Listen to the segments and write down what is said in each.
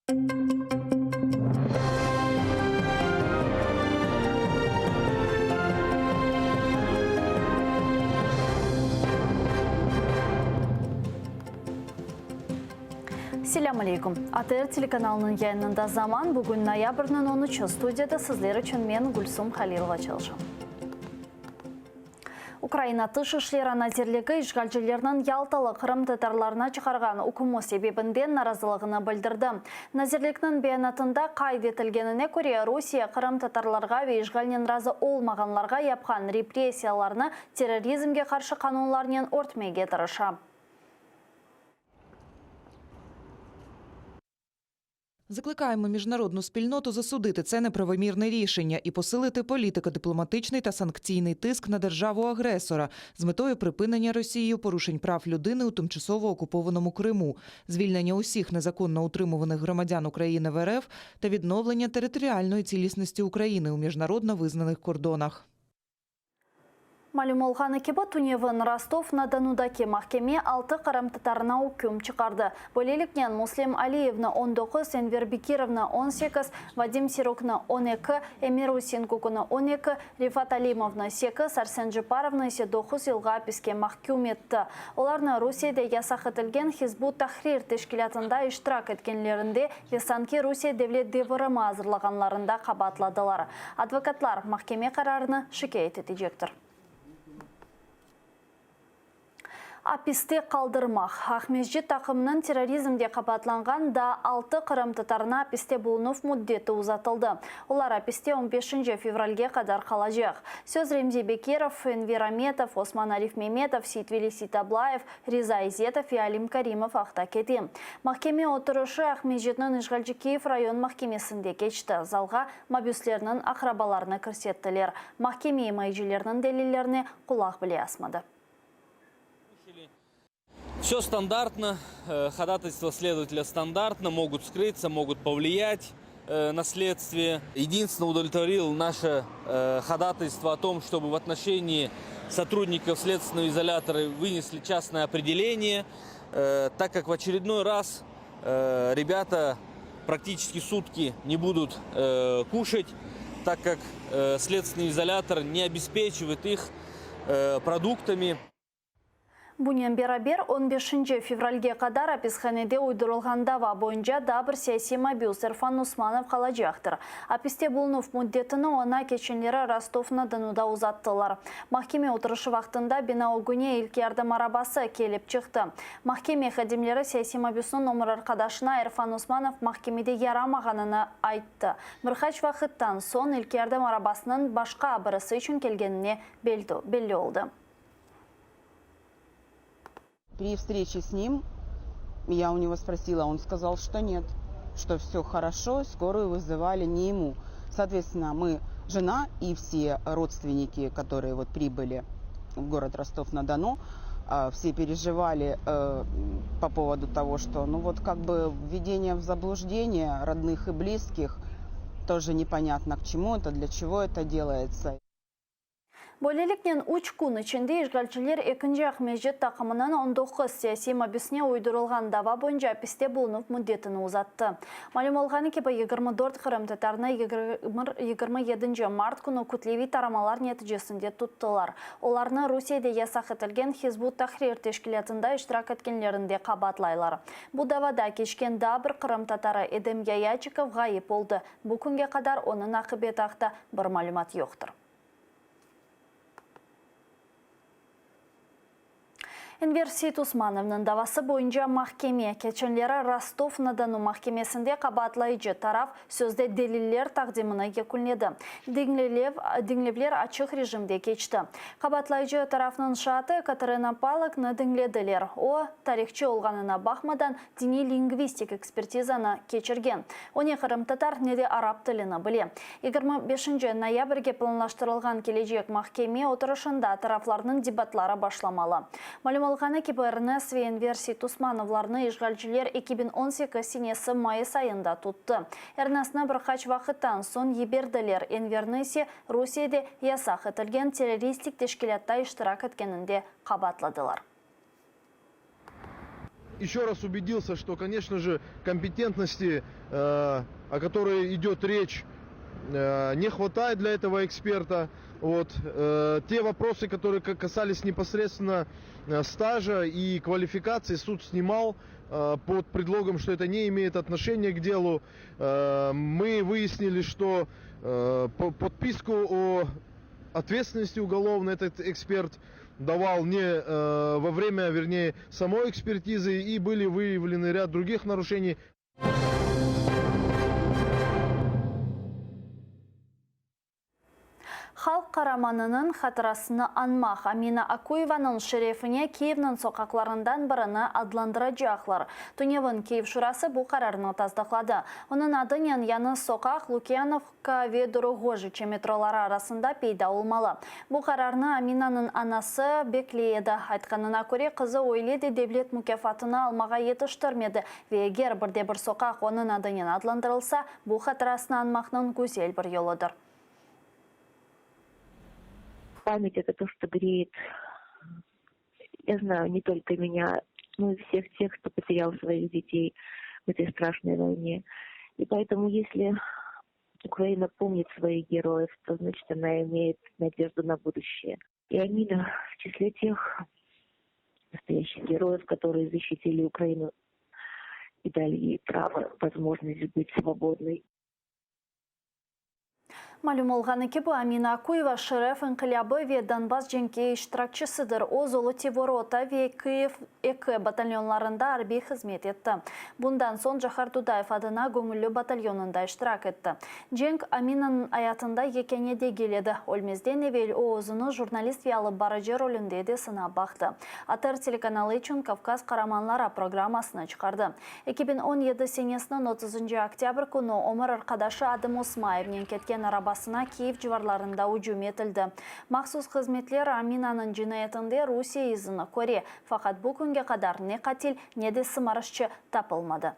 Selam aleykum. ATR телеканалының yayınında zaman bugün noyabrның 13 studiyada sizler için men Gülsüm Halilova çalışam. Украина тыш ишлер назирлігі işgalcilerinin Ялталы Қырым татарларына чықарған үкімі себебінде наразылығыны білдірді. Назирліктің бейанатында қайд етілгеніне көре Русия Қырым татарларға ве işgalнен разы олмағанларға япқан репрессияларны терроризмге қаршы қанунларнен ортмеге тырыша. Закликаємо міжнародну спільноту засудити це неправомірне рішення і посилити політико-дипломатичний та санкційний тиск на державу-агресора з метою припинення Росією порушень прав людини у тимчасово окупованому Криму, звільнення усіх незаконно утримуваних громадян України в РФ та відновлення територіальної цілісності України у міжнародно визнаних кордонах. Малюм олғаны кебі Туневын Ростов-на-Донудаки махкеме 6 Қырым татарына үкім чықарды. Бөлелікнен Муслим Алиевна 19, Энвер Бекировна 18, Вадим Сирокна 12, Эмир Усенкукуна 12, Рифат Алимовна 8, Арсен Жипаровна 9 елға піске махкем етті. Оларны Русияда ясақ етілген Хизбут Тахрир тешкілятында иштирак еткенлерінде Весанки Русия девлет девырымы азырлағанларында қабатладылар. Адвокатлар махкеме қарарыны шикайет етежектір. Аписте қалдырмақ. Ахмежет тақымның терроризмде қабатланған да 6 Қырым татарына аписте болынув мұддеті ұзатылды. Олар аписте 15 февральге қадар қалажақ. Сөз Ремзи Бекеров, Энвер Аметов, Осман Ариф Меметов, Сейтвели Ситаблаев, Риза Изетов и Алим Каримов ақта кеті. Махкеме отырышы Ахмежетнің Ишгалжикеев район махкемесінде кечті. Залға мабюслерінің ақрабаларына кірсеттілер. Махкеме майжилерінің делилеріне құлақ біле асмады. Все стандартно, ходатайства следователя стандартно, могут скрыться, могут повлиять на следствие. Единственное, удовлетворил наше ходатайство о том, чтобы в отношении сотрудников следственного изолятора вынесли частное определение, так как в очередной раз ребята практически сутки не будут кушать, так как следственный изолятор не обеспечивает их продуктами. Бұнен берабер 15 февральге қадар аписханеде ойдырылған дава бойынша дабір саяси мобиус Эрфан Усманов қалажақтыр. Аписте болынув мұддетіні она кеченлері Ростов-на-Донуда ұзаттылар. Махкеме отырышы вақтында бина огуне илки ярдам арабасы келіп чықты. Махкеме қадемлері саяси мобиусының номер арқадашына Эрфан Усманов махкемеде ярамағанына айтты. Бірқач вақыттан сон илки ярдам арабасының башқа абырысы үшін келгеніне белді олды. При встрече с ним я у него спросила, он сказал, что нет, что все хорошо, скорую вызывали не ему. Соответственно, мы, жена и все родственники, которые вот прибыли в город Ростов-на-Дону, все переживали по поводу того, что ну вот как бы введение в заблуждение родных и близких, тоже непонятно к чему это, для чего это делается. Бөлеліктен 3 күн ішінде işgalciler 2-ші Ахмежет тақымынан 19 саяси мобисіне ойдырылған дава бойынша аписте болынып мұддетіні ұзатты. Малым олғаны кепі 24 Қырым татарына 27 март күні күтлеви тарамалар нәтижесінде тұттылар. Оларны Русияда ясақ етілген Хизбут Тахрир тешкілетінде иштирак еткенлерінде қабатлайлар. Бұл давада кешкен дабір Қырым татары Эдем Яячиков ғайып болды. Бұл күнге қадар оның ақыбет ақта бір малымат жоқтыр. Энвер Усмановның давасы бойынша махкеме кеченлері Ростов-на-Дону махкемесінде қабатлайыжы тараф сөзде делиллер тақдимына кекілнеді. Деңлевлер ачық режимде кечті. Қабатлайыжы тарафның шаты Катерина Палықны деңледілер. О, тарихчы олғанына бақмадан дини лингвистик экспертизаны кечірген. Оны Қырым татар неде араб тіліні біле. 25 ноябрьге планлаштырылған кележек махкеме отырышында тарафларының дебатлары башламалы. Олғаны кебіріні Энвер Усмановларны işgalciler 2018 сенесі майыс айында тұтты. Әрнасына бірқач вақыттан сон еберділер. Энверні Русияде ясақ етілген террористик тешкілетта иштирак еткенінде қабатладылар. еще раз убедился, что, конечно же, компетентности, о которой идет речь, не хватает для этого эксперта. Вот. Те вопросы, которые касались непосредственно стажа и квалификации, суд снимал под предлогом, что это не имеет отношения к делу. Мы выяснили, что подписку о ответственности уголовной этот эксперт давал не во время, вернее, самой экспертизы, и были выявлены ряд других нарушений. Халық қараманының хатырасыны анмақ Амина Акуеваның шерефіне Киевнің соқақларындан біріні адландырacaklar. Туневын Киев шурасы бұл қарарыны таздықлады. Оның адынен яны соқақ Лукьяновка ве Дорогожиче метролары арасында пейда олмалы. Бұл қарарыны Аминаның анасы беклейді. Айтқанына көре қызы ойледі девлет мүкефатыны алмаға етіштірмеді. Ве егер бірде бір соқақ оның адынен адландырылса, бұл хатырасыны анмақның көзел бір елыдыр. Память — это то, что греет, я знаю, не только меня, но и всех тех, кто потерял своих детей в этой страшной войне. И поэтому, если Украина помнит своих героев, то, значит, она имеет надежду на будущее. И Амина в числе тех настоящих героев, которые защитили Украину и дали ей право, возможность быть свободной. Малюм олғаны кебі Амина Акуева шереф инқилябы ве Донбасс женке иштиракчысыдыр. О Золоте ворота ве Киев экі батальонларында арби хизмет етті. Bundan сон Жахар Дудаев адына көңілі батальонында иштирак етті. Женк Аминаның аятында екене де келеді. Ольмезден евел оозыны журналист виялы барыжы ролінде де сына бақты. Атыр телеканалы үшін Кавказ Қараманлара программасына чықарды. 2017 сенесінің 30 октябрь күні Омар Арқадашы Адым Осмаевнен кеткен арабасына Киев жыварларында уджум етілді. Мақсус қызметлер Аминаның жинайетінде Русия изыны көре. Фақат бұл күнге қадар не қатил, не де сымарышчы тапылмады.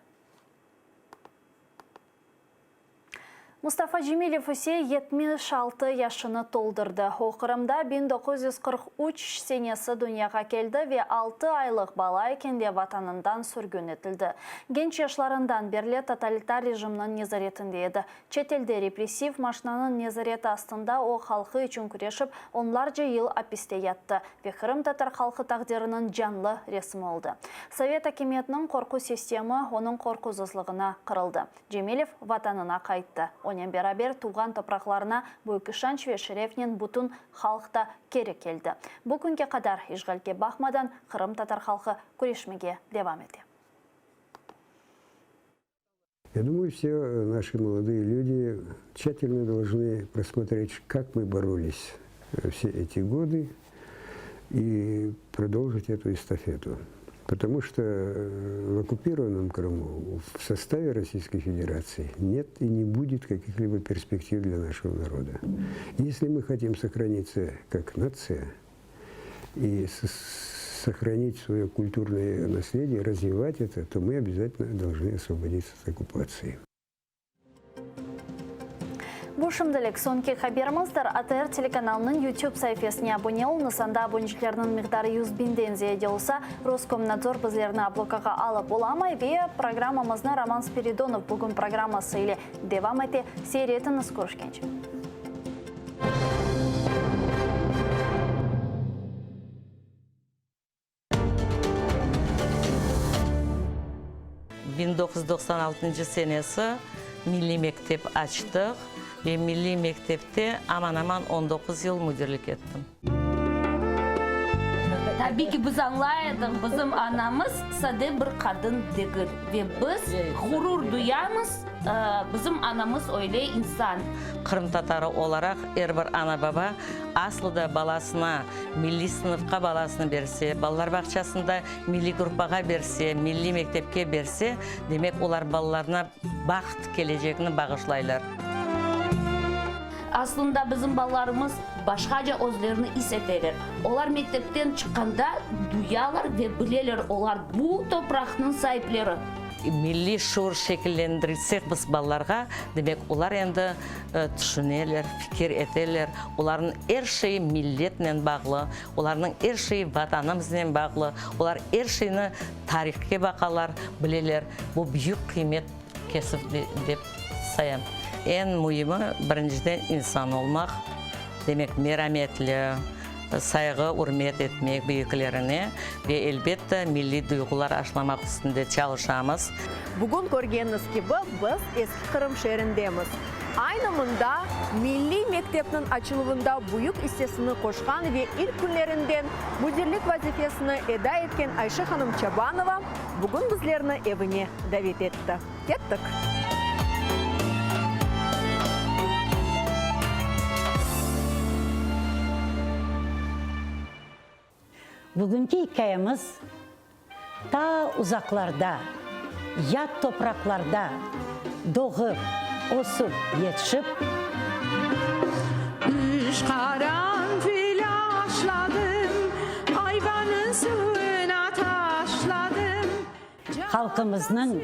Мустафа Жемилев үсе 76 яшыны толдырды. Оқырымда 1943 сенесі дүнияға келді ве 6 айлық бала екенде ватанындан сүргін етілді. Генч яшларындан берле тоталитар режимнің незаретінде еді. Четелде репрессив машинаның незареті астында о халқы үшін күрешіп, онларca ел аписте ятты. Ве Қырым татар халқы тағдерінің жанлы ресімі олды. Совет акиметінің қорқу системі оның қорқузызлығына қырылды. Жемилев ватанына қайтты. Онен берабер туған топрақларына Бөйкішанч ве Шерефнен бұтын халықта кері келді. Бұл күнге қадар ешғалге бақмадан Қырым татар халқы күрешмеге девам ете. Я думаю, все наши молодые люди тщательно должны просмотреть, как мы боролись все эти годы и продолжить эту эстафету. Потому что в оккупированном Крыму в составе Российской Федерации нет и не будет каких-либо перспектив для нашего народа. Если мы хотим сохраниться как нация и сохранить свое культурное наследие, развивать это, то мы обязательно должны освободиться от оккупации. Бушымдылық сонки хаберіміздер АТР телеканалының YouTube сайфесіне абоне ол, нысанда абонешлерінің миқдары 100 бинден зейде олса, Роскомнадзор бізлеріні аблокаға алып оламай, ве программамызны Роман Спиридонов бүгін программасы или девам әте сериетіні скорышкенч. senesi Milli Mektep açtık ve Milli Mektep'te aman 19 yıl müdürlük ettim. Tabii ki biz anlayalım, bizim anamız sade bir kadın değil ve biz gurur duyamız, bizim anamız öyle insan. Kırım Tatarı olarak her bir ana baba aslında balasına, milli sınıfka balasını berse, ballar bahçesinde milli grupaga berse, milli mektepke berse, demek onlar ballarına baxt geleceğini bağışlaylar. Aslında bizim ballarımız başkaca özlerini hissederler. Onlar mektepten çıkanda duyarlar ve bilirler, onlar bu toprakın sahipleri. милли шур шекиллендирсек біз балаларға, демек олар енді түшінелер, fikir етелер. Олардың әр шейі миллетнен бағлы, олардың әр шейі ватанымызбен бағлы, олар әр шейіні тарихке бақалар, білелер. Бұл бүйік қимет кесіп деп саям. Ең мұйымы біріншіден инсан олмақ, демек мераметлі, сайғы үрмет етмек бүйіклеріне ve elbette milli duygular aşlamak üstünde çalışamız. Bugün görgeniniz gibi biz eski Kırım şehrindemiz. Aynı mında Milli Mektep'nin açılımında büyük hissesini koşkan ve ilk günlerinden müdürlük vazifesini eda etken Ayşe Hanım Çabanova bugün bizlerini evine davet etti. Kettik. Bugünkü hikayemiz ta uzaklarda, yat topraklarda doğup, osup, yetişip Üç karanfil aşladım, ayvanın suyuna taşladım. halkımızın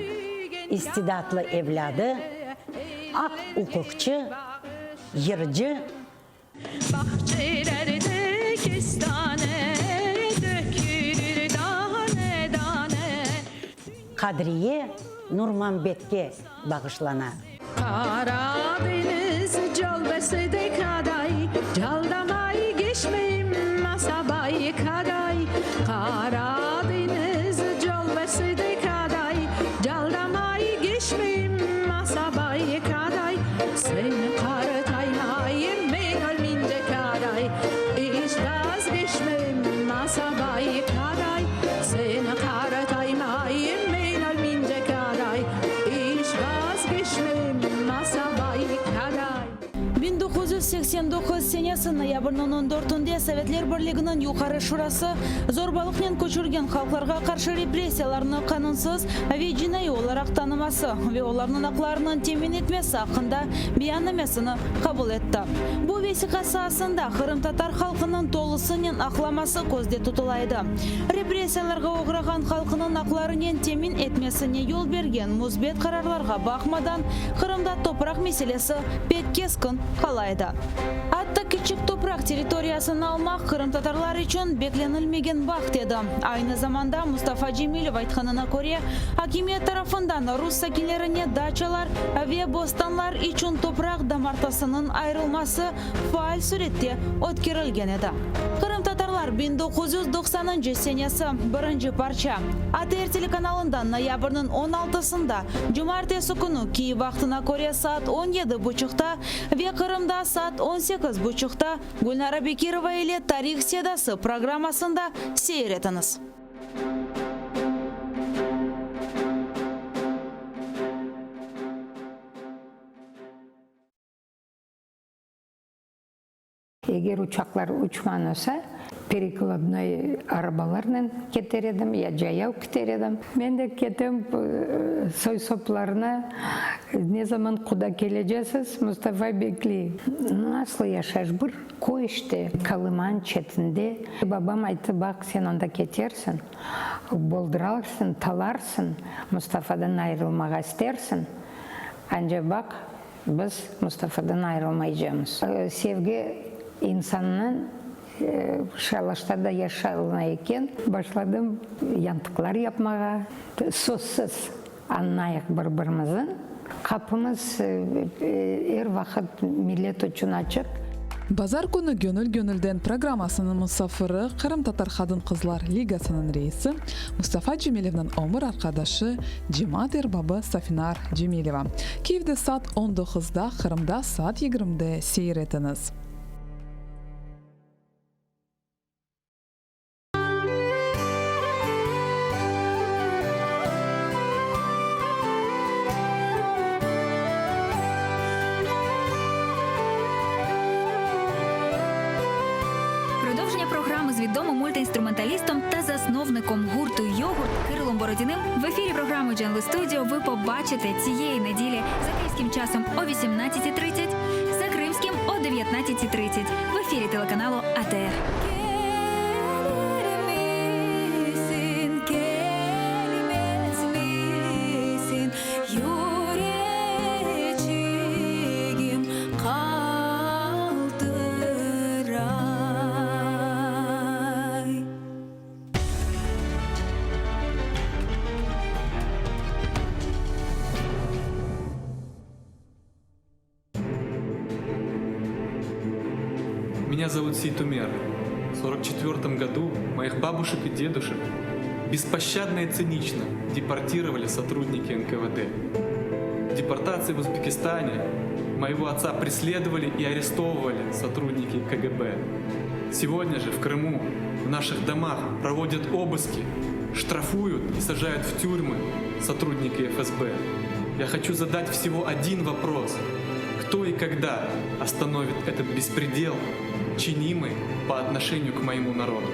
istidatlı evladı, ak hukukçu, yırcı, Bahçelerde kestane dökülür tane tane. Kadriye Nurmanbet'e bağışlana. Karadeniz calbesi de kaday, caldamay geçmeyim masabay kaday. Karadeniz calbesi de kaday, caldamay geçmeyim masabay kaday. Seni karataymayım ben ölmeyince kaday, hiç vazgeçmeyim masabay kaday. Seni karataymayım ben ölmeyince kaday, hiç vazgeçmeyim masabay kaday. 1989 senesi noyabrның 14-інде Советлер Бірлігінің Юқары Шурасы зорбалықпен көшірген халықтарға қаршы репрессияларны қанунсыз ве жинайы оларақ танымасы ве оларның ақларының темен етмесі ақында биянамесіні қабыл етті. Бұл весиқасы асында Қырым татар халқының толысының ақламасы көзде тұтылайды. Репрессияларға оғыраған халқының ақларының темен етмесіне yol берген мұзбет қарарларға бақмадан Қырымда топырақ меселесі пек кескін қалайды. Атты küçük toprak территориясын алмақ Қырым татарлар үшін beklenilmegen бақ деді. Aynı zamanda Mustafa Cemilov айтқанына көре, хакимиет тарапынан Rus sakinlerine дачалар ve bostanlar için toprak damartasının ayrılması faal surette ötkürülgen edi. Қырым татарлар 1990 senesi birinci parça ATR telekanalında noyabrның 16-sında cumartesi günü Kiev vaktına göre saat 17:30'da ve Kırım'da saat 18:30'da Gülnara Bekirova ile Tarih Sedası programmasında seyretiniz. Егер uçaklar uçmanosa, перекладной arabalarla keter edim, ya jayau keter edim. Ben de ketim soy soplarına, ne zaman kuda geleceksiniz, Mustafa bekli. Nasıl yaşar bir? Koyuştu, Kalıman çetinde. Babam aytı, bak sen onda ketersin, bolduralsın, talarsın, Mustafa'dan ayrılmak istersin. Ancak bak, biz Mustafa'dan ayrılmayacağız. Sevgi insanın şalaşlarda yaşalına eken başladım yantıklar yapmaya. Sözsüz anlayak birbirimizin. Kapımız her vakit millet için açık. Bazar günü Gönül-Gönül'den programmasının musafiri Kırım Tatar Kadın Kızlar Ligasının reisi Mustafa Cemilov'ның ömür arkadaşı Cimat erbabı Safinar Cemilova. Kiev'de saat 19'da, Kırım'da saat 20'de seyretiniz. Продовження програми з відомим мультиінструменталістом та засновником гурту «Йогурт» Кирилом Бородіним в ефірі програми «Дженли Студіо» ви побачите цієї неділі за київським часом о 18:30, за кримським о 19:30 в ефірі телеканалу АТР. Меня зовут Сейтумер. В 1944 году моих бабушек и дедушек беспощадно и цинично депортировали сотрудники НКВД. В депортации в Узбекистане моего отца преследовали и арестовывали сотрудники КГБ. Сегодня же в Крыму в наших домах проводят обыски, штрафуют и сажают в тюрьмы сотрудники ФСБ. Я хочу задать всего один вопрос. Кто и когда остановит этот беспредел, чинимый по отношению к моему народу?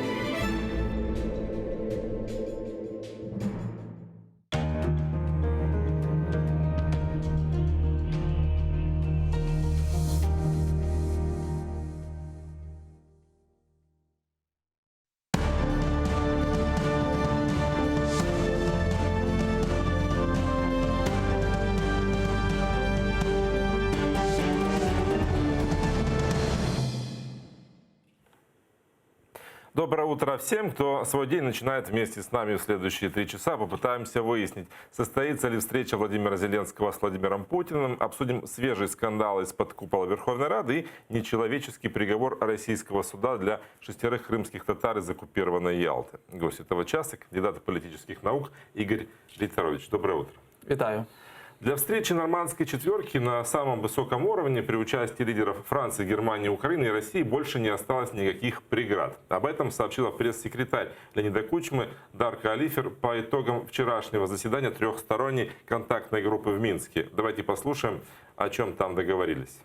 Доброе утро всем, кто свой день начинает вместе с нами в следующие 3 часа. Попытаемся выяснить, состоится ли встреча Владимира Зеленского с Владимиром Путиным. Обсудим свежий скандал из-под купола Верховной Рады и нечеловеческий приговор российского суда для 6 крымских татар из оккупированной Ялты. Гость этого часа, кандидат политических наук Игорь Рейтерович. Доброе утро. Витаю. Для встречи нормандской четверки на самом высоком уровне при участии лидеров Франции, Германии, Украины и России больше не осталось никаких преград. Об этом сообщила пресс-секретарь Леонида Кучмы Дарка Алифер по итогам вчерашнего заседания трехсторонней контактной группы в Минске. Давайте послушаем, о чем там договорились.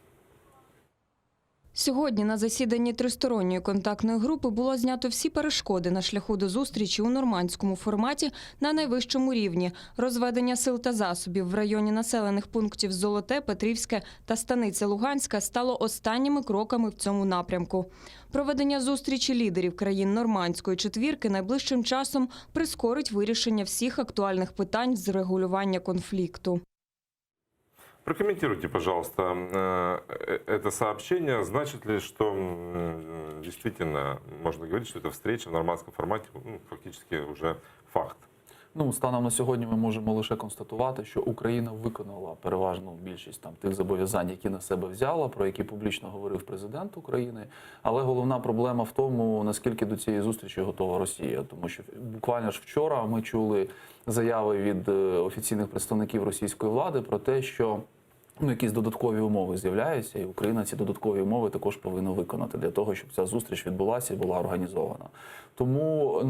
Сьогодні на засіданні тристоронньої контактної групи було знято всі перешкоди на шляху до зустрічі у нормандському форматі на найвищому рівні. Розведення сил та засобів в районі населених пунктів Золоте, Петрівське та Станиця Луганська стало останніми кроками в цьому напрямку. Проведення зустрічі лідерів країн нормандської четвірки найближчим часом прискорить вирішення всіх актуальних питань з регулювання конфлікту. Прокомментируйте, пожалуйста, это сообщение. Значит ли, что действительно можно говорить, что эта встреча в нормандском формате фактически уже факт? Ну, станом на сьогодні ми можемо лише констатувати, що Україна виконала переважну більшість тих зобов'язань, які на себе взяла, про які публічно говорив президент України. Але головна проблема в тому, наскільки до цієї зустрічі готова Росія. Тому що буквально ж вчора ми чули заяви від офіційних представників російської влади про те, що якісь додаткові умови з'являються, і Україна ці додаткові умови також повинна виконати для того, щоб ця зустріч відбулася і була організована. Тому,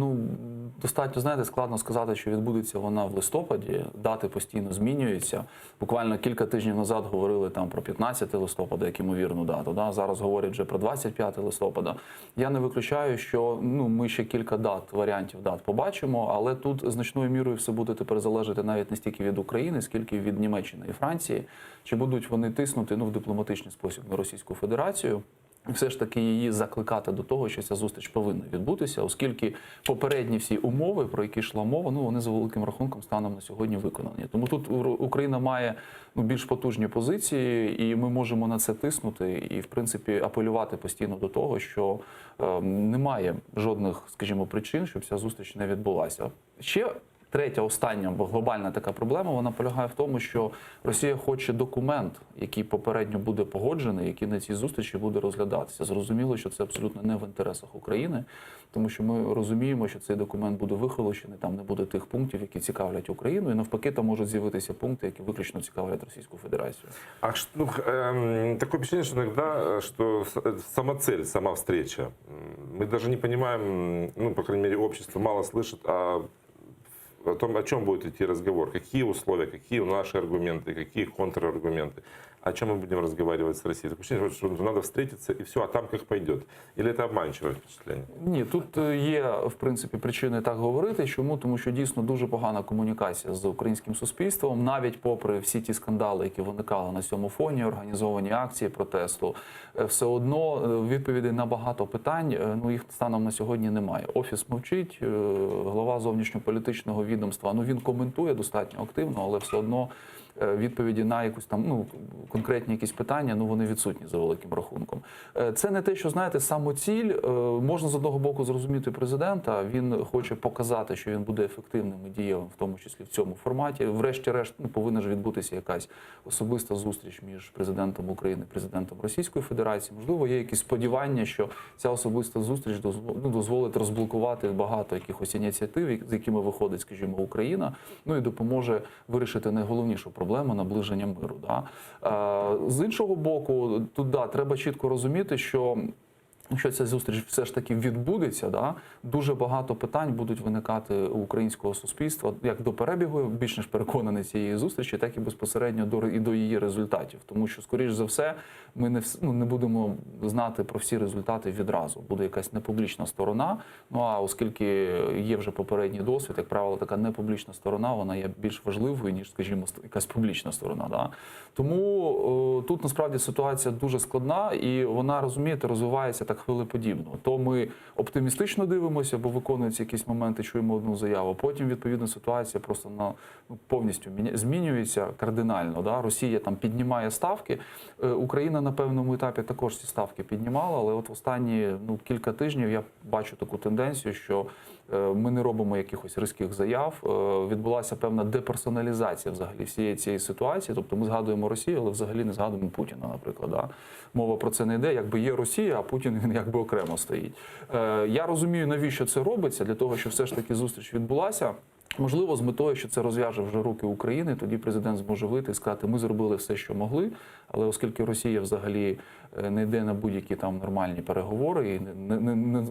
достатньо, знаєте, складно сказати, що відбудеться вона в листопаді, дати постійно змінюються. Буквально кілька тижнів назад говорили про 15 листопада, як ймовірну дату, зараз говорять вже про 25 листопада. Я не виключаю, що ми ще кілька варіантів дат побачимо, але тут значною мірою все буде тепер залежати навіть не стільки від України, скільки від Німеччини і Франції. Чи будуть вони тиснути в дипломатичний спосіб на Російську Федерацію, все ж таки її закликати до того, що ця зустріч повинна відбутися, оскільки попередні всі умови, про які йшла мова, вони за великим рахунком станом на сьогодні виконані. Тому тут Україна має більш потужні позиції, і ми можемо на це тиснути і, в принципі, апелювати постійно до того, що немає жодних, скажімо, причин, щоб ця зустріч не відбулася. Ще третя, остання глобальна така проблема, вона полягає в тому, що Росія хоче документ, який попередньо буде погоджений, який на цій зустрічі буде розглядатися. Зрозуміло, що це абсолютно не в інтересах України, тому що ми розуміємо, що цей документ буде вихолощений, там не буде тих пунктів, які цікавлять Україну, і навпаки, там можуть з'явитися пункти, які виключно цікавлять Російську Федерацію. Такое впечатление, что иногда, что сама цель, сама встреча, мы даже не понимаем, по крайней мере, общество мало слышит о том, о чем будет идти разговор, какие условия, какие наши аргументы, какие контраргументы, о чем мы будем разговаривать с Россией. Такое ощущение, что надо встретиться и все, а там как пойдет. Или это обманчивое впечатление? Ні, тут є, в принципі, причини так говорити. Чому? Тому що дійсно дуже погана комунікація з українським суспільством, навіть попри всі ті скандали, які виникали на цьому фоні, організовані акції протесту, все одно відповідей на багато питань, їх станом на сьогодні немає. Офіс мовчить, глава зовнішньополітичного відомства, він коментує достатньо активно, але все одно відповіді на якусь там конкретні якісь питання, вони відсутні за великим рахунком. Це не те, що, знаєте, самоціль. Можна з одного боку зрозуміти президента, він хоче показати, що він буде ефективним і дієвим, в тому числі в цьому форматі. Врешті-решт, повинна ж відбутися якась особиста зустріч між президентом України і президентом Російської Федерації. Можливо, є якісь сподівання, що ця особиста зустріч дозволить розблокувати багато якихось ініціатив, з якими виходить, скажімо, Україна, і допоможе вирішити найголовнішу проблему – наближення миру. Да? З іншого боку, тут треба чітко розуміти, що якщо ця зустріч все ж таки відбудеться, дуже багато питань будуть виникати у українського суспільства, як до перебігу, більш ніж переконаний цієї зустрічі, так і безпосередньо до її результатів. Тому що, скоріш за все, ми не будемо знати про всі результати відразу. Буде якась непублічна сторона, а оскільки є вже попередній досвід, як правило, така непублічна сторона, вона є більш важливою, ніж, скажімо, якась публічна сторона. Да? Тому тут, насправді, ситуація дуже складна, і вона, розумієте, розвивається так хвилеподібно. То ми оптимістично дивимося, бо виконуються якісь моменти, чуємо одну заяву. Потім, відповідно, ситуація просто повністю змінюється кардинально. Да? Росія там піднімає ставки. Україна на певному етапі також ці ставки піднімала, але от в останні кілька тижнів я бачу таку тенденцію, що ми не робимо якихось різких заяв. Відбулася певна деперсоналізація взагалі всієї цієї ситуації. Тобто ми згадуємо Росію, але взагалі не згадуємо Путіна, наприклад. Да? Мова про це не йде, якби є Росія, а Путін він якби окремо стоїть. Я розумію, навіщо це робиться, для того, щоб все ж таки зустріч відбулася. Можливо, з метою, що це розв'яже вже руки України, тоді президент зможе вийти і сказати, ми зробили все, що могли, але оскільки Росія взагалі не йде на будь-які там нормальні переговори і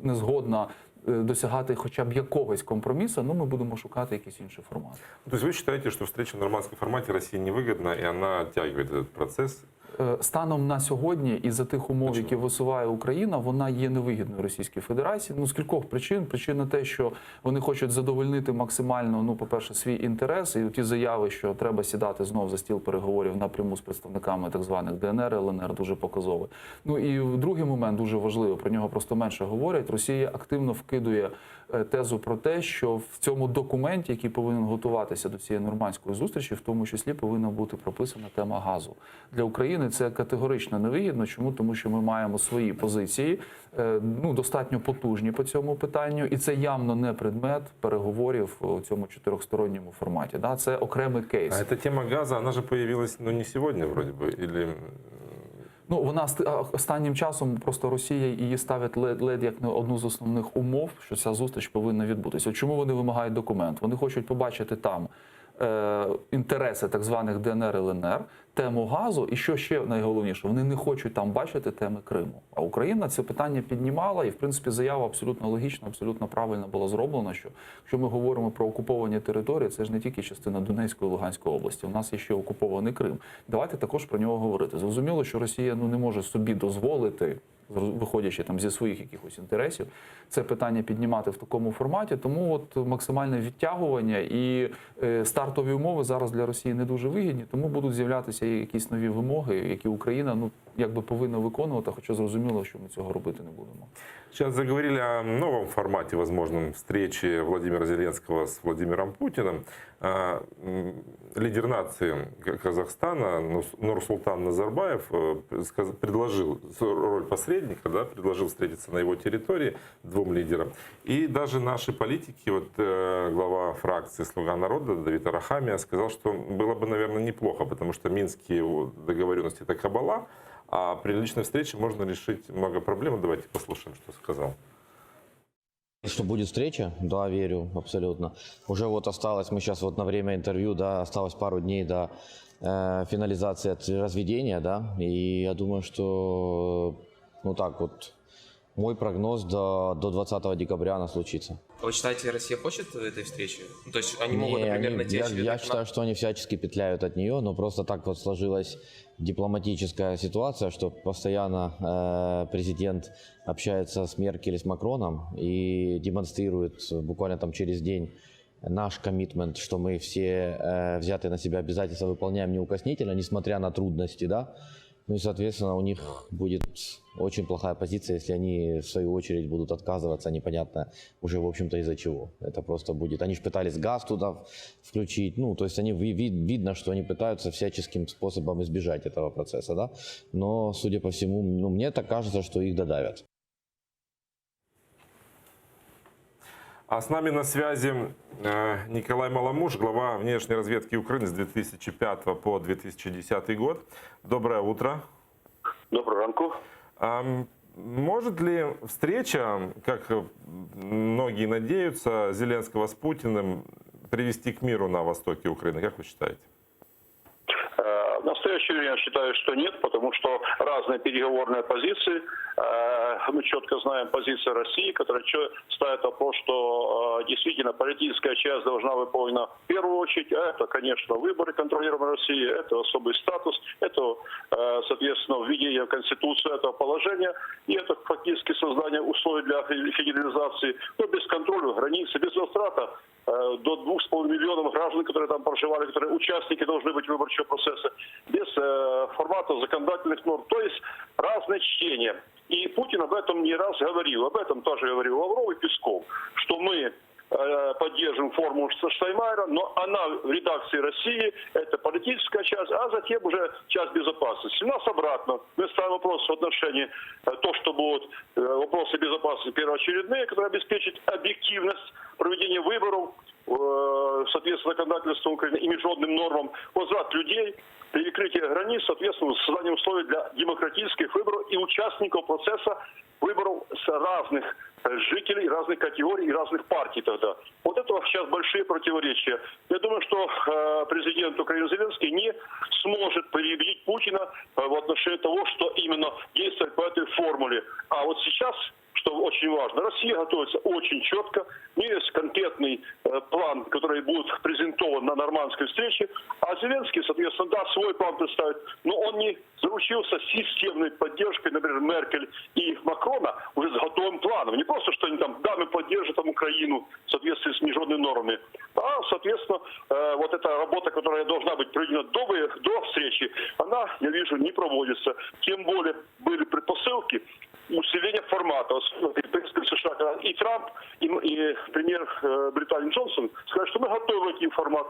не згодна досягати хоча б якогось компромісу, ми будемо шукати якийсь інший формат. То есть вы считаете, что встреча в нормандском формате России невыгодна, и она оттягивает этот процесс? Станом на сьогодні, із-за тих умов, які висуває Україна, вона є невигідною Російській Федерації. З кількох причин. Причина те, що вони хочуть задовольнити максимально, по-перше, свій інтерес, і ті заяви, що треба сідати знов за стіл переговорів напряму з представниками так званих ДНР, ЛНР, дуже показовий. І другий момент дуже важливий, про нього просто менше говорять. Росія активно вкидує тезу про те, що в цьому документі, який повинен готуватися до цієї нормандської зустрічі, в тому числі повинна бути прописана тема газу. Для України це категорично невигідно. Чому? Тому що ми маємо свої позиції, достатньо потужні по цьому питанню, і це явно не предмет переговорів у цьому чотирьохсторонньому форматі. Да? Це окремий кейс. А ця тема газу, вона ж появилась, не сьогодні, вроді би, или... Вона останнім часом просто Росія її ставить ледь як одну з основних умов, що ця зустріч повинна відбутися. Чому вони вимагають документ? Вони хочуть побачити там інтереси так званих ДНР, ЛНР, тему газу, і що ще найголовніше, вони не хочуть там бачити теми Криму. А Україна це питання піднімала, і, в принципі, заява абсолютно логічна, абсолютно правильно була зроблена, що якщо ми говоримо про окуповані території, це ж не тільки частина Донецької і Луганської області, у нас є ще окупований Крим. Давайте також про нього говорити. Зрозуміло, що Росія не може собі дозволити, виходячи там зі своїх якихось інтересів, це питання піднімати в такому форматі. Тому максимальне відтягування і стартові умови зараз для Росії не дуже вигідні, тому будуть з'являтися якісь нові вимоги, які Україна повинна виконувати, хоча зрозуміло, що ми цього робити не будемо. Сейчас заговорили о новом формате возможном встречи Владимира Зеленского с Владимиром Путиным. Лидер нации Казахстана Нурсултан Назарбаев предложил роль посредника, предложил встретиться на его территории двум лидерам. И даже наши политики, глава фракции «Слуга народа» Давид Арахамия сказал, что было бы, наверное, неплохо, потому что минские договоренности – это кабала, а при личной встрече можно решить много проблем. Давайте послушаем, что сказал. Что будет встреча? Да, верю, абсолютно. Уже осталось, мы сейчас на время интервью, осталось пару дней до финализации разведения, и я думаю, что, мой прогноз до 20 декабря она случится. А вы считаете, Россия хочет этой встречи? То есть они могут, например, найти... Я считаю, что они всячески петляют от нее, но просто так сложилась дипломатическая ситуация, что постоянно президент общается с Меркель и с Макроном и демонстрирует буквально через день наш коммитмент, что мы все взятые на себя обязательства выполняем неукоснительно, несмотря на трудности, Ну и, соответственно, у них будет очень плохая позиция, если они, в свою очередь, будут отказываться непонятно уже, в общем-то, из-за чего. Это просто будет... Они же пытались газ туда включить, ну, то есть они видно, что они пытаются всяческим способом избежать этого процесса, да. Но, судя по всему, ну, мне так кажется, что их додавят. А с нами на связи Николай Маламуш, глава внешней разведки Украины с 2005 по 2010 год. Доброе утро. Доброго ранку. Может ли встреча, как многие надеются, Зеленского с Путиным привести к миру на востоке Украины? Как вы считаете? В настоящее время я считаю, что нет, потому что разные переговорные позиции. Мы четко знаем позицию России, которая ставит вопрос, что действительно политическая часть должна выполнена в первую очередь. Это, конечно, выборы контролируемой России, это особый статус, это, соответственно, введение в Конституцию этого положения, и это фактически создание условий для федерализации, но без контроля границы, без возврата до 2,5 миллионов граждан, которые там проживали, которые участники должны быть выборчего процесса, без формата законодательных норм, то есть разное чтение. И Путин об этом не раз говорил, об этом тоже говорил Лавров и Песков, что мы поддержим формулу Штайнмайера, но она в редакции России, это политическая часть, а затем уже часть безопасности. У нас обратно. Мы ставим вопрос в отношении того, что будут вопросы безопасности первоочередные, которые обеспечат объективность проведения выборов, соответственно, законодательству Украины и международным нормам, возврат людей, перекрытие границ, соответственно, создание условий для демократических выборов и участников процесса выборов с разных жителей, разных категорий и разных партий тогда. Вот это сейчас большие противоречия. Я думаю, что президент Украины Зеленский не сможет переубедить Путина в отношении того, что именно действовать по этой формуле. А вот сейчас, что очень важно, Россия готовится очень четко. У нее есть конкретный план, который будет презентован на нормандской встрече. А Зеленский, соответственно, да, свой план представит. Но он не заручился системной поддержкой, например, Меркель и Макрона уже с готовым планом. Не просто, что они там, да, мы поддержим там Украину в соответствии с международными нормами. А, соответственно, вот эта работа, которая должна быть проведена до встречи, она, я вижу, не проводится. Тем более были предпосылки усиления формата. Президент США и Трамп, и премьер Британии Джонсон сказали, что мы готовы войти в формат.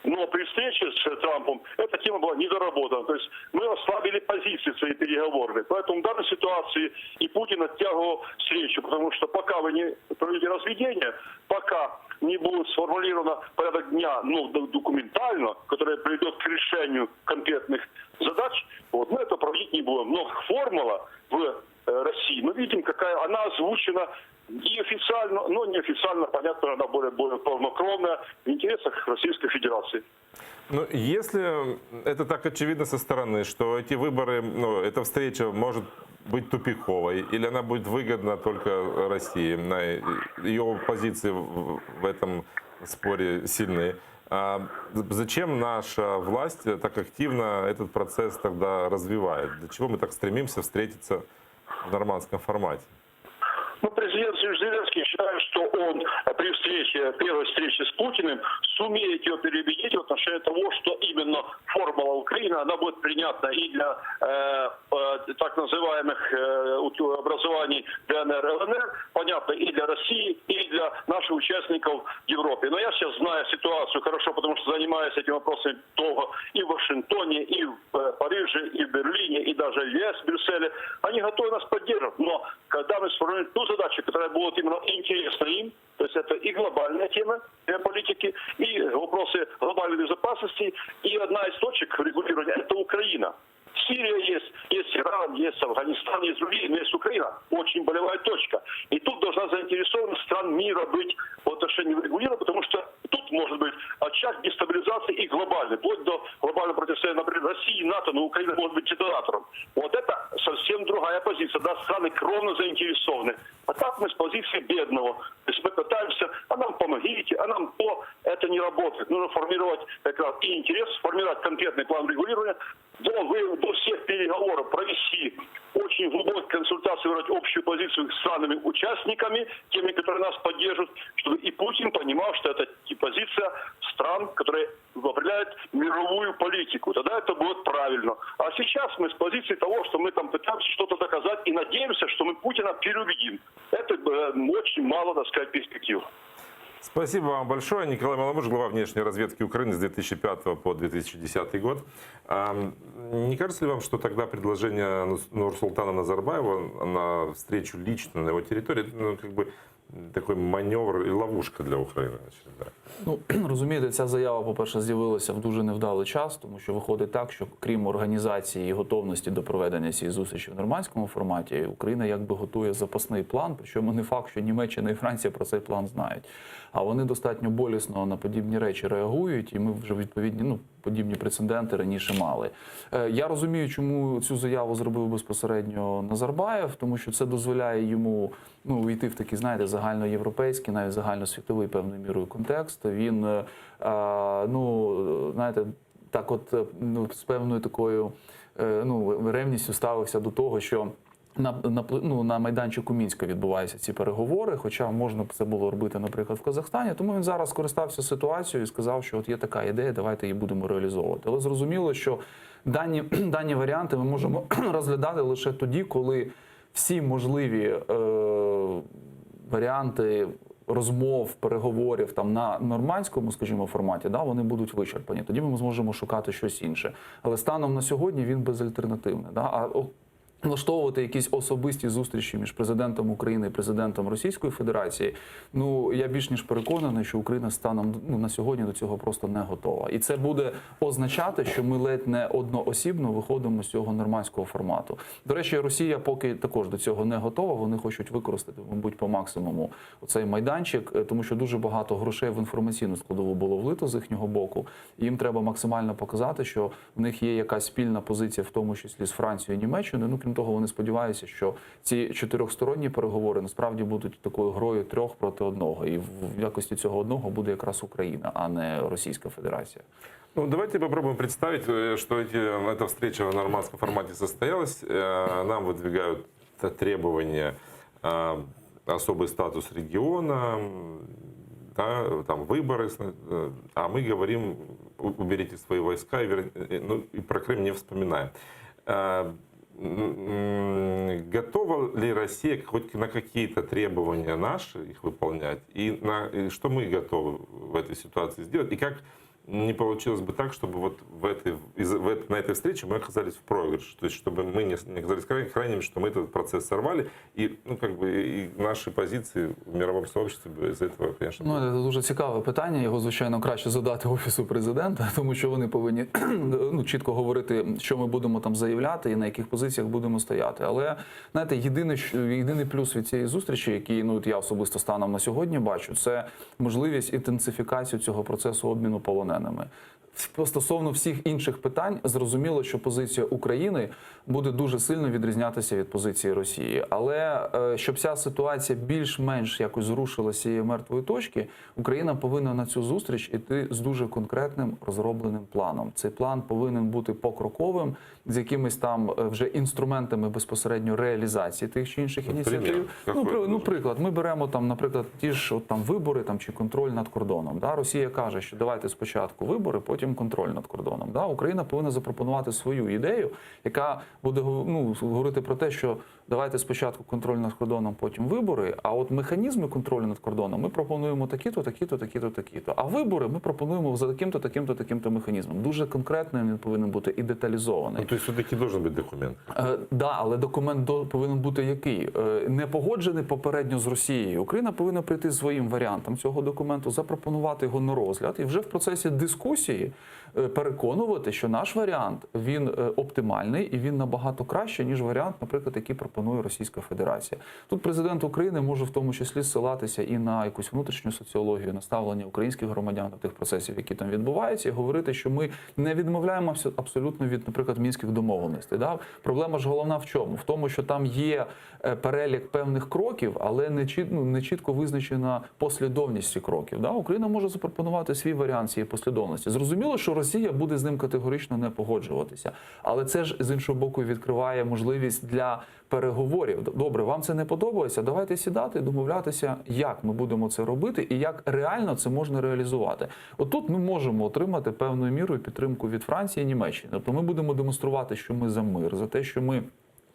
Но при встрече с Трампом эта тема была недоработана. То есть мы ослабили позиции своей переговорной. Поэтому в данной ситуации и Путин оттягивал встречу, потому что пока вы не проведете разведение, пока не будет сформулировано порядок дня, ну, документально, которое приведет к решению конкретных задач, вот, мы это проводить не будем. Но формула в России, мы видим, какая она озвучена и официально, но неофициально, понятно, она более полнокровная в интересах Российской Федерации. Ну, если это так очевидно со стороны, что эти выборы, ну, эта встреча может быть тупиковой, или она будет выгодна только России, ее позиции в этом споре сильны, а зачем наша власть так активно этот процесс тогда развивает? Для чего мы так стремимся встретиться в нормандском формате? Ну, президент Зеленский считает, что он при первой встрече с Путиным сумеет его переубедить в отношении того, что именно формула Украины, она будет принятна и для так называемых образований ДНР, ЛНР, понятно, и для России, и для наших участников в Европе. Но я сейчас знаю ситуацию хорошо, потому что занимаюсь этим вопросом долго и в Вашингтоне, и в Париже, и в Берлине, и даже в ЕС, в Брюсселе. Они готовы нас поддерживать. Но когда мы сформируем ту задачу, которая будет именно интересна им, то есть это и глобальная тема политики, и вопросы глобальной безопасности, и одна из точек регулирования – это Украина. Сирия есть Иран, есть Афганистан, есть другие, но есть Украина. Очень болевая точка. И тут должна заинтересованность стран мира быть в отношении регулирования, потому что тут может быть очаг дестабилизации и глобальный, вплоть до глобального противостояния, например, России и НАТО, но Украина может быть детонатором. Вот это совсем другая позиция. Да, страны кровно заинтересованы. А так мы с позиции бедного. То есть мы пытаемся, а нам помогите, а нам то. Это не работает. Нужно формировать как раз и интерес, сформировать конкретный план регулирования, до всех переговоров провести очень глубокие консультации, выбрать общую позицию с странами-участниками, теми, которые нас поддерживают, чтобы и Путин понимал, что это позиция стран, которые определяет мировую политику. Тогда это будет правильно. А сейчас мы с позиции того, что мы там пытаемся что-то доказать и надеемся, что мы Путина переубедим. Это очень мало, так сказать, перспектив. Спасибо вам большое. Николай Маломуж, глава внешней разведки Украины с 2005 по 2010 год. Не кажется ли вам, что тогда предложение Нурсултана Назарбаева на встречу лично на его территории, как бы такой маневр і ловушка для України? Ну, розумієте, ця заява, по-перше, з'явилася в дуже невдалий час, тому що виходить так, що крім організації і готовності до проведення цієї зустрічі в нормандському форматі, Україна якби готує запасний план, причому не факт, що Німеччина і Франція про цей план знають. А вони достатньо болісно на подібні речі реагують, і ми вже відповідні, подібні прецеденти раніше мали. Я розумію, чому цю заяву зробив безпосередньо Назарбаєв, тому що це дозволяє йому увійти в такий, знаєте, загальноєвропейський, навіть загальносвітовий певною мірою контекст. Він, знаєте, так от з певною такою ревністю ставився до того, що на майданчику Мінська відбуваються ці переговори, хоча можна б це було робити, наприклад, в Казахстані. Тому він зараз скористався ситуацією і сказав, що от є така ідея, давайте її будемо реалізовувати. Але зрозуміло, що дані варіанти ми можемо розглядати лише тоді, коли всі можливі варіанти розмов, переговорів там на нормандському, скажімо, форматі, вони будуть вичерпані. Тоді ми зможемо шукати щось інше. Але станом на сьогодні він безальтернативний. А влаштовувати якісь особисті зустрічі між президентом України і президентом Російської Федерації, я більш ніж переконаний, що Україна станом на сьогодні до цього просто не готова. І це буде означати, що ми ледь не одноосібно виходимо з цього нормандського формату. До речі, Росія поки також до цього не готова, вони хочуть використати, мабуть, по максимуму цей майданчик, тому що дуже багато грошей в інформаційну складову було влито з їхнього боку. І їм треба максимально показати, що в них є якась спільна позиція, в тому числі з Францією і Німеччиною. Крім того, вони сподіваються, що ці чотирьохсторонні переговори насправді будуть такою грою 3 проти 1. І в якості цього одного буде якраз Україна, а не Російська Федерація. Давайте попробуем представить, что эта встреча в нормандском формате состоялась. Нам выдвигают требования, особый статус региона, там выборы, а мы говорим, уберите свои войска, и про Крым не вспоминаем. Готова ли Россия хоть на какие-то требования наши их выполнять? И что мы готовы в этой ситуации сделать? И как не получилось бы так, чтобы вот на этой встрече мы оказались в проигрыше? То есть, чтобы мы не оказались крайними, что мы этот процесс сорвали, и, и наши позиции в мировом сообществе из этого, конечно... Це дуже цікаве питання. Його, звичайно, краще задати Офісу Президента, тому що вони повинні чітко говорити, що ми будемо там заявляти і на яких позиціях будемо стояти. Але, знаєте, єдиний плюс від цієї зустрічі, який я особисто станом на сьогодні бачу, це можливість інтенсифікації цього процесу обміну полоненими. Стосовно всіх інших питань, зрозуміло, що позиція України буде дуже сильно відрізнятися від позиції Росії. Але щоб ця ситуація більш-менш якось зрушила з цієї мертвої точки, Україна повинна на цю зустріч іти з дуже конкретним розробленим планом. Цей план повинен бути покроковим, з якимись там вже інструментами безпосередньо реалізації тих чи інших ініціатив. Приклад, ми беремо наприклад, ті ж вибори чи контроль над кордоном. Росія каже, що давайте спочатку вибори, потім контроль над кордоном. Україна повинна запропонувати свою ідею, яка буде говорити про те, що давайте спочатку контроль над кордоном, потім вибори, а от механізми контролю над кордоном ми пропонуємо такі-то, такі-то, такі-то, такі-то. А вибори ми пропонуємо за таким-то, таким-то, таким-то механізмом. Дуже конкретним він повинен бути і деталізований. Тобто все-таки має бути документ? Так, але документ повинен бути який? Не погоджений попередньо з Росією. Україна повинна прийти з своїм варіантом цього документу, запропонувати його на розгляд і вже в процесі дискусії переконувати, що наш варіант, він оптимальний і він набагато краще, ніж варіант, наприклад, який пропонує Російська Федерація. Тут президент України може в тому числі ссилатися і на якусь внутрішню соціологію, на ставлення українських громадян до тих процесів, які там відбуваються, і говорити, що ми не відмовляємося абсолютно від, наприклад, мінських домовленостей. Проблема ж головна в чому? В тому, що там є перелік певних кроків, але не чітко визначена послідовність цих кроків. Україна може запропонувати свій варіант цієї послідовності. Зрозуміло, що Росія буде з ним категорично не погоджуватися. Але це ж, з іншого боку, відкриває можливість для переговорів. Добре, вам це не подобається? Давайте сідати, домовлятися, як ми будемо це робити і як реально це можна реалізувати. Отут ми можемо отримати певною мірою підтримку від Франції і Німеччини. Тобто ми будемо демонструвати, що ми за мир, за те, що ми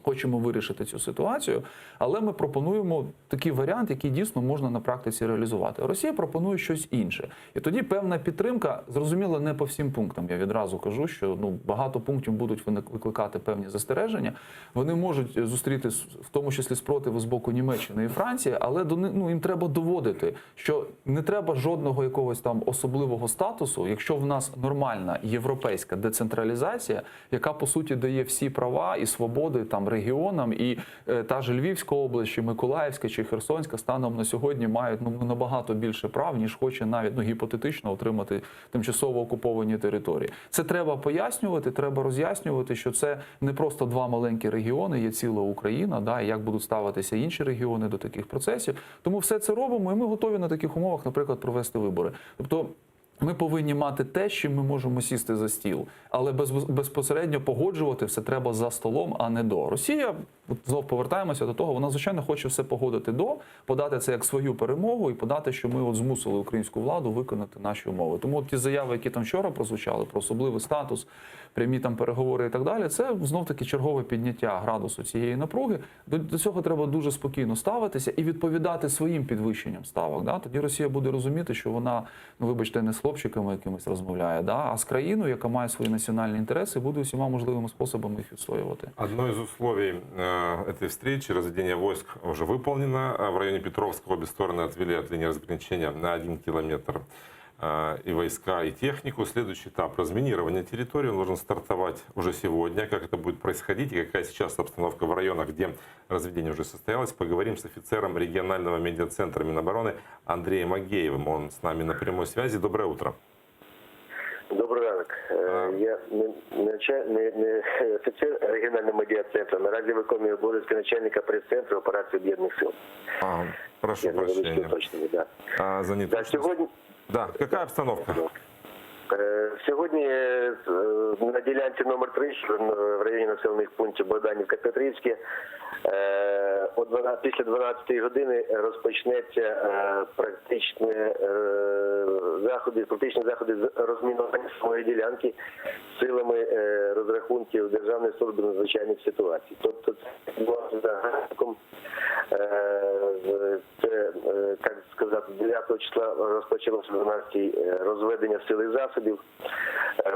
хочемо вирішити цю ситуацію, але ми пропонуємо такий варіант, який дійсно можна на практиці реалізувати. Росія пропонує щось інше. І тоді певна підтримка, зрозуміло, не по всім пунктам. Я відразу кажу, що багато пунктів будуть викликати певні застереження. Вони можуть зустріти, в тому числі, спротиву з боку Німеччини і Франції, але їм треба доводити, що не треба жодного якогось там особливого статусу, якщо в нас нормальна європейська децентралізація, яка, по суті, дає всі права і свободи там регіонам, і та ж Львівська область, чи Миколаївська, чи Херсонська станом на сьогодні мають набагато більше прав, ніж хоче навіть гіпотетично отримати тимчасово окуповані території. Це треба пояснювати, треба роз'яснювати, що це не просто два маленькі регіони, є ціла Україна, і як будуть ставитися інші регіони до таких процесів. Тому все це робимо, і ми готові на таких умовах, наприклад, провести вибори. Тобто ми повинні мати те, з чим ми можемо сісти за стіл, але безпосередньо погоджувати все треба за столом, а не до. Росія, знов повертаємося до того, вона, звичайно, хоче все погодити до, подати це як свою перемогу і подати, що ми змусили українську владу виконати наші умови. Тому ті заяви, які там вчора прозвучали, про особливий статус, прямі там переговори і так далі, це знов-таки чергове підняття градусу цієї напруги. До цього треба дуже спокійно ставитися і відповідати своїм підвищенням ставок. Тоді Росія буде розуміти, що вона, вибачте, не з хлопчиками якимись розмовляє, а з країною, яка має свої національні інтереси, буде усіма можливими способами їх відстоювати. Одно из условий этой встречи, разведение войск, уже выполнено. В районе Петровска обе стороны отвели от линии разграничения на 1 километр и войска, и технику. Следующий этап разминирования территории, он должен стартовать уже сегодня. Как это будет происходить и какая сейчас обстановка в районах, где разведение уже состоялось, поговорим с офицером регионального медиацентра Минобороны Андреем Агеевым. Он с нами на прямой связи. Доброе утро. Добрий ранок. Я не офіцер регіонального медіа-центру. Наразі виконую обов'язки начальника прес-центру операції Об'єднаних сил. Прошу прощения. Сьогодні... Да, какая обстановка? Сьогодні на ділянці номер 3 в районі населених пунктів Богданівка-Петрівське після 12-ї години розпочнеться практичні заходи з розмінування самої ділянки силами розрахунків Державної служби надзвичайних ситуацій. Тобто це за графіком, це, так сказати, 9 числа розпочалося 12-й розведення сил і засобів.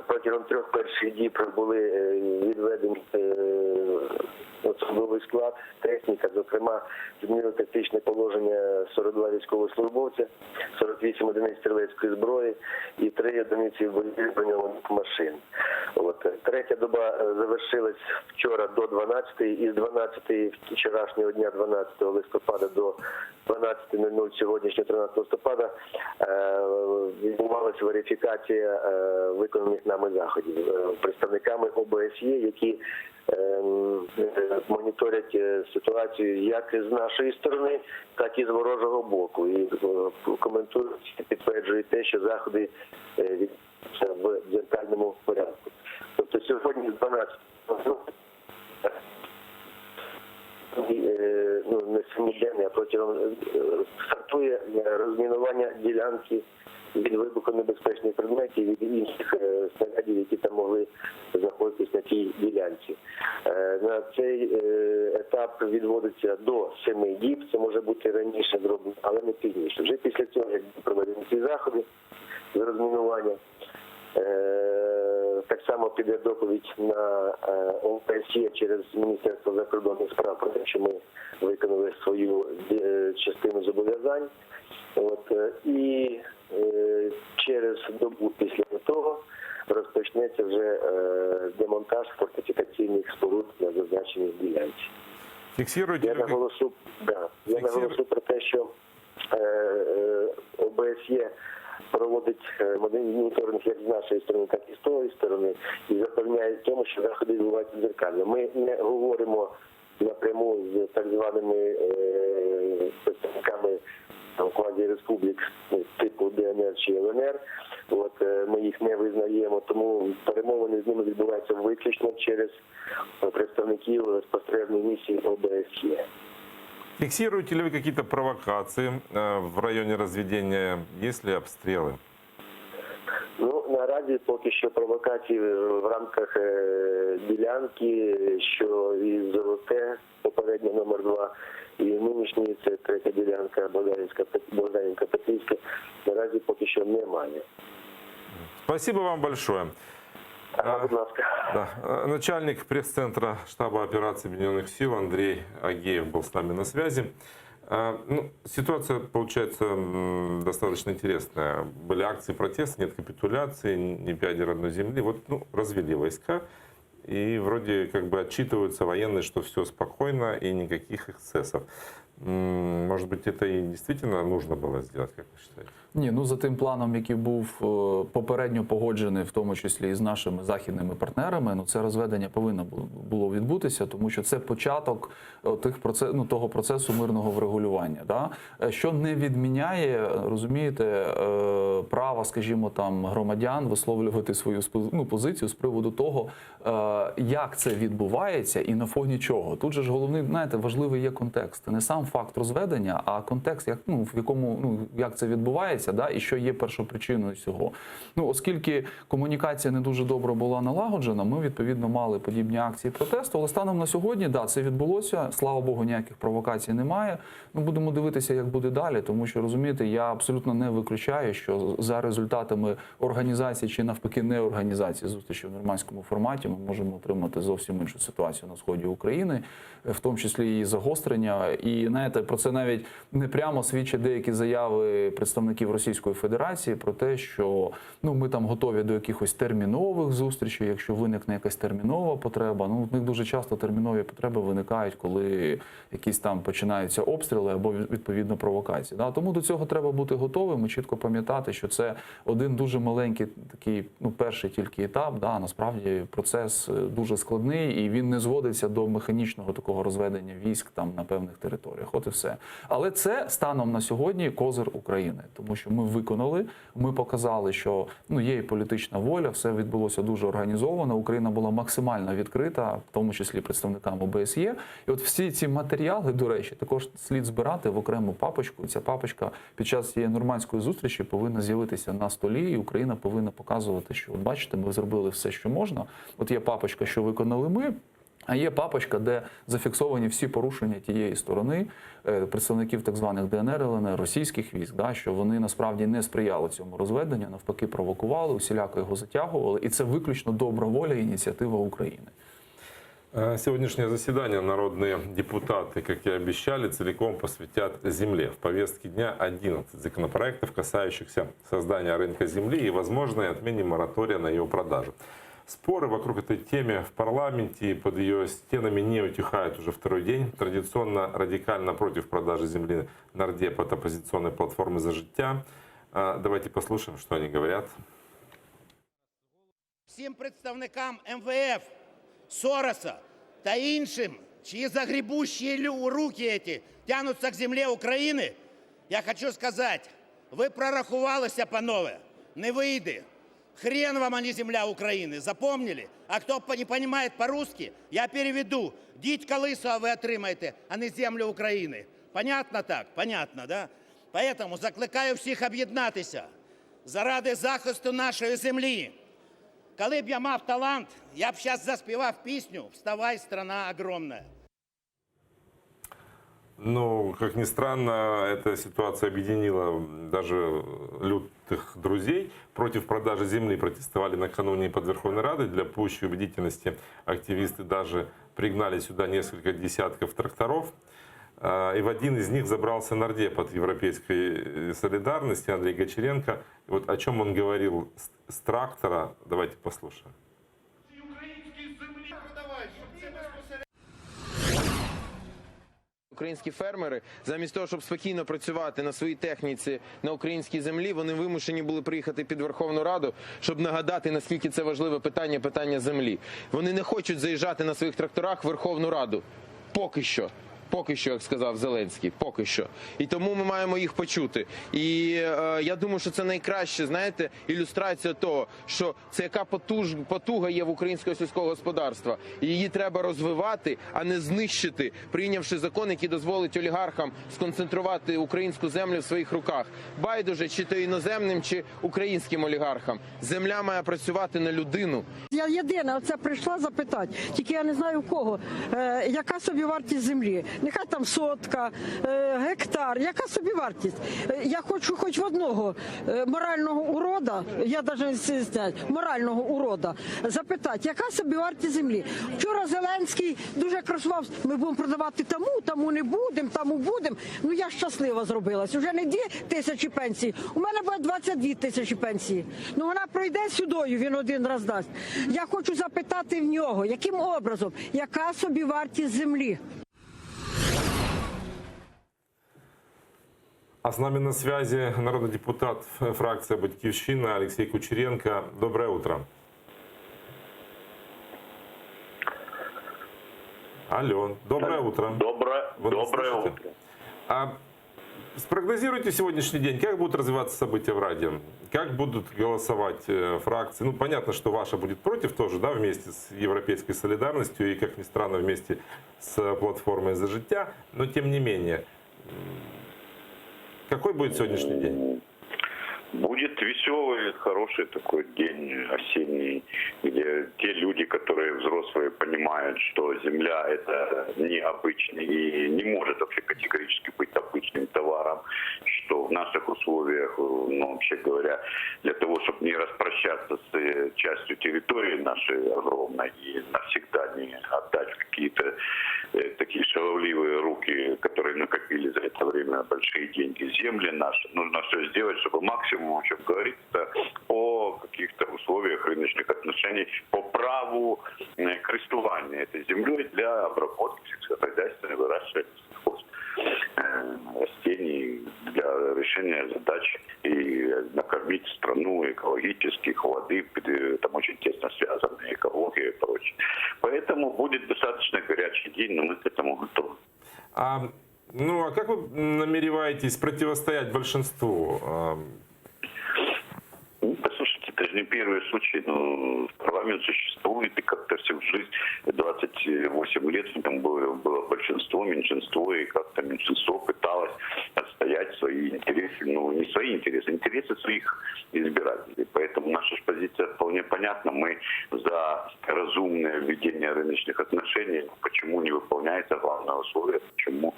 Протягом 3 перших діб були відведені особовий склад, техніка, зокрема, змінили тактичне положення 42 військовослужбовця, 48 одиниць стрілецької зброї і 3 одиниці броньованих машин. Третя доба завершилась вчора до 12-ї, і з 12-ї вчорашнього дня, 12 листопада до 12:00 сьогоднішнього 13 листопада відбувалася верифікація виконаних нами заходів представниками ОБСЄ, які моніторять ситуацію як з нашої сторони, так і з ворожого боку. І коментують, підтверджують те, що заходи відбуваються в дзеркальному порядку. Тобто сьогодні з 12 не сьогодні, а протягом стартує розмінування ділянки від вибухонебезпечних предметів, від інших снарядів, які там могли знаходитись на тій ділянці. На цей етап відводиться до 7 діб, це може бути раніше зроблено, але не пізніше. Вже після цього, як проведені ці заходи з розмінування, так само піде доповідь на ОБСЄ через Міністерство закордонних справ про те, що ми виконали свою частину зобов'язань. І через добу після того розпочнеться вже демонтаж фортифікаційних споруд на зазначеній ділянці. Я наголошу про те, що ОБСЄ проводить моніторинг як з нашої сторони, так і з тої сторони, і запевняє в тому, що заходи відбуваються дзеркально. Ми не говоримо напряму з так званими представниками квазіреспублік типу ДНР чи ЛНР. Ми їх не визнаємо, тому перемовини з ними відбуваються виключно через представників спостережної місії ОБСЄ. Фиксируете ли вы какие-то провокации в районе разведения? Есть ли обстрелы? Наразі поки що провокації в рамках ділянки, що і Золоте, попередньо номер 2, і нинішній, це третя ділянка Богданівка-Петрівська, наразі поки що немає. Спасибо вам большое. Будь ласка. Да. Начальник пресс-центра штаба операций Объединенных сил Андрей Агеев был с нами на связи. Ситуация получается достаточно интересная. Были акции протеста, нет капитуляции, не 5 родной земли. Развели войска и вроде как бы отчитываются военные, что все спокойно и никаких эксцессов. Может быть, это и действительно нужно было сделать, как вы считаете? Ні, за тим планом, який був попередньо погоджений, в тому числі і з нашими західними партнерами, це розведення повинно було відбутися, тому що це початок того процесу мирного врегулювання. Да? Що не відміняє, розумієте, права, скажімо, там, громадян висловлювати свою позицію з приводу того, як це відбувається і на фоні чого. Тут же ж головний, знаєте, важливий є контекст. Не сам факт розведення, а контекст, в якому, як це відбувається, да, і що є першопричиною цього. Оскільки комунікація не дуже добре була налагоджена, ми, відповідно, мали подібні акції протесту, але станом на сьогодні, да, це відбулося, слава Богу, ніяких провокацій немає. Будемо дивитися, як буде далі, тому що, розумієте, я абсолютно не виключаю, що за результатами організації чи навпаки не організації зустрічі в нормандському форматі ми можемо отримати зовсім іншу ситуацію на сході України, в тому числі її загострення. І, знаєте, про це навіть не прямо свідчать деякі заяви представників Російської Федерації про те, що ми там готові до якихось термінових зустрічей, якщо виникне якась термінова потреба. В них дуже часто термінові потреби виникають, коли якісь там починаються обстріли або, відповідно, провокації. Да? Тому до цього треба бути готовим і чітко пам'ятати, що це один дуже маленький такий, перший тільки етап. Да? Насправді процес дуже складний і він не зводиться до механічного такого розведення військ там на певних територіях. От і все. Але це станом на сьогодні козир України. Тому що ми виконали, ми показали, що є і політична воля, все відбулося дуже організовано, Україна була максимально відкрита, в тому числі представникам ОБСЄ. І от всі ці матеріали, до речі, також слід збирати в окрему папочку. Ця папочка під час цієї нормандської зустрічі повинна з'явитися на столі, і Україна повинна показувати, що, от бачите, ми зробили все, що можна. От є папочка, що виконали ми, а є папочка, де зафіксовані всі порушення тієї сторони, представників так званих ДНР, ЛНР, російських військ, да, що вони насправді не сприяли цьому розведенню, навпаки провокували, усіляко його затягували. І це виключно добра воля і ініціатива України. Сегодняшнее заседание народные депутаты, как и обещали, целиком посвятят земле. В повестке дня 11 законопроектов, касающихся создания рынка земли и возможной отмене моратория на ее продажу. Споры вокруг этой темы в парламенте и под ее стенами не утихают уже второй день. Традиционно радикально против продажи земли нардеп от оппозиционной платформы «За життя». Давайте послушаем, что они говорят. Всім представникам МВФ, Сороса та іншим, чиї загребущі руки эти тянуться к землі України, я хочу сказати, ви прорахувалися, панове, не вийде. Хрен вам, а не земля України. Запомнили? А хто не розуміє по-русски, я переведу. Дідька лисого ви отримаєте, а не землю України. Понятно так? Понятно, да? Поэтому закликаю всіх об'єднатися заради захисту нашої землі. Коли б я мав талант, я б зараз заспівав пісню «Вставай, страна огромная». Как ни странно, эта ситуация объединила даже лютых друзей. Против продажи земли протестовали накануне под Верховной Радой. Для пущей убедительности активисты даже пригнали сюда несколько десятков тракторов. И в один из них забрался нардеп от Европейской солидарности Андрей Гончаренко. И вот о чем он говорил с трактора, давайте послушаем. Українські фермери, замість того, щоб спокійно працювати на своїй техніці на українській землі, вони вимушені були приїхати під Верховну Раду, щоб нагадати, наскільки це важливе питання землі. Вони не хочуть заїжджати на своїх тракторах в Верховну Раду. Поки що. Поки що, як сказав Зеленський, поки що. І тому ми маємо їх почути. І я думаю, що це найкраще, знаєте, ілюстрація того, що це яка потуга є в українського сільського господарства. І її треба розвивати, а не знищити, прийнявши закон, який дозволить олігархам сконцентрувати українську землю в своїх руках. Байдуже, чи то іноземним, чи українським олігархам. Земля має працювати на людину. Я єдина оце прийшла запитати, тільки я не знаю у кого, яка собівартість землі. Нехай там сотка, гектар, яка собівартість. Я хочу хоч в одного морального урода, я навіть не знаю, морального урода, запитати, яка собівартість землі. Вчора Зеленський дуже красувався, ми будемо продавати тому не будемо, тому будемо. Ну я щаслива зробилась. Уже не 2 тисячі пенсій, у мене буде 22 тисячі пенсії. Ну вона пройде сюдою, він один раз дасть. Я хочу запитати в нього, яким образом, яка собівартість землі. А с нами на связи народный депутат фракции «Батьківщина» Алексей Кучеренко. Доброе утро. Алло, доброе утро. Доброе утро. Спрогнозируйте сегодняшний день, как будут развиваться события в Раде, как будут голосовать фракции. Ну, понятно, что ваша будет против тоже, да, вместе с Европейской солидарностью и, как ни странно, вместе с платформой «За життя», но тем не менее. Какой будет сегодняшний день? Будет веселый, хороший такой день осенний, где те люди, которые взрослые, понимают, что земля это необычный и не может вообще категорически быть обычным товаром, что в наших условиях, ну, вообще говоря, для того, чтобы не распрощаться с частью территории нашей огромной и навсегда не отдать в какие-то такие шаловливые руки, которые накопили за это время большие деньги, земли наши, нужно все сделать, чтобы максимум, о чем говорится, о каких-то условиях рыночных отношений, по праву користування этой землей для обработки сельскохозяйственной, выращивания растений, для решения задач и накормить страну экологических, воды, там очень тесно связаны экология и прочее. Поэтому будет достаточно горячий день, но мы к этому готовы. А как вы намереваетесь противостоять большинству? Послушайте, это же не первый случай, но парламент существует, и как-то всю жизнь, 28 лет, там было большинство, меньшинство, и как-то меньшинство пыталось отстоять свои интересы, ну не свои интересы, интересы своих избирателей. Поэтому наша позиция вполне понятна, мы за разумное введение рыночных отношений, почему не выполняется главное условие, почему,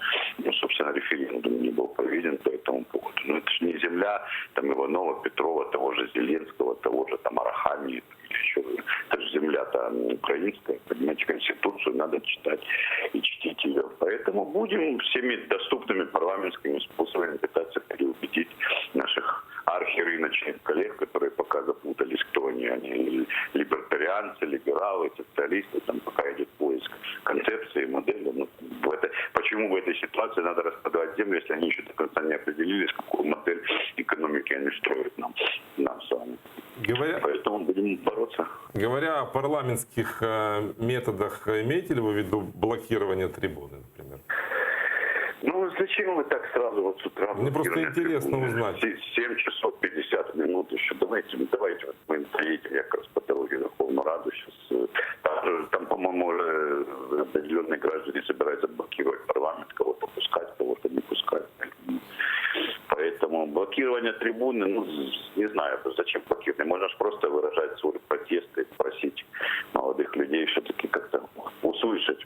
собственно, референдум не был проведен по этому поводу. Но это же не земля там Иванова, Петрова, того же Зеленского, того же там Арахамии, это же земля-то украинская, понимаете, Конституцию надо читать и чтить ее. Поэтому будем всеми доступными парламентскими способами пытаться переубедить наших архирыночных коллег, которые пока запутались, кто они либертарианцы, либералы, социалисты, там пока идет поиск концепции, модели. Ну, почему в этой ситуации надо распродавать землю, если они еще до конца не определились, какую модель экономики они строят нам с вами. Поэтому будем бороться. Говоря о парламентских методах, имеете ли вы в виду блокирование трибуны, например? Ну, зачем вы так сразу вот с утра? Мне просто интересно узнать. 7 часов 50 минут еще. Давайте вот мы заедем как раз по дороге Верховную Раду сейчас. Там, по-моему, определенные граждане собираются блокировать парламент, кого-то пускать, кого-то не пускать. Поэтому блокирование трибуны, ну, не знаю, зачем блокирование. Можно же просто выражать свой протест и просить молодых людей все-таки как-то услышать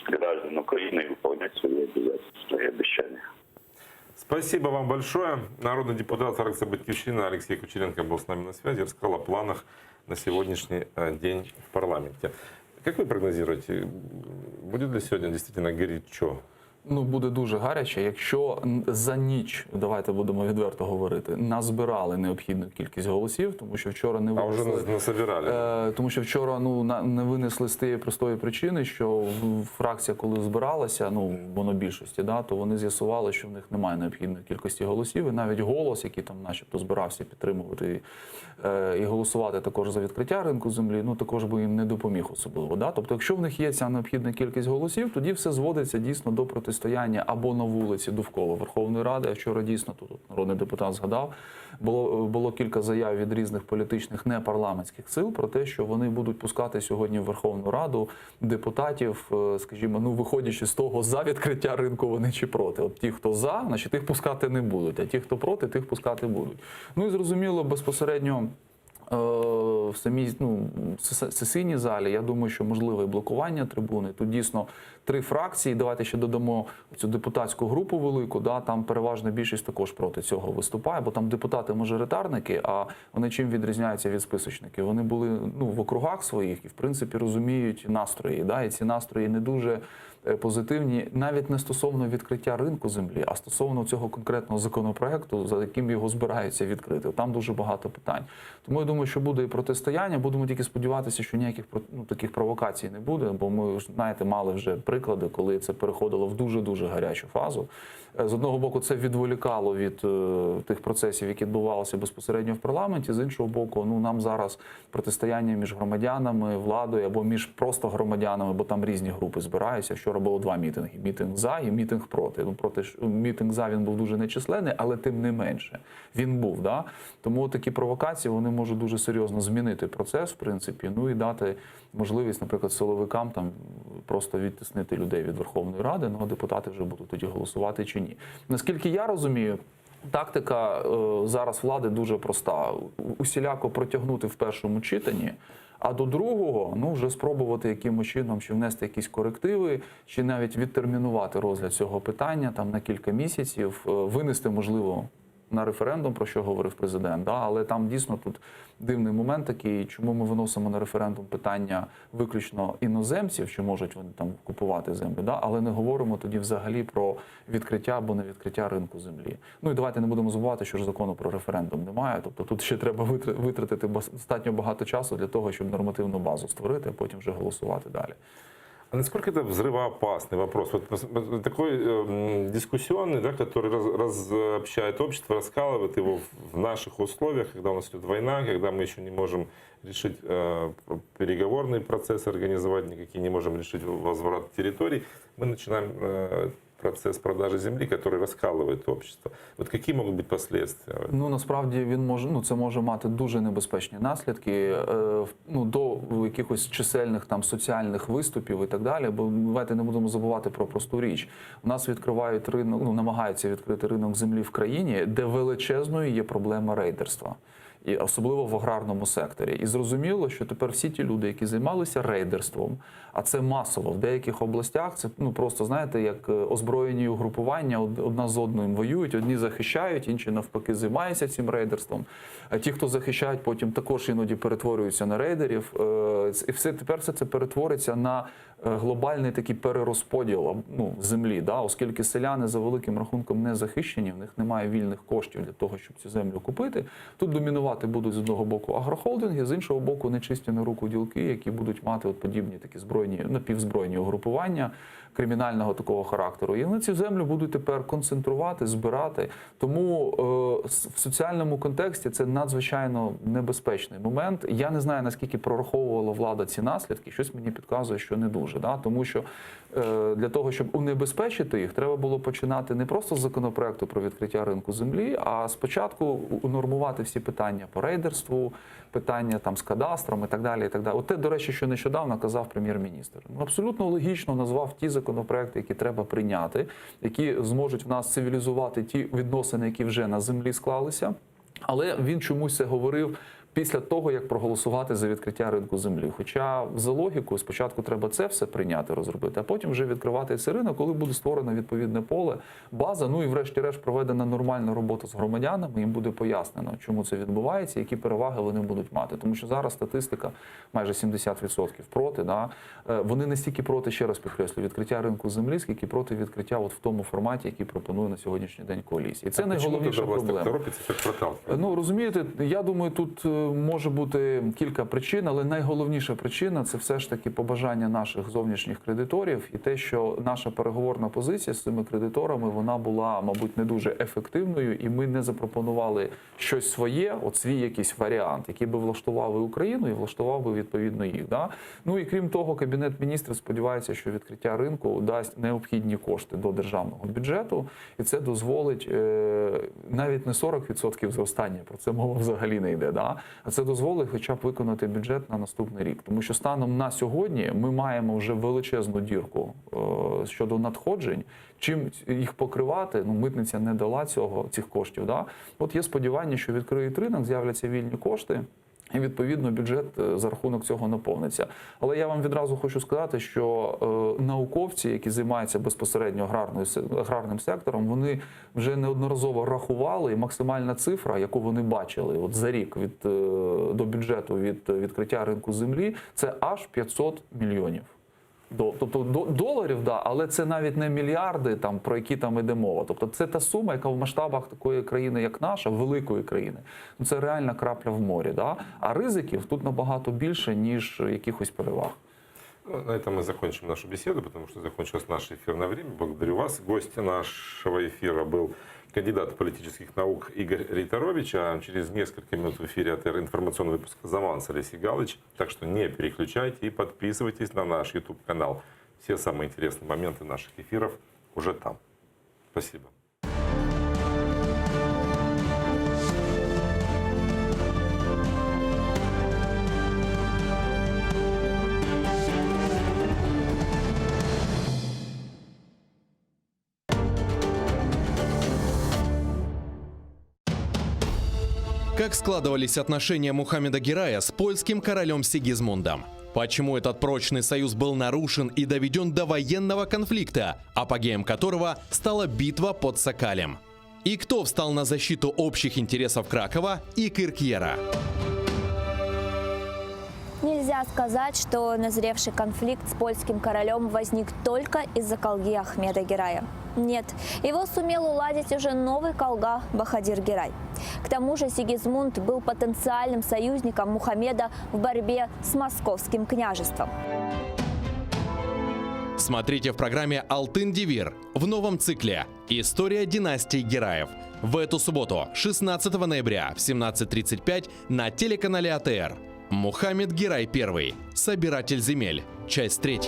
граждан Украины и выполнять свои обязательства и обещания. Спасибо вам большое. Народный депутат фракции «Батьківщина» Алексей Кучеренко был с нами на связи, рассказал о планах на сегодняшний день в парламенте. Как вы прогнозируете, будет ли сегодня действительно горячо? буде дуже гаряче, якщо за ніч, давайте будемо відверто говорити, назбирали необхідну кількість голосів, тому що вчора не винесли, вже насобирали. Тому що вчора не винесли з тієї простої причини, що фракція, коли збиралася, монобільшості, то вони з'ясували, що в них немає необхідної кількості голосів, і навіть «Голос», який там начебто збирався підтримувати і голосувати також за відкриття ринку землі, також би їм не допоміг особливо. Тобто, якщо в них є ця необхідна кількість голосів, тоді все зводиться дійсно до протистояння або на вулиці довкола Верховної Ради. А вчора дійсно, тут народний депутат згадав, було кілька заяв від різних політичних непарламентських сил про те, що вони будуть пускати сьогодні в Верховну Раду депутатів, скажімо, виходячи з того, за відкриття ринку вони чи проти. От ті, хто за, значить їх пускати не будуть, а ті, хто проти, тих пускати будуть. І зрозуміло, безпосередньо в самій сесійній залі, я думаю, що можливе і блокування трибуни. Тут дійсно 3 фракції, давайте ще додамо цю депутатську групу велику, там переважна більшість також проти цього виступає, бо там депутати-мажоритарники, а вони чим відрізняються від списочників? Вони були в округах своїх і, в принципі, розуміють настрої, і ці настрої не дуже позитивні, навіть не стосовно відкриття ринку землі, а стосовно цього конкретного законопроекту, за яким його збираються відкрити. Там дуже багато питань. Тому я думаю, що буде і протистояння. Будемо тільки сподіватися, що ніяких таких провокацій не буде, бо ми, знаєте, мали вже приклади, коли це переходило в дуже-дуже гарячу фазу. З одного боку, це відволікало від тих процесів, які відбувалися безпосередньо в парламенті. З іншого боку, нам зараз протистояння між громадянами, владою або між просто громадянами, бо там різні групи збираються. Вчора було 2 мітинги. Мітинг за і мітинг проти. Мітинг за він був дуже нечисленний, але тим не менше він був. Тому такі провокації, вони можуть дуже серйозно змінити процес, в принципі, і дати можливість, наприклад, силовикам просто відтіснити людей від Верховної Ради, а депутати вже будуть тоді голосувати чи ні. Наскільки я розумію, тактика зараз влади дуже проста. Усіляко протягнути в першому читанні, а до другого, вже спробувати якимось чином чи внести якісь корективи, чи навіть відтермінувати розгляд цього питання на кілька місяців, винести, можливо, на референдум, про що говорив президент, але там дійсно тут дивний момент такий, чому ми виносимо на референдум питання виключно іноземців, чи можуть вони там купувати землю, але не говоримо тоді взагалі про відкриття або не відкриття ринку землі. І давайте не будемо забувати, що ж закону про референдум немає, тобто тут ще треба витратити достатньо багато часу для того, щоб нормативну базу створити, а потім вже голосувати далі. А насколько это взрывоопасный вопрос? Вот такой дискуссионный, который разобщает общество, раскалывает его в наших условиях, когда у нас идет война, когда мы еще не можем решить переговорный процесс, организовать никакие, не можем решить возврат территорий, мы начинаем процес продажи землі, який розкалує общество. От які можуть бути последствия? Насправді це може мати дуже небезпечні наслідки до якихось чисельних соціальних виступів і так далі. Бо давайте не будемо забувати про просту річ. У нас відкривають ринок, намагаються відкрити ринок землі в країні, де величезною є проблема рейдерства. І особливо в аграрному секторі. І зрозуміло, що тепер всі ті люди, які займалися рейдерством, а це масово в деяких областях, це просто, знаєте, як озброєні угрупування, одна з одним воюють, одні захищають, інші навпаки займаються цим рейдерством. А ті, хто захищають, потім також іноді перетворюються на рейдерів. І тепер все це перетвориться на глобальний такий перерозподіл землі, оскільки селяни за великим рахунком не захищені, в них немає вільних коштів для того, щоб цю землю купити. Тут домінувати будуть з одного боку агрохолдинги, з іншого боку нечисті на руку ділки, які будуть мати подібні такі напівзбройні угрупування кримінального такого характеру. І вони цю землю будуть тепер концентрувати, збирати. Тому в соціальному контексті це надзвичайно небезпечний момент. Я не знаю, наскільки прораховувала влада ці наслідки, щось мені підказує, що не дуже. Тому що для того, щоб унебезпечити їх, треба було починати не просто з законопроекту про відкриття ринку землі, а спочатку унормувати всі питання по рейдерству, питання з кадастром і так далі. І так далі. Те, до речі, що нещодавно казав прем'єр-міністр. Абсолютно логічно назвав ті законопроекти, які треба прийняти, які зможуть в нас цивілізувати ті відносини, які вже на землі склалися. Але він чомусь це говорив після того, як проголосувати за відкриття ринку землі. Хоча за логікою спочатку треба це все прийняти, розробити, а потім вже відкривати цей ринок, коли буде створено відповідне поле, база, ну і врешті-решт проведена нормальна робота з громадянами, їм буде пояснено, чому це відбувається, які переваги вони будуть мати. Тому що зараз статистика майже 70% проти, да? Вони не стільки проти, ще раз підкреслю, відкриття ринку землі, скільки проти відкриття от в тому форматі, який пропонує на сьогоднішній день коаліція. І це найголовніша проблема. Ну, розумієте, я думаю, тут може бути кілька причин, але найголовніша причина – це все ж таки побажання наших зовнішніх кредиторів і те, що наша переговорна позиція з цими кредиторами, вона була, мабуть, не дуже ефективною, і ми не запропонували щось своє, от свій якийсь варіант, який би влаштував і Україну, і влаштував би відповідно їх. Да? Ну і крім того, Кабінет міністрів сподівається, що відкриття ринку дасть необхідні кошти до державного бюджету, і це дозволить навіть не 40% зростання, про це мова взагалі не йде, да? А це дозволить хоча б виконати бюджет на наступний рік. Тому що станом на сьогодні ми маємо вже величезну дірку щодо надходжень. Чим їх покривати, ну, митниця не дала цих коштів. Да? От є сподівання, що відкриють ринок, з'являться вільні кошти, і, відповідно, бюджет за рахунок цього наповниться. Але я вам відразу хочу сказати, що науковці, які займаються безпосередньо аграрним сектором, вони вже неодноразово рахували, і максимальна цифра, яку вони бачили от за рік до бюджету від відкриття ринку землі, це аж 500 мільйонів. Тобто доларів, да, але це навіть не мільярди, там, про які там іде мова. Тобто це та сума, яка в масштабах такої країни, як наша, великої країни, ну, це реальна крапля в морі. Да? А ризиків тут набагато більше, ніж якихось переваг. Ну, на этом мы закончим нашу беседу, потому что закончилось наше эфирное время. Благодарю вас. Гость нашего эфира был кандидат политических наук Игорь Рейтерович, а через несколько минут в эфире АТР информационный выпуск «Заманс» Алексей Галыч. Так что не переключайте и подписывайтесь на наш YouTube-канал. Все самые интересные моменты наших эфиров уже там. Спасибо. Как складывались отношения Мухаммеда Герая с польским королем Сигизмундом? Почему этот прочный союз был нарушен и доведен до военного конфликта, апогеем которого стала битва под Сокалем? И кто встал на защиту общих интересов Кракова и Киркьера? Нельзя сказать, что назревший конфликт с польским королем возник только из-за колги Ахмеда Герая. Нет, его сумел уладить уже новый колга Бахадир Герай. К тому же Сигизмунд был потенциальным союзником Мухаммеда в борьбе с московским княжеством. Смотрите в программе «Алтын Девир» в новом цикле «История династии Гераев» в эту субботу, 16 ноября в 17:35 на телеканале АТР. Мухаммед Герай I. Собиратель земель. Часть 3.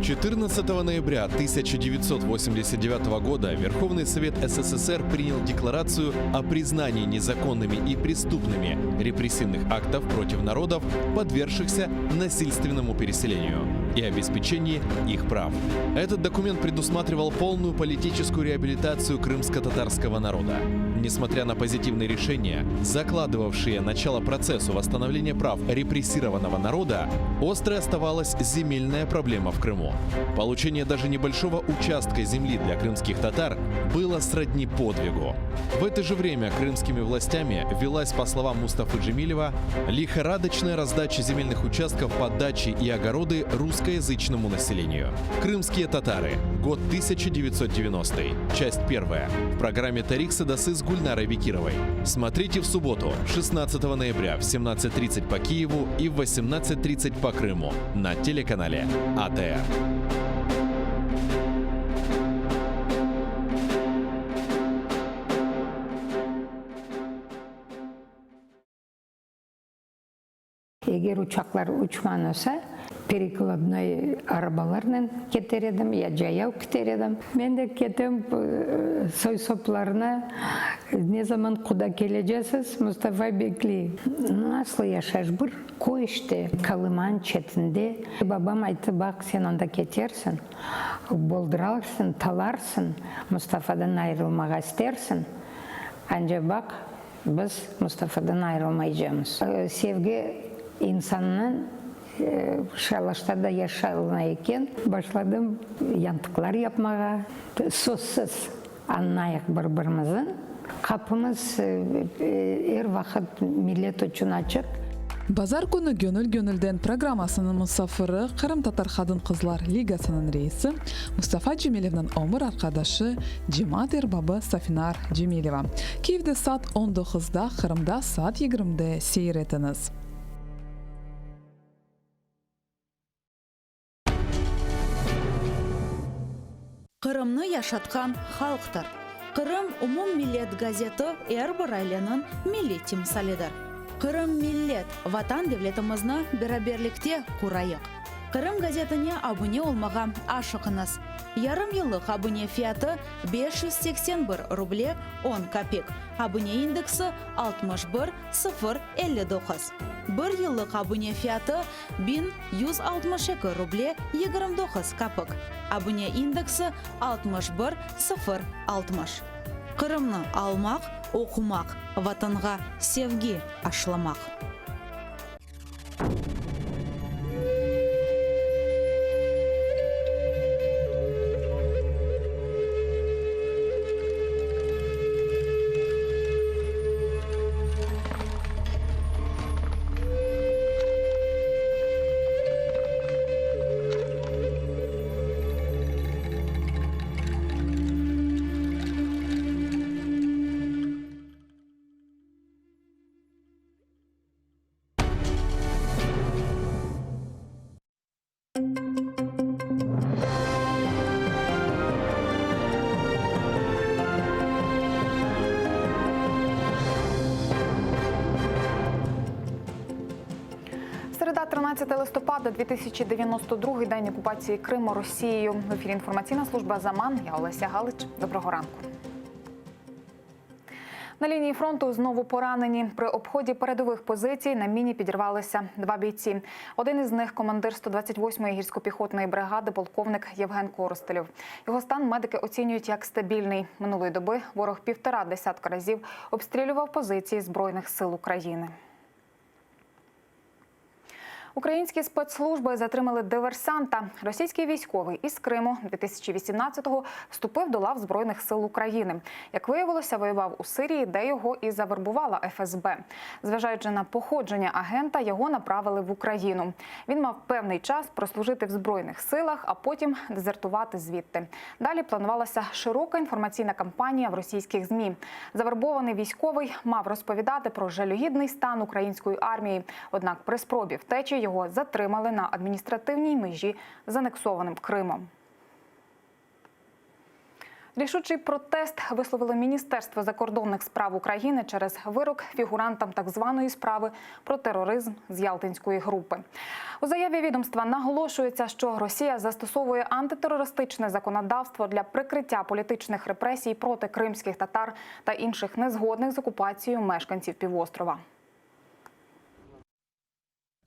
14 ноября 1989 года Верховный Совет СССР принял декларацию о признании незаконными и преступными репрессивных актов против народов, подвергшихся насильственному переселению, и обеспечении их прав. Этот документ предусматривал полную политическую реабилитацию крымско-татарского народа. Несмотря на позитивные решения, закладывавшие начало процессу восстановления прав репрессированного народа, острой оставалась земельная проблема в Крыму. Получение даже небольшого участка земли для крымских татар было сродни подвигу. В это же время крымскими властями велась, по словам Мустафы Джемилева, лихорадочная раздача земельных участков под дачи и огороды русскоязычному населению. Крымские татары. Год 1990. Часть 1. В программе «Тарик Садасы» с Гульнарой Бекировой. Смотрите в субботу, 16 ноября в 17:30 по Киеву и в 18:30 по Крыму на телеканале АТР. Егер учаклар учман olsa, перекладной арабалармен кетер едім, я жаяу кетер едім. Мен де кетем сой сопларына, не zaman куда кележесіз, Мустафа Бекли. Nasıl yaşar bir koyuştu, Kalımан çetinde. Babam aytı, bak sen onda ketersin, bolduralsın, talarsın, Mustafa'dan ayrılmak istersin. Ancak bak, Biz Mustafa'dan ayrılmayacağız. Sevgi insanın şalıştada yaşalına eken başladım yantıklar yapmaya. Sözsüz anlayak birbirimizin. Kapımız her vakit millet için açık. Bazar күні Gönül-Gönülden programmasının musafiri Kırım Tatar Kadın Kızlar Ligasının reisi Mustafa Cemilev'nin ömür arkadaşı Cimat erbabı Safinar Cemileva. Kiev'de saat 19'da, Kırım'da saat 20'de seyretiniz. Kırım'ны yaşatkan halktır. Kırım Umum Millet Gazeti Erbar ailenin milli timsalidir. Kırım millet, vatan devletimizni beraberlikte kurayık. Kırım gazetine abone olmağa aşıqınız. Yarım yıllık abone fiyatı 581 ruble 10 kopek. Abone indeksi 61059. Bir yıllık abone fiyatı 1162 ruble 29 kopek. Abone indeksi 61060. Kırım'ны almaq, okumaq, vatanға sevgi aşılamaq. Середа, 13 листопада, 2092 день окупації Криму Росією. В ефірі інформаційна служба «Заман». Я Олеся Галич. Доброго ранку. На лінії фронту знову поранені. При обході передових позицій на міні підірвалися 2 бійці. Один із них – командир 128-ї гірсько-піхотної бригади, полковник Євген Коростелєв. Його стан медики оцінюють як стабільний. Минулої доби ворог 1,5 десятка разів обстрілював позиції Збройних сил України. Українські спецслужби затримали диверсанта. Російський військовий із Криму 2018-го вступив до лав Збройних сил України. Як виявилося, воював у Сирії, де його і завербувала ФСБ. Зважаючи на походження агента, його направили в Україну. Він мав певний час прослужити в Збройних силах, а потім дезертувати звідти. Далі планувалася широка інформаційна кампанія в російських ЗМІ. Завербований військовий мав розповідати про жалюгідний стан української армії. Однак при спробі втечі його затримали на адміністративній межі з анексованим Кримом. Рішучий протест висловило Міністерство закордонних справ України через вирок фігурантам так званої справи про тероризм з Ялтинської групи. У заяві відомства наголошується, що Росія застосовує антитерористичне законодавство для прикриття політичних репресій проти кримських татар та інших незгодних з окупацією мешканців півострова.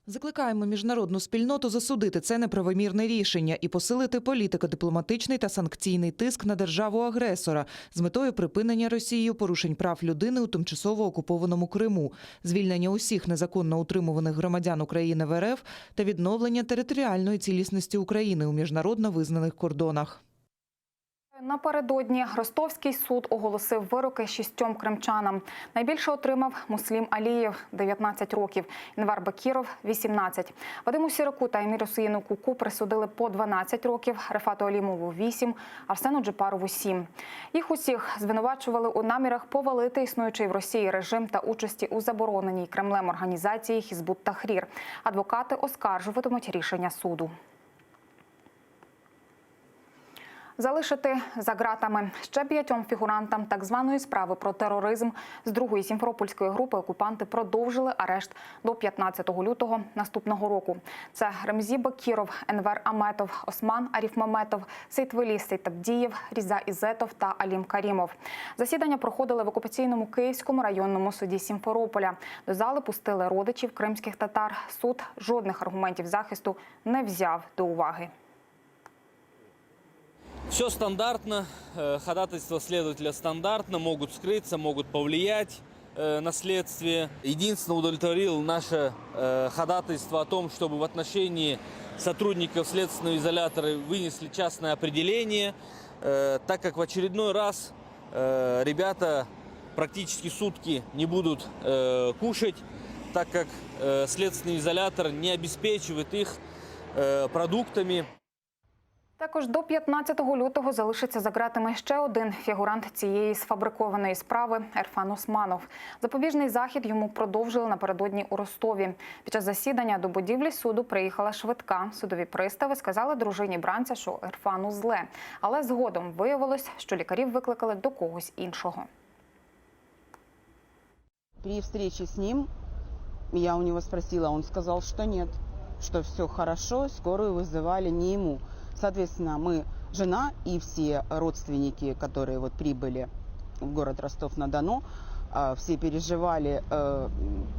Закликаємо міжнародну спільноту засудити це неправомірне рішення і посилити політико-дипломатичний та санкційний тиск на державу-агресора з метою припинення Росією порушень прав людини у тимчасово окупованому Криму, звільнення усіх незаконно утримуваних громадян України в РФ та відновлення територіальної цілісності України у міжнародно визнаних кордонах. Напередодні Ростовський суд оголосив вироки 6 кримчанам. Найбільше отримав Муслім Алієв – 19 років, Інвар Бакіров – 18. Вадиму Сіраку та Еміру Сіїну Куку присудили по 12 років, Рефату Алімову – 8, Арсену Джепарову – 7. Їх усіх звинувачували у намірах повалити існуючий в Росії режим та участі у забороненій Кремлем організації Хізбут Тахрір. Адвокати оскаржуватимуть рішення суду. Залишити за ґратами ще 5 фігурантам так званої справи про тероризм з 2-ї Сімферопольської групи окупанти продовжили арешт до 15 лютого наступного року. Це Ремзі Бакіров, Енвер Аметов, Осман Аріфмаметов, Сейтвелі Сейтабдієв, Різа Ізетов та Алім Карімов. Засідання проходили в окупаційному Київському районному суді Сімферополя. До зали пустили родичів кримських татар. Суд жодних аргументів захисту не взяв до уваги. Все стандартно, ходатайство следователя стандартно, могут скрыться, могут повлиять. на следствие. Единственно удовлетворил наше ходатайство о том, чтобы в отношении сотрудников следственного изолятора вынесли частное определение, так как в очередной раз ребята практически сутки не будут кушать, так как следственный изолятор не обеспечивает их продуктами. Також до 15 лютого залишиться за ґратами ще один фігурант цієї сфабрикованої справи – Ерфан Османов. Запобіжний захід йому продовжили напередодні у Ростові. Під час засідання до будівлі суду приїхала швидка. Судові пристави сказали дружині бранця, що Ерфану зле. Але згодом виявилось, що лікарів викликали до когось іншого. При встрече с ним я у него спросила, он сказал, что нет, что все хорошо, скорую вызывали не ему. Соответственно, мы, жена и все родственники, которые вот прибыли в город Ростов-на-Дону, все переживали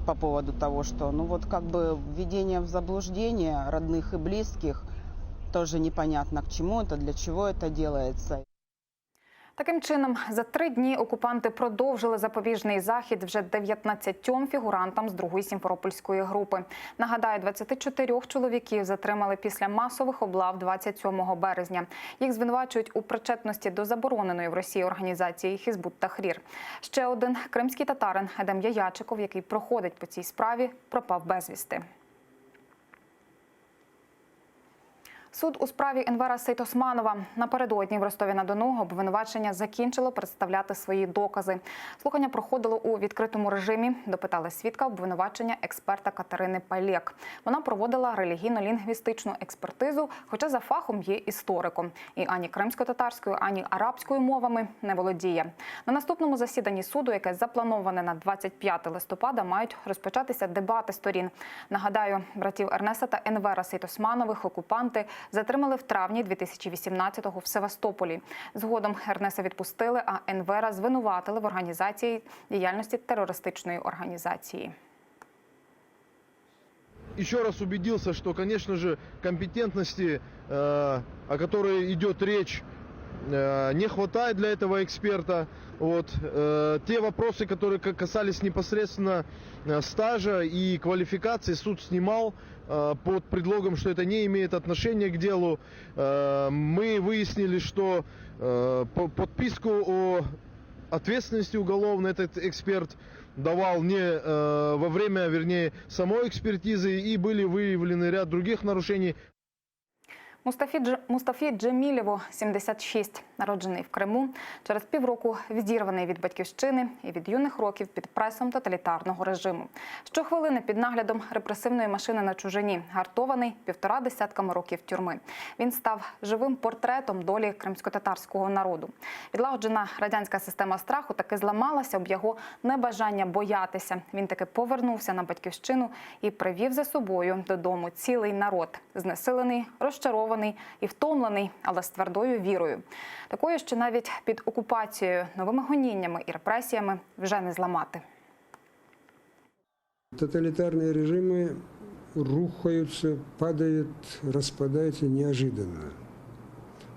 по поводу того, что, ну вот как бы введение в заблуждение родных и близких, тоже непонятно к чему это, для чего это делается. Таким чином, за 3 дні окупанти продовжили запобіжний захід вже 19 фігурантам з другої сімферопольської групи. Нагадаю, 24 чоловіків затримали після масових облав 27 березня. Їх звинувачують у причетності до забороненої в Росії організації Хізбут Тахрір. Ще один кримський татарин Едем Яячиков, який проходить по цій справі, пропав безвісти. Суд у справі Енвера Сейт-Османова. Напередодні в Ростові-на-Дону обвинувачення закінчило представляти свої докази. Слухання проходило у відкритому режимі. Допитали свідка обвинувачення експерта Катерини Палєк. Вона проводила релігійно-лінгвістичну експертизу, хоча за фахом є істориком. І ані кримсько-татарською, ані арабською мовами не володіє. На наступному засіданні суду, яке заплановане на 25 листопада, мають розпочатися дебати сторін. Нагадаю, братів Ернеса та Енвера Сейт-Османових окупанти затримали в травні 2018-го в Севастополі. Згодом Ернеса відпустили, а Енвера звинуватили в організації діяльності терористичної організації. Еще раз убедился, что, конечно же, компетентности, о которой идет речь, не хватает для этого эксперта. Вот. Те вопросы, которые касались непосредственно стажа и квалификации, суд снимал под предлогом, что это не имеет отношения к делу. Мы выяснили, что подписку о ответственности уголовной этот эксперт давал не во время, вернее, самой экспертизы, и были выявлены ряд других нарушений. Мустафі Джемілєву, 76, народжений в Криму, через півроку відірваний від батьківщини і від юних років під пресом тоталітарного режиму. Щохвилини під наглядом репресивної машини на чужині, гартований 1,5 десятками років тюрми. Він став живим портретом долі кримсько-татарського народу. Відлагоджена радянська система страху таки зламалася об його небажання боятися. Він таки повернувся на батьківщину і привів за собою додому цілий народ, знесилений, розчарований і втомлений, але з твердою вірою. Такою, що навіть під окупацією, новими гоніннями і репресіями вже не зламати. Тоталитарные режимы рухаются, падают, распадаются неожиданно.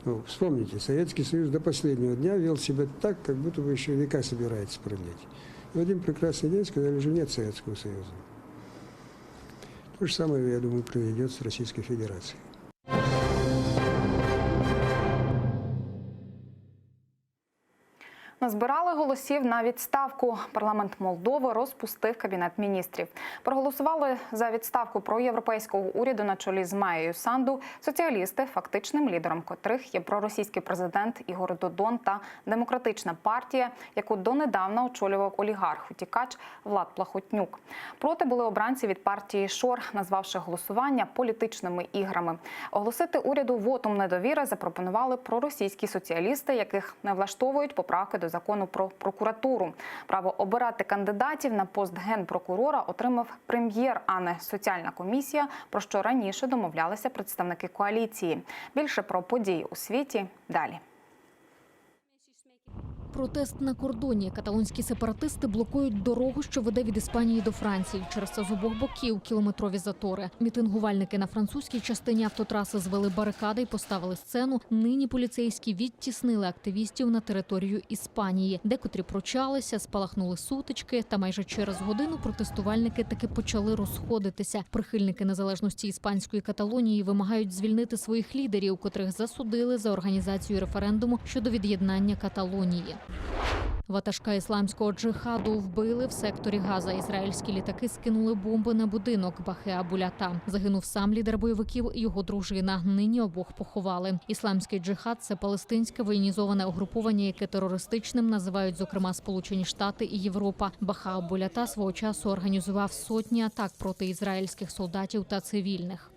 Ну, вспомните, Советский Союз до последнего дня вел себя так, как будто бы еще века собирается продлить. И в один прекрасный день сказали, что нет Советского Союза. То же самое, я думаю, произойдет с Российской Федерацией. Назбирали голосів на відставку. Парламент Молдови розпустив Кабінет міністрів. Проголосували за відставку проєвропейського уряду на чолі з Маєю Санду соціалісти, фактичним лідером котрих є проросійський президент Ігор Додон та Демократична партія, яку донедавна очолював олігарх-утікач Влад Плахотнюк. Проти були обранці від партії ШОР, назвавши голосування політичними іграми. Оголосити уряду вотум недовіри запропонували проросійські соціалісти, яких не влаштовують поправки до закону про прокуратуру. Право обирати кандидатів на пост генпрокурора отримав прем'єр, а не соціальна комісія, про що раніше домовлялися представники коаліції. Більше про події у світі далі. Протест на кордоні. Каталонські сепаратисти блокують дорогу, що веде від Іспанії до Франції. Через це з обох боків кілометрові затори. Мітингувальники на французькій частині автотраси звели барикади і поставили сцену. Нині поліцейські відтіснили активістів на територію Іспанії. Декотрі прочалися, спалахнули сутички. Та майже через годину протестувальники таки почали розходитися. Прихильники незалежності іспанської Каталонії вимагають звільнити своїх лідерів, котрих засудили за організацію референдуму щодо від'єднання Каталонії. Ватажка ісламського джихаду вбили в секторі Газа. Ізраїльські літаки скинули бомби на будинок Бахеа Булята. Загинув сам лідер бойовиків і його дружина. Нині обох поховали. Ісламський джихад – це палестинське воєнізоване угруповання, яке терористичним називають, зокрема, Сполучені Штати і Європа. Бахеа Булята свого часу організував сотні атак проти ізраїльських солдатів та цивільних.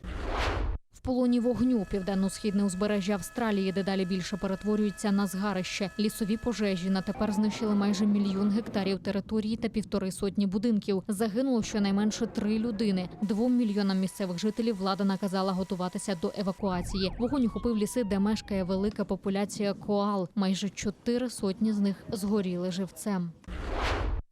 В полоні вогню південно-східне узбережжя Австралії дедалі більше перетворюється на згарище. Лісові пожежі на тепер знищили майже 1 мільйон гектарів території та 1,5 сотні будинків. Загинуло щонайменше 3 людини. 2 мільйонам місцевих жителів влада наказала готуватися до евакуації. Вогонь охопив ліси, де мешкає велика популяція коал. Майже 400 з них згоріли живцем.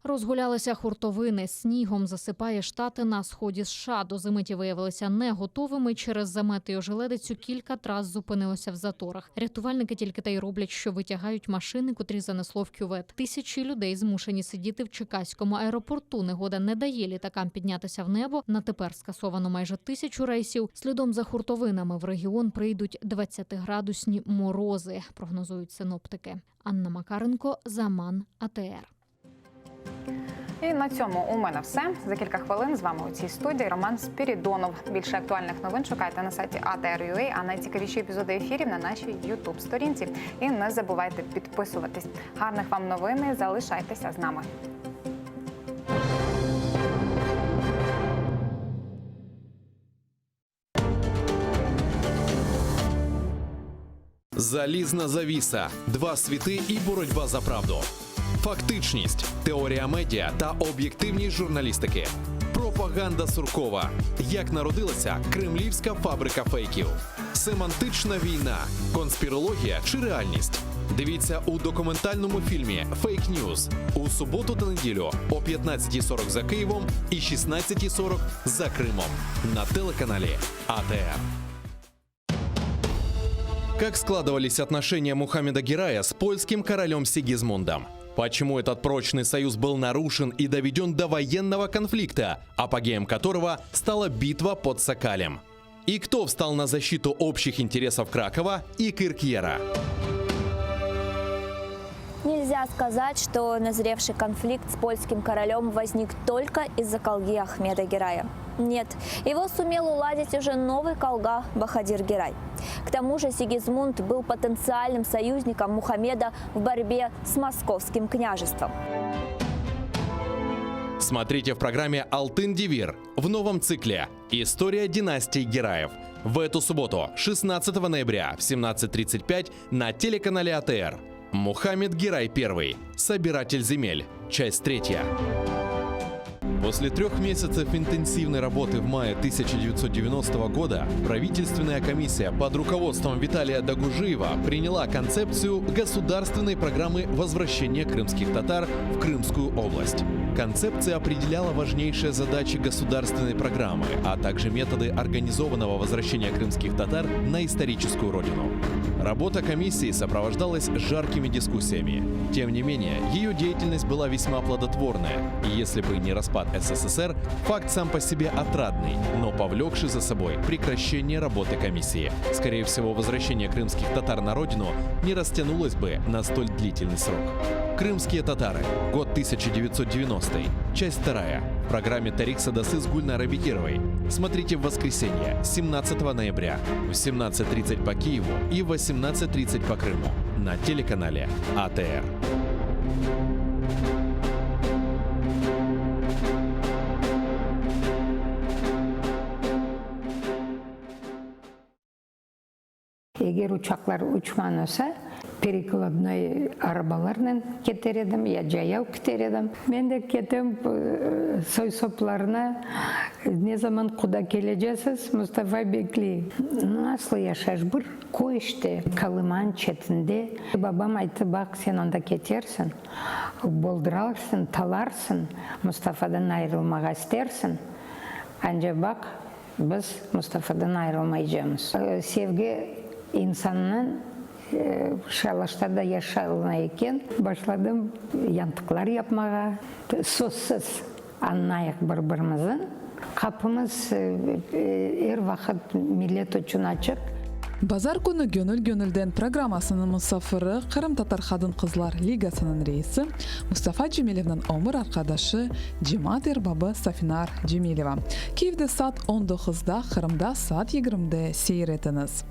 Розгулялися хуртовини. Снігом засипає штати на сході США. До зими ті виявилися не готовими. Через замети й ожеледицю кілька трас зупинилося в заторах. Рятувальники тільки та й роблять, що витягають машини, котрі занесло в кювет. Тисячі людей змушені сидіти в Чикаському аеропорту. Негода не дає літакам піднятися в небо. На тепер скасовано майже 1000 рейсів. Слідом за хуртовинами в регіон прийдуть 20-градусні морози, прогнозують синоптики. Анна Макаренко, Заман, АТР. І на цьому у мене все. За кілька хвилин з вами у цій студії Роман Спірідонов. Більше актуальних новин шукайте на сайті ATR.ua, а найцікавіші епізоди ефірів на нашій YouTube-сторінці. І не забувайте підписуватись. Гарних вам новин і залишайтеся з нами. Залізна завіса, 2 світи і боротьба за правду. Фактичність, теорія медіа та об'єктивність журналістики. Пропаганда Суркова. Як народилася кремлівська фабрика фейків. Семантична війна, конспірологія чи реальність. Дивіться у документальному фільмі «Фейк Ньюз» у суботу та неділю о 15:40 за Києвом і 16:40 за Кримом на телеканалі АТР. Как складывались отношения Мухаммеда Герая с польским королем Сигизмундом? Почему этот прочный союз был нарушен и доведен до военного конфликта, апогеем которого стала битва под Сокалем? И кто встал на защиту общих интересов Кракова и Киркьера? Нельзя сказать, что назревший конфликт с польским королем возник только из-за колги Ахмеда Герая. Нет, его сумел уладить уже новый колга Бахадир Герай. К тому же Сигизмунд был потенциальным союзником Мухаммеда в борьбе с московским княжеством. Смотрите в программе «Алтын Девир» в новом цикле «История династии Гераев». В эту субботу, 16 ноября в 17:35 на телеканале АТР. Мухаммед Герай I. Собиратель земель. Часть 3. После 3 месяцев интенсивной работы в мае 1990 года правительственная комиссия под руководством Виталия Дагужиева приняла концепцию государственной программы возвращения крымских татар в Крымскую область. Концепция определяла важнейшие задачи государственной программы, а также методы организованного возвращения крымских татар на историческую родину. Работа комиссии сопровождалась жаркими дискуссиями. Тем не менее, ее деятельность была весьма плодотворная. И если бы не распад СССР, факт сам по себе отрадный, но повлекший за собой прекращение работы комиссии. Скорее всего, возвращение крымских татар на родину не растянулось бы на столь длительный срок. Крымские татары. Год 1990. Часть 2. В программе Тарик Садасы с Гульнарой Бекировой. Смотрите в воскресенье, 17 ноября в 17:30 по Киеву и в 18:30 по Крыму на телеканале АТР. Eğer uçaklar uçman olsa перекладной арбаларнын кетер едим, я жаяу кетер едим. Мен де кетем сой сопларына, не заман куда келе жасыз, Мустафа Бекли. Насыл яшаш бір койышты, Калыман четінде. Бабам айтты, бақ, сен онда кетерсің, болдыралсың, таларсың, Мустафадан айрылмаға істерсің. Анжа бақ, біз Мустафадан айрылмай жеміз. Sevgi insanın шалаштарда яшалына екен. Башладым янтықлар yapmağa. Сөзсіз аннайық бір-бірімізін. Қапымыз әр вақыт миллет үшін açık. Базар күні Гönül программасының мұсафыры Қырым Татар Хадын Қызлар Лигасының рейсі Мустафа Джемилевнің өмір арқадашы Джимат Эрбабы Сафинар Джемилева. Киевде саат 19-да, Қырымда саат 20-де сейретіңіз.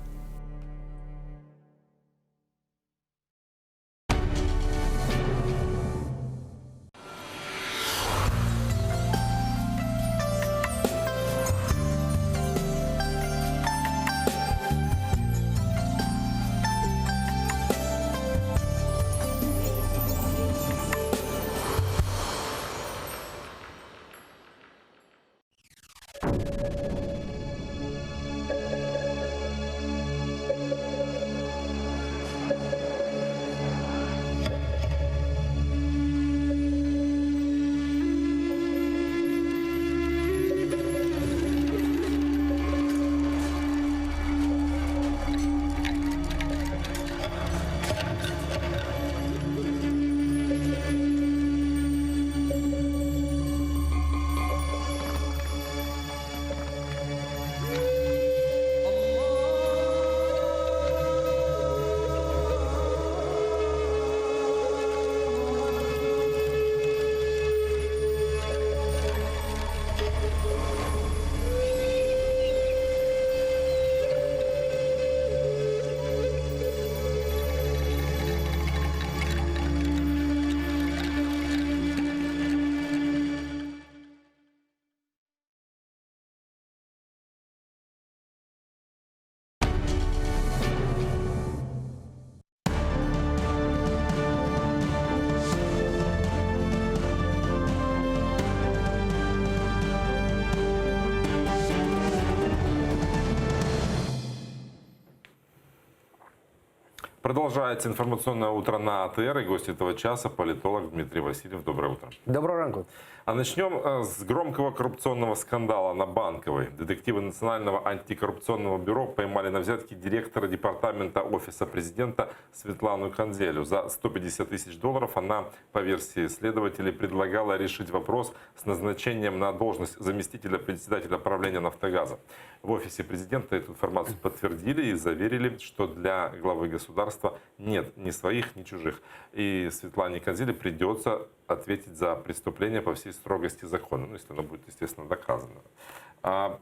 Продолжается информационное утро на АТР, и гость этого часа политолог Дмитрий Васильев. Доброе утро. Доброго ранку. А начнем с громкого коррупционного скандала на Банковой. Детективы Национального антикоррупционного бюро поймали на взятки директора департамента Офиса президента Светлану Канзелю. За 150 тысяч долларов она, по версии следователей, предлагала решить вопрос с назначением на должность заместителя председателя правления «Нафтогаза». В Офисе президента эту информацию подтвердили и заверили, что для главы государства нет ни своих, ни чужих. И Светлане Канзеле придется ответить за преступление по всей строгости закона, ну, если оно будет, естественно, доказано.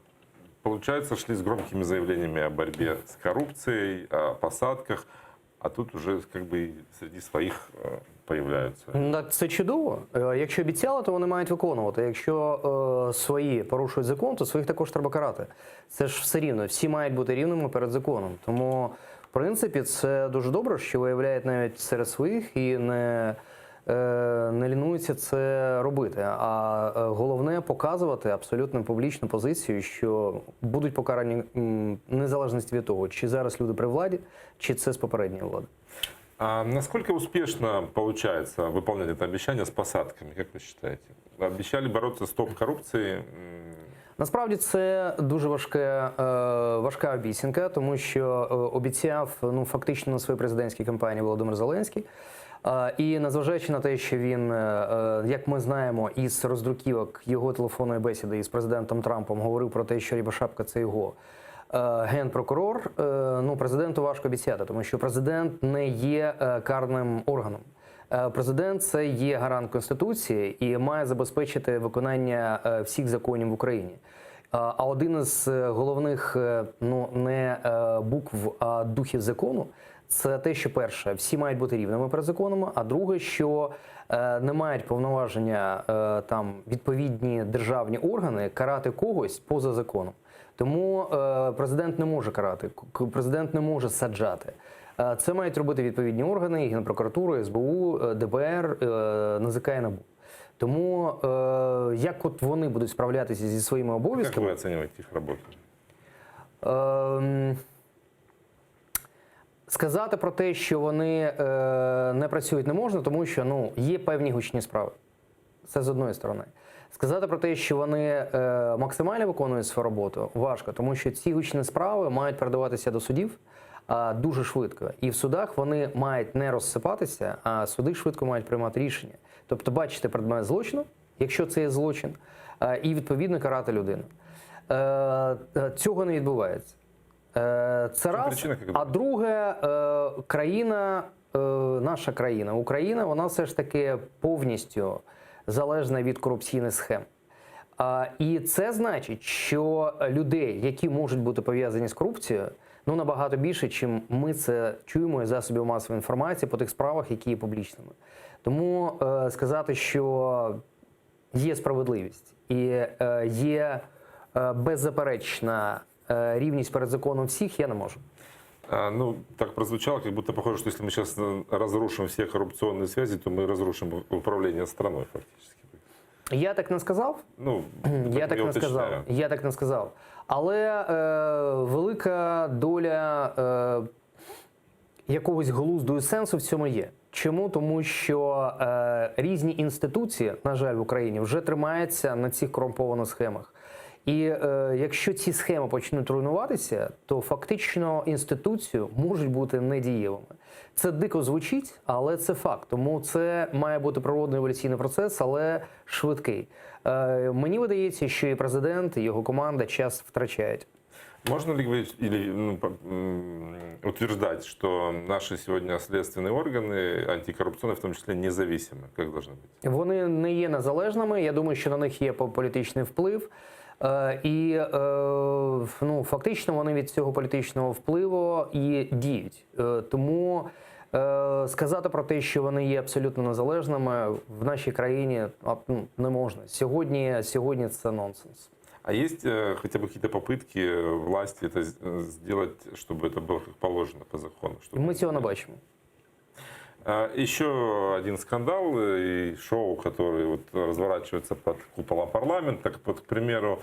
Получается, шли с громкими заявлениями о борьбе с коррупцией, о посадках, а тут уже как бы среди своїх появляються. Це чудово. Якщо обіцяли, то вони мають виконувати. Якщо свої порушують закон, то своїх також треба карати. Це ж все рівно. Всі мають бути рівними перед законом. Тому, в принципі, це дуже добре, що виявляють навіть серед своїх і не лінуються це робити. А головне показувати абсолютно публічну позицію, що будуть покарані незалежно від того, чи зараз люди при владі, чи це з попередньої влади. А насколько успешно получается выполнять это обещание с посадками, как вы считаете? Обещали бороться с топ-коррупцией. Насправді це дуже важка обіцянка, тому що обіцяв фактично на своїй президентській кампанії Володимир Зеленський. І незважаючи на те, що він, як ми знаємо, із роздруківок його телефонної бесіди із президентом Трампом говорив про те, що Рябошапка – це його генпрокурор, президенту важко обіцяти, тому що президент не є карним органом. Президент – це є гарант Конституції і має забезпечити виконання всіх законів в Україні. А один із головних не букв, а духів закону – це те, що перше, всі мають бути рівними перед законом, а друге, що не мають повноваження там відповідні державні органи карати когось поза законом. Тому президент не може карати, президент не може саджати. Це мають робити відповідні органи, Генпрокуратура, СБУ, ДБР, НАЗК і НАБУ. Тому як от вони будуть справлятися зі своїми обов'язками? Як ви оцінюєте їх роботу? Сказати про те, що вони не працюють, не можна, тому що є певні гучні справи. Це з одної сторони. Сказати про те, що вони максимально виконують свою роботу, важко, тому що ці гучні справи мають передаватися до судів дуже швидко. І в судах вони мають не розсипатися, а суди швидко мають приймати рішення. Тобто бачити предмет злочину, якщо це є злочин, і відповідно карати людину. Цього не відбувається. Це раз. А друге, країна, наша країна, Україна, вона все ж таки повністю залежна від корупційних схем. І це значить, що людей, які можуть бути пов'язані з корупцією, набагато більше, чим ми це чуємо із засобів масової інформації по тих справах, які є публічними. Тому сказати, що є справедливість і є беззаперечна рівність перед законом всіх, я не можу. Так прозвучало, как будто похоже, что если мы сейчас разрушим все коррупционные связи, то мы разрушим управление страной фактически. Я так не сказав. Я так не сказав. Але велика доля якогось глузду і сенсу в цьому є. Чому? Тому що різні інституції, на жаль, в Україні вже тримаються на цих корумпованих схемах. І якщо ці схеми почнуть руйнуватися, то фактично інституції можуть бути недієвими. Це дико звучить, але це факт. Тому це має бути природний еволюційний процес, але швидкий. Мені видається, що і президент, і його команда час втрачають. Можно ли говорить или утверждать, что наши сегодня следственные органы, антикоррупционные в том числе, независимы? Как должны быть? Вони не є незалежними. Я думаю, що на них є політичний вплив. І фактично вони від цього політичного впливу і діють. Тому сказати про те, що вони є абсолютно незалежними в нашій країні не можна. Сьогодні це нонсенс. А есть хотя бы какие-то попытки власти это сделать, чтобы это было как положено по закону? Мы цього не бачимо. Еще один скандал и шоу, которые разворачиваются под куполом парламента. К примеру,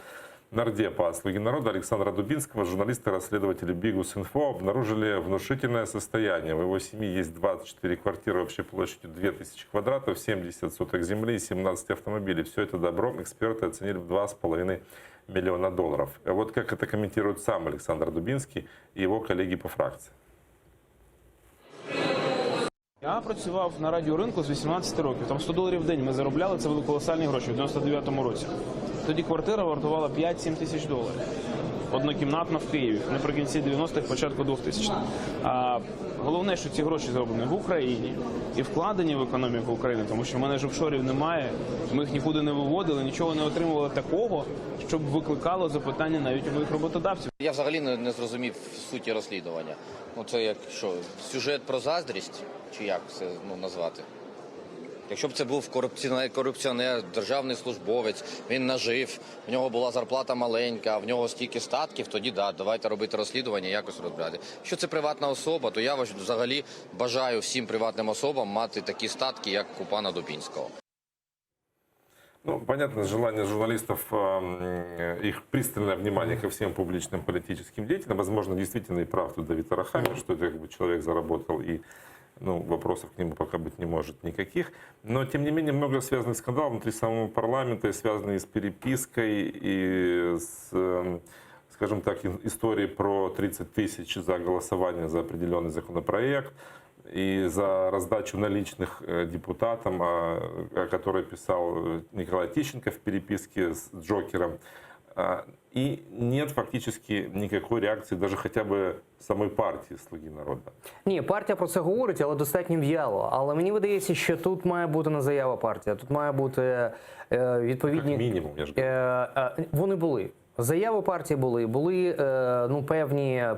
нардепа «Слуги народа» Александра Дубинского журналисты-расследователи Бигус.Инфо обнаружили внушительное состояние. В его семье есть 24 квартиры общей площадью 2000 квадратов, 70 соток земли и 17 автомобилей. Все это добро эксперты оценили в $2,5 миллиона. Вот как это комментирует сам Александр Дубинский и его коллеги по фракции. Я працював на радіоринку з 18 років. Там $100 в день ми заробляли, це були колосальні гроші в 99-му році. Тоді квартира вартувала $5-7 тисяч. Однокімнатна в Києві, наприкінці 90-х, початку 2000-х. А головне, що ці гроші зроблені в Україні і вкладені в економіку України, тому що в мене ж офшорів немає, ми їх нікуди не виводили, нічого не отримували такого, щоб викликало запитання навіть у моїх роботодавців. Я взагалі не зрозумів суті розслідування. Це як що, сюжет про заздрість, чи як це назвати? Якщо б це був корупціонер, державний службовець, він нажив, в нього була зарплата маленька, в нього стільки статків, тоді давайте робити розслідування, якось розбирати. Якщо це приватна особа, то я взагалі бажаю всім приватним особам мати такі статки, як у пана Дубінського. Понятно, желание журналистов, их пристальное внимание ко всем публичным политическим деятелям. Возможно, действительно и прав тут Давид Арахамия, что это человек заработал и вопросов к нему пока быть не может никаких. Но, тем не менее, много связанных скандалов внутри самого парламента, связанные с перепиской и с, скажем так, историей про 30 тысяч за голосование за определенный законопроект и за раздачу наличных депутатам, о которой писал Николай Тищенко в переписке с Джокером. И нет фактически никакой реакції даже хоча б самої партії «Слуги народу». Ні, партія про це говорить, але достатньо в'яло. Але мені видається, що тут має бути не заява партії, тут має бути відповідні... Як мінімум, я ж Вони були. Заяви партії були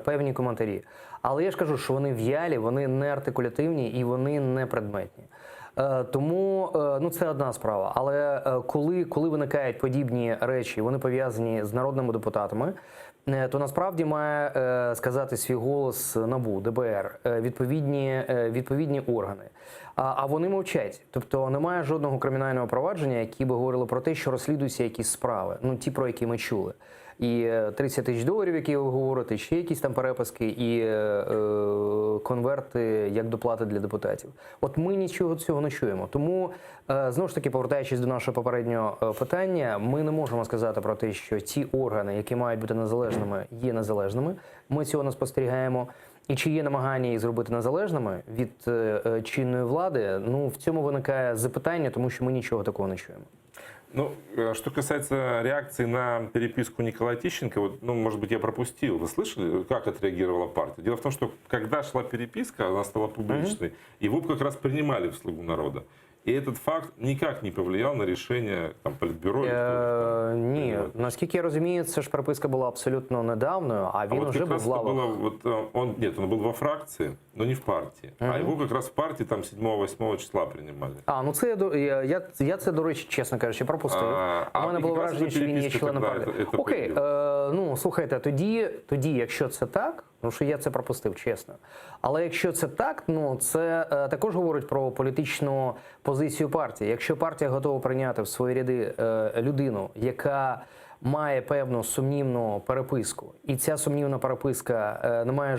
певні коментарі. Але я ж кажу, що вони в'ялі, вони не артикулятивні і вони не предметні. Тому це одна справа. Але коли виникають подібні речі, вони пов'язані з народними депутатами, то насправді має сказати свій голос НАБУ, ДБР, відповідні органи. А вони мовчать. Тобто немає жодного кримінального провадження, які би говорили про те, що розслідуються якісь справи, ну ті, про які ми чули. І 30 тисяч доларів, які ви говорите, ще якісь там переписки і конверти як доплати для депутатів. От ми нічого цього не чуємо. Тому, знову ж таки, повертаючись до нашого попереднього питання, ми не можемо сказати про те, що ті органи, які мають бути незалежними, є незалежними. Ми цього не спостерігаємо. І чи є намагання їх зробити незалежними від чинної влади, ну, в цьому виникає запитання, тому що ми нічого такого не чуємо. Ну, что касается реакции на переписку Николая Тищенко, вот, ну, может быть, я пропустил. Вы слышали, как отреагировала партия? Дело в том, что когда шла переписка, она стала публичной, и ВУП как раз принимали в «Слугу народа». И этот факт никак не повлиял на решение там, Политбюро? Ні, наскільки я розумію, це ж переписка була абсолютно недавньою, а він вже був в лавах. Он был во фракции, но не в партии. А его как раз в партии там 7-8 числа принимали. Ну це я це, до речі, чесно кажучи, пропустив. У мене було враження, що він є членом партії. Окей, ну слухайте, тоді, якщо це так, ну що я це пропустив, чесно. Але якщо це так, ну це також говорить про політичну позицію партії. Якщо партія готова прийняти в свої ряди людину, яка має певну сумнівну переписку, і ця сумнівна переписка не має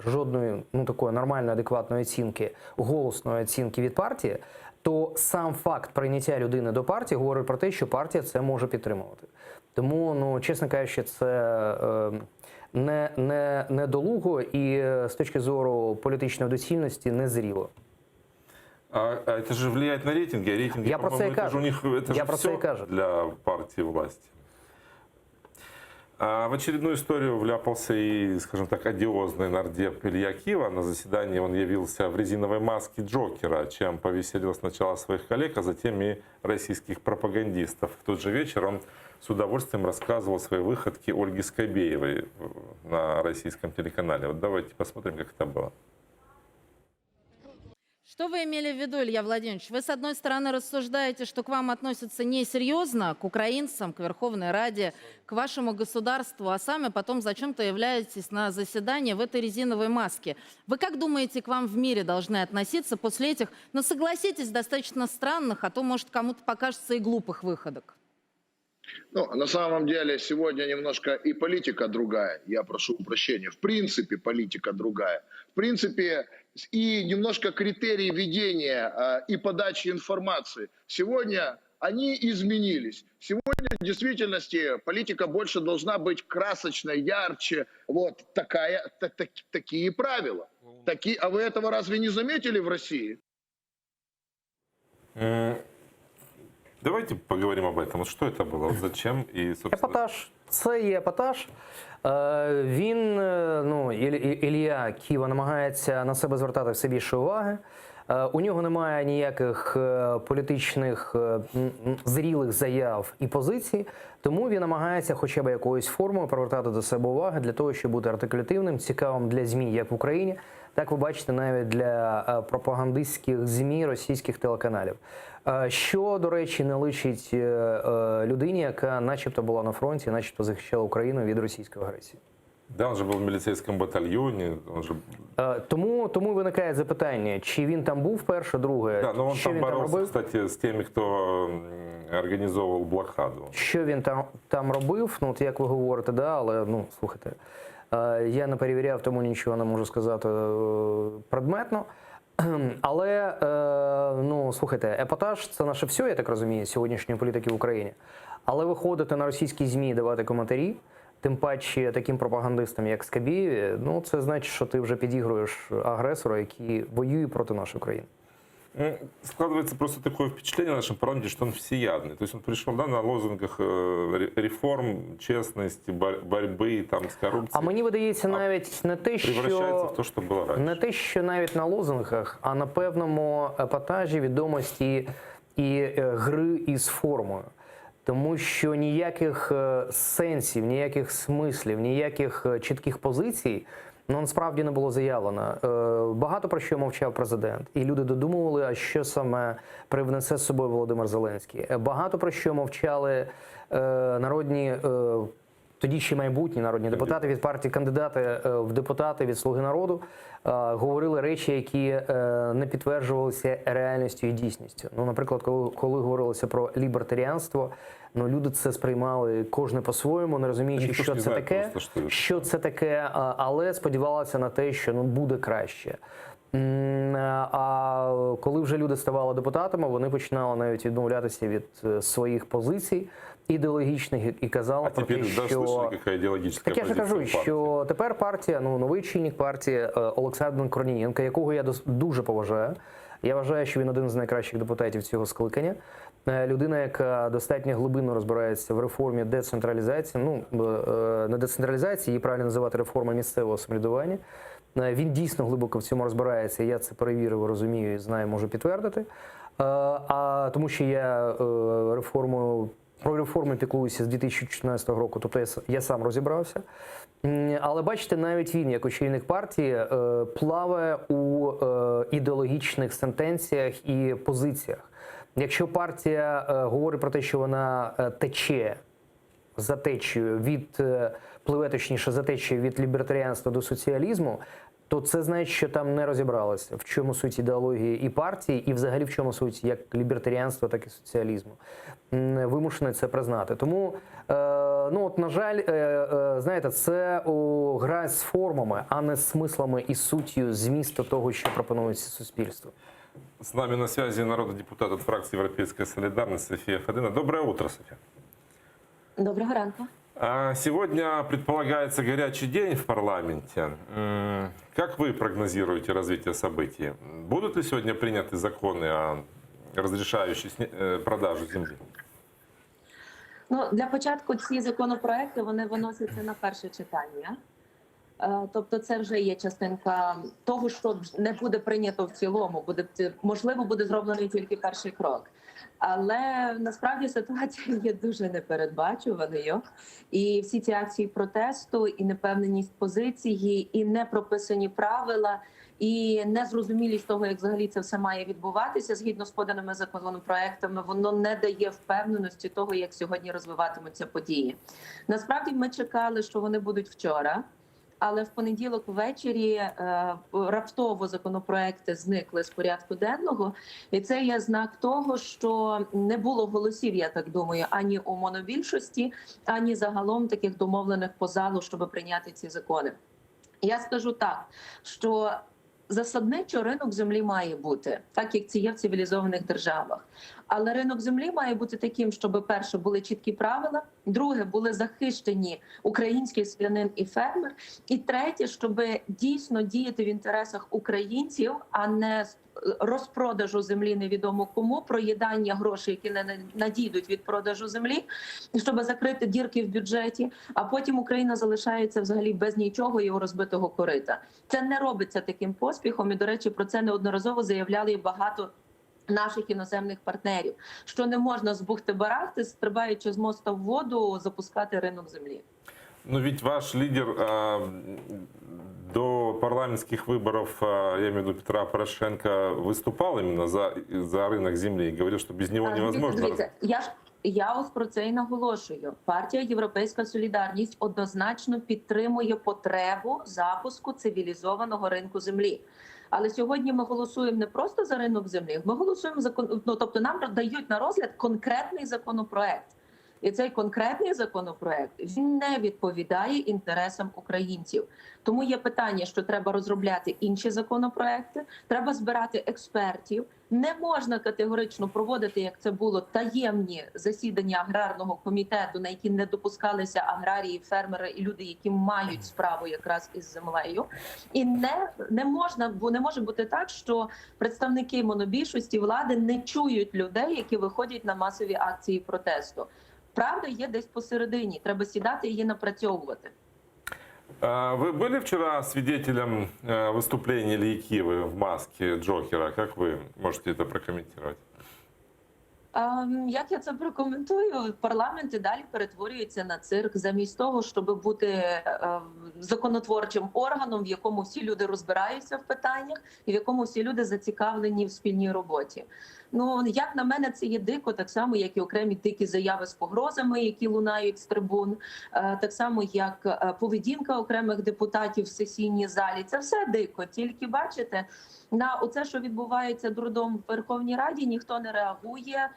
жодної ну такої нормальної, адекватної оцінки, голосної оцінки від партії, то сам факт прийняття людини до партії говорить про те, що партія це може підтримувати. Тому, ну чесно кажучи, це недолуго і з точки зору політичної доцільності незріло. А это же влияет на рейтинги, а рейтинги, по-моему, это же у них все для партии власти. В очередную историю вляпался и, скажем так, одиозный нардеп Илья Кива. На заседании он явился в резиновой маске Джокера, чем повеселил сначала своих коллег, а затем и российских пропагандистов. В тот же вечер он с удовольствием рассказывал свои выходки Ольге Скобеевой на российском телеканале. Вот давайте посмотрим, как это было. Что вы имели в виду, Илья Владимирович? Вы, с одной стороны, рассуждаете, что к вам относятся несерьезно, к украинцам, к Верховной Раде, к вашему государству, а сами потом зачем-то являетесь на заседание в этой резиновой маске. Вы как думаете, к вам в мире должны относиться после этих, ну, согласитесь, достаточно странных, а то, может, кому-то покажется и глупых выходок? Ну, на самом деле, сегодня немножко и политика другая, я прошу прощения. В принципе, политика другая. В принципе, и немножко критерии ведения и подачи информации. Сегодня они изменились. Сегодня, в действительности, политика больше должна быть красочной, ярче. Вот такие правила. А вы этого разве не заметили в России? Давайте поговорим об этом. Вот что это было? Вот зачем? И, собственно... Епатаж. Це є епатаж. Він, ну, Ілля Кива намагається на себе звертати все більше уваги. У нього немає ніяких політичних зрілих заяв і позицій, тому він намагається хоча б якоюсь формою привертати до себе уваги для того, щоб бути артикулятивним, цікавим для ЗМІ як в Україні, так ви бачите навіть для пропагандистських ЗМІ російських телеканалів. Що, до речі, не личить людині, яка начебто була на фронті, начебто захищала Україну від російської агресії. Да, він же був в міліцейському батальйоні. Тому виникає запитання, чи він там був перше, друге, да, но що він там робив? Кстати, з тими, хто організовував блокаду. Що він там робив, ну, от як ви говорите, да, але, ну, слухайте, я не перевіряв, тому нічого не можу сказати предметно. Але, ну, слухайте, епатаж – це наше все, я так розумію, сьогоднішньої політики в Україні. Але виходити на російські ЗМІ і давати коментарі, тим паче таким пропагандистам, як Скобєєві, ну, це значить, що ти вже підігруєш агресора, який воює проти нашої країни. Складывается просто такое впечатление в нашем парламенте, что он всеядный. То есть он пришел, да, на лозунгах реформ, чесності, боротьби там з корупцією. А мені видається навіть не те, що навіть на лозунгах, а на певному епатажі, відомості і гри із формою. Тому що ніяких сенсів, ніяких смислів, ніяких чітких позицій насправді не було заявлено. Багато про що мовчав президент. І люди додумували, а що саме привнесе з собою Володимир Зеленський. Багато про що мовчали народні тоді ще майбутні народні депутати від партії, кандидати в депутати від «Слуги народу» говорили речі, які не підтверджувалися реальністю і дійсністю. Ну, наприклад, коли говорилося про лібертаріанство, ну, люди це сприймали кожне по-своєму, не розуміючи, що це таке, але сподівалися на те, що буде краще. А коли вже люди ставали депутатами, вони починали навіть відмовлятися від своїх позицій ідеологічних і казали про те, що... Так я ж кажу, що тепер партія, новий чинник партії Олександр Корнієнко, якого я дуже поважаю. Я вважаю, що він один з найкращих депутатів цього скликання. Людина, яка достатньо глибинно розбирається в реформі децентралізації, не децентралізації, її правильно називати реформа місцевого самоврядування. Він дійсно глибоко в цьому розбирається, я це перевірив, розумію і знаю, можу підтвердити. Тому що я про реформу піклуюся з 2014 року, тобто я сам розібрався. Але бачите, навіть він, як очільник партії, плаває у ідеологічних сентенціях і позиціях. Якщо партія говорить про те, що вона тече за течією пливе за течією від лібертаріанства до соціалізму, то це значить, що там не розібралися, в чому суть ідеології і партії, і взагалі в чому суть як лібертаріанства, так і соціалізму. Вимушений це признати. Тому, на жаль, знаєте, це гра з формами, а не з смислами і суттю, змісту того, що пропонується суспільству. С нами на связи народный депутат от фракции «Европейская солидарность» София Федина. Доброе утро, София. Доброго ранку. Сегодня предполагается горячий день в парламенте. Как вы прогнозируете развитие событий? Будут ли сегодня приняты законы, разрешающие продажу земли? Для початку ці законопроекти вони виносяться на перше читання. Тобто це вже є частинка того, що не буде прийнято в цілому. Можливо, буде зроблений тільки перший крок. Але насправді ситуація є дуже непередбачуваною. І всі ці акції протесту, і непевненість позиції, і непрописані правила, і незрозумілість того, як взагалі це все має відбуватися, згідно з поданими законопроектами, воно не дає впевненості того, як сьогодні розвиватимуться події. Насправді ми чекали, що вони будуть вчора. Але в понеділок ввечері раптово законопроекти зникли з порядку денного. І це є знак того, що не було голосів, я так думаю, ані у монобільшості, ані загалом таких домовлених по залу, щоб прийняти ці закони. Я скажу так, що засадничо ринок землі має бути, так як це є в цивілізованих державах. Але ринок землі має бути таким, щоб, перше, були чіткі правила, друге, були захищені український селянин і фермер, і третє, щоб дійсно діяти в інтересах українців, а не розпродажу землі невідомо кому, проїдання грошей, які не надійдуть від продажу землі, щоб закрити дірки в бюджеті, а потім Україна залишається взагалі без нічого і у розбитого корита. Це не робиться таким поспіхом, і, до речі, про це неодноразово заявляли багато наших іноземних партнерів, що не можна з бухти-барахти, стрибаючи з моста в воду, запускати ринок землі. Но ведь ваш лидер до парламентских выборов, я имею в виду Петра Порошенко, выступал именно за рынок земли и говорил, что без него невозможно. Я ось про це і наголошую. Партія «Європейська солідарність» однозначно підтримує потребу запуску цивілізованого ринку землі. Але сьогодні ми голосуємо не просто за ринок землі, ми голосуємо тобто нам дають на розгляд конкретний законопроект. І цей конкретний законопроект, він не відповідає інтересам українців. Тому є питання, що треба розробляти інші законопроекти, треба збирати експертів. Не можна категорично проводити, як це було, таємні засідання аграрного комітету, на які не допускалися аграрії, фермери і люди, які мають справу якраз із землею. І не може бути так, що представники монобільшості влади не чують людей, які виходять на масові акції протесту. Правда є десь посередині, треба сідати і її напрацьовувати. Вы были вчера свидетелем выступления Ильи Кивы в маске Джокера? Как вы можете это прокомментировать? Як я це прокоментую? Парламент і далі перетворюється на цирк замість того, щоб бути законотворчим органом, в якому всі люди розбираються в питаннях і в якому всі люди зацікавлені в спільній роботі. Ну, як на мене, це є дико, так само, як і окремі дикі заяви з погрозами, які лунають з трибун, так само, як поведінка окремих депутатів в сесійній залі. Це все дико, тільки бачите, на оце, що відбувається дурдом в Верховній Раді, ніхто не реагує.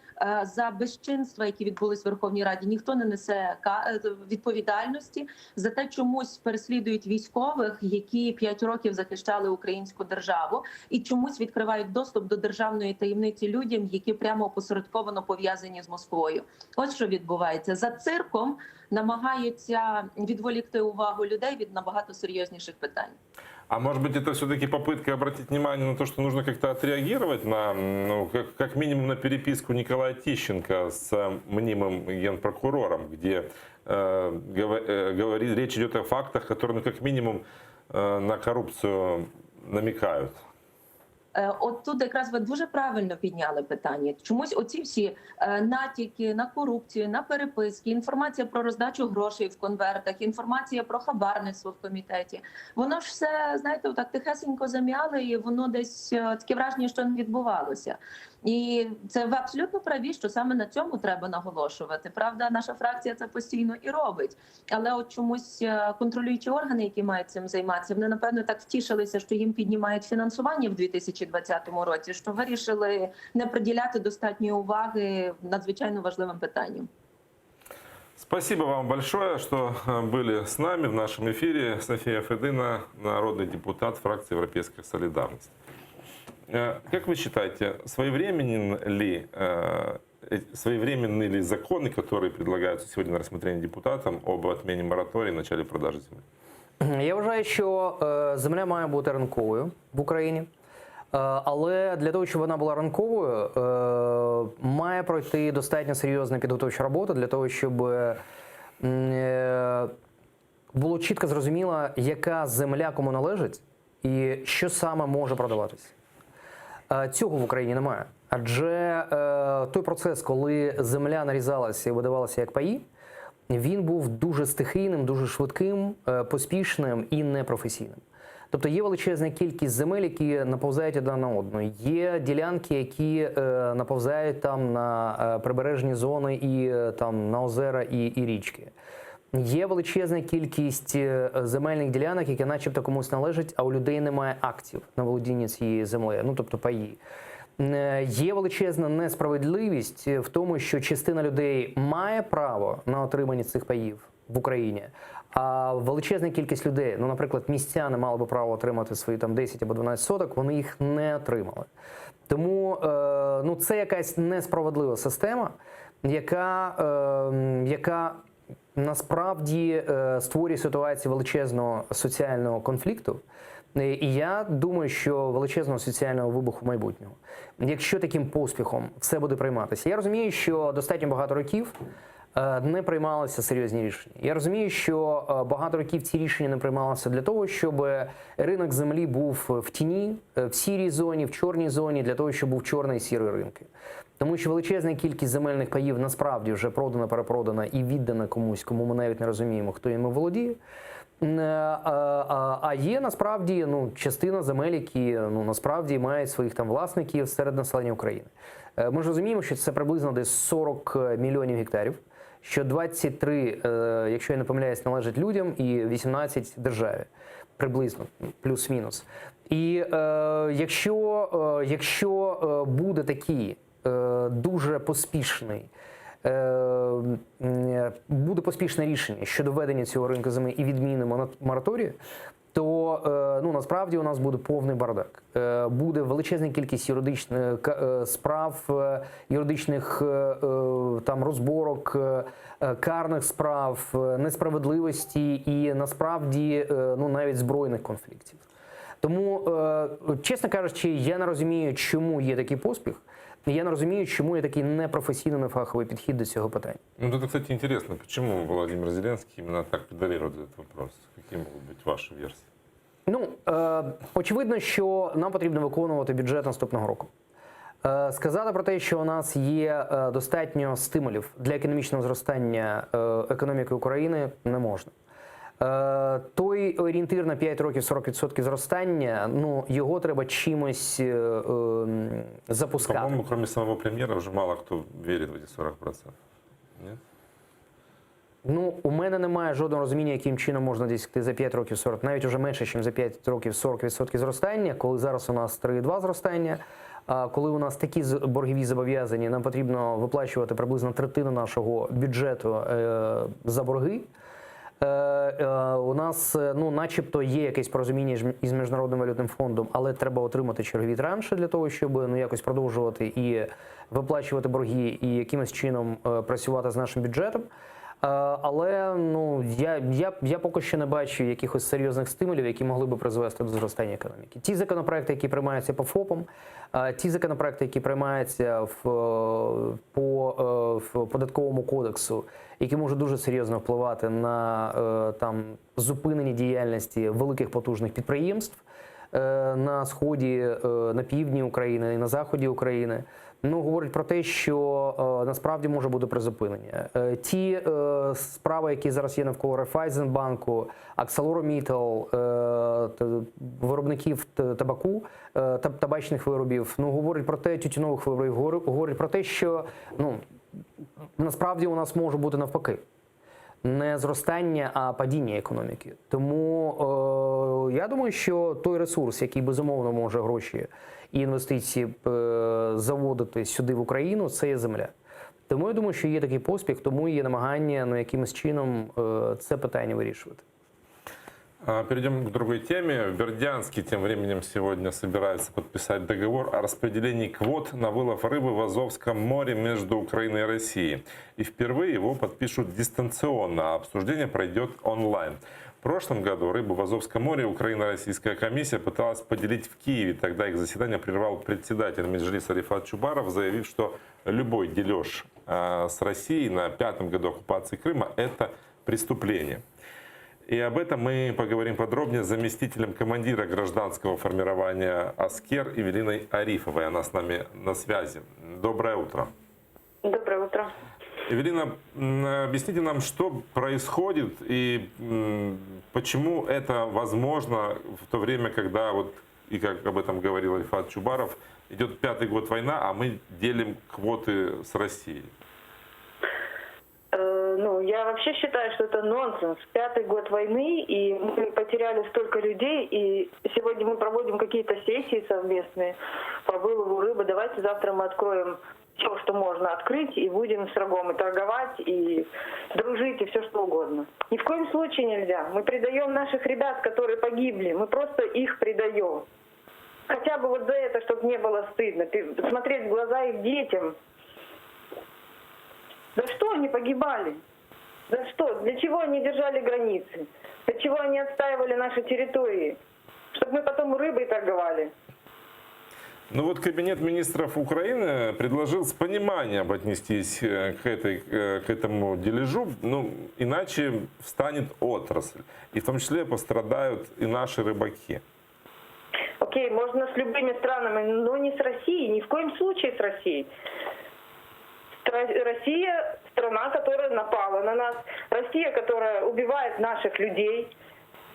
За безчинства, які відбулись в Верховній Раді, ніхто не несе відповідальності. За те чомусь переслідують військових, які 5 років захищали українську державу, і чомусь відкривають доступ до державної таємниці людям, які прямо опосередковано пов'язані з Москвою. Ось що відбувається. За цирком намагаються відволікти увагу людей від набагато серйозніших питань. А может быть, это все-таки попытка обратить внимание на то, что нужно как-то отреагировать на, ну, как минимум на переписку Николая Тищенко с мнимым генпрокурором, где речь идет о фактах, которые, ну, как минимум, на коррупцию намекают. От тут якраз ви дуже правильно підняли питання. Чомусь оці всі натяки на корупцію, на переписки, інформація про роздачу грошей в конвертах, інформація про хабарництво в комітеті. Воно ж все, знаєте, так тихесенько зам'яли, і воно десь таке враження, що не відбувалося. І це ви абсолютно праві, що саме на цьому треба наголошувати. Правда, наша фракція це постійно і робить. Але от чомусь контролюючі органи, які мають цим займатися, вони, напевно, так втішилися, що їм піднімають фінансування в 2020 році, що вирішили не приділяти достатньої уваги надзвичайно важливим питанням. Спасибо вам большое, что были с нами в нашем эфире. София Федина, народный депутат фракции «Европейская солидарность». Как вы считаете, своевременны ли законы, которые предлагаются сегодня на рассмотрение депутатам об отмене моратория и начале продажи землі? Я вважаю, що земля має бути ринковою в Україні. Але для того, щоб вона була ринковою, має пройти достатньо серйозна підготовча робота для того, щоб було чітко зрозуміло, яка земля кому належить і що саме може продаватися. Цього в Україні немає. Адже той процес, коли земля нарізалася і видавалася як паї, він був дуже стихійним, дуже швидким, поспішним і непрофесійним. Тобто є величезна кількість земель, які наповзають одна на одну. Є ділянки, які наповзають там на прибережні зони і там на озера і річки. Є величезна кількість земельних ділянок, які начебто комусь належать, а у людей немає актів на володіння цією землею, ну тобто паї. Є величезна несправедливість в тому, що частина людей має право на отримання цих паїв в Україні, а величезна кількість людей, ну, наприклад, містяни мали би право отримати свої там 10 або 12 соток, вони їх не отримали. Тому ну, це якась несправедлива система, яка насправді створює ситуацію величезного соціального конфлікту. І я думаю, що величезного соціального вибуху майбутнього. Якщо таким поспіхом все буде прийматися. Я розумію, що достатньо багато років не приймалися серйозні рішення. Я розумію, що багато років ці рішення не приймалися для того, щоб ринок землі був в тіні, в сірій зоні, в чорній зоні, для того, щоб був чорний і сірий ринки. Тому що величезна кількість земельних паїв насправді вже продана, перепродана і віддана комусь, кому ми навіть не розуміємо, хто їм володіє. А є насправді частина земель, які насправді мають своїх там власників серед населення України. Ми ж розуміємо, що це приблизно десь 40 мільйонів гектарів, що 23, якщо я не помиляюсь, належать людям і 18 державі. Приблизно, плюс-мінус. І якщо буде такий дуже поспішний, буде поспішне рішення щодо введення цього ринку землі і відміни мораторію, то насправді у нас буде повний бардак. Буде величезна кількість юридичних справ, юридичних там розборок, карних справ, несправедливості і насправді навіть збройних конфліктів. Тому, чесно кажучи, я не розумію, чому є такий поспіх. Я не розумію, чому є такий непрофесійний, нефаховий підхід до цього питання. Ну, это, кстати, интересно, почему Владимир Зеленский именно так педалирует этот вопрос? Какие могут быть ваши версии? Очевидно, що нам потрібно виконувати бюджет наступного року. Сказати про те, що у нас є достатньо стимулів для економічного зростання економіки України, не можна. Той орієнтир на 5 років 40% зростання, ну, його треба чимось запускати. По-моему, кроме самого премьера, уже мало кто верит в эти 40%. Нет? Ну, у мене немає жодного розуміння, яким чином можна досягти за 5 років 40, навіть уже менше, ніж за 5 років 40% зростання, коли зараз у нас 3,2 зростання. А коли у нас такі боргові зобов'язання, нам потрібно виплачувати приблизно третину нашого бюджету за борги. У нас, ну, начебто, є якесь порозуміння із Міжнародним валютним фондом, але треба отримати чергові транші для того, щоб, ну, якось продовжувати і виплачувати борги, і якимось чином працювати з нашим бюджетом. Але, ну, я поки що не бачу якихось серйозних стимулів, які могли би призвести до зростання економіки. Ті законопроекти, які приймаються по ФОПам, ті законопроекти, які приймаються по податковому кодексу, які можуть дуже серйозно впливати на там зупинення діяльності великих потужних підприємств на сході, на півдні України і на заході України, ну, говорить про те, що насправді може бути призупинення. Ті справи, які зараз є навколо Райфайзенбанку, ArcelorMittal, виробників табаку, табачних виробів, ну, говорить про те, тютюнових виробів, говорить про те, що, ну, насправді у нас може бути навпаки. Не зростання, а падіння економіки. Тому я думаю, що той ресурс, який безумовно може гроші і інвестиції заводити сюди в Україну, це є земля. Тому я думаю, що є такий поспіх, тому є намагання, ну, якимось чином це питання вирішувати. Перейдем к другой теме. В Бердянске тем временем сегодня собирается подписать договор о распределении квот на вылов рыбы в Азовском море между Украиной и Россией. И впервые его подпишут дистанционно, а обсуждение пройдет онлайн. В прошлом году рыбу в Азовском море Украино-российская комиссия пыталась поделить в Киеве. Тогда их заседание прервал председатель Меджлиса Рифат Чубаров, заявив, что любой дележ с Россией на 5-м году оккупации Крыма – это преступление. И об этом мы поговорим подробнее с заместителем командира гражданского формирования «Аскер» Эвелиной Арифовой. Она с нами на связи. Доброе утро. Доброе утро. Эвелина, объясните нам, что происходит и почему это возможно в то время, когда, вот, и как об этом говорил Рифат Чубаров, идет 5-й год война, а мы делим квоты с Россией. Ну, я вообще считаю, что это нонсенс. 5-й год войны, и мы потеряли столько людей, и сегодня мы проводим какие-то сессии совместные по вылову рыбы. Давайте завтра мы откроем все, что можно открыть, и будем с врагом и торговать, и дружить, и все что угодно. Ни в коем случае нельзя. Мы предаем наших ребят, которые погибли, мы просто их предаем. Хотя бы вот за это, чтобы не было стыдно, смотреть в глаза их детям. За что они погибали? За что? Для чего они держали границы? Для чего они отстаивали наши территории? Чтобы мы потом рыбой торговали. Ну вот Кабинет министров Украины предложил с пониманием отнестись к этому дележу, ну, иначе встанет отрасль. И в том числе пострадают и наши рыбаки. Окей, можно с любыми странами, но не с Россией, ни в коем случае с Россией. Россия – страна, которая напала на нас. Россия, которая убивает наших людей.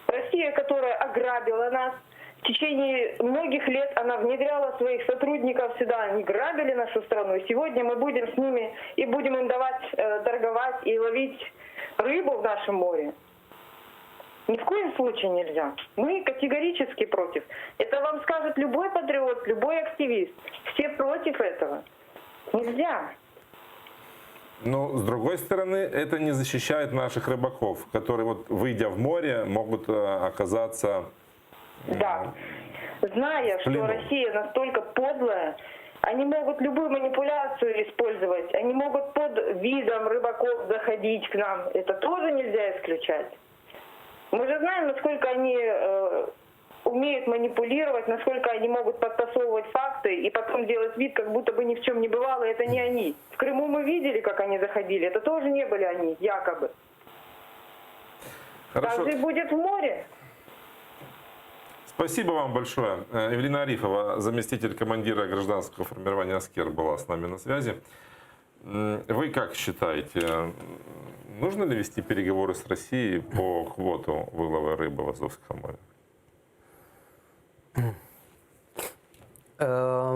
Россия, которая ограбила нас. В течение многих лет она внедряла своих сотрудников сюда. Они грабили нашу страну. И сегодня мы будем с ними и будем им давать торговать и ловить рыбу в нашем море. Ни в коем случае нельзя. Мы категорически против. Это вам скажет любой патриот, любой активист. Все против этого. Нельзя. Но, с другой стороны, это не защищает наших рыбаков, которые, вот, выйдя в море, могут оказаться... Да. Зная, что Россия настолько подлая, они могут любую манипуляцию использовать. Они могут под видом рыбаков заходить к нам. Это тоже нельзя исключать. Мы же знаем, насколько они умеют манипулировать, насколько они могут подтасовывать факты и потом делать вид, как будто бы ни в чем не бывало, это не они. В Крыму мы видели, как они заходили, это тоже не были они, якобы. Хорошо. Так же и будет в море. Спасибо вам большое. Эвелина Арифова, заместитель командира гражданского формирования «Аскер», была с нами на связи. Вы как считаете, нужно ли вести переговоры с Россией по квоту вылова рыбы в Азовском море?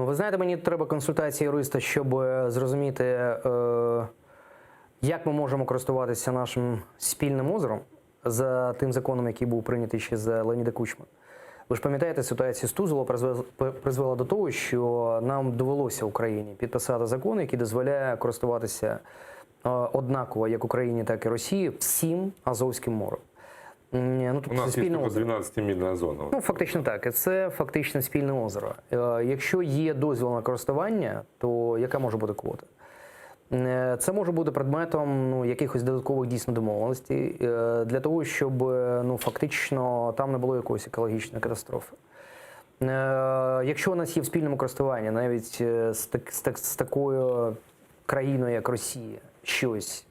Ви знаєте, мені треба консультація юриста, щоб зрозуміти, як ми можемо користуватися нашим спільним озером за тим законом, який був прийнятий ще за Леоніда Кучми. Ви ж пам'ятаєте, ситуація з Тузло призвела до того, що нам довелося Україні підписати закон, який дозволяє користуватися однаково як Україні, так і Росії всім Азовським морем. Ну, у нас є тільки 12-мільна зона. Ну, фактично так. І це фактично спільне озеро. Якщо є дозвіл на користування, то яка може бути квота? Це може бути предметом якихось додаткових дійсно домовленостей для того, щоб фактично там не було якоїсь екологічної катастрофи. Якщо у нас є в спільному користуванні навіть з такою країною, як Росія, щось,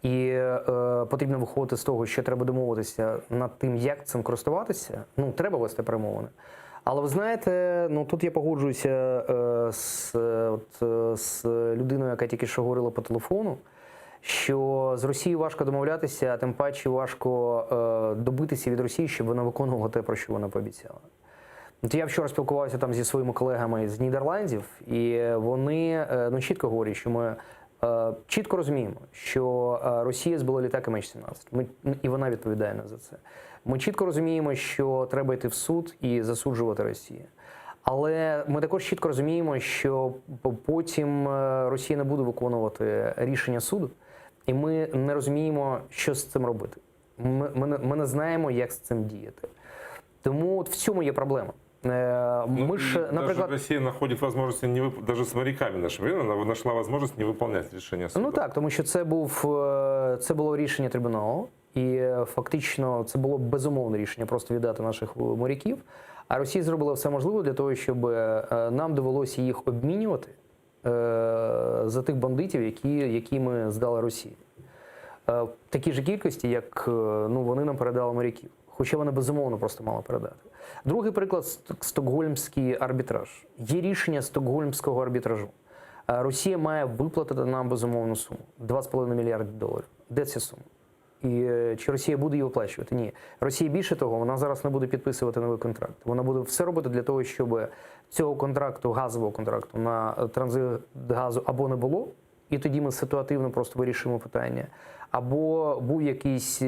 і потрібно виходити з того, що треба домовитися над тим, як цим користуватися, треба вести перемовини. Але ви знаєте, тут я погоджуюся з людиною, яка тільки що говорила по телефону, що з Росією важко домовлятися, а тим паче важко добитися від Росії, щоб вона виконувала те, про що вона пообіцяла. Я вчора спілкувався там зі своїми колегами з Нідерландів, і вони чітко говорять, що ми чітко розуміємо, що Росія збила літак МН-17, і вона відповідає за це. Ми чітко розуміємо, що треба йти в суд і засуджувати Росію. Але ми також чітко розуміємо, що потім Росія не буде виконувати рішення суду, і ми не розуміємо, що з цим робити. Ми не знаємо, як з цим діяти. Тому в цьому є проблема. Даже Россия находит возможности, даже с моряками нашими, она нашла возможность не выполнять решение суда. Ну так, тому що це було рішення трибуналу, і фактично це було безумовне рішення просто віддати наших моряків. А Росія зробила все можливе для того, щоб нам довелося їх обмінювати за тих бандитів, які ми здали Росії. В такій же кількості, як вони нам передали моряків. Хоча вони безумовно просто мали передати. Другий приклад – стокгольмський арбітраж. Є рішення стокгольмського арбітражу. Росія має виплатити нам безумовну суму – $2,5 мільярди. Де ця сума? І чи Росія буде її виплачувати? Ні. Росія, більше того, вона зараз не буде підписувати новий контракт. Вона буде все робити для того, щоб цього контракту, газового контракту на транзит газу або не було, і тоді ми ситуативно просто вирішуємо питання, або був якийсь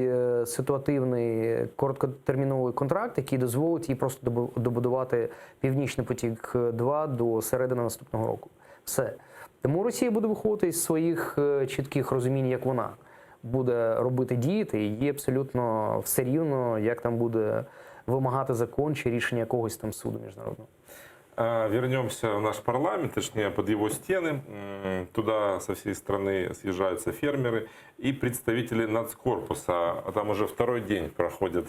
ситуативний короткотерміновий контракт, який дозволить їй просто добудувати Північний потік-2 до середини наступного року. Все. Тому Росія буде виходити із своїх чітких розумінь, як вона буде робити діяти, і їй абсолютно все рівно, як там буде вимагати закон чи рішення якогось там суду міжнародного. Вернемся в наш парламент, точнее под его стены. Туда со всей страны съезжаются фермеры и представители Нацкорпуса. Там уже второй день проходят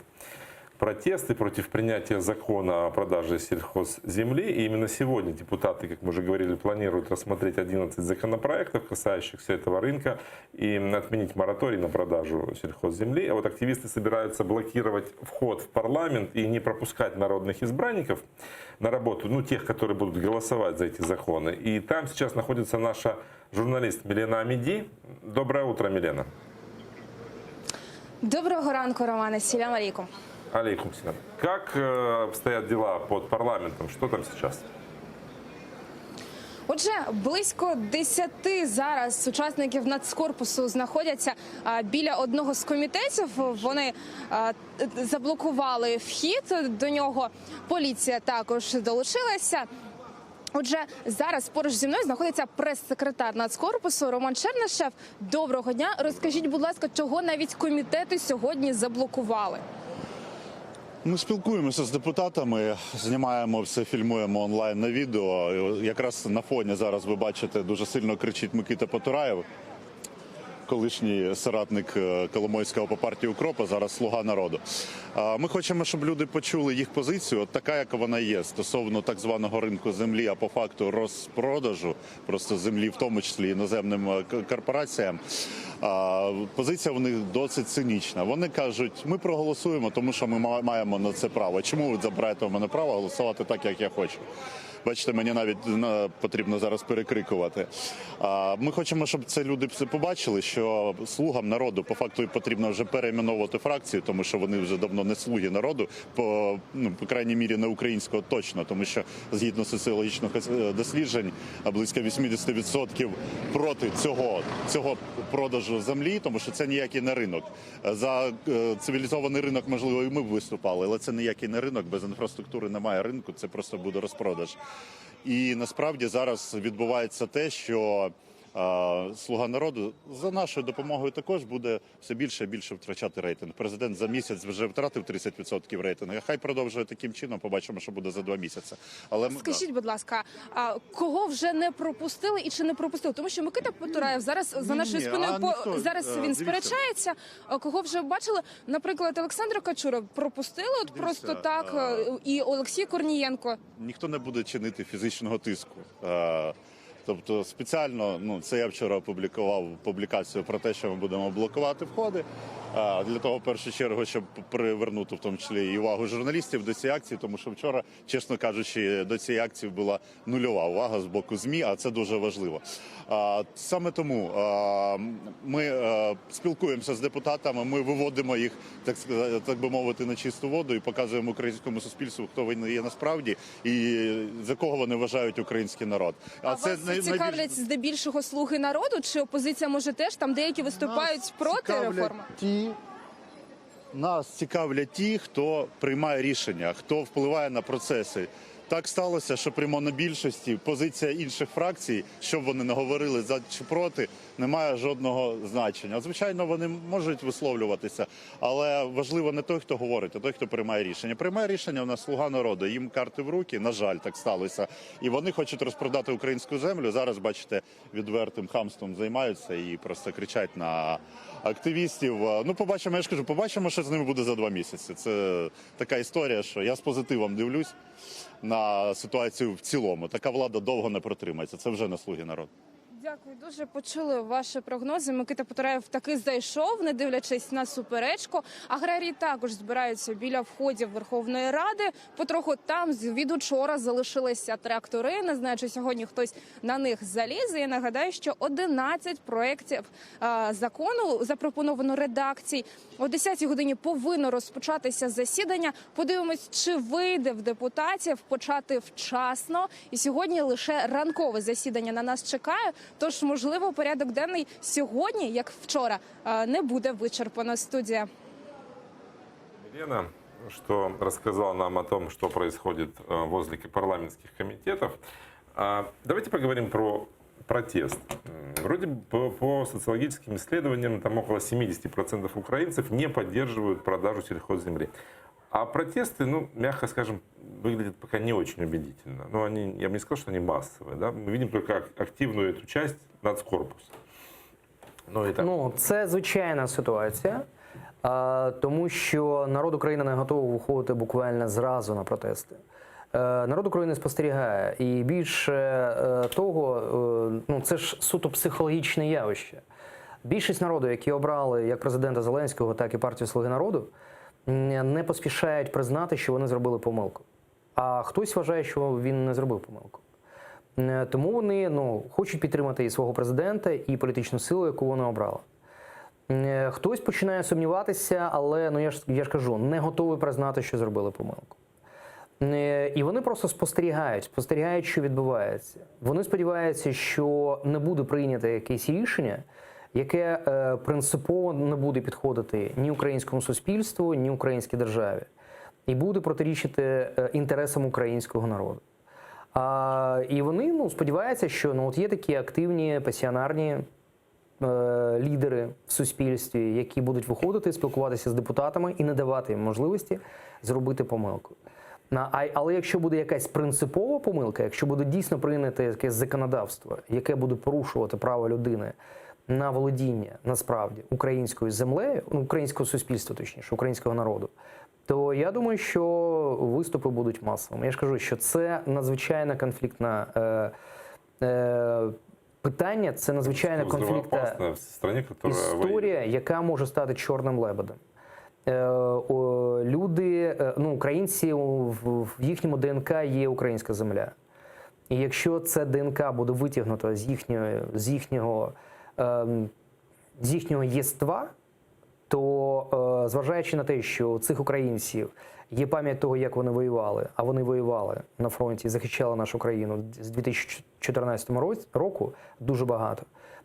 протесты против принятия закона о продаже сельхозземли. И именно сегодня депутаты, как мы уже говорили, планируют рассмотреть 11 законопроектов, касающихся этого рынка, и отменить мораторий на продажу сельхозземли. А вот активисты собираются блокировать вход в парламент и не пропускать народных избранников на работу, тех, которые будут голосовать за эти законы. И там сейчас находится наша журналист Милена Амиди. Доброе утро, Милена. Доброго ранку, Романе. Салям алейкум. Алейкум салям. Как обстоят дела под парламентом? Что там сейчас? Отже, близько 10 зараз учасників Нацкорпусу знаходяться біля одного з комітетів. Вони заблокували вхід до нього. Поліція також долучилася. Отже, зараз поруч зі мною знаходиться прес-секретар Нацкорпусу Роман Чернишев. Доброго дня. Розкажіть, будь ласка, чого навіть комітети сьогодні заблокували? Ми спілкуємося з депутатами, знімаємо все, фільмуємо онлайн на відео. Якраз на фоні зараз ви бачите, дуже сильно кричить Микита Потураєв, колишній соратник Коломойського по партії УКРОП, а зараз «Слуга народу». Ми хочемо, щоб люди почули їх позицію, от така, яка вона є, стосовно так званого ринку землі, а по факту розпродажу просто землі, в тому числі іноземним корпораціям. Позиція в них досить цинічна. Вони кажуть, ми проголосуємо, тому що ми маємо на це право. Чому ви забираєте в мене право голосувати так, як я хочу? Бачите, мені навіть потрібно зараз перекрикувати. Ми хочемо, щоб це люди побачили, що слугам народу по факту потрібно вже перейменовувати фракцію, тому що вони вже давно не слуги народу, по крайній мірі не українського точно, тому що згідно соціологічних досліджень близько 80% проти цього продажу землі, тому що це ніякий не ринок. За цивілізований ринок, можливо, і ми б виступали, але це ніякий не ринок, без інфраструктури немає ринку, це просто буде розпродаж. І насправді зараз відбувається те, що «Слуга народу» за нашою допомогою також буде все більше і більше втрачати рейтинг. Президент за місяць вже втратив 30% рейтингу. Хай продовжує таким чином, побачимо, що буде за 2 місяці. Але Скажіть, будь ласка, кого вже не пропустили і чи не пропустили? Тому що Микита Потураєв зараз за нашою спиною зараз він сперечається. Кого вже бачили? Наприклад, Олександра Качура пропустили от просто так, і Олексій Корнієнко. Ніхто не буде чинити фізичного тиску. Тобто спеціально, це я вчора опублікував публікацію про те, що ми будемо блокувати входи, для того, в першу чергу, щоб привернути в тому числі і увагу журналістів до цієї акції, тому що вчора, чесно кажучи, до цієї акції була нульова увага з боку ЗМІ, а це дуже важливо. Саме тому ми спілкуємося з депутатами, ми виводимо їх, так би мовити, на чисту воду і показуємо українському суспільству, хто вони є насправді і за кого вони вважають український народ. Вас цікавлять здебільшого слуги народу, чи опозиція може теж, там деякі виступають проти реформи? Нас цікавлять ті, хто приймає рішення, хто впливає на процеси. Так сталося, що при монобільшості позиція інших фракцій, що б вони не говорили за чи проти, не має жодного значення. Звичайно, вони можуть висловлюватися, але важливо не той, хто говорить, а той, хто приймає рішення. Приймає рішення у нас «Слуга народу», їм карти в руки, на жаль, так сталося. І вони хочуть розпродати українську землю. Зараз, бачите, відвертим хамством займаються і просто кричать на активістів. Побачимо, я ж кажу, побачимо, що з ними буде за 2 місяці. Це така історія, що я з позитивом дивлюсь на ситуацію в цілому. Така влада довго не протримається. Це вже не «Слуги народу». Дякую дуже. Почули ваші прогнози. Микита Потураєв таки зайшов, не дивлячись на суперечку. Аграрії також збираються біля входів Верховної Ради. Потроху там від учора залишилися трактори. Не знаю, чи сьогодні хтось на них залізе. Я нагадаю, що 11 проєктів закону запропоновано редакцій. О 10-й годині повинно розпочатися засідання. Подивимось, чи вийде в депутатів почати вчасно. І сьогодні лише ранкове засідання на нас чекає. Тож, можливо, порядок денний сьогодні, як вчора, не буде вичерпано. Студія. Елена, что рассказала нам о том, что происходит возле парламентских комитетов. Давайте поговорим про протест. Вроде по социологическим исследованиям там около 70% украинцев не поддерживают продажу сельхозземли. А протесты, мягко скажем, выглядят пока не очень убедительно. Я бы не сказал, что они массовые. Да? Мы видим только активную эту часть нацкорпуса. Це звичайна ситуація, тому що народ України не готовий виходити буквально зразу на протести. Народ України спостерігає. І більше того, це ж суто психологічне явище. Більшість народу, які обрали як президента Зеленського, так і партію «Слуги народу», не поспішають признати, що вони зробили помилку. А хтось вважає, що він не зробив помилку. Тому вони хочуть підтримати і свого президента, і політичну силу, яку вони обрали. Хтось починає сумніватися, але, я ж кажу, не готовий признати, що зробили помилку. І вони просто спостерігають, що відбувається. Вони сподіваються, що не буде прийнято якесь рішення, яке принципово не буде підходити ні українському суспільству, ні українській державі. І буде протирічити інтересам українського народу. І вони сподіваються, що є такі активні, пасіонарні лідери в суспільстві, які будуть виходити, спілкуватися з депутатами і не давати їм можливості зробити помилку. Але якщо буде якась принципова помилка, якщо буде дійсно прийнято якесь законодавство, яке буде порушувати право людини на володіння насправді українською землею, українського суспільства, точніше, українського народу, то я думаю, що виступи будуть масовими. Я ж кажу, що це надзвичайно конфліктна питання, це надзвичайно конфліктна історія, яка може стати чорним лебедем. Люди, українці, в їхньому ДНК є українська земля. І якщо це ДНК буде витягнуто з їхнього єства, то зважаючи на те, що у цих українців є пам'ять того, як вони воювали, а вони воювали на фронті і захищали нашу країну з 2014 року дуже багато.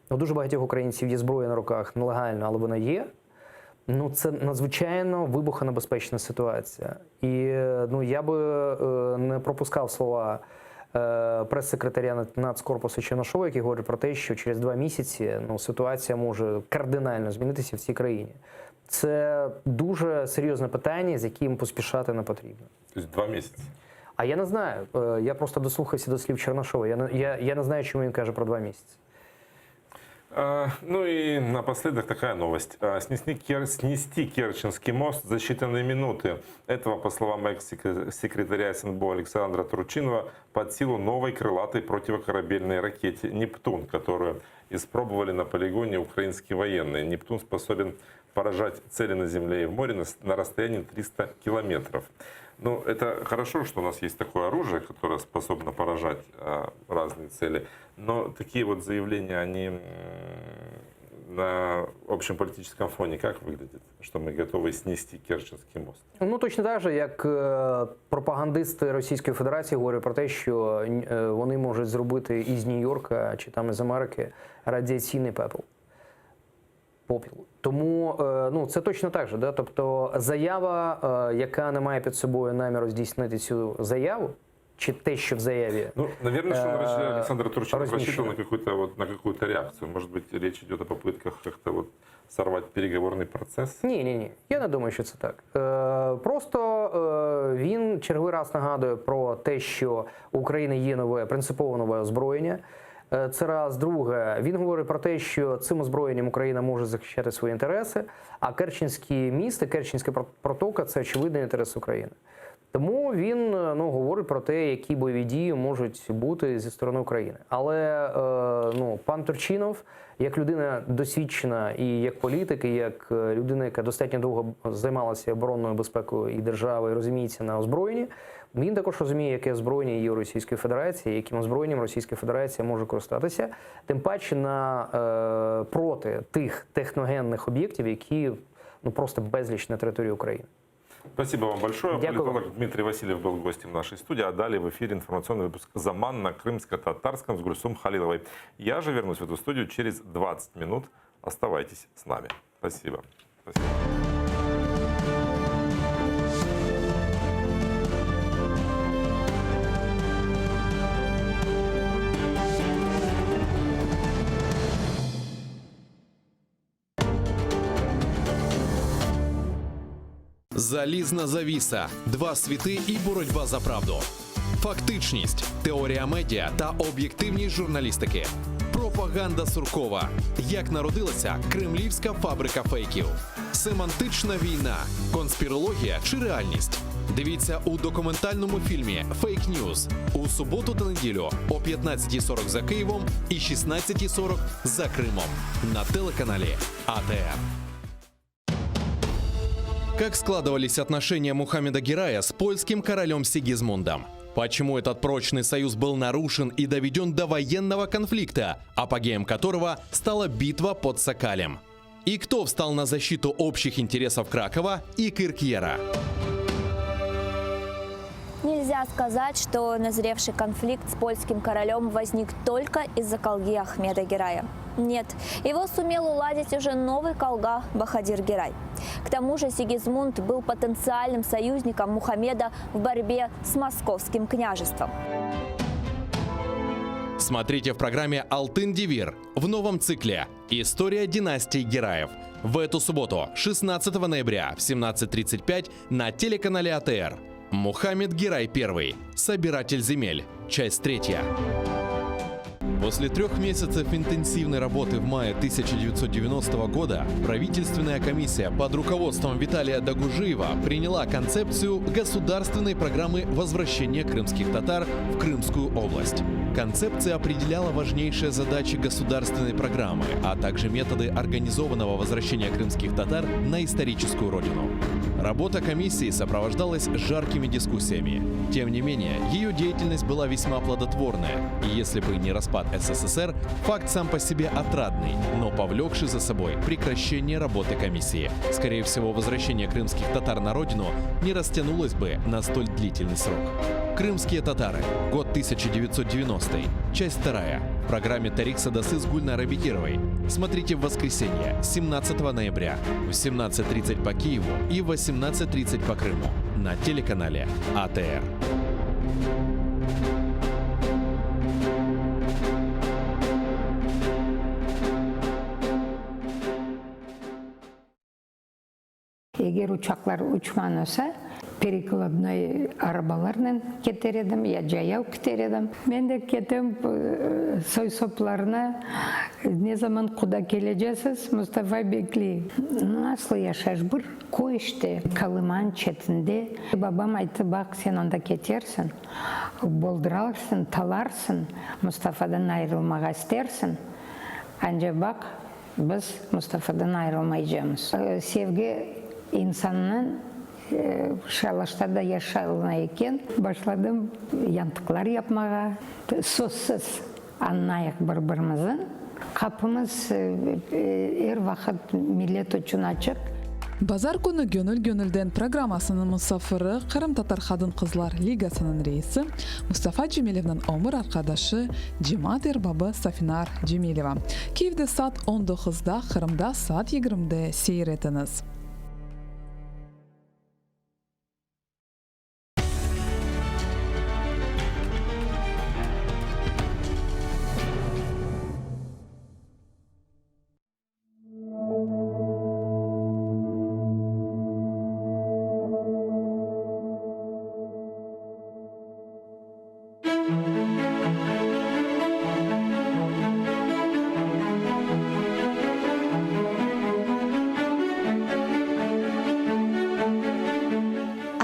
У дуже багатьох українців є зброя на руках нелегально, але вона є. Це надзвичайно вибухонебезпечна ситуація. І я би не пропускав слова прес-секретаря Нацкорпусу Чернишова, який говорить про те, що через 2 місяці ситуація може кардинально змінитися в цій країні. Це дуже серйозне питання, з яким поспішати не потрібно. Тобто 2 місяці? А я не знаю. Я просто дослухався до слів Чернишова. Я не знаю, чому він каже про 2 місяці. Ну и напоследок такая новость. Снести Керченский мост за считанные минуты. Этого, по словам экс-секретаря СНБО Александра Турчинова, под силу новой крылатой противокорабельной ракете «Нептун», которую испробовали на полигоне украинские военные. «Нептун» способен поражать цели на земле и в море на расстоянии 300 километров. Ну, это хорошо, что у нас есть такое оружие, которое способно поражать разные цели. Но такие вот заявления, они на общем политическом фоне как выглядят? Что мы готовы снести Керченський мост? Точно так же, як пропагандисти Російської Федерації говорять про те, що вони можуть зробити із Нью-Йорка чи там із Америки радіаційний попіл. Тому це точно так же. Да? Тобто заява, яка не має під собою наміру здійснити цю заяву, чи те, що в заяве. Наверное, что Александр Турчинов рассчитывал на какую-то реакцию. Может быть, речь идет о попытках как-то сорвать переговорный процес? Ні. Я не думаю, що це так. Просто він черговий раз нагадує про те, що у України є принципово нове озброєння. Це раз. Друге, він говорить про те, що цим озброєнням Україна може захищати свої інтереси, а Керченський міст і Керченська протока – це очевидний інтерес України. Тому він говорить про те, які бойові дії можуть бути зі сторони України. Але пан Турчинов, як людина досвідчена і як політик, і як людина, яка достатньо довго займалася оборонною безпекою і держави, і розуміється на озброєнні, він також розуміє, яке озброєння є у Російської Федерації, яким озброєнням Російська Федерація може користатися, тим паче проти тих техногенних об'єктів, які просто безліч на території України. Спасибо вам большое. Политолог Дмитрий Васильев был гостем нашей студии. А далее в эфире информационный выпуск «Заман» на крымско-татарском с Гульсум Халиловой. Я же вернусь в эту студию через 20 минут. Оставайтесь с нами. Спасибо. Залізна завіса, 2 світи і боротьба за правду. Фактичність, теорія медіа та об'єктивність журналістики. Пропаганда Суркова. Як народилася кремлівська фабрика фейків. Семантична війна, конспірологія чи реальність. Дивіться у документальному фільмі «Фейк Ньюз» у суботу та неділю о 15:40 за Києвом і 16:40 за Кримом на телеканалі АТР. Как складывались отношения Мухаммеда Герая с польским королем Сигизмундом? Почему этот прочный союз был нарушен и доведен до военного конфликта, апогеем которого стала битва под Сокалем? И кто встал на защиту общих интересов Кракова и Киркьера? Нельзя сказать, что назревший конфликт с польским королем возник только из-за колги Ахмеда Герая. Нет, его сумел уладить уже новый колга Бахадир Герай. К тому же Сигизмунд был потенциальным союзником Мухаммеда в борьбе с московским княжеством. Смотрите в программе «Алтын Девир» в новом цикле «История династии Гераев». В эту субботу, 16 ноября в 17:35 на телеканале АТР. Мухаммед Герай I. Собиратель земель. Часть 3. После 3 месяцев интенсивной работы в мае 1990 года правительственная комиссия под руководством Виталия Дагужиева приняла концепцию государственной программы возвращения крымских татар в Крымскую область. Концепция определяла важнейшие задачи государственной программы, а также методы организованного возвращения крымских татар на историческую родину. Работа комиссии сопровождалась жаркими дискуссиями. Тем не менее, ее деятельность была весьма плодотворная, и если бы не распад СССР, факт сам по себе отрадный, но повлекший за собой прекращение работы комиссии. Скорее всего, возвращение крымских татар на родину не растянулось бы на столь длительный срок. Крымские татары. Год 1990. Часть 2. В программе Тарик Садасы с Гульнарой Бекировой. Смотрите в воскресенье, 17 ноября, в 17:30 по Киеву и в 18:30 по Крыму на телеканале АТР. Егер учаклар учман olsa, перекладной арабалармен кетер едім, я жаяу кетер едім. Мен де кетем сой сопларына, не заман куда кележесіз, Мустафа Бекли. Nasıl yaşar bir koyuştu, Kalımан çetinde. Babam aytı, bak sen onda ketersin, bolduralsın, talarsın, Mustafa'dan ayrılmağa istersin. Ancak bak, biz Mustafa'dan ayrılmayacağız. Sevgi insanın шалаштарда yaşalına екен, başladım yantıklar yapmaya. Sözsüz anlayak birbirimizin. Kapımız her vakit millet için açık. Базар күні Гönül программасының мұсафыры Қырым Татар Хадын Қызлар Лигасының рейсі Мустафа Джемилевнің өмір арқадашы Джимат Эрбабы Сафинар Джемилева. Киевде саат 19-да, Қырымда саат 20-де сейретіңіз.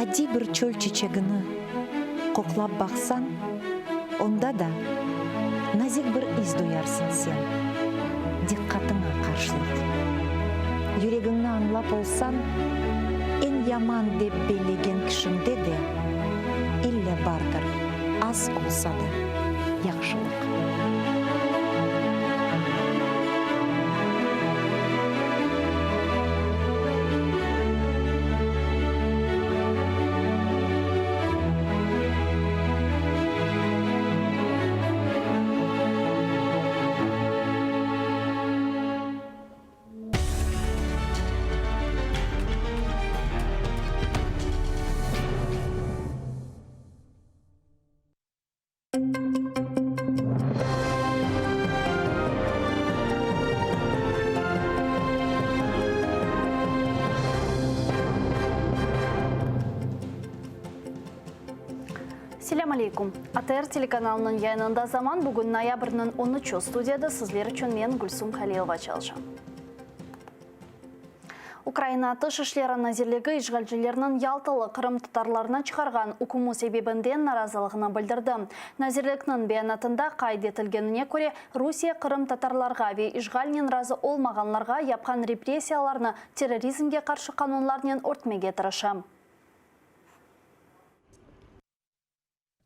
Әдей бір чөл чечегіні қоқлап бақсан, онда да назик бір із дуярсың сен, диққатыңа қаршылық. Жүрегіңні аңлап олсан, ен яман деп белеген кішімде де, илле бардыр, аз олса да, яқшылық. Селям алейкум. АТР телеканалының яйнында заман бүгін ноябрьнің 13 студияда сізлер үшін мен Гүлсум Халилова чалжам. Украина тыш ишлері назирлігі ишгалчыларының ялтылы Қырым татарларына шығарған үкімі себебінден наразылығына білдірді. Назирліктің бейанатында қайд етілгеніне көре Русия Қырым татарларға ве ишгалнен разы олмағанларға япқан репрессияларны терроризмге қаршы қанунларнен ортмеге тырышы.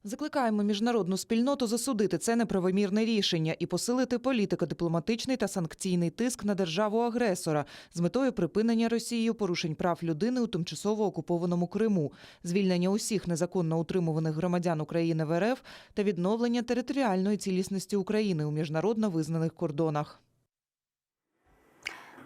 Закликаємо міжнародну спільноту засудити це неправомірне рішення і посилити політико-дипломатичний та санкційний тиск на державу-агресора з метою припинення Росією порушень прав людини у тимчасово окупованому Криму, звільнення усіх незаконно утримуваних громадян України в РФ та відновлення територіальної цілісності України у міжнародно визнаних кордонах.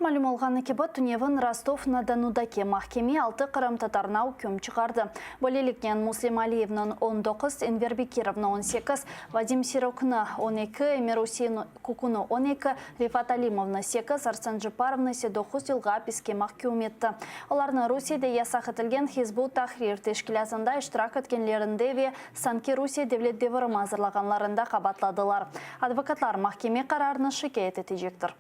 Малюм алғаны кебі Туневын Ростов-на-Донудаке махкеме 6 қырым татарна үкім шығарды. Болеліктен Муслим Алиевнің 19, Энвер Бекировна 18, Вадим Сирокны 12, Эмирусин Кукуны 12, Рифат Алимовна 8, Арсан Жипаровна 9 жылға песке махкем етті. Оларны Русияда ясақ етілген Хизбут Тахрир тешкілязында іштірак еткенлерінде ве Санки Русия девлет девірім азырлағанларында қабатладылар. Адвокатлар махкеме қарарыны шикайет етежектір.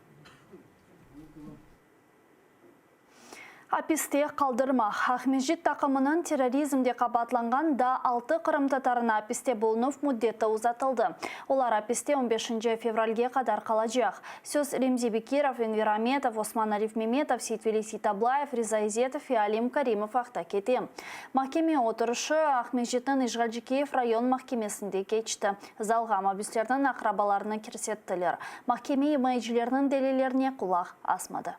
Аписте қалдырма. Ахмеджит тақымының терроризмде қабатланған да 6 қырым татарына аписте болынып мүддеті ұзатылды. Олар аписте 15 февральге қадар қалажақ. Сөз Ремзи Бекиров, Энвер Аметов, Осман Ариф Меметов, Сейтвели Ситаблаев, Риза Изетов и Алим Каримов ақта кете. Махкеме отырышы Ахмеджиттің Ижғалжикеев район махкемесінде кечті. Залға мабюстердің ақрабаларына кірсеттілер. Махкеме емайжілерінің делелеріне құлақ асмады.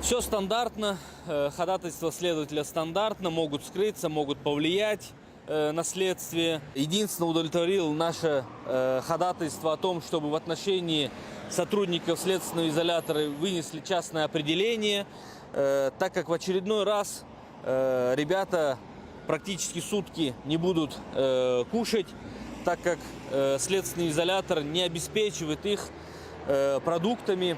Все стандартно, ходатайства следователя стандартно, могут скрыться, могут повлиять на следствие. Единственное, удовлетворил наше ходатайство о том, чтобы в отношении сотрудников следственного изолятора вынесли частное определение, так как в очередной раз ребята практически сутки не будут кушать, так как следственный изолятор не обеспечивает их продуктами.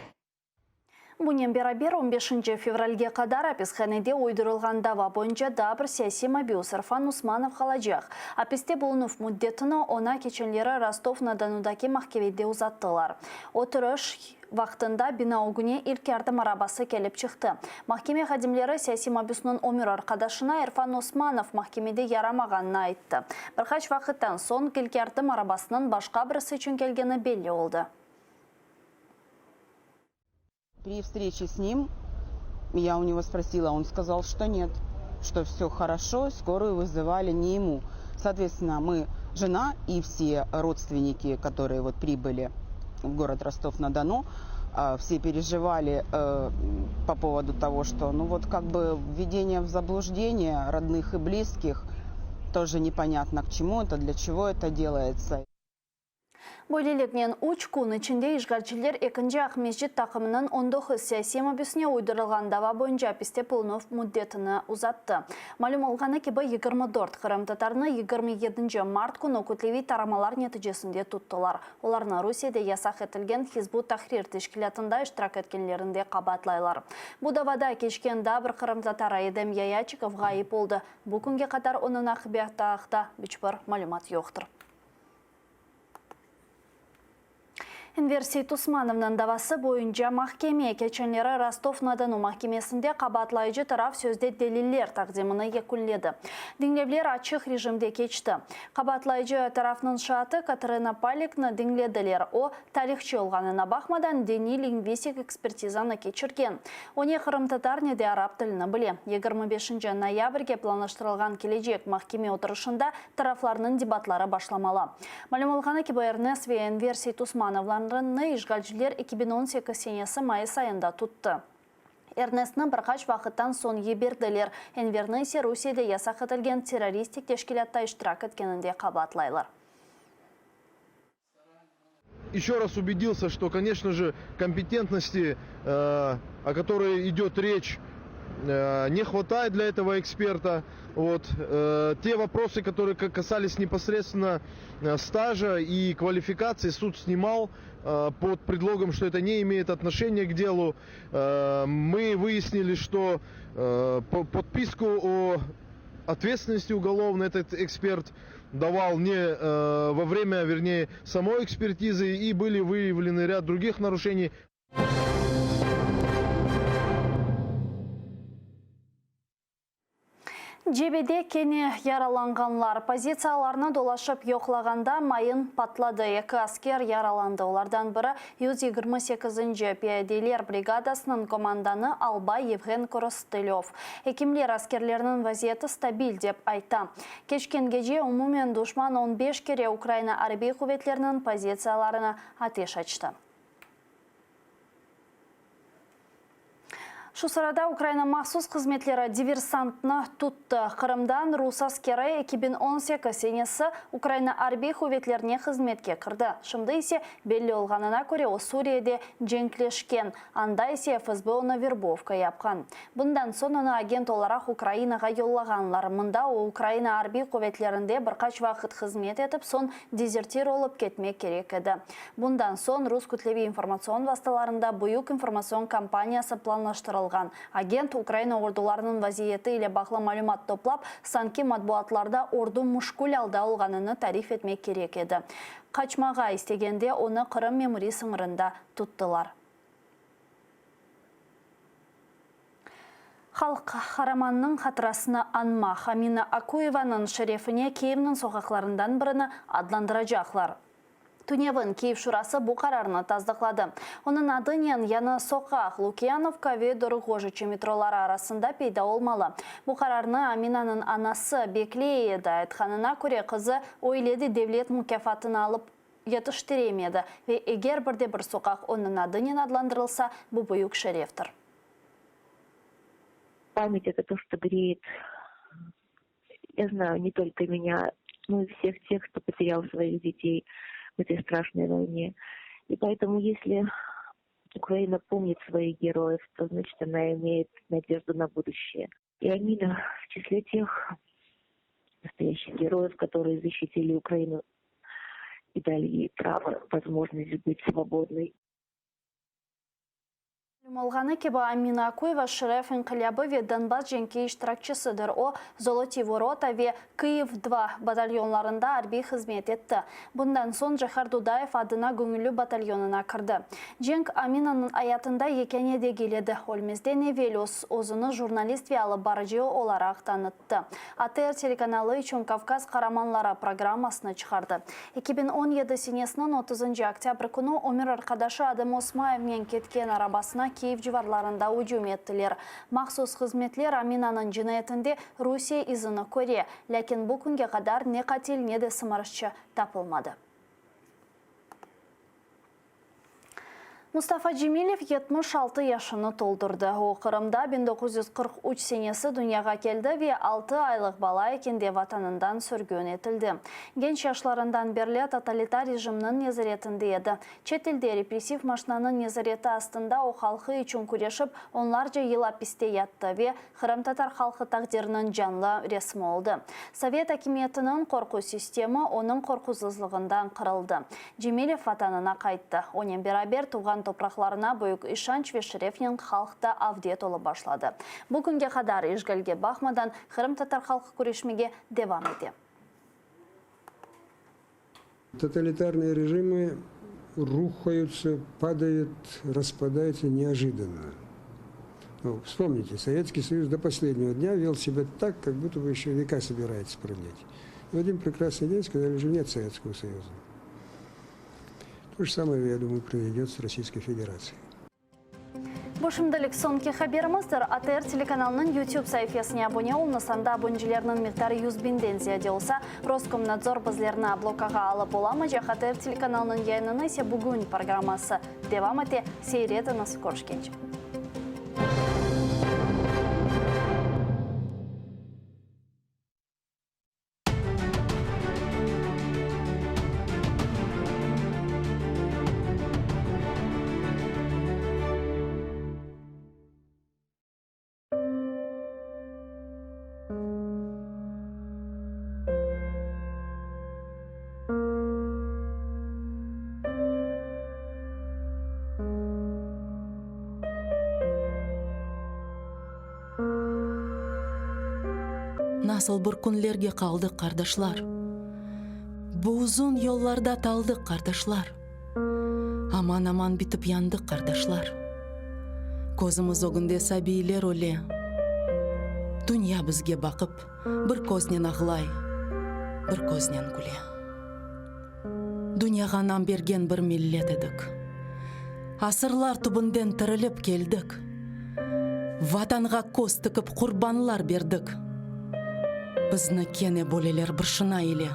Бұнен бері 15 февральге қадар аписханеде ойдырылған дава бойынша да бір саяси мабиус Ирфан Усманов қалажақ. Аписте болынып мүддетіні она кеченлері Ростов-на-Донудаке махкемеде ұзаттылар. Отырыш вақтында бина огуне илкерді марабасы келіп шықты. Махкеме қадимлері саяси мабиусының омыр арқадашына Ирфан Усманов махкемеде ярамағанына айтты. Бірқаш вақыттан сон келкерді марабасының башқа бірісі үшін келгені белі олды. При встрече с ним я у него спросила, он сказал, что нет, что все хорошо, скорую вызывали не ему. Соответственно, мы, жена и все родственники, которые вот прибыли в город Ростов-на-Дону, все переживали по поводу того, что ну вот как бы введение в заблуждение родных и близких, тоже непонятно к чему это, для чего это делается. Бөлелігінен үш күн ішінде ишгалчилер екінші Ахмеджит тақымының 19 саяси мабиусіне ойдырылған дава бойынша аписте пылынов мүддетіні ұзатты. Малюм олғаны кебі 24 қырым татарны 27 март күні көтлеви тарамалар нәтижесінде тұттылар. Оларны Русияда ясақ етілген Хизбут Тахрир тешкілятында іштірак еткенлерінде қабатлайлар. Бұл давада кешкен да бір қырым татара Едем Яячиков ғайып болды. Бұл күнге қатар оның ақыбияқтақта бүчбір малюмат жоқтыр. Энвер Усмановның давасы бойынша махкеме кеченлері Ростов-на-Дону махкемесінде қабатлайжы тарaf сөзде делиллер тақдимыны екүлледі. Деңлеблер ачық режимде кечті. Қабатлайжы тарафның шаты Катерина Паликны деңледілер. О, тарихчы олғанына бақмадан дени лингвистик экспертизаны кечірген. Оне қырым татар неде араб тіліні біле. 25 ноябрьге планаштырылған кележек махкеме отырышында тарафларының дебатлары башламалы. Малюм олғаны КБРНС ве Энвер Усмановлар ишгалчилер 2018 сенесі майыс айында тұтты. Эрнестны бірқаш вақыттан сон еберділер. Энверны есе Русияда ясақ етілген террористик тешкілятта іштірак еткенінде қабатлайлар. Еще раз убедился, что, конечно же, компетентности, о которой идет речь, не хватает для этого эксперта. Вот, те вопросы, которые касались непосредственно стажа и квалификации, суд снимал под предлогом, что это не имеет отношения к делу. Мы выяснили, что подписку о ответственности уголовной этот эксперт давал не во время, вернее, самой экспертизы, и были выявлены ряд других нарушений. Жебеде кене яраланғанлар позицияларына долашып yoqlағанда майын патлады. Екі аскер яраланды. Олардан бірі 128-ші пиаделер бригадасының команданы Албай Евген Коростылев. Екімлер аскерлерінің вазиеті стабиль деп айта. Кешкен геже умумен душман 15 кере Украина арби құветлерінің позицияларына атеш açtı. Шу сырада Украина махсус қызметлері диверсантны tutты. Қырымдан Рус аскері 2018 сенесі Украина арби хубетлеріне қызметке кірді. Шымды есе белі олғанына көре о Суриеде женклешкен. Анда есе ФСБ оны вербовка япқан. Бұндан сон оны агент оларақ Украинаға йоллағанлар. Мұнда о Украина арби хубетлерінде бірқач вақыт қызмет етіп, сон дезертир олып кетмек керек еді. Бұндан сон Рус күтлеви информацион васталарында бұйық информацион компаниясы планлаштырылған. Агент Украина ордуларының вазиеті или бақлы малюмат топлап, санки матбуатларда орду мушкул алда олғаныны тариф етмек керек еді. Қачмаға істегенде оны Қырым мемори сыңырында тұттылар. Халық қараманның қатырасына анма Хамина Акуеваның шерефіне Киевнің соғақларындан біріні адландырajaqlar. Туневын Киев шурасы бұл қарарына таздықлады. Оның адынен яны Соқақ, Лукьяновка ве Дорогожичи метролары арасында пейда олмалы. Бұл қарарны Аминаның анасы Беклей еді. Айтқанына көре қызы ойледі девлет мүкафатын алып етіштіремеді. Ве егер бірде-бір Соқақ оның адынен адландырылса, бұл бұйық шерефтір. Память — это то, что греет, я знаю, не только меня, но и всех тех, кто потерял своих детей в этой страшной войне. И поэтому, если Украина помнит своих героев, то, значит, она имеет надежду на будущее. И Амина в числе тех настоящих героев, которые защитили Украину и дали ей право, возможность быть свободной. Малғаны кеба Амина Акуева шереф инқилябы ве Донбасс женке иштиракчысыдыр. О Золоти ворота ве Киев-2 батальонларында арби қызмет етті. Бұндан сон Жахар Дудаев адына көңілі батальонына кірді. Женк Аминаның аятында екене де келеді. Олмезден Невелос озыны журналист ве алып барыжы оларақ танытты. АТР телеканалы үшін Кавказ қараманлара программасыны шығарды. 2017 сенесінің 30 октябрь күні Омир Арқадашы Адам Осмаевнен кеткен арабасына Киев жыварларында уджум еттілер. Мақсус қызметлер Аминаның жинайтынде Русия изыны көре, ләкин бұл күнге қадар не қател, не де сымарышчы тапылмады. Мустафа Джемилев 76 яшыны толдырды. О Қырымда 1943 сенесі дүнияға келді ве 6 айлық бала екенде ватанындан сүргөн етілді. Генч яшларындан берле тоталитар режимнің незаретінде еді. Чет елде репрессив машинаның незареті астында о халқы үшін күрешіп, онларca ел аписте ятты ве Қырым татар халқы тақдерінің жанлы ресмі олды. Совет акиметінің қорқу системі оның қорқусызлығындан қырылды. Джемилев ватанына қайтты. Онен берабер туған топрақларына бұйық Ишанч ве Шерефнен халықта авдет олы башлады. Бұл күнге қадар ешгілге бақмадан Қырым татар халқы күрешмеге девам еді. Тоталитарные режимы рухаются, падают, распадаются неожиданно. Ну, вспомните, Советский Союз до последнего дня вел себя так, как будто бы еще века собирается продлить. И в один прекрасный день сказали, уже нет Советского Союза. То же самое, я думаю, произойдет с Российской Федерацией. Бошымдылық сонки хаберіміздір АТР телеканалының YouTube сайфесіне абоне олнысанда абонжелерінің мектары 100 бинден зияде олса, Роскомнадзор бізлеріні блокаға алып оламы, жақ АТР телеканалының яйнына есе бүгін программасы девам ете сейретіңіз көршкенчі. Насыл бір күнлерге қалдық, қардашлар. Бұл ұзын yollarda талдық, қардашлар. Аман-аман бітіп яндық, қардашлар. Көзіміз оғынде сәбейлер оле. Дүния бізге бақып, бір көзнен ағылай, бір көзнен күле. Дүнияға нам берген бір миллет едік. Асырлар түбінден тіріліп келдік. Ватанға көз тікіп құрбанлар бердік. Бізні кене болелер бір шына еле.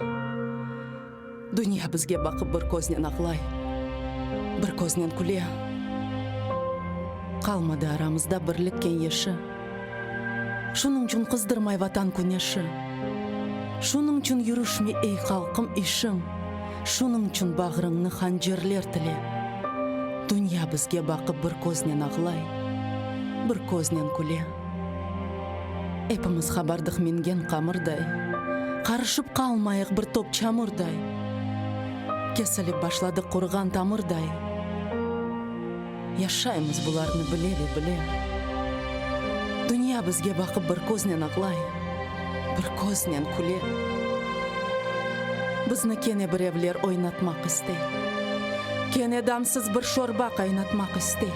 Дүния бізге бақып бір көзнен ағылай, бір көзнен күле. Қалмады арамызда бірлік кеңеші. Шуның чүн қыздырмай ватан күнеші. Шуның чүн юрушме ей халқым ишің. Шуның чүн бағырыңны ханжерлер тіле. Дүния бізге бақып бір көзнен ағылай, бір көзнен күле. Эпіміз хабардық менген қамырдай, қарышып қалмайық бір топ чамырдай. Кесіліп башладық қорған тамырдай. Яшаймыз бұларны біле. Дүния бізге бақып бір көзнен ағылай, бір көзнен күле. Бізні кене біревлер ойнатмақ істей. Кене дамсыз бір шорба қайнатмақ істей.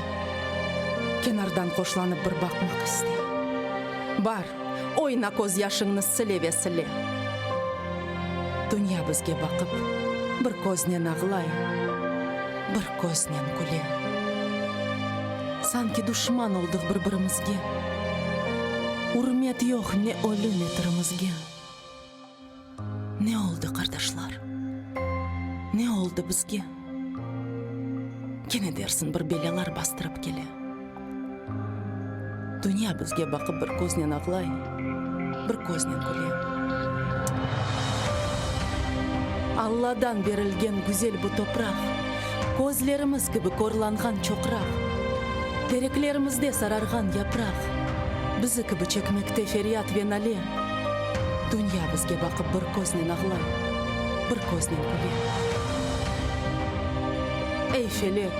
Кенардан қошланып бір бақмақ істей. Бар, ойна көз яшыңны сіле. Дүния бізге бақып, бір көзнен ағылай, бір көзнен күле. Санки душман олдық бір-бірімізге. Урмет жоқ не өлі не тірімізге. Не олды, қардашлар? Не олды бізге? Кене дерсін бір белелар бастырып келе. Дүния бізге бақып бір көзнен ағылай, бір көзнен күле. Алладан берілген güzel бұ топрақ, көзлеріміз кібі корланған чоқрақ, тереклерімізде сарарған япрақ, бізі кібі чекмекте ферият венале. Дүния бізге бақып бір көзнен ағылай, бір көзнен күле. Эй, фелек,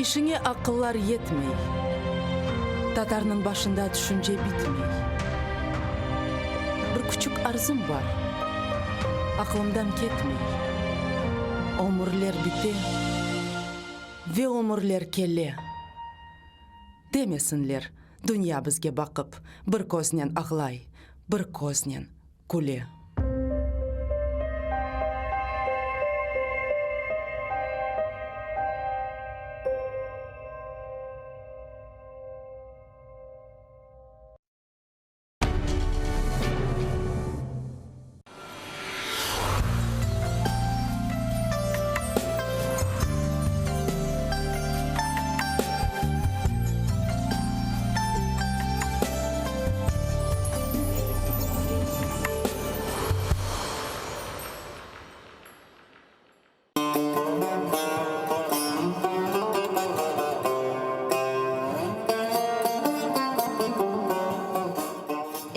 ішіңе ақыллар етмей, татарның башында түшінже бітмей. Бір күчік арзым бар, ақылымдан кетмей. Омырлер біте, ве омырлер келе. Демесінлер, дүния бізге бақып, бір көзнен ағылай, бір көзнен күле.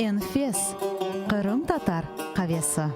Энфес, Кырым татар кавесы.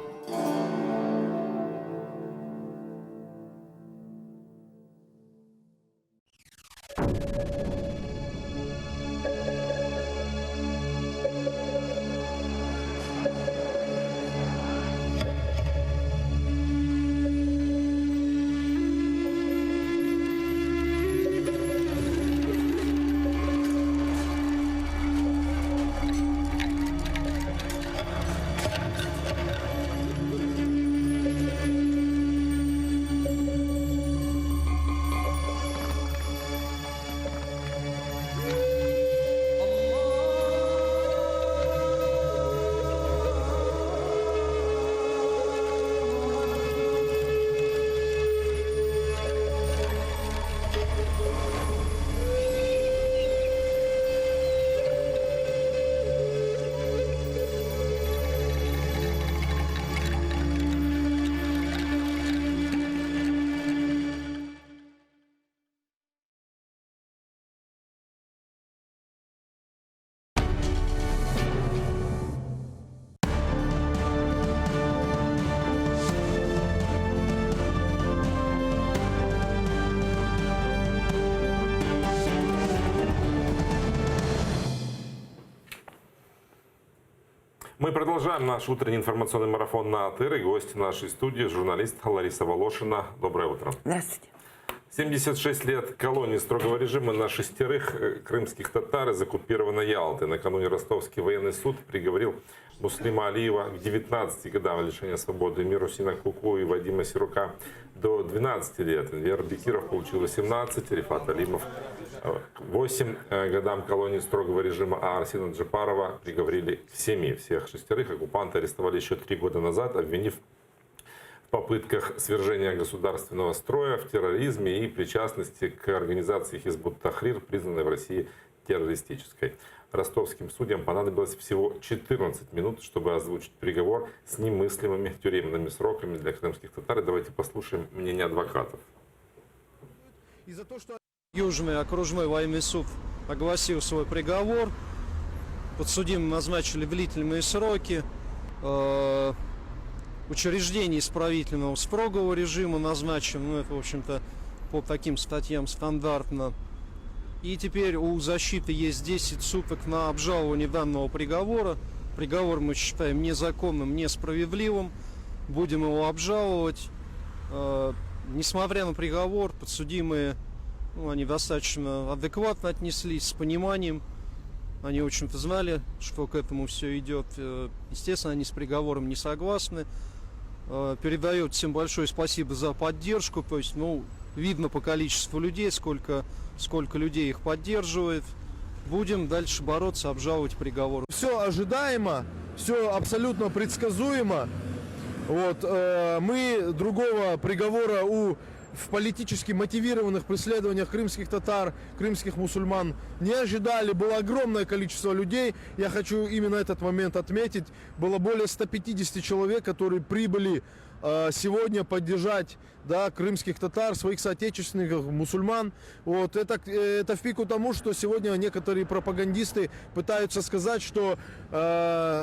Мы продолжаем наш утренний информационный марафон на АТР. И гость нашей студии, журналист Лариса Волошина. Доброе утро. Здравствуйте. 76 лет колонии строгого режима на 6 крымских татар из оккупированной Ялты. Накануне Ростовский военный суд приговорил Муслима Алиева к 19 годам лишения свободы, Мирусина Куку и Вадима Сирука до 12 лет. Энвер Бекиров получил 18, Рифат Алимов 8 годам колонии строгого режима, а Арсена Джапарова приговорили к 7. Всех 6 оккупанты арестовали еще 3 года назад, обвинив в попытках свержения государственного строя, в терроризме и причастности к организации Хизбут Тахрир, признанной в России террористической. Ростовским судьям понадобилось всего 14 минут, чтобы озвучить приговор с немыслимыми тюремными сроками для крымских татар. И давайте послушаем мнение адвокатов. И за то, что Южный окружной военный суд огласил свой приговор, подсудимым назначили длительные сроки, учреждение исправительного строгого режима назначено, ну это, в общем-то, по таким статьям стандартно. И теперь у защиты есть 10 суток на обжалование данного приговора. Приговор мы считаем незаконным, несправедливым. Будем его обжаловать. Несмотря на приговор, подсудимые, они достаточно адекватно отнеслись, с пониманием. Они, в общем-то, знали, что к этому все идет. Естественно, они с приговором не согласны. Передают всем большое спасибо за поддержку. То есть, видно по количеству людей, сколько людей их поддерживает. Будем дальше бороться, обжаловать приговор. Все ожидаемо, все абсолютно предсказуемо. Вот, мы другого приговора в политически мотивированных преследованиях крымских татар, крымских мусульман не ожидали. Было огромное количество людей. Я хочу именно этот момент отметить. Было более 150 человек, которые прибыли сегодня поддержать, да, крымских татар, своих соотечественников, мусульман. Вот, это в пику тому, что сегодня некоторые пропагандисты пытаются сказать, что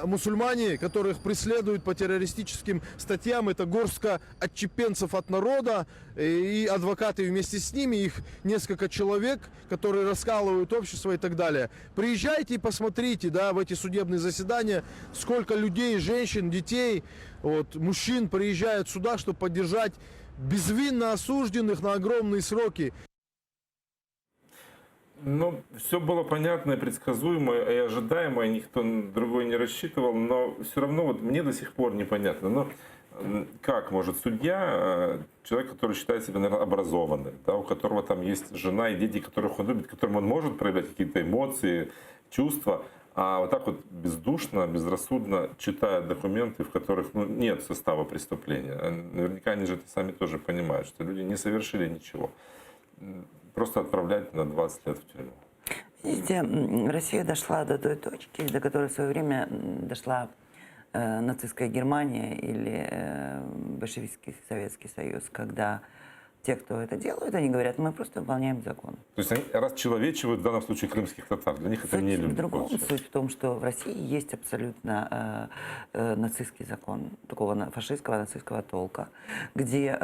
мусульмане, которых преследуют по террористическим статьям, это горстка отщепенцев от народа, и адвокаты вместе с ними, их несколько человек, которые раскалывают общество и так далее. Приезжайте и посмотрите, да, в эти судебные заседания, сколько людей, женщин, детей, вот, мужчин приезжают сюда, чтобы поддержать безвинно осужденных на огромные сроки. Все было понятно и предсказуемо, и ожидаемо, и никто другой не рассчитывал, но все равно вот мне до сих пор непонятно. Как может судья, человек, который считает себя, наверное, образованным, да, у которого там есть жена и дети, которых он любит, которым он может проявлять какие-то эмоции, чувства, а вот так вот бездушно, безрассудно читая документы, в которых нет состава преступления. Наверняка они же это сами тоже понимают, что люди не совершили ничего. Просто отправлять на 20 лет в тюрьму. Видите, Россия дошла до той точки, до которой в свое время дошла нацистская Германия или большевистский Советский Союз, когда те, кто это делают, они говорят, мы просто выполняем закон. То есть они расчеловечивают в данном случае крымских татар. Для них это не люди. В другом суть в том, что в России есть абсолютно нацистский закон, такого фашистского нацистского толка, где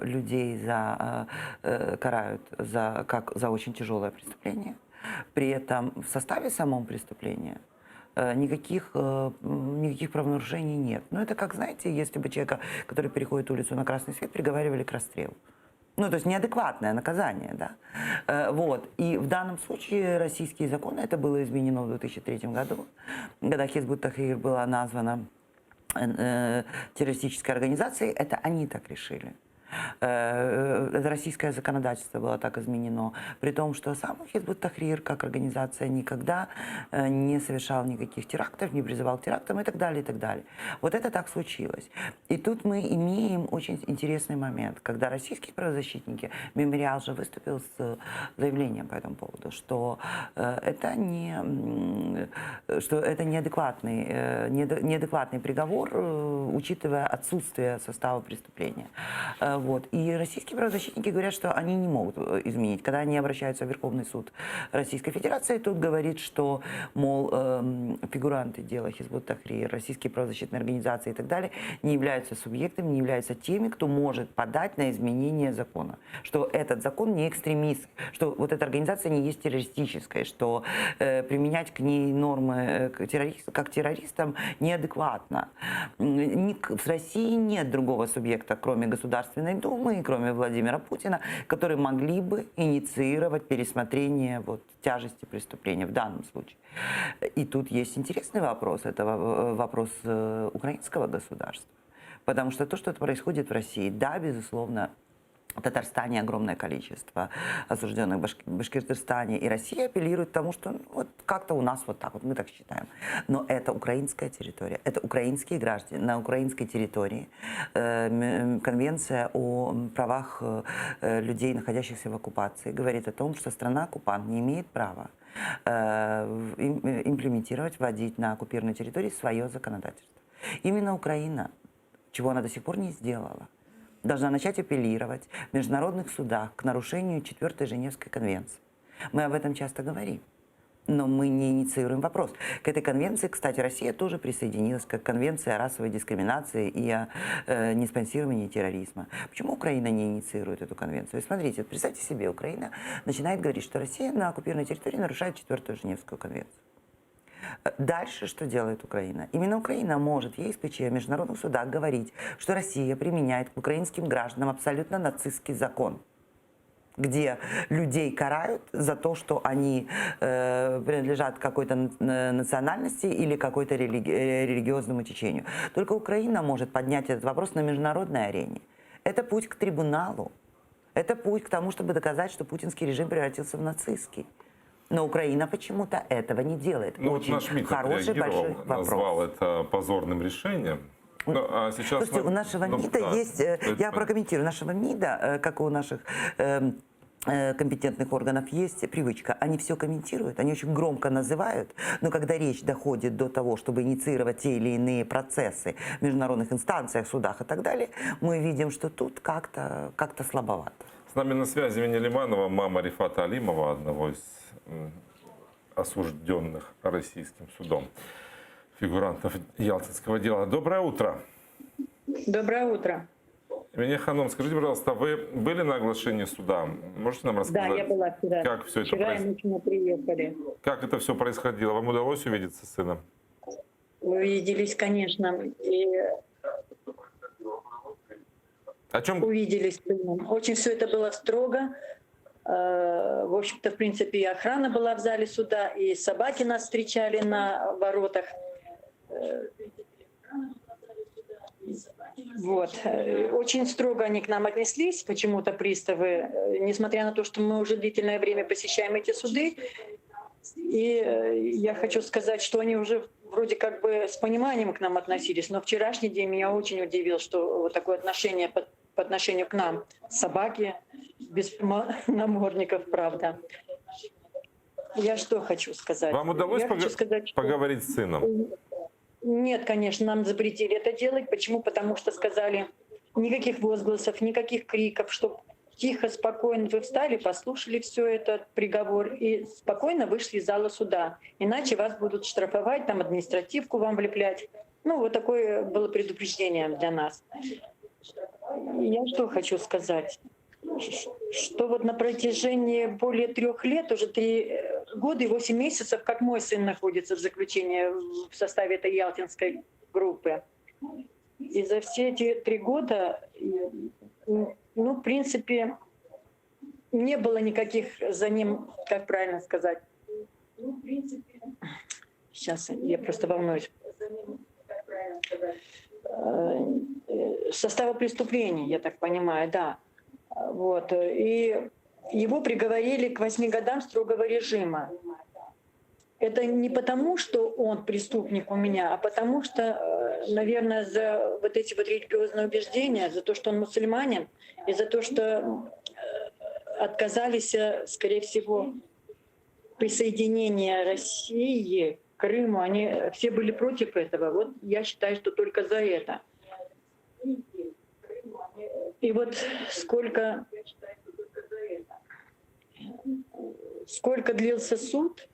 людей карают за очень тяжелое преступление. При этом в составе самого преступления никаких правонарушений нет. Но это как, знаете, если бы человека, который переходит улицу на красный свет, приговаривали к расстрелу. То есть неадекватное наказание, да. Вот. И в данном случае российские законы, это было изменено в 2003 году, когда Хизбут Тахрир была названа террористической организацией, это они так решили. Российское законодательство было так изменено, при том, что сам Хизбут Тахрир как организация никогда не совершал никаких терактов, не призывал к терактам и так далее, и так далее. Вот это так случилось. И тут мы имеем очень интересный момент, когда российские правозащитники, Мемориал же выступил с заявлением по этому поводу, что это неадекватный приговор, учитывая отсутствие состава преступления. Вот. И российские правозащитники говорят, что они не могут изменить. Когда они обращаются в Верховный суд Российской Федерации, тут говорит, что, мол, фигуранты дела Хизбут Тахрир, российские правозащитные организации и так далее не являются субъектами, не являются теми, кто может подать на изменение закона. Что этот закон не экстремистский, что вот эта организация не есть террористической, что применять к ней нормы как террористам неадекватно. В России нет другого субъекта, кроме Государственной Думы, кроме Владимира Путина, которые могли бы инициировать пересмотрение тяжести преступления в данном случае. И тут есть интересный вопрос, это вопрос украинского государства. Потому что то, что происходит в России, да, безусловно, В Татарстане огромное количество осужденных, в Башкортостане. И Россия апеллирует к тому, что ну, вот как-то у нас вот так вот, мы так считаем. Но это украинская территория, это украинские граждане. На украинской территории Конвенция о правах людей, находящихся в оккупации, говорит о том, что страна-оккупант не имеет права имплементировать, вводить на оккупированной территории свое законодательство. Именно Украина, чего она до сих пор не сделала, должна начать апеллировать в международных судах к нарушению 4-й Женевской конвенции. Мы об этом часто говорим, но мы не инициируем вопрос. К этой конвенции, кстати, Россия тоже присоединилась, как конвенция о расовой дискриминации и о неспонсировании терроризма. Почему Украина не инициирует эту конвенцию? И смотрите, представьте себе, Украина начинает говорить, что Россия на оккупированной территории нарушает 4-ю Женевскую конвенцию. Дальше что делает Украина? Именно Украина может в ЕСПЧ, в международных судах говорить, что Россия применяет к украинским гражданам абсолютно нацистский закон, где людей карают за то, что они принадлежат какой-то национальности или какой-то религиозному течению. Только Украина может поднять этот вопрос на международной арене. Это путь к трибуналу. Это путь к тому, чтобы доказать, что путинский режим превратился в нацистский. Но Украина почему-то этого не делает. Ну, очень вот наш МИД хороший, большой вопрос. назвал это позорным решением. Ну, а сейчас слушайте, у нашего МИДа есть, я прокомментирую, у нашего МИДа, как и у наших компетентных органов, есть привычка. Они все комментируют, они очень громко называют, но когда речь доходит до того, чтобы инициировать те или иные процессы в международных инстанциях, судах и так далее, мы видим, что тут как-то слабовато. С нами на связи Веня Лиманова, мама Рифата Алимова, одного из осужденных российским судом фигурантов Ялтинского дела. Доброе утро. Доброе утро. Веня Ханом, скажите, пожалуйста, вы были на оглашении суда? Можете нам рассказать? Да, я была вчера. Как все это вчера мы приехали. Как это все происходило? Вам удалось увидеться с сыном? Увиделись, конечно. И о чем? Увиделись с сыном. Очень все это было строго. В общем-то, в принципе, и охрана была в зале суда, и собаки нас встречали на воротах. Вот. Очень строго они к нам отнеслись, почему-то приставы, несмотря на то, что мы уже длительное время посещаем эти суды. И я хочу сказать, что они уже вроде как бы с пониманием к нам относились, но вчерашний день меня очень удивил, что вот такое отношение по отношению к нам. Собаки без намордников, правда. Я что хочу сказать? Вам удалось сказать, поговорить с сыном? Нет, конечно, нам запретили это делать. Почему? Потому что сказали, никаких возгласов, никаких криков, чтобы тихо, спокойно вы встали, послушали все этот приговор и спокойно вышли из зала суда. Иначе вас будут штрафовать, там административку вам влеплять. Ну, вот такое было предупреждение для нас. Я что хочу сказать? Что вот на протяжении более 3 лет, уже 3 года и 8 месяцев, как мой сын находится в заключении в составе этой ялтинской группы. И за все эти 3 года, ну, в принципе, не было никаких за ним, как правильно сказать, сейчас я просто волнуюсь, состава преступлений, я так понимаю, да. Вот. И его приговорили к 8 годам строгого режима. Это не потому, что он преступник у меня, а потому что, наверное, за вот эти вот религиозные убеждения, за то, что он мусульманин, и за то, что отказались, скорее всего, присоединения России к Крыму, они все были против этого. Вот я считаю, что только за это. И вот сколько длился суд,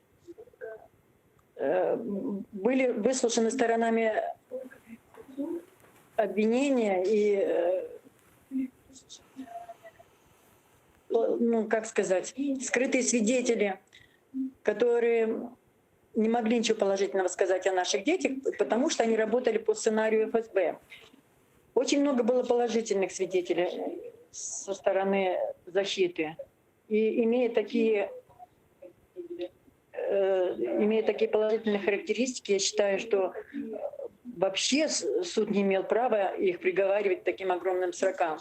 были выслушаны сторонами обвинения и, ну, как сказать, скрытые свидетели, которые не могли ничего положительного сказать о наших детях, потому что они работали по сценарию ФСБ. Очень много было положительных свидетелей со стороны защиты. И имея такие положительные характеристики, я считаю, что вообще суд не имел права их приговаривать к таким огромным срокам.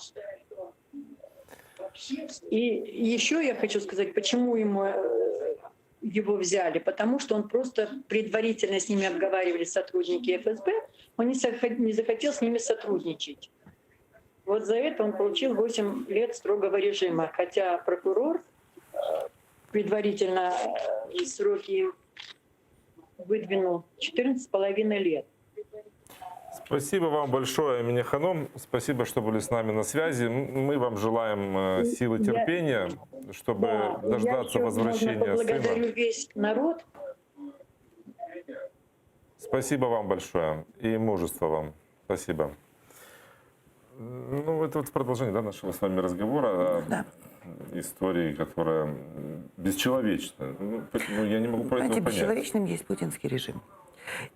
И еще я хочу сказать, почему его взяли. Потому что он просто предварительно с ними обговаривались сотрудники ФСБ, он не захотел с ними сотрудничать. Вот за это он получил 8 лет строгого режима. Хотя прокурор предварительно сроки выдвинул 14,5 лет. Спасибо вам большое, Эмине Ханом. Спасибо, что были с нами на связи. Мы вам желаем силы терпения, чтобы дождаться возвращения сына. Благодарю весь народ. Спасибо вам большое и мужества вам. Спасибо. Ну, это вот продолжение, да, нашего с вами разговора о истории, которая бесчеловечна. Ну, я не могу про это понять. Бесчеловечным есть путинский режим.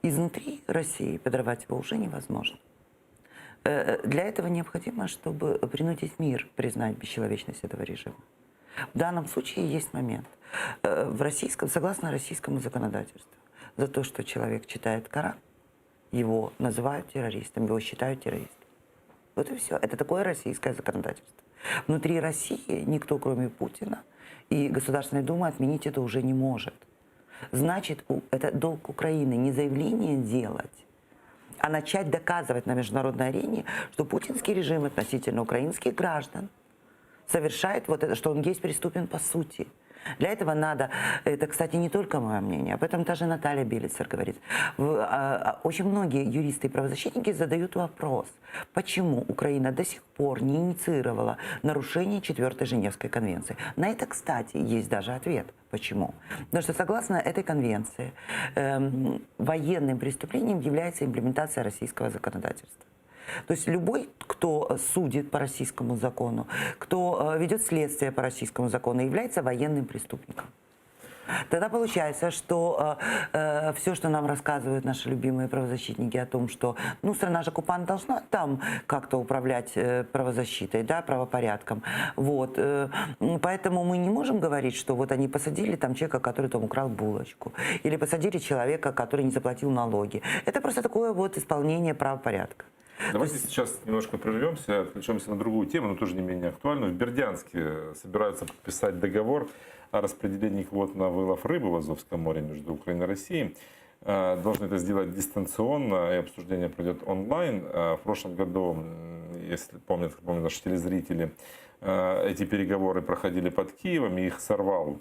Изнутри России подрывать его уже невозможно. Для этого необходимо, чтобы принудить мир признать бесчеловечность этого режима. В данном случае есть момент. Согласно российскому законодательству, за то, что человек читает Коран, его называют террористом, его считают террористом. Вот и все. Это такое российское законодательство. Внутри России никто, кроме Путина и Государственной Думы, отменить это уже не может. Значит, это долг Украины не заявление делать, а начать доказывать на международной арене, что путинский режим относительно украинских граждан совершает вот это, что он есть преступен по сути. Для этого надо, это, кстати, не только мое мнение, об этом даже Наталья Белицер говорит. Очень многие юристы и правозащитники задают вопрос, почему Украина до сих пор не инициировала нарушение 4-й Женевской конвенции. На это, кстати, есть даже ответ. Почему? Потому что согласно этой конвенции военным преступлением является имплементация российского законодательства. То есть любой, кто судит по российскому закону, кто ведет следствие по российскому закону, является военным преступником. Тогда получается, что все, что нам рассказывают наши любимые правозащитники о том, что страна же оккупант должна там как-то управлять правозащитой, да, правопорядком. Вот. Поэтому мы не можем говорить, что вот они посадили там человека, который там украл булочку, или посадили человека, который не заплатил налоги. Это просто такое вот исполнение правопорядка. Давайте сейчас немножко прервемся, отвлечемся на другую тему, но тоже не менее актуальную. В Бердянске собираются подписать договор о распределении квот на вылов рыбы в Азовском море между Украиной и Россией. Должны это сделать дистанционно, и обсуждение пройдет онлайн. В прошлом году, если помнят наши телезрители, эти переговоры проходили под Киевом, и их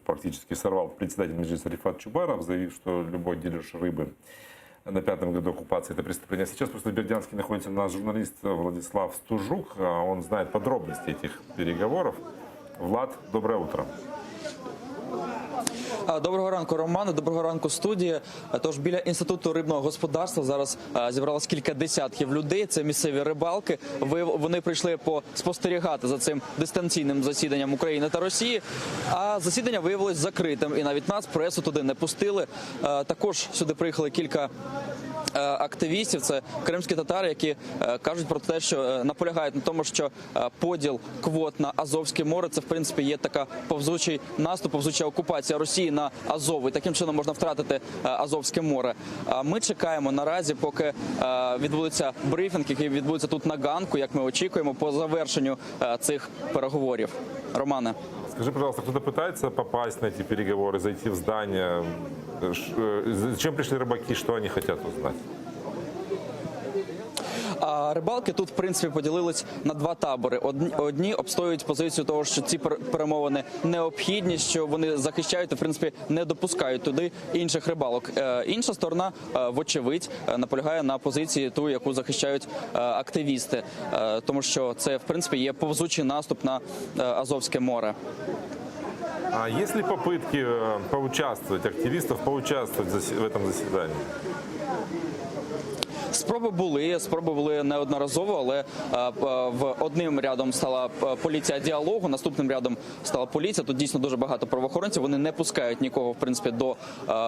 практически сорвал председатель Меджлиса Рифат Чубаров, заявив, что любой дележ рыбы на 5-м году оккупации это преступление. Сейчас просто в Бердянске находится наш журналист Владислав Стужук. Он знает подробности этих переговоров. Влад, доброе утро. Доброго ранку, Романе, доброго ранку, студія. Тож біля Інституту рибного господарства зараз зібралось кілька десятків людей. Це місцеві рибалки. Вони прийшли спостерігати за цим дистанційним засіданням України та Росії. А засідання виявилось закритим. І навіть нас, пресу, туди не пустили. Також сюди приїхали кілька активістів, це кримські татари, які кажуть про те, що наполягають на тому, що поділ квот на Азовське море, це в принципі є така повзучий наступ, повзуча окупація Росії на Азов. І таким чином можна втратити Азовське море. Ми чекаємо наразі, поки відбудеться брифінг, який відбудеться тут на ганку, як ми очікуємо, по завершенню цих переговорів. Романе. Скажи, пожалуйста, кто-то пытается попасть на эти переговоры, зайти в здание? Зачем пришли рыбаки, что они хотят узнать? Рибалки тут, в принципі, поділились на два табори. Одні обстоюють позицію того, що ці перемовини необхідні, що вони захищають і, в принципі, не допускають туди інших рибалок. Інша сторона, вочевидь, наполягає на позиції ту, яку захищають активісти, тому що це, в принципі, є повзучий наступ на Азовське море. А есть ли попытки поучаствовать, активистов поучаствовать в этом заседании? Спроби були неодноразово, але одним рядом стала поліція діалогу, наступним рядом стала поліція. Тут дійсно дуже багато правоохоронців, вони не пускають нікого, в принципі, до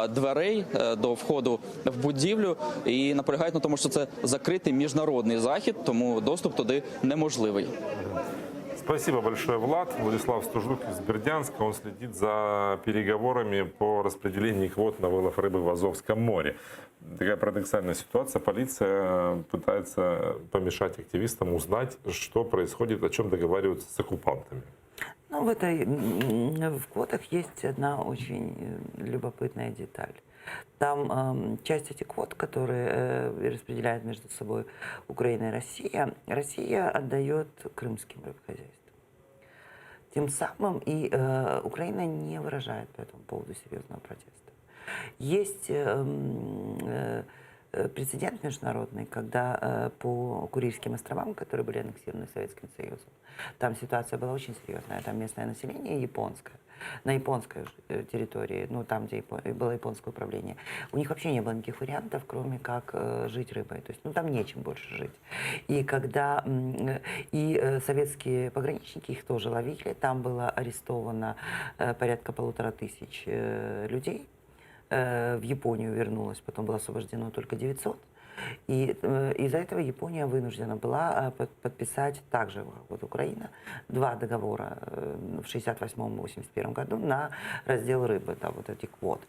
дверей, до входу в будівлю і наполягають на тому, що це закритий міжнародний захід, тому доступ туди неможливий. Спасибо большое, Влад. Владислав Стужук из Бердянска. Он следит за переговорами по распределению квот на вылов рыбы в Азовском море. Такая парадоксальная ситуация. Полиция пытается помешать активистам узнать, что происходит, о чем договариваются с оккупантами. Ну, в квотах есть одна очень любопытная деталь. Там часть этих квот, которые распределяют между собой Украина и Россия отдает крымским рыбхозяйствам. Тем самым и Украина не выражает по этому поводу серьезного протеста. Есть прецедент международный, когда по Курильским островам, которые были аннексированы Советским Союзом, там ситуация была очень серьезная. Там местное население японское, на японской территории, ну там, где было японское управление, у них вообще не было никаких вариантов, кроме как жить рыбой. То есть, ну там нечем больше жить. И когда советские пограничники их тоже ловили, там было арестовано порядка 1500 людей. В Японию вернулось, потом было освобождено только 900. И из-за этого Япония вынуждена была подписать также, вот Украина, 2 договора в 1968-1981 году на раздел рыбы, да, вот эти квот.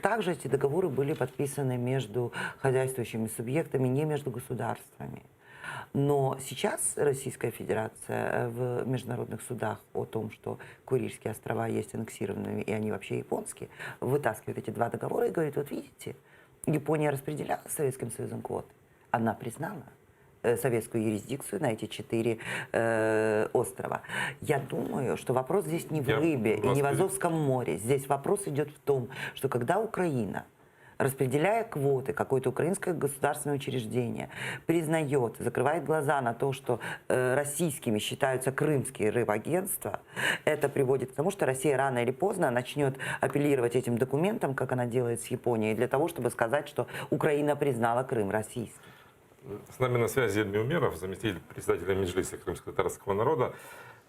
Также эти договоры были подписаны между хозяйствующими субъектами, не между государствами. Но сейчас Российская Федерация в международных судах о том, что Курильские острова есть аннексированными и они вообще японские, вытаскивает эти 2 договора и говорит, вот видите, Япония распределяла с Советским Союзом квоты, она признала советскую юрисдикцию на эти 4 острова. Я думаю, что вопрос здесь не в рыбе и не в Азовском море. Здесь вопрос идет в том, что когда Украина, распределяя квоты, какое-то украинское государственное учреждение признает, закрывает глаза на то, что российскими считаются крымские рыбагентства, это приводит к тому, что Россия рано или поздно начнет апеллировать этим документам, как она делает с Японией, для того, чтобы сказать, что Украина признала Крым российским. С нами на связи Эльмир Умеров, заместитель председателя Меджлиса крымско-татарского народа.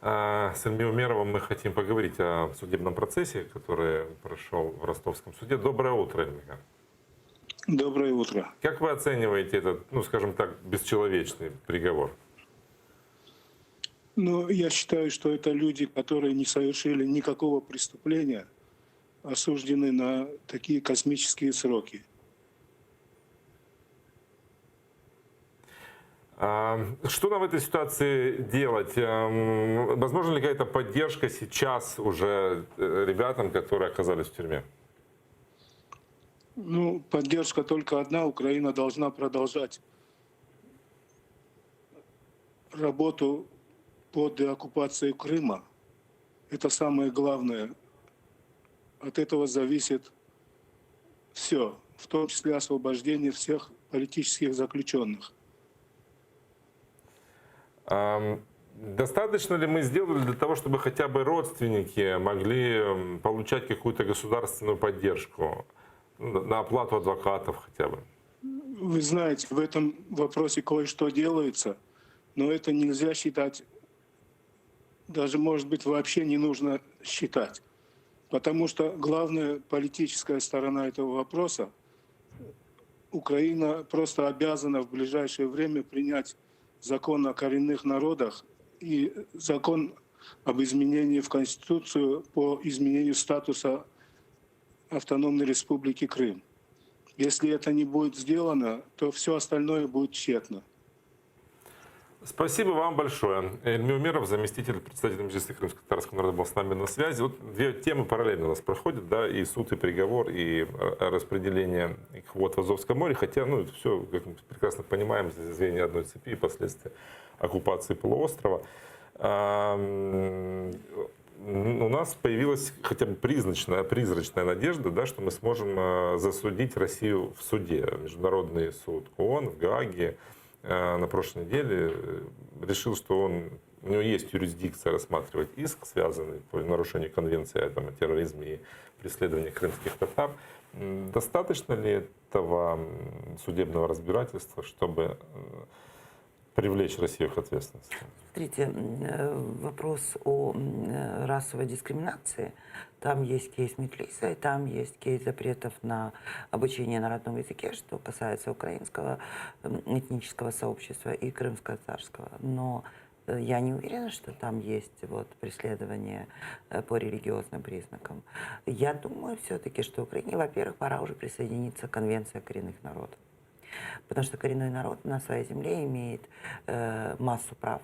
С Эльмиром Умеровым мы хотим поговорить о судебном процессе, который прошел в Ростовском суде. Доброе утро, Эльмир. Доброе утро. Как вы оцениваете этот, ну, скажем так, бесчеловечный приговор? Ну, я считаю, что это люди, которые не совершили никакого преступления, осуждены на такие космические сроки. Что нам в этой ситуации делать? Возможно ли какая-то поддержка сейчас уже ребятам, которые оказались в тюрьме? Ну, поддержка только одна. Украина должна продолжать работу по деоккупации Крыма. Это самое главное. От этого зависит все, в том числе освобождение всех политических заключенных. Достаточно ли мы сделали для того, чтобы хотя бы родственники могли получать какую-то государственную поддержку? На оплату адвокатов хотя бы? Вы знаете, в этом вопросе кое-что делается, но это нельзя считать, даже, может быть, вообще не нужно считать. Потому что главная политическая сторона этого вопроса, Украина просто обязана в ближайшее время принять закон о коренных народах и закон об изменении в Конституцию по изменению статуса Автономной Республики Крым. Если это не будет сделано, то все остальное будет тщетно. Спасибо вам большое. Эльмир Умеров, заместитель председателя Меджлиса крымско-татарского народа, был с нами на связи. Вот 2 темы параллельно у нас проходят, да, и суд, и приговор, и распределение квот в Азовском море. Хотя, ну, все, как мы прекрасно понимаем, звенья одной цепи и последствия оккупации полуострова. У нас появилась хотя бы призрачная надежда, да, что мы сможем засудить Россию в суде. Международный суд ООН в Гааге на прошлой неделе решил, что у него есть юрисдикция рассматривать иск, связанный по нарушению конвенции о терроризме и преследовании крымских татар. Достаточно ли этого судебного разбирательства, чтобы привлечь Россию к ответственности? Смотрите, вопрос о расовой дискриминации. Там есть кейс Меджлиса, и там есть кейс запретов на обучение на родном языке, что касается украинского этнического сообщества и крымско-татарского. Но я не уверена, что там есть вот преследование по религиозным признакам. Я думаю все-таки, что Украине, во-первых, пора уже присоединиться к Конвенции о коренных народах. Потому что коренной народ на своей земле имеет массу прав.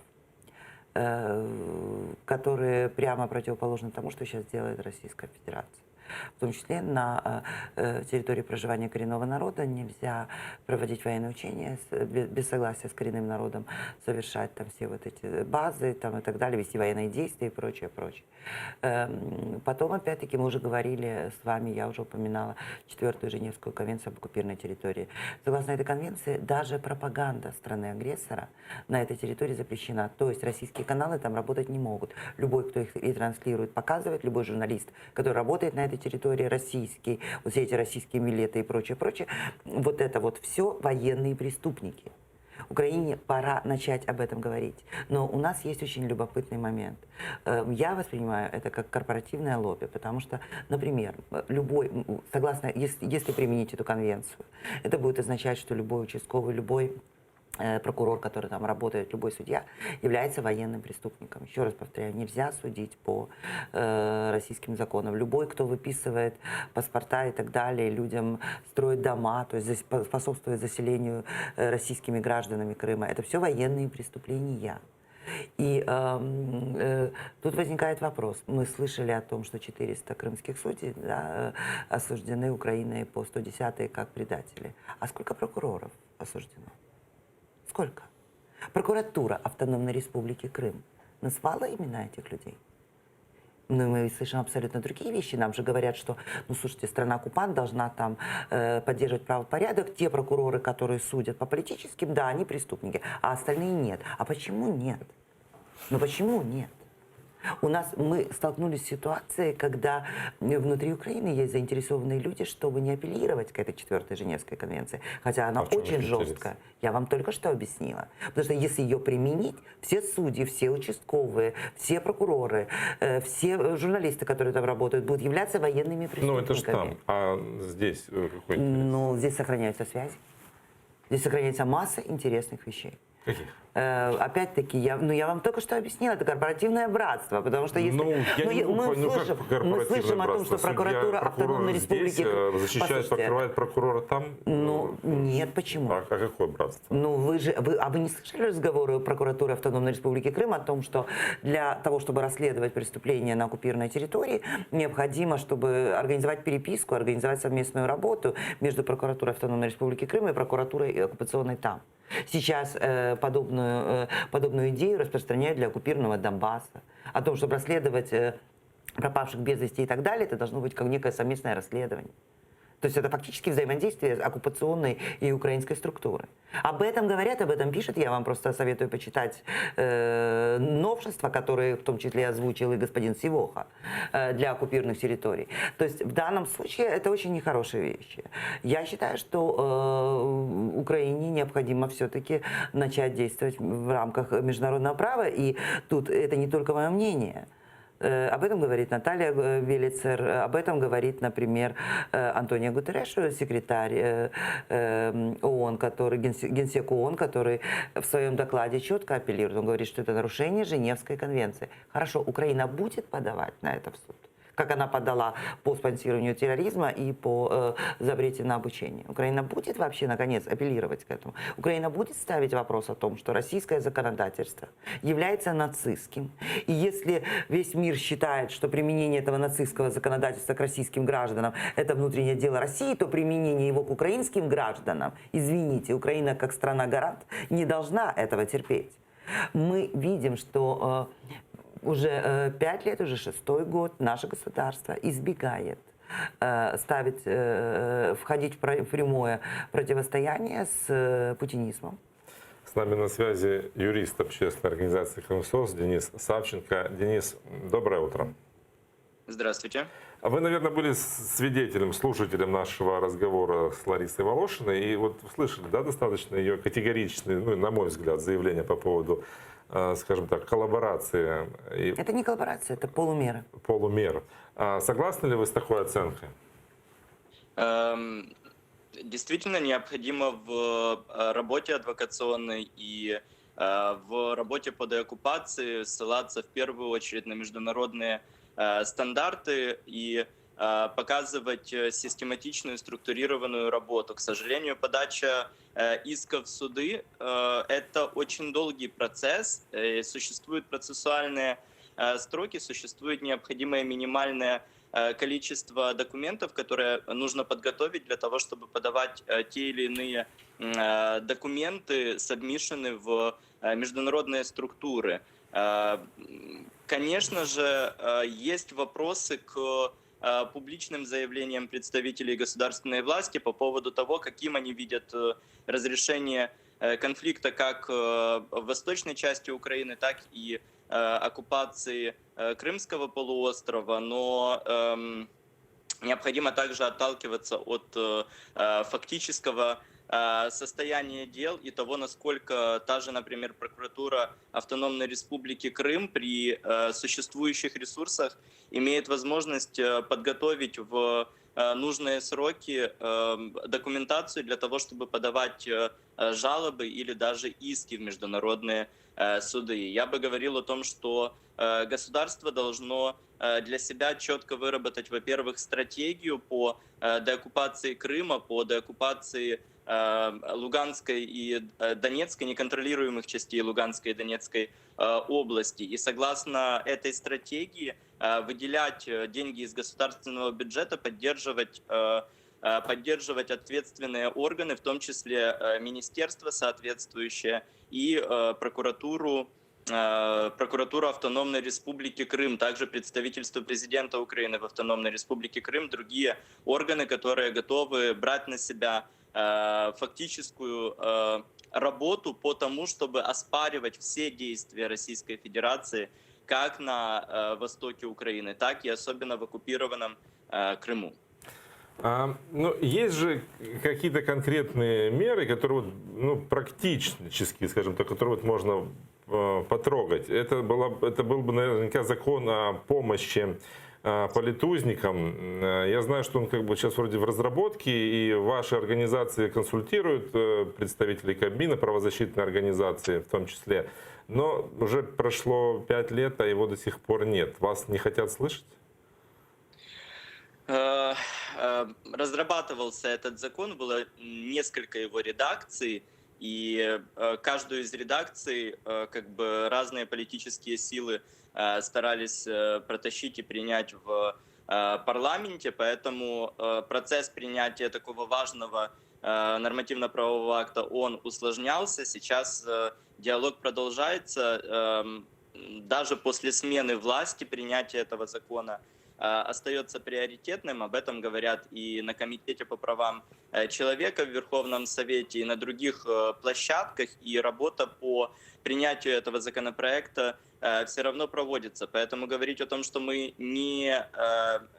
которые прямо противоположны тому, что сейчас делает Российская Федерация. В том числе на территории проживания коренного народа нельзя проводить военные учения без согласия с коренным народом, совершать там все вот эти базы там, и так далее, вести военные действия и прочее, прочее. Потом, опять-таки, мы уже говорили с вами, я уже упоминала 4-ю Женевскую конвенцию об оккупированной территории. Согласно этой конвенции, даже пропаганда страны-агрессора на этой территории запрещена. То есть российские каналы там работать не могут. Любой, кто их и транслирует, показывает, любой журналист, который работает на этой территории, российский, вот все эти российские милеты и прочее, прочее, вот это вот все военные преступники. Украине пора начать об этом говорить. Но у нас есть очень любопытный момент. Я воспринимаю это как корпоративное лобби, потому что, например, любой, согласно, если применить эту конвенцию, это будет означать, что любой участковый, любой прокурор, который там работает, любой судья, является военным преступником. Еще раз повторяю, нельзя судить по российским законам. Любой, кто выписывает паспорта и так далее, людям строит дома, то есть способствует заселению российскими гражданами Крыма, это все военные преступления. И тут возникает вопрос. Мы слышали о том, что 400 крымских судей, да, осуждены Украиной по 110-й как предатели. А сколько прокуроров осуждено? Сколько? Прокуратура Автономной Республики Крым назвала имена этих людей? Но мы слышим абсолютно другие вещи. Нам же говорят, что, ну, слушайте, страна-оккупант должна там поддерживать правопорядок. Те прокуроры, которые судят по политическим, да, они преступники, а остальные нет. А почему нет? Ну почему нет? Мы столкнулись с ситуацией, когда внутри Украины есть заинтересованные люди, чтобы не апеллировать к этой 4-й Женевской конвенции, хотя она очень жесткая. Я вам только что объяснила. Потому что если ее применить, все судьи, все участковые, все прокуроры, все журналисты, которые там работают, будут являться военными преступниками. Ну это же там, а здесь какой интерес? Ну, здесь сохраняются связи. Здесь сохраняется масса интересных вещей. Каких? Опять-таки, я вам только что объяснила, это корпоративное братство, потому что если мы слышим о том, что прокуратура Автономной Республики защищает, покрывает прокурора там. Ну нет, почему? А какое братство? Ну вы не слышали разговоры прокуратуры Автономной Республики Крым о том, что для того, чтобы расследовать преступления на оккупированной территории, необходимо, чтобы организовать переписку, организовать совместную работу между прокуратурой Автономной Республики Крым и прокуратурой оккупационной там. Сейчас подобную идею распространяют для оккупированного Донбасса. О том, чтобы расследовать пропавших без вести и так далее, это должно быть как некое совместное расследование. То есть это фактически взаимодействие оккупационной и украинской структуры. Об этом говорят, об этом пишут. Я вам просто советую почитать новшества, которые в том числе озвучил и господин Сивоха для оккупированных территорий. То есть в данном случае это очень нехорошие вещи. Я считаю, что Украине необходимо все-таки начать действовать в рамках международного права. И тут это не только мое мнение. Об этом говорит Наталья Велицер, об этом говорит, например, Антонио Гутерреш, секретарь ООН, генсек ООН, который в своем докладе четко апеллирует. Он говорит, что это нарушение Женевской конвенции. Хорошо, Украина будет подавать на это в суд? Как она подала по спонсированию терроризма и по запрете на обучение. Украина будет вообще, наконец, апеллировать к этому? Украина будет ставить вопрос о том, что российское законодательство является нацистским. И если весь мир считает, что применение этого нацистского законодательства к российским гражданам – это внутреннее дело России, то применение его к украинским гражданам, извините, Украина как страна-гарант не должна этого терпеть. Мы видим, что уже 5 лет, уже 6-й год наше государство избегает входить в прямое противостояние с путинизмом. С нами на связи юрист общественной организации «Крымсоц» Денис Савченко. Денис, доброе утро. Здравствуйте. Вы, наверное, были свидетелем, слушателем нашего разговора с Ларисой Волошиной. И вот слышали, да, достаточно ее категоричные, ну, на мой взгляд, заявления по поводу, скажем так, коллаборации. Это не коллаборация, это полумера. Полумер. Согласны ли вы с такой оценкой? Действительно необходимо в работе адвокационной и в работе по деоккупации ссылаться в первую очередь на международные стандарты и показывать систематичную, структурированную работу. К сожалению, подача исков в суды – это очень долгий процесс. Существуют процессуальные строки, существует необходимое минимальное количество документов, которые нужно подготовить для того, чтобы подавать те или иные документы, сабмишены в международные структуры. Конечно же, есть вопросы к публичным заявлениям представителей государственной власти по поводу того, каким они видят разрешение конфликта как в восточной части Украины, так и оккупации Крымского полуострова, но необходимо также отталкиваться от фактического состояния дел и того, насколько та же, например, прокуратура Автономной Республики Крым при существующих ресурсах имеет возможность подготовить в нужные сроки документацию для того, чтобы подавать жалобы или даже иски в международные суды. Я бы говорил о том, что государство должно для себя четко выработать, во-первых, стратегию по деоккупации Крыма, по деоккупации Луганской и Донецкой, неконтролируемых частей Луганской и Донецкой области. И согласно этой стратегии выделять деньги из государственного бюджета, поддерживать ответственные органы, в том числе министерство соответствующее и прокуратуру Автономной Республики Крым, также представительство президента Украины в Автономной Республике Крым, другие органы, которые готовы брать на себя фактическую работу по тому, чтобы оспаривать все действия Российской Федерации как на востоке Украины, так и особенно в оккупированном Крыму. Ну, есть же какие-то конкретные меры, которые практически, скажем так, которые можно потрогать. Это был бы наверняка закон о помощи политузникам. Я знаю, что он сейчас вроде в разработке, и ваши организации консультируют представителей Кабмина, правозащитные организации в том числе. Но уже прошло 5 лет, а его до сих пор нет. Вас не хотят слышать? Разрабатывался этот закон, было несколько его редакций, и каждую из редакций разные политические силы старались протащить и принять в парламенте, поэтому процесс принятия такого важного нормативно-правового акта, он усложнялся. Сейчас диалог продолжается. Даже после смены власти принятие этого закона остается приоритетным. Об этом говорят и на Комитете по правам человека в Верховном Совете, и на других площадках. И работа по принятию этого законопроекта все равно проводится. Поэтому говорить о том, что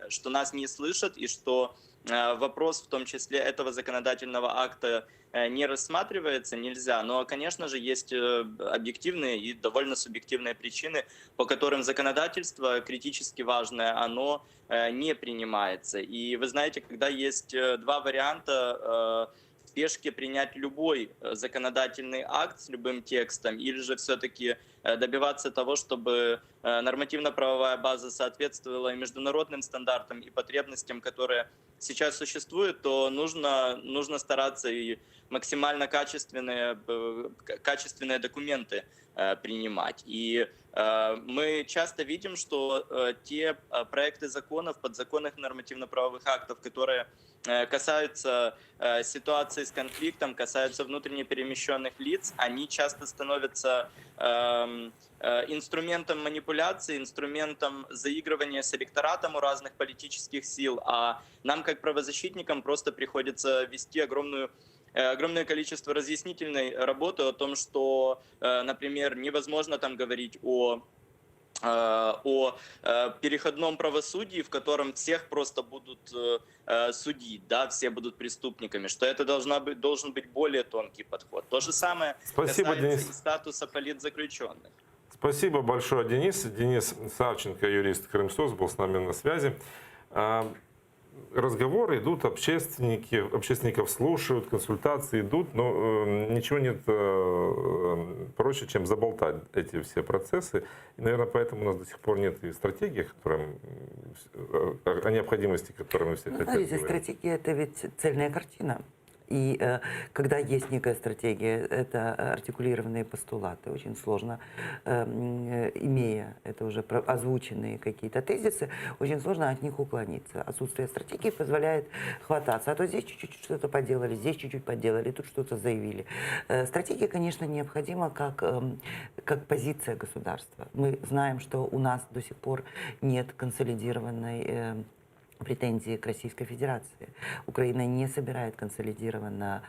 что нас не слышат и что вопрос в том числе этого законодательного акта не рассматривается, нельзя. Но, конечно же, есть объективные и довольно субъективные причины, по которым законодательство критически важное, оно не принимается. И вы знаете, когда есть два варианта в спешке принять любой законодательный акт с любым текстом, или же все-таки добиваться того, чтобы нормативно-правовая база соответствовала и международным стандартам, и потребностям, которые сейчас существуют, то нужно стараться и максимально качественные документы принимать. И мы часто видим, что те проекты законов, подзаконных нормативно-правовых актов, которые касаются ситуации с конфликтом, касаются внутренне перемещенных лиц, они часто становятся инструментом манипуляции, инструментом заигрывания с электоратом у разных политических сил, а нам, как правозащитникам, просто приходится вести огромное количество разъяснительной работы о том, что, например, невозможно там говорить о переходном правосудии, в котором всех просто будут судить, да, все будут преступниками, что это должен быть более тонкий подход. То же самое касается и статуса политзаключенных. Спасибо большое, Денис. Денис Савченко, юрист Крымсоц, был с нами на связи. Разговоры идут, общественников слушают, консультации идут, но ничего нет против проще, чем заболтать эти все процессы. И, наверное, поэтому у нас до сих пор нет и стратегии, о необходимости, которой мы все хотим говорить. Стратегия – это ведь цельная картина. И когда есть некая стратегия, это артикулированные постулаты. Очень сложно, имея это уже озвученные какие-то тезисы, очень сложно от них уклониться. Отсутствие стратегии позволяет хвататься. А то здесь чуть-чуть что-то поделали, здесь чуть-чуть поделали, тут что-то заявили. Стратегия, конечно, необходима как позиция государства. Мы знаем, что у нас до сих пор нет консолидированной претензии к Российской Федерации. Украина не собирает консолидированно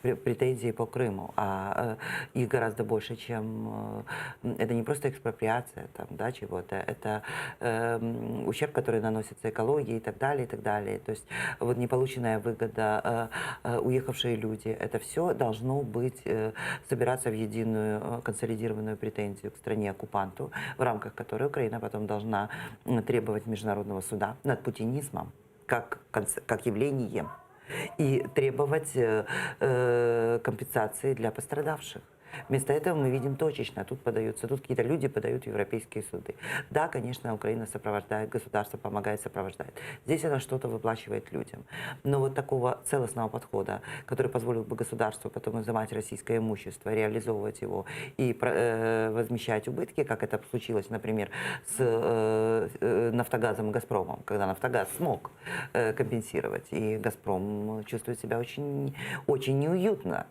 претензии по Крыму, а их гораздо больше, чем... это не просто экспроприация там, да, чего-то, это ущерб, который наносится экологии и так далее, и так далее. То есть вот неполученная выгода, уехавшие люди, это все должно быть, собираться в единую консолидированную претензию к стране-оккупанту, в рамках которой Украина потом должна требовать международного суда над путинизмом как явлением и требовать компенсации для пострадавших. Вместо этого мы видим точечно, тут какие-то люди подают в европейские суды. Да, конечно, Украина сопровождает, государство помогает, сопровождает. Здесь она что-то выплачивает людям. Но вот такого целостного подхода, который позволил бы государству потом изымать российское имущество, реализовывать его и возмещать убытки, как это случилось, например, с Нафтогазом и Газпромом, когда Нафтогаз смог компенсировать, и Газпром чувствует себя очень, очень неуютно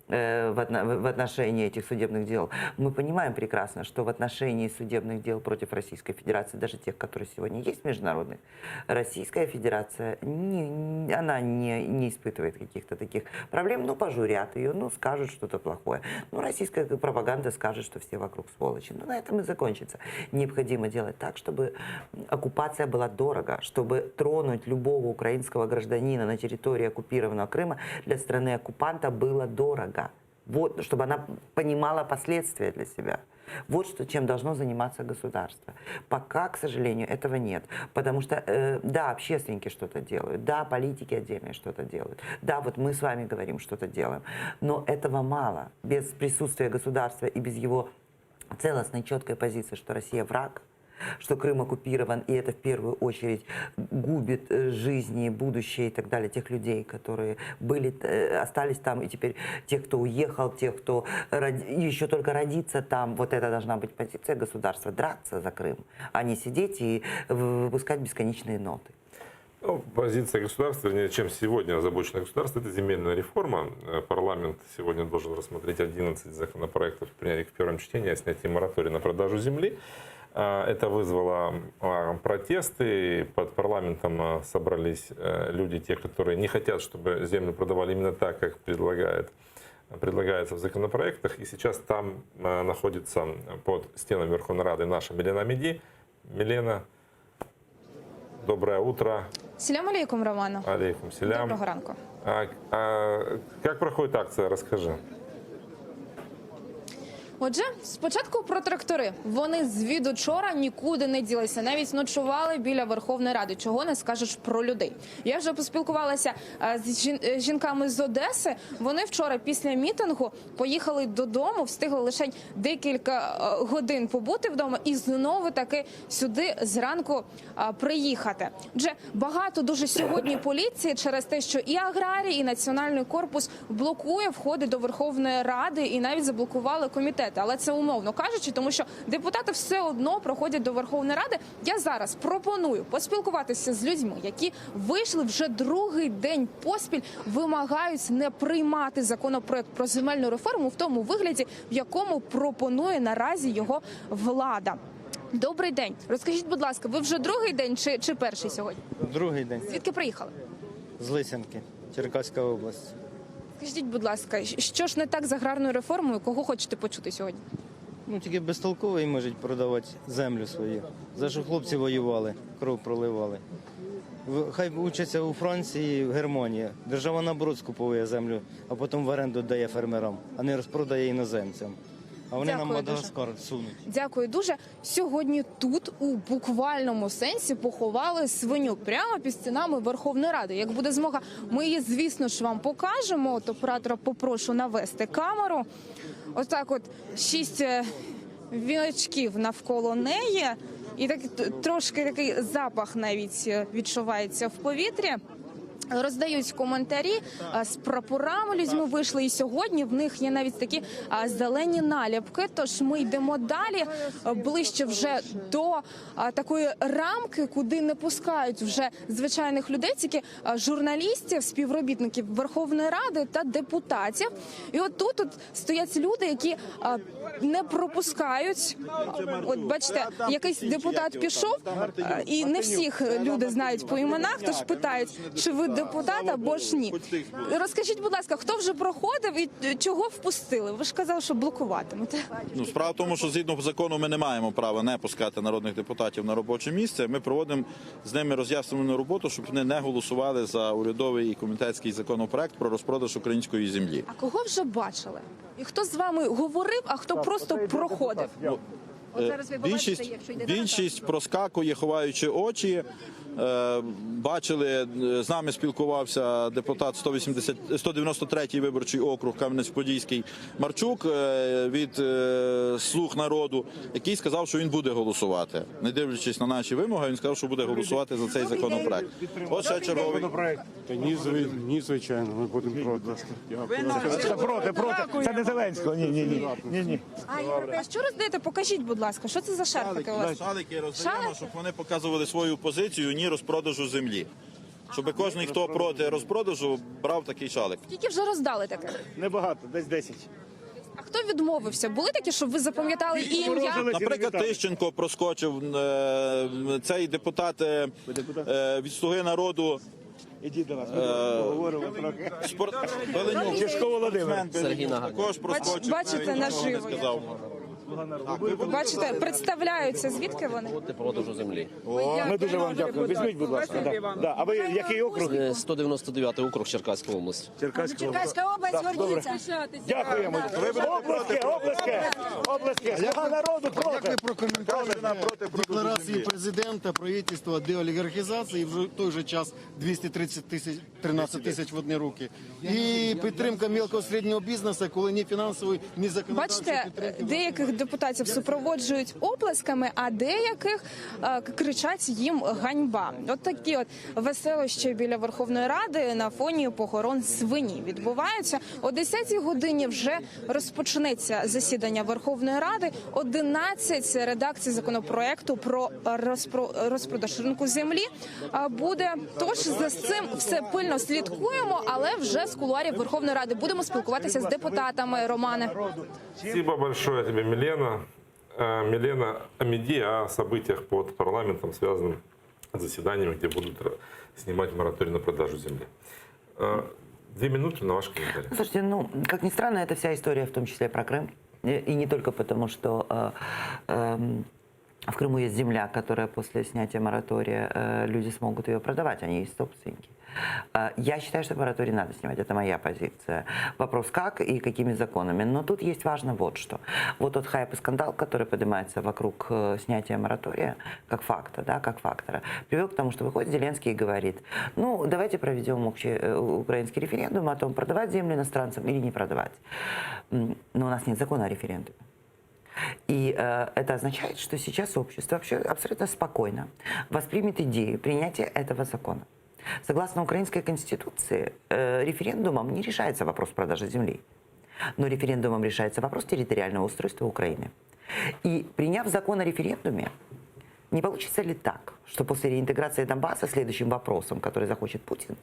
в отношении этих судебных дел. Мы понимаем прекрасно, что в отношении судебных дел против Российской Федерации, даже тех, которые сегодня есть международных, Российская Федерация она не испытывает каких-то таких проблем. Ну, пожурят ее, ну, скажут что-то плохое. Ну, российская пропаганда скажет, что все вокруг сволочи. Ну, на этом и закончится. Необходимо делать так, чтобы оккупация была дорого, чтобы тронуть любого украинского гражданина на территории оккупированного Крыма для страны-оккупанта было дорого. Вот, чтобы она понимала последствия для себя. Вот чем должно заниматься государство. Пока, к сожалению, этого нет. Потому что, да, общественники что-то делают, да, политики отдельные что-то делают, да, вот мы с вами говорим, что-то делаем. Но этого мало. Без присутствия государства и без его целостной, четкой позиции, что Россия враг, что Крым оккупирован, и это в первую очередь губит жизни, будущее и так далее тех людей, которые остались там, и теперь тех, кто уехал, тех, кто еще только родится там. Вот это должна быть позиция государства, драться за Крым, а не сидеть и выпускать бесконечные ноты. Ну, позиция государства, вернее, чем сегодня озабочено государство, это земельная реформа. Парламент сегодня должен рассмотреть 11 законопроектов, принять их в первом чтении о снятии моратория на продажу земли. Это вызвало протесты. Под парламентом собрались люди, те, которые не хотят, чтобы землю продавали именно так, как предлагается в законопроектах. И сейчас там находится под стенами Верховной Рады наша Милена Амиди. Милена, доброе утро. Селям алейкум, Романа. Алейкум селям. Доброго ранку. Как проходит акция, розкажи. Отже, спочатку про трактори. Вони звідучора нікуди не ділися, навіть ночували біля Верховної Ради. Чого не скажеш про людей. Я вже поспілкувалася з жінками з Одеси. Вони вчора після мітингу поїхали додому, встигли лише декілька годин побути вдома і знову таки сюди зранку приїхати. Отже, багато дуже сьогодні поліції через те, що і аграрій, і Національний корпус блокує входи до Верховної Ради і навіть заблокували комітет. Але це умовно кажучи, тому що депутати все одно проходять до Верховної Ради. Я зараз пропоную поспілкуватися з людьми, які вийшли вже другий день поспіль, вимагають не приймати законопроект про земельну реформу в тому вигляді, в якому пропонує наразі його влада. Добрий день. Розкажіть, будь ласка, ви вже другий день чи перший сьогодні? Другий день. Звідки приїхали? З Лисянки, Черкаська область. Скажіть, будь ласка, що ж не так з аграрною реформою, кого хочете почути сьогодні? Ну, тільки безтолковий можуть продавати землю свою. За що хлопці воювали, кров проливали. Хай учаться у Франції, в Германії. Держава наоборот скуповує землю, а потім в оренду дає фермерам, а не розпродає іноземцям. А вони нам Мадагаскар сунуть. Дякую дуже. Сьогодні тут у буквальному сенсі поховали свиню прямо під стінами Верховної Ради. Як буде змога, ми її, звісно ж, вам покажемо. От оператора попрошу навести камеру. отак от 6 віночків навколо неї, і так трошки такий запах навіть відчувається в повітрі. Роздають коментарі з прапорами, людьми вийшли, і сьогодні в них є навіть такі зелені наліпки. Тож ми йдемо далі, ближче вже до такої рамки, куди не пускають вже звичайних людей, тільки журналістів, співробітників Верховної Ради та депутатів. І от тут стоять люди, які не пропускають. От бачите, якийсь депутат пішов, і не всіх люди знають по іменах, тож питають, чи ви депутат або ж ні. Розкажіть, будь ласка, хто вже проходив і чого впустили? Ви ж казали, що блокуватимете. Справа в тому, що згідно закону ми не маємо права не пускати народних депутатів на робоче місце. Ми проводимо з ними роз'яснювальну роботу, щоб вони не голосували за урядовий і комітетський законопроект про розпродаж української землі. А кого вже бачили? І хто з вами говорив, а хто просто проходив? Більшість проскакує, ховаючи очі. Бачили, з нами спілкувався депутат 193-й виборчий округ Кам'янець-Подільський Марчук від «Слуг народу», який сказав, що він буде голосувати. Не дивлячись на наші вимоги, він сказав, що буде голосувати за цей законопроект. От ще черговий. Ні, звичайно, ми будемо проти. Проти. Це не Зеленського. Ні. А що роздаєте? Покажіть, будь ласка, що це за шарфики у вас? Шалики роздаємо, щоб вони показували свою позицію, ні розпродажу землі. Щоб кожен, хто проти розпродажу, брав такий шалик. Скільки вже роздали таке? Небагато, десь 10. А хто відмовився? Були такі, щоб ви запам'ятали і ім'я? Наприклад, Тищенко проскочив, цей депутат від «Слуги народу». Ідіть до нас, поговоримо трохи. Чешко Володимир. Також проскочив. Бачите, нажив. Бачите, представляються, звідки вони? Проти продажу землі. Ми дуже вам дякуємо. Візьміть, будь ласка. А ви який округ? 199 округ, Черкаська область. Черкаська область, зверніться. Дякуємо. Оплески. Слуга народу проти. Як ви прокоментуєте декларації президента, правительства, деолігархізації, в той же час 213 тисяч в одні руки. І підтримка мілкого середнього бізнесу, коли ні фінансової, ні законодавчої Бачите, підтримки. деяких депутатів супроводжують оплесками, а деяких кричать їм ганьба. От такі от веселощі біля Верховної Ради на фоні похорон свині відбуваються. О 10-й годині вже розпочнеться засідання Верховної Ради. 11 редакцій законопроекту про розпродаж ринку землі буде. Тож за цим все пильно слідкуємо, але вже з кулуарів Верховної Ради будемо спілкуватися з депутатами. Романе. Спасибо большое тебе, Милена. Милена Амиди о событиях под парламентом, связанным с заседаниями, где будут снимать мораторий на продажу земли. 2 минуты на ваш комментарий. Слушайте, как ни странно, это вся история, в том числе про Крым. И не только потому, что в Крыму есть земля, которая после снятия моратория люди смогут ее продавать, они есть собственники. Я считаю, что мораторий надо снимать, это моя позиция. Вопрос, как и какими законами. Но тут есть важно вот что. Вот тот хайп и скандал, который поднимается вокруг снятия моратория, как факта, да, как фактора, привел к тому, что выходит Зеленский и говорит, давайте проведем украинский референдум о том, продавать землю иностранцам или не продавать. Но у нас нет закона о референдуме. И это означает, что сейчас общество вообще абсолютно спокойно воспримет идею принятия этого закона. Согласно украинской конституции, референдумом не решается вопрос продажи земли, но референдумом решается вопрос территориального устройства Украины. И приняв закон о референдуме, не получится ли так, что после реинтеграции Донбасса следующим вопросом, который захочет Путин,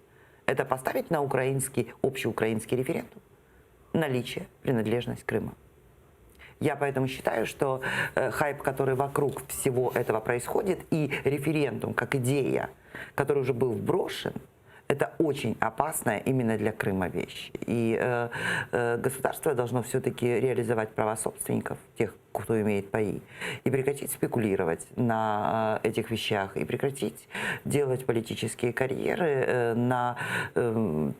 это поставить на общеукраинский референдум наличие, принадлежность Крыма? Я поэтому считаю, что хайп, который вокруг всего этого происходит, и референдум как идея, который уже был вброшен, это очень опасная именно для Крыма вещь. И государство должно все-таки реализовать права собственников, тех, кто имеет паи, и прекратить спекулировать на этих вещах, и прекратить делать политические карьеры на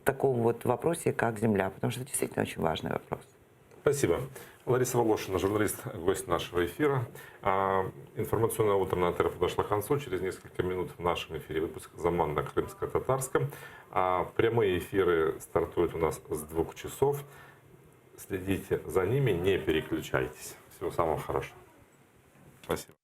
таком вот вопросе, как земля, потому что это действительно очень важный вопрос. Спасибо. Лариса Волошина, журналист, гость нашего эфира. Информационное утро на ТР подошло к концу. Через несколько минут в нашем эфире выпуск «Заман на крымско-татарском». Прямые эфиры стартуют у нас с 2 часов. следите за ними, не переключайтесь. Всего самого хорошего. Спасибо.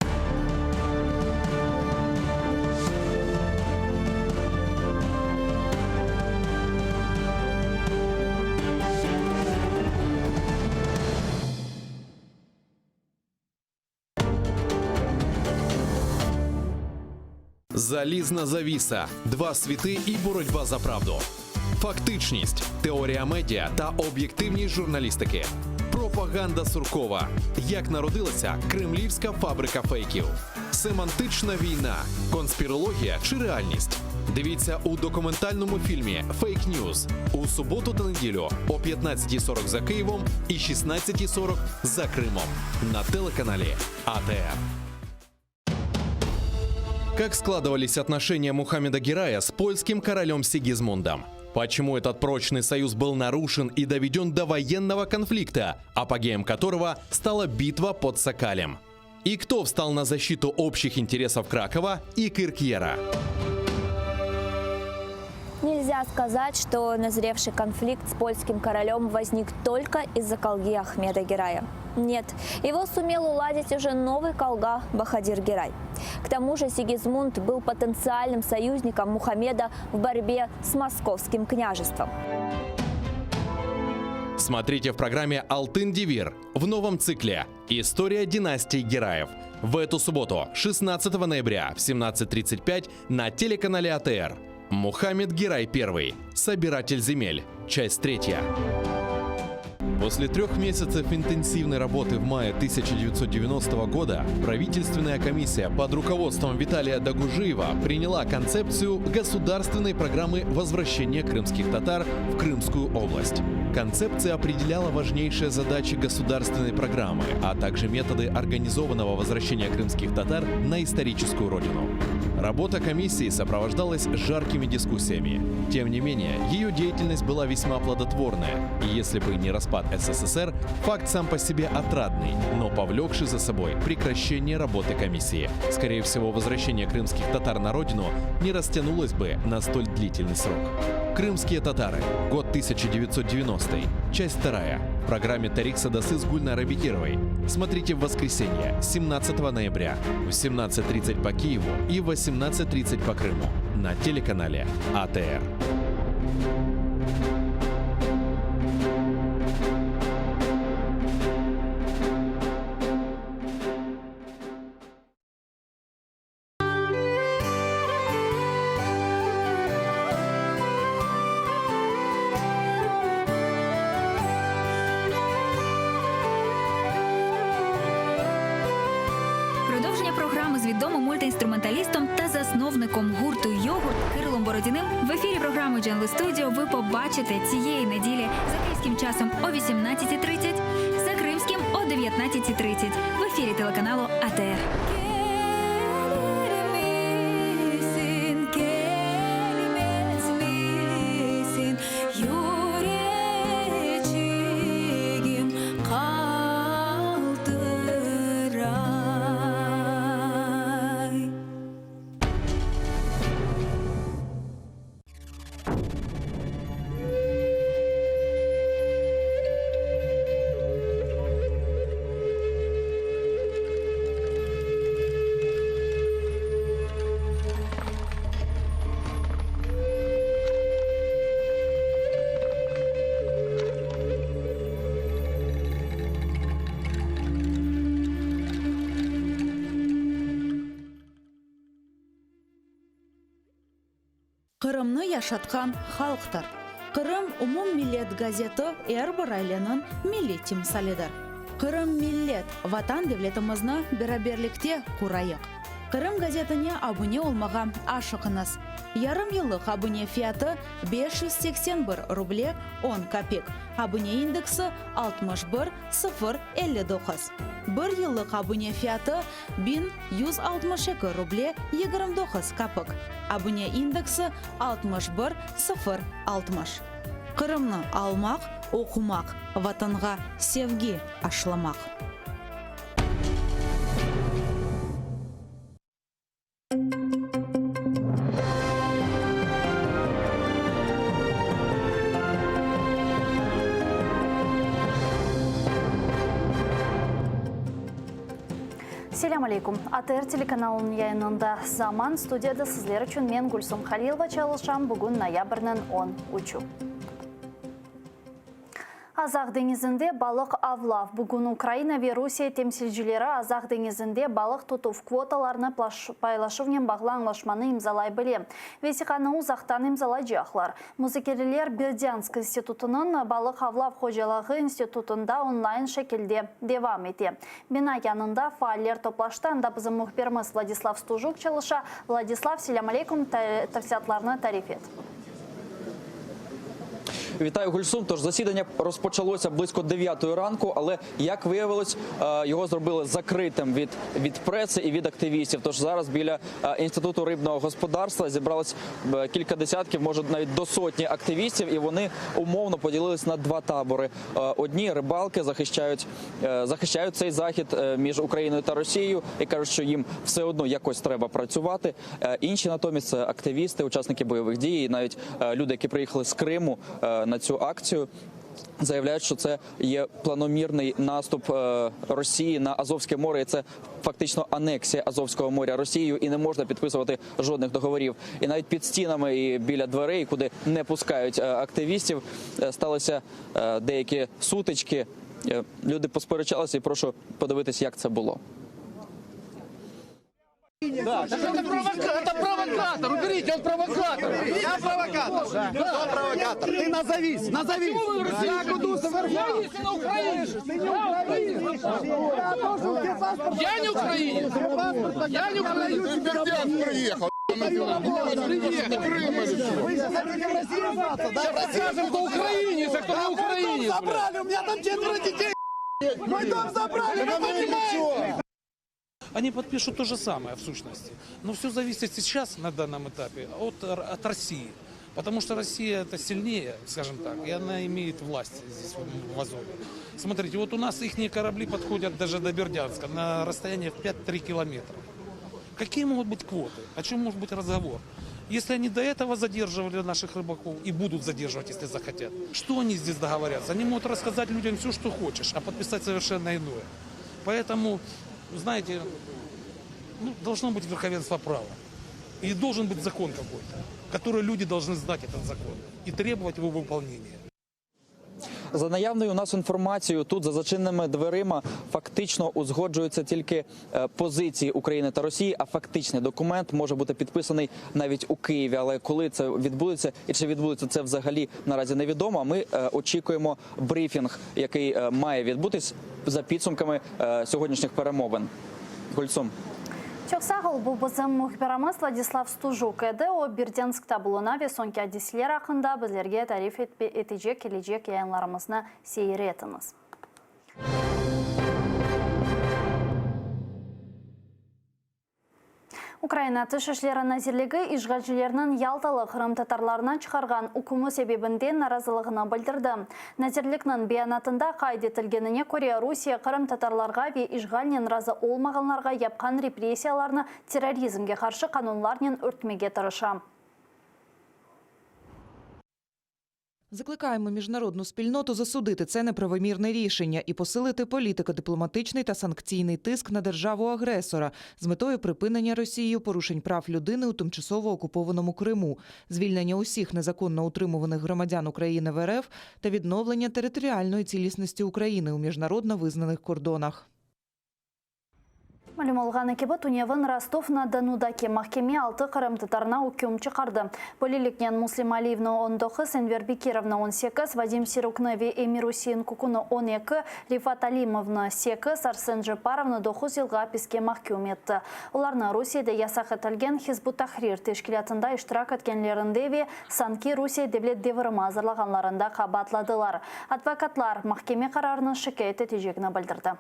Залізна завіса, два світи і боротьба за правду. Фактичність, теорія медіа та об'єктивність журналістики. Пропаганда Суркова. Як народилася кремлівська фабрика фейків. Семантична війна, конспірологія чи реальність. Дивіться у документальному фільмі «Фейк Ньюз» у суботу та неділю о 15:40 за Києвом і 16:40 за Кримом на телеканалі АТР. Как складывались отношения Мухаммеда Герая с польским королем Сигизмундом? Почему этот прочный союз был нарушен и доведен до военного конфликта, апогеем которого стала битва под Сокалем? И кто встал на защиту общих интересов Кракова и Киркьера? Нельзя сказать, что назревший конфликт с польским королем возник только из-за колги Ахмеда Герая. Нет, его сумел уладить уже новый колга Бахадир Герай. К тому же Сигизмунд был потенциальным союзником Мухаммеда в борьбе с московским княжеством. Смотрите в программе «Алтын Девир» в новом цикле «История династии Гераев». В эту субботу, 16 ноября в 17:35 на телеканале АТР. Мухаммед Герай I. Собиратель земель. Часть 3. После 3 месяцев интенсивной работы в мае 1990 года правительственная комиссия под руководством Виталия Дагужиева приняла концепцию государственной программы возвращения крымских татар в Крымскую область. Концепция определяла важнейшие задачи государственной программы, а также методы организованного возвращения крымских татар на историческую родину. Работа комиссии сопровождалась жаркими дискуссиями. Тем не менее, ее деятельность была весьма плодотворная, и если бы не распад СССР, факт сам по себе отрадный, но повлекший за собой прекращение работы комиссии. Скорее всего, возвращение крымских татар на родину не растянулось бы на столь длительный срок. Крымские татары. Год 1990. Часть 2. В программе Тарик Садасы с Гульнарой Бекировой. Смотрите в воскресенье, 17 ноября, в 17:30 по Киеву и в 18:30 по Крыму на телеканале АТР. Продовження програми з відомим мультиінструменталістом та засновником гурту «Йогурт» Кирилом Бородіним в ефірі програми «Дженли Студіо» ви побачите цієї неділі за київським часом о 18:30, за кримським о 19:30 в ефірі телеканалу АТР. Кырымны яшаткан халыктар. Кырым умум миллет газеты әрбір айланын милли тимсалидер. Кырым миллет ватан девлетімізні бераберлікте курайық. Кырым газетіне абуне олмаға ашықыныз. Ярым йыллық абуне фияты 581 рубле 10 копек. Абуне индексы 61,059. Bir yıllık abone fiyatı 1162 ruble 29 kapık. Abone indeksi 61,060. Kırımны almaq, okumaq, vatanға sevgi aşlamaq. Селям алейкум. АТР телеканалының яйынында заман студияда сізлер үшін мен Гүлсім Халилова чалышам бүгін ноябрьнен 10 учу. Азақ деңізінде балық авлав. Бүгін Украина ве Русия темсилчилері Азақ деңізінде балық тұтув квоталарны пайлашумен бағлы аңлашманы имзалай біле. Весиқаны ұзақтан имзалай жақлар. Музыкерлер Бердянск институтының балық авлав хожалығы институтында онлайн шекілде девам ете. Бина янында фаалер топлаштан да бізім мұхберіміз Владислав Стужук чалыша. Владислав, селям алейкум, тавсятларны тарифет. Вітаю, Гульсум. Тож засідання розпочалося близько 9 ранку, але, як виявилось, його зробили закритим від преси і від активістів. Тож зараз біля Інституту рибного господарства зібралось кілька десятків, може навіть до сотні активістів, і вони умовно поділились на два табори. Одні рибалки захищають цей захід між Україною та Росією і кажуть, що їм все одно якось треба працювати. Інші натомість це активісти, учасники бойових дій, і навіть люди, які приїхали з Криму на цю акцію, заявляють, що це є планомірний наступ Росії на Азовське море. І це фактично анексія Азовського моря Росією, і не можна підписувати жодних договорів. І навіть під стінами і біля дверей, куди не пускають активістів, сталися деякі сутички. Люди посперечалися, і прошу подивитись, як це було. Да, это провокатор, уберите, он провокатор. Я провокатор. Кто провокатор? Ты назовись. Я буду совершать. На Украине. Я не украинец. Я не украинец. Приехал. Сейчас расскажем, кто украинец, а кто не украинец. Забрали, у меня там 4 детей. Мой дом забрали, вы понимаете? Они подпишут то же самое, в сущности. Но все зависит сейчас, на данном этапе, от России. Потому что Россия это сильнее, скажем так, и она имеет власть здесь, в Азове. Смотрите, вот у нас их корабли подходят даже до Бердянска на расстояние в 5-3 километра. Какие могут быть квоты? О чем может быть разговор? Если они до этого задерживали наших рыбаков и будут задерживать, если захотят, что они здесь договорятся? Они могут рассказать людям все, что хочешь, а подписать совершенно иное. Поэтому, знаете, должно быть верховенство права. И должен быть закон какой-то, который люди должны знать, этот закон, и требовать его выполнения. За наявною у нас інформацією, тут за зачиненими дверима фактично узгоджуються тільки позиції України та Росії, а фактичний документ може бути підписаний навіть у Києві. Але коли це відбудеться і чи відбудеться це взагалі наразі невідомо. Ми очікуємо брифінг, який має відбутись за підсумками сьогоднішніх перемовин. Гульсум. Чоксағыл бұл бізім мұхберамыз Владислав Стужук еді. О Бердянскта бұлына ве сонки әдесілер ақында біздерге тариф етежек кележек яйынларымызны сейретіңіз. Украина тышышлері назирлігі ишғалчылерінің ялталы Қырым татарларынан шығарған үкімі себебінде наразылығына білдірді. Назирлікнің биянатында қайдетілгеніне көре Русия Қырым татарларға ве ишғалнен разы олмағанларға япқан репрессияларны терроризмге қаршы қанунларнен өртмеге тырыша. Закликаємо міжнародну спільноту засудити це неправомірне рішення і посилити політико-дипломатичний та санкційний тиск на державу-агресора з метою припинення Росією порушень прав людини у тимчасово окупованому Криму, звільнення усіх незаконно утримуваних громадян України в РФ та відновлення територіальної цілісності України у міжнародно визнаних кордонах. Мәлім олған екебі Туневын Ростов-на-Донудаки махкеме 6 Қырым татарына үкім чықарды. Полилікнен Муслим Алиевна 19, Сенвер Бекировна 18, Вадим Сирукны ве Эмир Усейн Кукуны 12, Рифат Алимовна 8, Арсен Жепаровна 9 елға песке махкем етті. Оларны Русияда ясақ етілген Хизбут Тахрир тешкілятында иштирак еткенлерінде ве Санки Русия девлет девірімі азырлағанларында қабатладылар. Адвокатлар махкеме қарарының шикайет етежегіні білдірді.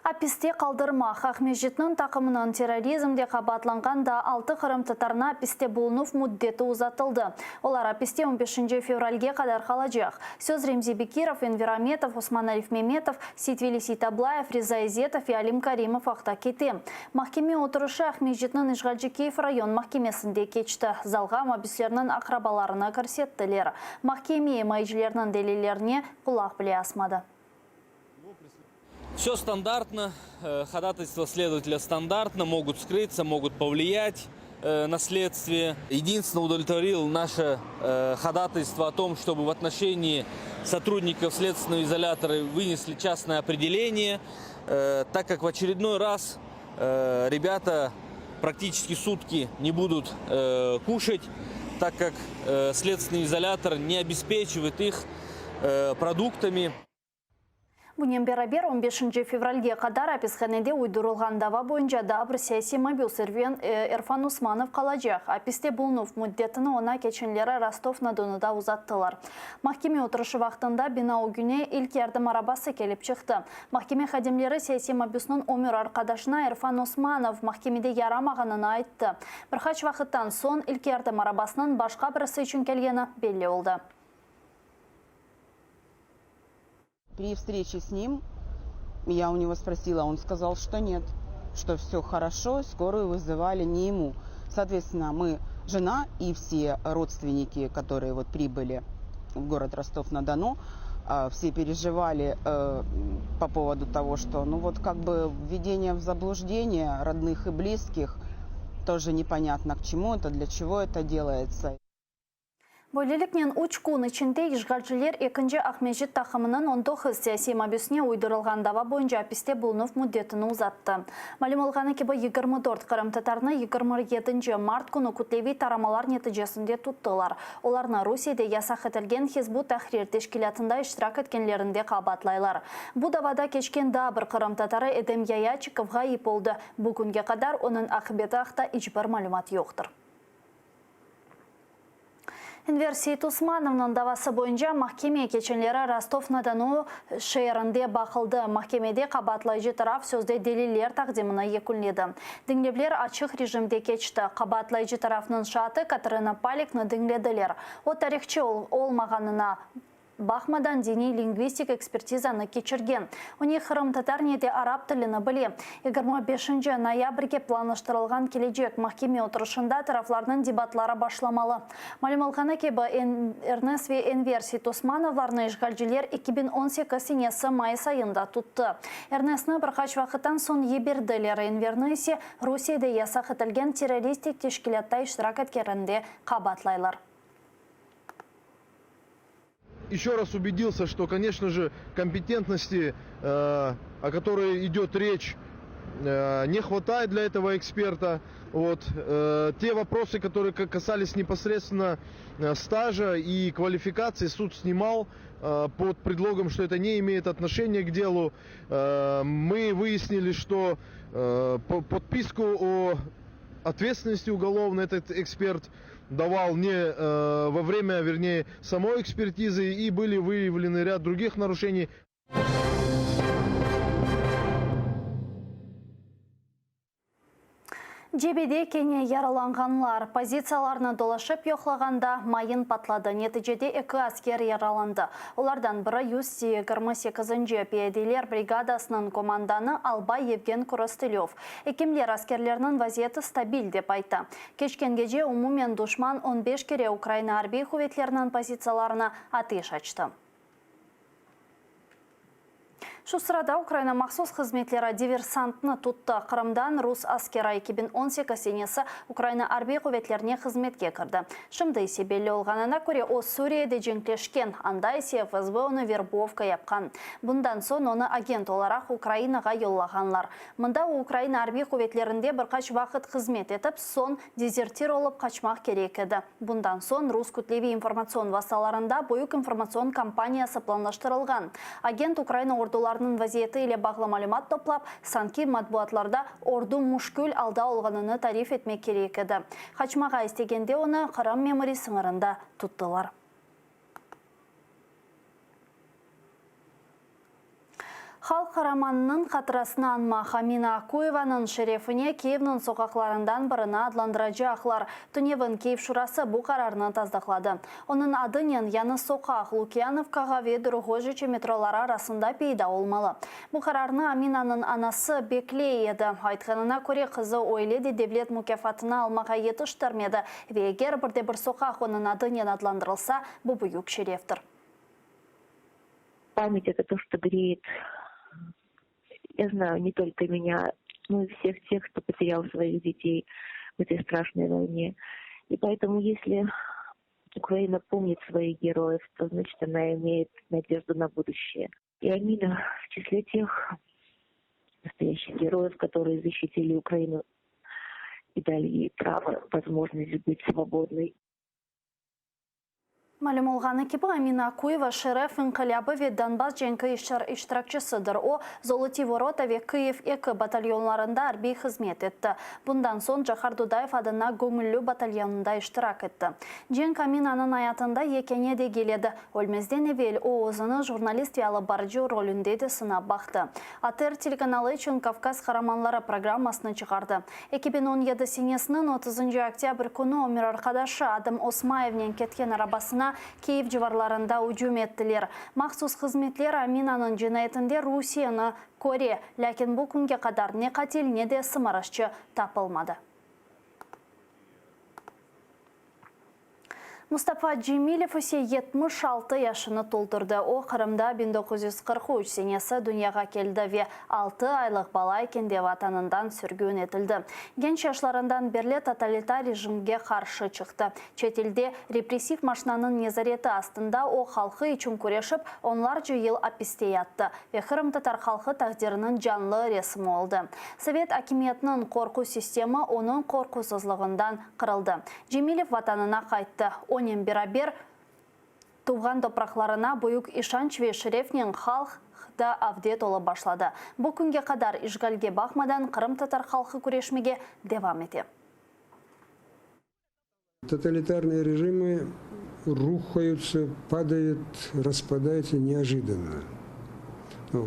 Аписте қалдырма. Хахмежетнің тақымынан терроризмде қабатланғанда 6 Қырым татарына аписте болынув мүддеті ұзатылды. Олар аписте 15 февральге қадар қалажақ. Сөз Ремзи Бекиров, Энвер Аметов, Осман Ариф Меметов, Ситвели Ситаблаев, Риза Изетов и Алим Каримов ақта кете. Махкеме отырышы Ахмежетнің Ишғалжикеев район махкемесінде кечті. Залға мабислерінің ақрабаларына көрсеттілер. Махкеме майжилерінің делелеріне құлақ біле асмады. Все стандартно, ходатайства следователя стандартно, могут скрыться, могут повлиять на следствие. Единственное, удовлетворил наше ходатайство о том, чтобы в отношении сотрудников следственного изолятора вынесли частное определение, так как в очередной раз ребята практически сутки не будут кушать, так как следственный изолятор не обеспечивает их продуктами. Бұнен бері 15 февральге қадар аписханеде уйдырылған дава бойынша дабыр саяси мобил сервен Эрфан Усманов қалажақ. Аписте болынув мүддетіні она кеченлері Ростов-на-Доныда ұзаттылар. Махкеме отырышы вақтында бинау күне ilk ярдым арабасы келіп шықты. Махкеме хадимлері саяси мобилсының өмір арқадашына Эрфан Усманов махкемеде ярамағанын айтты. Бірқач вақыттан сон ilk ярдым арабасының башқа бірісі үшін келгені белі олды. При встрече с ним я у него спросила, он сказал, что нет, что все хорошо, скорую вызывали не ему. Соответственно, мы, жена и все родственники, которые вот прибыли в город Ростов-на-Дону, все переживали по поводу того, что, ну вот как бы введение в заблуждение родных и близких, тоже непонятно к чему это, для чего это делается. Бөлелікнен үч күн ішінде ешғалжылер екінші Ахмежит тақымының 19 саяси мобилсіне уйдырылған дава бойынша аписте болынув мүддетін ұзатты. Мәлім олғаны кебі 24 қырым татарны 27 март күні күтлеви тарамалар нәтижесінде туттылар. Оларны Русияде ясақ етілген Хизбу Тахрир тешкілятында іштирак еткенлерінде қабатлайлар. Бұ давада кешкен дабыр қырым татары Эдем Яячиков ғайып болды. Бүгінге қадар оның ақыбеті ақта ешбір мәлімат жоқтыр. Энвер Сейт Усмановның давасы бойынша махкеме кеченлері Ростов-на-Дону шайырынде бақылды. Махкемеде қабатлайжы тарап сөзде делилер тақдимына екілнеді. Діңлеблер ачық режимде кечті. Қабатлайжы тарафның шаты Катерина Паликны діңледілер. О тарихчы олмағанына бақмадан дини лингвистик экспертизаны кечірген. Уни Қырым татар неде араб тіліні біле. 25 ноябрьге планыштырылған келечек махкеме отырышында тарафларының дебатлары башламалы. Мәлім алғаны кебі Эрнес ве Энвер Сейт Усмановларны ешғалжілер 2018 сенесі май сайында тұтты. Эрнесні бірқач вақыттан сон еберділер. Энверні есе Русияда ясақ етілген террористик тешкілетта іштирак еткерінде қабатлайлар. Еще раз убедился, что, конечно же, компетентности, о которой идет речь, не хватает для этого эксперта. Вот. Те вопросы, которые касались непосредственно стажа и квалификации, суд снимал под предлогом, что это не имеет отношения к делу. Мы выяснили, что подписку о ответственности уголовной этот эксперт давал не во время, вернее, самой экспертизы, и были выявлены ряд других нарушений. Жебеде кене яраланғанлар позицияларына долашып yoqlағанда майын патлады. Нәтижеде 2 аскер яраланды. Олардан бірі 128-ші пиаделер бригадасының команданы Албай Евген Коростылев. Екемлер аскерлерінің вазиеті стабиль деп айтты. Кешкен геже умумен душман 15 кере Украина арбей хуветлерінің позицияларына атыш açtı. Шу сырада Украина махсус қызметлері диверсантны тұтты. Қырымдан рус аскера 2018 сенесі Украина арбей құветлеріне қызметке кірді. Шымды есе белі олғанына көре о Сүрияде женклешкен, анда есе ФСБ оны вербовка япқан. Бұндан сон оны агент оларақ Украинаға йоллағанлар. Мұнда Украина арбей құветлерінде бірқач вақыт қызмет етіп, сон дезертир олып қачмақ керек еді. Бұндан сон рус күтлеви информацион васаларында бойық информацион кампаниясы планлаштырылған. Агент Украина ордуларының вазиеті или бағлы малюмат топлап, санки матбуатларда орду мушкүл алда олғаныны тариф етмек керек еді. Қачмаға істегенде оны Қырым мемори сыңырында тұттылар. Халық қараманының қатырасына анма Хамина Акуеваның шерефіне Киевнің соқақларындан біріні адландырajы ақлар. Түневін Киев шурасы бұл қарарына таздақлады. Оның адынен яны соқақ Лукьяновкаға ве Дұрғожичі метролары арасында пейда олмалы. Бұл қарарны Аминаның анасы Беклей еді. Айтқанына көре қызы ойледі девлет мүкефатына алмаға етіштірмеді. Вегер бірде бір соқақ оның адынен адландырылса, бұл бұйық шерефтір. Память — это то, что греет Я знаю не только меня, но и всех тех, кто потерял своих детей в этой страшной войне. И поэтому, если Украина помнит своих героев, то значит она имеет надежду на будущее. И Амина в числе тех настоящих героев, которые защитили Украину и дали ей право, возможность быть свободной. Мәлім олған екіпі Амина Акуева Шереф инқилябы ве Донбасс женкі iştirakçısыдыр. О Золоти ворота ве Киев 2 батальонларында арбей қызмет етті. Бұндан сон Жахар Дудаев адына Көңіллі батальонында iştirak етті. Женк Аминаның аятында екене де келеді. Өлмезден евел о озыны журналист вялы барджу ролінде де сына бақты. АТР телеканалы үшін Кавказ хараманлары программасыны шығарды. 2017 сенесінің 30 октябрь күні Омир Арқадашы Адам Осмаевнен кеткен арабасына Киев жыварларында үжүм еттілер. Махсус қызметлер Аминаның жинайтында Русияны көре, ләкин бұл күнге қадар не қател, не де сымарашчы тапылмады. Мустафа Джемилев өсе 76 яшыны толтырды. О Қырымда 1943 сенесі дүнияға келді ве 6 айлық бала екенде ватанындан сүргін етілді. Генч яшларындан берле тоталитар режимге қаршы шықты. Четелде репрессив машинаның незареті астында о халқы үшін көрешіп, онлар жүйел аписте ятты. Ве Қырым татар халқы тағдерінің жанлы ресімі олды. Совет акиметінің қорқу системі оның қорқусызлығындан қырылды. Джемилев ватанына қайтты. Онен берабер туған топрақларына бұйық Ишанч ве Шерефнен халық да авдет олы башлады. Бұл күнге қадар Ишгалге бақмадан Қырым татар халқы күрешмеге девам ете. Тоталитарные режимы рухаются, падают, распадаются неожиданно.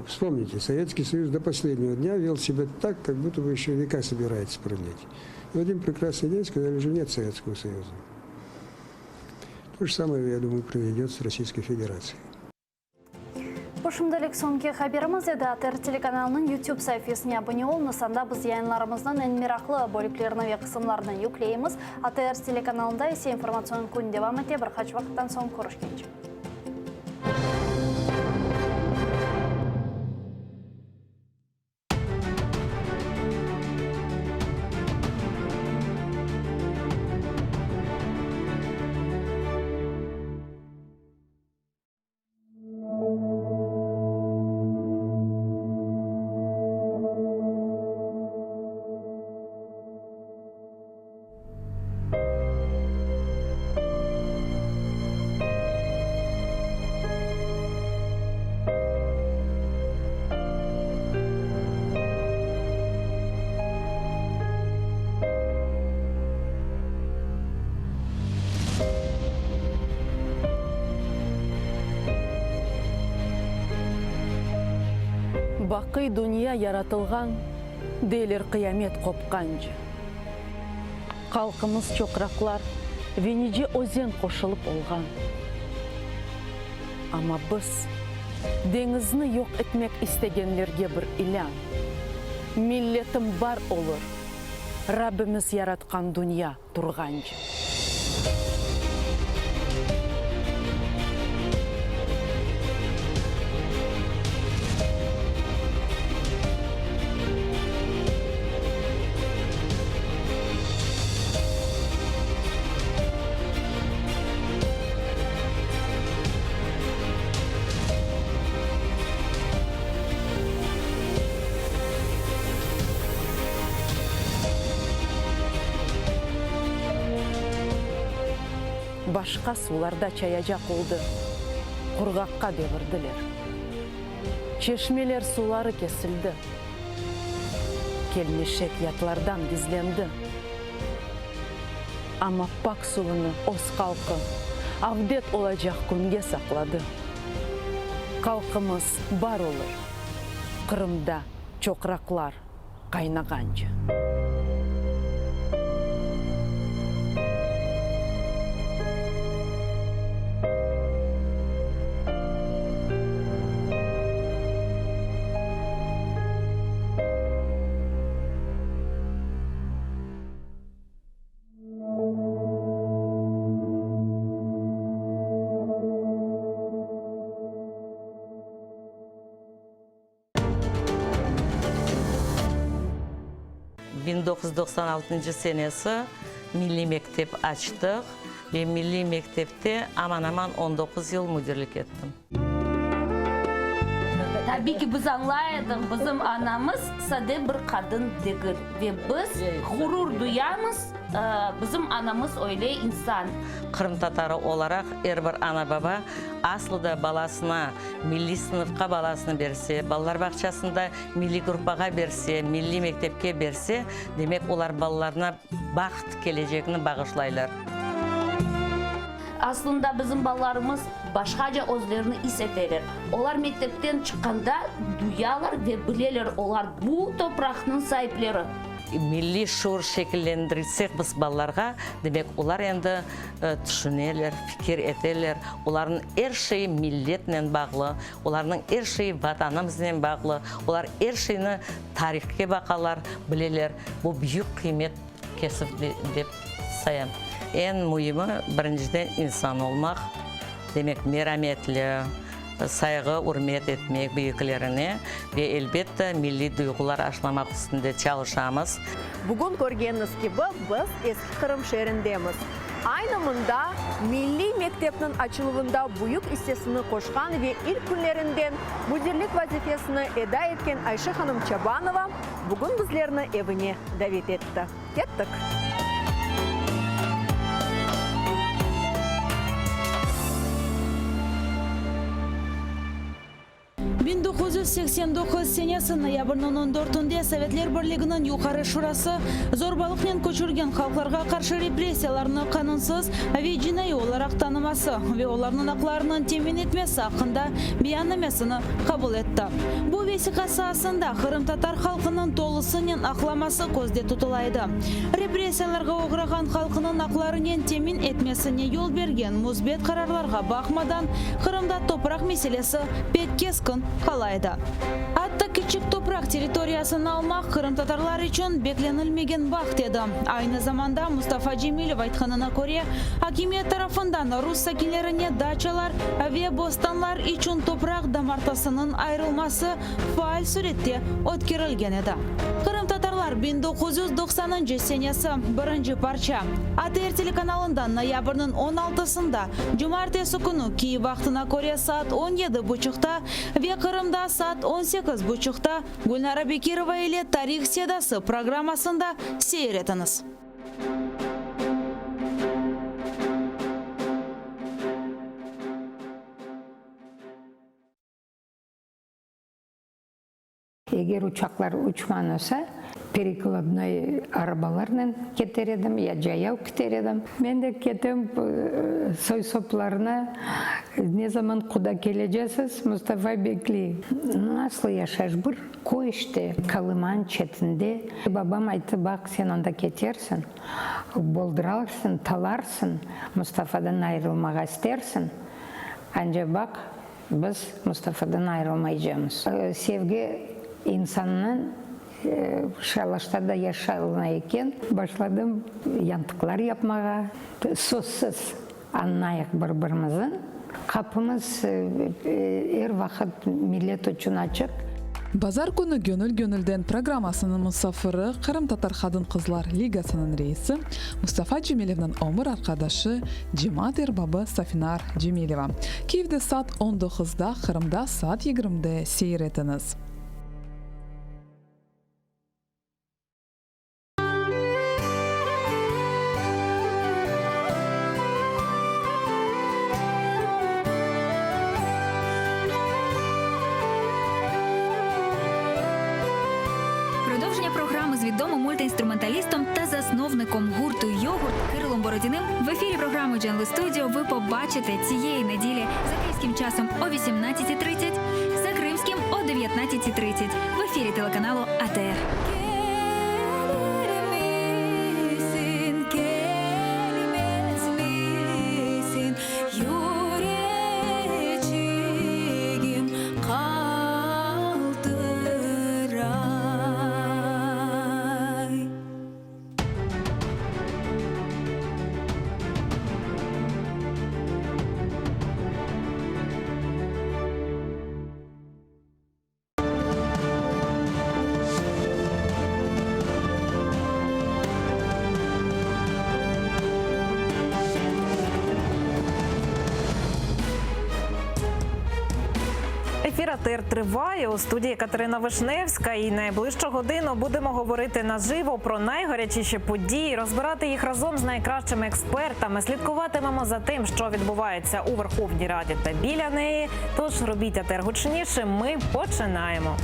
Вспомните, Советский Союз до последнего дня вел себя так, как будто бы еще века собирается правлять. И в один прекрасный день сказали, что нет Советского Союза. То же самое, я думаю, произойдет с Российской Федерацией. Бұшымдылық соңғы қаберіміз еді АТР телеканалының YouTube сайфесіне абоне ол. Нысанда біз яйынларымыздың ән мерақлы бөліклеріні ве қысымларына yüklейміз. АТР телеканалында есе информационын күн девам ете. Бір қач вақыттан соң көрішкенше. Бақый дүния яратылған, дейлер қиямет қопқанжы. Қалқымыз чоқрақлар, венеже өзен қошылып олған. Ама біз деңізні yok etmek istегенлерге бір илян. Миллетім бар олыр, Раббіміз яратқан дүния тұрғанжы. Башқа суларда чаяжақ олды, құрғаққа девірділер. Чешмелер сулары кесілді, келмешек ятлардан дизленді. Ама пак суыны ос қалқы, авдет олажақ күнге сақлады. Қалқымыз бар олыр, Қырымда чоқрақлар қайнағанжы. 1996 senesi Milli Mektep açtık ve Milli Mektep'te aman 19 yıl müdürlük ettim. Tabii ki biz anlayalım, bizim anamız sade bir kadın değil ve biz gurur duyamız, bizim anamız öyle insan. Kırım Tatarı olarak her bir ana baba aslında balasına, milli sınıfka balasını berse, ballar bahçesinde milli grupaga berse, milli mektepke berse, demek olar balalarına baxt geleceğini bağışlaylar. Aslında bizim balalarımız başkaca özlerini hissettiler. Onlar mektepten çıkanda duyarlar ve bilirler, onlar bu toprakın sahipleri. Milli şuur şekillendirirsek biz ballarga, demek olar endi düşünürler, fikir ederler. Onların her şeyi milletle bağlı, onların her şeyi vatanımızla bağlı, onlar her şeyini tarihke bakarlar, bilirler. Bu büyük kıymet kesip dep sayam. En mühimi birinciden insan olmak, demek merhametli, saygı, hürmet etmek büyüklerine ve elbette milli duygular aşılamak üstünde çalışamız. Bugün görgeniz gibi biz eski Kırım şehrindemiz. Aynımında Milli Mektep'nin açılımında büyük hissesini koşkan ve ilk günlerinden müdürlük vazifesini eda etken Ayşe Hanım Çabanova bugün bizlerini evine davet etti. Kettik. 1989 senesi noyabrның 14-інде Sovetler Birliği'nin yukarı şurası zorbalıkla köçürgen halklarga karşı repressiyalarını kanunsuz ve cinayi olarak tanıması ve onların haklarının temin etmesi hakkında beyannamesini kabul etti. Bu vesikası aslında Kırım Tatar halkının tolusının aklaması közde tutulaydı. Repressiyalarga uğragan halkının haklarının temin etmesine yol bergen müsbet kararlarga bakmadan Kırım'da toprak meselesi pek keskin kalaydı. Hatta küçük toprak territoriyasını almak Kırım Tatarlar için beklenilmegen vakt edi. Aynı zamanda Mustafa Cemilov aytkanına göre hakimiyet tarafından Rus sakinlerine daçalar ve bostanlar için toprak damartasının ayrılması faal surette ötkirilgen edi. Kırım Tatarlar 1990 senesi birinci parça ATR telekanalından noyabrның 16-sında cumartesi günü Kiev vaktına göre saat 17:30'da ve Kırım'da saat 18:30'da Gulnara Bekirova ile Tarih Sedası programmasında seyretiniz. Егер uçaklar uçman olsa, перекладной arabalarla keter edim, ya jayau keter edim. Ben de ketem soy soplarına ne zaman kuda geleceksiniz Mustafa bekli. Nasıl yaşar bir koyuşte Kalıman çetinde. Babam aytı bak sen onda ketersin, boldurarsın, talarsın, Mustafa'dan ayrılmak istersin. Ancak bak biz Mustafa'dan ayrılmayacağız. Sevgi insanın şalışlarda yaşalınayken başladım yantıklar yapmaya. Sözsüz anlayak birbirimizin. Kapımız her vakit millet için açık. Bazar günü Gönül programmasının musafiri Kırım Tatar Kadın Kızlar Ligasının reisi Mustafa Cemilov'ның ömür arkadaşı Cemaat erbabı Safinar Cemilova. Kiev'de saat 19'da, Kırım'da saat 20'de seyretiniz. Продовження програми з відомим мультиінструменталістом та засновником гурту «Йогурт» Кирилом Бородіним в ефірі програми Дженли Студіо ви побачите цієї неділі за київським часом о 18:30, за кримським о 19:30 в ефірі телеканалу АТР. Ефір АТР триває. У студії Катерина Вишневська. І найближчу годину будемо говорити наживо про найгарячіші події, розбирати їх разом з найкращими експертами. Слідкуватимемо за тим, що відбувається у Верховній Раді та біля неї. Тож робіть АТР гучніше. Ми починаємо.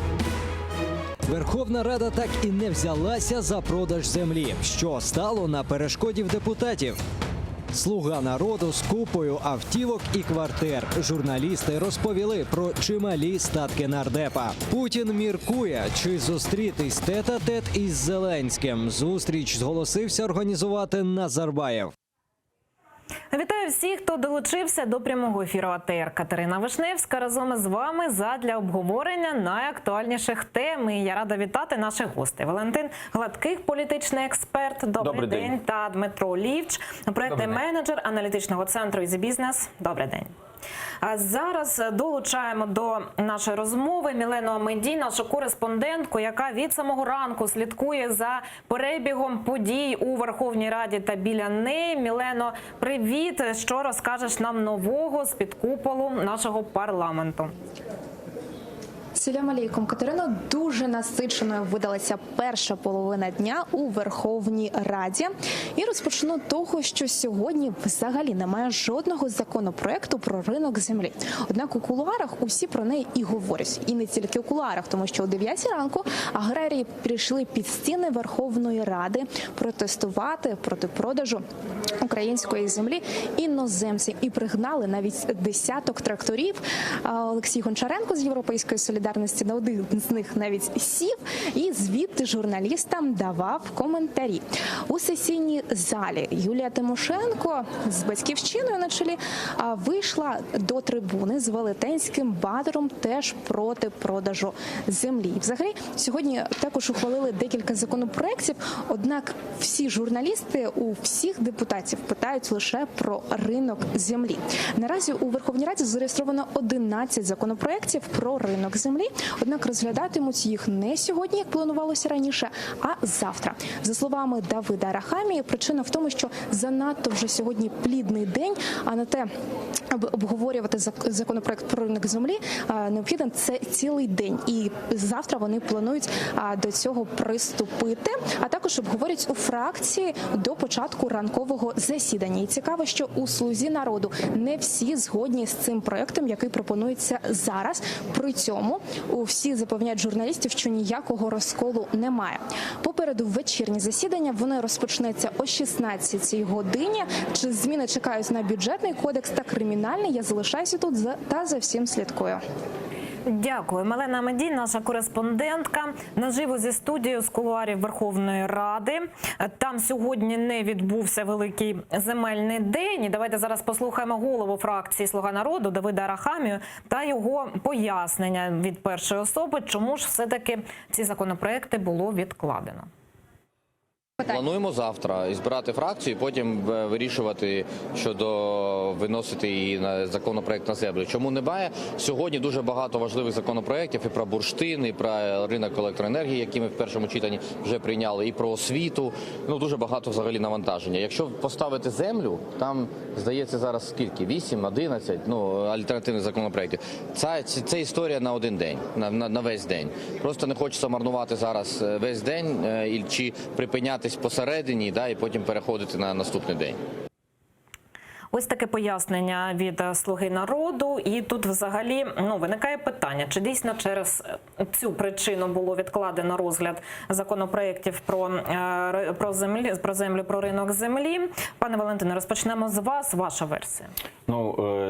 Верховна Рада так і не взялася за продаж землі, що стало на перешкоді в депутатів. Слуга народу з купою автівок і квартир. Журналісти розповіли про чималі статки нардепа. Путін міркує, чи зустрітись тет-а-тет із Зеленським. Зустріч зголосився організувати Назарбаєв. Вітаю всіх, хто долучився до прямого ефіру АТР. Катерина Вишневська разом із вами задля обговорення найактуальніших тем. І я рада вітати наших гостей. Валентин Гладких, політичний експерт. Добрий день. Та Дмитро Лівч, проєктний менеджер аналітичного центру «Easy Business». Добрий день. А зараз долучаємо до нашої розмови Мілену Амедій, нашу кореспондентку, яка від самого ранку слідкує за перебігом подій у Верховній Раді та біля неї. Мілено, привіт! Що розкажеш нам нового з-під куполу нашого парламенту? Салям алейкум, Катерино. Дуже насиченою видалася перша половина дня у Верховній Раді. І розпочну того, що сьогодні взагалі немає жодного законопроекту про ринок землі. Однак у кулуарах усі про неї і говорять. І не тільки у кулуарах, тому що о 9 ранку аграрії прийшли під стіни Верховної Ради протестувати проти продажу української землі іноземцям. І пригнали навіть десяток тракторів. Олексій Гончаренко з «Європейської солідарності» на один з них навіть сів і звідти журналістам давав коментарі. У сесійній залі Юлія Тимошенко з «Батьківщиною» на чолі вийшла до трибуни з велетенським банером теж проти продажу землі. Взагалі, сьогодні також ухвалили декілька законопроєктів, однак всі журналісти у всіх депутатів питають лише про ринок землі. Наразі у Верховній Раді зареєстровано 11 законопроєктів про ринок землі, однак розглядатимуть їх не сьогодні, як планувалося раніше, а завтра. За словами Давида Арахамії, причина в тому, що занадто вже сьогодні плідний день, а на те, аби обговорювати законопроект про ринок землі, необхідно це цілий день. І завтра вони планують до цього приступити, а також обговорюють у фракції до початку ранкового засідання. І цікаво, що у «Слузі народу» не всі згодні з цим проектом, який пропонується зараз. При цьому всі запевняють журналістів, що ніякого розколу немає. Попереду вечірнє засідання, воно розпочнеться о 16-й годині. Чи зміни чекають на бюджетний кодекс та кримінальний? Я залишаюся тут та за всім слідкую. Дякую. Мілена Амедій, наша кореспондентка, наживо зі студією з кулуарів Верховної Ради. Там сьогодні не відбувся великий земельний день. І давайте зараз послухаємо голову фракції «Слуга народу» Давида Арахамію та його пояснення від першої особи, чому ж все-таки ці законопроекти було відкладено. Плануємо завтра збирати фракцію, і потім вирішувати щодо виносити її на законопроект на землю. Чому немає? Сьогодні дуже багато важливих законопроєктів і про бурштин, і про ринок електроенергії, які ми в першому читанні вже прийняли, і про освіту. Дуже багато взагалі навантаження. Якщо поставити землю, там, здається, зараз скільки? 8, 11 альтернативних законопроєктів. Це історія на один день, на весь день. Просто не хочеться марнувати зараз весь день чи припиняти посередині, і потім переходити на наступний день. Ось таке пояснення від «Слуги народу». І тут взагалі виникає питання, чи дійсно через цю причину було відкладено розгляд законопроєктів про землю, про ринок землі. Пане Валентине, розпочнемо з вас. Ваша версія.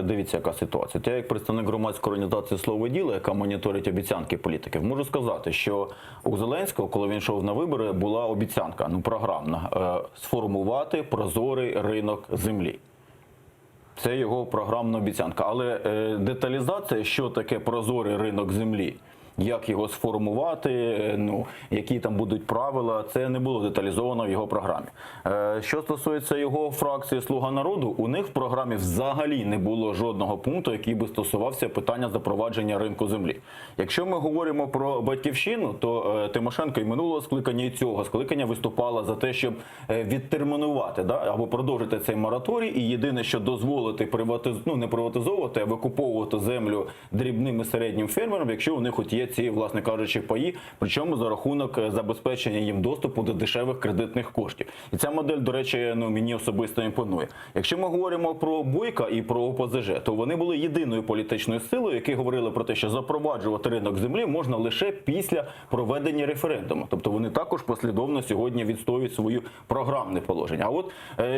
Дивіться, яка ситуація. Я як представник громадської організації «Слово і діло», яка моніторить обіцянки політиків, можу сказати, що у Зеленського, коли він йшов на вибори, була обіцянка, програмна, сформувати прозорий ринок землі. Це його програмна обіцянка. Але деталізація, що таке прозорий ринок землі, як його сформувати, ну, які там будуть правила, це не було деталізовано в його програмі. Що стосується його фракції «Слуга народу», у них в програмі взагалі не було жодного пункту, який би стосувався питання запровадження ринку землі. Якщо ми говоримо про «Батьківщину», то Тимошенко і минулого скликання, і цього скликання виступала за те, щоб відтермінувати, або продовжити цей мораторій, і єдине, що дозволити не приватизовувати, а викуповувати землю дрібним і середнім фермерам, якщо у них хоч є ці, власне кажучи, паї, причому за рахунок забезпечення їм доступу до дешевих кредитних коштів. І ця модель, до речі, мені особисто імпонує. Якщо ми говоримо про Бойка і про ОПЗЖ, то вони були єдиною політичною силою, які говорили про те, що запроваджувати ринок землі можна лише після проведення референдуму. Тобто вони також послідовно сьогодні відстоюють свою програмне положення. А от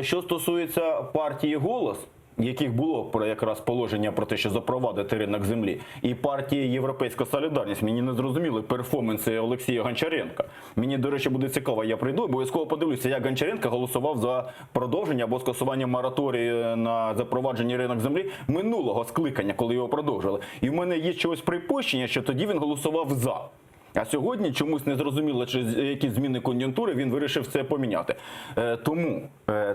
що стосується партії «Голос», яких було якраз положення про те, що запровадити ринок землі, і партії «Європейська солідарність», мені не зрозуміли перформанси Олексія Гончаренка. Мені, до речі, буде цікаво, я прийду, обов'язково подивлюся, як Гончаренко голосував за продовження або скасування мораторію на запровадження ринок землі минулого скликання, коли його продовжили. І в мене є чогось припущення, що тоді він голосував за. А сьогодні чомусь не зрозуміло, через які зміни кон'юнктури він вирішив це поміняти. Тому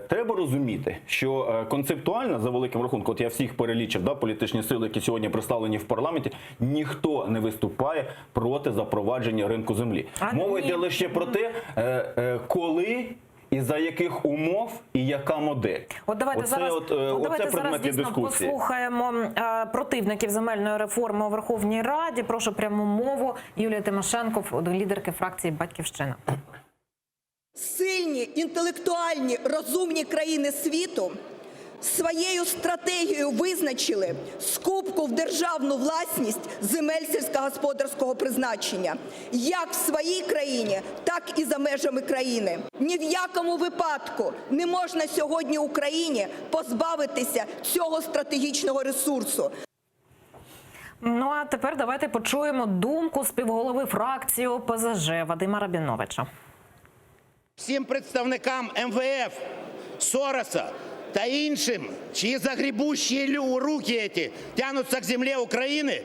треба розуміти, що концептуально, за великим рахунком, от я всіх перелічив, політичні сили, які сьогодні представлені в парламенті, ніхто не виступає проти запровадження ринку землі. Мова йде лише про те, коли і за яких умов, і яка модель. От давайте зараз дійсно послухаємо противників земельної реформи у Верховній Раді. Прошу пряму мову Юлії Тимошенко, лідерки фракції «Батьківщина». Сильні, інтелектуальні, розумні країни світу своєю стратегією визначили скупку в державну власність земель сільськогосподарського призначення як в своїй країні, так і за межами країни. Ні в якому випадку не можна сьогодні Україні позбавитися цього стратегічного ресурсу. Ну а тепер давайте почуємо думку співголови фракції ОПЗЖ Вадима Рабіновича. Всім представникам МВФ, Сороса та іншим, чиї загребущі руки ці тянуться к землі України,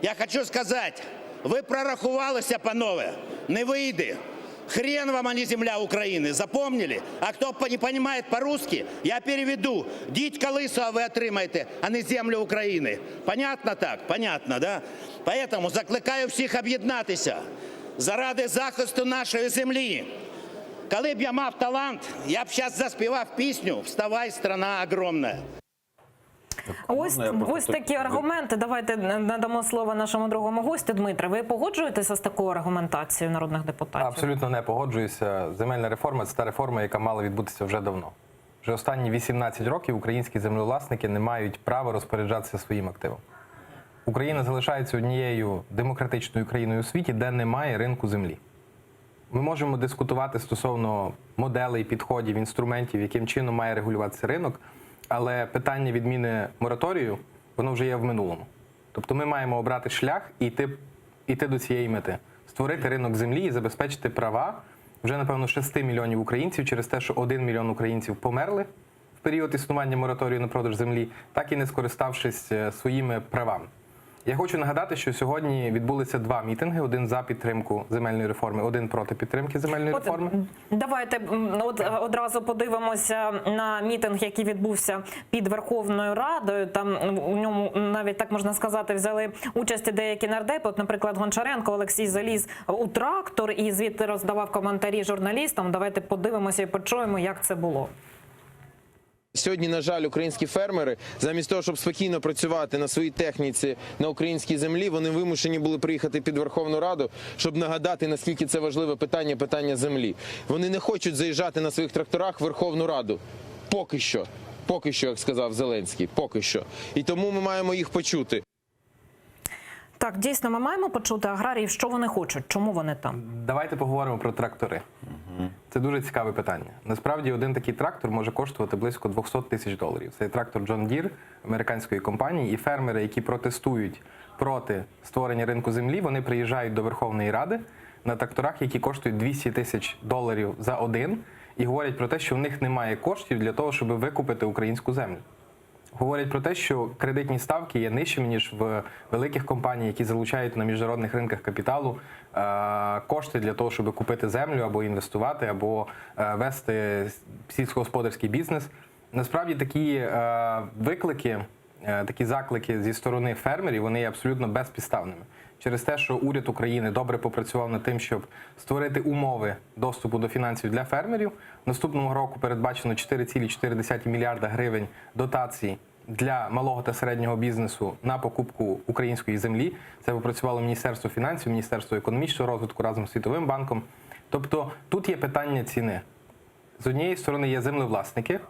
я хочу сказати, ви прорахувалися, панове, не вийде. Хрен вам, а не земля України, запомнили? А хто не розуміє по-русски, я переведу. Дідька лисого ви отримаєте, а не землю України. Понятно так? Понятно, да? Поэтому закликаю всіх об'єднатися заради захисту нашої землі. Коли б я мав талант, я б зараз заспівав пісню «Вставай, страна огромна». Ось такі аргументи. Давайте надамо слово нашому другому гостю. Дмитре, ви погоджуєтеся з такою аргументацією народних депутатів? Абсолютно не погоджуюся. Земельна реформа – це та реформа, яка мала відбутися вже давно. Вже останні 18 років українські землевласники не мають права розпоряджатися своїм активом. Україна залишається однією демократичною країною у світі, де немає ринку землі. Ми можемо дискутувати стосовно моделей, підходів, інструментів, яким чином має регулюватися ринок, але питання відміни мораторію, воно вже є в минулому. Тобто ми маємо обрати шлях і йти до цієї мети. Створити ринок землі і забезпечити права вже, напевно, 6 мільйонів українців через те, що 1 мільйон українців померли в період існування мораторію на продаж землі, так і не скориставшись своїми правами. Я хочу нагадати, що сьогодні відбулися 2 мітинги. Один за підтримку земельної реформи, один проти підтримки земельної реформи. Давайте одразу подивимося на мітинг, який відбувся під Верховною Радою. Там у ньому, навіть так можна сказати, взяли участь деякі нардепи. От, наприклад, Гончаренко Олексій заліз у трактор і звідти роздавав коментарі журналістам. Давайте подивимося і почуємо, як це було. Сьогодні, на жаль, українські фермери, замість того, щоб спокійно працювати на своїй техніці на українській землі, вони вимушені були приїхати під Верховну Раду, щоб нагадати, наскільки це важливе питання землі. Вони не хочуть заїжджати на своїх тракторах в Верховну Раду. Поки що. Поки що, як сказав Зеленський. Поки що. І тому ми маємо їх почути. Так, дійсно, ми маємо почути аграріїв, що вони хочуть, чому вони там. Давайте поговоримо про трактори. Це дуже цікаве питання. Насправді, один такий трактор може коштувати близько $200 тисяч. Це трактор John Deere американської компанії, і фермери, які протестують проти створення ринку землі, вони приїжджають до Верховної Ради на тракторах, які коштують $200 тисяч за один, і говорять про те, що в них немає коштів для того, щоб викупити українську землю. говорять про те, що кредитні ставки є нижчими, ніж в великих компаній, які залучають на міжнародних ринках капіталу кошти для того, щоб купити землю або інвестувати, або вести сільськогосподарський бізнес. Насправді такі виклики, такі заклики зі сторони фермерів, вони є абсолютно безпідставними. Через те, що уряд України добре попрацював над тим, щоб створити умови доступу до фінансів для фермерів. Наступного року передбачено 4,4 мільярда гривень дотацій для малого та середнього бізнесу на покупку української землі. Це попрацювало Міністерство фінансів, Міністерство економічного розвитку разом з Світовим банком. Тобто тут є питання ціни. З однієї сторони є землевласники,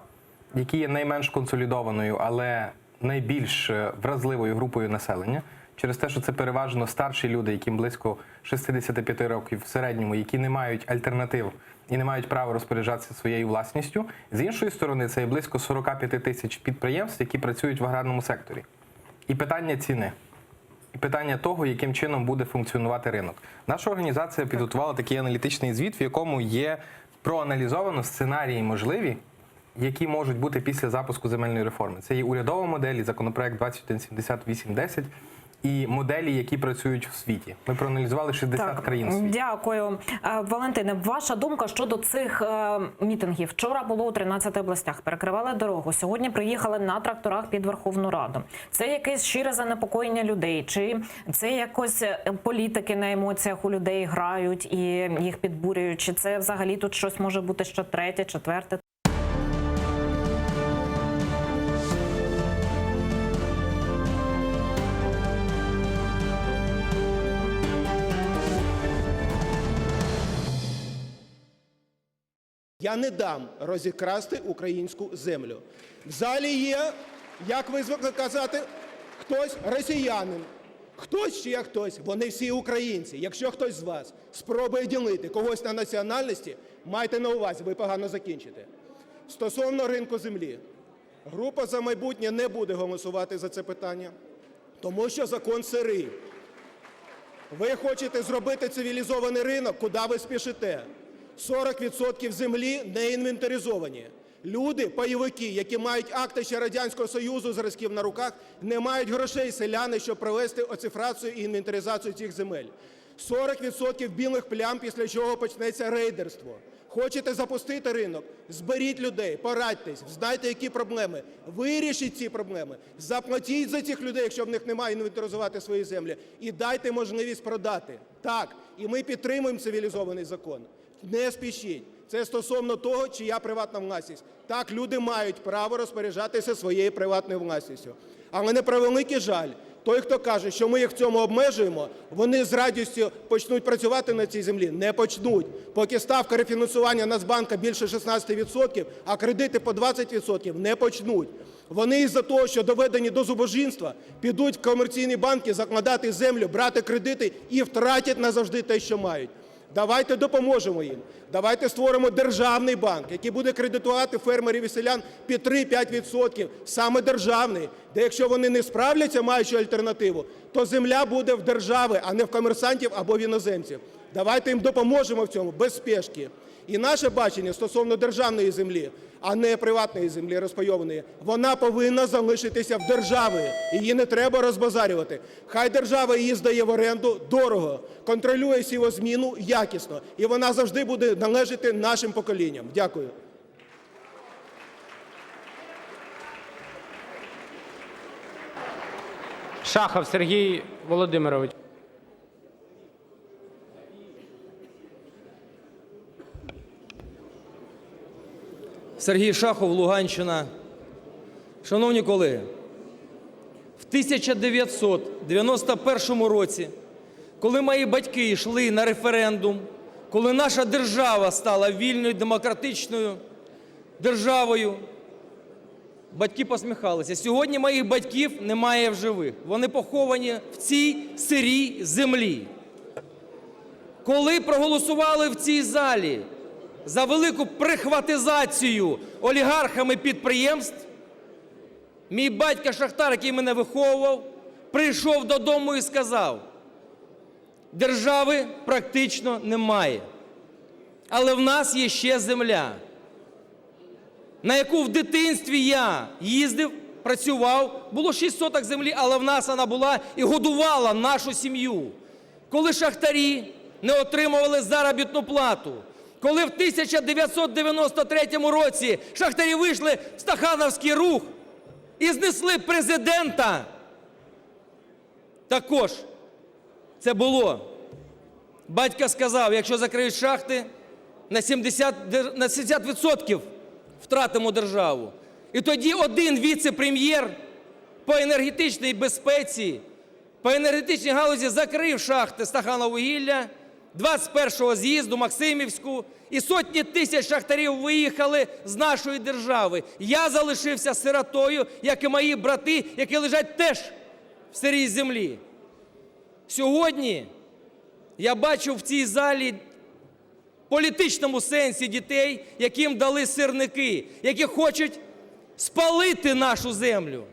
які є найменш консолідованою, але найбільш вразливою групою населення. Через те, що це переважно старші люди, яким близько 65 років в середньому, які не мають альтернатив і не мають права розпоряджатися своєю власністю. З іншої сторони, це є близько 45 тисяч підприємств, які працюють в аграрному секторі. І питання ціни. І питання того, яким чином буде функціонувати ринок. Наша організація підготувала такий аналітичний звіт, в якому є проаналізовано сценарії можливі, які можуть бути після запуску земельної реформи. Це є урядова модель, і законопроект 2178-10, і моделі, які працюють в світі. Ми проаналізували 60 країн світу. Дякую. Валентине, ваша думка щодо цих мітингів? Вчора було у 13 областях, перекривали дорогу, сьогодні приїхали на тракторах під Верховну Раду. Це якесь щире занепокоєння людей? Чи це якось політики на емоціях у людей грають і їх підбурюють? Чи це взагалі тут щось може бути ще третє, четверте? Я не дам розікрасти українську землю. В залі є, як ви звикли казати, хтось росіянин, хтось ще хтось. Вони всі українці. Якщо хтось з вас спробує ділити когось на національності, майте на увазі, ви погано закінчите. Стосовно ринку землі. Група «За майбутнє» не буде голосувати за це питання, тому що закон сирий. Ви хочете зробити цивілізований ринок, куди ви спішите? 40% землі не інвентаризовані. Люди, пайовики, які мають акти ще Радянського Союзу зразків на руках, не мають грошей селяни, щоб провести оцифрацію і інвентаризацію цих земель. 40% білих плям, після чого почнеться рейдерство. Хочете запустити ринок? Зберіть людей, порадьтесь, знайте, які проблеми. Вирішіть ці проблеми. Заплатіть за цих людей, якщо в них немає інвентаризувати свої землі. І дайте можливість продати. Так, і ми підтримуємо цивілізований закон. Не спішіть. Це стосовно того, чия приватна власність. Так, люди мають право розпоряджатися своєю приватною власністю. Але на превеликий жаль, той, хто каже, що ми їх в цьому обмежуємо, вони з радістю почнуть працювати на цій землі. Не почнуть. Поки ставка рефінансування Нацбанка більше 16%, а кредити по 20%, не почнуть. Вони із-за того, що доведені до зубожінства, підуть в комерційні банки закладати землю, брати кредити і втратять назавжди те, що мають. Давайте допоможемо їм. Давайте створимо державний банк, який буде кредитувати фермерів і селян під 3-5%, саме державний, де якщо вони не справляться, маючи альтернативу, то земля буде в держави, а не в комерсантів або в іноземців. Давайте їм допоможемо в цьому, без спешки. І наше бачення стосовно державної землі, а не приватної землі розпайованої, вона повинна залишитися в держави. Її не треба розбазарювати. Хай держава її здає в оренду дорого, контролює сівозміну якісно. І вона завжди буде належати нашим поколінням. Дякую. Шахов Сергій Володимирович. Сергій Шахов, Луганщина. Шановні колеги, в 1991 році, коли мої батьки йшли на референдум, коли наша держава стала вільною, демократичною державою, батьки посміхалися. Сьогодні моїх батьків немає в живих. Вони поховані в цій сирій землі. Коли проголосували в цій залі за велику прихватизацію олігархами підприємств, мій батько шахтар, який мене виховував, прийшов додому і сказав: держави практично немає, але в нас є ще земля, на яку в дитинстві я їздив працював, було 6 соток землі, але в нас вона була і годувала нашу сім'ю. Коли шахтарі не отримували заробітну плату, коли в 1993 році шахтарі вийшли в Стахановський рух і знесли президента, також це було. Батько сказав, якщо закриють шахти, на 70% втратимо державу. І тоді один віце-прем'єр по енергетичній безпеці, по енергетичній галузі закрив шахти Стахановвугілля, 21-го з'їзду, Максимівську, і сотні тисяч шахтарів виїхали з нашої держави. Я залишився сиротою, як і мої брати, які лежать теж в сирій землі. Сьогодні я бачу в цій залі в політичному сенсі дітей, яким дали сірники, які хочуть спалити нашу землю.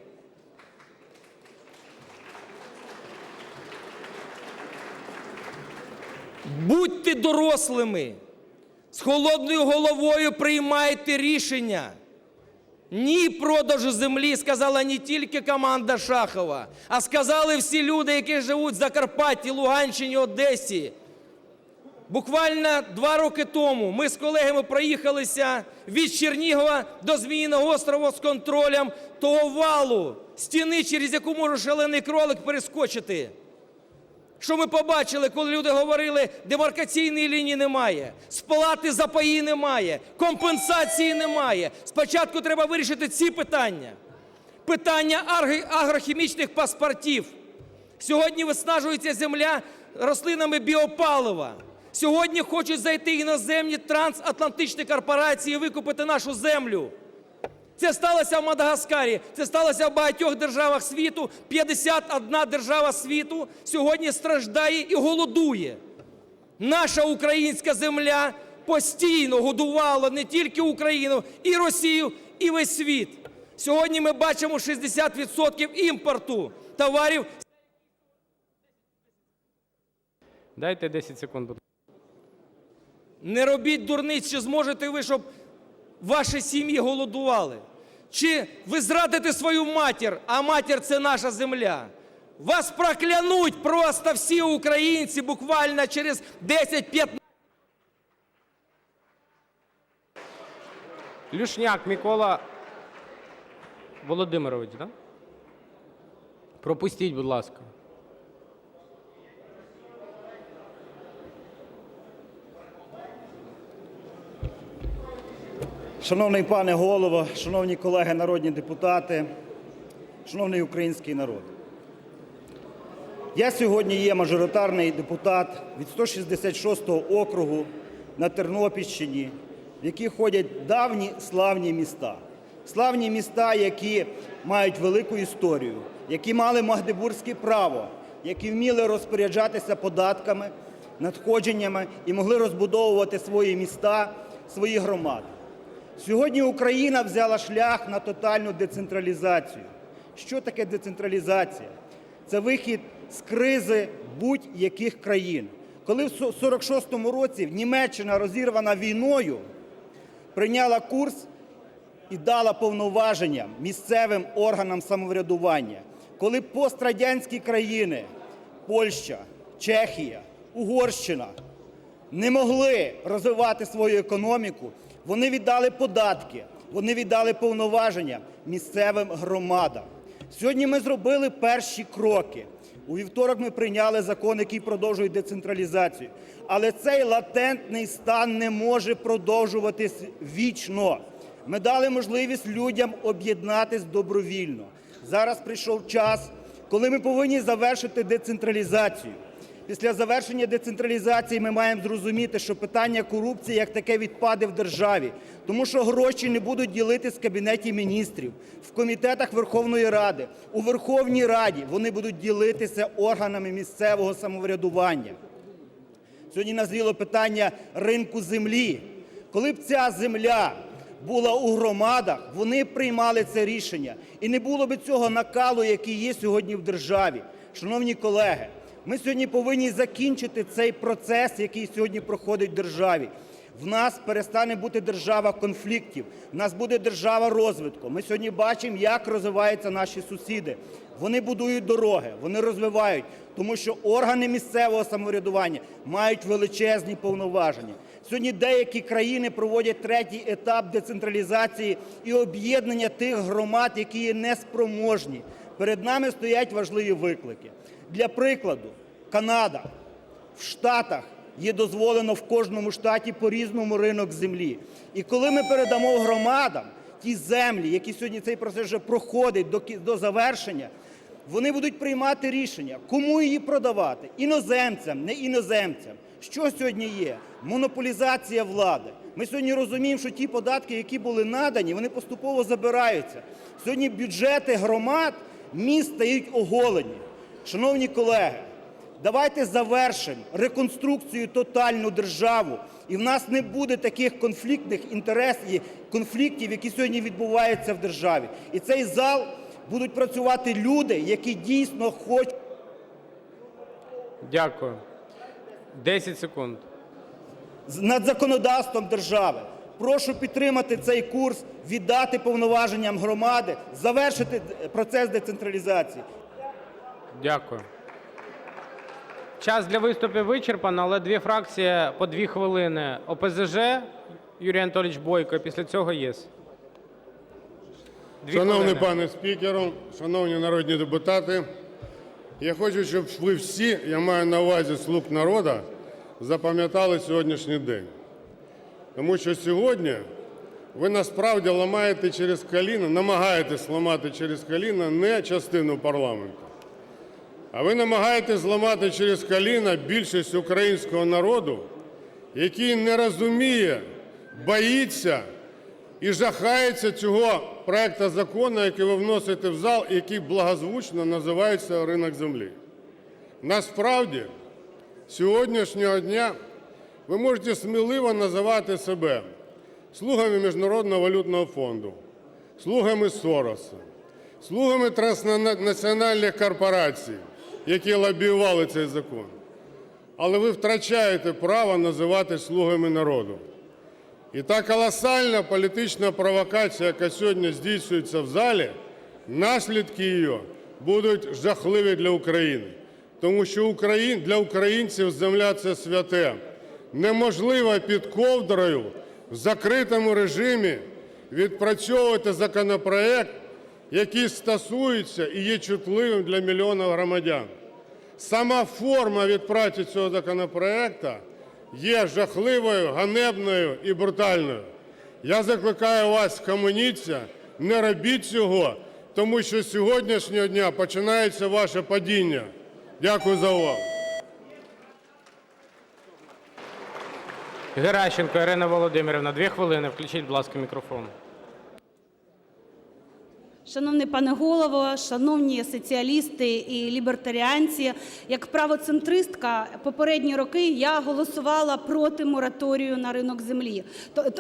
Будьте дорослими, з холодною головою приймайте рішення. Ні продажу землі сказала не тільки команда Шахова, а сказали всі люди, які живуть в Закарпатті, Луганщині, Одесі. Буквально 2 роки тому ми з колегами проїхалися від Чернігова до Зміїного острова з контролем того валу, стіни, через яку може шалений кролик перескочити. Що ми побачили, коли люди говорили, демаркаційної лінії немає, сплати за паї немає, компенсації немає. Спочатку треба вирішити ці питання. Питання агрохімічних паспортів. Сьогодні виснажується земля рослинами біопалива. Сьогодні хочуть зайти іноземні трансатлантичні корпорації і викупити нашу землю. Це сталося в Мадагаскарі, це сталося в багатьох державах світу. 51 держава світу сьогодні страждає і голодує. Наша українська земля постійно годувала не тільки Україну, і Росію, і весь світ. Сьогодні ми бачимо 60% імпорту товарів. Дайте 10 секунд, будь ласка. Не робіть дурниць, чи зможете ви, щоб ваші сім'ї голодували. Чи ви зрадите свою матір, а матір – це наша земля. Вас проклянуть просто всі українці буквально через 10-15. Люшняк Микола Володимирович, да? Пропустіть, будь ласка. Шановний пане Голово, шановні колеги народні депутати, шановний український народ. Я сьогодні є мажоритарний депутат від 166 округу на Тернопільщині, в які ходять давні славні міста. Славні міста, які мають велику історію, які мали магдебурзьке право, які вміли розпоряджатися податками, надходженнями і могли розбудовувати свої міста, свої громади. Сьогодні Україна взяла шлях на тотальну децентралізацію. Що таке децентралізація? Це вихід з кризи будь-яких країн. Коли в 1946 році Німеччина, розірвана війною, прийняла курс і дала повноваження місцевим органам самоврядування. Коли пострадянські країни – Польща, Чехія, Угорщина – не могли розвивати свою економіку, вони віддали податки, вони віддали повноваження місцевим громадам. Сьогодні ми зробили перші кроки. У вівторок ми прийняли закон, який продовжує децентралізацію. Але цей латентний стан не може продовжуватись вічно. Ми дали можливість людям об'єднатись добровільно. Зараз прийшов час, коли ми повинні завершити децентралізацію. Після завершення децентралізації ми маємо зрозуміти, що питання корупції як таке відпаде в державі, тому що гроші не будуть ділитись в Кабінеті Міністрів, в комітетах Верховної Ради, у Верховній Раді. Вони будуть ділитися органами місцевого самоврядування. Сьогодні назріло питання ринку землі. Коли б ця земля була у громадах, вони приймали це рішення. І не було б цього накалу, який є сьогодні в державі. Шановні колеги, ми сьогодні повинні закінчити цей процес, який сьогодні проходить в державі. В нас перестане бути держава конфліктів, в нас буде держава розвитку. Ми сьогодні бачимо, як розвиваються наші сусіди. Вони будують дороги, вони розвивають, тому що органи місцевого самоврядування мають величезні повноваження. Сьогодні деякі країни проводять третій етап децентралізації і об'єднання тих громад, які є неспроможні. Перед нами стоять важливі виклики. Для прикладу, Канада. В Штатах є дозволено в кожному штаті по-різному ринок землі. І коли ми передамо громадам ті землі, які сьогодні цей процес вже проходить до завершення, вони будуть приймати рішення, кому її продавати – іноземцям, не іноземцям. Що сьогодні є? Монополізація влади. Ми сьогодні розуміємо, що ті податки, які були надані, вони поступово забираються. Сьогодні бюджети громад, міст стають оголені. Шановні колеги, давайте завершимо реконструкцію тотальну державу, і в нас не буде таких конфліктних інтересів, конфліктів, які сьогодні відбуваються в державі. І цей зал будуть працювати люди, які дійсно хочуть. Дякую. 10 секунд. Над законодавством держави. Прошу підтримати цей курс, віддати повноваженням громади, завершити процес децентралізації. Дякую. Час для виступів вичерпано, але дві фракції по 2 хвилини. ОПЗЖ, Юрій Анатолійович Бойко, після цього ЄС. Шановний пане спікеру, шановні народні депутати, я хочу, щоб ви всі, я маю на увазі "Слуг народу", запам'ятали сьогоднішній день. Тому що сьогодні ви насправді ламаєте через коліно, намагаєтесь ламати через коліно не частину парламенту, а ви намагаєтесь зламати через коліно більшість українського народу, який не розуміє, боїться і жахається цього проекту закону, який ви вносите в зал, який благозвучно називається ринок землі. Насправді, сьогоднішнього дня ви можете сміливо називати себе слугами Міжнародного валютного фонду, слугами Сороса, слугами транснаціональних корпорацій, які лобіювали цей закон. Але ви втрачаєте право називати слугами народу. І та колосальна політична провокація, яка сьогодні здійснюється в залі, наслідки її будуть жахливі для України. Тому що для українців земля – це святе. Неможливо під ковдрою в закритому режимі відпрацьовувати законопроект, який стосується і є чутливим для мільйонів громадян. Сама форма відпрацювання цього законопроекту є жахливою, ганебною і брутальною. Я закликаю вас, схаменіться, не робіть цього, тому що з сьогоднішнього дня починається ваше падіння. Дякую за увагу. Геращенко Ірина Володимирівна, 2 хвилини. Включіть, будь ласка, мікрофон. Шановний пане голово, шановні соціалісти і лібертаріанці, як правоцентристка попередні роки я голосувала проти мораторію на ринок землі.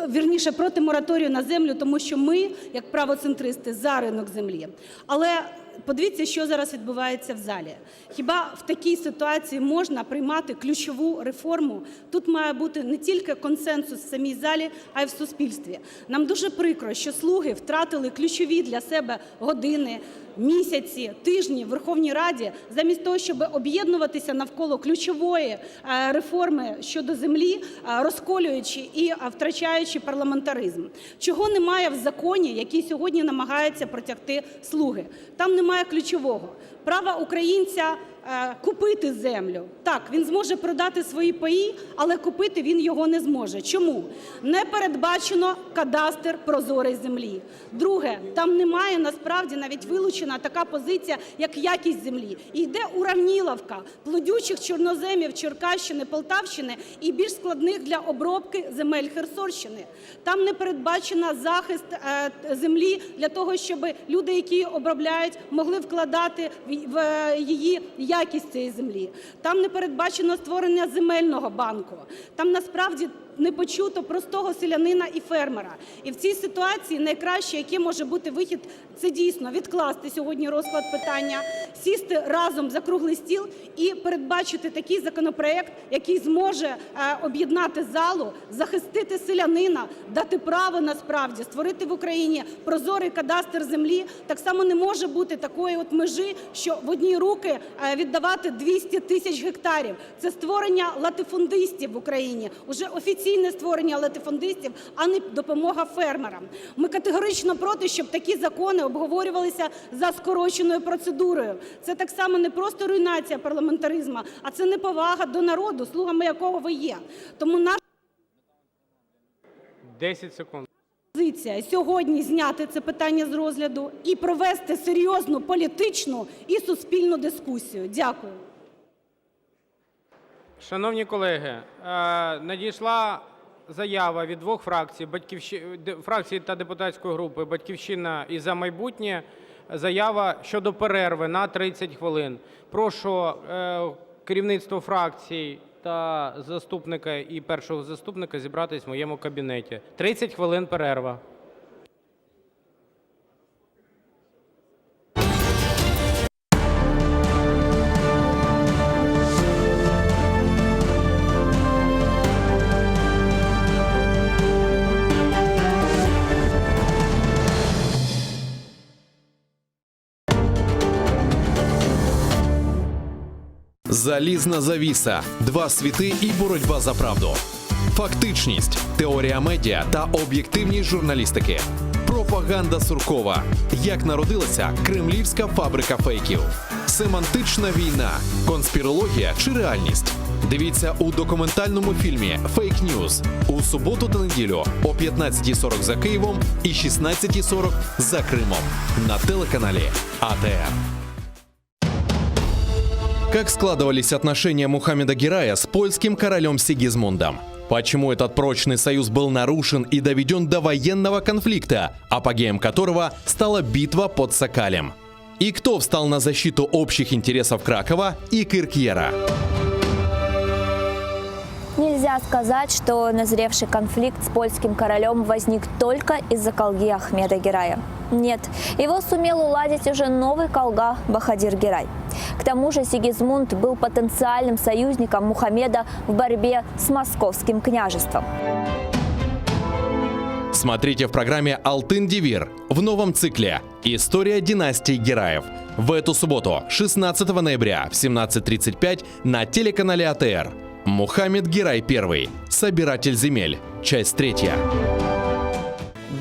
Вірніше, проти мораторію на землю, тому що ми, як правоцентристи, за ринок землі. Але подивіться, що зараз відбувається в залі. Хіба в такій ситуації можна приймати ключову реформу? Тут має бути не тільки консенсус в самій залі, а й в суспільстві. Нам дуже прикро, що "слуги" втратили ключові для себе години, місяці, тижні в Верховній Раді, замість того, щоб об'єднуватися навколо ключової реформи щодо землі, розколюючи і втрачаючи парламентаризм. Чого немає в законі, який сьогодні намагаються протягти "слуги"? Там немає ключового – права українця купити землю. Так, він зможе продати свої паї, але купити він його не зможе. Чому? Не передбачено кадастр прозорої землі. Друге, там немає насправді навіть вилучена така позиція, як якість землі. І йде уравніловка плодючих чорноземів Черкащини, Полтавщини і більш складних для обробки земель Херсонщини. Там не передбачено захист землі для того, щоб люди, які обробляють, могли вкладати в її якість цієї землі. Там не передбачено створення земельного банку. Там насправді не почуто простого селянина і фермера. І в цій ситуації найкраще, який може бути вихід, це дійсно відкласти сьогодні розклад питання, сісти разом за круглий стіл і передбачити такий законопроект, який зможе об'єднати залу, захистити селянина, дати право насправді створити в Україні прозорий кадастр землі. Так само не може бути такої от межі, що в одні руки віддавати 200 тисяч гектарів. Це створення латифундистів в Україні, уже офіційне створення латифундистів, а не допомога фермерам. Ми категорично проти, щоб такі закони обговорювалися за скороченою процедурою. Це так само не просто руйнація парламентаризму, а це неповага до народу, слугами якого ви є. Тому наша 10 секунд. позиція сьогодні зняти це питання з розгляду і провести серйозну політичну і суспільну дискусію. Дякую. Шановні колеги, надійшла заява від двох фракцій, фракції та депутатської групи «Батьківщина» і «За майбутнє», заява щодо перерви на 30 хвилин. Прошу керівництво фракцій та заступника і першого заступника зібратись в моєму кабінеті. 30 хвилин перерва. Залізна завіса, два світи і боротьба за правду. Фактичність, теорія медіа та об'єктивність журналістики. Пропаганда Суркова. Як народилася кремлівська фабрика фейків. Семантична війна, конспірологія чи реальність. Дивіться у документальному фільмі «Фейк Ньюз» у суботу та неділю о 15:40 за Києвом і 16:40 за Кримом на телеканалі АТР. Как складывались отношения Мухаммеда Герая с польским королем Сигизмундом? Почему этот прочный союз был нарушен и доведен до военного конфликта, апогеем которого стала битва под Сокалем? И кто встал на защиту общих интересов Кракова и Киркьера? Нельзя сказать, что назревший конфликт с польским королем возник только из-за колги Ахмеда Герая. Нет, его сумел уладить уже новый колга Бахадир Герай. К тому же Сигизмунд был потенциальным союзником Мухаммеда в борьбе с московским княжеством. Смотрите в программе «Алтын Девир» в новом цикле «История династии Гераев». В эту субботу, 16 ноября в 17:35 на телеканале АТР. Мухаммед Герай I. Собиратель земель. Часть 3.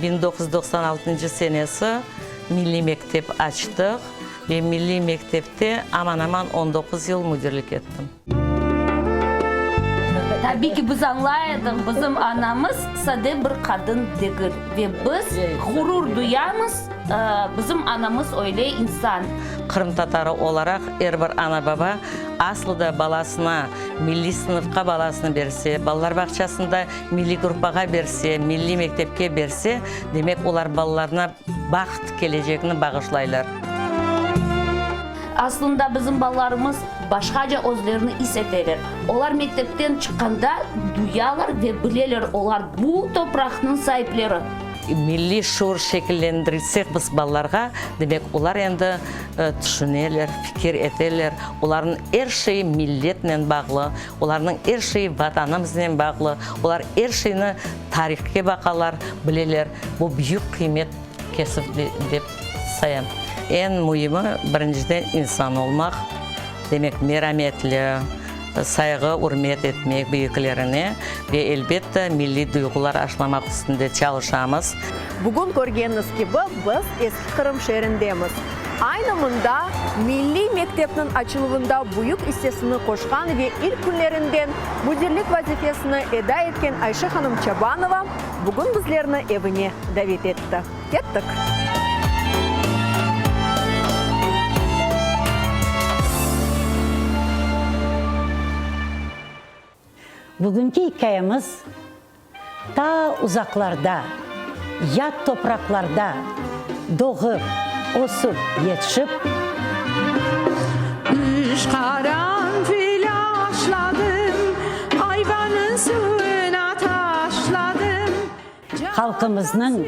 1996 senesi Milli Mektep açtık ve Milli Mektep'te aman 19 yıl müdürlük ettim. Tabii ki biz anlayalım, bizim anamız sade bir kadın değil ve biz gurur duyarız, bizim anamız öyle insan. Kırım Tatarı olarak her bir ana baba aslında balasına, milli sınıfka balasını berse, ballar bahçesinde milli grupaga berse, milli mektepke berse, demek olar balalarına baxt geleceğini bağışlaylar. Aslında bizim ballarımız başkaca özlerini hissederler. Onlar mektepten çıkanda duyarlar ve bilirler, onlar bu toprağın sahipleri. Milli şuur şekillendirsek biz ballarga, demek olar endi düşünerler, fikir eterler. Onların her şeyi milletle bağlı, onların her şeyi vatanımızla bağlı, onlar her şeyini tarihke bakarlar, bilirler. Bu büyük kıymet kesip dep sayam. En mühimi birinciden insan olmak, demek merhametli, saygı, hürmet etmek büyüklerine ve elbette milli duygular aşılamak üstünde çalışamız. Bugün gördüğünüz gibi biz eski Kırım şehrindemiz. Aynı mında Milli Mektep'nin açılımında büyük hissesini koşkan ve ilk günlerinden müdürlük vazifesini eda etken Ayşe Hanım Çabanova bugün bizlerini evine davet etti. Kettik. Bugünkü hikayemiz ta uzaklarda, yat topraklarda doğup, osup, yetişip Üç karanfil ağaçladım, ayvanın suyuna halkımızın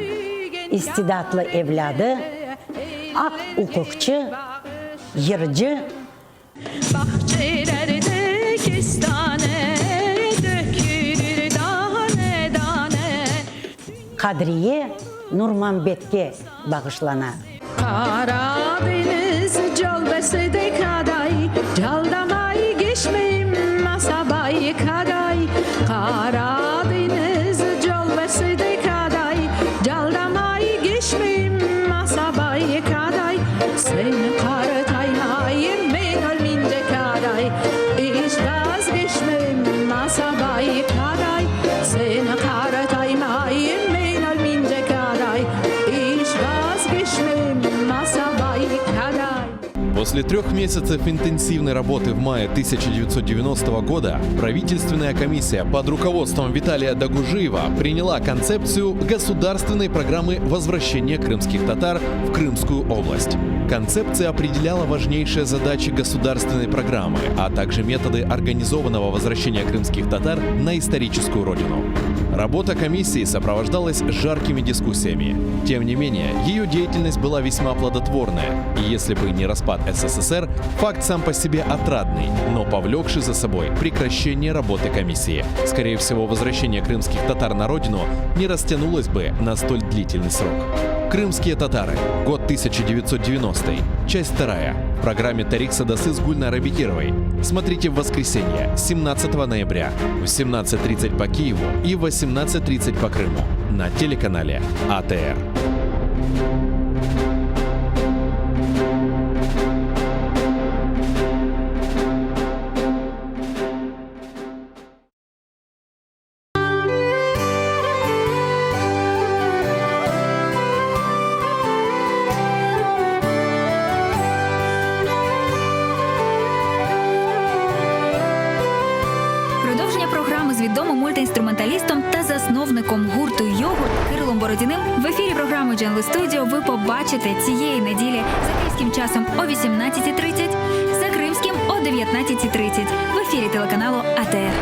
istidatlı evladı, ak hukukçu, yırcı, bahçelerde kestane dökülür tane tane. Kadriye Nurmanbet'e bağışlanan. Karadeniz calbesi de kaday, caldamay geçmeyim masabay kaday. Karadeniz calbesi de kaday, caldamay geçmeyim masabay kaday. Seni karataymayım ben ölmeyince kaday, hiç vazgeçmeyim masabay kaday. Seni karataymayım ben ölmeyince kaday, hiç vazgeçmeyim masabay kaday. После 3 месяцев интенсивной работы в мае 1990 года правительственная комиссия под руководством Виталия Дагужиева приняла концепцию государственной программы возвращения крымских татар в Крымскую область. Концепция определяла важнейшие задачи государственной программы, а также методы организованного возвращения крымских татар на историческую родину. Работа комиссии сопровождалась жаркими дискуссиями. Тем не менее, ее деятельность была весьма плодотворная, и если бы не распад СССР, факт сам по себе отрадный, но повлекший за собой прекращение работы комиссии. Скорее всего, возвращение крымских татар на родину не растянулось бы на столь длительный срок. Крымские татары. Год 1990. Часть 2. В программе Тарик Садасы с Гульнарой Бекировой. Смотрите в воскресенье, 17 ноября, в 17:30 по Киеву и в 18:30 по Крыму на телеканале АТР. Продовження програми з відомим мультиінструменталістом та засновником гурту «Йогурт» Кирилом Бородіним в ефірі програми «Дженли Студіо» ви побачите цієї неділі за київським часом о 18:30, за кримським о 19:30 в ефірі телеканалу АТР.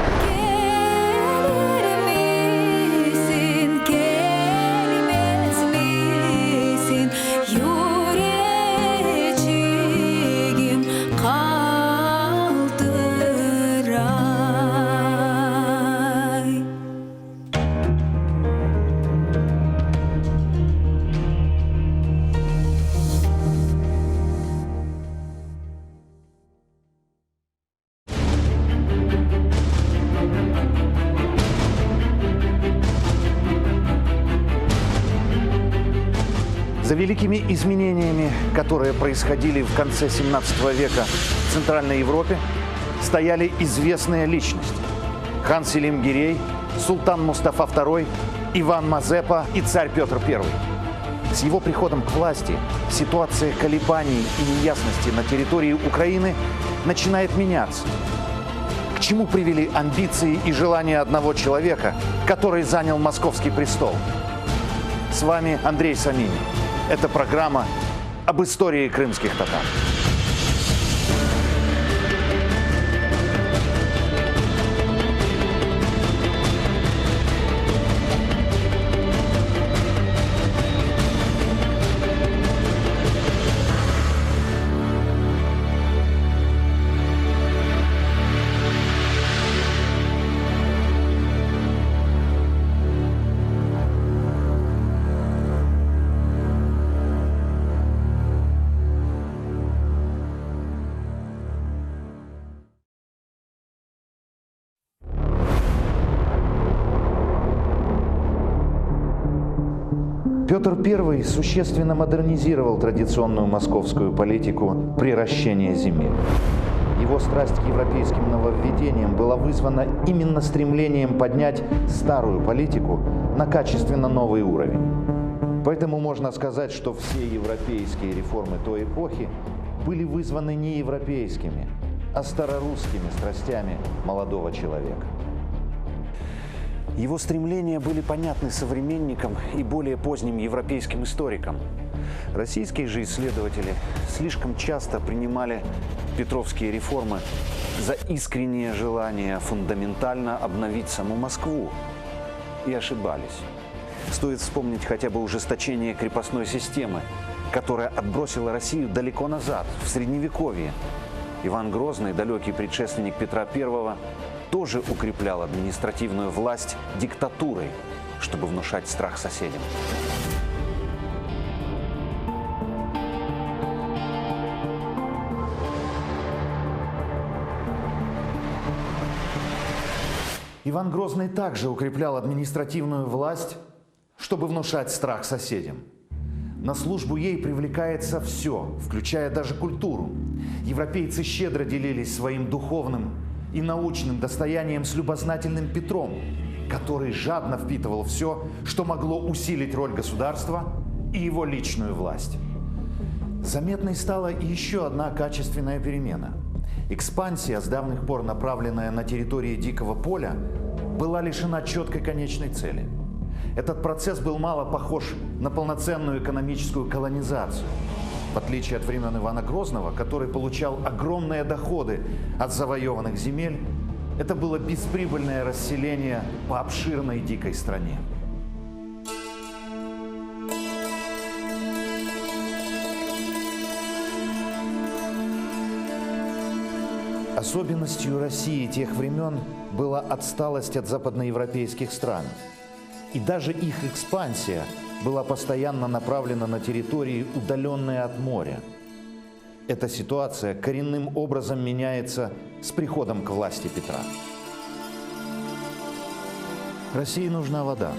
За великими изменениями, которые происходили в конце 17 века в Центральной Европе, стояли известные личности. Хан Селим Гирей, султан Мустафа II, Иван Мазепа и царь Петр I. С его приходом к власти ситуация колебаний и неясности на территории Украины начинает меняться. К чему привели амбиции и желания одного человека, который занял московский престол? С вами Андрей Саминин. Это программа об истории крымских татар. Петр I существенно модернизировал традиционную московскую политику приращения земель. Его страсть к европейским нововведениям была вызвана именно стремлением поднять старую политику на качественно новый уровень. Поэтому можно сказать, что все европейские реформы той эпохи были вызваны не европейскими, а старорусскими страстями молодого человека. Его стремления были понятны современникам и более поздним европейским историкам. Российские же исследователи слишком часто принимали петровские реформы за искреннее желание фундаментально обновить саму Москву и ошибались. Стоит вспомнить хотя бы ужесточение крепостной системы, которая отбросила Россию далеко назад, в Средневековье. Иван Грозный, далекий предшественник Петра I, тоже укреплял административную власть диктатурой, чтобы внушать страх соседям. Иван Грозный также укреплял административную власть, чтобы внушать страх соседям. На службу ей привлекается все, включая даже культуру. Европейцы щедро делились своим духовным и научным достоянием с любознательным Петром, который жадно впитывал все, что могло усилить роль государства и его личную власть. Заметной стала и еще одна качественная перемена. Экспансия, с давних пор направленная на территории Дикого поля, была лишена четкой конечной цели. Этот процесс был мало похож на полноценную экономическую колонизацию. В отличие от времен Ивана Грозного, который получал огромные доходы от завоеванных земель, это было бесприбыльное расселение по обширной дикой стране. Особенностью России тех времен была отсталость от западноевропейских стран. И даже их экспансия была постоянно направлена на территории, удаленные от моря. Эта ситуация коренным образом меняется с приходом к власти Петра. России нужна вода.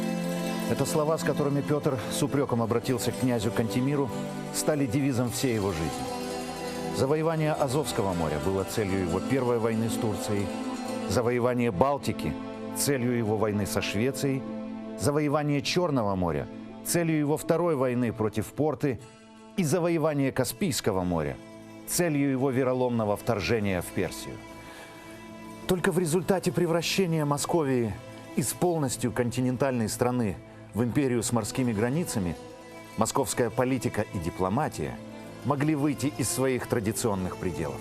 Это слова, с которыми Петр с упреком обратился к князю Кантемиру, стали девизом всей его жизни. Завоевание Азовского моря было целью его первой войны с Турцией, завоевание Балтики – целью его войны со Швецией, завоевание Черного моря – целью его второй войны против Порты и завоевание Каспийского моря – целью его вероломного вторжения в Персию. Только в результате превращения Московии из полностью континентальной страны в империю с морскими границами московская политика и дипломатия могли выйти из своих традиционных пределов.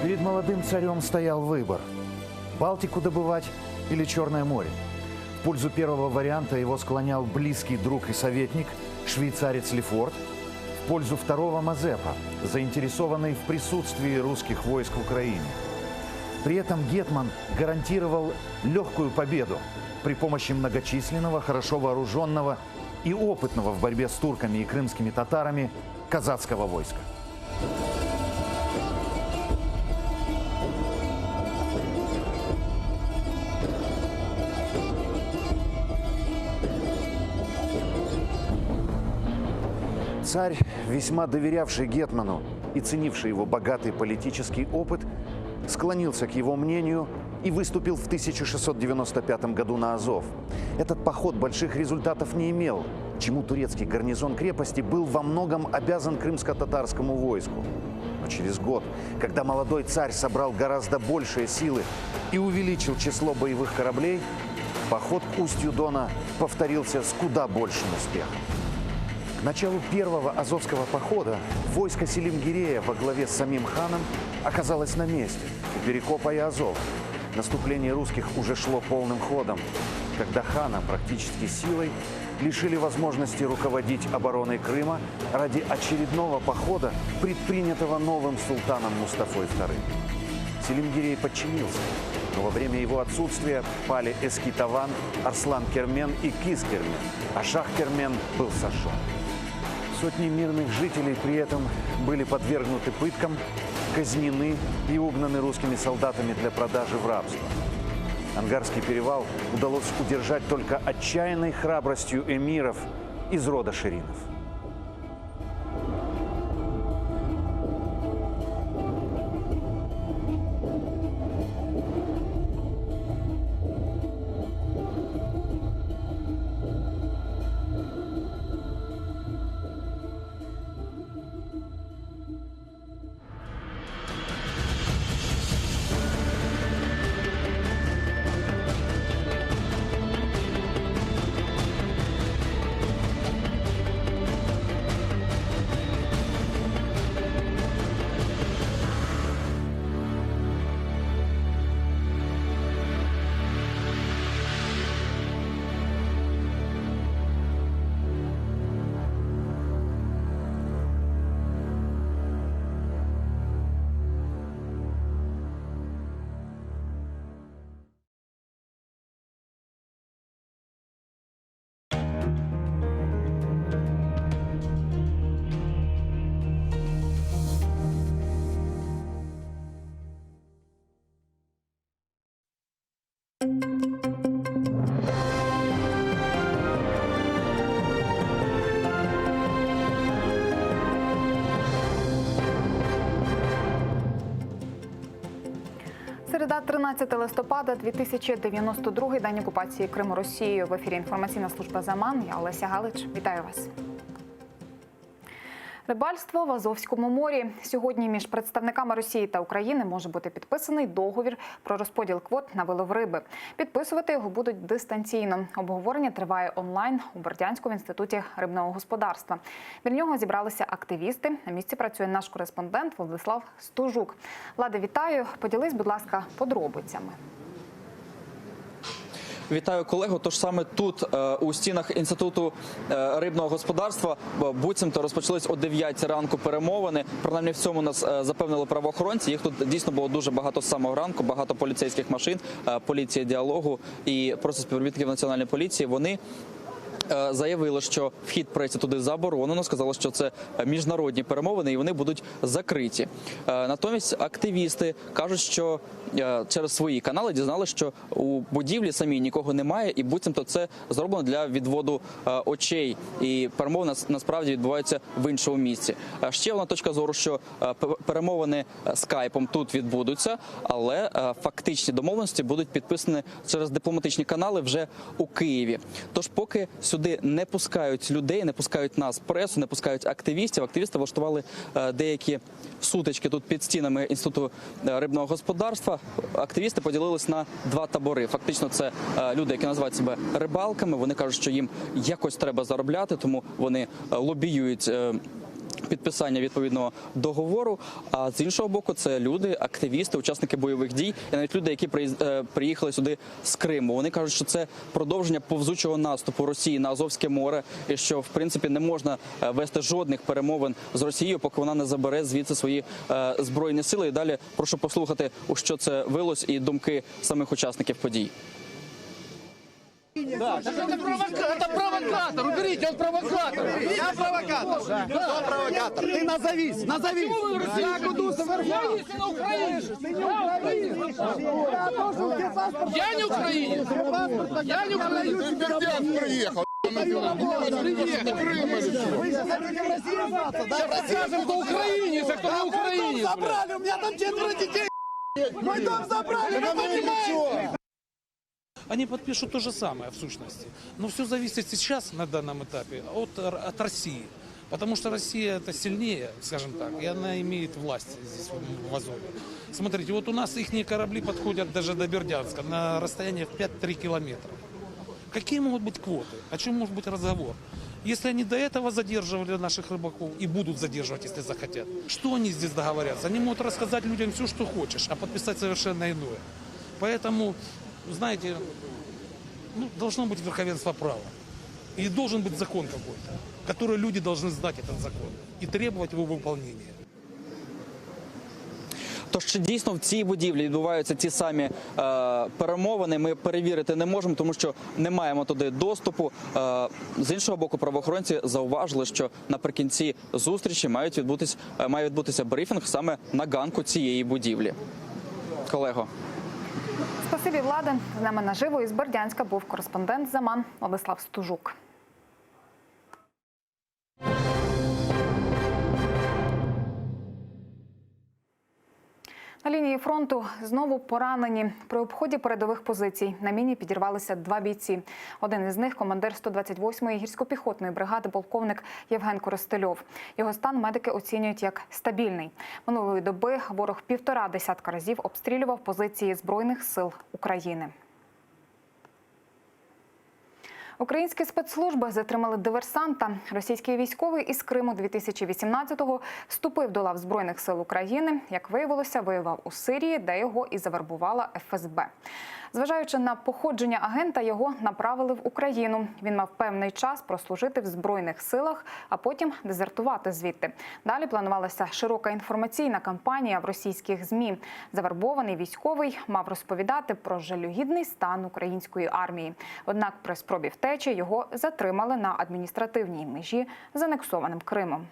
Перед молодым царем стоял выбор – Балтику добывать или Черное море. В пользу первого варианта его склонял близкий друг и советник, швейцарец Лефорт, в пользу второго Мазепа, заинтересованный в присутствии русских войск в Украине. При этом гетман гарантировал легкую победу при помощи многочисленного, хорошо вооруженного и опытного в борьбе с турками и крымскими татарами казацкого войска. Царь, весьма доверявший гетману и ценивший его богатый политический опыт, склонился к его мнению и выступил в 1695 году на Азов. Этот поход больших результатов не имел, чему турецкий гарнизон крепости был во многом обязан крымско-татарскому войску. Но через год, когда молодой царь собрал гораздо большие силы и увеличил число боевых кораблей, поход к устью Дона повторился с куда большим успехом. К началу первого Азовского похода войско Селимгирея во главе с самим ханом оказалось на месте, у перекопа Азов. Наступление русских уже шло полным ходом, когда хана практически силой лишили возможности руководить обороной Крыма ради очередного похода, предпринятого новым султаном Мустафой II. Селимгирей подчинился, но во время его отсутствия пали Эскитаван, Арслан-Кермен и Кис-Кермен, а Шах-Кермен был сожжен. Сотни мирных жителей при этом были подвергнуты пыткам, казнены и угнаны русскими солдатами для продажи в рабство. Ангарский перевал удалось удержать только отчаянной храбростью эмиров из рода Ширинов. Середа, 13 листопада, 2092 день окупації Криму Росією. В ефірі інформаційна служба «Заман». Я Олеся Галич. Вітаю вас. Рибальство в Азовському морі. Сьогодні між представниками Росії та України може бути підписаний договір про розподіл квот на вилов риби. Підписувати його будуть дистанційно. Обговорення триває онлайн у Бердянську в інституті рибного господарства. Біля нього зібралися активісти. На місці працює наш кореспондент Владислав Стужук. Влади, вітаю. Поділись, будь ласка, подробицями. Вітаю, колего. Тож саме тут, у стінах Інституту рибного господарства, буцімто розпочались о 9 ранку перемовини. Принаймні в цьому нас запевнили правоохоронці. Їх тут дійсно було дуже багато з самого ранку, багато поліцейських машин, поліції діалогу і просто співробітників Національної поліції. Вони заявили, що вхід преси туди заборонено, сказали, що це міжнародні перемовини і вони будуть закриті. Натомість активісти кажуть, що через свої канали дізналися, що у будівлі самій нікого немає і буцімто це зроблено для відводу очей. І перемовини насправді відбуваються в іншому місці. Ще одна точка зору, що перемовини скайпом тут відбудуться, але фактичні домовленості будуть підписані через дипломатичні канали вже у Києві. Тож поки сюди не пускають людей, не пускають нас, пресу, не пускають активістів. Активісти влаштували деякі сутички тут під стінами Інституту рибного господарства. Активісти поділились на два табори. Фактично це люди, які називають себе рибалками. Вони кажуть, що їм якось треба заробляти, тому вони лобіюють підписання відповідного договору. А з іншого боку, це люди, активісти, учасники бойових дій і навіть люди, які приїхали сюди з Криму. Вони кажуть, що це продовження повзучого наступу Росії на Азовське море і що, в принципі, не можна вести жодних перемовин з Росією, поки вона не забере звідси свої збройні сили. І далі прошу послухати, у що це вилось, і думки самих учасників подій. Да, это провокатор, уберите, он провокатор. Я провокатор. Кто провокатор? Ты назовись. Я буду совершать. На Украине. Я не украинец. Я не украинец. Бердянск приехал. Сейчас расскажем, кто украинец, а кто не украинец. Мой дом забрали, у меня там 4 детей. Мой дом забрали, вы понимаете? Они подпишут то же самое, в сущности. Но все зависит сейчас, на данном этапе, от России. Потому что Россия это сильнее, скажем так, и она имеет власть здесь, в Азове. Смотрите, вот у нас их корабли подходят даже до Бердянска на расстояние в 5-3 километра. Какие могут быть квоты? О чем может быть разговор? Если они до этого задерживали наших рыбаков и будут задерживать, если захотят, что они здесь договорятся? Они могут рассказать людям все, что хочешь, а подписать совершенно иное. Поэтому, знаете, должно быть верховенство права. И должен быть закон какой-то, который люди должны знать этот закон и требовать его выполнения. Тож чи дійсно в цій будівлі відбуваються ті самі перемовини, ми перевірити не можемо, тому що не маємо туди доступу. З іншого боку, правоохоронці зауважили, що наприкінці зустрічі має відбутися брифінг саме на ганку цієї будівлі. Колего. Спасибі, Влади. З нами наживо із Бердянська був кореспондент «Заман» Владислав Стужук. На лінії фронту знову поранені. При обході передових позицій на міні підірвалися 2 бійці. Один із них – командир 128-ї гірсько-піхотної бригади полковник Євген Коростельов. Його стан медики оцінюють як стабільний. Минулої доби ворог 1,5 десятка разів обстрілював позиції Збройних сил України. Українські спецслужби затримали диверсанта. Російський військовий із Криму 2018-го вступив до лав Збройних сил України. Як виявилося, воював у Сирії, де його і завербувала ФСБ. Зважаючи на походження агента, його направили в Україну. Він мав певний час прослужити в Збройних силах, а потім дезертувати звідти. Далі планувалася широка інформаційна кампанія в російських ЗМІ. Завербований військовий мав розповідати про жалюгідний стан української армії. Однак при спробі втечі його затримали на адміністративній межі з анексованим Кримом.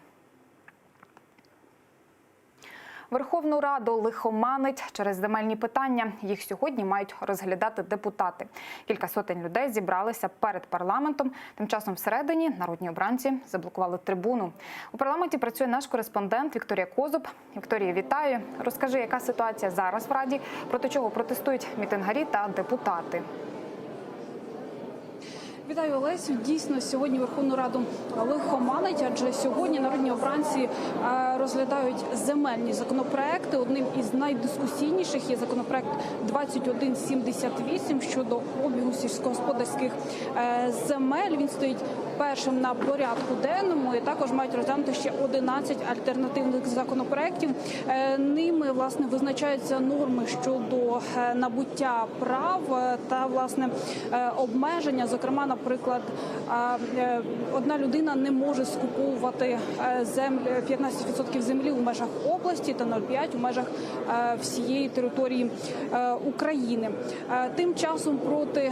Верховну Раду лихоманить через земельні питання. Їх сьогодні мають розглядати депутати. Кілька сотень людей зібралися перед парламентом. Тим часом всередині народні обранці заблокували трибуну. У парламенті працює наш кореспондент Вікторія Козуб. Вікторія, вітаю. Розкажи, яка ситуація зараз в Раді, проти чого протестують мітингарі та депутати. Вітаю, Олесю. Дійсно, сьогодні Верховну Раду лихоманить, адже сьогодні народні обранці розглядають земельні законопроекти. Одним із найдискусійніших є законопроект 2178 щодо обігу сільськогосподарських земель. Він стоїть першим на порядку денному і також мають розглянути ще 11 альтернативних законопроєктів. Ними, власне, визначаються норми щодо набуття прав та, власне, обмеження, зокрема, наприклад, одна людина не може скуповувати 15% землі у межах області та 0,5% у межах всієї території України. Тим часом проти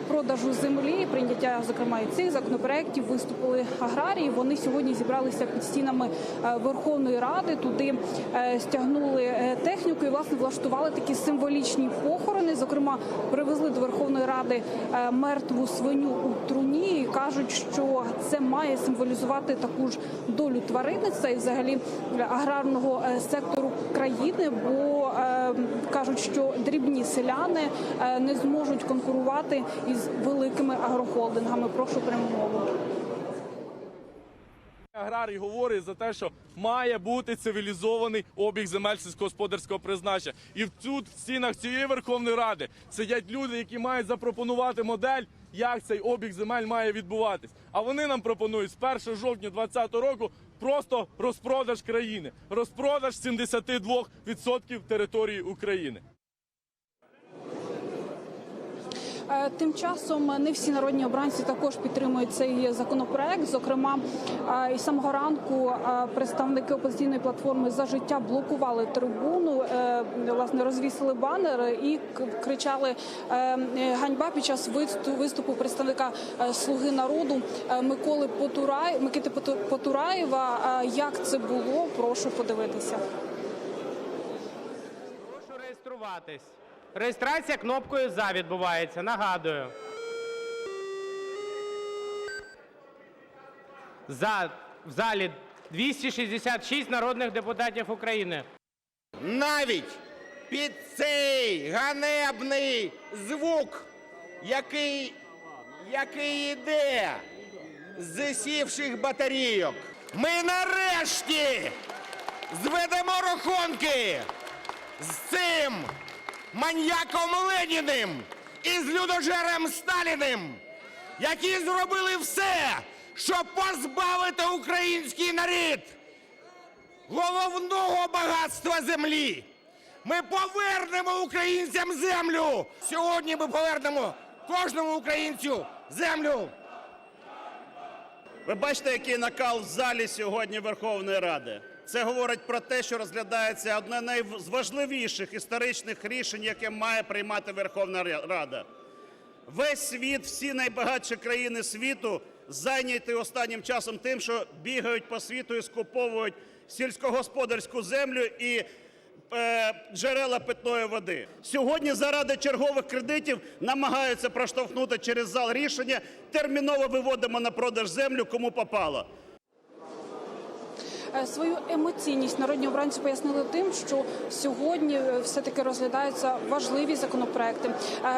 продажу землі, прийняття, зокрема, і цих законопроєктів виступили аграрії. Вони сьогодні зібралися під стінами Верховної Ради, туди стягнули техніку і, власне, влаштували такі символічні похорони. Зокрема, привезли до Верховної Ради мертву свиню у труні і кажуть, що це має символізувати таку ж долю тваринництва і взагалі аграрного сектору країни, бо кажуть, що дрібні селяни не зможуть конкурувати із великими агрохолдингами. Прошу пряму мову. Аграрій говорить за те, що має бути цивілізований обіг земель сільськогосподарського призначення. І тут, в стінах цієї Верховної Ради, сидять люди, які мають запропонувати модель, як цей обіг земель має відбуватись. А вони нам пропонують з 1 жовтня 2020 року просто розпродаж країни. Розпродаж 72% території України. Тим часом не всі народні обранці також підтримують цей законопроект. Зокрема, із самого ранку представники опозиційної платформи «За життя» блокували трибуну, власне, розвісили банери і кричали «Ганьба» під час виступу представника «Слуги народу» Микити Потураєва. Як це було? Прошу подивитися. Прошу реєструватись. Реєстрація кнопкою «За» відбувається, нагадую. В залі 266 народних депутатів України. Навіть під цей ганебний звук, який йде з сівших батарійок, ми нарешті зведемо рахунки з цим маньяком Леніним і з людожером Сталіним, які зробили все, щоб позбавити український народ головного багатства землі. Ми повернемо українцям землю. Сьогодні ми повернемо кожному українцю землю. Ви бачите, який накал в залі сьогодні Верховної Ради. Це говорить про те, що розглядається одне з важливіших історичних рішень, яке має приймати Верховна Рада. Весь світ, всі найбагатші країни світу зайняті останнім часом тим, що бігають по світу і скуповують сільськогосподарську землю і джерела питної води. Сьогодні заради чергових кредитів намагаються проштовхнути через зал рішення терміново виводимо на продаж землю кому попало. Свою емоційність народні обранці пояснили тим, що сьогодні все-таки розглядаються важливі законопроекти.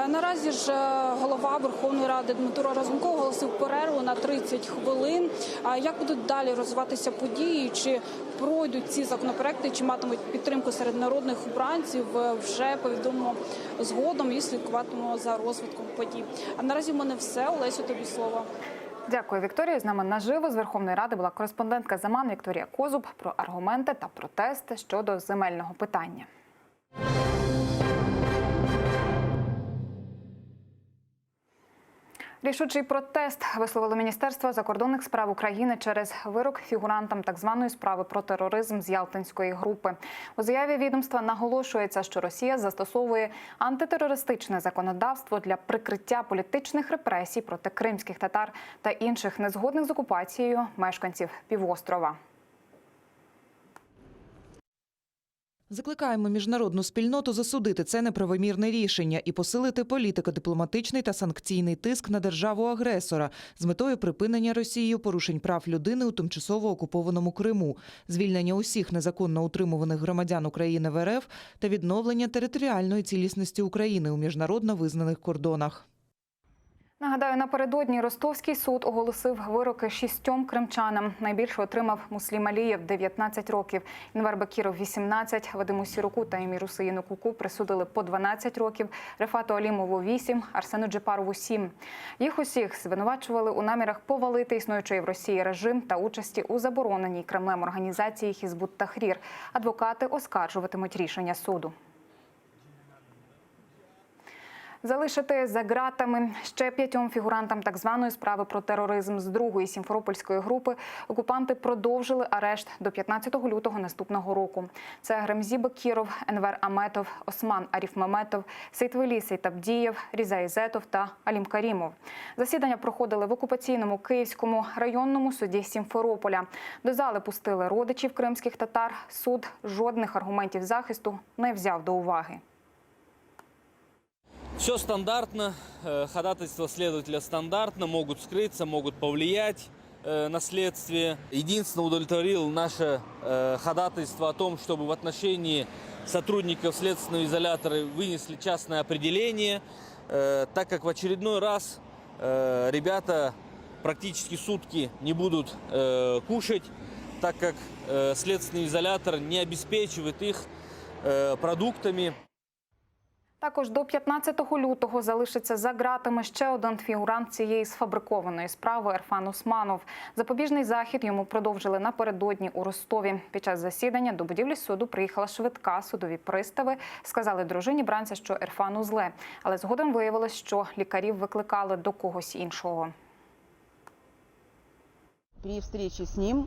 Наразі ж голова Верховної Ради Дмитро Разумков оголосив перерву на 30 хвилин. Як будуть далі розвиватися події, чи пройдуть ці законопроекти, чи матимуть підтримку серед народних обранців, вже повідомимо згодом і слідкуватимемо за розвитком подій. А наразі в мене все. Олесю, тобі слово. Дякую, Вікторія. З нами наживо з Верховної Ради була кореспондентка «Заман» Вікторія Козуб про аргументи та протести щодо земельного питання. Рішучий протест висловило Міністерство закордонних справ України через вирок фігурантам так званої справи про тероризм з Ялтинської групи. У заяві відомства наголошується, що Росія застосовує антитерористичне законодавство для прикриття політичних репресій проти кримських татар та інших незгодних з окупацією мешканців півострова. Закликаємо міжнародну спільноту засудити це неправомірне рішення і посилити політико-дипломатичний та санкційний тиск на державу-агресора з метою припинення Росією порушень прав людини у тимчасово окупованому Криму, звільнення усіх незаконно утримуваних громадян України в РФ та відновлення територіальної цілісності України у міжнародно визнаних кордонах. Нагадаю, напередодні Ростовський суд оголосив вироки 6 кримчанам. Найбільше отримав Муслім Алієв – 19 років, Інвер Бакіров – 18, Вадиму Сіруку та Еміру Сеїну-Куку присудили по 12 років, Рефату Алімову – 8, Арсену Джепарову – 7. Їх усіх звинувачували у намірах повалити існуючий в Росії режим та участі у забороненій Кремлем організації Хізбут Тахрір. Адвокати оскаржуватимуть рішення суду. Залишити за ґратами ще 5 фігурантам так званої справи про тероризм з 2-ї Сімферопольської групи окупанти продовжили арешт до 15 лютого наступного року. Це Гремзі Бакіров, Енвер Аметов, Осман Аріфмаметов, Сейтвелі Сейтабдієв, Різа Ізетов та Алім Карімов. Засідання проходили в окупаційному Київському районному суді Сімферополя. До зали пустили родичів кримських татар. Суд жодних аргументів захисту не взяв до уваги. Все стандартно, ходатайство следователя стандартно, могут скрыться, могут повлиять на следствие. Единственное, удовлетворило наше ходатайство о том, чтобы в отношении сотрудников следственного изолятора вынесли частное определение, так как в очередной раз ребята практически сутки не будут кушать, так как следственный изолятор не обеспечивает их продуктами. Також до 15 лютого залишиться за ґратами ще один фігурант цієї сфабрикованої справи – Ерфан Усманов. Запобіжний захід йому продовжили напередодні у Ростові. Під час засідання до будівлі суду приїхала швидка, судові пристави сказали дружині бранця, що Ерфану зле. Але згодом виявилось, що лікарів викликали до когось іншого. При встрече с ним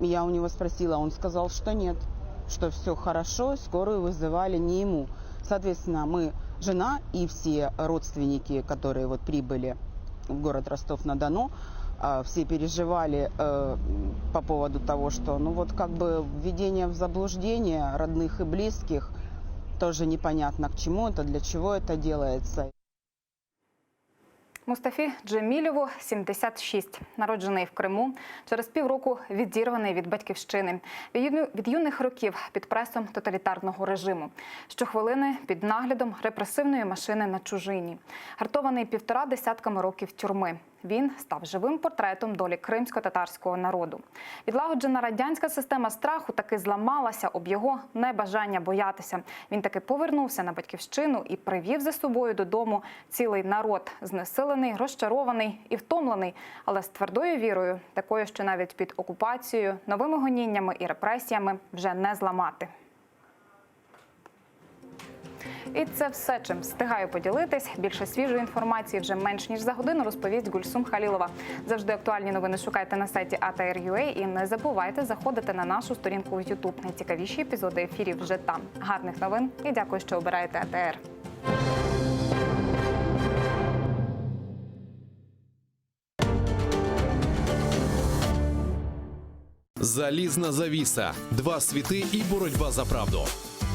я у него спросила, он сказал, что нет, что все хорошо, скорую вызывали не ему. Соответственно, мы, жена и все родственники, которые вот прибыли в город Ростов-на-Дону, все переживали по поводу того, что, ну вот как бы введение в заблуждение родных и близких, тоже непонятно к чему это, для чего это делается. Мустафі Джемілєву 76, народжений в Криму, через півроку відірваний від батьківщини. Від юних років під пресом тоталітарного режиму. Щохвилини під наглядом репресивної машини на чужині. Гартований 1,5 десятками років тюрми. Він став живим портретом долі кримсько-татарського народу. Відлагоджена радянська система страху таки зламалася об його небажання боятися. Він таки повернувся на батьківщину і привів за собою додому цілий народ. Знесилений, розчарований і втомлений, але з твердою вірою, такою, що навіть під окупацією, новими гоніннями і репресіями вже не зламати. І це все, чим встигаю поділитись. Більше свіжої інформації вже менш ніж за годину розповість Гульсум Халілова. Завжди актуальні новини шукайте на сайті ATR.ua і не забувайте заходити на нашу сторінку в YouTube. Найцікавіші епізоди ефірів вже там. Гарних новин і дякую, що обираєте АТР. Залізна завіса. 2 світи і боротьба за правду.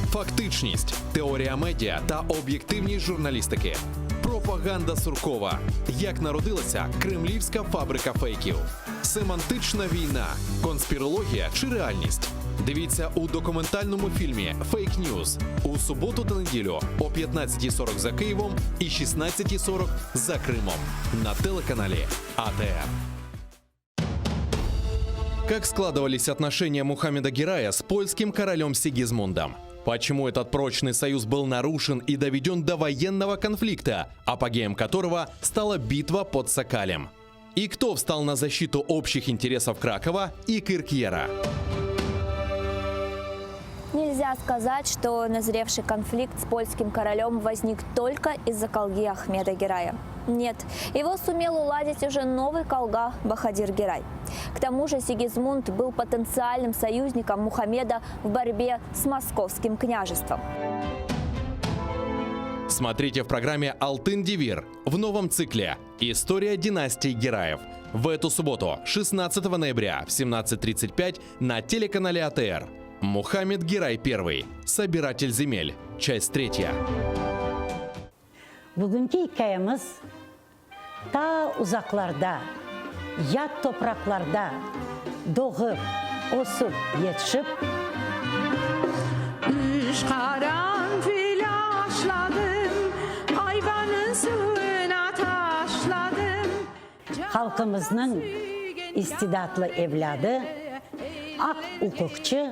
Фактичність, теорія медіа та об'єктивність журналістики. Пропаганда Суркова. Як народилася кремлівська фабрика фейків. Семантична війна. Конспірологія чи реальність. Дивіться у документальному фільмі «Фейк Ньюз» у суботу та неділю о 15:40 за Києвом і 16:40 за Кримом на телеканалі АТР. Как складывались отношения Мухаммеда Герая с польским королем Сигизмундом? Почему этот прочный союз был нарушен и доведен до военного конфликта, апогеем которого стала битва под Сокалем? И кто встал на защиту общих интересов Кракова и Киркьера? Нельзя сказать, что назревший конфликт с польским королем возник только из-за колги Ахмеда Герая. Нет, его сумел уладить уже новый колга Бахадир Герай. К тому же Сигизмунд был потенциальным союзником Мухаммеда в борьбе с московским княжеством. Смотрите в программе «Алтын Девир» в новом цикле «История династии Гераев» в эту субботу, 16 ноября в 17:35 на телеканале АТР. Мухаммед Гирай I. Собиратель земель. Часть 3. Бүгінгі hikayemiz ta uzaklarda, yat topraklarda doğup, osup, yetişip Üç karanfil aşladım, ayvanın suyuna taşladım. halkımızın istidatlı evladı, ak hukukçu,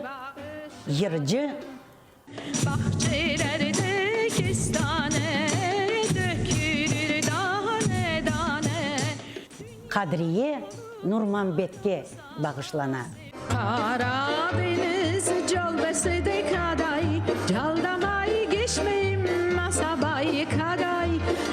yırcı, Bahçelerde kestane dökülür tane tane. Kadriye Nurmanbet'e bağışlanan. Karadeniz calbesede kaday, caldamay geçmeyim masabay kaday.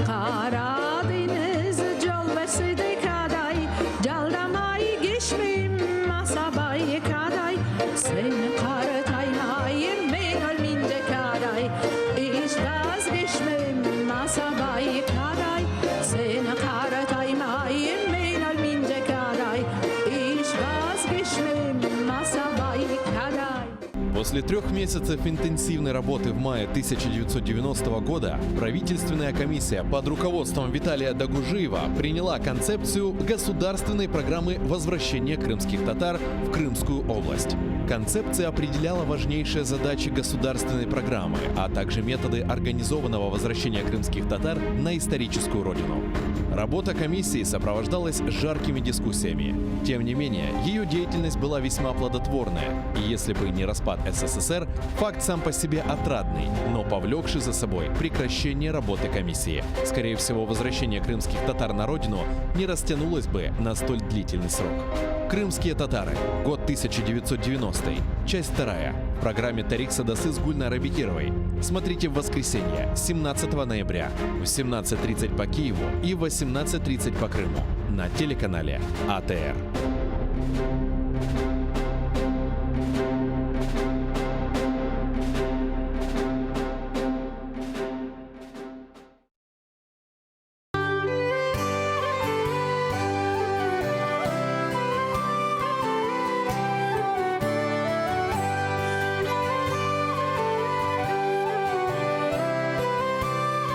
Karadeniz calbesede kaday, caldamay geçmeyim masabay kaday. Seni karataymayım ben ölmince kaday, hiç vazgeçmeyim masabay kaday. Seni karataymayım ben ölmince kaday, hiç vazgeçmeyim masabay kaday. После 3 месяцев интенсивной работы в мае 1990 года правительственная комиссия под руководством Виталия Дагужиева приняла концепцию государственной программы возвращения крымских татар в Крымскую область. Концепция определяла важнейшие задачи государственной программы, а также методы организованного возвращения крымских татар на историческую родину. Работа комиссии сопровождалась жаркими дискуссиями. Тем не менее, ее деятельность была весьма плодотворная, и если бы не распад СССР, факт сам по себе отрадный, но повлекший за собой прекращение работы комиссии. Скорее всего, возвращение крымских татар на родину не растянулось бы на столь длительный срок. Крымские татары. Год 1990. Часть 2. В программе Тарик Садасы с Гульнарой Бекировой. Смотрите в воскресенье, 17 ноября в 17:30 по Киеву и в 18:30 по Крыму на телеканале АТР.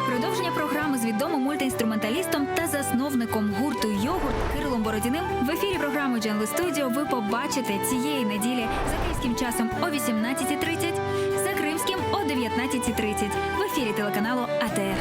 Продовження програми з відомим мультиінструменталістом та засновником гурту «Йогурт» Кирилом Бородіним в ефірі програми Дженли Студіо ви побачите цієї неділі за київським часом о 18:30, за кримським о 19:30 в ефірі телеканалу АТР.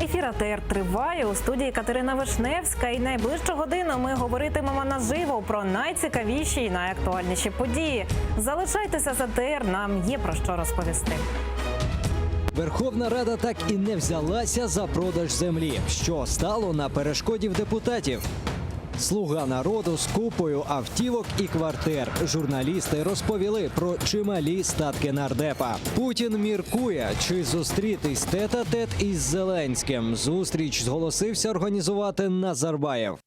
Ефір АТР триває. У студії Катерина Вишневська. І найближчу годину ми говоритимемо наживо про найцікавіші і найактуальніші події. Залишайтеся з АТР, нам є про що розповісти. Верховна Рада так і не взялася за продаж землі, що стало на перешкоді в депутатів. Слуга народу з купою автівок і квартир. Журналісти розповіли про чималі статки нардепа. Путін міркує, чи зустрітись тет-а-тет із Зеленським. Зустріч зголосився організувати Назарбаєв.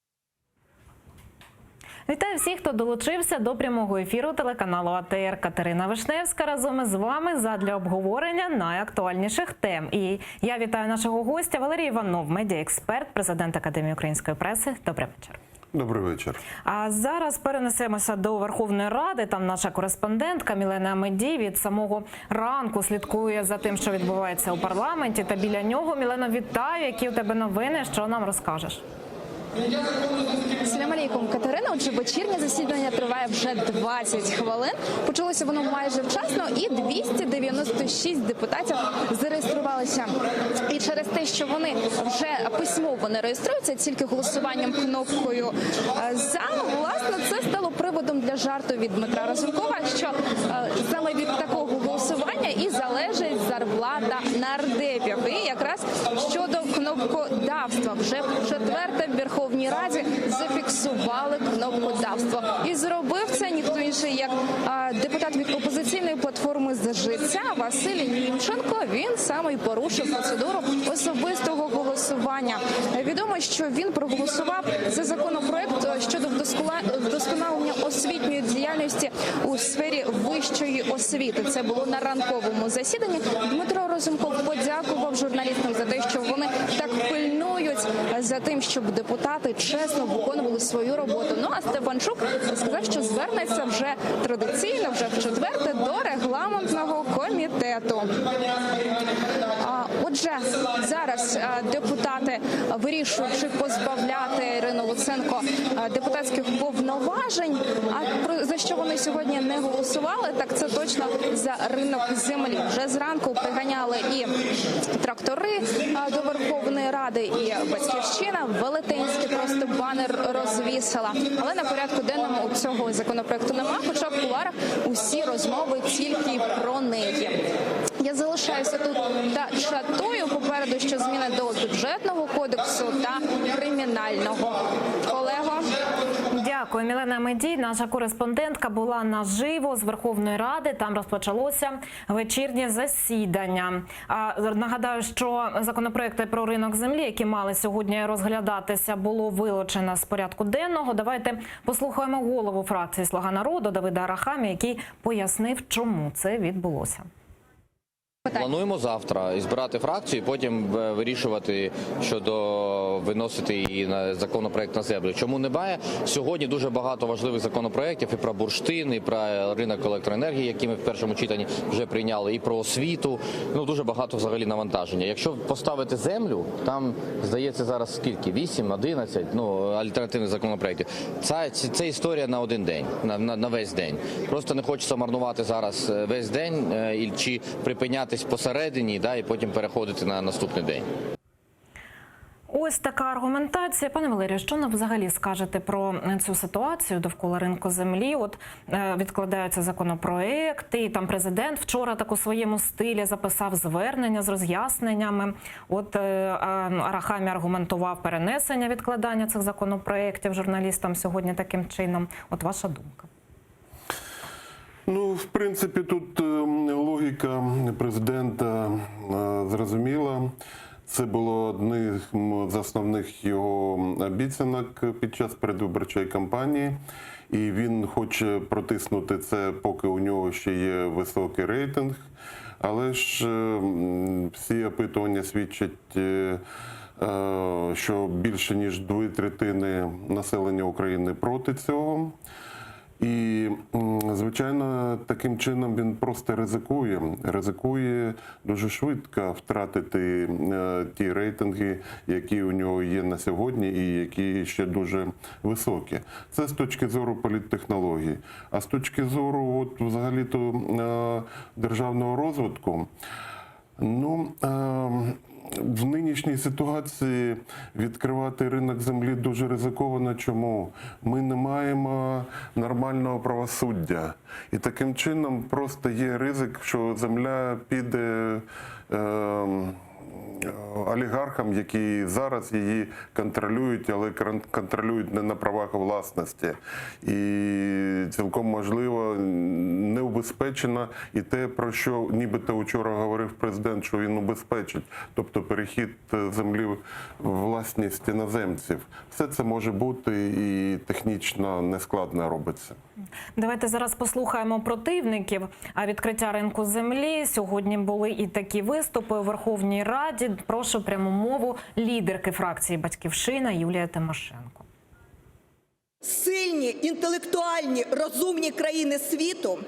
Вітаю всіх, хто долучився до прямого ефіру телеканалу АТР. Катерина Вишневська разом із вами задля обговорення найактуальніших тем. І я вітаю нашого гостя Валерій Іванов, медіаексперт, президент Академії української преси. Добрий вечір. Добрий вечір. А зараз перенесемося до Верховної Ради. Там наша кореспондентка Мілена Медій від самого ранку слідкує за тим, що відбувається у парламенті. Та біля нього, Мілено, вітаю. Які у тебе новини? Що нам розкажеш? Салям алейкум, Катерина. Отже, вечірнє засідання триває вже 20 хвилин. Почалося воно майже вчасно, і 296 депутатів зареєструвалися. І через те, що вони вже письмово не реєструються, тільки голосуванням кнопкою «за», власне, це стало приводом для жарту від Дмитра Разумкова, що саме від такого голосування і залежить зарплата нардепів. І якраз щодо кнопкодавства, вже четверте в Верховній Раді зафіксували кнопкодавство. І зробив це ніхто інший, як депутат від опозиційної платформи «За життя» Василь Німченко. Він саме й порушив процедуру особистого голосування. Відомо, що він проголосував за законопроект щодо вдосконалення освітньої діяльності у сфері вищої освіти. Це було на ранковому засіданні. Дмитро Разумков подякував журналістам за те, що вони так пильнують за тим, щоб депутати чесно виконували свою роботу. Ну а Стефанчук сказав, що звернеться вже традиційно, вже в четверте, до регламентного комітету. Отже, зараз депутати вирішують, чи позбавляти Ірину Луценко депутатських повноважень. А за що вони сьогодні не голосували, так це точно за ринок землі. Вже зранку приганяли і трактори до Верховної Ради, і Батьківщина велетенський просто банер розвісила. Але на порядку денному цього законопроекту нема, хоча в кулуарах усі розмови тільки про неї. Я залишаюся тут та чатую попереду, що зміни до бюджетного кодексу та кримінального. Олего. Дякую, Мілена Медій. Наша кореспондентка була наживо з Верховної Ради. Там розпочалося вечірнє засідання. Нагадаю, що законопроекти про ринок землі, які мали сьогодні розглядатися, було вилучено з порядку денного. Давайте послухаємо голову фракції «Слуга народу» Давида Арахамію, який пояснив, чому це відбулося. Плануємо завтра збирати фракцію, потім вирішувати щодо виносити її на законопроект на землю. Чому немає? Сьогодні дуже багато важливих законопроєктів і про бурштин, і про ринок електроенергії, які ми в першому читанні вже прийняли, і про освіту. Ну, дуже багато взагалі навантаження. Якщо поставити землю, там, здається, зараз скільки? 8, 11, альтернативних законопроєктів. Це історія на один день, на весь день. Просто не хочеться марнувати зараз весь день чи припинятись посередині, і потім переходити на наступний день. Ось така аргументація. Пане Валерію, що нам взагалі скажете про цю ситуацію довкола ринку землі? От відкладаються законопроекти, і там президент вчора так у своєму стилі записав звернення з роз'ясненнями. От Арахамія аргументував перенесення відкладання цих законопроектів журналістам сьогодні таким чином. От ваша думка? Ну, в принципі, тут логіка президента зрозуміла. Це було одним з основних його обіцянок під час передвиборчої кампанії. І він хоче протиснути це, поки у нього ще є високий рейтинг. Але ж всі опитування свідчать, що більше ніж 2/3 населення України проти цього. І, звичайно, таким чином він просто ризикує дуже швидко втратити ті рейтинги, які у нього є на сьогодні і які ще дуже високі. Це з точки зору політтехнології. А з точки зору взагалі-то державного розвитку, в нинішній ситуації відкривати ринок землі дуже ризиковано. Чому? Ми не маємо нормального правосуддя. І таким чином просто є ризик, що земля піде олігархам, які зараз її контролюють, але контролюють не на правах власності. І цілком можливо не убезпечено і те, про що нібито вчора говорив президент, що він убезпечить, тобто перехід землі в власність іноземців. Все це може бути і технічно нескладно робиться. Давайте зараз послухаємо противників відкриття ринку землі. Сьогодні були і такі виступи у Верховній Раді. Прошу пряму мову лідерки фракції «Батьківщина» Юлії Тимошенко. Сильні, інтелектуальні, розумні країни світу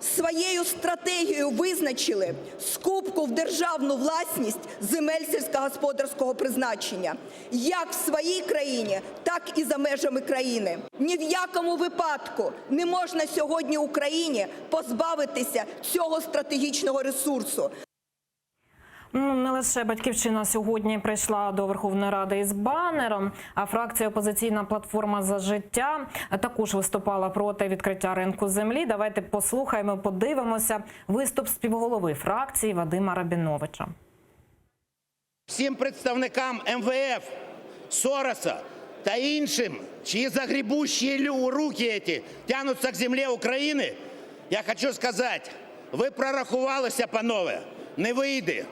своєю стратегією визначили скупку в державну власність земель сільськогосподарського призначення як в своїй країні, так і за межами країни. Ні в якому випадку не можна сьогодні Україні позбавитися цього стратегічного ресурсу. Не лише «Батьківщина» сьогодні прийшла до Верховної Ради із банером, а фракція «Опозиційна платформа за життя» також виступала проти відкриття ринку землі. Давайте послухаємо, подивимося виступ співголови фракції Вадима Рабіновича. Всім представникам МВФ, Сороса та іншим, чиї загребущі руки ці тягнуться к землі України, я хочу сказати, ви прорахувалися, панове, не вийде.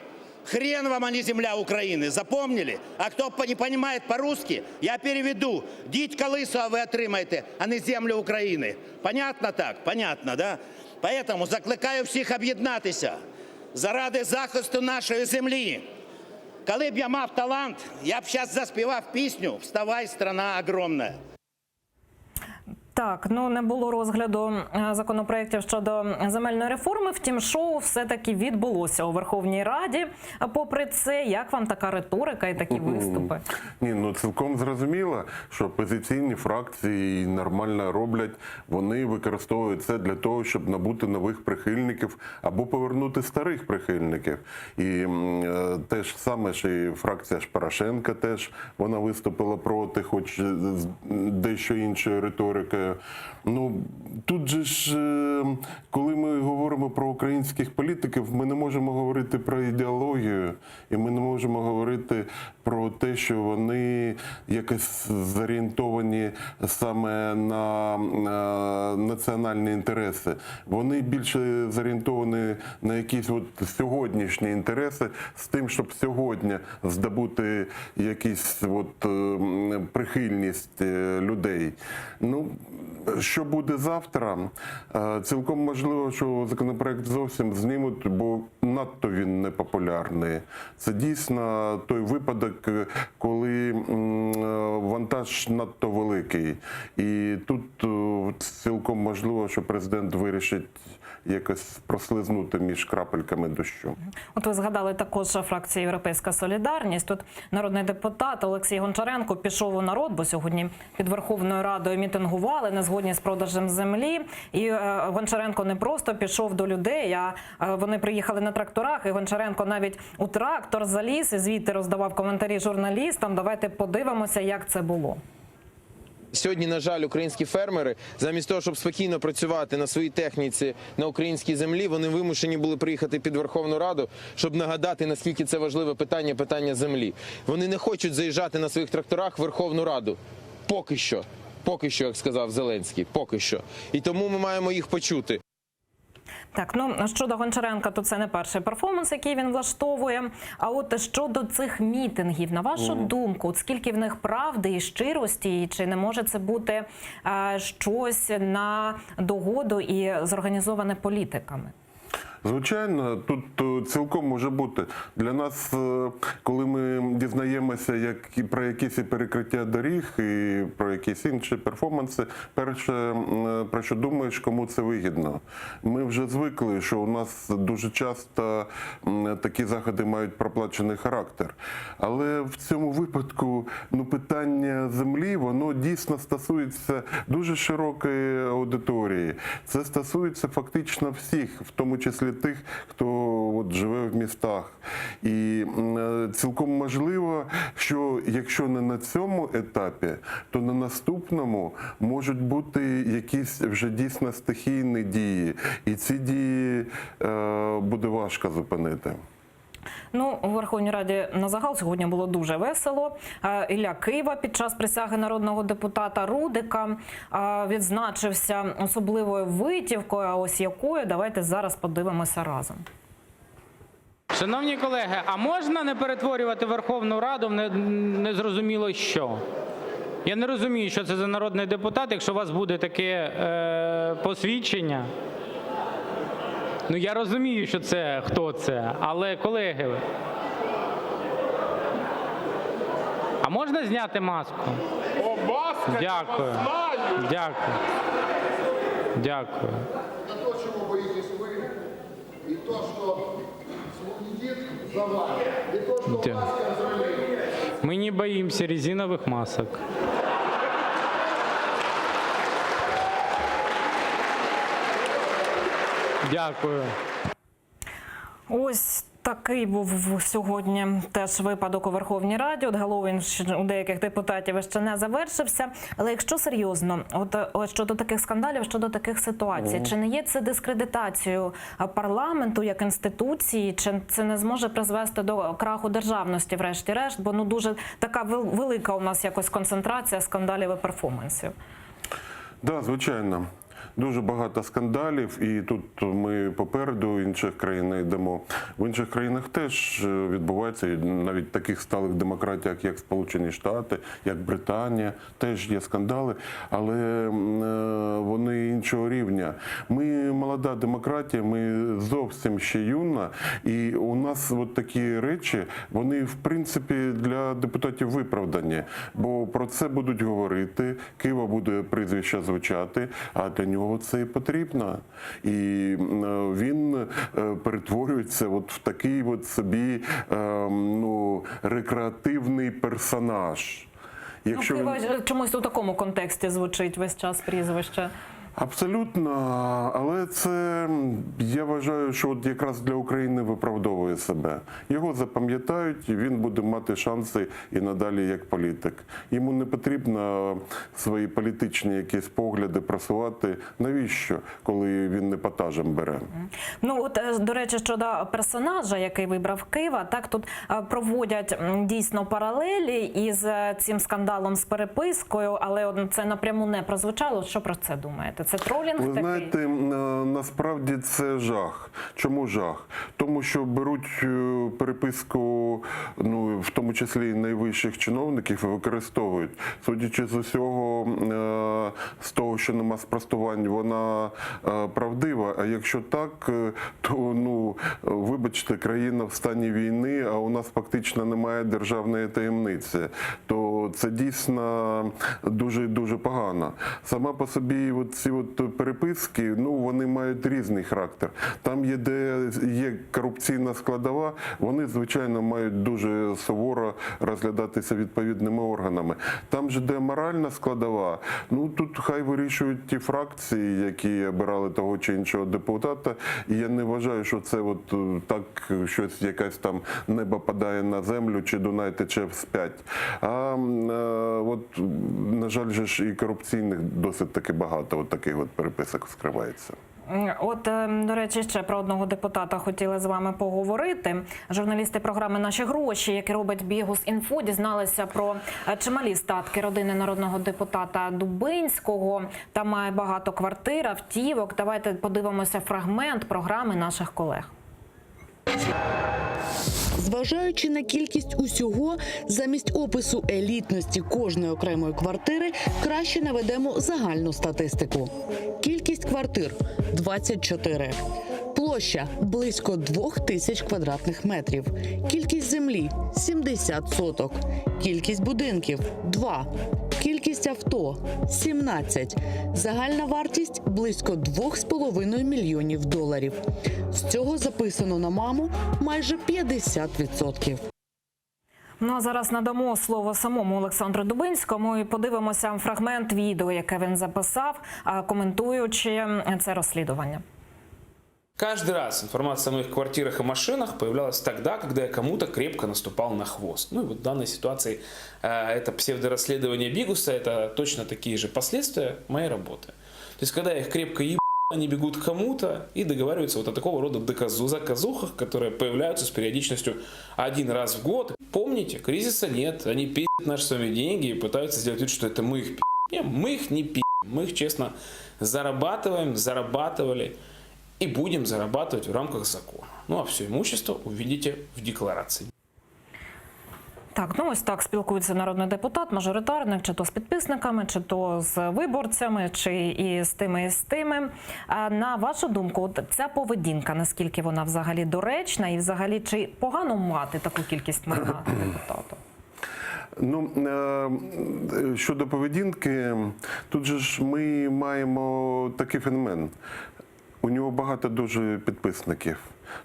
Хрен вам, а не земля України. Запомнили? А хто не розуміє по-русски, я переведу. Дідька лисого ви отримаєте, а не землю України. Понятно так? Понятно, да? Поэтому закликаю всіх об'єднатися заради захисту нашої землі. Коли б я мав талант, я б зараз заспівав пісню «Вставай, страна огромна». Так, не було розгляду законопроєктів щодо земельної реформи, втім шоу все-таки відбулося у Верховній Раді. А попри це, як вам така риторика і такі виступи? Ні, цілком зрозуміло, що опозиційні фракції нормально роблять, вони використовують це для того, щоб набути нових прихильників або повернути старих прихильників. І те ж саме, що і фракція Порошенка теж, вона виступила проти, хоч дещо іншою риторикою. Тут же ж, коли ми говоримо про українських політиків, ми не можемо говорити про ідеологію, і ми не можемо говорити про те, що вони якось зорієнтовані саме на національні інтереси. Вони більше зорієнтовані на якісь сьогоднішні інтереси з тим, щоб сьогодні здобути якісь прихильність людей. Що буде завтра? Цілком можливо, що законопроект зовсім знімуть, бо надто він непопулярний. Це дійсно той випадок, коли вантаж надто великий. І тут цілком можливо, що президент вирішить якось прослизнути між крапельками дощу. От ви згадали також фракцію «Європейська солідарність». Тут народний депутат Олексій Гончаренко пішов у народ, бо сьогодні під Верховною Радою мітингували, не згодні з продажем землі. І Гончаренко не просто пішов до людей, а вони приїхали на тракторах, і Гончаренко навіть у трактор заліз і звідти роздавав коментарі журналістам. Давайте подивимося, як це було. Сьогодні, на жаль, українські фермери, замість того, щоб спокійно працювати на своїй техніці на українській землі, вони вимушені були приїхати під Верховну Раду, щоб нагадати, наскільки це важливе питання землі. Вони не хочуть заїжджати на своїх тракторах в Верховну Раду. Поки що. Поки що, як сказав Зеленський. Поки що. І тому ми маємо їх почути. Так, щодо Гончаренка, то це не перший перформанс, який він влаштовує. А от щодо цих мітингів, на вашу думку, скільки в них правди і щирості, і чи не може це бути щось на догоду і зорганізоване політиками? Звичайно, тут цілком може бути. Для нас, коли ми дізнаємося про якісь перекриття доріг і про якісь інші перформанси, перше, про що думаєш, кому це вигідно. Ми вже звикли, що у нас дуже часто такі заходи мають проплачений характер. Але в цьому випадку питання землі, воно дійсно стосується дуже широкої аудиторії. Це стосується фактично всіх, в тому числі тих, хто живе в містах. І цілком можливо, що якщо не на цьому етапі, то на наступному можуть бути якісь вже дійсно стихійні дії. І ці дії буде важко зупинити. У Верховній Раді на загал сьогодні було дуже весело. Ілля Кива під час присяги народного депутата Рудика відзначився особливою витівкою, а ось якою, давайте зараз подивимося разом. Шановні колеги, а можна не перетворювати Верховну Раду в незрозуміло що? Я не розумію, що це за народний депутат, якщо у вас буде таке посвідчення. Я розумію, що це, хто це, але, колеги, а можна зняти маску? О, маска! Дякую. Дякую. Дякую. Это то, чего боитесь вы, и то, что следит за вами, и то, что вас контролирует. Мы не боимся резиновых масок. Дякую. Ось такий був сьогодні теж випадок у Верховній Раді. От Геловін у деяких депутатів ще не завершився. Але якщо серйозно, от щодо таких скандалів, щодо таких ситуацій, чи не є це дискредитацією парламенту як інституції, чи це не зможе призвести до краху державності врешті-решт? Бо дуже така велика у нас якось концентрація скандалів і перформансів. Так, звичайно. Дуже багато скандалів, і тут ми попереду інших країн йдемо. В інших країнах теж відбувається, навіть в таких сталих демократіях, як Сполучені Штати, як Британія, теж є скандали, але вони іншого рівня. Ми молода демократія, ми зовсім ще юна, і у нас от такі речі, вони в принципі для депутатів виправдані, бо про це будуть говорити, Кива буде прізвище звучати, а для нього це і потрібно. І він перетворюється от в такий от собі рекреативний персонаж. Якщо Кива чомусь у такому контексті звучить весь час прізвище. Абсолютно, але це, я вважаю, що от якраз для України виправдовує себе. Його запам'ятають, і він буде мати шанси і надалі як політик. Йому не потрібно свої політичні якісь погляди просувати. Навіщо, коли він непотажем бере? Ну, от, до речі, щодо персонажа, який вибрав Кива, так, тут проводять дійсно паралелі із цим скандалом з перепискою, але це напряму не прозвучало. Що про це думаєте? Це тролінг такий? Ви знаєте, насправді це жах. Чому жах? Тому що беруть переписку, в тому числі і найвищих чиновників, і використовують. Судячи з усього, з того, що нема спростувань, вона правдива. А якщо так, то, вибачте, країна в стані війни, а у нас фактично немає державної таємниці. То це дійсно дуже погано. Сама по собі ці переписки, вони мають різний характер. Там, де є корупційна складова, вони, звичайно, мають дуже суворо розглядатися відповідними органами. Там же, де моральна складова, тут хай вирішують ті фракції, які обирали того чи іншого депутата. І я не вважаю, що це так щось, якась там небо падає на землю, чи Дунай тече вспять. А на жаль, ж і корупційних досить таки багато таких переписок скривається. От, до речі, ще про одного депутата хотіли з вами поговорити. Журналісти програми «Наші гроші», які робить Bihus.info, дізналися про чималі статки родини народного депутата Дубинського. Там має багато квартир, автівок. Давайте подивимося фрагмент програми наших колег. Зважаючи на кількість усього, замість опису елітності кожної окремої квартири, краще наведемо загальну статистику. Кількість квартир – 24. Площа – близько 2000 квадратних метрів. Кількість землі – 70 соток. Кількість будинків – 2. Кількість авто – 17. Загальна вартість – близько 2,5 мільйонів доларів. З цього записано на маму майже 50%. Ну а зараз надамо слово самому Олександру Дубинському і подивимося фрагмент відео, яке він записав, коментуючи це розслідування. Каждый раз информация о моих квартирах и машинах появлялась тогда, когда я кому-то крепко наступал на хвост. Ну и вот в данной ситуации это псевдорасследование Бигуса, это точно такие же последствия моей работы. То есть когда я их крепко ебал, они бегут к кому-то и договариваются вот о такого рода заказухах, которые появляются с периодичностью один раз в год. Помните, кризиса нет, они пи***ят наши с вами деньги и пытаются сделать вид, что это мы их пи***ем. Нет, мы их не пи***ем, мы их честно зарабатывали и будем зарабатывать в рамках закона. Ну а все имущество увидите в декларации. Так, ось так спілкується народний депутат, мажоритарник, чи то з підписниками, чи то з виборцями, чи і з тими, і з тими. А на вашу думку, ця поведінка, наскільки вона взагалі доречна, і взагалі чи погано мати таку кількість майна депутата? Ну, щодо поведінки, тут же ж ми маємо такий феномен. У нього багато дуже підписників.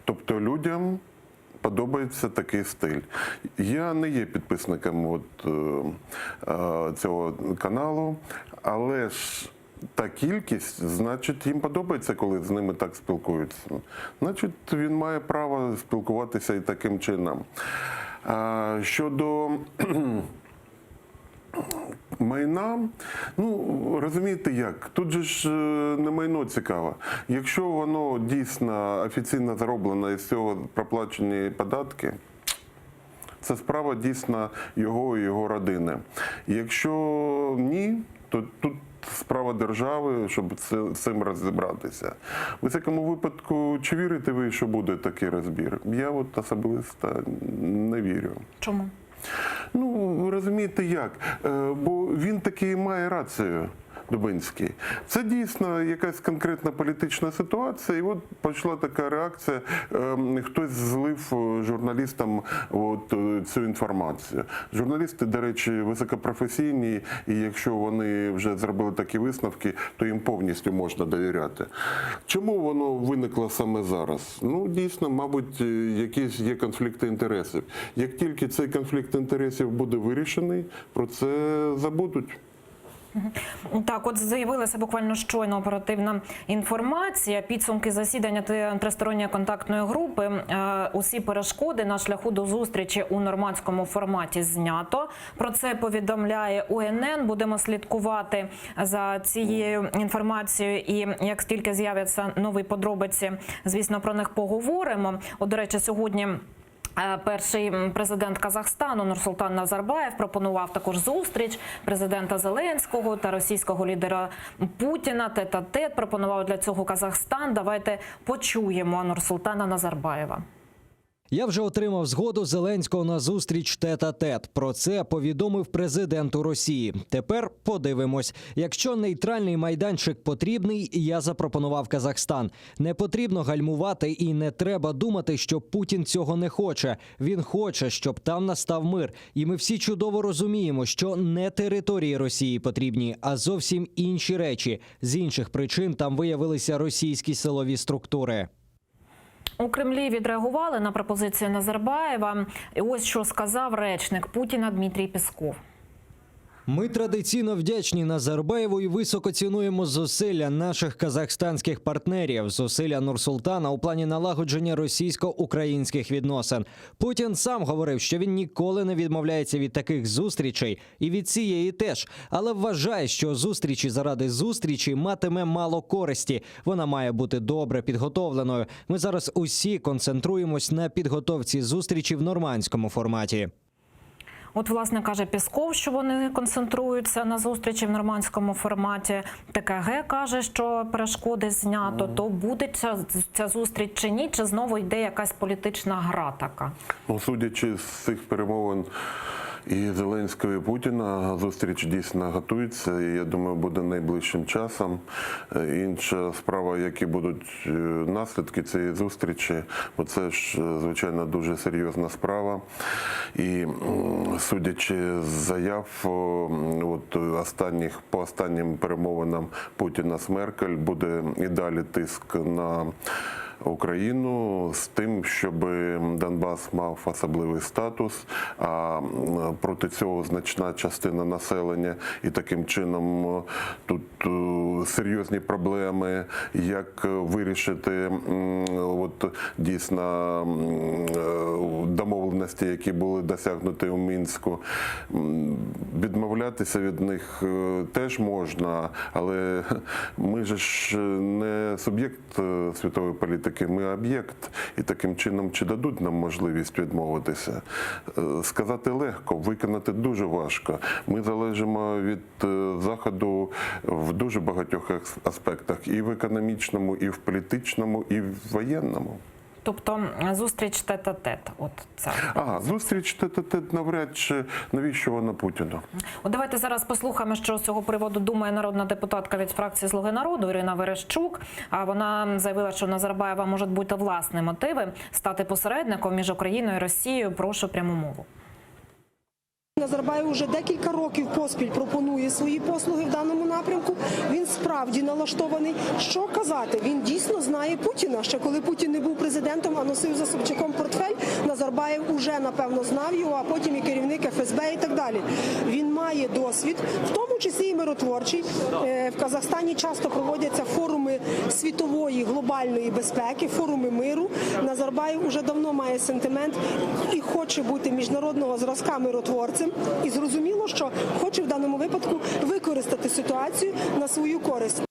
Тобто людям подобається такий стиль. Я не є підписником цього каналу, але ж та кількість, значить, їм подобається, коли з ними так спілкуються. Значить, він має право спілкуватися і таким чином. Щодо майна, ну, розумієте як, тут же ж не майно цікаво. Якщо воно дійсно офіційно зароблено і з цього проплачені податки, це справа дійсно його і його родини. Якщо ні, то тут справа держави, щоб з цим розібратися. В усякому випадку, чи вірите ви, що буде такий розбір? Я от особисто не вірю. Чому? Ну, розумієте як, бо він таки має рацію, Дубинський. Це дійсно якась конкретна політична ситуація, і от почала така реакція, хтось злив журналістам цю інформацію. Журналісти, до речі, високопрофесійні, і якщо вони вже зробили такі висновки, то їм повністю можна довіряти. Чому воно виникло саме зараз? Ну, дійсно, мабуть, якісь є конфлікти інтересів. Як тільки цей конфлікт інтересів буде вирішений, про це забудуть. Так, от з'явилася буквально щойно оперативна інформація. Підсумки засідання тристоронньої контактної групи. Усі перешкоди на шляху до зустрічі у нормандському форматі знято. Про це повідомляє УНН. Будемо слідкувати за цією інформацією. І як тільки з'являться нові подробиці, звісно, про них поговоримо. От, до речі, сьогодні перший президент Казахстану Нурсултан Назарбаєв пропонував також зустріч президента Зеленського та російського лідера Путіна. Тет-а-тет пропонував для цього Казахстан. Давайте почуємо Нурсултана Назарбаєва. Я вже отримав згоду Зеленського на зустріч тет-а-тет. Про це повідомив президенту Росії. Тепер подивимось. Якщо нейтральний майданчик потрібний, я запропонував Казахстан. Не потрібно гальмувати і не треба думати, що Путін цього не хоче. Він хоче, щоб там настав мир. І ми всі чудово розуміємо, що не території Росії потрібні, а зовсім інші речі. З інших причин там виявилися російські силові структури. У Кремлі відреагували на пропозицію Назарбаєва. І ось що сказав речник Путіна Дмитрій Песков. Ми традиційно вдячні Назарбаєву і високо цінуємо зусилля наших казахстанських партнерів, зусилля Нурсултана у плані налагодження російсько-українських відносин. Путін сам говорив, що він ніколи не відмовляється від таких зустрічей, і від цієї теж, але вважає, що зустрічі заради зустрічі матиме мало користі. Вона має бути добре підготовленою. Ми зараз усі концентруємось на підготовці зустрічі в нормандському форматі. От, власне, каже Пєсков, що вони концентруються на зустрічі в нормандському форматі. ТКГ каже, що перешкоди знято. То буде ця зустріч чи ні? Чи знову йде якась політична гра така? Ну, судячи з цих перемовин і Зеленського, і Путіна, зустріч дійсно готується, і, я думаю, буде найближчим часом. Інша справа, які будуть наслідки цієї зустрічі, бо це ж, звичайно, дуже серйозна справа. І, судячи з заяв по останнім перемовинам Путіна з Меркель, буде і далі тиск на Україну з тим, щоб Донбас мав особливий статус, а проти цього значна частина населення, і таким чином тут серйозні проблеми, як вирішити дійсно домовленості, які були досягнуті у Мінську. Відмовлятися від них теж можна, але ми ж не суб'єкт світової політики, ми об'єкт, і таким чином чи дадуть нам можливість відмовитися? Сказати легко, виконати дуже важко. Ми залежимо від Заходу в дуже багатьох аспектах, і в економічному, і в політичному, і в воєнному. Тобто зустріч тет-а-тет. От це. Зустріч тет-а-тет навряд чи. Навіщо вона Путіну? От давайте зараз послухаємо, що з цього приводу думає народна депутатка від фракції «Слуги народу» Ірина Верещук. Вона заявила, що у Назарбаєва можуть бути власні мотиви стати посередником між Україною і Росією. Прошу пряму мову. Назарбаєв уже декілька років поспіль пропонує свої послуги в даному напрямку. Він справді налаштований. Що казати? Він дійсно знає Путіна. Ще коли Путін не був президентом, а носив за Собчаком портфель, Назарбаєв уже, напевно, знав його, а потім і керівник ФСБ і так далі. Він має досвід, в тому числі і миротворчий. В Казахстані часто проводяться форуми світової глобальної безпеки, форуми миру. Назарбаєв уже давно має сентимент і хоче бути міжнародного зразка миротворцем. І зрозуміло, що хоче в даному випадку використати ситуацію на свою користь.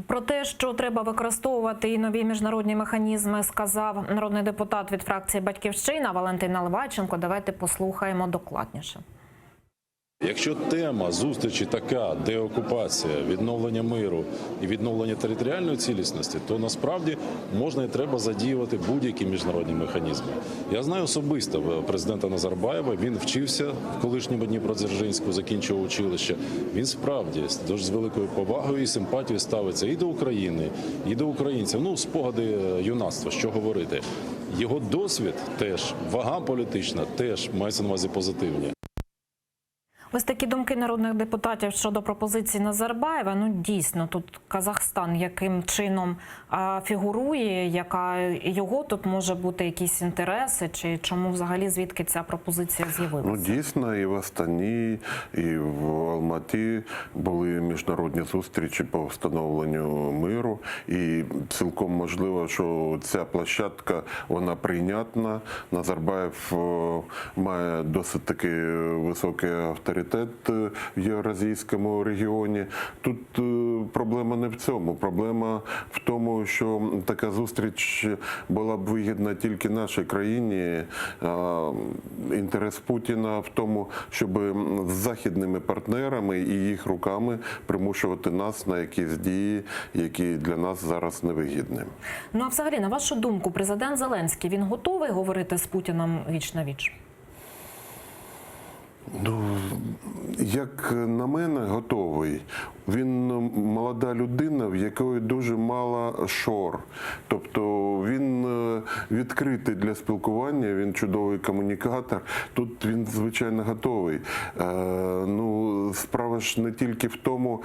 Про те, що треба використовувати і нові міжнародні механізми, сказав народний депутат від фракції «Батьківщина» Валентин Наливайченко. Давайте послухаємо докладніше. Якщо тема зустрічі така, деокупація, відновлення миру і відновлення територіальної цілісності, то насправді можна і треба задіювати будь-які міжнародні механізми. Я знаю особисто президента Назарбаєва, він вчився в колишньому Дніпродзержинську, закінчував училище. Він справді дуже з великою повагою і симпатією ставиться і до України, і до українців. Ну, спогади юнацтва, що говорити. Його досвід теж, вага політична теж мається на увазі позитивні. Ось такі думки народних депутатів щодо пропозиції Назарбаєва. Ну, дійсно, тут Казахстан яким чином фігурує, яка його тут може бути якісь інтереси, чи чому взагалі звідки ця пропозиція з'явилася? Ну, дійсно, і в Астані, і в Алматі були міжнародні зустрічі по встановленню миру. І цілком можливо, що ця площадка, вона прийнятна. Назарбаєв має досить таки високий авторитет в євразійському регіоні. Тут проблема не в цьому. Проблема в тому, що така зустріч була б вигідна тільки нашій країні. Інтерес Путіна в тому, щоб з західними партнерами і їх руками примушувати нас на якісь дії, які для нас зараз невигідні. Ну, а взагалі, на вашу думку, президент Зеленський, він готовий говорити з Путіним віч на віч? Ну, як на мене, готовий. Він молода людина, в якої дуже мало шор. Тобто він відкритий для спілкування, він чудовий комунікатор. Тут він, звичайно, готовий. Ну, справа ж не тільки в тому,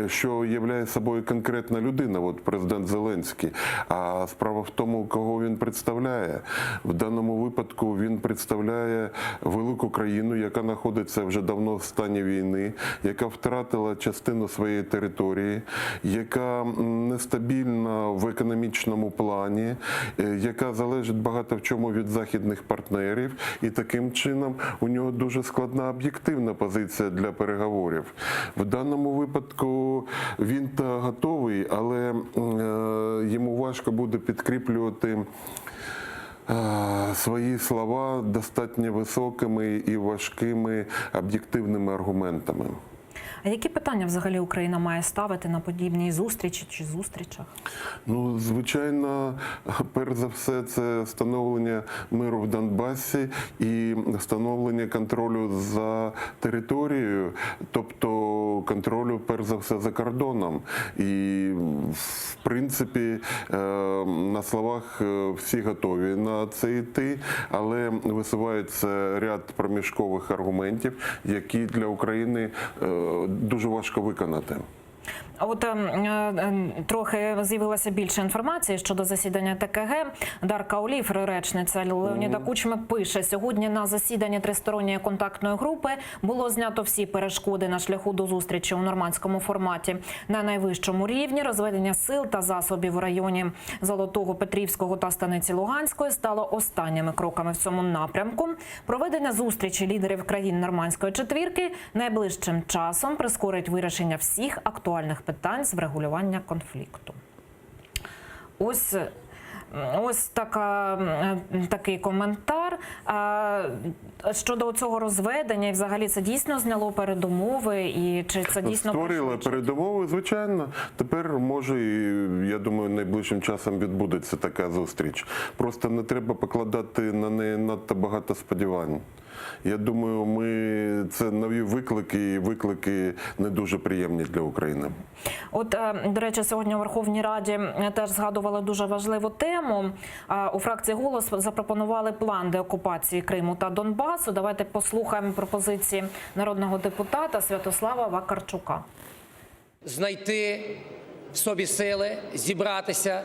що являє собою конкретна людина, от президент Зеленський, а справа в тому, кого він представляє. В даному випадку він представляє велику країну, яка знаходиться вже давно в стані війни, яка втратила частину своєї території, яка нестабільна в економічному плані, яка залежить багато в чому від західних партнерів, і таким чином у нього дуже складна об'єктивна позиція для переговорів. В даному випадку він та готовий, але йому важко буде підкріплювати свої слова достатньо високими і важкими об'єктивними аргументами. А які питання взагалі Україна має ставити на подібній зустрічі чи зустрічах? Ну, звичайно, перш за все, це встановлення миру в Донбасі і встановлення контролю за територією, тобто контролю, перш за все, за кордоном. І, в принципі, на словах всі готові на це йти, але висувається ряд проміжкових аргументів, які для України дуже важко виконати. От трохи з'явилося більше інформації щодо засідання ТКГ. Дарка Оліфер, речниця Леоніда Кучми, пише: сьогодні на засіданні тристоронньої контактної групи було знято всі перешкоди на шляху до зустрічі у нормандському форматі. На найвищому рівні розведення сил та засобів в районі Золотого, Петрівського та Станиці Луганської стало останніми кроками в цьому напрямку. Проведення зустрічі лідерів країн нормандської четвірки найближчим часом прискорить вирішення всіх актуальних питань з врегулювання конфлікту. Ось такий коментар. Щодо цього розведення, і взагалі це дійсно зняло передумови, і чи це дійсно створили передумови, звичайно. Тепер може, я думаю, найближчим часом відбудеться така зустріч. Просто не треба покладати на неї надто багато сподівань. Я думаю, це нові виклики, і виклики не дуже приємні для України. От, до речі, сьогодні у Верховній Раді теж згадували дуже важливу тему. У фракції «Голос» запропонували план деокупації Криму та Донбасу. Давайте послухаємо пропозиції народного депутата Святослава Вакарчука. Знайти в собі сили, зібратися,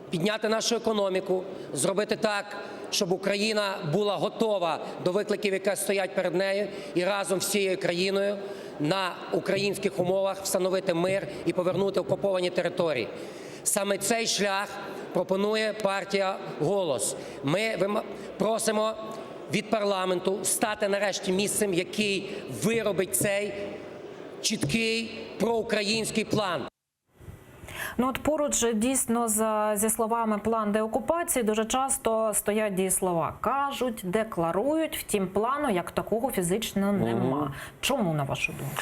підняти нашу економіку, зробити так, щоб Україна була готова до викликів, які стоять перед нею, і разом всією країною на українських умовах встановити мир і повернути окуповані території. Саме цей шлях пропонує партія «Голос». Ми просимо від парламенту стати нарешті місцем, який виробить цей чіткий проукраїнський план. Ну от поруч дійсно зі словами «план деокупації» дуже часто стоять дієслова. Кажуть, декларують, втім плану як такого фізично нема. Чому, на вашу думку?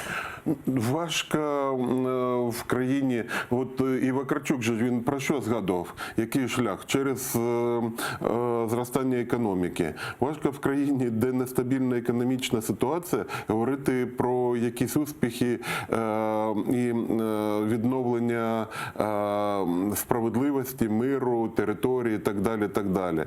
Важко в країні, от і Вакарчук же він про що згадував? Який шлях? Через зростання економіки. Важко в країні, де нестабільна економічна ситуація, говорити про якісь успіхи і відновлення справедливості, миру, території і так далі, так далі.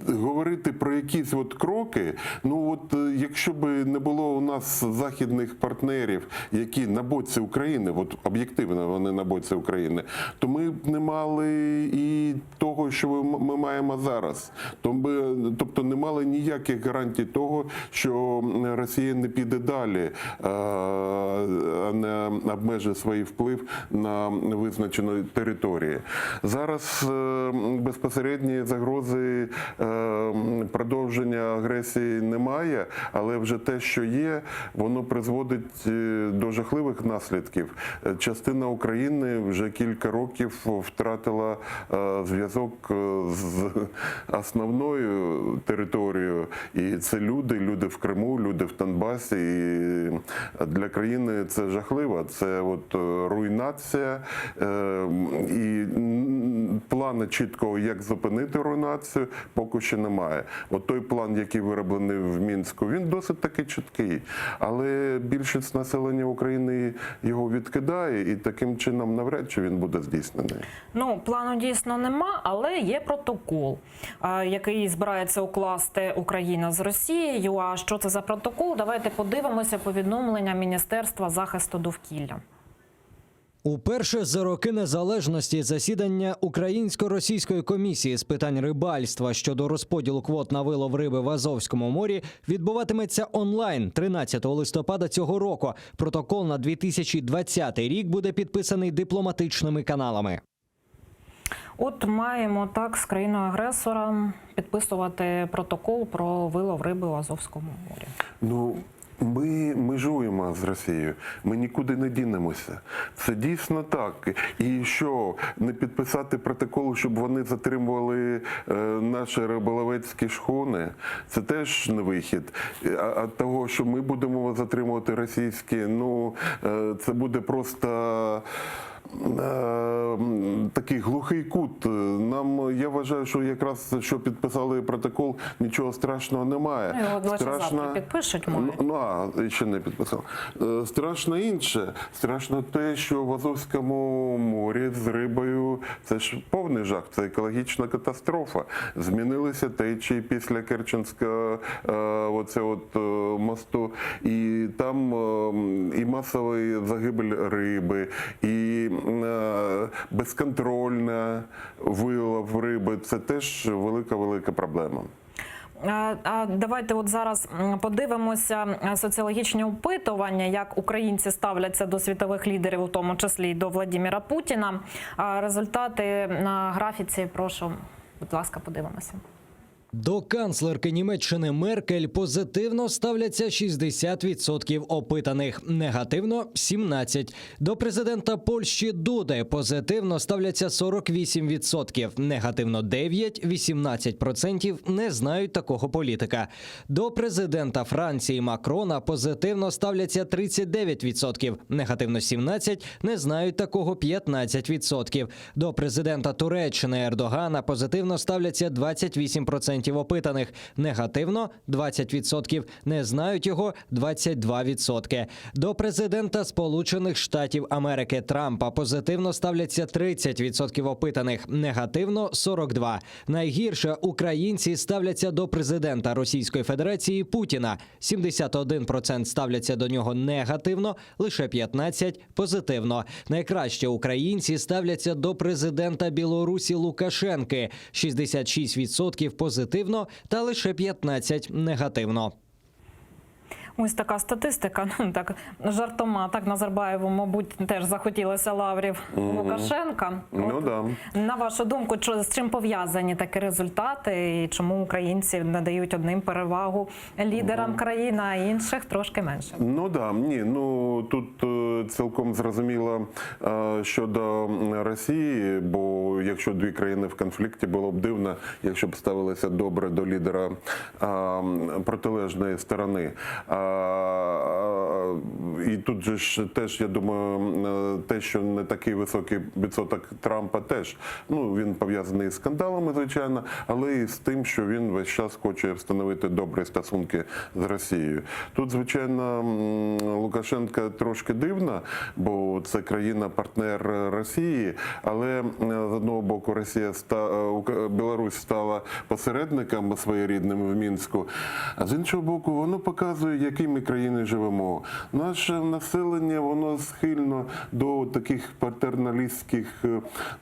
Говорити про якісь от кроки, ну от якщо б не було у нас західних партнерів, які на боці України, от об'єктивно вони на боці України, то ми б не мали і того, що ми маємо зараз. Тобто не мали ніяких гарантій того, що Росія не піде далі, а не обмежує свій вплив на визначену територію. Зараз безпосередні загрози продовження агресії немає, але вже те, що є, воно призводить до жахливих наслідків. Частина України вже кілька років втратила зв'язок з основною територією. І це люди в Криму, люди в Донбасі. І для країни це жахливо. Це от руйнація і плану чіткого, як зупинити руйнацію, поки що немає. От той план, який вироблений в Мінську, він досить таки чіткий. Але більшість населення України його відкидає, і таким чином навряд чи він буде здійснений. Ну, плану дійсно нема, але є протокол, який збирається укласти Україна з Росією. А що це за протокол? Давайте подивимося повідомлення Міністерства захисту довкілля. Уперше за роки незалежності засідання Українсько-російської комісії з питань рибальства щодо розподілу квот на вилов риби в Азовському морі відбуватиметься онлайн 13 листопада цього року. Протокол на 2020 рік буде підписаний дипломатичними каналами. От маємо так з країною-агресором підписувати протокол про вилов риби у Азовському морі. Ну, ми межуємо з Росією, ми нікуди не дінемося. Це дійсно так. І що, не підписати протокол, щоб вони затримували наші риболовецькі шхуни, це теж не вихід. А того, що ми будемо затримувати російські, ну, це буде просто такий глухий кут. Я вважаю, що якраз, що підписали протокол, нічого страшного немає. Завтра підпишуть, мають. Ще не підписав. Страшно інше. Страшно те, що в Азовському морі з рибою, це ж повний жах, це екологічна катастрофа. Змінилися течії після Керченського мосту, і там і масовий загибель риби, і безконтрольна вилов риби – це теж велика проблема. Давайте от зараз подивимося соціологічні опитування, як українці ставляться до світових лідерів, у тому числі і до Владимира Путіна. Результати на графіці, прошу, будь ласка, подивимося. До канцлерки Німеччини Меркель позитивно ставляться 60% опитаних, негативно – 17%. До президента Польщі Дуди позитивно ставляться 48%, негативно – 9%, 18% не знають такого політика. До президента Франції Макрона позитивно ставляться 39%, негативно – 17%, не знають такого 15%. До президента Туреччини Ердогана позитивно ставляться 28% 20% опитаних, негативно 20%, не знають його 22%. До президента Сполучених Штатів Америки Трампа позитивно ставляться 30% опитаних, негативно 42%. Найгірше українці ставляться до президента Російської Федерації Путіна. 71% ставляться до нього негативно, лише 15% позитивно. Найкраще українці ставляться до президента Білорусі Лукашенки. 66% позитивно та лише 15% негативно. Ось така статистика. Так, жартома, так Назарбаєву, мабуть, теж захотілося лаврів Лукашенка. Ну, да. На вашу думку, з чим пов'язані такі результати і чому українці надають одним перевагу лідерам країн, а інших трошки менше? Ну да, ні, ну тут цілком зрозуміло щодо Росії, бо якщо дві країни в конфлікті, було б дивно, якщо б ставилися добре до лідера протилежної сторони. І тут же ж теж, я думаю, те, що не такий високий відсоток Трампа теж, ну, він пов'язаний з скандалами, звичайно, але і з тим, що він весь час хоче встановити добрі стосунки з Росією. Тут, звичайно, Лукашенка трошки дивна, бо це країна-партнер Росії, але з одного боку Білорусь стала посередником своєрідним в Мінську, а з іншого боку воно показує, який ми країни живемо. Наше населення, воно схильно до таких патерналістських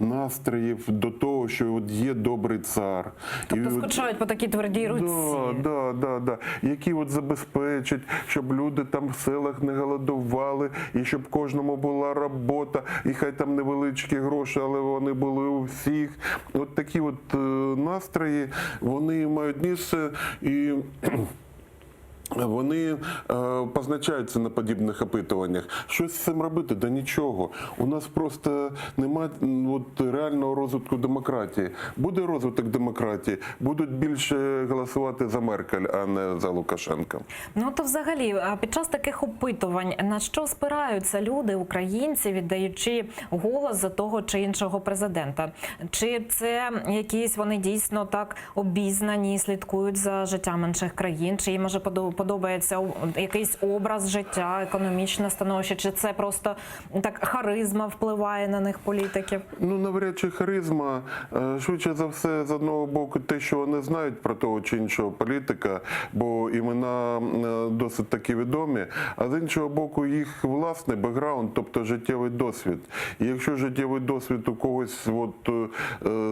настроїв, до того, що от є добрий цар. Тобто скучають по такій твердій руці. Да. Які от забезпечать, щоб люди там в селах не голодували, і щоб кожному була робота, і хай там невеличкі гроші, але вони були у всіх. От такі от настрої, вони мають місце, і вони позначаються на подібних опитуваннях. Щось з цим робити? Да нічого. У нас просто немає реального розвитку демократії. Буде розвиток демократії, будуть більше голосувати за Меркель, а не за Лукашенка. Ну то взагалі, під час таких опитувань, на що спираються люди, українці, віддаючи голос за того чи іншого президента? Чи це якісь вони дійсно так обізнані, слідкують за життям інших країн, чи їм може подобається якийсь образ життя, економічне становище, чи це просто так харизма впливає на них, політиків? Ну, навряд чи харизма. Швидше за все, з одного боку, те, що вони знають про того чи іншого політика, бо імена досить таки відомі, а з іншого боку, їх власний бекграунд, тобто життєвий досвід. І якщо життєвий досвід у когось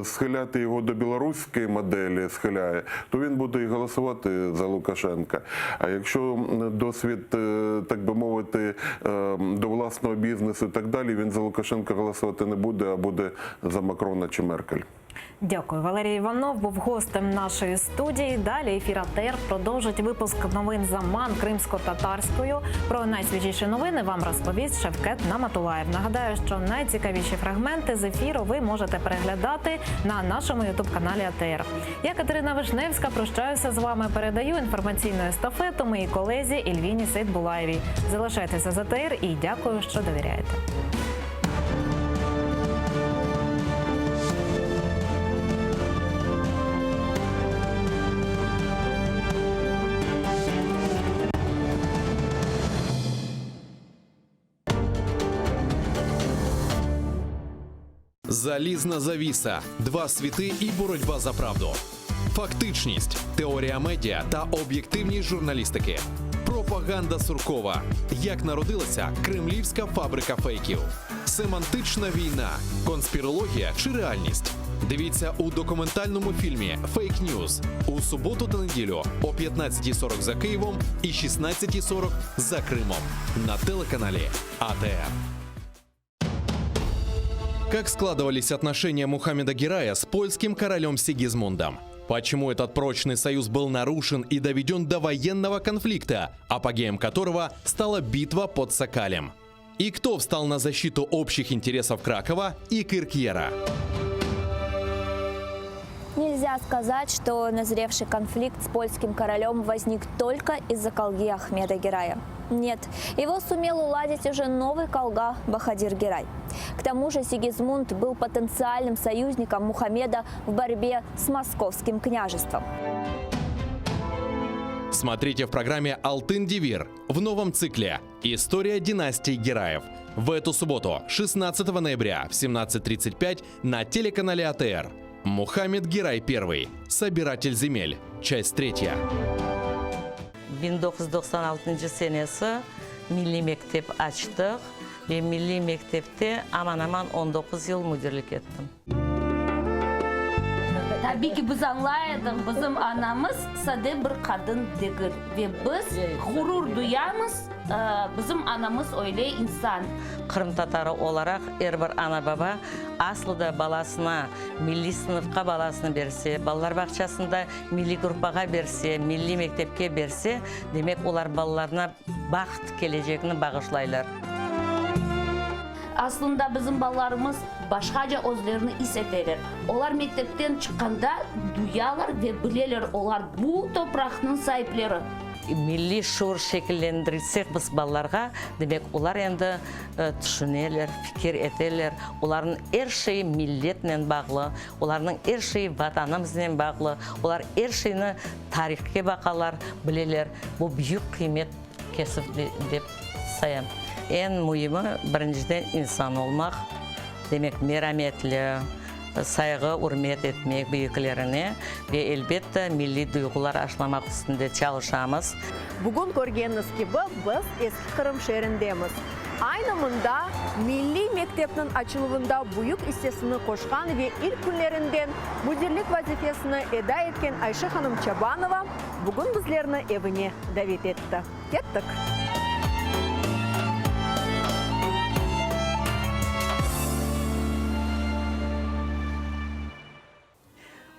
схиляти його до білоруської моделі схиляє, то він буде і голосувати за Лукашенка. А якщо досвід, так би мовити, до власного бізнесу і так далі, він за Лукашенка голосувати не буде, а буде за Макрона чи Меркель. Дякую. Валерій Іванов був гостем нашої студії. Далі ефір АТР продовжить випуск новин «Заман» кримсько-татарською. Про найсвіжіші новини вам розповість Шевкет Наматулаєв. Нагадаю, що найцікавіші фрагменти з ефіру ви можете переглядати на нашому ютуб-каналі АТР. Я, Катерина Вишневська, прощаюся з вами. Передаю інформаційну естафету моїй колезі Ільвіні Сейдбулаєвій. Залишайтеся з АТР і дякую, що довіряєте. Залізна завіса. Два світи і боротьба за правду. Фактичність, теорія медіа та об'єктивність журналістики. Пропаганда Суркова. Як народилася кремлівська фабрика фейків. Семантична війна. Конспірологія чи реальність. Дивіться у документальному фільмі «Фейк Ньюз» у суботу та неділю о 15:40 за Києвом і 16:40 за Кримом на телеканалі АТР. Как складывались отношения Мухаммеда Герая с польским королем Сигизмундом? Почему этот прочный союз был нарушен и доведен до военного конфликта, апогеем которого стала битва под Сокалем? И кто встал на защиту общих интересов Кракова и Киркьера? Нельзя сказать, что назревший конфликт с польским королем возник только из-за колги Ахмеда Герая. Нет, его сумел уладить уже новый колга Бахадир Герай. К тому же Сигизмунд был потенциальным союзником Мухаммеда в борьбе с московским княжеством. Смотрите в программе «Алтын Девир» в новом цикле «История династии Гераев». В эту субботу, 16 ноября в 17:35 на телеканале АТР. Мухаммед Герай I. Собиратель земель. Часть 3. 1996 senesi Milli Mektep açtık ve Milli Mektep'te aman 19 yıl müdürlük ettim. Tabii ki biz anlayalım, bizim anamız sade bir kadın değil ve biz gurur duyarız, bizim anamız öyle insan. Kırım Tatarı olarak her bir ana baba aslında balasına, milli sınıfka balasını verse, ballar bahçesinde milli grupaga verse, milli mektepke verse, demek olar ballarına baxt geleceğini bağışlayırlar. Aslında bizim ballarımız başkaca özlerini hissederler. Onlar mektepten çıkanda duyarlar ve bilirler, onlar bu toprağın sahipleri. Milli şuur şekillendirirsek biz ballarga, demek onlar endi düşünürler, fikir ederler. Onların her şeyi milletle bağlı, onların her şeyi vatanımızla bağlı, onlar her şeyini tarihke bakarlar, bilirler. Bu büyük kıymet kesip dep sayam. En mühimi birinciden insan olmak, demek merhametli, saygı, hürmet etmek büyüklerine ve elbette milli duygular aşılamak üstünde çalışamız. Bugün gördüğünüz gibi biz eski Kırım şehrindemiz. Aynı mında Milli Mektep'nin açılımında büyük hissesini koşan ve ilk günlerinden müdürlük vazifesini eda etken Ayşe Hanım Çabanova bugün bizlerini evine davet etti. Gittik.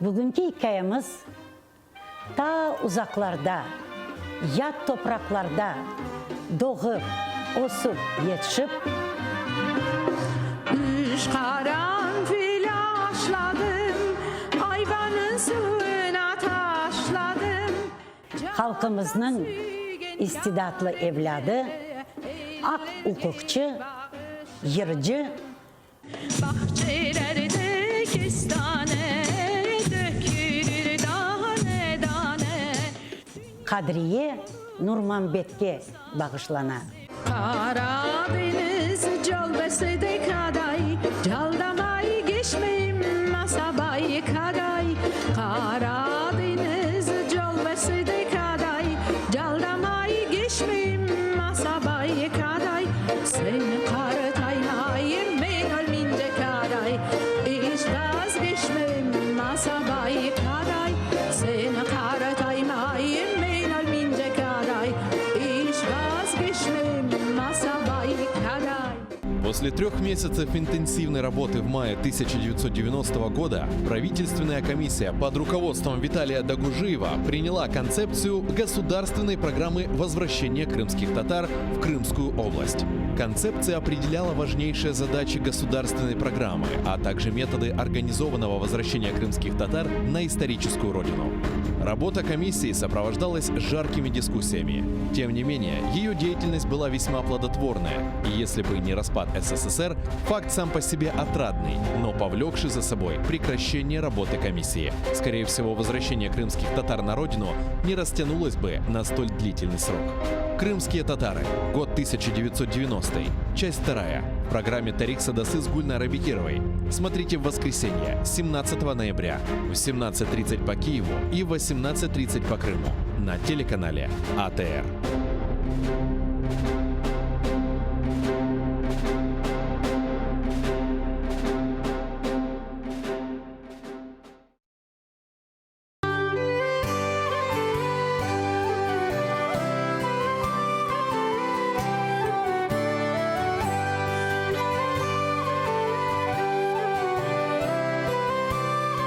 Bugünkü hikayemiz ta uzaklarda, yat topraklarda doğup, osup, yetişip Üç karanfil aşladım, ayvanın suyuna taşladım. halkımızın istidatlı evladı, ak hukukçu, yırcı, Bahçelerde kestane dökülür tane tane. Kadriye Nurmanbet'e bağışlanan. Karadeniz calbesi de kaday, caldamay geçmeyim masabay kaday. Karadeniz calbesi de kaday, caldamay geçmeyim masabay kaday. Seni karataymayım ben ölmünce kaday, hiç vazgeçmeyim masabay kaday. Seni karataymayım ben ölmünce kaday, hiç vazgeçmeyim masabay kaday. После 3 месяцев интенсивной работы в мае 1990 года правительственная комиссия под руководством Виталия Дагужиева приняла концепцию государственной программы возвращения крымских татар в Крымскую область. Концепция определяла важнейшие задачи государственной программы, а также методы организованного возвращения крымских татар на историческую родину. Работа комиссии сопровождалась жаркими дискуссиями. Тем не менее, ее деятельность была весьма плодотворная, и если бы не распад СССР, факт сам по себе отрадный, но повлекший за собой прекращение работы комиссии. Скорее всего, возвращение крымских татар на родину не растянулось бы на столь длительный срок. Крымские татары. Год 1990. Часть 2. В программе Тарик Садасы с Гульнарой Бекировой. Смотрите в воскресенье, 17 ноября в 17:30 по Киеву и в 18:30 по Крыму на телеканале АТР.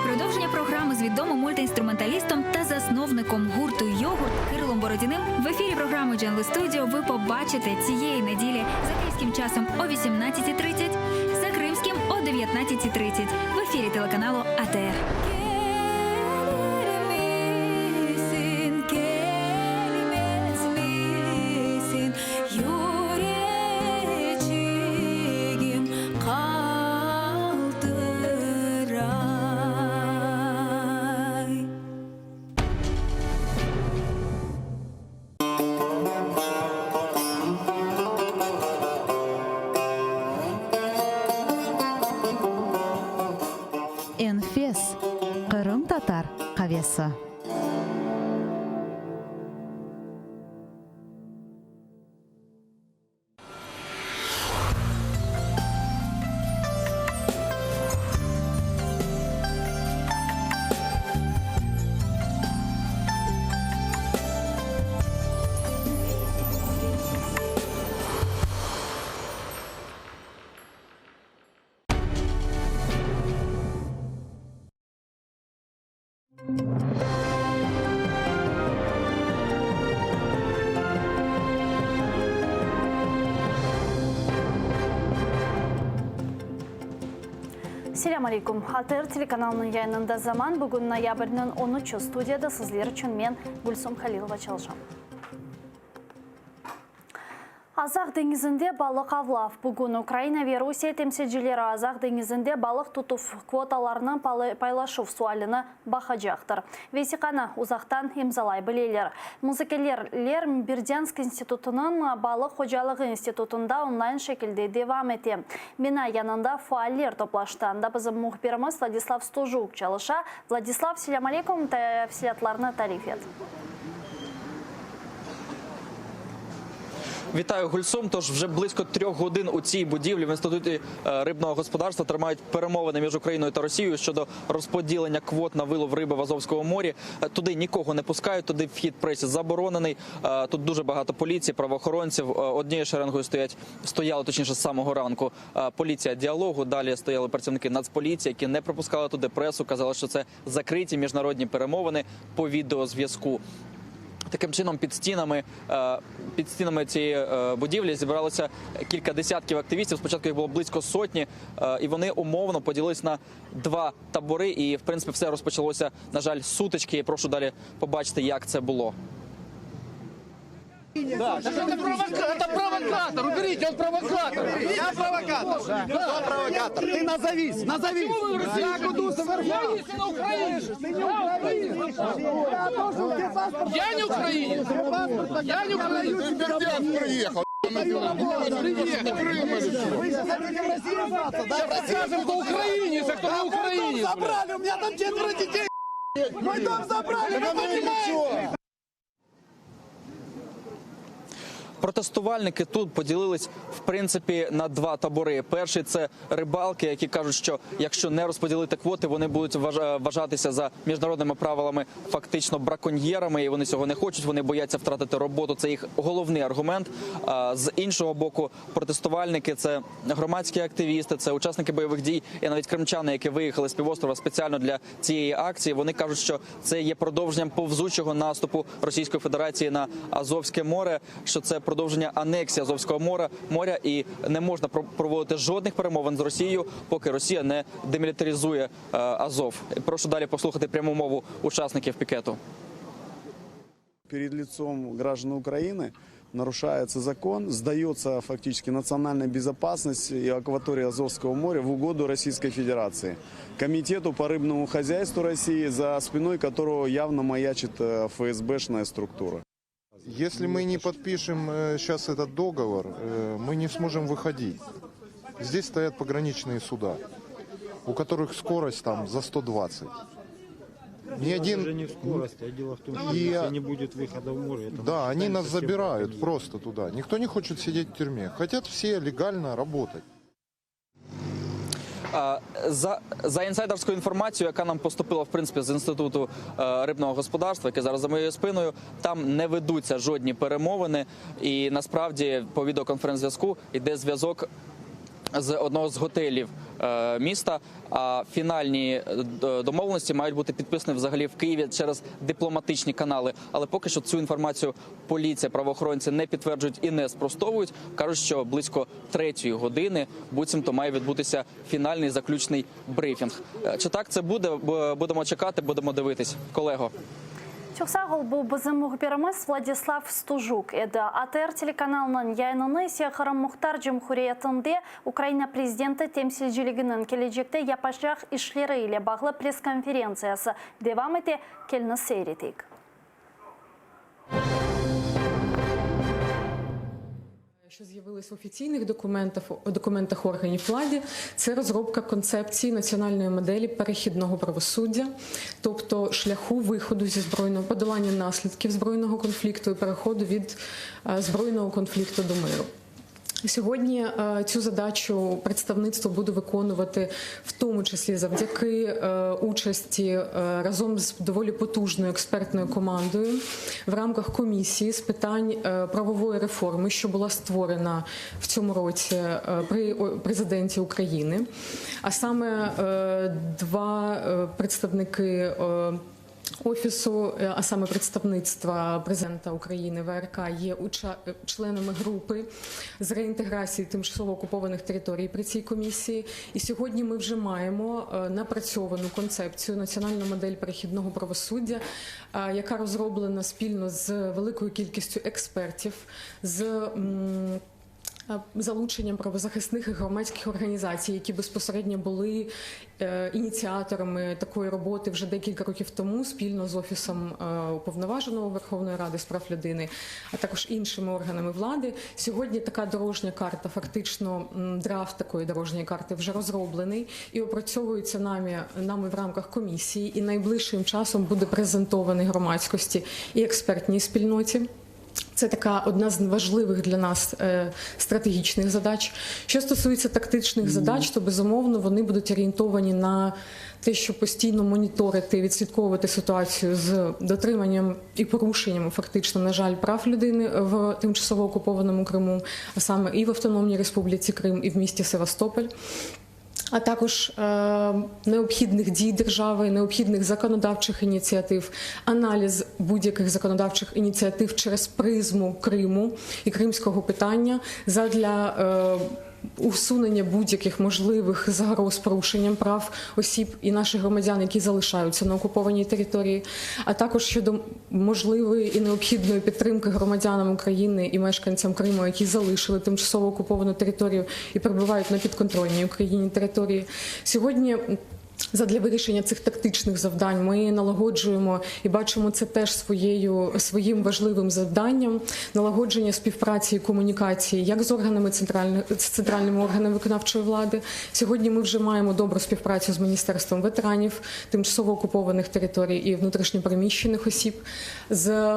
Продовження програми з відомим мультиінструменталістом та засновником гурту «Йогурт» Кирилом Бородіним в ефірі програми Дженли Студіо ви побачите цієї неділі за київським часом о 18:30, за кримським о 19:30 в ефірі телеканалу АТР. Завеса. Assalamu alaikum. ATR телеканалының yayınında zaman bugün noyabrның 13 студияда sizler için men Gülsüm Halilova çalışam. Azaq dengizinde balık avlaf. Bugün Ukrayna ve Rusya temsilcileri Azaq dengizinde balık tutup kvotalarını paylaşıp sualini bakacaktır. Vesikаны uzaktan imzalay bilirler. Müzekelerler Berdiansk institutunun balık hocalığı institutunda online şekilde devam etti. Bina yanında faaller toplaştığında bizim muhbirimiz Vladislav Stuzhuk çalışa. Vladislav, selam aleyküm, tafsilatlarını tarif et. Вітаю, Гульсум. Тож вже близько 3 годин у цій будівлі в Інституті рибного господарства тримають перемовини між Україною та Росією щодо розподілення квот на вилов риби в Азовському морі. Туди нікого не пускають, туди вхід пресі заборонений. Тут дуже багато поліції, правоохоронців. Однією шеренгою стояли, точніше, з самого ранку поліція діалогу. Далі стояли працівники Нацполіції, які не пропускали туди пресу, казали, що це закриті міжнародні перемовини по відеозв'язку. Таким чином, під стінами цієї будівлі зібралося кілька десятків активістів. Спочатку їх було близько сотні, і вони умовно поділились на 2 табори. І, в принципі, все розпочалося, на жаль, з сутички. Прошу далі побачити, як це було. Да, это провокатор, уберите, он провокатор. Я провокатор. Кто провокатор? Ты назовись. Я Гудусов, я на Украине. Я не украинец. Я не украинец. Приехал. Вы сейчас хотите в России остаться, да? Расскажем, кто украинец, а кто не украинец. Мой дом забрали, у меня там 4 детей. Мой дом забрали, вы понимаете? Протестувальники тут поділились, в принципі, на 2 табори. Перший – це рибалки, які кажуть, що якщо не розподілити квоти, вони будуть вважатися за міжнародними правилами фактично браконьєрами, і вони цього не хочуть, вони бояться втратити роботу. Це їх головний аргумент. З іншого боку, протестувальники – це громадські активісти, це учасники бойових дій і навіть кримчани, які виїхали з півострова спеціально для цієї акції. Вони кажуть, що це є продовженням повзучого наступу Російської Федерації на Азовське море, що це продовження анексії Азовського моря і не можна проводити жодних перемовин з Росією, поки Росія не демілітаризує Азов. Прошу далі послухати пряму мову учасників пікету. Перед лицом граждан Украины нарушается закон, сдается фактически национальная безопасность и акватория Азовского моря в угоду Российской Федерации. Комитету по рыбному хозяйству России, за спиной которого явно маячит ФСБшная структура. Если мы не подпишем сейчас этот договор, мы не сможем выходить. Здесь стоят пограничные суда, у которых скорость там за 120. Ни один... Даже не в скорости, а дело в том, что если не будет выхода в море... Да, они нас забирают просто туда. Никто не хочет сидеть в тюрьме. Хотят все легально работать. За інсайдерською інформацією, яка нам поступила, в принципі, з Інституту рибного господарства, який зараз за моєю спиною, там не ведуться жодні перемовини. І насправді по відеоконференц-зв'язку йде зв'язок з одного з готелів міста, а фінальні домовленості мають бути підписані взагалі в Києві через дипломатичні канали. Але поки що цю інформацію поліція, правоохоронці не підтверджують і не спростовують. Кажуть, що близько 3-ї години буцімто має відбутися фінальний заключний брифінг. Чи так це буде? Будемо чекати, будемо дивитись. Колего. Чоксағыл бұл біздің мұхбиріміз Владислав Стужук еді. АТР телеканалының яйныны Сехарам Мұхтар Жемхуриятында Украина президенті темсілжілігінің кележекті япашақ ішлері ile бағлы пресс-конференциясы девам ете келіні сейретейік. Що з'явилось в офіційних документах органів влади, це розробка концепції національної моделі перехідного правосуддя, тобто шляху виходу зі збройного подолання наслідків збройного конфлікту і переходу від збройного конфлікту до миру. Сьогодні цю задачу представництво буде виконувати в тому числі завдяки участі разом з доволі потужною експертною командою в рамках комісії з питань правової реформи, що була створена в цьому році при президенті України. А саме два представники Офісу, а саме представництва президента України ВРК, є членами групи з реінтеграції тимчасово окупованих територій при цій комісії. І сьогодні ми вже маємо напрацьовану концепцію «Національна модель перехідного правосуддя», яка розроблена спільно з великою кількістю експертів, з залученням правозахисних і громадських організацій, які безпосередньо були ініціаторами такої роботи вже декілька років тому, спільно з Офісом Уповноваженого Верховної Ради з прав людини, а також іншими органами влади. Сьогодні така дорожня карта, фактично драфт такої дорожньої карти вже розроблений і опрацьовується нами в рамках комісії, і найближчим часом буде презентований громадськості і експертній спільноті. Це така одна з важливих для нас стратегічних задач. Що стосується тактичних задач, то, безумовно, вони будуть орієнтовані на те, щоб постійно моніторити, відслідковувати ситуацію з дотриманням і порушенням, фактично, на жаль, прав людини в тимчасово окупованому Криму, а саме і в Автономній Республіці Крим, і в місті Севастополь. А також необхідних дій держави, необхідних законодавчих ініціатив, аналіз будь-яких законодавчих ініціатив через призму Криму і кримського питання задля усунення будь-яких можливих загроз порушенням прав осіб і наших громадян, які залишаються на окупованій території, а також щодо можливої і необхідної підтримки громадянам України і мешканцям Криму, які залишили тимчасово окуповану територію і перебувають на підконтрольній Україні території. Сьогодні задля вирішення цих тактичних завдань ми налагоджуємо і бачимо це теж своїм важливим завданням налагодження співпраці і комунікації як з органами центральними органами виконавчої влади. Сьогодні ми вже маємо добру співпрацю з Міністерством ветеранів, тимчасово окупованих територій і внутрішньопереміщених осіб, з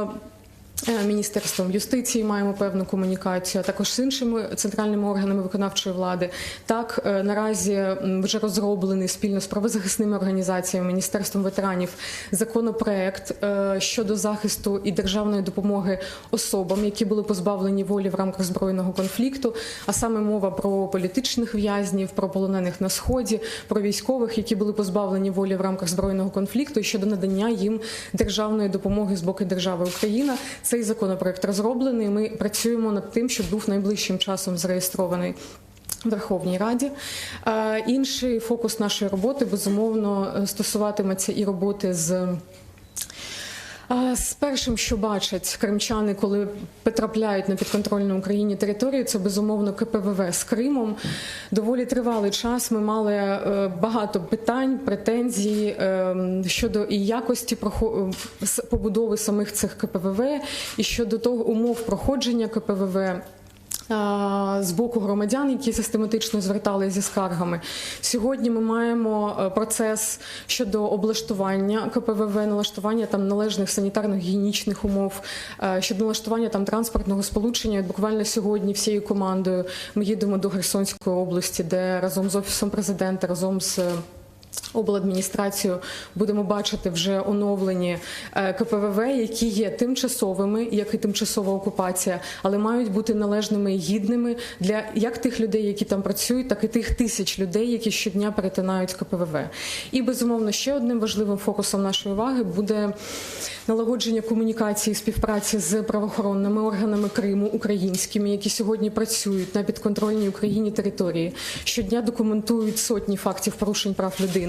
Міністерством юстиції маємо певну комунікацію, а також з іншими центральними органами виконавчої влади. Так, наразі вже розроблений спільно з правозахисними організаціями, Міністерством ветеранів законопроект щодо захисту і державної допомоги особам, які були позбавлені волі в рамках збройного конфлікту, а саме мова про політичних в'язнів, про полонених на Сході, про військових, які були позбавлені волі в рамках збройного конфлікту, і щодо надання їм державної допомоги з боку держави Україна. Цей законопроект розроблений, ми працюємо над тим, щоб був найближчим часом зареєстрований в Верховній Раді. Інший фокус нашої роботи, безумовно, стосуватиметься і роботи з першим, що бачать кримчани, коли потрапляють на підконтрольну Україні територію, це, безумовно, КПВВ з Кримом. Доволі тривалий час ми мали багато питань, претензій щодо і якості побудови самих цих КПВВ, і щодо того умов проходження КПВВ з боку громадян, які систематично зверталися зі скаргами. Сьогодні ми маємо процес щодо облаштування КПВВ, налаштування там належних санітарно-гігієнічних умов, щодо налаштування там транспортного сполучення. Буквально сьогодні всією командою ми їдемо до Херсонської області, де разом з Офісом президента, разом з обладміністрацією будемо бачити вже оновлені КПВВ, які є тимчасовими, як і тимчасова окупація, але мають бути належними і гідними для як тих людей, які там працюють, так і тих тисяч людей, які щодня перетинають КПВВ. І, безумовно, ще одним важливим фокусом нашої уваги буде налагодження комунікації, співпраці з правоохоронними органами Криму, українськими, які сьогодні працюють на підконтрольній Україні території, щодня документують сотні фактів порушень прав людини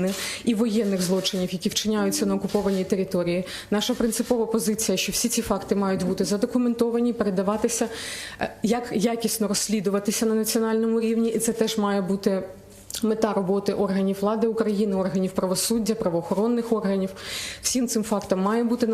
і воєнних злочинів, які вчиняються на окупованій території. Наша принципова позиція, що всі ці факти мають бути задокументовані, передаватися, як якісно розслідуватися на національному рівні, і це теж має бути Мета роботи органів влади України, органів правосуддя, правоохоронних органів. Всім цим фактам має бути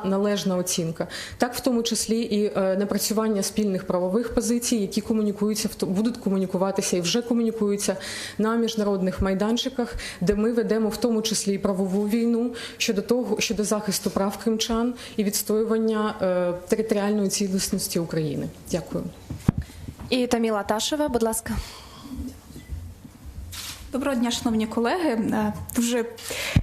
належна оцінка. Так, в тому числі і напрацювання спільних правових позицій, які комунікуються, будуть комунікуватися і вже комунікуються на міжнародних майданчиках, де ми ведемо в тому числі і правову війну щодо захисту прав кримчан і відстоювання територіальної цілісності України. Дякую. І Таміла Ташева, будь ласка. Доброго дня, шановні колеги. Дуже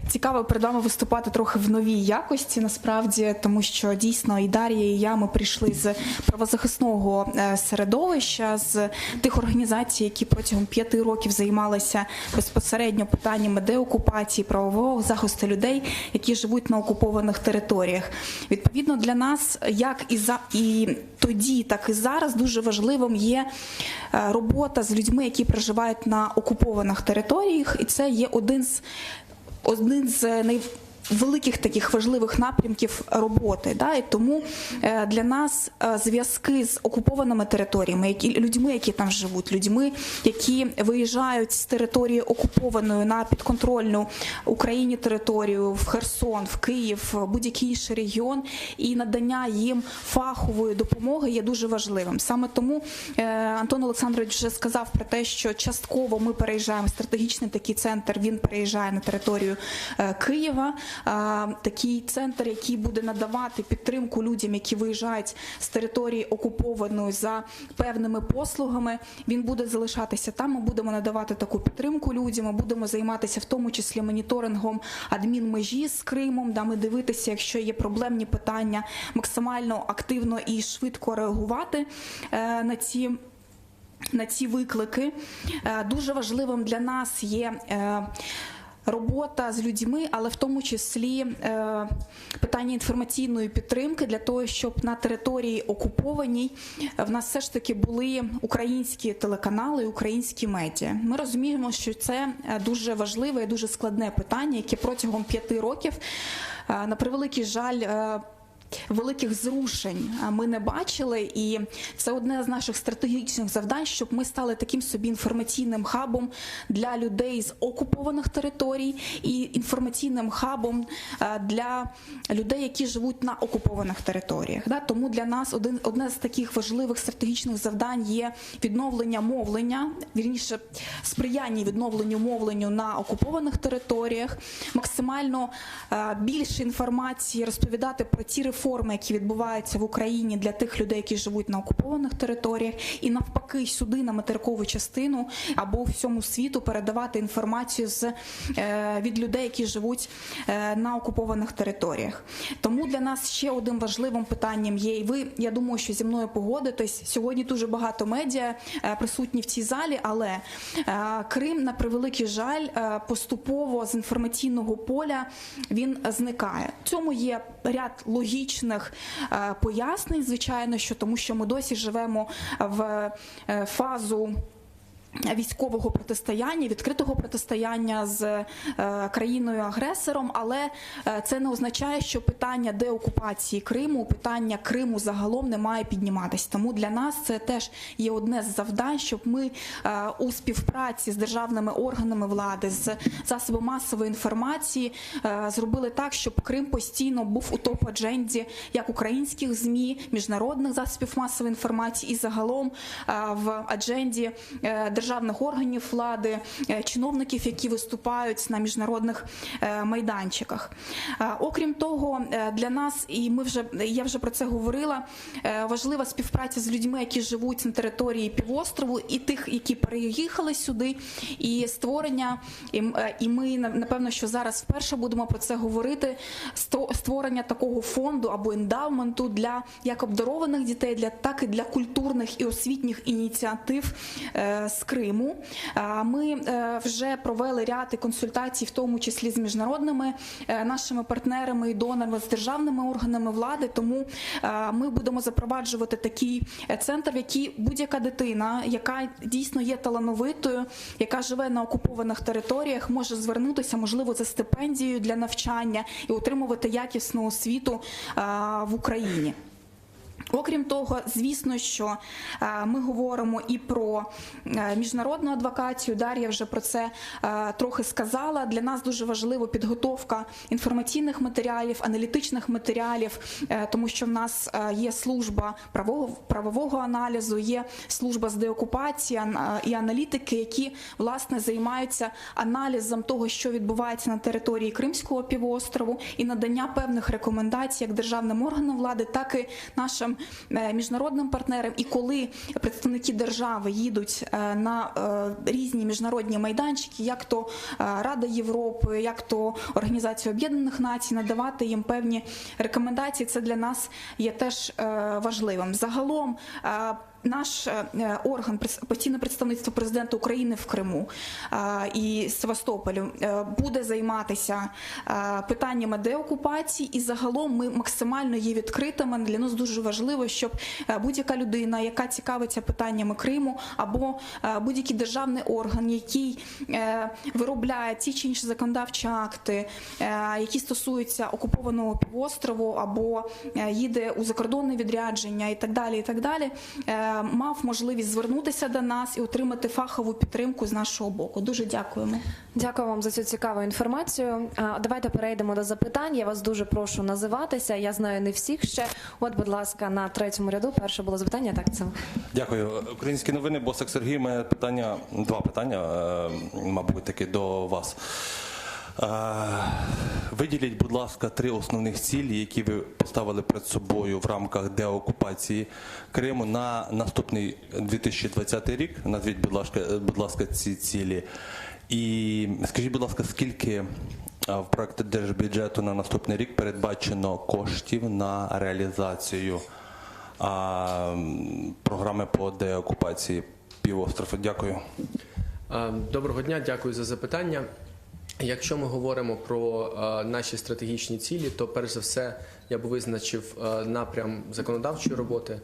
цікаво перед вами виступати трохи в новій якості, насправді, тому що дійсно і Дар'я, і я, ми прийшли з правозахисного середовища, з тих організацій, які протягом 5 років займалися безпосередньо питаннями деокупації, правового захисту людей, які живуть на окупованих територіях. Відповідно, для нас, як і тоді, так і зараз, дуже важливим є робота з людьми, які проживають на окупованих територіях, і це є один з найвеликих таких важливих напрямків роботи. Да? І тому для нас зв'язки з окупованими територіями, людьми, які там живуть, людьми, які виїжджають з території окупованої на підконтрольну Україні територію, в Херсон, в Київ, в будь-який інший регіон, і надання їм фахової допомоги є дуже важливим. Саме тому Антон Олександрович вже сказав про те, що частково ми переїжджаємо, стратегічний такий центр, він переїжджає на територію Києва. Такий центр, який буде надавати підтримку людям, які виїжджають з території окупованої за певними послугами, він буде залишатися там, ми будемо надавати таку підтримку людям, ми будемо займатися в тому числі моніторингом адмінмежі з Кримом, ми дивитися, якщо є проблемні питання, максимально активно і швидко реагувати на ці виклики. Дуже важливим для нас є робота з людьми, але в тому числі питання інформаційної підтримки для того, щоб на території окупованій в нас все ж таки були українські телеканали, українські медіа. Ми розуміємо, що це дуже важливе і дуже складне питання, яке протягом 5 років, на превеликий жаль, великих зрушень ми не бачили, і це одне з наших стратегічних завдань, щоб ми стали таким собі інформаційним хабом для людей з окупованих територій і інформаційним хабом для людей, які живуть на окупованих територіях. Тому для нас одне з таких важливих стратегічних завдань є відновлення мовлення, вірніше сприяння відновленню мовленню на окупованих територіях, максимально більше інформації розповідати про ті реформи, які відбуваються в Україні для тих людей, які живуть на окупованих територіях, і навпаки сюди, на материкову частину або всьому світу передавати інформацію від людей, які живуть на окупованих територіях. Тому для нас ще одним важливим питанням є, і ви, я думаю, що зі мною погодитесь, сьогодні дуже багато медіа присутні в цій залі, але Крим, на превеликий жаль, поступово з інформаційного поля він зникає. В цьому є ряд логічних пояснень, звичайно, тому що ми досі живемо в фазу військового протистояння, відкритого протистояння з країною-агресором, але це не означає, що питання деокупації Криму, питання Криму загалом не має підніматися. Тому для нас це теж є одне з завдань, щоб ми у співпраці з державними органами влади, з засобами масової інформації зробили так, щоб Крим постійно був у топ-адженді як українських ЗМІ, міжнародних засобів масової інформації і загалом в адженді державних органів влади, чиновників, які виступають на міжнародних майданчиках. Окрім того, для нас, і я вже про це говорила, важлива співпраця з людьми, які живуть на території півострову, і тих, які переїхали сюди, і створення, і ми, напевно, що зараз вперше будемо про це говорити, створення такого фонду або ендаументу для як обдарованих дітей, так і для культурних і освітніх ініціатив з Криму. Ми вже провели ряд консультацій, в тому числі з міжнародними нашими партнерами і донорами, з державними органами влади, тому ми будемо запроваджувати такий центр, в який будь-яка дитина, яка дійсно є талановитою, яка живе на окупованих територіях, може звернутися, можливо, за стипендією для навчання і отримувати якісну освіту в Україні. Окрім того, звісно, що ми говоримо і про міжнародну адвокацію. Дар'я вже про це трохи сказала. Для нас дуже важлива підготовка інформаційних матеріалів, аналітичних матеріалів, тому що в нас є служба правового аналізу, є служба з деокупації і аналітики, які, власне, займаються аналізом того, що відбувається на території Кримського півострову, і надання певних рекомендацій як державним органам влади, так і нашим міжнародним партнерам. І коли представники держави їдуть на різні міжнародні майданчики, як то Рада Європи, як то Організація Об'єднаних Націй, надавати їм певні рекомендації, це для нас є теж важливим. Загалом наш орган, постійне представництво президента України в Криму і Севастополі буде займатися питаннями деокупації, і загалом ми максимально є відкритими. Для нас дуже важливо, щоб будь-яка людина, яка цікавиться питаннями Криму, або будь-який державний орган, який виробляє ті чи інші законодавчі акти, які стосуються окупованого півострову, або їде у закордонне відрядження і так далі, мав можливість звернутися до нас і отримати фахову підтримку з нашого боку. Дуже дякуємо. Дякую вам за цю цікаву інформацію. Давайте перейдемо до запитань. Я вас дуже прошу називатися. Я знаю не всіх ще. От, будь ласка, на третьому ряду перше було запитання. Так, це. Дякую. Українські новини, Босик Сергій. У мене питання, два питання, мабуть, таки до вас. Виділіть, будь ласка, 3 основних цілі, які ви поставили перед собою в рамках деокупації Криму на наступний 2020 рік. Назвіть, будь ласка, ці цілі. І скажіть, будь ласка, скільки в проєкті держбюджету на наступний рік передбачено коштів на реалізацію програми по деокупації півострову? Дякую. Доброго дня, дякую за запитання. Якщо ми говоримо про наші стратегічні цілі, то перш за все я б визначив напрям законодавчої роботи.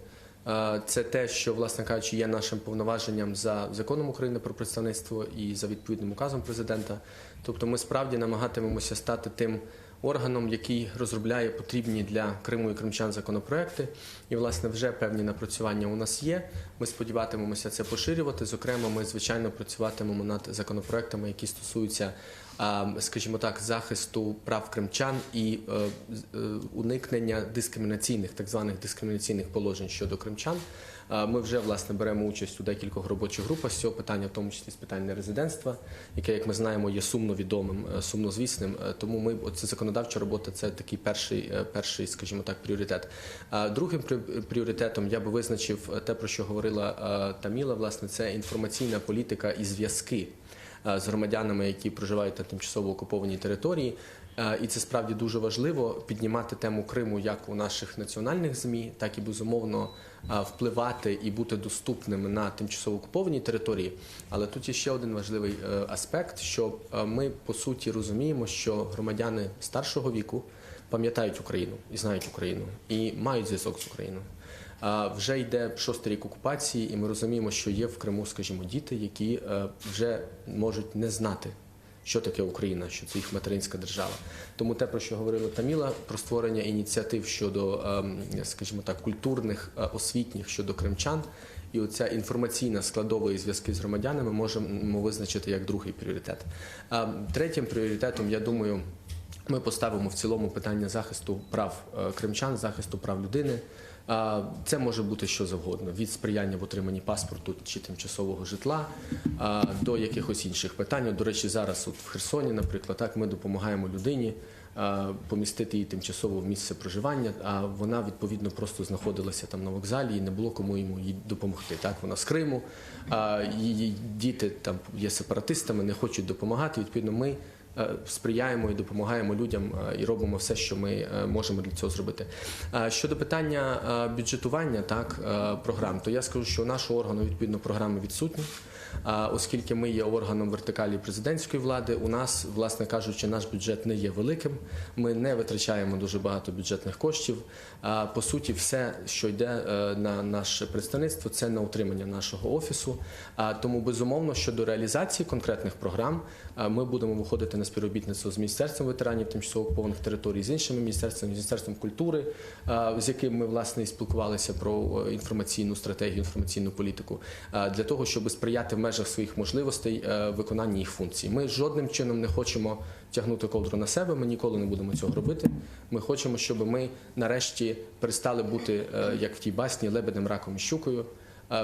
Це те, що, власне кажучи, є нашим повноваженням за законом України про представництво і за відповідним указом президента. Тобто ми справді намагатимемося стати тим органом, який розробляє потрібні для Криму і кримчан законопроекти. І, власне, вже певні напрацювання у нас є. Ми сподіватимемося це поширювати. Зокрема, ми, звичайно, працюватимемо над законопроектами, які стосуються, скажімо так, захисту прав кримчан і уникнення дискримінаційних, так званих дискримінаційних положень щодо кримчан. Ми вже, власне, беремо участь у декількох робочих групах з цього питання, в тому числі з питань нерезидентства, яке, як ми знаємо, є сумновідомим, сумнозвісним. Тому ця законодавча робота – це такий перший, скажімо так, пріоритет. Другим пріоритетом я би визначив те, про що говорила Таміла, власне, це інформаційна політика і зв'язки з громадянами, які проживають на тимчасово окупованій території. І це справді дуже важливо піднімати тему Криму як у наших національних ЗМІ, так і, безумовно, впливати і бути доступними на тимчасово окупованій території. Але тут є ще один важливий аспект, що ми, по суті, розуміємо, що громадяни старшого віку пам'ятають Україну і знають Україну, і мають зв'язок з Україною. Вже йде 6-й рік окупації, і ми розуміємо, що є в Криму, скажімо, діти, які вже можуть не знати, що таке Україна, що це їх материнська держава. Тому те, про що говорила Таміла, про створення ініціатив щодо, скажімо так, культурних, освітніх щодо кримчан, і оця інформаційна складова і зв'язки з громадянами можемо визначити як другий пріоритет. Третім пріоритетом, я думаю, ми поставимо в цілому питання захисту прав кримчан, захисту прав людини. Це може бути що завгодно, від сприяння в отриманні паспорту чи тимчасового житла до якихось інших питань. До речі, зараз в Херсоні, наприклад, так, ми допомагаємо людині помістити її тимчасово в місце проживання, а вона, відповідно, просто знаходилася там на вокзалі і не було кому їй допомогти. Так, вона з Криму, її діти там є сепаратистами, не хочуть допомагати, відповідно, ми сприяємо і допомагаємо людям і робимо все, що ми можемо для цього зробити. Щодо питання бюджетування програм, то я скажу, що у нашого органу, відповідно, програми відсутні. Оскільки ми є органом вертикалі президентської влади, у нас, власне кажучи, наш бюджет не є великим, ми не витрачаємо дуже багато бюджетних коштів. По суті, все, що йде на наше представництво, це на утримання нашого офісу. Тому, безумовно, щодо реалізації конкретних програм, Ми будемо виходити на співробітництво з Міністерством ветеранів тимчасово окупованих територій, з іншими міністерствами, з Міністерством культури, з яким ми, власне, і спілкувалися про інформаційну стратегію, інформаційну політику, для того, щоб сприяти в межах своїх можливостей виконанні їх функцій. Ми жодним чином не хочемо тягнути ковдру на себе, ми ніколи не будемо цього робити. Ми хочемо, щоб ми нарешті перестали бути, як в тій басні, лебедем, раком і щукою,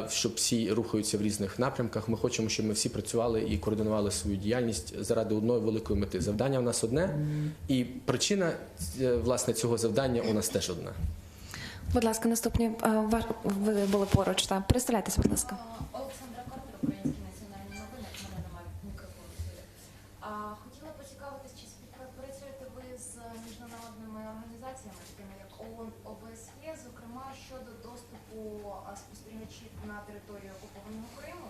щоб всі рухаються в різних напрямках. Ми хочемо, щоб ми всі працювали і координували свою діяльність заради одної великої мети. Завдання у нас одне, і причина, власне, цього завдання у нас теж одна. Будь ласка, наступні. Ви були поруч. Так. Представляйтеся, будь ласка. Олександра Корда, Українські національні новини. В мене немає мікрофону. Хотіла поцікавитись, чи співпрацюєте ви з міжнародними організаціями, такими як ООН, ОБСЄ, зокрема щодо доступу спостерігачів на територію окупованого Криму.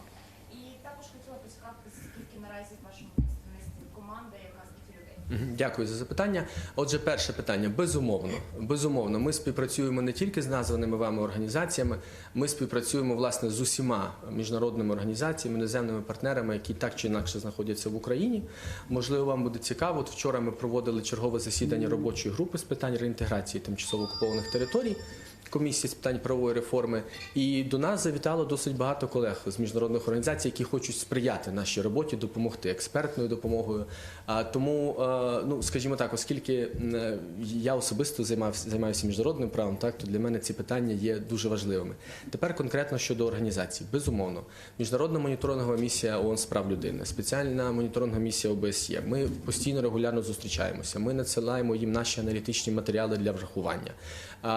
І також хотіла поцікавитись, скільки наразі в вашому представництві команда, яка скільки людей? Дякую за запитання. Отже, перше питання. Безумовно, ми співпрацюємо не тільки з названими вами організаціями, ми співпрацюємо, власне, з усіма міжнародними організаціями, іноземними партнерами, які так чи інакше знаходяться в Україні. Можливо, вам буде цікаво. От вчора ми проводили чергове засідання робочої групи з питань реінтеграції тимчасово окупованих територій, комісії з питань правової реформи, і до нас завітало досить багато колег з міжнародних організацій, які хочуть сприяти нашій роботі, допомогти експертною допомогою. Тому, скажімо так, оскільки я особисто займаюся міжнародним правом, так, то для мене ці питання є дуже важливими. Тепер конкретно щодо організацій. Безумовно, Міжнародна моніторингова місія ООН з прав людини, спеціальна моніторингова місія ОБСЄ. Ми постійно, регулярно зустрічаємося. Ми надсилаємо їм наші аналітичні матеріали для врахування.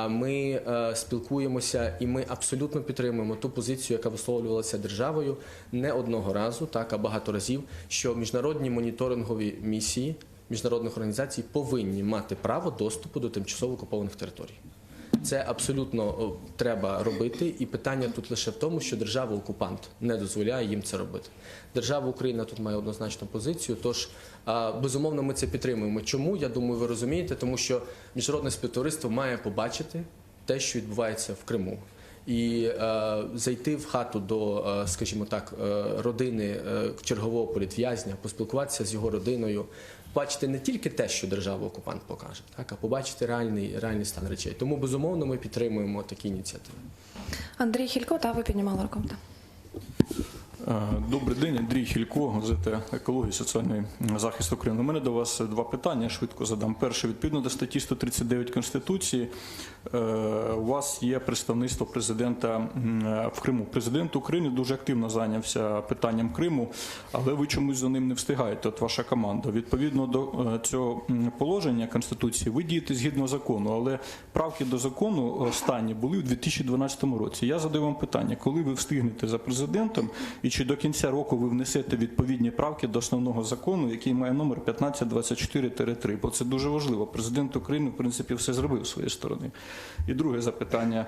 Ми спілкуємося і ми абсолютно підтримуємо ту позицію, яка висловлювалася державою не одного разу, так, а багато разів, що міжнародні моніторингові місії міжнародних організацій повинні мати право доступу до тимчасово окупованих територій. Це абсолютно треба робити, і питання тут лише в тому, що держава-окупант не дозволяє їм це робити. Держава Україна тут має однозначну позицію, тож, безумовно, ми це підтримуємо. Чому? Я думаю, ви розумієте, тому що міжнародне співтовариство має побачити те, що відбувається в Криму. І зайти в хату до, скажімо так, родини чергового політв'язня, поспілкуватися з його родиною, бачити не тільки те, що держава-окупант покаже, так, а побачити реальний стан речей. Тому, безумовно, ми підтримуємо такі ініціативи. Андрій Хілько, та ви піднімали руку. Добрий день, Андрій Хілько, газета «Екологія і соціальний захист України». У мене до вас два питання, швидко задам. Перше, відповідно до статті 139 Конституції, у вас є представництво президента в Криму. Президент України дуже активно зайнявся питанням Криму, але ви чомусь за ним не встигаєте, от ваша команда. Відповідно до цього положення Конституції, ви дієте згідно закону, але правки до закону останні були у 2012 році. Я задаю вам питання, коли ви встигнете за президентом, і чи до кінця року ви внесете відповідні правки до основного закону, який має номер 1524-3, бо це дуже важливо. Президент України, в принципі, все зробив з своєї сторони. І друге запитання.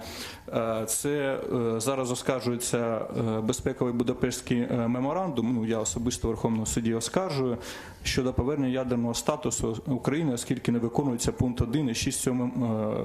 Це зараз оскаржується безпековий Будапештський меморандум, я особисто в Верховному суді оскаржую, щодо повернення ядерного статусу України, оскільки не виконується пункт 1 і 6 цього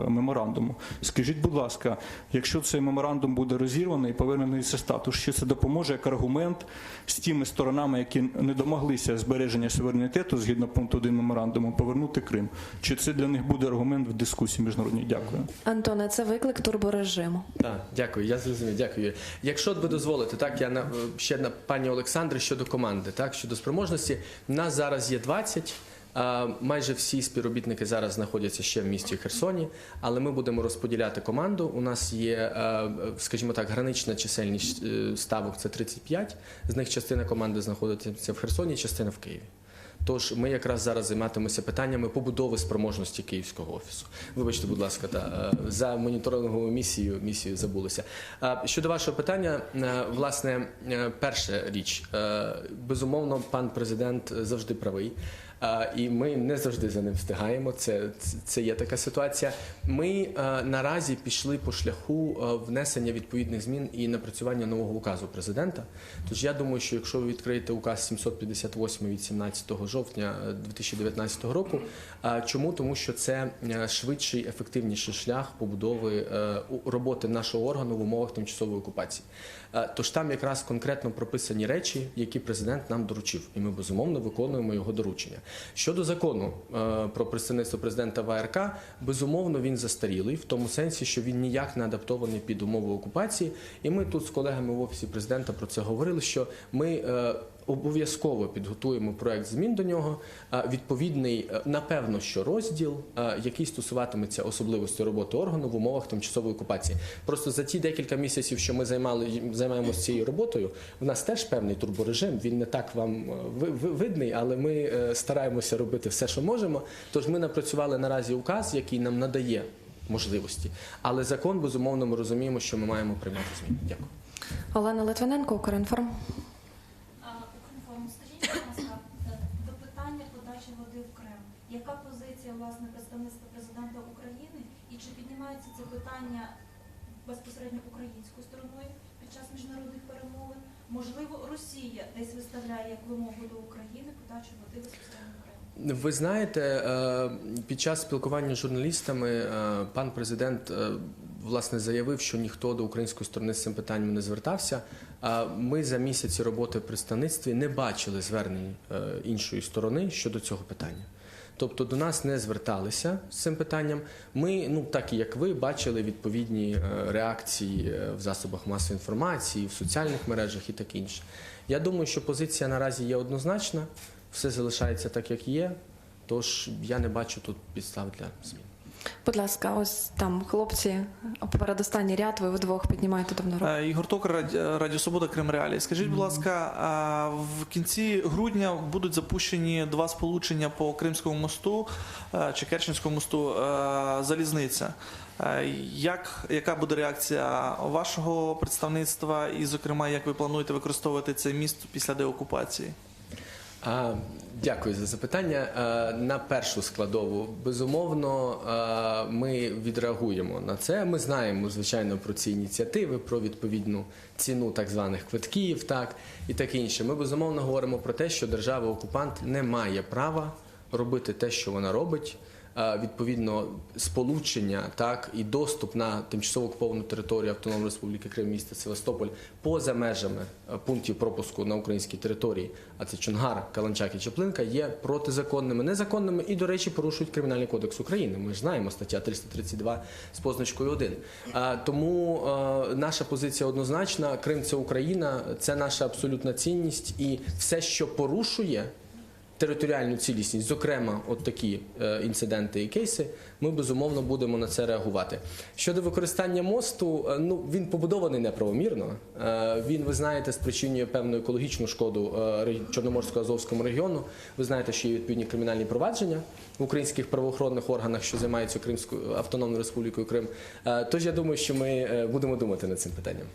меморандуму. Скажіть, будь ласка, якщо цей меморандум буде розірваний і повернений цей статус, що це допоможе як аргумент з тими сторонами, які не домоглися збереження суверенітету згідно пункту 1 меморандуму, повернути Крим? Чи це для них буде аргумент в дискусії міжнародній? Дякую. Антоне, це виклик турборежиму. Так, дякую, я зрозумів, дякую. Якщо ви дозволите, так, я ще на пані Олександри щодо команди, так, щодо спроможності. У нас зараз є 20, майже всі співробітники зараз знаходяться ще в місті Херсоні, але ми будемо розподіляти команду. У нас є, скажімо так, гранична чисельність ставок – це 35, з них частина команди знаходиться в Херсоні, частина в Києві. Тож ми якраз зараз займатимемося питаннями побудови спроможності Київського офісу. Вибачте, будь ласка, за моніторингову місію забулися. Щодо вашого питання, власне, перша річ. Безумовно, пан президент завжди правий. І ми не завжди за ним встигаємо, це є така ситуація. Ми наразі пішли по шляху внесення відповідних змін і напрацювання нового указу президента. Тож я думаю, що якщо ви відкриєте указ 758 від 17 жовтня, жовтня 2019 року. Чому? Тому що це швидший, ефективніший шлях побудови роботи нашого органу в умовах тимчасової окупації. Тож там якраз конкретно прописані речі, які президент нам доручив, і ми, безумовно, виконуємо його доручення. Щодо закону про представництво президента в АРК, безумовно, він застарілий, в тому сенсі, що він ніяк не адаптований під умови окупації, і ми тут з колегами в Офісі президента про це говорили, що ми обов'язково підготуємо проект змін до нього, відповідний, напевно, що розділ, який стосуватиметься особливості роботи органу в умовах тимчасової окупації. Просто за ті декілька місяців, що ми займаємося цією роботою, в нас теж певний турборежим, він не так вам видний, але ми стараємося робити все, що можемо. Тож ми напрацювали наразі указ, який нам надає можливості. Але закон, безумовно, ми розуміємо, що ми маємо приймати зміни. Дякую. Олена Литвиненко, Укрінформ. Скажіть, будь ласка, до питання подачі води в Крим. Яка позиція, власне, представництва президента України і чи піднімається це питання безпосередньо українською стороною під час міжнародних перемовин? Можливо, Росія десь виставляє як вимогу до України подачу води безпосередньо в Крим? Ви знаєте, під час спілкування з журналістами пан президент власне заявив, що ніхто до української сторони з цим питанням не звертався. Ми за місяці роботи в представництві не бачили звернень іншої сторони щодо цього питання. Тобто до нас не зверталися з цим питанням. Ми, так і як ви, бачили відповідні реакції в засобах масової інформації, в соціальних мережах і таке інше. Я думаю, що позиція наразі є однозначна, все залишається так, як є, тож я не бачу тут підстав для змін. Будь ласка, ось там хлопці, передостанній ряд, ви вдвох піднімаєте давно руку. Ігор Токар, Радіо Свобода, Крим Реалії. Скажіть, будь ласка, в кінці грудня будуть запущені 2 сполучення по Кримському мосту чи Керченському мосту залізниця. Яка буде реакція вашого представництва і, зокрема, як ви плануєте використовувати цей міст після деокупації? Дякую за запитання. На першу складову, безумовно, ми відреагуємо на це. Ми знаємо, звичайно, про ці ініціативи, про відповідну ціну так званих квитків, і таке інше. Ми, безумовно, говоримо про те, що держава-окупант не має права робити те, що вона робить. Відповідно, сполучення і доступ на тимчасово окуповану територію Автономної Республіки Крим, міста Севастополь, поза межами пунктів пропуску на українській території, а це Чонгар, Каланчак і Чаплинка, є протизаконними, незаконними і, до речі, порушують Кримінальний кодекс України. Ми ж знаємо, стаття 332 з позначкою 1. Тому наша позиція однозначна. Крим – це Україна, це наша абсолютна цінність, і все, що порушує територіальну цілісність, зокрема, от такі інциденти і кейси, ми, безумовно, будемо на це реагувати. Щодо використання мосту, він побудований неправомірно. Він, ви знаєте, спричинює певну екологічну шкоду Чорноморсько-Азовському регіону. Ви знаєте, що є відповідні кримінальні провадження в українських правоохоронних органах, що займаються Кримською Автономною Республікою Крим. Тож, я думаю, що ми будемо думати над цим питанням.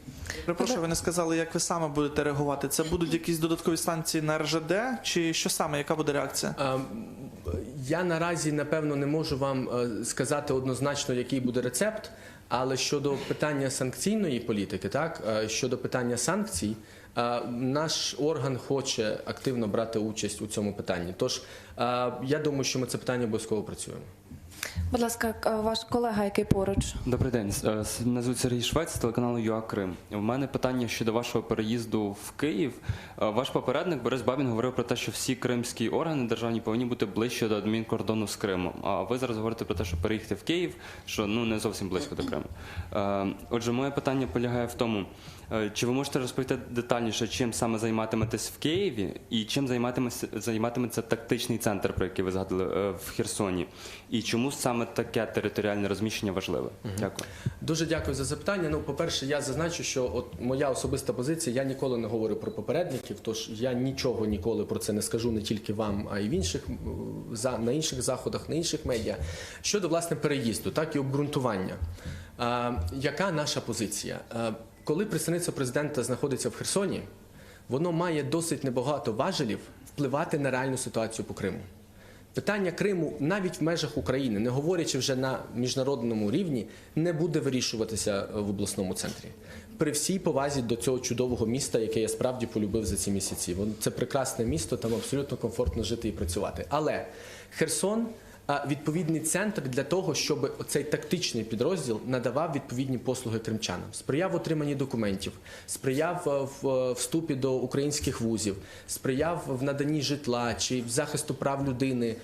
Перепрошую, ви не сказали, як ви саме будете реагувати. Це будуть якісь додаткові санкції на РЖД, чи що саме, яка буде реакція? Я наразі, напевно, не можу вам сказати однозначно, який буде рецепт, але щодо питання санкційної політики, щодо питання санкцій, наш орган хоче активно брати участь у цьому питанні. Тож, я думаю, що ми це питання обов'язково працюємо. Будь ласка, ваш колега, який поруч. Добрий день. Мене звуть Сергій Швець з телеканалу ЮА Крим. У мене питання щодо вашого переїзду в Київ. Ваш попередник Борис Бабін говорив про те, що всі кримські органи державні повинні бути ближче до адмінкордону з Кримом. А ви зараз говорите про те, що переїхати в Київ, що не зовсім близько до Криму. Отже, моє питання полягає в тому, чи ви можете розповісти детальніше, чим саме займатиметесь в Києві і чим займатиметься тактичний центр, про який ви згадали в Херсоні? І чому саме таке територіальне розміщення важливе? Дякую. Дуже дякую за запитання. По-перше, я зазначу, що моя особиста позиція, я ніколи не говорю про попередників, тож я нічого ніколи про це не скажу не тільки вам, а й на інших заходах, на інших медіа. Щодо, власне, переїзду, так і обґрунтування. Яка наша позиція? Коли представництво президента знаходиться в Херсоні, воно має досить небагато важелів впливати на реальну ситуацію по Криму. Питання Криму навіть в межах України, не говорячи вже на міжнародному рівні, не буде вирішуватися в обласному центрі. При всій повазі до цього чудового міста, яке я справді полюбив за ці місяці. Це прекрасне місто, там абсолютно комфортно жити і працювати. Але Херсон – відповідний центр для того, щоб цей тактичний підрозділ надавав відповідні послуги кримчанам. Сприяв отриманні документів, сприяв в вступі до українських вузів, сприяв в наданні житла чи в захисту прав людини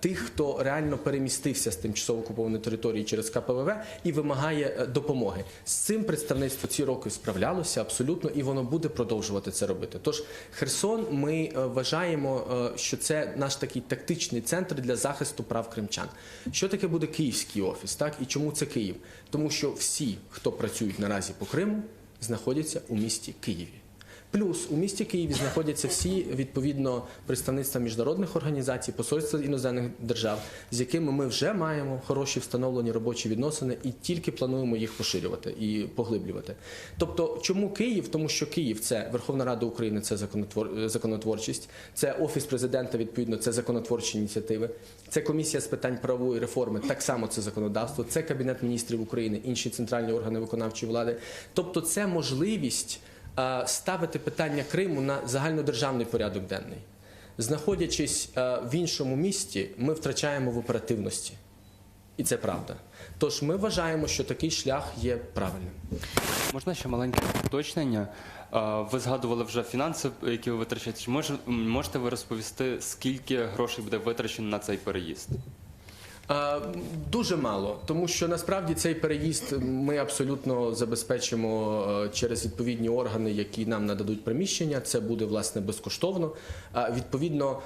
тих, хто реально перемістився з тимчасово окупованої території через КПВВ і вимагає допомоги. З цим представництво ці роки справлялося абсолютно, і воно буде продовжувати це робити. Тож Херсон, ми вважаємо, що це наш такий тактичний центр для захисту прав кримчан. Що таке буде київський офіс, так? І чому це Київ? Тому що всі, хто працюють наразі по Криму, знаходяться у місті Києві. Плюс у місті Києві знаходяться всі, відповідно, представництва міжнародних організацій, посольства іноземних держав, з якими ми вже маємо хороші встановлені робочі відносини і тільки плануємо їх поширювати і поглиблювати. Тобто, чому Київ? Тому що Київ – це Верховна Рада України, це законотворчість, це Офіс Президента, відповідно, це законотворчі ініціативи, це Комісія з питань правової реформи, так само це законодавство, це Кабінет міністрів України, інші центральні органи виконавчої влади. Тобто, це можливість ставити питання Криму на загальнодержавний порядок денний. Знаходячись в іншому місті, ми втрачаємо в оперативності. І це правда. Тож ми вважаємо, що такий шлях є правильним. Можна ще маленьке уточнення? Ви згадували вже фінанси, які ви витрачаєте. Чи можете ви розповісти, скільки грошей буде витрачено на цей переїзд? Дуже мало, тому що насправді цей переїзд ми абсолютно забезпечимо через відповідні органи, які нам нададуть приміщення. Це буде, власне, безкоштовно. Відповідно,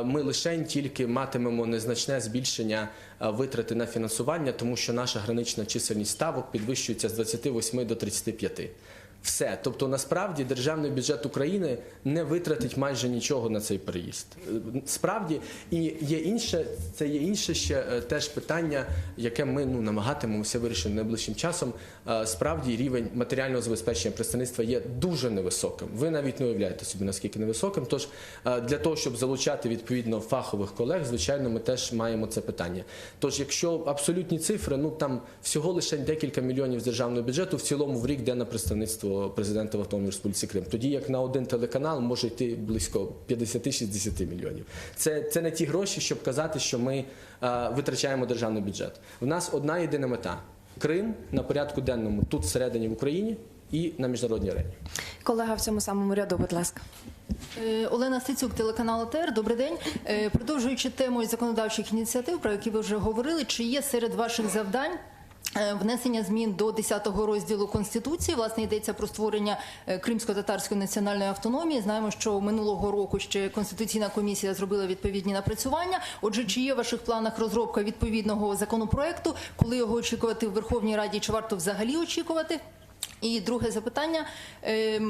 ми лише тільки матимемо незначне збільшення витрати на фінансування, тому що наша гранична чисельність ставок підвищується з 28 до 35. Все. Тобто, насправді, державний бюджет України не витратить майже нічого на цей переїзд. Справді, і є інше ще теж питання, яке ми намагатимемося вирішити найближчим часом. Справді, рівень матеріального забезпечення представництва є дуже невисоким. Ви навіть не уявляєте собі, наскільки невисоким. Тож, для того, щоб залучати, відповідно, фахових колег, звичайно, ми теж маємо це питання. Тож, якщо абсолютні цифри, там всього лише декілька мільйонів з державного бюджету в цілому в рік йде на представництво президента в Автономній Республіці Крим. Тоді як на один телеканал може йти близько 50-60 мільйонів. Це не ті гроші, щоб казати, що ми витрачаємо державний бюджет. У нас одна єдина мета – Крим на порядку денному тут всередині в Україні і на міжнародній арені. Колега в цьому самому ряду, будь ласка. Олена Стецюк, телеканал АТР. Добрий день. Продовжуючи тему законодавчих ініціатив, про які ви вже говорили, чи є серед ваших завдань внесення змін до 10-го розділу Конституції? Власне, йдеться про створення Кримсько-татарської національної автономії. Знаємо, що минулого року ще Конституційна комісія зробила відповідні напрацювання. Отже, чи є в ваших планах розробка відповідного законопроекту? Коли його очікувати в Верховній Раді? Чи варто взагалі очікувати? І друге запитання.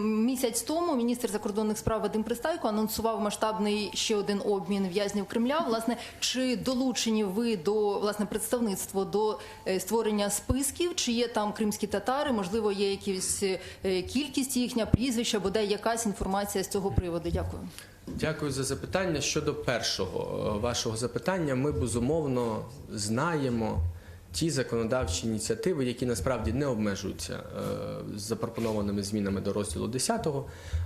Місяць тому міністр закордонних справ Вадим Пристайко анонсував масштабний ще один обмін в'язнів Кремля. Власне, чи долучені ви до, власне, представництва до створення списків? Чи є там кримські татари? Можливо, є якась кількість їхня, прізвища, бодай якась інформація з цього приводу? Дякую. Дякую за запитання. Щодо першого вашого запитання, ми, безумовно, знаємо ті законодавчі ініціативи, які насправді не обмежуються запропонованими змінами до розділу 10,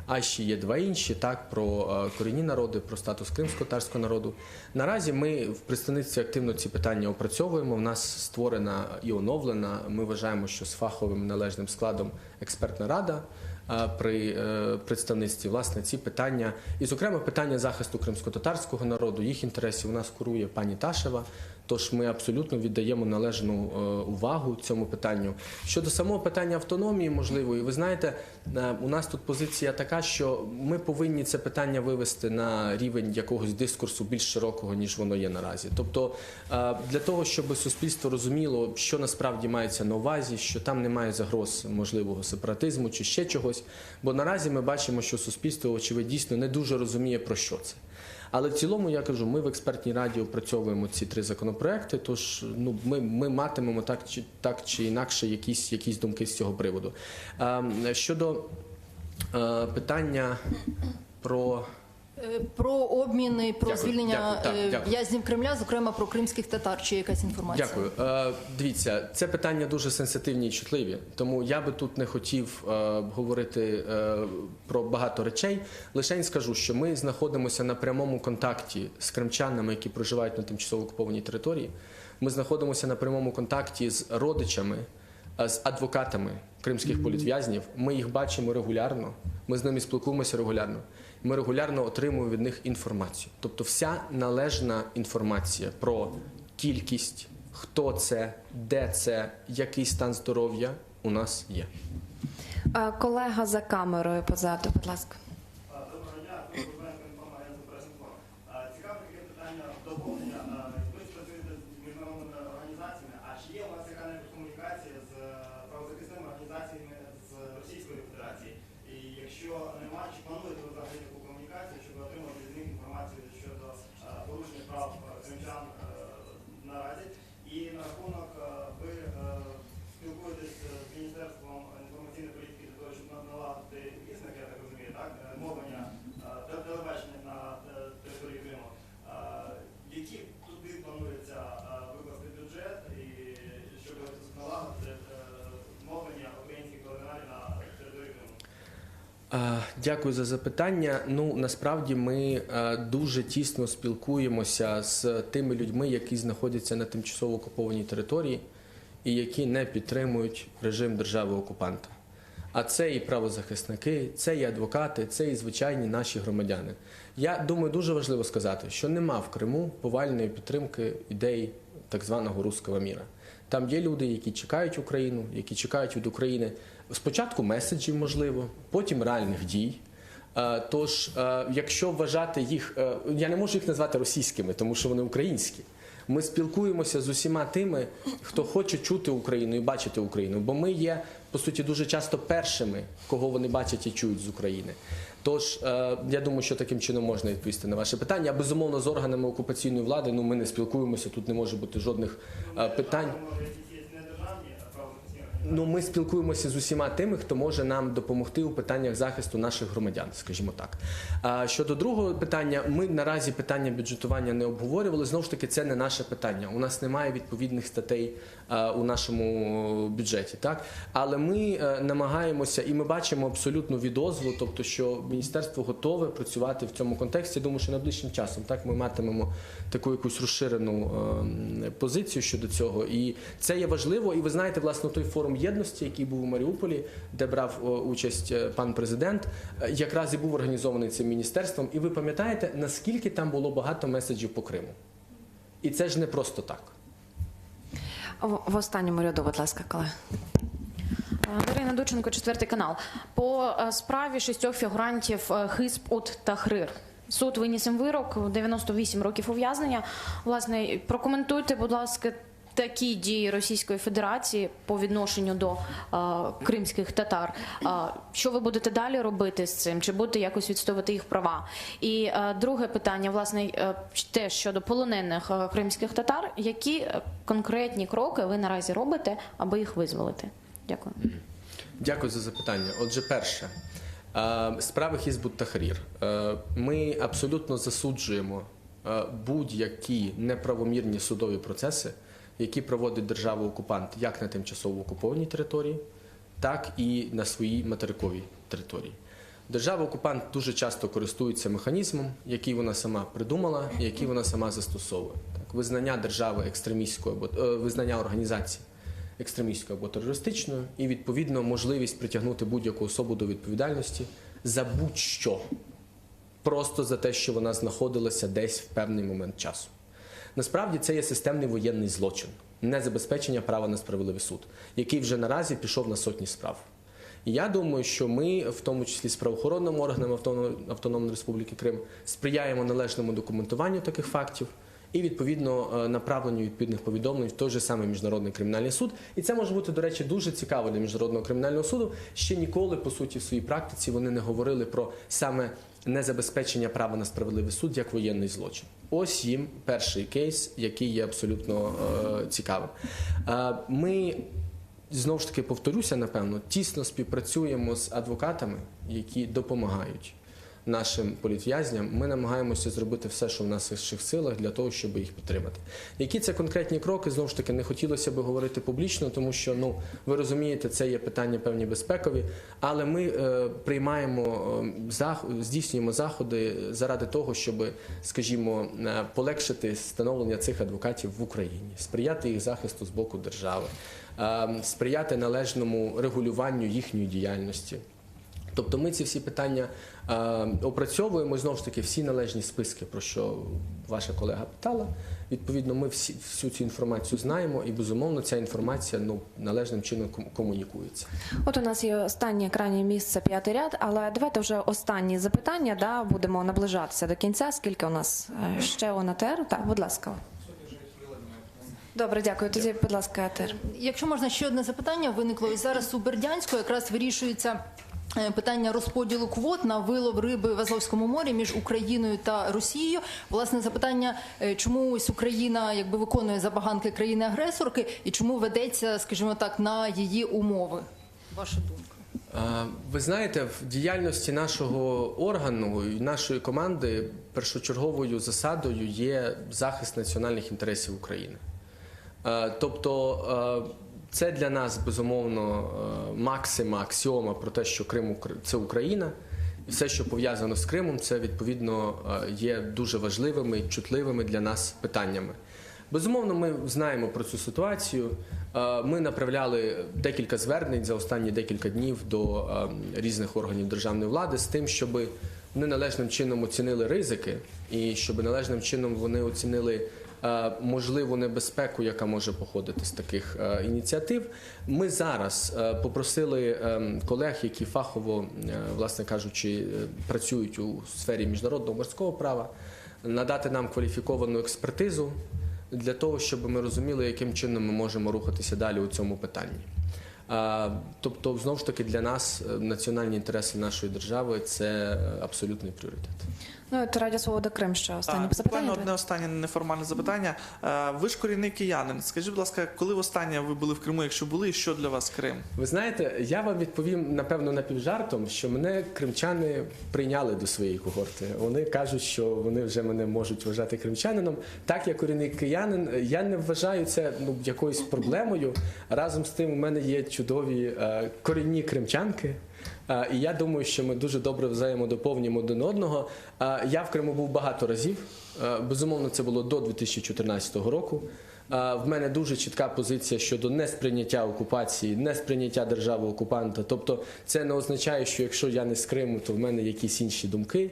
а ще є два інші, так, про корінні народи, про статус кримсько-татарського народу. Наразі ми в представництві активно ці питання опрацьовуємо. В нас створена і оновлена, ми вважаємо, що з фаховим належним складом експертна рада при представництві, власне, ці питання, і, зокрема, питання захисту кримсько-татарського народу, їх інтересів у нас курує пані Ташева, тож ми абсолютно віддаємо належну увагу цьому питанню. Щодо самого питання автономії можливої, ви знаєте, у нас тут позиція така, що ми повинні це питання вивести на рівень якогось дискурсу більш широкого, ніж воно є наразі. Тобто, для того, щоб суспільство розуміло, що насправді мається на увазі, що там немає загроз можливого сепаратизму чи ще чогось, бо наразі ми бачимо, що суспільство, очевидно, дійсно не дуже розуміє, про що це. Але в цілому, я кажу, ми в експертній раді опрацьовуємо ці три законопроекти, тож ми матимемо так чи інакше якісь думки з цього приводу. Щодо питання про Про обміни, про Дякую, звільнення дякую. в'язнів Кремля, зокрема про кримських татар, чи якась інформація? Дякую. Дивіться, це питання дуже сенситивні і чутливі, тому я би тут не хотів говорити про багато речей. Лише скажу, що ми знаходимося на прямому контакті з кримчанами, які проживають на тимчасово окупованій території. Ми знаходимося на прямому контакті з родичами, з адвокатами кримських політв'язнів. Ми їх бачимо регулярно, ми з ними спілкуємося регулярно. Ми регулярно отримуємо від них інформацію. Тобто вся належна інформація про кількість, хто це, де це, який стан здоров'я у нас є. Колега за камерою позаду, будь ласка. Доброго дня, Кузьменко, інформагентство «Прес-інформ». Цікаве таке питання доповнення. Ви працюєте з міжнародними організаціями, а чи є у вас яка-небудь комунікація з правозахисними організаціями з Російської Федерації? І якщо немає, чи плануєте ви взагалі таку комунікацію, щоб отримати від них інформацію щодо порушення прав кримчан наразі? І на рахунок, ви спілкуєтесь з Міністерством інформаційної політики для того, щоб наладити вісник, я так розумію, так? Мовлення, телебачення на території Криму. Які туди планується викласти бюджет, і щоб наладити мовлення українських телеканалів на території Криму? Дякую за запитання. Ну, насправді ми дуже тісно спілкуємося з тими людьми, які знаходяться на тимчасово окупованій території і які не підтримують режим держави-окупанта. А це і правозахисники, це і адвокати, це і звичайні наші громадяни. Я думаю, дуже важливо сказати, що нема в Криму повальної підтримки ідей так званого «русского міра». Там є люди, які чекають Україну, які чекають від України спочатку меседжів, можливо, потім реальних дій. Тож, якщо вважати їх, я не можу їх назвати російськими, тому що вони українські. Ми спілкуємося з усіма тими, хто хоче чути Україну і бачити Україну, бо ми є, по суті, дуже часто першими, кого вони бачать і чують з України. Тож, я думаю, що таким чином можна відповісти на ваше питання. А безумовно, з органами окупаційної влади ми не спілкуємося, тут не може бути жодних питань. Ну, ми спілкуємося з усіма тими, хто може нам допомогти у питаннях захисту наших громадян, скажімо так. Щодо другого питання, ми наразі питання бюджетування не обговорювали. Знову ж таки, це не наше питання. У нас немає відповідних статей у нашому бюджеті. Так? Але ми намагаємося, і ми бачимо абсолютну відозву, тобто, що міністерство готове працювати в цьому контексті. Я думаю, що найближчим часом так, ми матимемо таку якусь розширену позицію щодо цього. І це є важливо. І ви знаєте, власне, той форум єдності, який був у Маріуполі, де брав участь пан президент, якраз і був організований цим міністерством. І ви пам'ятаєте, наскільки там було багато меседжів по Криму? І це ж не просто так. В останньому ряду, будь ласка, колеги. Дарина Дученко, 4 канал. По справі 6 фігурантів Хизб ут-Тахрир. Суд виніс їм вирок 98 років ув'язнення. Власне, прокоментуйте, будь ласка, такі дії Російської Федерації по відношенню до кримських татар. Що ви будете далі робити з цим? Чи будете якось відстоювати їх права? І друге питання, власне, теж щодо полонених кримських татар. Які конкретні кроки ви наразі робите, аби їх визволити? Дякую. Дякую за запитання. Отже, перше. Справи Хизб ут-Тахрір. Ми абсолютно засуджуємо будь-які неправомірні судові процеси, які проводить держава-окупант як на тимчасово окупованій території, так і на своїй материковій території. Держава-окупант дуже часто користується механізмом, який вона сама придумала і який вона сама застосовує. Так, визнання держави екстремістською або визнання організації екстремістською або терористичною і, відповідно, можливість притягнути будь-яку особу до відповідальності за будь-що. Просто за те, що вона знаходилася десь в певний момент часу. Насправді це є системний воєнний злочин, незабезпечення права на справедливий суд, який вже наразі пішов на сотні справ. І я думаю, що ми, в тому числі з правоохоронними органами Автономної Республіки Крим, сприяємо належному документуванню таких фактів і, відповідно, направленню відповідних повідомлень в той же самий Міжнародний кримінальний суд. І це може бути, до речі, дуже цікаво для Міжнародного кримінального суду. Ще ніколи, по суті, в своїй практиці вони не говорили про саме незабезпечення права на справедливий суд як воєнний злочин. Ось їм перший кейс, який є абсолютно цікавим. Ми, знову ж таки, повторюся, напевно, тісно співпрацюємо з адвокатами, які допомагають нашим політв'язням, ми намагаємося зробити все, що в наших силах, для того, щоб їх підтримати. Які це конкретні кроки, знову ж таки, не хотілося б говорити публічно, тому що, ви розумієте, це є питання певні безпекові, але ми здійснюємо заходи заради того, щоб, скажімо, полегшити становлення цих адвокатів в Україні, сприяти їх захисту з боку держави, сприяти належному регулюванню їхньої діяльності. Тобто ми ці всі питання опрацьовуємо, знову ж таки, всі належні списки, про що ваша колега питала. Відповідно, ми всю цю інформацію знаємо і, безумовно, ця інформація належним чином комунікується. От у нас є останнє крайнє місце, 5-й ряд, але давайте вже останні запитання, будемо наближатися до кінця. Скільки у нас ще у НАТР? Так, будь ласка. Добре, дякую. Тоді, будь ласка, АТР. Якщо можна, ще одне запитання виникло. І зараз у Бердянську якраз вирішується питання розподілу квот на вилов риби в Азовському морі між Україною та Росією. Власне, запитання, чому ось Україна виконує забаганки країни-агресорки і чому ведеться, скажімо так, на її умови? Ваша думка? Ви знаєте, в діяльності нашого органу і нашої команди першочерговою засадою є захист національних інтересів України. Тобто це для нас, безумовно, максима, аксіома про те, що Крим – це Україна. І все, що пов'язано з Кримом, це, відповідно, є дуже важливими і чутливими для нас питаннями. Безумовно, ми знаємо про цю ситуацію. Ми направляли декілька звернень за останні декілька днів до різних органів державної влади з тим, щоб вони належним чином оцінили ризики і щоб належним чином вони оцінили можливу небезпеку, яка може походити з таких ініціатив. Ми зараз попросили колег, які фахово, власне кажучи, працюють у сфері міжнародного морського права, надати нам кваліфіковану експертизу для того, щоб ми розуміли, яким чином ми можемо рухатися далі у цьому питанні. Тобто, знову ж таки, для нас національні інтереси нашої держави – це абсолютний пріоритет. От Радіо Свобода Крим ще останнє запитання. Буквально одне останнє неформальне запитання. Ви ж корінний киянин. Скажіть, будь ласка, коли востаннє ви були в Криму, якщо були, і що для вас Крим? Ви знаєте, я вам відповім, напевно, напівжартом, що мене кримчани прийняли до своєї когорти. Вони кажуть, що вони вже мене можуть вважати кримчанином. Так, я корінний киянин, я не вважаю це якоюсь проблемою. Разом з тим, у мене є чудові корінні кримчанки. І я думаю, що ми дуже добре взаємодоповнюємо один одного. Я в Криму був багато разів. Безумовно, це було до 2014 року. В мене дуже чітка позиція щодо несприйняття окупації, несприйняття держави-окупанта. Тобто це не означає, що якщо я не з Криму, то в мене якісь інші думки.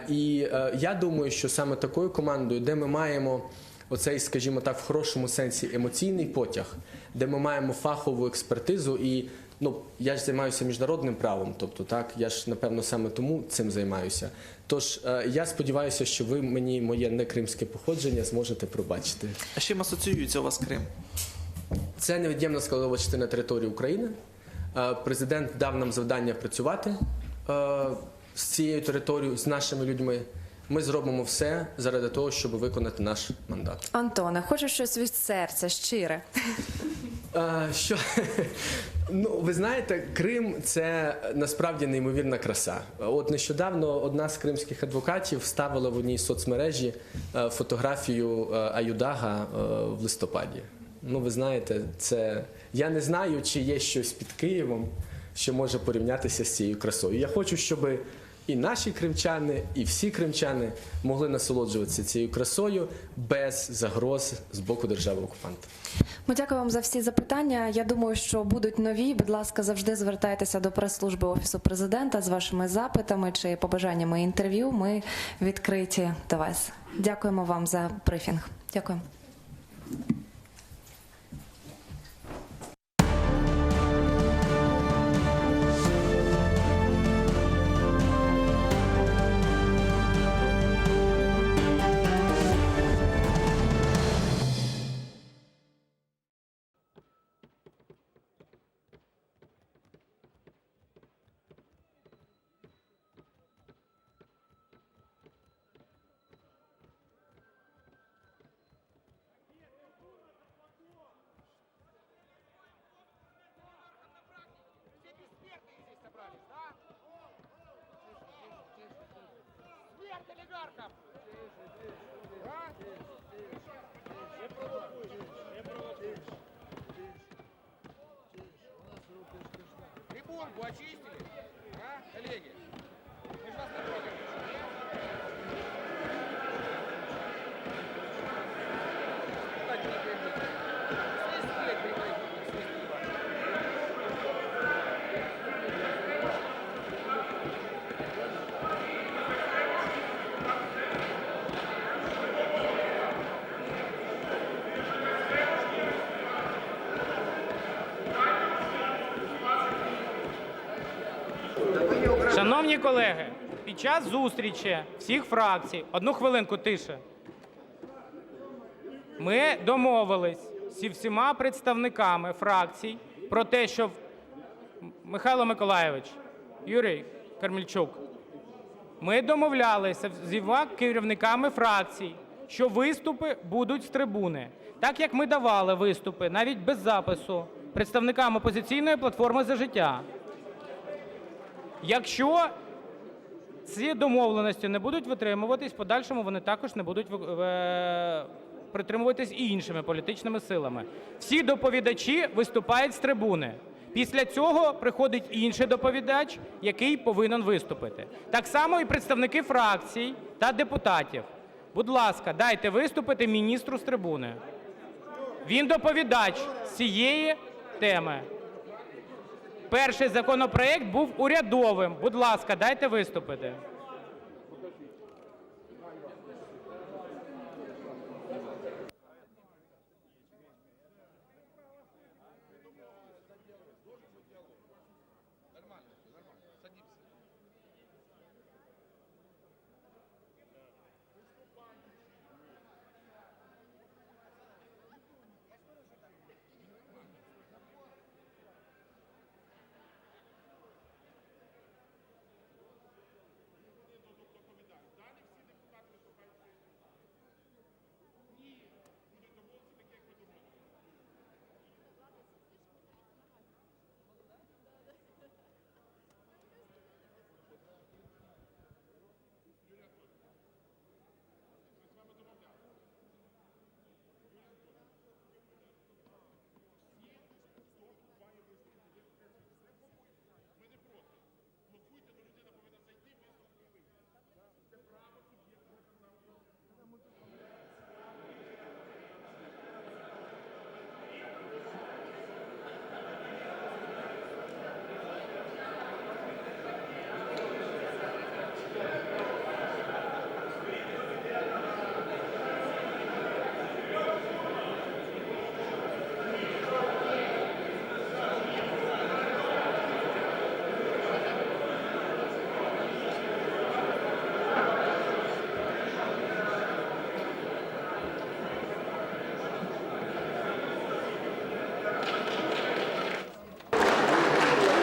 І я думаю, що саме такою командою, де ми маємо оцей, скажімо так, в хорошому сенсі емоційний потяг, де ми маємо фахову експертизу і я ж займаюся міжнародним правом, тобто, так, я ж, напевно, саме тому цим займаюся. Тож, я сподіваюся, що ви мені моє некримське походження зможете пробачити. А з чим асоціюється у вас Крим? Це невід'ємна складова частина території України. Президент дав нам завдання працювати з цією територією, з нашими людьми. Ми зробимо все заради того, щоб виконати наш мандат. Антоне, хочу щось від серця, щире. Ви знаєте, Крим – це насправді неймовірна краса. От нещодавно одна з кримських адвокатів вставила в одній соцмережі фотографію Аюдага в листопаді. Ви знаєте, я не знаю, чи є щось під Києвом, що може порівнятися з цією красою. Я хочу, щоб і наші кримчани, і всі кримчани могли насолоджуватися цією красою без загроз з боку держави-окупанта. Ми дякуємо вам за всі запитання. Я думаю, що будуть нові. Будь ласка, завжди звертайтеся до прес-служби Офісу Президента з вашими запитами чи побажаннями інтерв'ю. Ми відкриті до вас. Дякуємо вам за брифінг. Дякуємо. Шановні колеги, під час зустрічі всіх фракцій, одну хвилинку тише, ми домовились зі всіма представниками фракцій про те, що Михайло Миколайович, Юрій Камельчук, ми домовлялися з всіма керівниками фракцій, що виступи будуть з трибуни. Так як ми давали виступи навіть без запису представникам "Опозиційної платформи – За життя". Якщо ці домовленості не будуть витримуватись, в подальшому вони також не будуть притримуватись і іншими політичними силами. Всі доповідачі виступають з трибуни. Після цього приходить інший доповідач, який повинен виступити. Так само і представники фракцій та депутатів. Будь ласка, дайте виступити міністру з трибуни. Він доповідач з цієї теми. Перший законопроект був урядовим. Будь ласка, дайте виступити.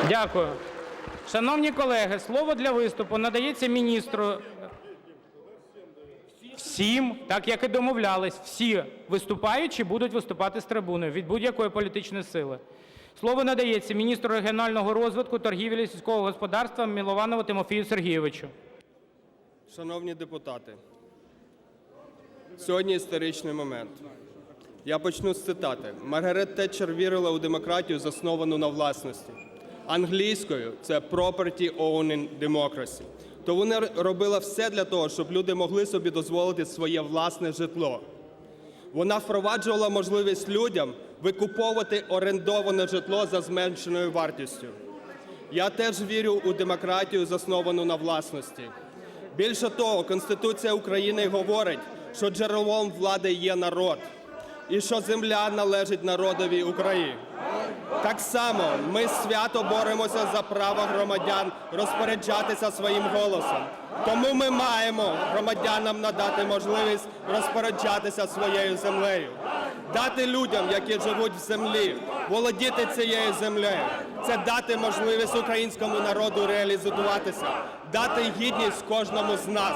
Дякую. Шановні колеги, слово для виступу надається міністру. Всім, так як і домовлялись, всі виступаючі будуть виступати з трибуни від будь-якої політичної сили. Слово надається міністру регіонального розвитку, торгівлі і сільського господарства Милованову Тимофію Сергійовичу. Шановні депутати, сьогодні історичний момент. Я почну з цитати. Маргарет Тетчер вірила у демократію, засновану на власності. Англійською це «property owning democracy». То вона робила все для того, щоб люди могли собі дозволити своє власне житло. Вона впроваджувала можливість людям викуповувати орендоване житло за зменшеною вартістю. Я теж вірю у демократію, засновану на власності. Більше того, Конституція України говорить, що джерелом влади є народ і що земля належить народові України. Так само ми свято боремося за право громадян розпоряджатися своїм голосом. Тому ми маємо громадянам надати можливість розпоряджатися своєю землею. Дати людям, які живуть в землі, володіти цією землею. Це дати можливість українському народу реалізуватися, дати гідність кожному з нас.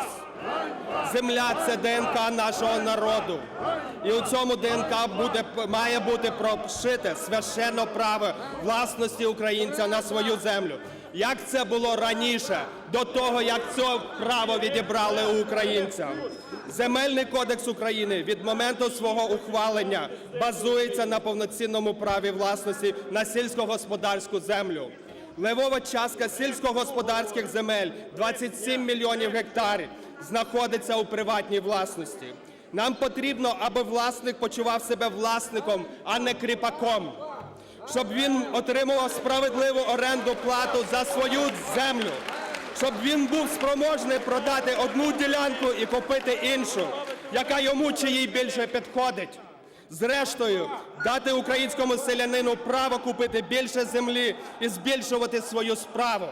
Земля – це ДНК нашого народу. І у цьому ДНК має бути прошите священне право власності українця на свою землю. Як це було раніше, до того, як це право відібрали у українця. Земельний кодекс України від моменту свого ухвалення базується на повноцінному праві власності на сільськогосподарську землю. Левова частка сільськогосподарських земель, 27 мільйонів гектарів, знаходиться у приватній власності. Нам потрібно, аби власник почував себе власником, а не кріпаком. Щоб він отримував справедливу оренду плату за свою землю. Щоб він був спроможний продати одну ділянку і купити іншу, яка йому чи їй більше підходить. Зрештою, дати українському селянину право купити більше землі і збільшувати свою справу.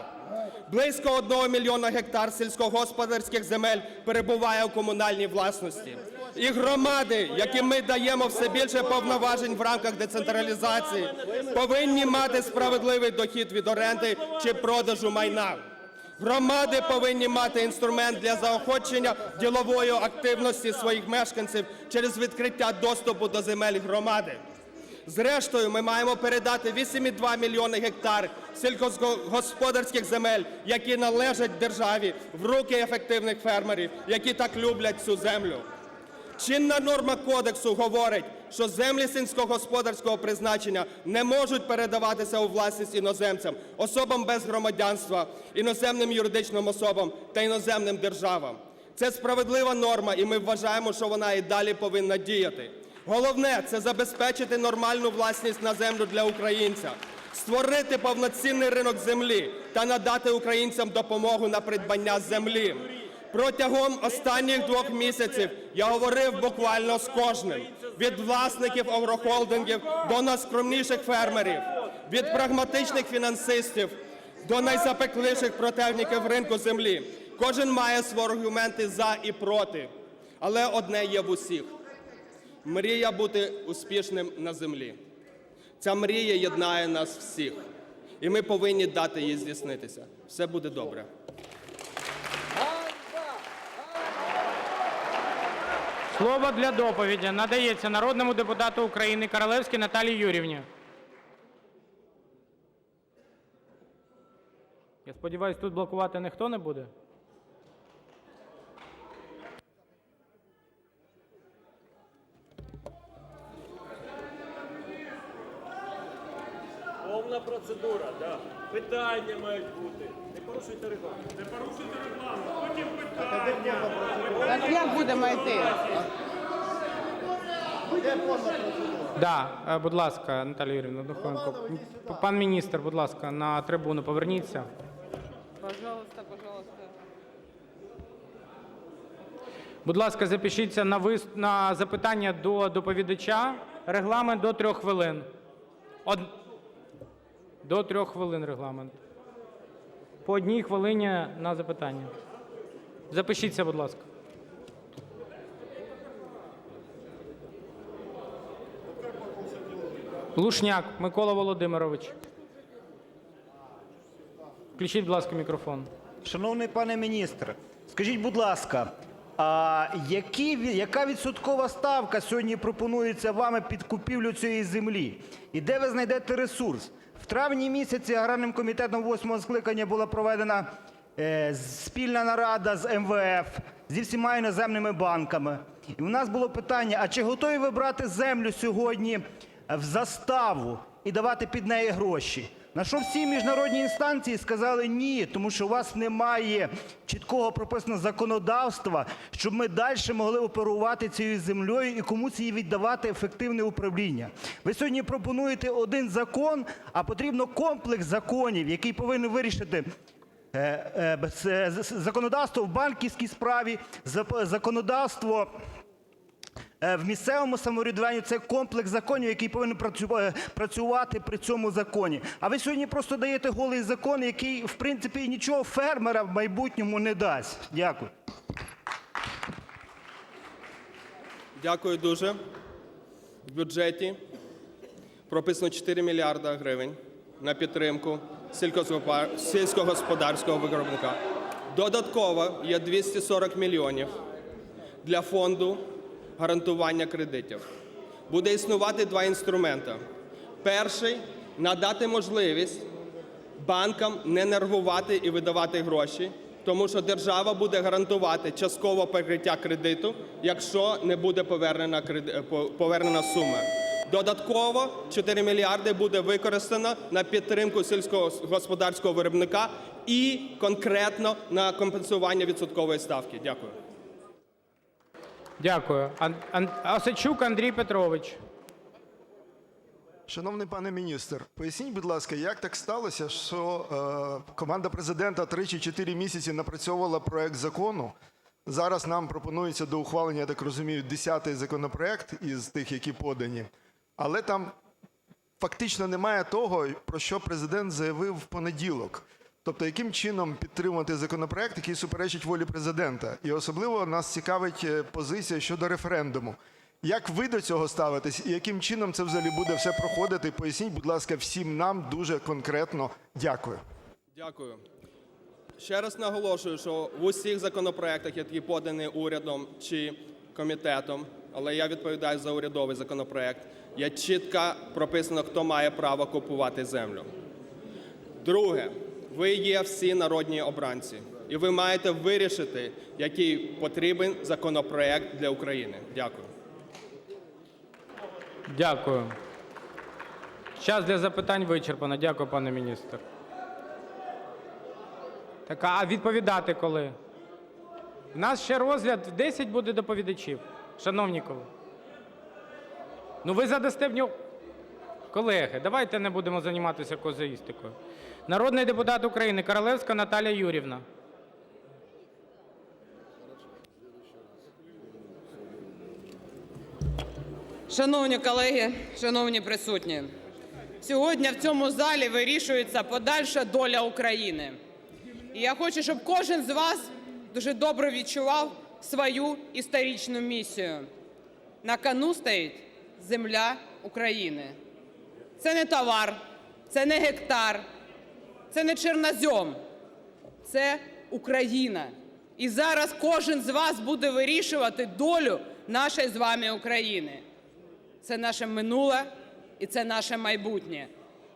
Близько 1 мільйона гектар сільськогосподарських земель перебуває у комунальній власності. І громади, яким ми даємо все більше повноважень в рамках децентралізації, повинні мати справедливий дохід від оренди чи продажу майна. Громади повинні мати інструмент для заохочення ділової активності своїх мешканців через відкриття доступу до земель громади. Зрештою, ми маємо передати 8,2 мільйони гектар сільськогосподарських земель, які належать державі, в руки ефективних фермерів, які так люблять цю землю. Чинна норма кодексу говорить, що землі сільськогосподарського призначення не можуть передаватися у власність іноземцям, особам без громадянства, іноземним юридичним особам та іноземним державам. Це справедлива норма, і ми вважаємо, що вона і далі повинна діяти. Головне – це забезпечити нормальну власність на землю для українця, створити повноцінний ринок землі та надати українцям допомогу на придбання землі. Протягом останніх 2 місяців я говорив буквально з кожним. Від власників агрохолдингів до найскромніших фермерів, від прагматичних фінансистів до найзапекліших противників ринку землі. Кожен має свої аргументи за і проти. Але одне є в усіх. Мрія бути успішним на землі. Ця мрія єднає нас всіх. І ми повинні дати їй здійснитися. Все буде добре. Слово для доповіді надається народному депутату України Королевській Наталії Юріївні. Я сподіваюся, тут блокувати ніхто не буде? Повна процедура, так. Питання мають бути. Не порушуйте регламент. Не порушуйте регламент. Потім питання. Так як будемо йти? Да, будь ласка, Наталія Юріївна, одну хвилинку. Пан міністр, будь ласка, на трибуну поверніться. Пожалуйста, пожалуйста. Будь ласка, запишіться на запитання до доповідача. Регламент до 3 хвилин. До 3 хвилин регламент. По 1 хвилині на запитання. Запишіться, будь ласка. Люшняк Микола Володимирович. Включіть, будь ласка, мікрофон. Шановний пане міністр, скажіть, будь ласка, а яка відсоткова ставка сьогодні пропонується вами під купівлю цієї землі? І де ви знайдете ресурс? В травні місяці аграрним комітетом 8-го скликання була проведена спільна нарада з МВФ, зі всіма іноземними банками. І у нас було питання, а чи готові ви брати землю сьогодні в заставу і давати під неї гроші? На що всі міжнародні інстанції сказали ні, тому що у вас немає чіткого прописаного законодавства, щоб ми далі могли оперувати цією землею і комусь її віддавати ефективне управління. Ви сьогодні пропонуєте один закон, а потрібно комплекс законів, який повинен вирішити законодавство в банківській справі, законодавство в місцевому самоврядуванні. Це комплекс законів, який повинен працювати при цьому законі. А ви сьогодні просто даєте голий закон, який, в принципі, нічого фермера в майбутньому не дасть. Дякую. Дякую дуже. В бюджеті прописано 4 мільярда гривень на підтримку сільськогосподарського виробника. Додатково є 240 мільйонів для фонду гарантування кредитів. Буде існувати 2 інструменти. Перший – надати можливість банкам не нервувати і видавати гроші, тому що держава буде гарантувати часткове покриття кредиту, якщо не буде повернена сума. Додатково 4 мільярди буде використано на підтримку сільськогосподарського виробника і конкретно на компенсування відсоткової ставки. Дякую. Дякую. Осадчук Андрій Петрович. Шановний пане міністр, поясніть, будь ласка, як так сталося, що команда президента 3 чи 4 місяці напрацьовувала проект закону. Зараз нам пропонується до ухвалення, я так розумію, 10-й законопроект із тих, які подані. Але там фактично немає того, про що президент заявив в понеділок. Тобто, яким чином підтримувати законопроект, який суперечить волі президента? І особливо нас цікавить позиція щодо референдуму. Як ви до цього ставитесь і яким чином це взагалі буде все проходити? Поясніть, будь ласка, всім нам дуже конкретно. Дякую. Дякую. Ще раз наголошую, що в усіх законопроектах, які подані урядом чи комітетом, але я відповідаю за урядовий законопроект, є чітко прописано, хто має право купувати землю. Друге. Ви є всі народні обранці, і ви маєте вирішити, який потрібен законопроект для України. Дякую. Дякую. Час для запитань вичерпано. Дякую, пане міністр. Так, а відповідати коли? У нас ще розгляд, 10 буде доповідачів. Шановні колеги. Ну ви задасте в нього... Колеги, давайте не будемо займатися козуїстикою. Народний депутат України Королевська Наталія Юріївна. Шановні колеги, шановні присутні, сьогодні в цьому залі вирішується подальша доля України. І я хочу, щоб кожен з вас дуже добре відчував свою історичну місію. На кону стоїть земля України. Це не товар, це не гектар, це не чорнозем, це Україна. І зараз кожен з вас буде вирішувати долю нашої з вами України. Це наше минуле і це наше майбутнє.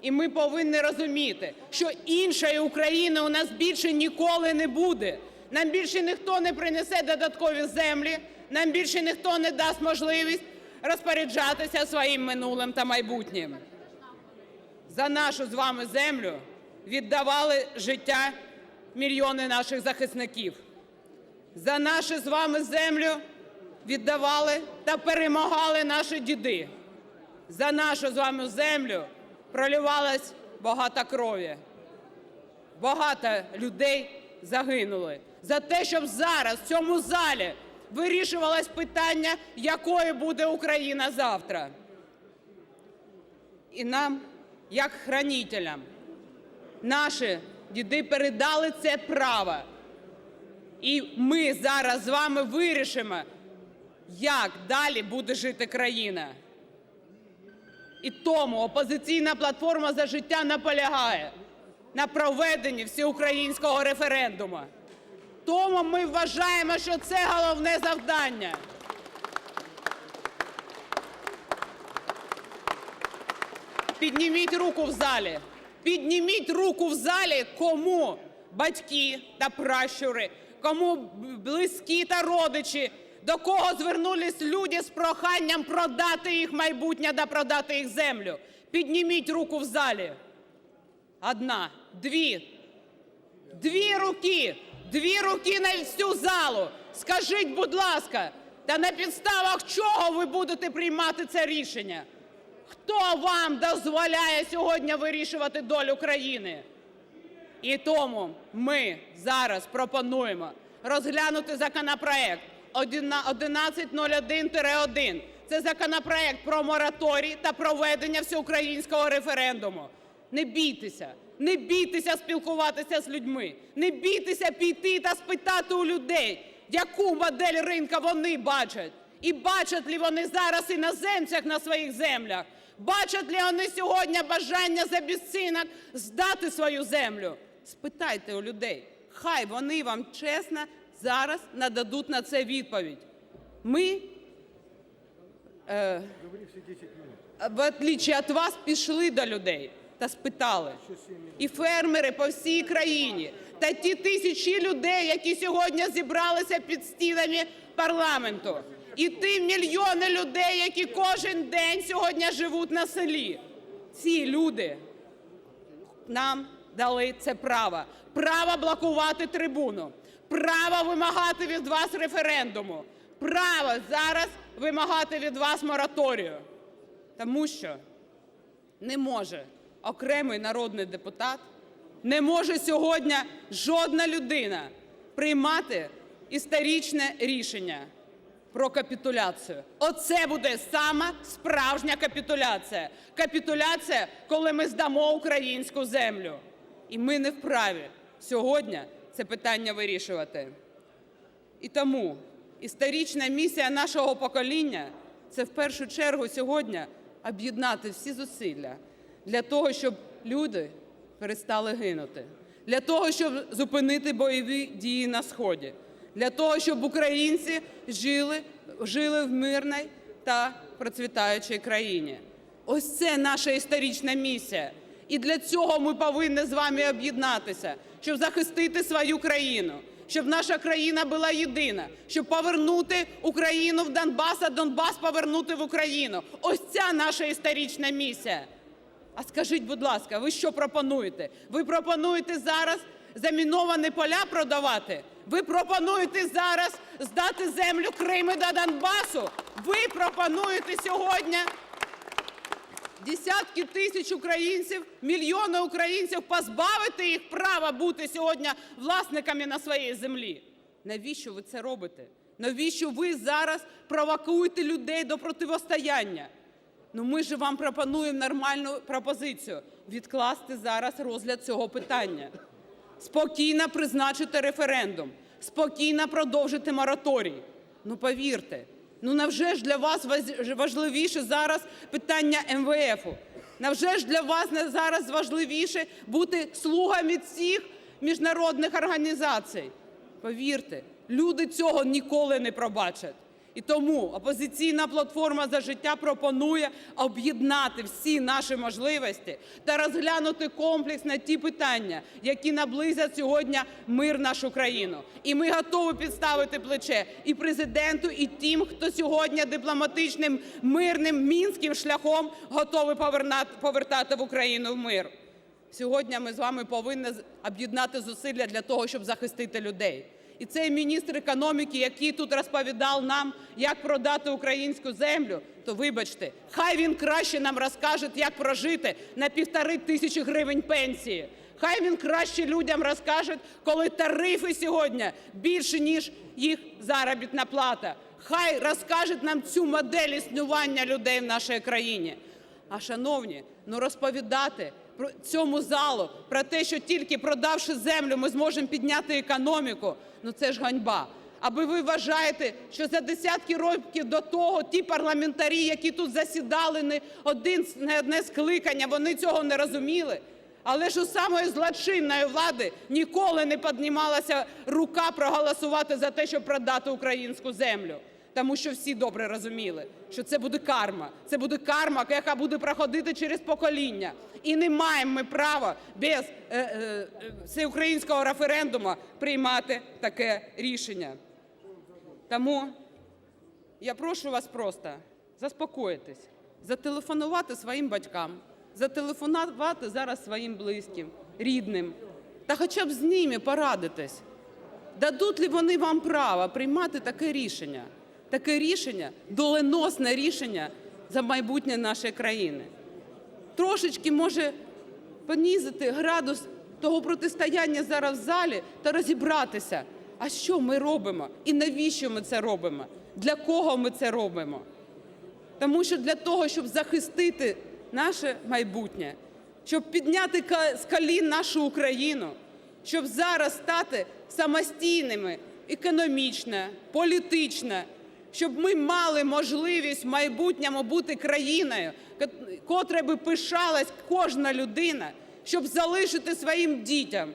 І ми повинні розуміти, що іншої України у нас більше ніколи не буде. Нам більше ніхто не принесе додаткові землі, нам більше ніхто не дасть можливість розпоряджатися своїм минулим та майбутнім. За нашу з вами землю віддавали життя мільйони наших захисників. За нашу з вами землю віддавали та перемагали наші діди. За нашу з вами землю проливалось багато крові. Багато людей загинули. За те, щоб зараз в цьому залі вирішувалось питання, якою буде Україна завтра. І нам, як хранителям, наші діди передали це право. І ми зараз з вами вирішимо, як далі буде жити країна. І тому «Опозиційна платформа – За життя» наполягає на проведенні всеукраїнського референдуму. Тому ми вважаємо, що це головне завдання. Підніміть руку в залі. Підніміть руку в залі, кому батьки та пращури, кому близькі та родичі, до кого звернулись люди з проханням продати їх майбутнє та продати їх землю. Підніміть руку в залі. Одна, дві. Дві руки на всю залу. Скажіть, будь ласка, та на підставах чого ви будете приймати це рішення? Хто вам дозволяє сьогодні вирішувати долю країни? І тому ми зараз пропонуємо розглянути законопроект 1101-1. Це законопроект про мораторій та проведення всеукраїнського референдуму. Не бійтеся спілкуватися з людьми, не бійтеся піти та спитати у людей, яку модель ринку вони бачать. І бачать ли вони зараз іноземців на своїх землях? Бачать ли вони сьогодні бажання за безцінок здати свою землю? Спитайте у людей. Хай вони вам чесно зараз нададуть на це відповідь. Ми, в отличие від вас, пішли до людей та спитали. І фермери по всій країні, та ті тисячі людей, які сьогодні зібралися під стінами парламенту. і ті мільйони людей, які кожен день сьогодні живуть на селі. Ці люди нам дали це право. Право блокувати трибуну, право вимагати від вас референдуму, право зараз вимагати від вас мораторію. Тому що не може окремий народний депутат, не може сьогодні жодна людина приймати історичне рішення про капітуляцію. Оце буде сама справжня капітуляція. Капітуляція, коли ми здамо українську землю. І ми не вправі сьогодні це питання вирішувати. І тому історична місія нашого покоління – це в першу чергу сьогодні об'єднати всі зусилля для того, щоб люди перестали гинути, для того, щоб зупинити бойові дії на Сході, для того, щоб українці жили в мирній та процвітаючій країні. Ось це наша історична місія. І для цього ми повинні з вами об'єднатися, щоб захистити свою країну, щоб наша країна була єдина, щоб повернути Україну в Донбас, а Донбас повернути в Україну. Ось ця наша історична місія. А скажіть, будь ласка, ви що пропонуєте? Ви пропонуєте зараз заміновані поля продавати? Ви пропонуєте зараз здати землю Криму до Донбасу? Ви пропонуєте сьогодні десятки тисяч українців, мільйони українців позбавити їх права бути сьогодні власниками на своїй землі? Навіщо ви це робите? Навіщо ви зараз провокуєте людей до протистояння? Ну ми ж вам пропонуємо нормальну пропозицію – відкласти зараз розгляд цього питання. Спокійно призначити референдум, спокійно продовжити мораторій. Ну повірте, ну невже ж для вас важливіше зараз питання МВФу? Невже ж для вас зараз важливіше бути слугами цих міжнародних організацій? Повірте, люди цього ніколи не пробачать. І тому «Опозиційна платформа – За життя» пропонує об'єднати всі наші можливості та розглянути комплексно ті питання, які наблизять сьогодні мир в нашу країну. І ми готові підставити плече і Президенту, і тим, хто сьогодні дипломатичним, мирним, мінським шляхом готовий повертати в Україну мир. Сьогодні ми з вами повинні об'єднати зусилля для того, щоб захистити людей. І цей міністр економіки, який тут розповідав нам, як продати українську землю, то вибачте, хай він краще нам розкаже, як прожити на 1500 гривень пенсії. Хай він краще людям розкаже, коли тарифи сьогодні більше, ніж їх заробітна плата. Хай розкаже нам цю модель існування людей в нашій країні. А, шановні, ну розповідати цьому залу про те, що тільки продавши землю, ми зможемо підняти економіку, ну це ж ганьба. Аби ви вважаєте, що за десятки років до того ті парламентарі, які тут засідали не одне скликання, вони цього не розуміли? Але ж у самої злочинної влади ніколи не піднімалася рука проголосувати за те, щоб продати українську землю. Тому що всі добре розуміли, що це буде карма. Це буде карма, яка буде проходити через покоління. І не маємо ми права без всеукраїнського референдуму приймати таке рішення. Тому я прошу вас просто заспокоїтись, зателефонувати своїм батькам, зателефонувати зараз своїм близьким, рідним, та хоча б з ними порадитись. Дадуть ли вони вам право приймати таке рішення? Таке рішення, доленосне рішення за майбутнє нашої країни. Трошечки може понизити градус того протистояння зараз в залі та розібратися, а що ми робимо і навіщо ми це робимо, для кого ми це робимо. Тому що для того, щоб захистити наше майбутнє, щоб підняти з колін нашу Україну, щоб зараз стати самостійними економічно, політично, щоб ми мали можливість в майбутньому бути країною, котрою би пишалась кожна людина, щоб залишити своїм дітям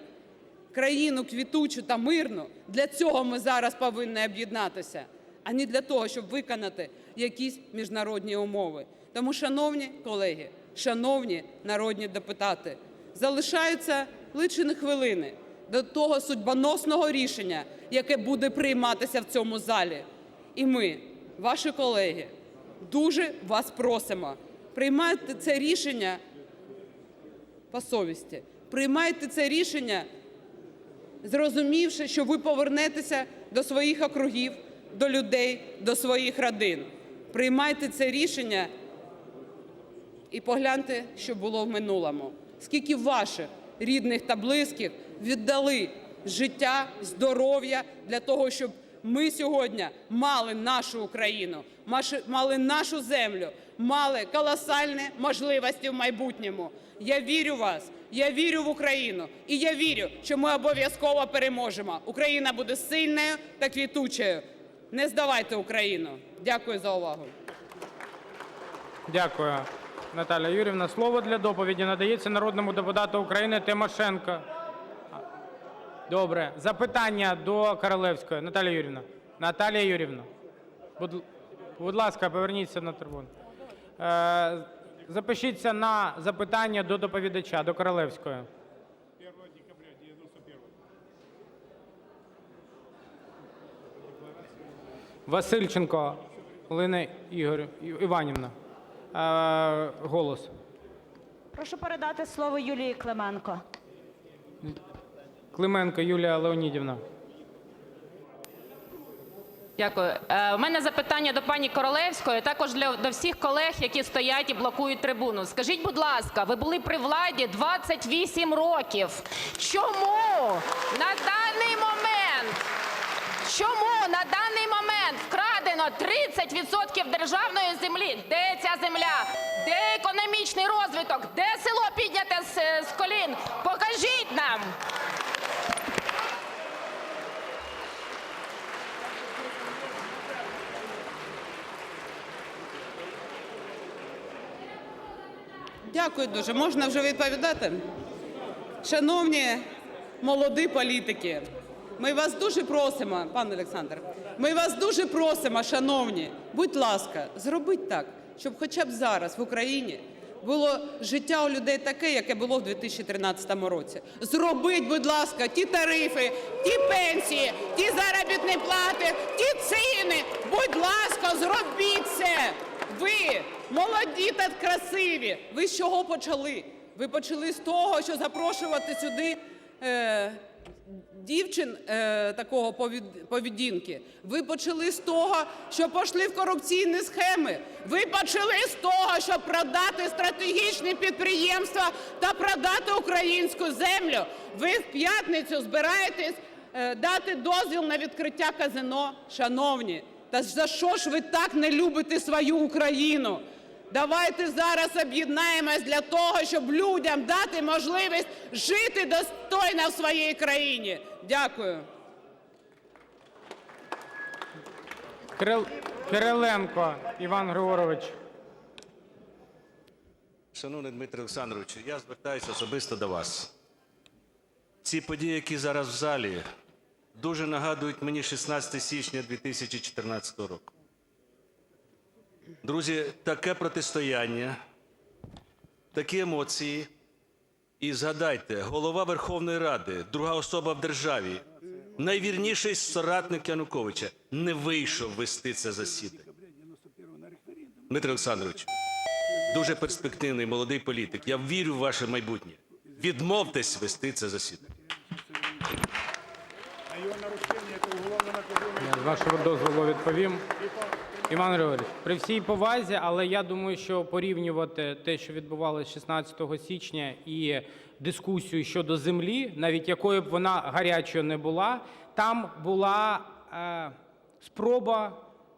країну квітучу та мирну, для цього ми зараз повинні об'єднатися, а не для того, щоб виконати якісь міжнародні умови. Тому, шановні колеги, шановні народні депутати, залишаються лічені хвилини до того судьбоносного рішення, яке буде прийматися в цьому залі. І ми ваші колеги, дуже вас просимо, приймайте це рішення по совісті. Приймайте це рішення, зрозумівши, що ви повернетеся до своїх округів, до людей, до своїх родин. Приймайте це рішення і погляньте, що було в минулому. Скільки ваших рідних та близьких віддали життя, здоров'я для того, щоб ми сьогодні мали нашу Україну, мали нашу землю, мали колосальні можливості в майбутньому. Я вірю в вас, я вірю в Україну і я вірю, що ми обов'язково переможемо. Україна буде сильною та квітучою. Не здавайте Україну. Дякую за увагу. Дякую, Наталія Юріївна. Слово для доповіді надається народному депутату України Тимошенко. Добре. Запитання до Королевської. Наталія Юріївна. Наталія Юріївна. Будь ласка, поверніться на трибуну. Запишіться на запитання до доповідача, до Королевської. Васильченко Олена Іванівна. Голос. Прошу передати слово Юлії Клименко. Клименко Юлія Леонідівна. Дякую. У мене запитання до пані Королевської, також до всіх колег, які стоять і блокують трибуну. Скажіть, будь ласка, ви були при владі 28 років. Чому на даний момент вкрадено 30% державної землі? Де ця земля? Де економічний розвиток? Де село підняте з колін? Покажіть нам! Дякую дуже. Можна вже відповідати? Шановні молоді політики, ми вас дуже просимо, пан Олександр, ми вас дуже просимо, шановні, будь ласка, зробіть так, щоб хоча б зараз в Україні було життя у людей таке, яке було в 2013 році. Зробіть, будь ласка, ті тарифи, ті пенсії, ті заробітні плати, ті ціни. Будь ласка, зробіть це. Ви молоді та красиві. Ви з чого почали? Ви почали з того, що запрошувати сюди дівчин такого поведінки. Ви почали з того, що пішли в корупційні схеми. Ви почали з того, щоб продати стратегічні підприємства та продати українську землю. Ви в п'ятницю збираєтесь дати дозвіл на відкриття казино. Шановні, та за що ж ви так не любите свою Україну? Давайте зараз об'єднаємось для того, щоб людям дати можливість жити достойно в своїй країні. Дякую. Кириленко Іван Григорович. Шановний Дмитро Олександрович, я звертаюся особисто до вас. Ці події, які зараз в залі, дуже нагадують мені 16 січня 2014 року. Друзі, таке протистояння, такі емоції. І згадайте, голова Верховної Ради, друга особа в державі, найвірніший соратник Януковича, не вийшов вести це засідання. Дмитро Олександрович, дуже перспективний молодий політик. Я вірю в ваше майбутнє. Відмовтесь вести це засідання. З вашого дозволу відповім. Іван Григорович, при всій повазі, але я думаю, що порівнювати те, що відбувалося 16 січня, і дискусію щодо землі, навіть якою б вона гарячою не була, там була спроба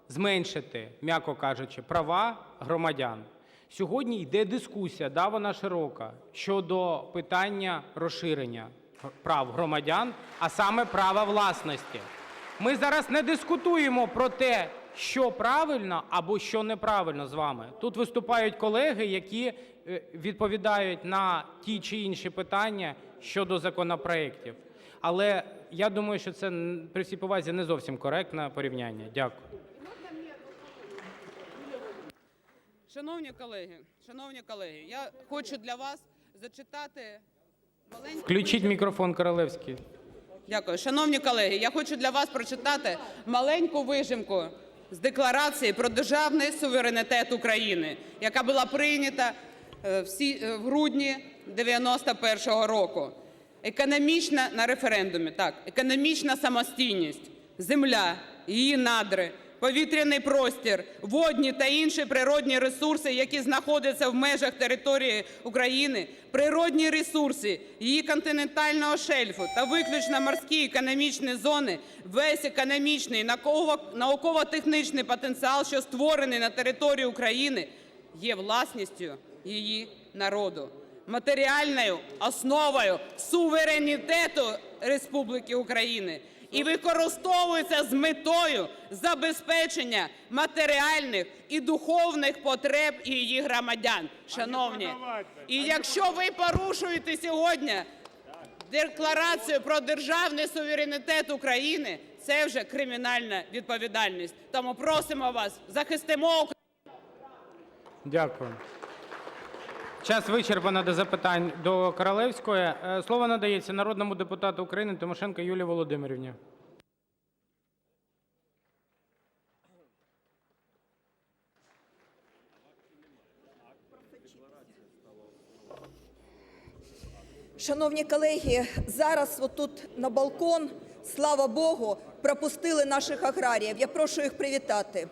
зменшити, м'яко кажучи, права громадян. Сьогодні йде дискусія, да, вона широка, щодо питання розширення прав громадян, а саме права власності. Ми зараз не дискутуємо про те, що правильно або що неправильно з вами. Тут виступають колеги, які відповідають на ті чи інші питання щодо законопроєктів. Але я думаю, що це при всій повазі не зовсім коректне порівняння. Дякую. Шановні колеги, я хочу для вас зачитати маленьку... Включіть мікрофон, Королевський. Дякую. Шановні колеги, я хочу для вас прочитати маленьку вижимку з Декларації про державний суверенітет України, яка була прийнята в грудні 91-го року. Економічна на референдумі, так, економічна самостійність, земля, її надри, повітряний простір, водні та інші природні ресурси, які знаходяться в межах території України, природні ресурси її континентального шельфу та виключно морські економічні зони, весь економічний і науково-технічний потенціал, що створений на території України, є власністю її народу, матеріальною основою суверенітету Республіки України і використовується з метою забезпечення матеріальних і духовних потреб її громадян. Шановні, і якщо ви порушуєте сьогодні Декларацію про державний суверенітет України, це вже кримінальна відповідальність. Тому просимо вас, захистимо Україну. Дякую. Час вичерпано до запитань до Королевської. Слово надається народному депутату України Тимошенко Юлії Володимирівні. Шановні колеги, зараз отут на балкон, слава Богу, пропустили наших аграріїв. Я прошу їх привітати.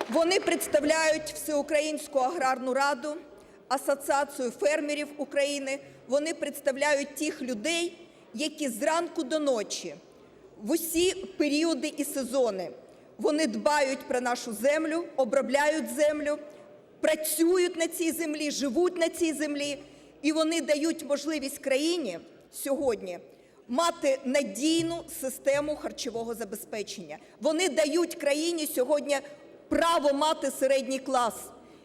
Вони представляють Всеукраїнську аграрну раду, Асоціацію фермерів України. Вони представляють тих людей, які зранку до ночі, в усі періоди і сезони, вони дбають про нашу землю, обробляють землю, працюють на цій землі, живуть на цій землі. І вони дають можливість країні сьогодні мати надійну систему харчового забезпечення. Вони дають країні сьогодні право мати середній клас.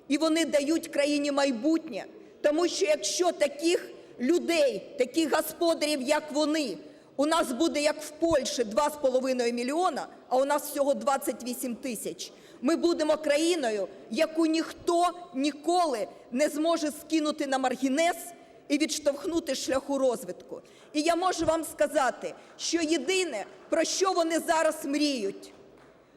І вони дають країні майбутнє. Тому що якщо таких людей, таких господарів, як вони, у нас буде, як в Польщі, 2,5 мільйона, а у нас всього 28 тисяч, ми будемо країною, яку ніхто ніколи не зможе скинути на маргінес і відштовхнути з шляху розвитку. І я можу вам сказати, що єдине, про що вони зараз мріють,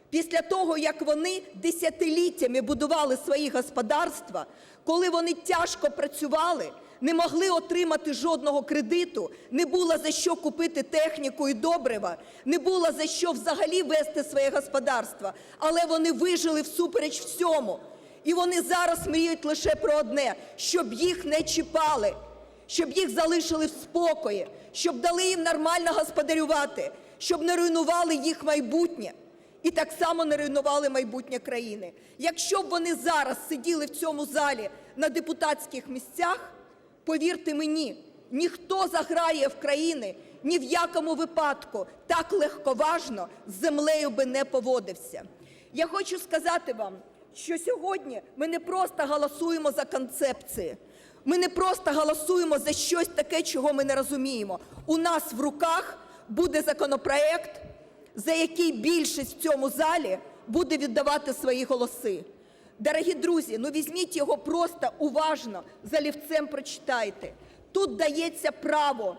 після того, як вони десятиліттями будували свої господарства, коли вони тяжко працювали, не могли отримати жодного кредиту, не було за що купити техніку і добрива, не було за що взагалі вести своє господарство, але вони вижили всупереч всьому. І вони зараз мріють лише про одне – щоб їх не чіпали, щоб їх залишили в спокої, щоб дали їм нормально господарювати, щоб не руйнували їх майбутнє. І так само не руйнували майбутнє країни. Якщо б вони зараз сиділи в цьому залі на депутатських місцях, повірте мені, ніхто з аграріїв країни ні в якому випадку так легковажно з землею би не поводився. Я хочу сказати вам, що сьогодні ми не просто голосуємо за концепції, ми не просто голосуємо за щось таке, чого ми не розуміємо. У нас в руках буде законопроект, за який більшість в цьому залі буде віддавати свої голоси. Дорогі друзі, ну візьміть його просто уважно, з олівцем прочитайте. Тут дається право,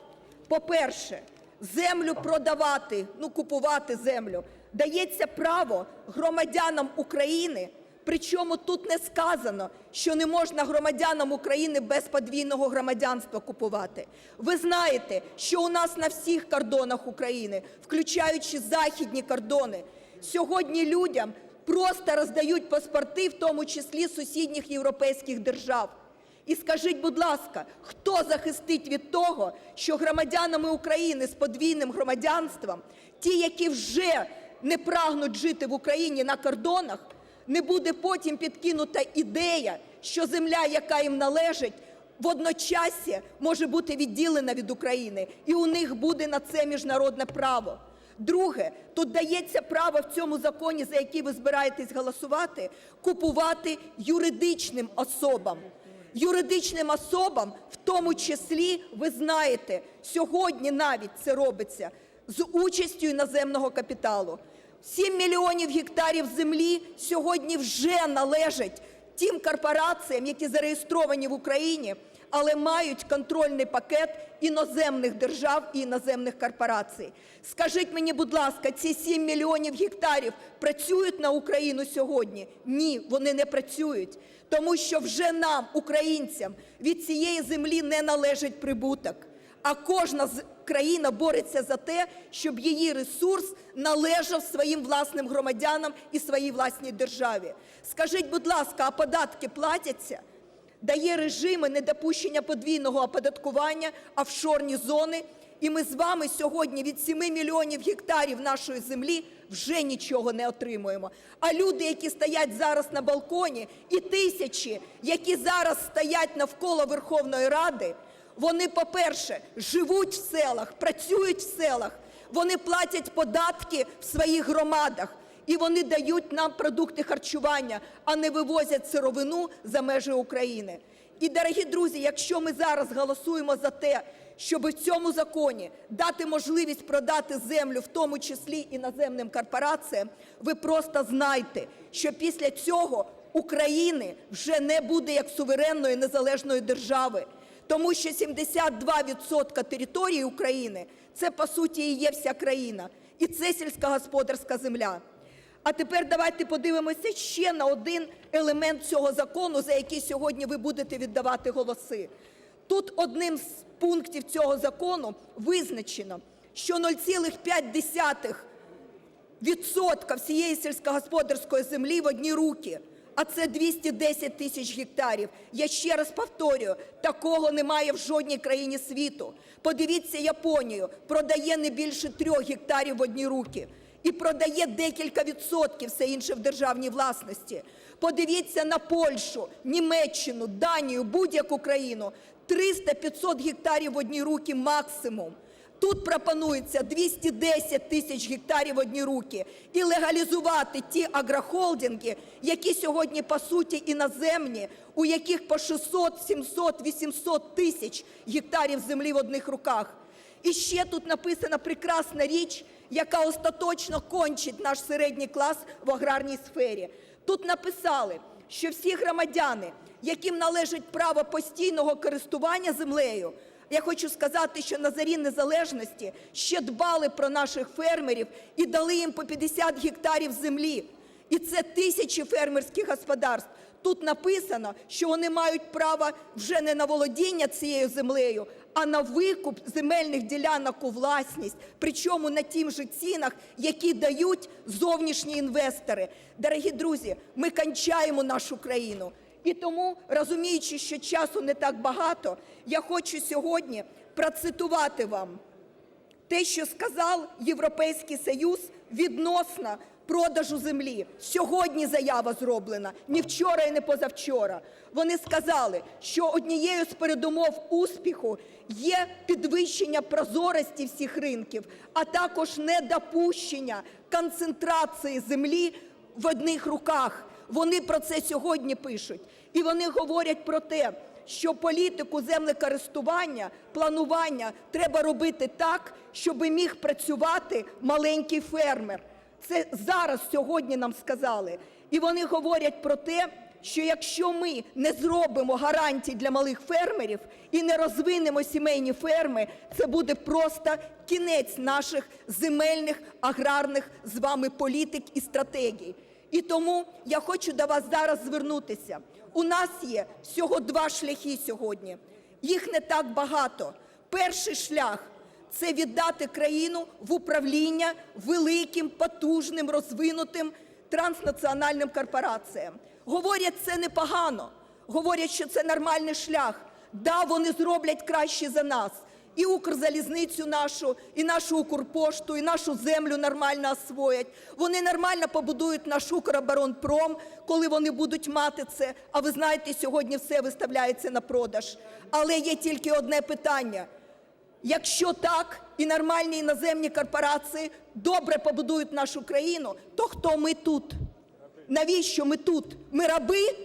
по-перше, землю продавати, купувати землю. Дається право громадянам України, причому тут не сказано, що не можна громадянам України без подвійного громадянства купувати. Ви знаєте, що у нас на всіх кордонах України, включаючи західні кордони, сьогодні людям просто роздають паспорти, в тому числі сусідніх європейських держав. І скажіть, будь ласка, хто захистить від того, що громадянами України з подвійним громадянством, ті, які вже не прагнуть жити в Україні на кордонах, не буде потім підкинута ідея, що земля, яка їм належить, водночасі може бути відділена від України, і у них буде на це міжнародне право. Друге, тут дається право в цьому законі, за який ви збираєтесь голосувати, купувати юридичним особам. Юридичним особам, в тому числі, ви знаєте, сьогодні навіть це робиться з участю іноземного капіталу. 7 мільйонів гектарів землі сьогодні вже належать тим корпораціям, які зареєстровані в Україні, але мають контрольний пакет іноземних держав і іноземних корпорацій. Скажіть мені, будь ласка, ці 7 мільйонів гектарів працюють на Україну сьогодні? Ні, вони не працюють. Тому що вже нам, українцям, від цієї землі не належить прибуток. А кожна країна бореться за те, щоб її ресурс належав своїм власним громадянам і своїй власній державі. Скажіть, будь ласка, а податки платяться? Дає режими недопущення подвійного оподаткування, офшорні зони. І ми з вами сьогодні від 7 мільйонів гектарів нашої землі вже нічого не отримуємо. А люди, які стоять зараз на балконі, і тисячі, які зараз стоять навколо Верховної Ради, вони, по-перше, живуть в селах, працюють в селах, вони платять податки в своїх громадах, і вони дають нам продукти харчування, а не вивозять сировину за межі України. І, дорогі друзі, якщо ми зараз голосуємо за те, щоб в цьому законі дати можливість продати землю, в тому числі іноземним корпораціям, ви просто знайте, що після цього України вже не буде як суверенної незалежної держави. Тому що 72% території України – це, по суті, і є вся країна. І це сільськогосподарська земля. А тепер давайте подивимося ще на один елемент цього закону, за який сьогодні ви будете віддавати голоси. Тут одним з пунктів цього закону визначено, що 0,5% всієї сільськогосподарської землі в одні руки, а це 210 тисяч гектарів. Я ще раз повторюю, такого немає в жодній країні світу. Подивіться Японію, продає не більше 3 гектарів в одні руки. І продає декілька відсотків, все інше в державній власності. Подивіться на Польщу, Німеччину, Данію, будь-яку країну. 300-500 гектарів в одні руки максимум. Тут пропонується 210 тисяч гектарів в одні руки. І легалізувати ті агрохолдинги, які сьогодні, по суті, іноземні, у яких по 600, 700, 800 тисяч гектарів землі в одних руках. І ще тут написана прекрасна річ, яка остаточно кончить наш середній клас в аграрній сфері. Тут написали, що всі громадяни, яким належить право постійного користування землею, я хочу сказати, що на зарі незалежності ще дбали про наших фермерів і дали їм по 50 гектарів землі. І це тисячі фермерських господарств. Тут написано, що вони мають право вже не на володіння цією землею, а на викуп земельних ділянок у власність, причому на тим же цінах, які дають зовнішні інвестори. Дорогі друзі, ми кончаємо нашу країну. І тому, розуміючи, що часу не так багато, я хочу сьогодні процитувати вам те, що сказав Європейський Союз відносно продажу землі. Сьогодні заява зроблена, не вчора і не позавчора. Вони сказали, що однією з передумов успіху є підвищення прозорості всіх ринків, а також недопущення концентрації землі в одних руках. Вони про це сьогодні пишуть. І вони говорять про те, що політику землекористування, планування треба робити так, щоб міг працювати маленький фермер. Це зараз сьогодні нам сказали. І вони говорять про те, що якщо ми не зробимо гарантій для малих фермерів і не розвинемо сімейні ферми, це буде просто кінець наших земельних, аграрних з вами політик і стратегій. І тому я хочу до вас зараз звернутися. У нас є всього 2 шляхи сьогодні. Їх не так багато. Перший шлях – це віддати країну в управління великим, потужним, розвинутим транснаціональним корпораціям. Говорять, це непогано. Говорять, що це нормальний шлях. Да, вони зроблять краще за нас. І Укрзалізницю нашу, і нашу Укрпошту, і нашу землю нормально освоять. Вони нормально побудують наш Укроборонпром, коли вони будуть мати це. А ви знаєте, сьогодні все виставляється на продаж. Але є тільки одне питання. Якщо так, і нормальні іноземні корпорації добре побудують нашу країну, то хто ми тут? Навіщо ми тут? Ми раби?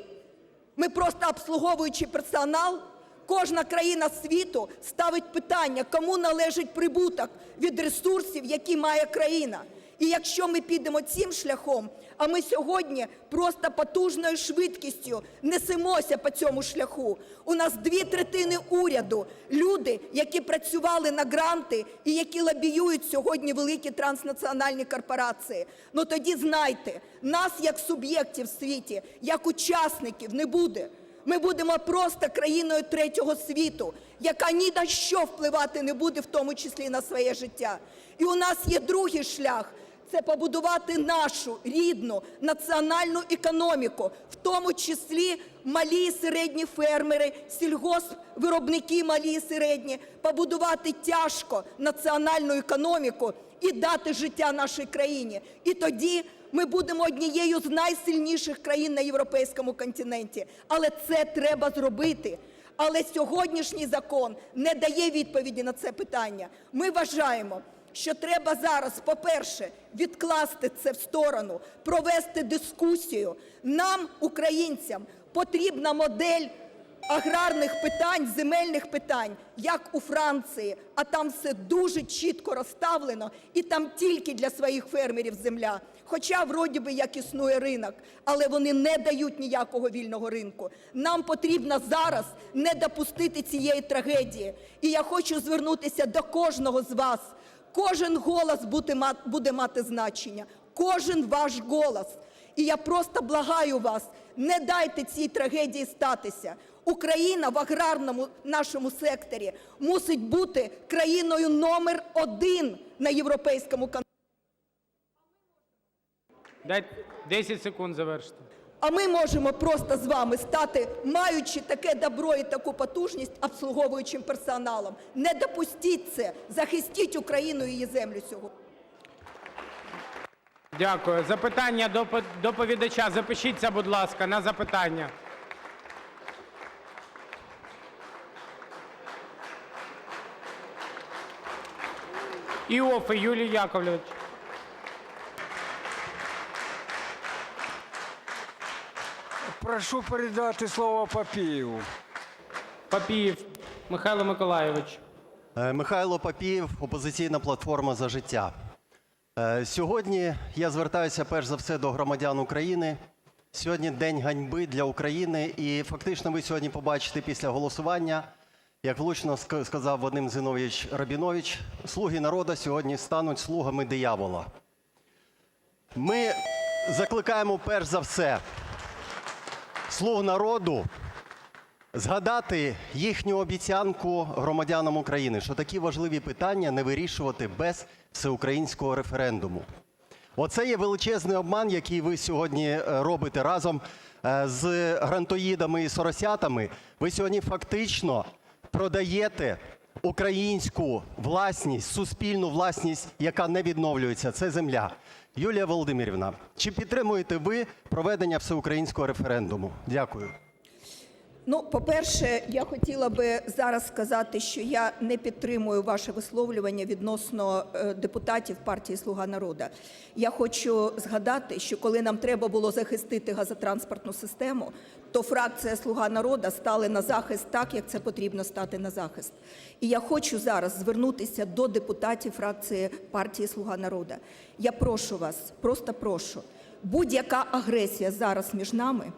Ми просто обслуговуючий персонал? Кожна країна світу ставить питання, кому належить прибуток від ресурсів, які має країна. І І якщо ми підемо цим шляхом, а ми сьогодні просто потужною швидкістю несемося по цьому шляху. У нас 2/3 уряду – люди, які працювали на гранти і які лобіюють сьогодні великі транснаціональні корпорації. Ну тоді знайте, нас як суб'єктів в світі, як учасників не буде. Ми будемо просто країною третього світу, яка ні на що впливати не буде, в тому числі на своє життя. І у нас є другий шлях – це побудувати нашу рідну національну економіку, в тому числі малі і середні фермери, сільгоспвиробники малі і середні, побудувати тяжко національну економіку і дати життя нашій країні. І тоді ми будемо однією з найсильніших країн на європейському континенті. Але це треба зробити. Але сьогоднішній закон не дає відповіді на це питання. Ми вважаємо, що треба зараз, по-перше, відкласти це в сторону, провести дискусію. Нам, українцям, потрібна модель аграрних питань, земельних питань, як у Франції, а там все дуже чітко розставлено, і там тільки для своїх фермерів земля. Хоча, вроді би, як існує ринок, але вони не дають ніякого вільного ринку. Нам потрібно зараз не допустити цієї трагедії. І я хочу звернутися до кожного з вас. Кожен голос буде мати значення, кожен ваш голос. І я просто благаю вас, не дайте цій трагедії статися. Україна в аграрному нашому секторі мусить бути країною номер 1 на європейському континенті. Дайте 10 секунд завершити. А ми можемо просто з вами стати, маючи таке добро і таку потужність, обслуговуючим персоналом. Не допустіть це, захистіть Україну і її землю сьогодні. Дякую. Запитання до доповідача. Запишіться, будь ласка, на запитання. Іоффе Юлій Яковлевич. Прошу передати слово Папієву. Папієв Михайло Миколайович. Михайло Папієв, "Опозиційна платформа – За життя". Сьогодні я звертаюся перш за все до громадян України. Сьогодні день ганьби для України, і фактично ви сьогодні побачите після голосування, як влучно сказав Вадим Зіновійович Рабінович, "слуги народу" сьогодні стануть слугами диявола. Ми закликаємо перш за все "слуг народу" згадати їхню обіцянку громадянам України, що такі важливі питання не вирішувати без всеукраїнського референдуму. Оце є величезний обман, який ви сьогодні робите разом з грантоїдами і соросятами. Ви сьогодні фактично продаєте українську власність, суспільну власність, яка не відновлюється – це земля. Юлія Володимирівна, чи підтримуєте ви проведення всеукраїнського референдуму? Дякую. Ну, по-перше, я хотіла би зараз сказати, що я не підтримую ваше висловлювання відносно депутатів партії "Слуга народу". Я хочу згадати, що коли нам треба було захистити газотранспортну систему, то фракція "Слуга народу" стали на захист так, як це потрібно стати на захист. І я хочу зараз звернутися до депутатів фракції партії "Слуга народу". Я прошу вас, просто прошу, будь-яка агресія зараз між нами,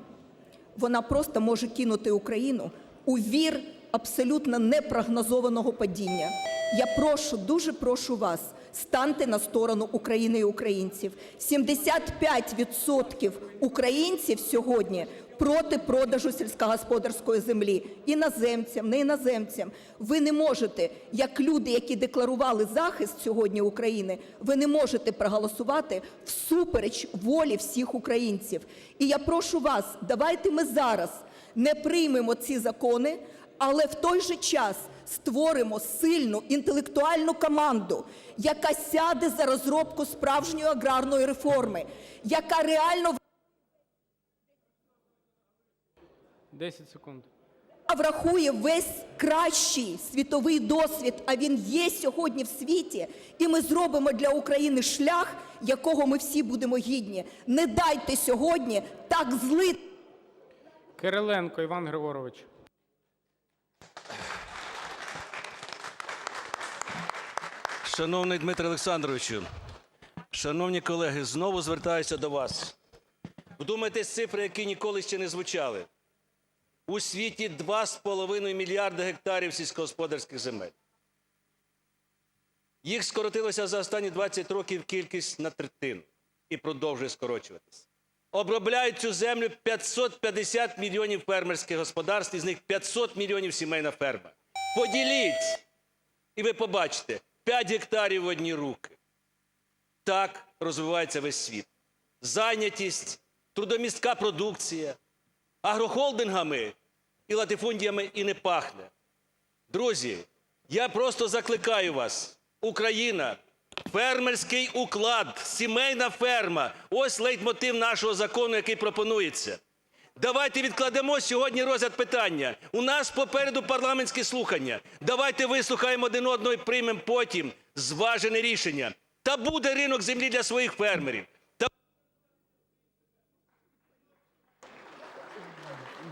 вона просто може кинути Україну у вір абсолютно непрогнозованого падіння. Я прошу, дуже прошу вас, станьте на сторону України і українців. 75% українців сьогодні проти продажу сільськогосподарської землі. Іноземцям, не іноземцям. Ви не можете, як люди, які декларували захист сьогодні України, ви не можете проголосувати всупереч волі всіх українців. І я прошу вас, давайте ми зараз не приймемо ці закони, але в той же час створимо сильну інтелектуальну команду, яка сяде за розробку справжньої аграрної реформи, яка реально 10 секунд. врахує весь кращий світовий досвід, а він є сьогодні в світі, і ми зробимо для України шлях, якого ми всі будемо гідні. Не дайте сьогодні так злити. Кириленко Іван Григорович. Шановний Дмитре Олександровичу, Шановні колеги, знову звертаюся до вас. Вдумайтесь в цифри, які ніколи ще не звучали. У світі 2,5 мільярда гектарів сільськогосподарських земель. Їх скоротилося за останні 20 років кількість на третину і продовжує скорочуватися. Обробляють цю землю 550 мільйонів фермерських господарств, із них 500 мільйонів сімейна ферма. Поділіть, і ви побачите, 5 гектарів в одні руки. Так розвивається весь світ. Зайнятість, трудомістка продукція, агрохолдингами і латифундіями і не пахне. Друзі, я просто закликаю вас. Україна, фермерський уклад, сімейна ферма. Ось лейтмотив нашого закону, який пропонується. Давайте відкладемо сьогодні розгляд питання. У нас попереду парламентські слухання. Давайте вислухаємо один одного і приймемо потім зважене рішення. Та буде ринок землі для своїх фермерів.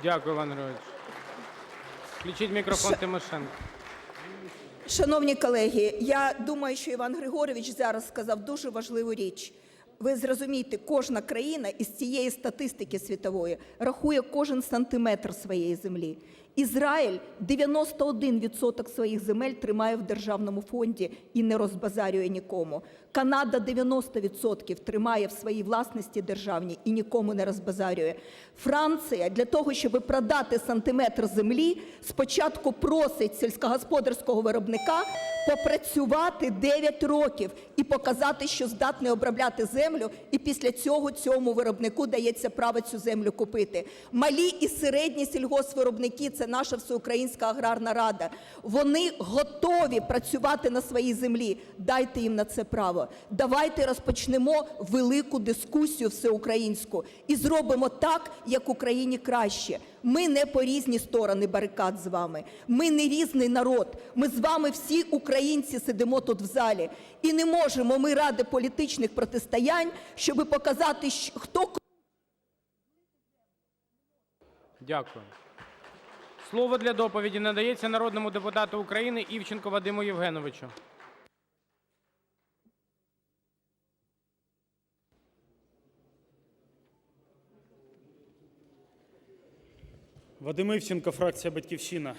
Дякую, Іван Григорович. Включіть мікрофон Тимошенко. Шановні колеги, я думаю, що Іван Григорович зараз сказав дуже важливу річ. Ви зрозумієте, кожна країна із цієї статистики світової рахує кожен сантиметр своєї землі. Ізраїль 91% своїх земель тримає в державному фонді і не розбазарює нікому. Канада 90% тримає в своїй власності державній і нікому не розбазарює. Франція для того, щоб продати сантиметр землі, спочатку просить сільськогосподарського виробника попрацювати 9 років і показати, що здатний обробляти землю, і після цього цьому виробнику дається право цю землю купити. Малі і середні сільгоспвиробники – це наша Всеукраїнська аграрна рада. Вони готові працювати на своїй землі. Дайте їм на це право. Давайте розпочнемо велику дискусію всеукраїнську і зробимо так, як Україні краще. Ми не по різні сторони барикад з вами. Ми не різний народ. Ми з вами всі українці сидимо тут в залі. І не можемо ми ради політичних протистоянь, щоб показати, хто... Дякую. Слово для доповіді надається народному депутату України Івченку Вадиму Євгеновичу. Вадим Івченко, фракція «Батьківщина».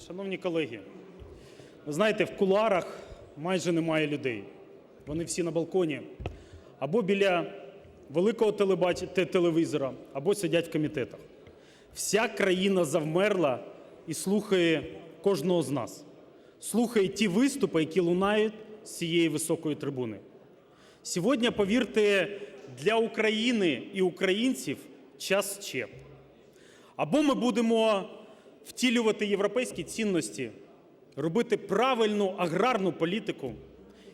Шановні колеги, ви знаєте, в кулуарах майже немає людей. Вони всі на балконі або біля великого телевізора, або сидять в комітетах. Вся країна завмерла і слухає кожного з нас. Слухає ті виступи, які лунають з цієї високої трибуни. Сьогодні, повірте, для України і українців час ще. Або ми будемо втілювати європейські цінності, робити правильну аграрну політику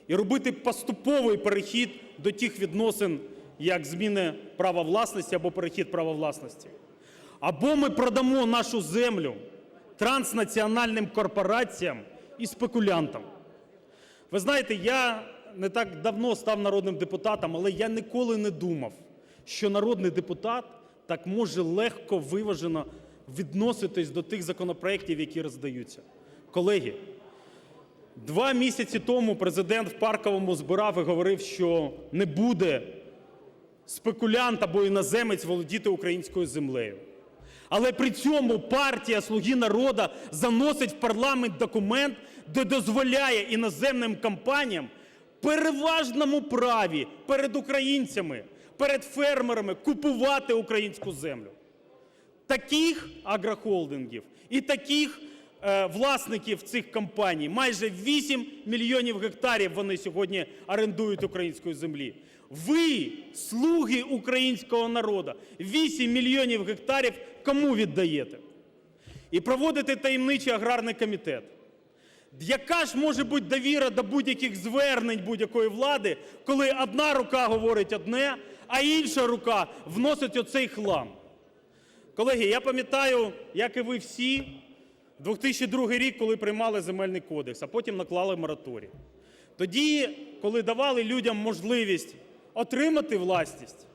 і робити поступовий перехід до тих відносин, як зміни права власності або перехід права власності. Або ми продамо нашу землю транснаціональним корпораціям і спекулянтам. Ви знаєте, я не так давно став народним депутатом, але я ніколи не думав, що народний депутат так може легко, виважено відноситись до тих законопроєктів, які роздаються. Колеги, 2 місяці тому Президент в Парковому збирав і говорив, що не буде спекулянт або іноземець володіти українською землею. Але при цьому партія "Слуги народу" заносить в парламент документ, де дозволяє іноземним компаніям в переважному праві перед українцями, перед фермерами купувати українську землю. Таких агрохолдингів і таких власників цих компаній, майже 8 мільйонів гектарів вони сьогодні орендують української землі. Ви, слуги українського народу, 8 мільйонів гектарів кому віддаєте? І проводите таємничий аграрний комітет. Яка ж може бути довіра до будь-яких звернень будь-якої влади, коли одна рука говорить одне, а інша рука вносить оцей хлам? Колеги, я пам'ятаю, як і ви всі, 2002 рік, коли приймали Земельний кодекс, а потім наклали мораторій. Тоді, коли давали людям можливість отримати власність,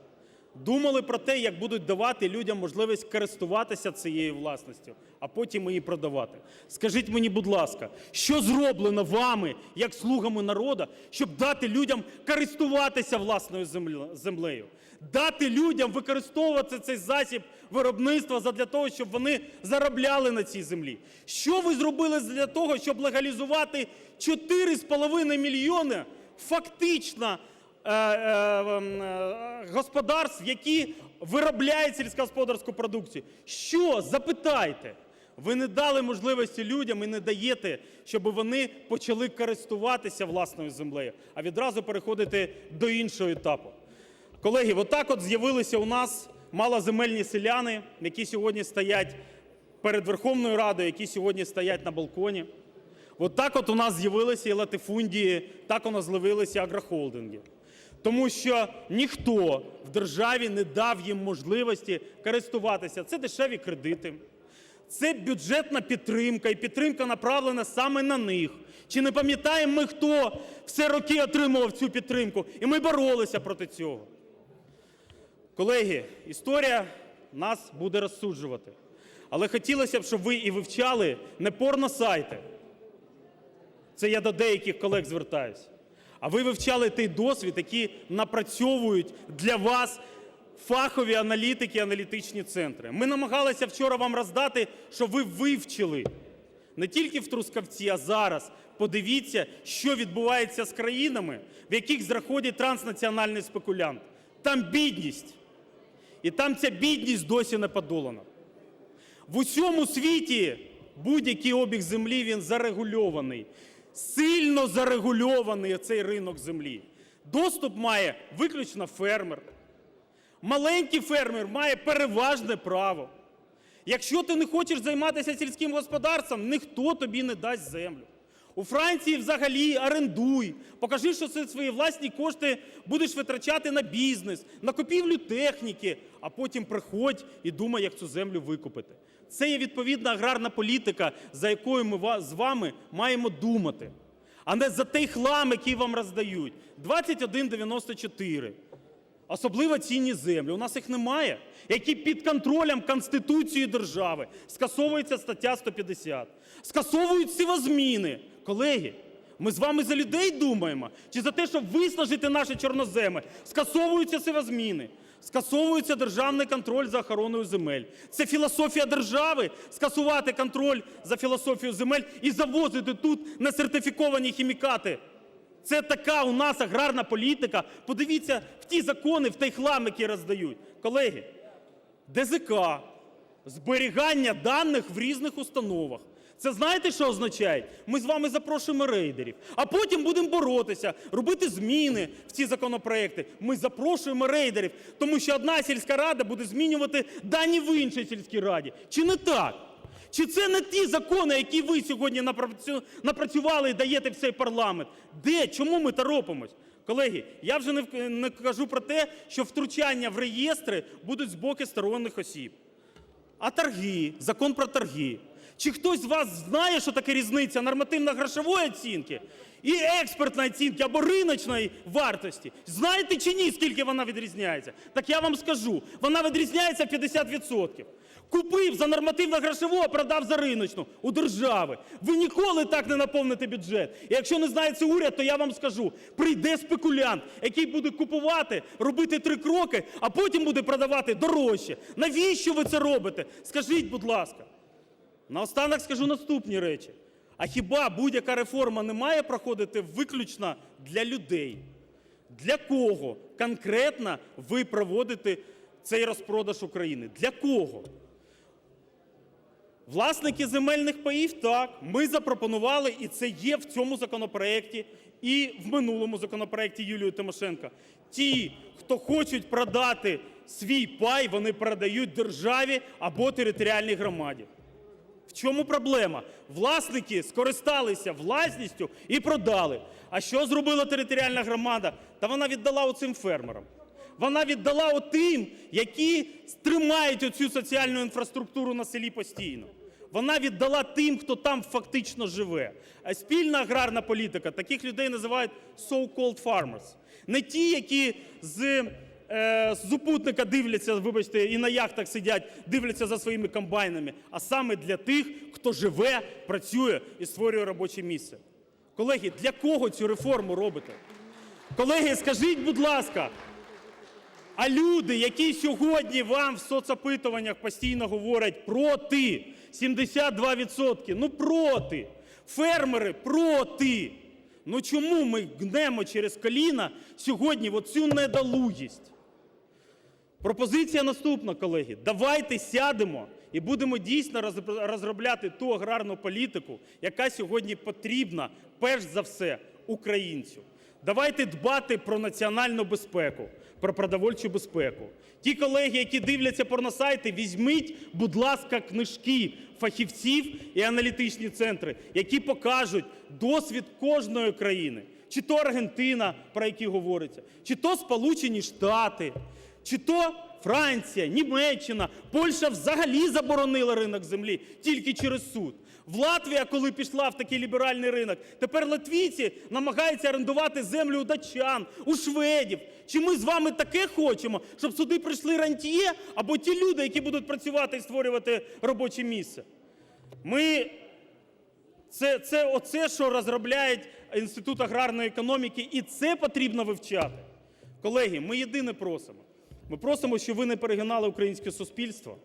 Думали про те, як будуть давати людям можливість користуватися цією власністю, а потім її продавати. Скажіть мені, будь ласка, що зроблено вами, як слугами народу, щоб дати людям користуватися власною землею? Дати людям використовувати цей засіб виробництва задля того, щоб вони заробляли на цій землі. Що ви зробили для того, щоб легалізувати 4,5 мільйони фактично господарств, які виробляють сільськогосподарську продукцію? Що? Запитайте. Ви не дали можливості людям і не даєте, щоб вони почали користуватися власною землею, а відразу переходити до іншого етапу. Колеги, отак от з'явилися у нас малоземельні селяни, які сьогодні стоять перед Верховною Радою, які сьогодні стоять на балконі. Отак от у нас з'явилися і латифундії, так у нас з'явилися агрохолдинги. Тому що ніхто в державі не дав їм можливості користуватися. Це дешеві кредити, це бюджетна підтримка, і підтримка направлена саме на них. Чи не пам'ятаємо ми, хто все роки отримував цю підтримку? І ми боролися проти цього. Колеги, історія нас буде розсуджувати. Але хотілося б, щоб ви і вивчали не порносайти. Це я до деяких колег звертаюся. А ви вивчали той досвід, який напрацьовують для вас фахові аналітики, аналітичні центри. Ми намагалися вчора вам роздати, щоб ви вивчили. Не тільки в Трускавці, а зараз. Подивіться, що відбувається з країнами, в яких заходить транснаціональний спекулянт. Там бідність. І там ця бідність досі не подолана. В усьому світі будь-який обіг землі, він зарегульований. Сильно зарегульований цей ринок землі. Доступ має виключно фермер. Маленький фермер має переважне право. Якщо ти не хочеш займатися сільським господарством, ніхто тобі не дасть землю. У Франції взагалі орендуй, покажи, що це свої власні кошти будеш витрачати на бізнес, на купівлю техніки, а потім приходь і думай, як цю землю викупити. Це є відповідна аграрна політика, за якою ми з вами маємо думати, а не за той хлам, який вам роздають. 2194. Особливо цінні землі. У нас їх немає, які під контролем Конституції держави. Скасовується стаття 150. Скасовують сівозміни. Колеги, ми з вами за людей думаємо? Чи за те, щоб виснажити наші чорноземи? Скасовуються сівозміни. Скасовується державний контроль за охороною земель. Це філософія держави – скасувати контроль за філософією земель і завозити тут несертифіковані хімікати. Це така у нас аграрна політика. Подивіться в ті закони, в той хлам, який роздають. Колеги, ДЗК, зберігання даних в різних установах. Це знаєте, що означає? Ми з вами запрошуємо рейдерів, а потім будемо боротися, робити зміни в ці законопроекти. Ми запрошуємо рейдерів, тому що одна сільська рада буде змінювати дані в іншій сільській раді. Чи не так? Чи це не ті закони, які ви сьогодні напрацювали і даєте в цей парламент? Де? Чому ми торопимось? Колеги, я вже не кажу про те, що втручання в реєстри будуть з боку сторонніх осіб. А торги, закон про торги. Чи хтось з вас знає, що таке різниця нормативно-грошової оцінки і експертної оцінки або риночної вартості? Знаєте чи ні, скільки вона відрізняється? Так я вам скажу, вона відрізняється в 50%. Купив за нормативно-грошову, а продав за риночну у держави. Ви ніколи так не наповните бюджет. І якщо не знає це уряд, то я вам скажу, прийде спекулянт, який буде купувати, робити 3 кроки, а потім буде продавати дорожче. Навіщо ви це робите? Скажіть, будь ласка. Наостанок скажу наступні речі. А хіба будь-яка реформа не має проходити виключно для людей? Для кого конкретно ви проводите цей розпродаж України? Для кого? Власники земельних паїв, так, ми запропонували, і це є в цьому законопроекті, і в минулому законопроекті Юлії Тимошенко. Ті, хто хочуть продати свій пай, вони продають державі або територіальній громаді. В чому проблема? Власники скористалися власністю і продали. А що зробила територіальна громада? Та вона віддала оцим фермерам. Вона віддала отим, які тримають оцю соціальну інфраструктуру на селі постійно. Вона віддала тим, хто там фактично живе. А спільна аграрна політика, таких людей називають so-called farmers. Не ті, які з супутника дивляться, вибачте, і на яхтах сидять, дивляться за своїми комбайнами, а саме для тих, хто живе, працює і створює робоче місце. Колеги, для кого цю реформу робите? Колеги, скажіть, будь ласка, а люди, які сьогодні вам в соцопитуваннях постійно говорять проти, 72%, ну проти, фермери проти. Ну чому ми гнемо через коліна сьогодні оцю недолугість? Пропозиція наступна, колеги. Давайте сядемо і будемо дійсно розробляти ту аграрну політику, яка сьогодні потрібна, перш за все, українцю. Давайте дбати про національну безпеку, про продовольчу безпеку. Ті колеги, які дивляться порносайти, візьміть, будь ласка, книжки фахівців і аналітичні центри, які покажуть досвід кожної країни. Чи то Аргентина, про які говориться, чи то Сполучені Штати, чи то Франція, Німеччина, Польща взагалі заборонила ринок землі тільки через суд. В Латвія, коли пішла в такий ліберальний ринок, тепер латвійці намагаються орендувати землю у датчан, у шведів. Чи ми з вами таке хочемо, щоб сюди прийшли рантьє або ті люди, які будуть працювати і створювати робоче місце? Оце, що розробляє Інститут аграрної економіки, і це потрібно вивчати. Колеги, ми єдине просимо. Ми просимо, щоб ви не перегинали українське суспільство.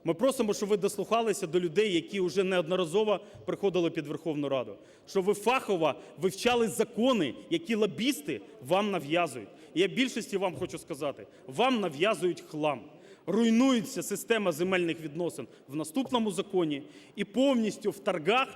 Ми просимо, щоб ви дослухалися до людей, які вже неодноразово приходили під Верховну Раду. Щоб ви фахово вивчали закони, які лобісти вам нав'язують. І я більшості вам хочу сказати, вам нав'язують хлам. Руйнується система земельних відносин в наступному законі, і повністю в торгах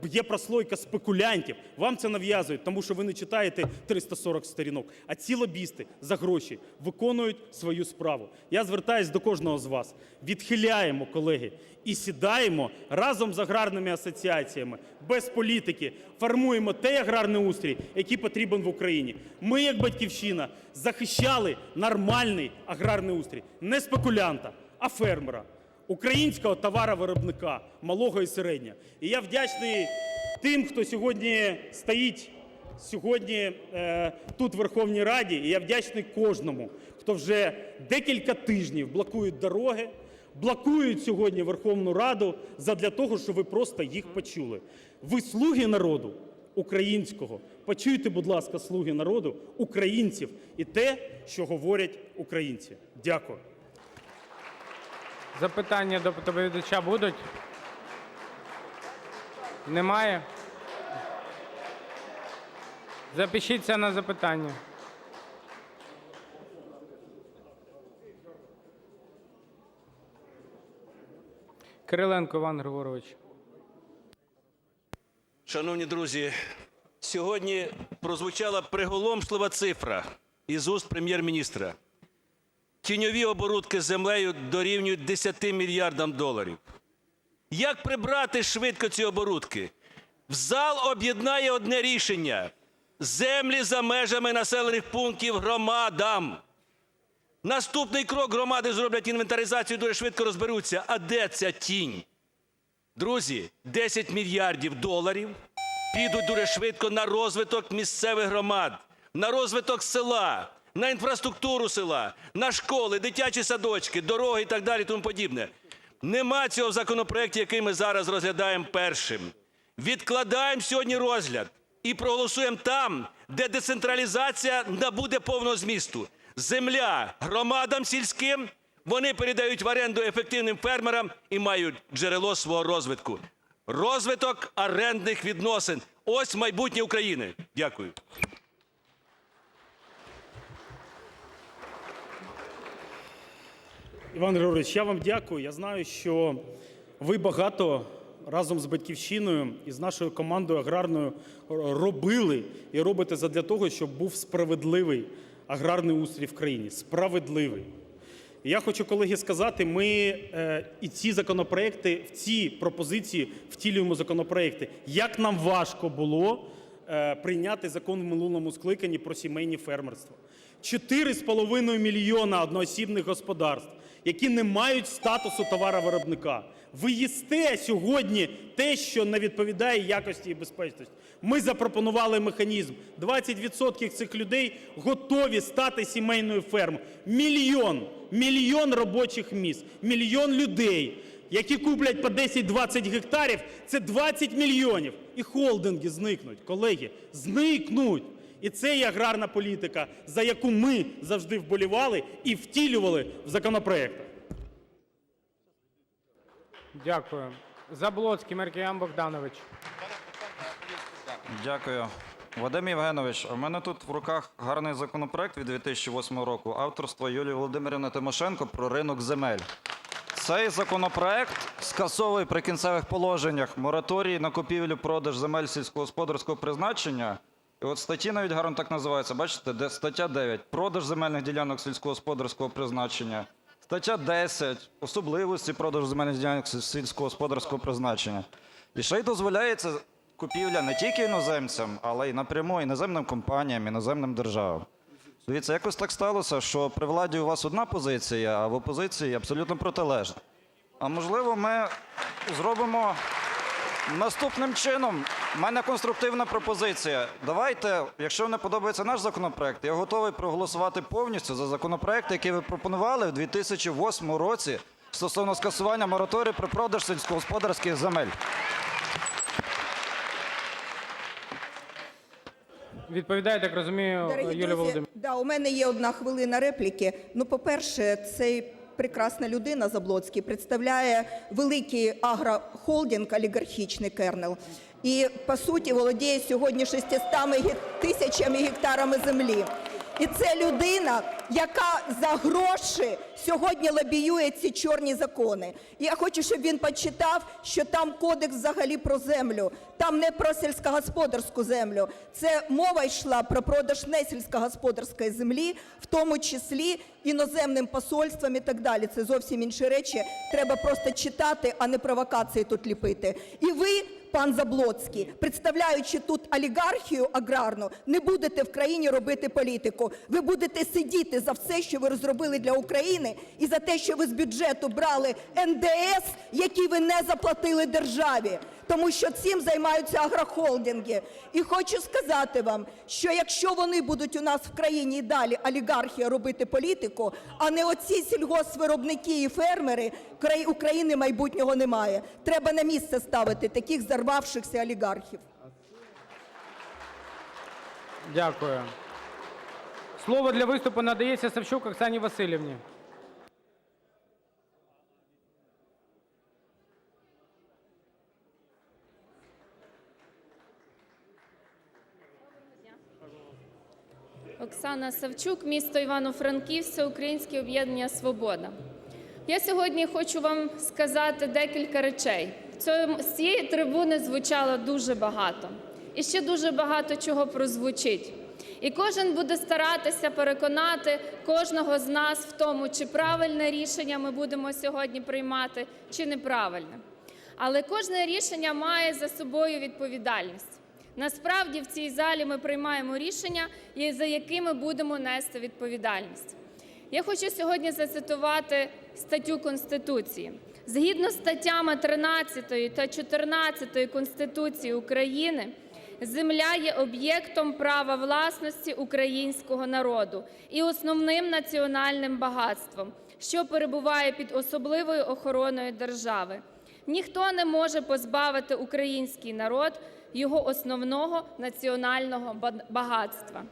є прослойка спекулянтів. Вам це нав'язують, тому що ви не читаєте 340 сторінок. А ці лобісти за гроші виконують свою справу. Я звертаюсь до кожного з вас. Відхиляємо, колеги, і сідаємо разом з аграрними асоціаціями, без політики, формуємо той аграрний устрій, який потрібен в Україні. Ми, як "Батьківщина", захищали нормальний аграрний устрій. Не спекулянта, а фермера, українського товаровиробника, малого і середнього. І я вдячний тим, хто сьогодні стоїть тут в Верховній Раді, і я вдячний кожному, хто вже декілька тижнів блокує дороги, блокують сьогодні Верховну Раду задля того, щоб ви просто їх почули. Ви слуги народу українського. Почуйте, будь ласка, слуги народу, українців і те, що говорять українці. Дякую. Запитання до доповідача будуть? Немає? Запишіться на запитання. Кириленко Іван Григорович. Шановні друзі, сьогодні прозвучала приголомшлива цифра із уст прем'єр-міністра. Тіньові оборудки з землею дорівнюють 10 мільярдам доларів. Як прибрати швидко ці оборудки? В зал об'єднає одне рішення – землі за межами населених пунктів громадам. Наступний крок: громади зроблять інвентаризацію, дуже швидко розберуться. А де ця тінь? Друзі, 10 мільярдів доларів підуть дуже швидко на розвиток місцевих громад, на розвиток села, на інфраструктуру села, на школи, дитячі садочки, дороги і так далі, тому подібне. Нема цього в законопроекті, який ми зараз розглядаємо першим. Відкладаємо сьогодні розгляд і проголосуємо там, де децентралізація набуде повного змісту. Земля громадам сільським, вони передають в оренду ефективним фермерам і мають джерело свого розвитку. Розвиток орендних відносин – ось майбутнє України. Дякую. Іван Григорович, я вам дякую. Я знаю, що ви багато разом з "Батьківщиною" і з нашою командою аграрною робили і робите задля того, щоб був справедливий аграрний устрій в країні. Справедливий. І я хочу, колеги, сказати, ми і ці законопроекти, в ці пропозиції втілюємо законопроекти. Як нам важко було прийняти закон в минулому скликанні про сімейні фермерства. 4,5 мільйона одноосібних господарств, які не мають статусу товаровиробника. Ви їсте сьогодні те, що не відповідає якості і безпечності. Ми запропонували механізм. 20% цих людей готові стати сімейною фермою. Мільйон робочих місць, мільйон людей, які куплять по 10-20 гектарів, це 20 мільйонів. І холдинги зникнуть, колеги, зникнуть. І це є аграрна політика, за яку ми завжди вболівали і втілювали в законопроектах. Дякую. Заблоцький Маркіян Богданович. Дякую. Вадим Євгенович, у мене тут в руках гарний законопроект від 2008 року авторства Юлії Володимирівни Тимошенко про ринок земель. Цей законопроект скасовує при кінцевих положеннях мораторій на купівлю-продаж земель сільськогосподарського призначення. І от статті навіть гарно так називаються, бачите, де стаття 9 – продаж земельних ділянок сільськогосподарського призначення. Стаття 10 – особливості продажу земельних ділянок сільськогосподарського призначення. І ще й дозволяється купівля не тільки іноземцям, але й напряму іноземним компаніям, іноземним державам. Дивіться, якось так сталося, що при владі у вас одна позиція, а в опозиції абсолютно протилежна. А можливо, ми зробимо наступним чином. У мене конструктивна пропозиція. Давайте, якщо не подобається наш законопроект, я готовий проголосувати повністю за законопроект, який ви пропонували в 2008 році стосовно скасування мораторію про продаж сільськогосподарських земель. Відповідає, так розумію, Юлія Володимирівна. Да, у мене є 1 хвилина репліки. Ну, по-перше, цей прекрасна людина Заблоцький представляє великий агрохолдинг, олігархічний Кернел. І, по суті, володіє сьогодні 600 тисячами гектарами землі. І це людина, яка за гроші сьогодні лобіює ці чорні закони. І я хочу, щоб він почитав, що там кодекс взагалі про землю. Там не про сільськогосподарську землю. Це мова йшла про продаж не сільськогосподарської землі, в тому числі іноземним посольствам і так далі. Це зовсім інші речі. Треба просто читати, а не провокації тут ліпити. І ви, пан Заблоцький, представляючи тут олігархію аграрну, не будете в країні робити політику. Ви будете сидіти за все, що ви розробили для України, і за те, що ви з бюджету брали НДС, який ви не заплатили державі. Тому що цим займаються агрохолдинги. І хочу сказати вам, що якщо вони будуть у нас в країні і далі, олігархія, робити політику, а не оці сільгоспвиробники і фермери, України майбутнього немає. Треба на місце ставити таких зарвавшихся олігархів. Дякую. Слово для виступу надається Савчук Оксані Василівні. Оксана Савчук, місто Івано-Франківськ, Всеукраїнське об'єднання «Свобода». Я сьогодні хочу вам сказати декілька речей. З цієї трибуни звучало дуже багато. І ще дуже багато чого прозвучить. І кожен буде старатися переконати кожного з нас в тому, чи правильне рішення ми будемо сьогодні приймати, чи неправильне. Але кожне рішення має за собою відповідальність. Насправді в цій залі ми приймаємо рішення, за якими будемо нести відповідальність. Я хочу сьогодні зацитувати статтю Конституції. Згідно з статтями 13 та 14 Конституції України, земля є об'єктом права власності українського народу і основним національним багатством, що перебуває під особливою охороною держави. Ніхто не може позбавити український народ його основного національного багатства.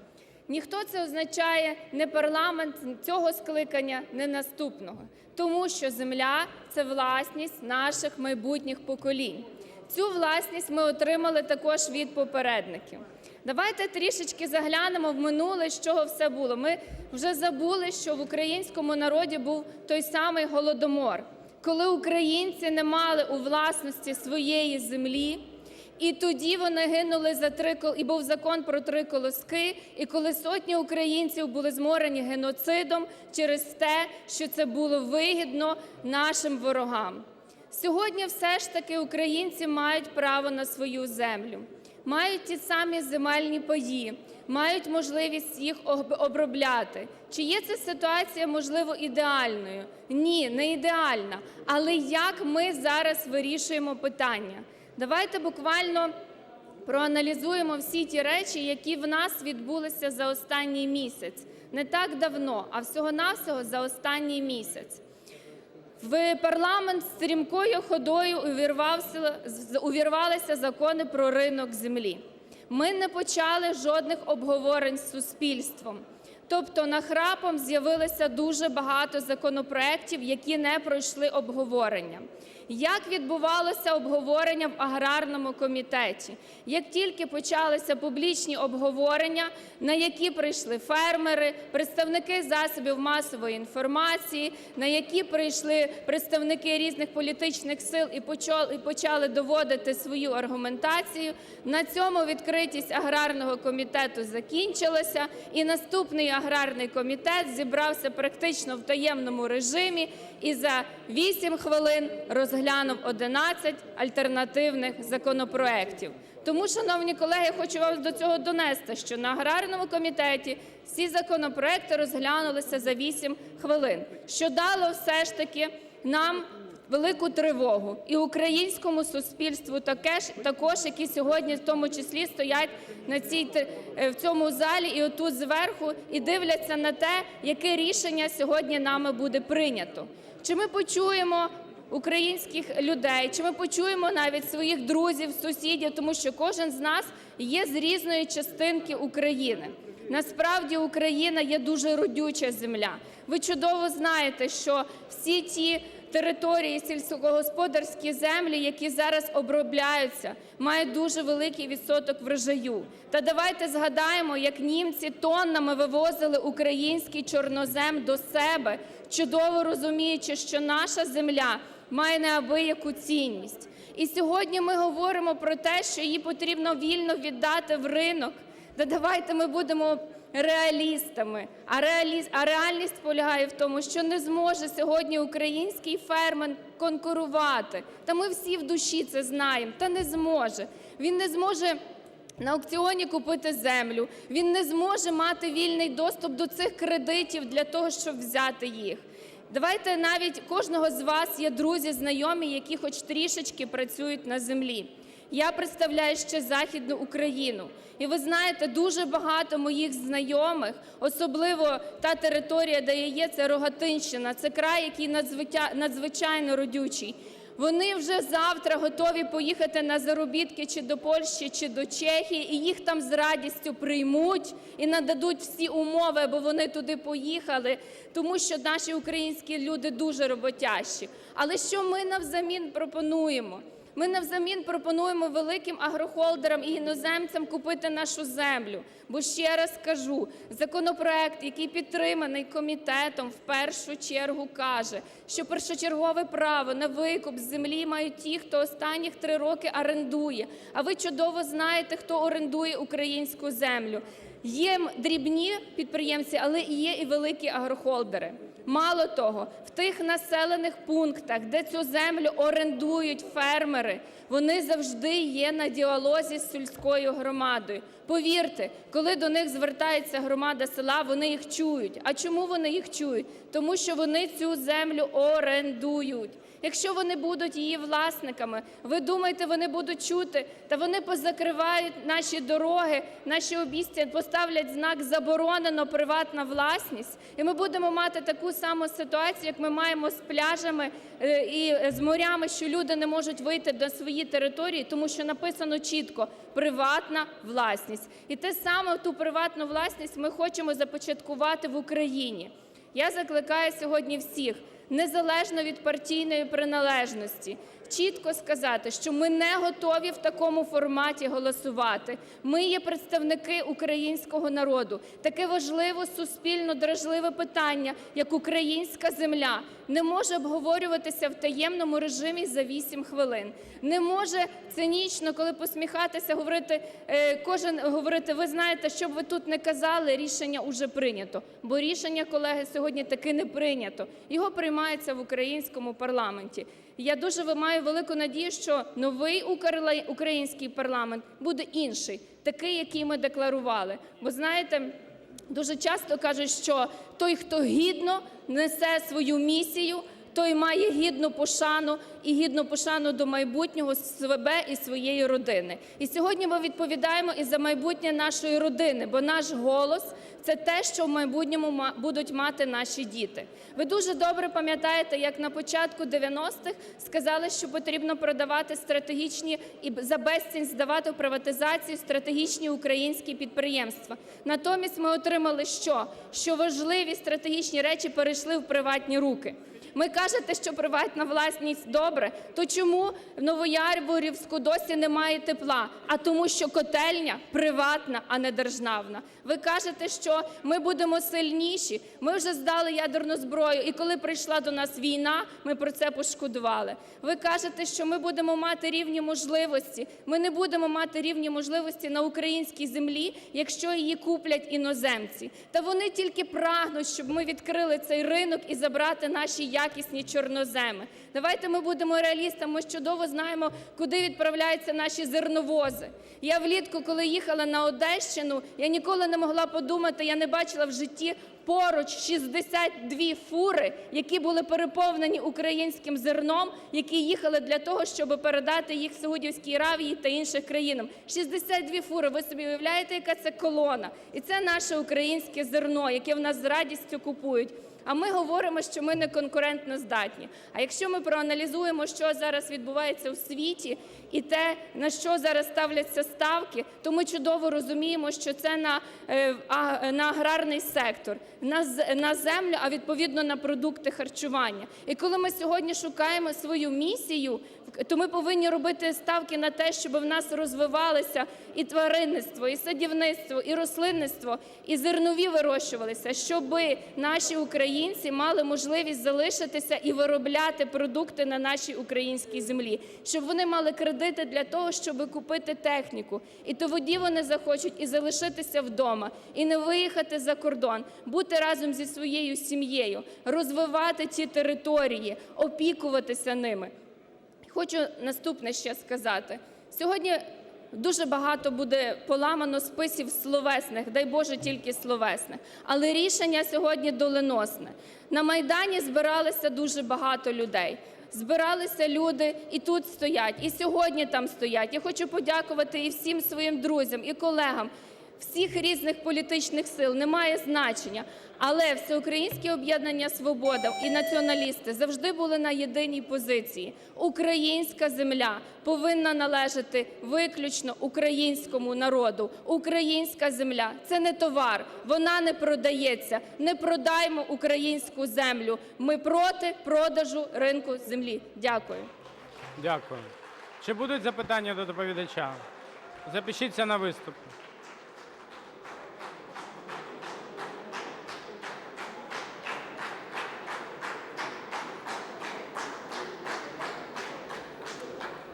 Ніхто це означає не парламент цього скликання, не наступного. Тому що земля – це власність наших майбутніх поколінь. Цю власність ми отримали також від попередників. Давайте трішечки заглянемо в минуле, з чого все було. Ми вже забули, що в українському народі був той самий Голодомор, коли українці не мали у власності своєї землі, і тоді вони гинули і був закон про 3 колоски, і коли сотні українців були зморені геноцидом через те, що це було вигідно нашим ворогам. Сьогодні все ж таки українці мають право на свою землю. мають ті самі земельні паї, мають можливість їх обробляти. Чи є ця ситуація, можливо, ідеальною? Ні, не ідеальна. Але як ми зараз вирішуємо питання? Давайте буквально проаналізуємо всі ті речі, які в нас відбулися за останній місяць. Не так давно, а всього-навсього за останній місяць. В парламент стрімкою ходою увірвалися закони про ринок землі. Ми не почали жодних обговорень з суспільством. Тобто нахрапом з'явилося дуже багато законопроєктів, які не пройшли обговорення. Як відбувалося обговорення в аграрному комітеті? Як тільки почалися публічні обговорення, на які прийшли фермери, представники засобів масової інформації, на які прийшли представники різних політичних сил і почали доводити свою аргументацію, на цьому відкритість аграрного комітету закінчилася, і наступний аграрний комітет зібрався практично в таємному режимі і за 8 хвилин розглянув 11 альтернативних законопроєктів. Тому, шановні колеги, я хочу вас до цього донести, що на аграрному комітеті всі законопроєкти розглянулися за 8 хвилин, що дало все ж таки нам велику тривогу і українському суспільству також, які сьогодні в тому числі стоять в цьому залі і отут зверху і дивляться на те, яке рішення сьогодні нами буде прийнято. Чи ми почуємо українських людей, чи ми почуємо навіть своїх друзів, сусідів, тому що кожен з нас є з різної частинки України. Насправді Україна є дуже родюча земля. Ви чудово знаєте, що всі ті території, сільськогосподарські землі, які зараз обробляються, мають дуже великий відсоток врожаю. Та давайте згадаємо, як німці тоннами вивозили український чорнозем до себе, чудово розуміючи, що наша земля має неабияку цінність. І сьогодні ми говоримо про те, що її потрібно вільно віддати в ринок. Та давайте ми будемо реалістами. А реальність полягає в тому, що не зможе сьогодні український фермер конкурувати. Та ми всі в душі це знаємо. Та не зможе. Він не зможе на аукціоні купити землю. Він не зможе мати вільний доступ до цих кредитів для того, щоб взяти їх. Давайте навіть кожного з вас є друзі, знайомі, які хоч трішечки працюють на землі. Я представляю ще Західну Україну. І ви знаєте, дуже багато моїх знайомих, особливо та територія, де я є, це Рогатинщина, це край, який надзвичайно родючий. Вони вже завтра готові поїхати на заробітки чи до Польщі, чи до Чехії, і їх там з радістю приймуть і нададуть всі умови, аби вони туди поїхали, тому що наші українські люди дуже роботящі. Але що ми навзамін пропонуємо? Ми навзамін пропонуємо великим агрохолдерам і іноземцям купити нашу землю. Бо ще раз кажу, законопроект, який підтриманий комітетом, в першу чергу каже, що першочергове право на викуп землі мають ті, хто останніх 3 роки орендує. А ви чудово знаєте, хто орендує українську землю. Є дрібні підприємці, але є і великі агрохолдери. Мало того, в тих населених пунктах, де цю землю орендують фермери, вони завжди є на діалозі з сільською громадою. Повірте, коли до них звертається громада села, вони їх чують. А чому вони їх чують? Тому що вони цю землю орендують. Якщо вони будуть її власниками, ви думаєте, вони будуть чути? Та вони позакривають наші дороги, наші обійстя, поставлять знак «Заборонено приватна власність». І ми будемо мати таку саму ситуацію, як ми маємо з пляжами і з морями, що люди не можуть вийти до своєї території, тому що написано чітко «приватна власність». І те саме, ту приватну власність ми хочемо започаткувати в Україні. Я закликаю сьогодні всіх, незалежно від партійної приналежності, чітко сказати, що ми не готові в такому форматі голосувати. Ми є представники українського народу. Таке важливе, суспільно дражливе питання, як українська земля, не може обговорюватися в таємному режимі за 8 хвилин. Не може цинічно, коли посміхатися, говорити, ви знаєте, що б ви тут не казали, рішення уже прийнято. Бо рішення, колеги, сьогодні таки не прийнято. Його приймається в українському парламенті. Я дуже маю велику надію, що новий український парламент буде інший, такий, який ми декларували. Бо знаєте, дуже часто кажуть, що той, хто гідно несе свою місію, той має гідну пошану і гідну пошану до майбутнього себе і своєї родини. І сьогодні ми відповідаємо і за майбутнє нашої родини, бо наш голос – це те, що в майбутньому будуть мати наші діти. Ви дуже добре пам'ятаєте, як на початку 90-х сказали, що потрібно продавати стратегічні і за безцінь здавати в приватизацію стратегічні українські підприємства. Натомість ми отримали що? Що важливі стратегічні речі перейшли в приватні руки. Ви кажете, що приватна власність добре, то чому в Новояворівську досі немає тепла? А тому, що котельня приватна, а не державна. Ви кажете, що ми будемо сильніші, ми вже здали ядерну зброю, і коли прийшла до нас війна, ми про це пошкодували. Ви кажете, що ми будемо мати рівні можливості. Ми не будемо мати рівні можливості на українській землі, якщо її куплять іноземці. Та вони тільки прагнуть, щоб ми відкрили цей ринок і забрати наші якісні чорноземи. Давайте ми будемо реалістами, ми чудово знаємо, куди відправляються наші зерновози. Я влітку, коли їхала на Одещину, я ніколи не могла подумати, я не бачила в житті поруч 62 фури, які були переповнені українським зерном, які їхали для того, щоб передати їх Саудівській Аравії та іншим країнам. 62 фури, ви собі уявляєте, яка це колона? І це наше українське зерно, яке в нас з радістю купують. А ми говоримо, що ми не конкурентно здатні. А якщо ми проаналізуємо, що зараз відбувається у світі і те, на що зараз ставляться ставки, то ми чудово розуміємо, що це на аграрний сектор, на землю, а відповідно на продукти харчування. І коли ми сьогодні шукаємо свою місію, то ми повинні робити ставки на те, щоб в нас розвивалося і тваринництво, і садівництво, і рослинництво, і зернові вирощувалися, щоб наші українці мали можливість залишитися і виробляти продукти на нашій українській землі, щоб вони мали кредити для того, щоб купити техніку. І тоді вони захочуть і залишитися вдома, і не виїхати за кордон, бути разом зі своєю сім'єю, розвивати ці території, опікуватися ними. Хочу наступне ще сказати. Сьогодні дуже багато буде поламано списів словесних, дай Боже, тільки словесних. Але рішення сьогодні доленосне. На Майдані збиралося дуже багато людей. Збиралися люди і тут стоять, і сьогодні там стоять. Я хочу подякувати і всім своїм друзям, і колегам, всіх різних політичних сил, немає значення. Але Всеукраїнське об'єднання «Свобода» і націоналісти завжди були на єдиній позиції. Українська земля повинна належати виключно українському народу. Українська земля – це не товар, вона не продається. Не продаймо українську землю. Ми проти продажу ринку землі. Дякую. Дякую. Чи будуть запитання до доповідача? Запишіться на виступ.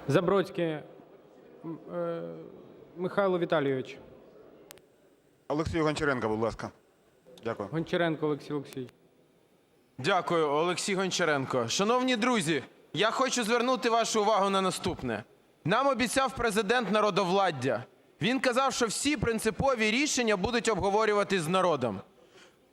Забродський Михайло Віталійович. Олексій Гончаренко, будь ласка. Дякую. Гончаренко Олексій Олексійович. Дякую, Олексій Гончаренко. Шановні друзі, я хочу звернути вашу увагу на наступне. Нам обіцяв президент народовладдя. Він казав, що всі принципові рішення будуть обговорювати з народом.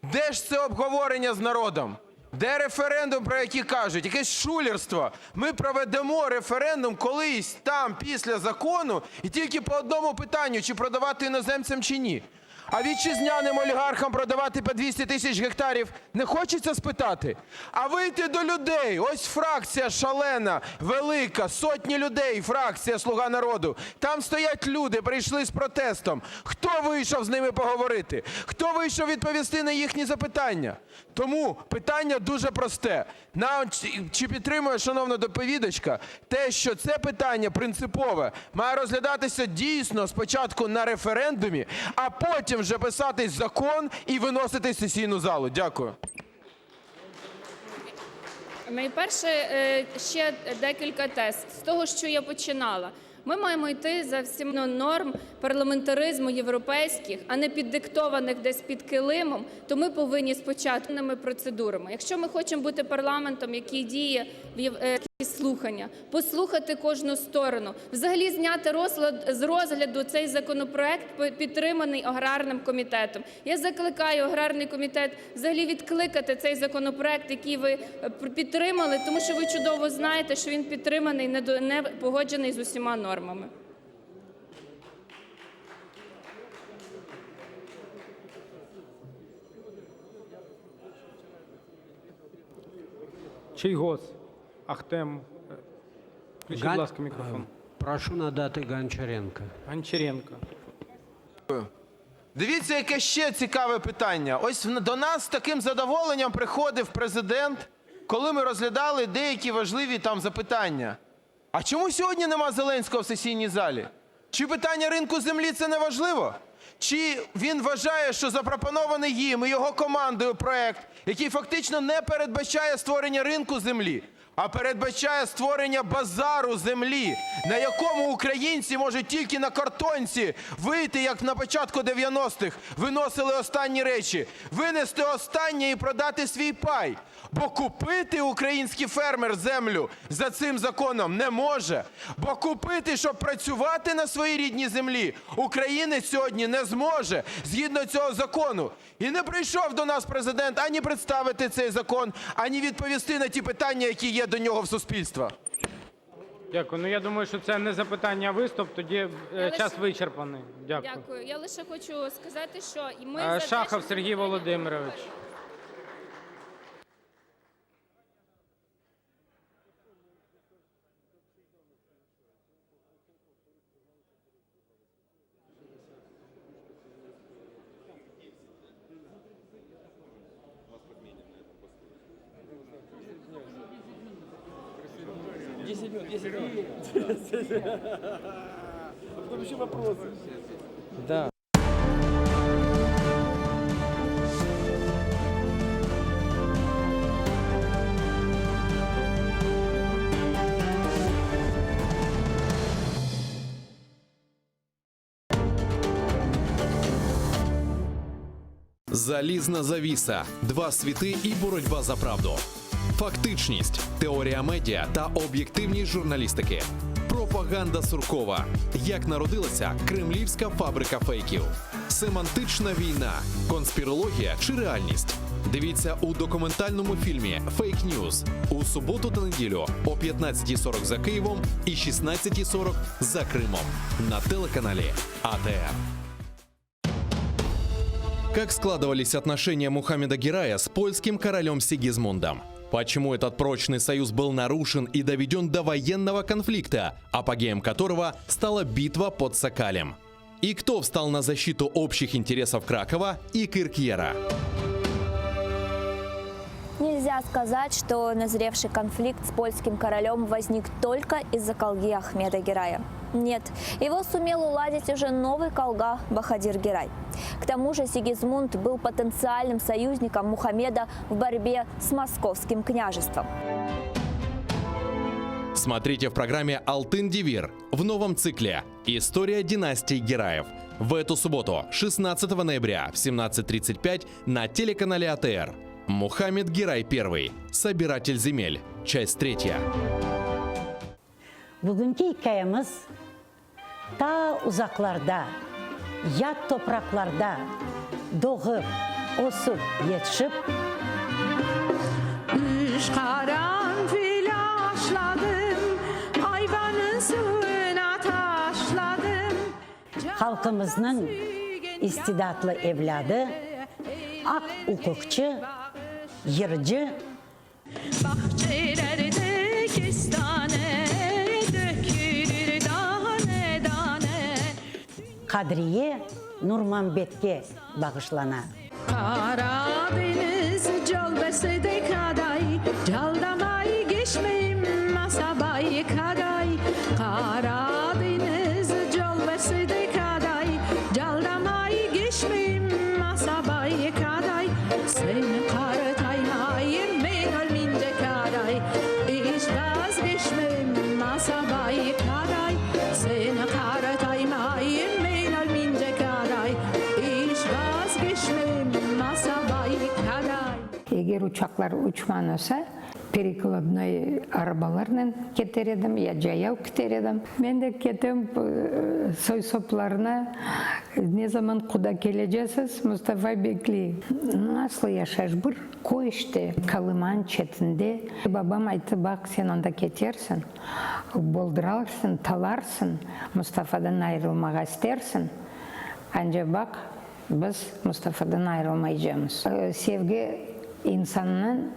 Де ж це обговорення з народом? Де референдум, про який кажуть? Якесь шулерство. Ми проведемо референдум колись там, після закону, і тільки по одному питанню, чи продавати іноземцям, чи ні. А вітчизняним олігархам продавати по 200 тисяч гектарів не хочеться спитати? А вийти до людей, ось фракція шалена, велика, сотні людей, фракція «Слуга народу». Там стоять люди, прийшли з протестом. Хто вийшов з ними поговорити? Хто вийшов відповісти на їхні запитання? Тому питання дуже просте. Чи підтримує шановна доповідачка те, що це питання принципове має розглядатися дійсно спочатку на референдумі, а потім вже писатись закон і виносити в сесійну залу? Дякую. Найперше, ще декілька тез з того, що я починала. Ми маємо йти за всім норм парламентаризму європейських, а не піддиктованих десь під килимом, то ми повинні спочатку процедурами. Якщо ми хочемо бути парламентом, який діє в слухання, послухати кожну сторону, взагалі зняти з розгляду цей законопроект, підтриманий аграрним комітетом. Я закликаю аграрний комітет взагалі відкликати цей законопроект, який ви підтримали, тому що ви чудово знаєте, що він підтриманий, не погоджений з усіма нормами. Чийгоз, Ахтем. Включіть, будь ласка, мікрофон. Прошу надати Гончаренко. Гончаренко. Дивіться, яке ще цікаве питання. Ось до нас з таким задоволенням приходив президент, коли ми розглядали деякі важливі там запитання. А чому сьогодні нема Зеленського в сесійній залі? Чи питання ринку землі – це не важливо? Чи він вважає, що запропонований їм і його командою проект, який фактично не передбачає створення ринку землі, а передбачає створення базару землі, на якому українці можуть тільки на картонці вийти, як на початку 90-х виносили останні речі, винести останнє і продати свій пай. Бо купити український фермер землю за цим законом не може. Бо купити, щоб працювати на своїй рідній землі, українець сьогодні не зможе згідно цього закону. І не прийшов до нас президент ані представити цей закон, ані відповісти на ті питання, які є до нього в суспільства. Дякую. Ну, я думаю, що це не запитання, а виступ, тоді час вичерпаний. Дякую. Дякую. Я лише хочу сказати, що ми за те, Шахов що Сергій Володимирович. Да. Залізна завіса. Два світи і боротьба за правду. Фактичність, теорія медіа та об'єктивність журналістики. Пропаганда Суркова. Як народилася кремлівська фабрика фейків. Семантична війна. Конспірологія чи реальність. Дивіться у документальному фільмі «Фейк Ньюз» у суботу та неділю о 15:40 за Києвом і 16:40 за Кримом на телеканалі АТР. Как складывались отношения Мухаммеда Герая с польским королем Сигизмундом? Почему этот прочный союз был нарушен и доведен до военного конфликта, апогеем которого стала битва под Сокалем? И кто встал на защиту общих интересов Кракова и Киркьера? Нельзя сказать, что назревший конфликт с польским королем возник только из-за колги Ахмеда Герая. Нет, его сумел уладить уже новый колга Бахадир Герай. К тому же Сигизмунд был потенциальным союзником Мухаммеда в борьбе с московским княжеством. Смотрите в программе «Алтын Девир» в новом цикле «История династии Гераев». В эту субботу, 16 ноября в 17:35 на телеканале АТР. Мухаммед Герай I. Собиратель земель. Часть 3. Bugünkü hikayemiz ta uzaklarda, yat topraklarda doğup, osup, yetişip Üç karanfil aşladım, ayvanın suyuna taşladım. halkımızın istidatlı evladı, ak hukukçu, yırcı, Bahçelerde kestane dökülür tane tane. Kadriye Nurmanbet'e bağışlanan. Karadeniz calbesi de kaday, caldamay geçmeyim masabay kaday. Karadeniz calbesi de kaday, caldamay geçmeyim masabay kaday. Seni karataymayım ben ölmeyince kaday, hiç vazgeçmeyim masabay kaday. Seni karataymayım ben ölmeyince kaday, hiç vazgeçmeyim masabay kaday. Eğer uçaklar uçman olsa перекладной арбаларынан кетер едім, я жаяу кетер едім. Мен де кетем сой сопларына, не заман куда кележесіз, Мұстафа Бекли. Насыл яшаш бір койышты, Калыман четінде. Бабам айтты, бақ, сен онда кетерсің, болдыраларсың, таларсың, Мұстафадан айрылмаға істерсің. Анже бақ, біз Мұстафадан айрылмай жеміз. Sevgi insanın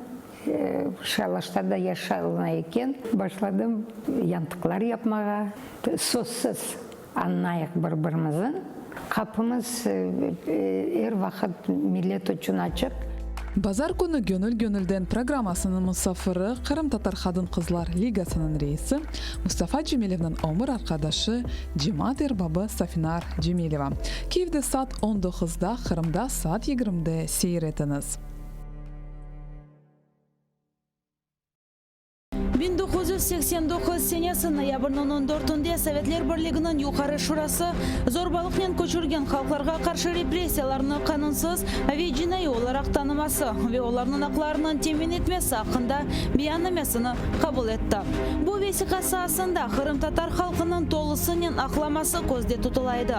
шалаштарда яшалына екен, башладым янтықлар yapmağa, сөзсіз аннайық бір-бірімізін. Қапымыз әр вақыт миллет үшін açık. Базар күні Гönül-Gönül'den программасының мұсафыры Қырым-Татар Хатын-Қызлар лигасының рейсі Мұстафа Джемилевнің өмір арқадашы Джимат Эрбабы Сафинар Джемилева. Киевде saat 19'da, Қырымда saat 20'de seyretiniz. 1989 senesi noyabrının 14'ünde Sovetler Birliği'nin yukarı şurası zorbalıkla köçürgen halklarga karşı repressiyalarını kanunsuz ve cinayi olarak tanıması ve onların haklarının temin etmesi hakkında beyannamesini kabul etti. Bu vesikası aslında Kırım Tatar halkının tolusının aklaması közde tutulaydı.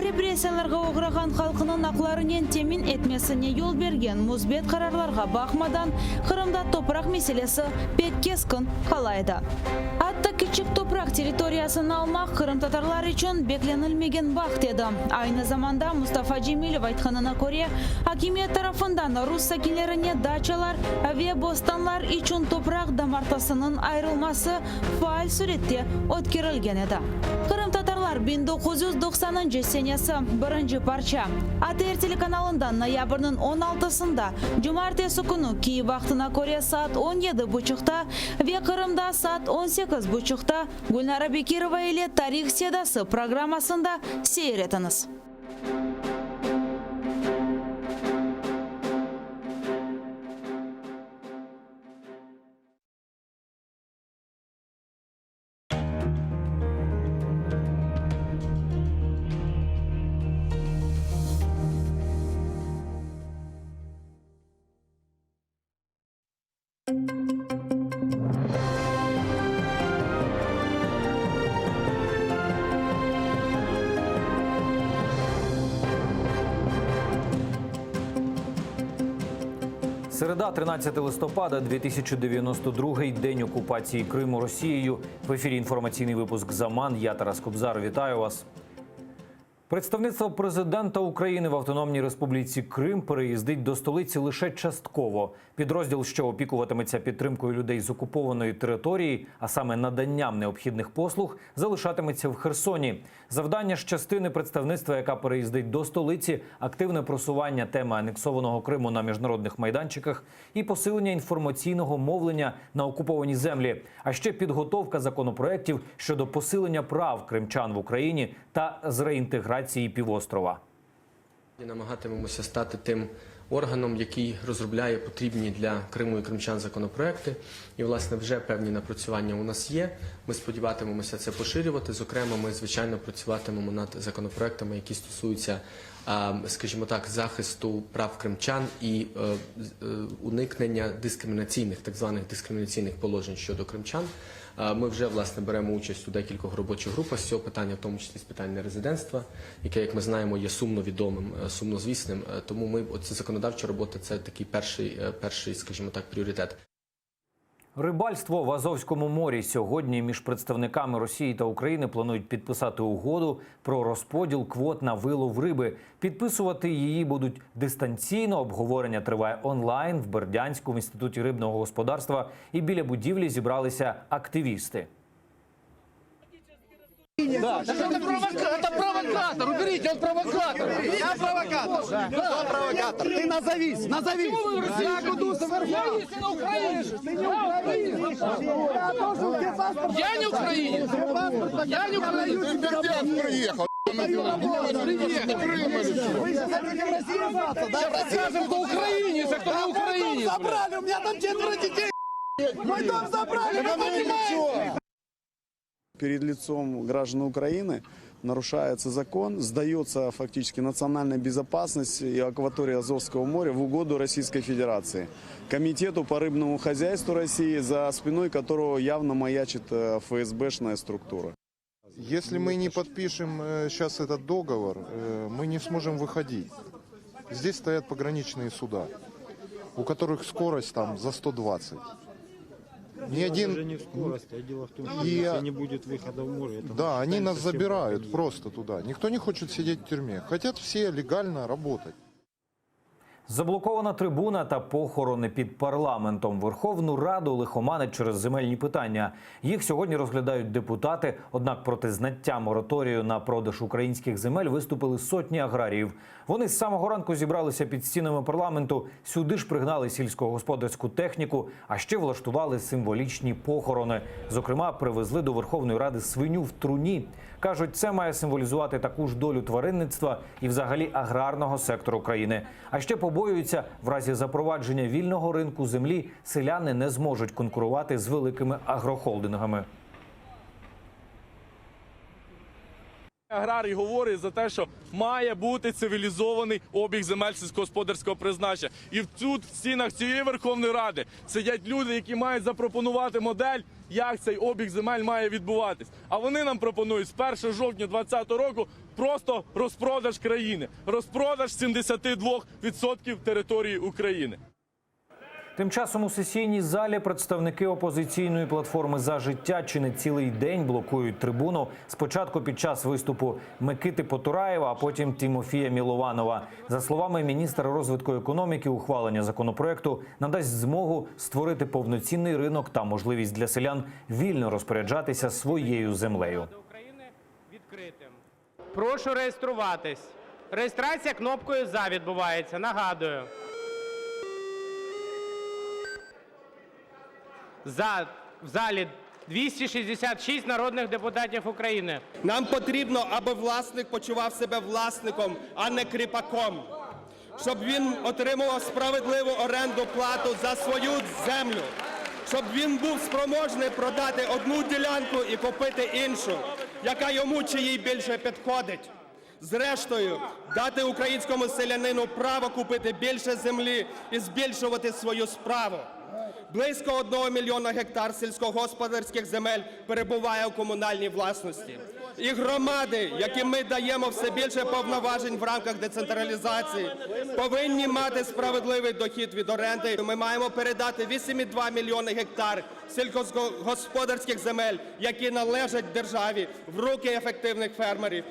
Repressiyalarga uğragan halkının haklarının temin etmesine yol bergen müsbet kararlarga bakmadan Kırım'da toprak meselesi pek keskin kalaydı. Hatta küçük toprak teritoriyasını almak Kırım Tatarlar için beklenilmegen vakt edi. Aynı zamanda Mustafa Cemilov aytkanına göre hakimiyet tarafından Rus sakinlerine daçalar ve bostanlar için toprak damartasının ayrılması faal surette ötkirilgen edi. Kırım Tatarlar 1990 senesi birinci parça ATR telekanalından noyabrının 16'sında Cumartesi günü Kiev vaktına göre saat 17.30'da ve Kırım'da saat 18.30'da Gülnara Bekirova ile Tarih Sedası programmasında seyretiniz. Середа, 13 листопада, 2092 день окупації Криму Росією. В ефірі інформаційний випуск «Заман». Я Тарас Кобзар. Вітаю вас. Представництво президента України в Автономній Республіці Крим переїздить до столиці лише частково. Підрозділ, що опікуватиметься підтримкою людей з окупованої території, а саме наданням необхідних послуг, залишатиметься в Херсоні. Завдання ж частини представництва, яка переїздить до столиці, активне просування теми анексованого Криму на міжнародних майданчиках і посилення інформаційного мовлення на окуповані землі, а ще підготовка законопроєктів щодо посилення прав кримчан в Україні та з реінтеграції півострова. Намагатимемося стати тим органом, який розробляє потрібні для Криму і кримчан законопроекти. І, власне, вже певні напрацювання у нас є. Ми сподіватимемося це поширювати. Зокрема, ми, звичайно, працюватимемо над законопроектами, які стосуються, скажімо так, захисту прав кримчан і уникнення дискримінаційних, так званих дискримінаційних положень щодо кримчан. Ми вже, власне, беремо участь у декількох робочих групах з цього питання, в тому числі з питань нерезидентства, яке, як ми знаємо, є сумновідомим, сумнозвісним. Тому оця законодавча робота – це такий перший, скажімо так, пріоритет. Рибальство в Азовському морі. Сьогодні між представниками Росії та України планують підписати угоду про розподіл квот на вилов риби. Підписувати її будуть дистанційно. Обговорення триває онлайн в Бердянську в Інституті рибного господарства. І біля будівлі зібралися активісти. Да, это провокатор, уберите, он провокатор. Я провокатор. Кто провокатор? Ты назовись. Я буду совершать. На Украине. Я не украинец. Я не украинец. Приехал. Вы сейчас хотите в России остаться, да? Расскажем, кто украинец, а кто не украинец. Дом забрали, у меня там 4 детей. Мой дом забрали, вы понимаете? Перед лицом граждан Украины нарушается закон, сдается фактически национальная безопасность и акватория Азовского моря в угоду Российской Федерации. Комитету по рыбному хозяйству России, за спиной которого явно маячит ФСБшная структура. Если мы не подпишем сейчас этот договор, мы не сможем выходить. Здесь стоят пограничные суда, у которых скорость там за 120. Ни один... Даже не в скорости, а дело в том, что если не будет выхода в море... Это да, они нас забирают просто туда. Никто не хочет сидеть в тюрьме. Хотят все легально работать. Заблокована трибуна та похорони під парламентом. Верховну Раду лихоманить через земельні питання. Їх сьогодні розглядають депутати, однак проти зняття мораторію на продаж українських земель виступили сотні аграріїв. Вони з самого ранку зібралися під стінами парламенту, сюди ж пригнали сільськогосподарську техніку, а ще влаштували символічні похорони. Зокрема, привезли до Верховної Ради свиню в труні. Кажуть, це має символізувати таку ж долю тваринництва і взагалі аграрного сектору країни. А ще побоюються, в разі запровадження вільного ринку землі селяни не зможуть конкурувати з великими агрохолдингами. Аграрій говорить за те, що має бути цивілізований обіг земель сільськогосподарського призначення. І тут, в стінах цієї Верховної Ради, сидять люди, які мають запропонувати модель, як цей обіг земель має відбуватись. А вони нам пропонують з 1 жовтня 2020 року просто розпродаж країни. Розпродаж 72% території України. Тим часом у сесійній залі представники опозиційної платформи «За життя» чи не цілий день блокують трибуну. Спочатку під час виступу Микити Потураєва, а потім Тимофія Мілованова. За словами міністра розвитку економіки, ухвалення законопроекту надасть змогу створити повноцінний ринок та можливість для селян вільно розпоряджатися своєю землею. Прошу реєструватись. Реєстрація кнопкою «За» відбувається, нагадую. В залі 266 народних депутатів України. Нам потрібно, аби власник почував себе власником, а не кріпаком. Щоб він отримував справедливу оренду плату за свою землю. Щоб він був спроможний продати одну ділянку і купити іншу, яка йому чи їй більше підходить. Зрештою, дати українському селянину право купити більше землі і збільшувати свою справу. Близько 1 мільйона гектар сільськогосподарських земель перебуває у комунальній власності. І громади, яким ми даємо все більше повноважень в рамках децентралізації, повинні мати справедливий дохід від оренди. Ми маємо передати 8,2 мільйони гектар сільськогосподарських земель, які належать державі, в руки ефективних фермерів.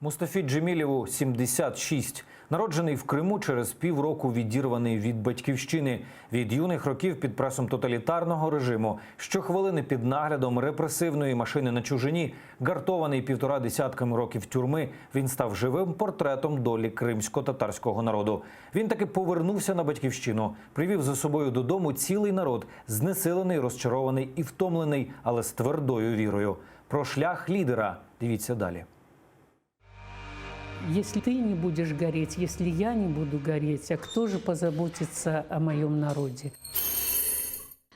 Мустафі Джемілєву 76. Народжений в Криму, через півроку відірваний від батьківщини. Від юних років під пресом тоталітарного режиму, щохвилини під наглядом репресивної машини на чужині, гартований 1,5 десятками років тюрми, він став живим портретом долі кримсько-татарського народу. Він таки повернувся на батьківщину, привів за собою додому цілий народ, знесилений, розчарований і втомлений, але з твердою вірою. Про шлях лідера дивіться далі. Если ты не будешь гореть, если я не буду гореть, а кто же позаботится о моем народе?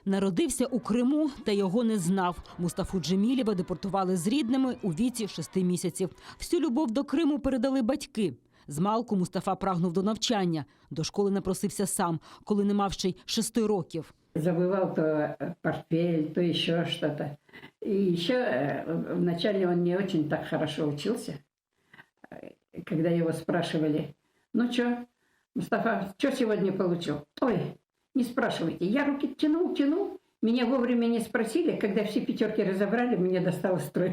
Народився у Криму та його не знав. Мустафу Джемілєва депортували з рідними у віці 6 місяців. Всю любов до Криму передали батьки. Змалку Мустафа прагнув до навчання. До школи напросився сам, коли не мав ще й 6 років. Забывал то портфель, то еще что-то. И еще вначале он не очень так хорошо учился. Когда его спрашивали, ну что, Мустафа, что сегодня получил? Ой, не спрашивайте, я руки тянул. Меня вовремя не спросили, когда все 5 разобрали, мне досталось 3.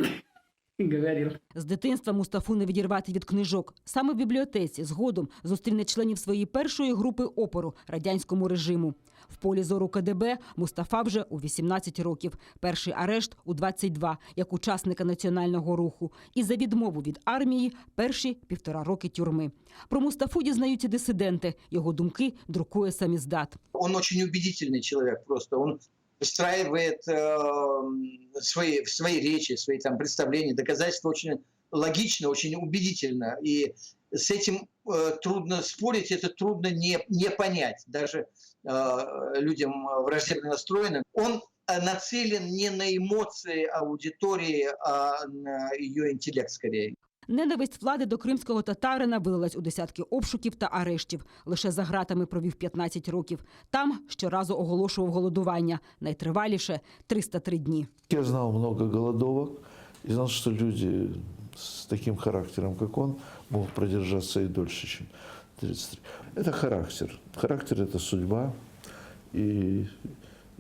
Говорив. З дитинства Мустафу не відірвати від книжок. Саме в бібліотеці згодом зустріне членів своєї першої групи опору радянському режиму. В полі зору КДБ Мустафа вже у 18 років. Перший арешт у 22, як учасника національного руху. І за відмову від армії перші 1,5 роки тюрми. Про Мустафу дізнаються дисиденти. Його думки друкує саміздат. Он очень убедительный человек просто. Он выстраивает свои речи, свои там представления, доказательства очень логично, очень убедительно. И с этим трудно спорить, это трудно не понять даже людям враждебно настроенным. Он нацелен не на эмоции аудитории, а на ее интеллект скорее. Ненависть влади до кримського татарина вилилась у десятки обшуків та арештів. Лише за ґратами провів 15 років. Там щоразу оголошував голодування. Найтриваліше – 303 дні. Я знал много голодовок и знал, что люди с таким характером, как он, могут продержаться и дольше, чем 33. Это характер. Характер – это судьба, и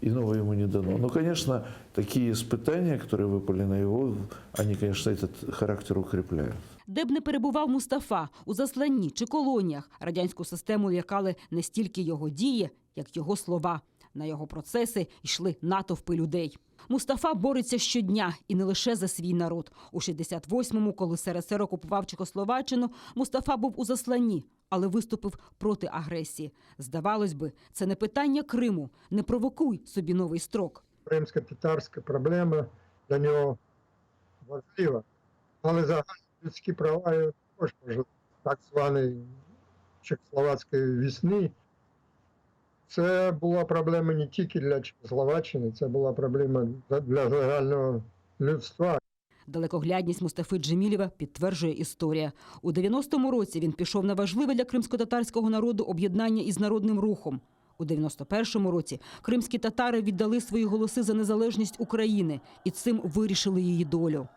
иного ему не дано. Но, конечно, такие испытания, которые выпали на его, они, конечно, этот характер укрепляют. Де б не перебував Мустафа – у засланні чи колоніях, радянську систему лякали не стільки його дії, як його слова. На його процеси йшли натовпи людей. Мустафа бореться щодня і не лише за свій народ. У 68-му, коли СРСР окупував Чехословаччину, Мустафа був у засланні, але виступив проти агресії. Здавалось би, це не питання Криму. Не провокуй собі новий строк. Кримсько-татарська проблема для нього важлива. Але загальні людські права його також важливі. Так званої Чехословацької весни. Це була проблема не тільки для Чехословаччини, це була проблема для загального людства. Далекоглядність Мустафи Джемілєва підтверджує історія. У 90-му році він пішов на важливе для кримсько-татарського народу об'єднання із Народним рухом. У 91-му році кримські татари віддали свої голоси за незалежність України і цим вирішили її долю.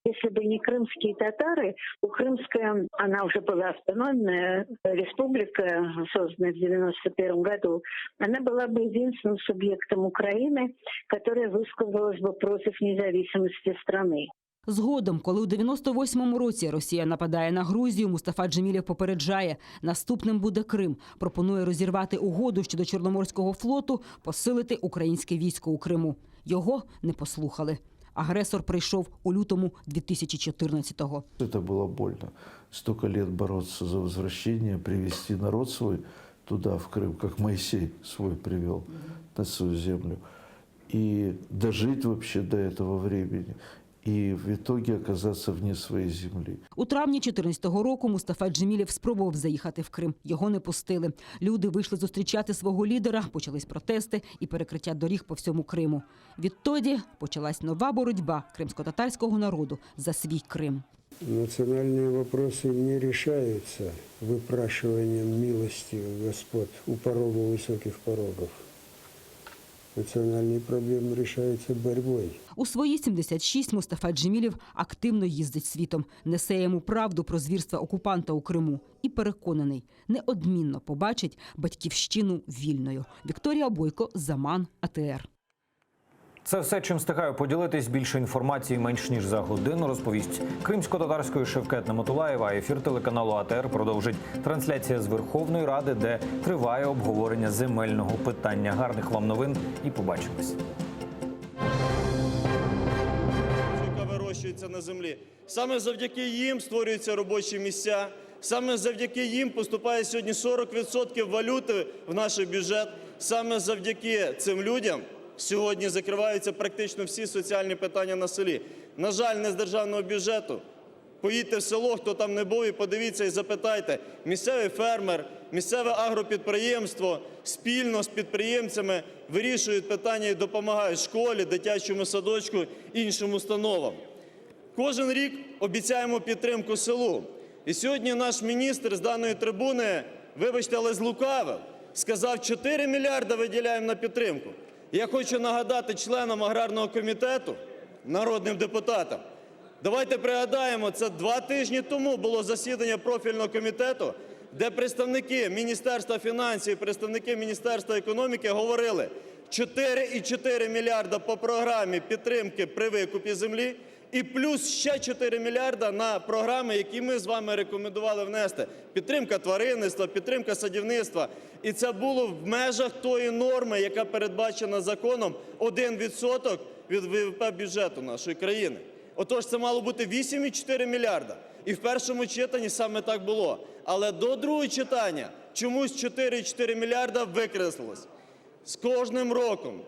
Если бы не крымские татары, Крымская, она уже была автономная республика, созданная в 1991 году, она была бы единственным субъектом Украины, которая высказалась бы против независимости страны. Згодом, коли у 98-му році Росія нападає на Грузію, Мустафа Джемілєв попереджає – наступним буде Крим. Пропонує розірвати угоду щодо Чорноморського флоту, посилити українське військо у Криму. Його не послухали. Агресор прийшов у лютому 2014-го. Это было больно. Столько лет бороться за возвращение, привести народ свой туда, в Крым, как Моисей свой привел на свою землю. И дожить вообще до этого времени. І в итоге оказатися вне своєї землі. У травні 2014 року Мустафа Джемілєв спробував заїхати в Крим. Його не пустили. Люди вийшли зустрічати свого лідера, почались протести і перекриття доріг по всьому Криму. Відтоді почалась нова боротьба кримсько-татарського народу за свій Крим. Национальные вопросы не решаются выпрашиванием милости Господ у порога высоких порогов. Національні проблеми рішаються боротьбою. У свої 76 Мустафа Джемілєв активно їздить світом, несе йому правду про звірства окупанта у Криму і переконаний, неодмінно побачить батьківщину вільною. Вікторія Бойко, Заман, АТР. Це все, чим встигаю поділитись. Більше інформації менш ніж за годину розповість кримсько-татарської Шевкет Наматулаєва. Ефір телеканалу АТР продовжить трансляція з Верховної Ради, де триває обговорення земельного питання. Гарних вам новин і побачимось. Яка вирощується на землі. Саме завдяки їм створюються робочі місця. Саме завдяки їм поступає сьогодні 40% валюти в наш бюджет. Саме завдяки цим людям сьогодні закриваються практично всі соціальні питання на селі. На жаль, не з державного бюджету. Поїдьте в село, хто там не був, і подивіться і запитайте. Місцевий фермер, місцеве агропідприємство спільно з підприємцями вирішують питання і допомагають школі, дитячому садочку, іншим установам. Кожен рік обіцяємо підтримку селу. І сьогодні наш міністр з даної трибуни, вибачте, але злукавив, сказав, 4 мільярди виділяємо на підтримку. Я хочу нагадати членам аграрного комітету, народним депутатам, давайте пригадаємо, це 2 тижні тому було засідання профільного комітету, де представники Міністерства фінансів і представники Міністерства економіки говорили, 4,4 мільярда по програмі підтримки при викупі землі і плюс ще 4 мільярда на програми, які ми з вами рекомендували внести. Підтримка тваринництва, підтримка садівництва. І це було в межах тої норми, яка передбачена законом 1% від ВВП бюджету нашої країни. Отож, це мало бути 8,4 мільярда. І в першому читанні саме так було. Але до другого читання чомусь 4,4 мільярда викреслилось. З кожним роком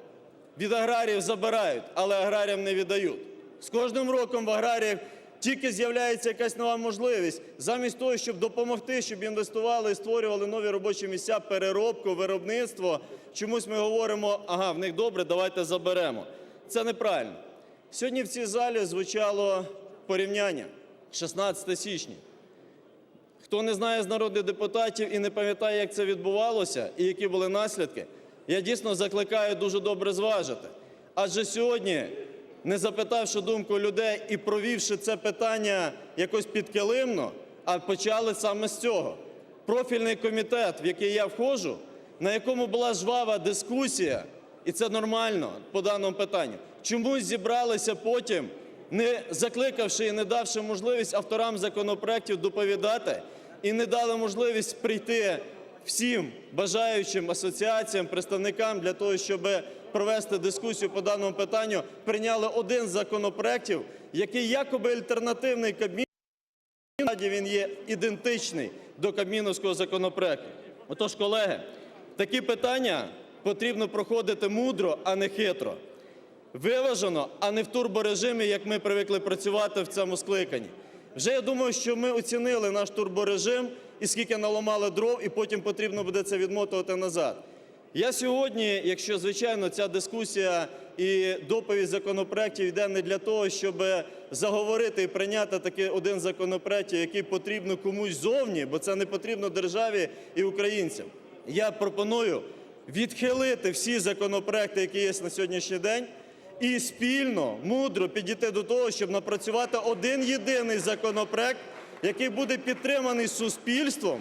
від аграріїв забирають, але аграріям не віддають. З кожним роком в аграріїв Тільки з'являється якась нова можливість, замість того, щоб допомогти, щоб інвестували і створювали нові робочі місця, переробку, виробництво, чомусь ми говоримо, ага, в них добре, давайте заберемо. Це неправильно. Сьогодні в цій залі звучало порівняння 16 січня. Хто не знає з народних депутатів і не пам'ятає, як це відбувалося і які були наслідки, я дійсно закликаю дуже добре зважити. Адже сьогодні, не запитавши думку людей і провівши це питання якось підкилимно, а почали саме з цього. Профільний комітет, в який я входжу, на якому була жвава дискусія, і це нормально по даному питанню, чомусь зібралися потім, не закликавши і не давши можливість авторам законопроектів доповідати, і не дали можливість прийти всім бажаючим асоціаціям, представникам для того, щоб провести дискусію по даному питанню, прийняли один з законопроектів, який якоби альтернативний Кабміну, насправді він є ідентичний до кабмінівського законопроекту. Отож, колеги, такі питання потрібно проходити мудро, а не хитро. Виважено, а не в турборежимі, як ми привикли працювати в цьому скликанні. Вже я думаю, що ми оцінили наш турборежим і скільки наламали дров, і потім потрібно буде це відмотувати назад. Я сьогодні, якщо, звичайно, ця дискусія і доповідь законопроектів йде не для того, щоб заговорити і прийняти такий один законопроект, який потрібно комусь ззовні, бо це не потрібно державі і українцям. Я пропоную відхилити всі законопроекти, які є на сьогоднішній день, і спільно, мудро підійти до того, щоб напрацювати один єдиний законопроект, який буде підтриманий суспільством,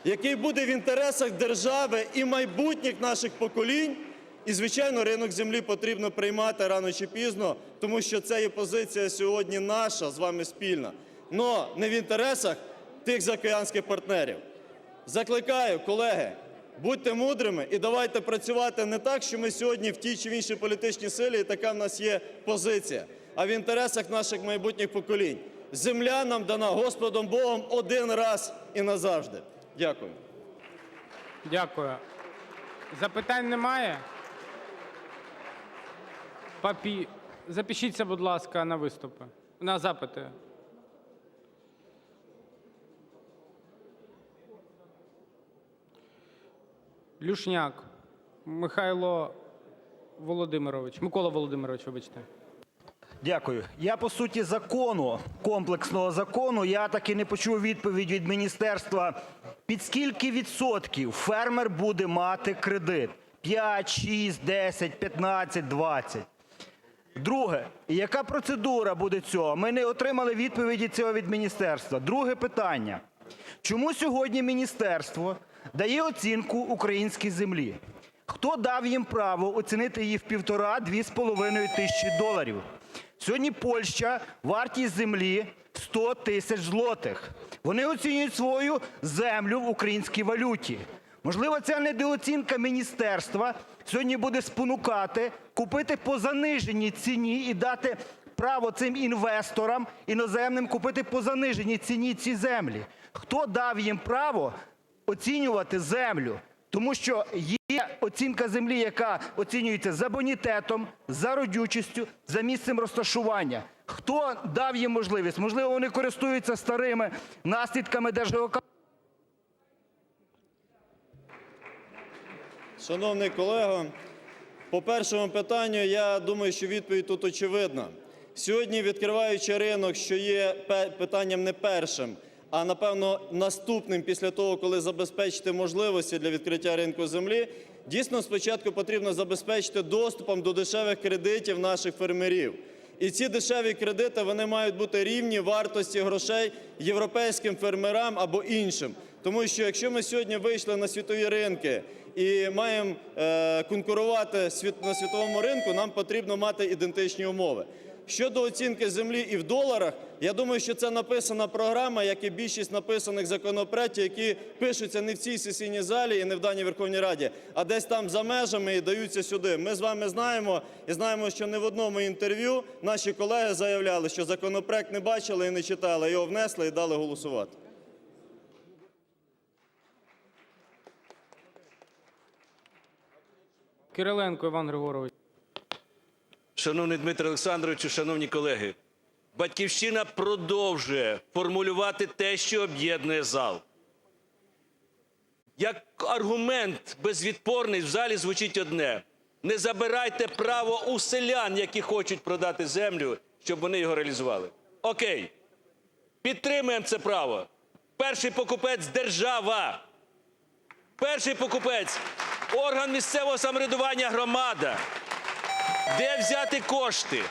який буде в інтересах держави і майбутніх наших поколінь. І, звичайно, ринок землі потрібно приймати рано чи пізно, тому що це є позиція сьогодні наша з вами спільна, но не в інтересах тих заокеанських партнерів. Закликаю, колеги, будьте мудрими і давайте працювати не так, що ми сьогодні в тій чи в іншій політичній силі, і така в нас є позиція, а в інтересах наших майбутніх поколінь. Земля нам дана Господом Богом один раз і назавжди. Дякую. Дякую. Запитань немає? Запишіться, будь ласка, на виступи, на запити. Люшняк Микола Володимирович, вибачте. Дякую. Я по суті закону, комплексного закону, я так і не почув відповідь від міністерства, під скільки відсотків фермер буде мати кредит? 5, 6, 10, 15, 20? Друге. Яка процедура буде цього? Ми не отримали відповіді цього від міністерства. Друге питання. Чому сьогодні міністерство дає оцінку українській землі? Хто дав їм право оцінити її в 1,5–2,5 тисячі доларів? Сьогодні Польща, вартість землі – 100 тисяч злотих. Вони оцінюють свою землю в українській валюті. Можливо, ця недооцінка міністерства сьогодні буде спонукати купити по заниженій ціні і дати право цим інвесторам іноземним купити по заниженій ціні ці землі. Хто дав їм право оцінювати землю? Тому що є оцінка землі, яка оцінюється за бонітетом, за родючістю, за місцем розташування. Хто дав їм можливість? Можливо, вони користуються старими наслідками Держгеокадастру? Шановний колего, по першому питанню, я думаю, що відповідь тут очевидна. Сьогодні, відкриваючи ринок, що є питанням не першим, а, напевно, наступним після того, коли забезпечити можливості для відкриття ринку землі, дійсно, спочатку потрібно забезпечити доступом до дешевих кредитів наших фермерів. І ці дешеві кредити, вони мають бути рівні вартості грошей європейським фермерам або іншим. Тому що, якщо ми сьогодні вийшли на світові ринки і маємо конкурувати на світовому ринку, нам потрібно мати ідентичні умови. Щодо оцінки землі і в доларах, я думаю, що це написана програма, як і більшість написаних законопроектів, які пишуться не в цій сесійній залі і не в даній Верховній Раді, а десь там за межами і даються сюди. Ми з вами знаємо і знаємо, що не в одному інтерв'ю наші колеги заявляли, що законопроект не бачили і не читали, його внесли і дали голосувати. Кириленко Іван Григорович. Шановний Дмитро Олександрович, шановні колеги, "Батьківщина" продовжує формулювати те, що об'єднує зал. Як аргумент безвідпорний в залі звучить одне: не забирайте право у селян, які хочуть продати землю, щоб вони його реалізували. Окей, підтримуємо це право. Перший покупець – держава. Перший покупець – орган місцевого самоврядування, громада. Де взяти кошти?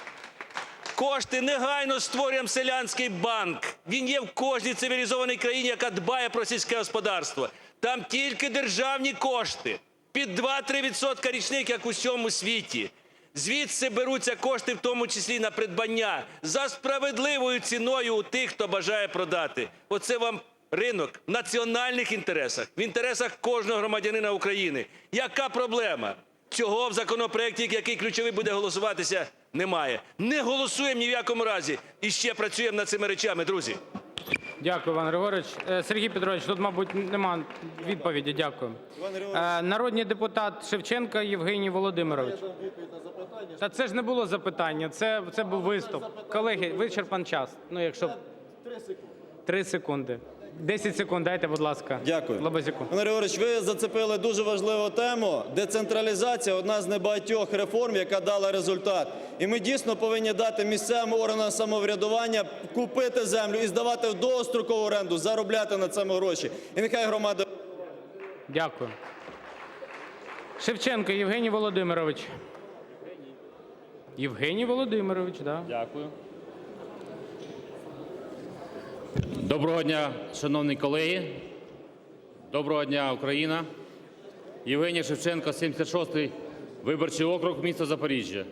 Кошти негайно створюємо селянський банк. Він є в кожній цивілізованій країні, яка дбає про сільське господарство. Там тільки державні кошти. Під 2-3% річних, як у всьому світі. Звідси беруться кошти, в тому числі на придбання, за справедливою ціною у тих, хто бажає продати. Оце вам ринок в національних інтересах, в інтересах кожного громадянина України. Яка проблема? Цього в законопроекті, який ключовий буде голосуватися, немає. Не голосуємо ні в якому разі. І ще працюємо над цими речами, друзі. Дякую, Іван Григорович. Сергій Петрович, тут, мабуть, немає відповіді. Дякую. Народний депутат Шевченко Євгеній Володимирович. Та це ж не було запитання, це був виступ. Колеги, вичерпан час. Ну, якщо 3 секунди. 10 секунд дайте, будь ласка. Дякую. Лабазюку. Іван Григорович, ви зацепили дуже важливу тему. Децентралізація – одна з небагатьох реформ, яка дала результат. І ми дійсно повинні дати місцевим органам самоврядування купити землю і здавати в довгострокову оренду, заробляти на цьому гроші. І нехай громади... Дякую. Шевченко Євгеній Володимирович. Євгеній Володимирович, так. Да. Дякую. Доброго дня, шановні колеги. Доброго дня, Україна. Євгеній Шевченко, 76-й виборчий округ, місто Запоріжжя.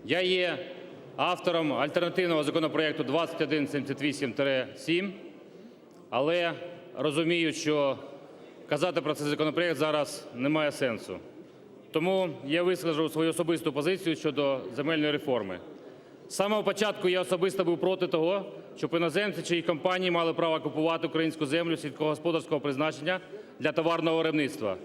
Я є автором альтернативного законопроекту 2178-7, але розумію, що казати про цей законопроект зараз немає сенсу. Тому я вискажу свою особисту позицію щодо земельної реформи. З самого початку я особисто був проти того, щоб іноземці чи їх компанії мали право купувати українську землю сільськогосподарського призначення для товарного виробництва.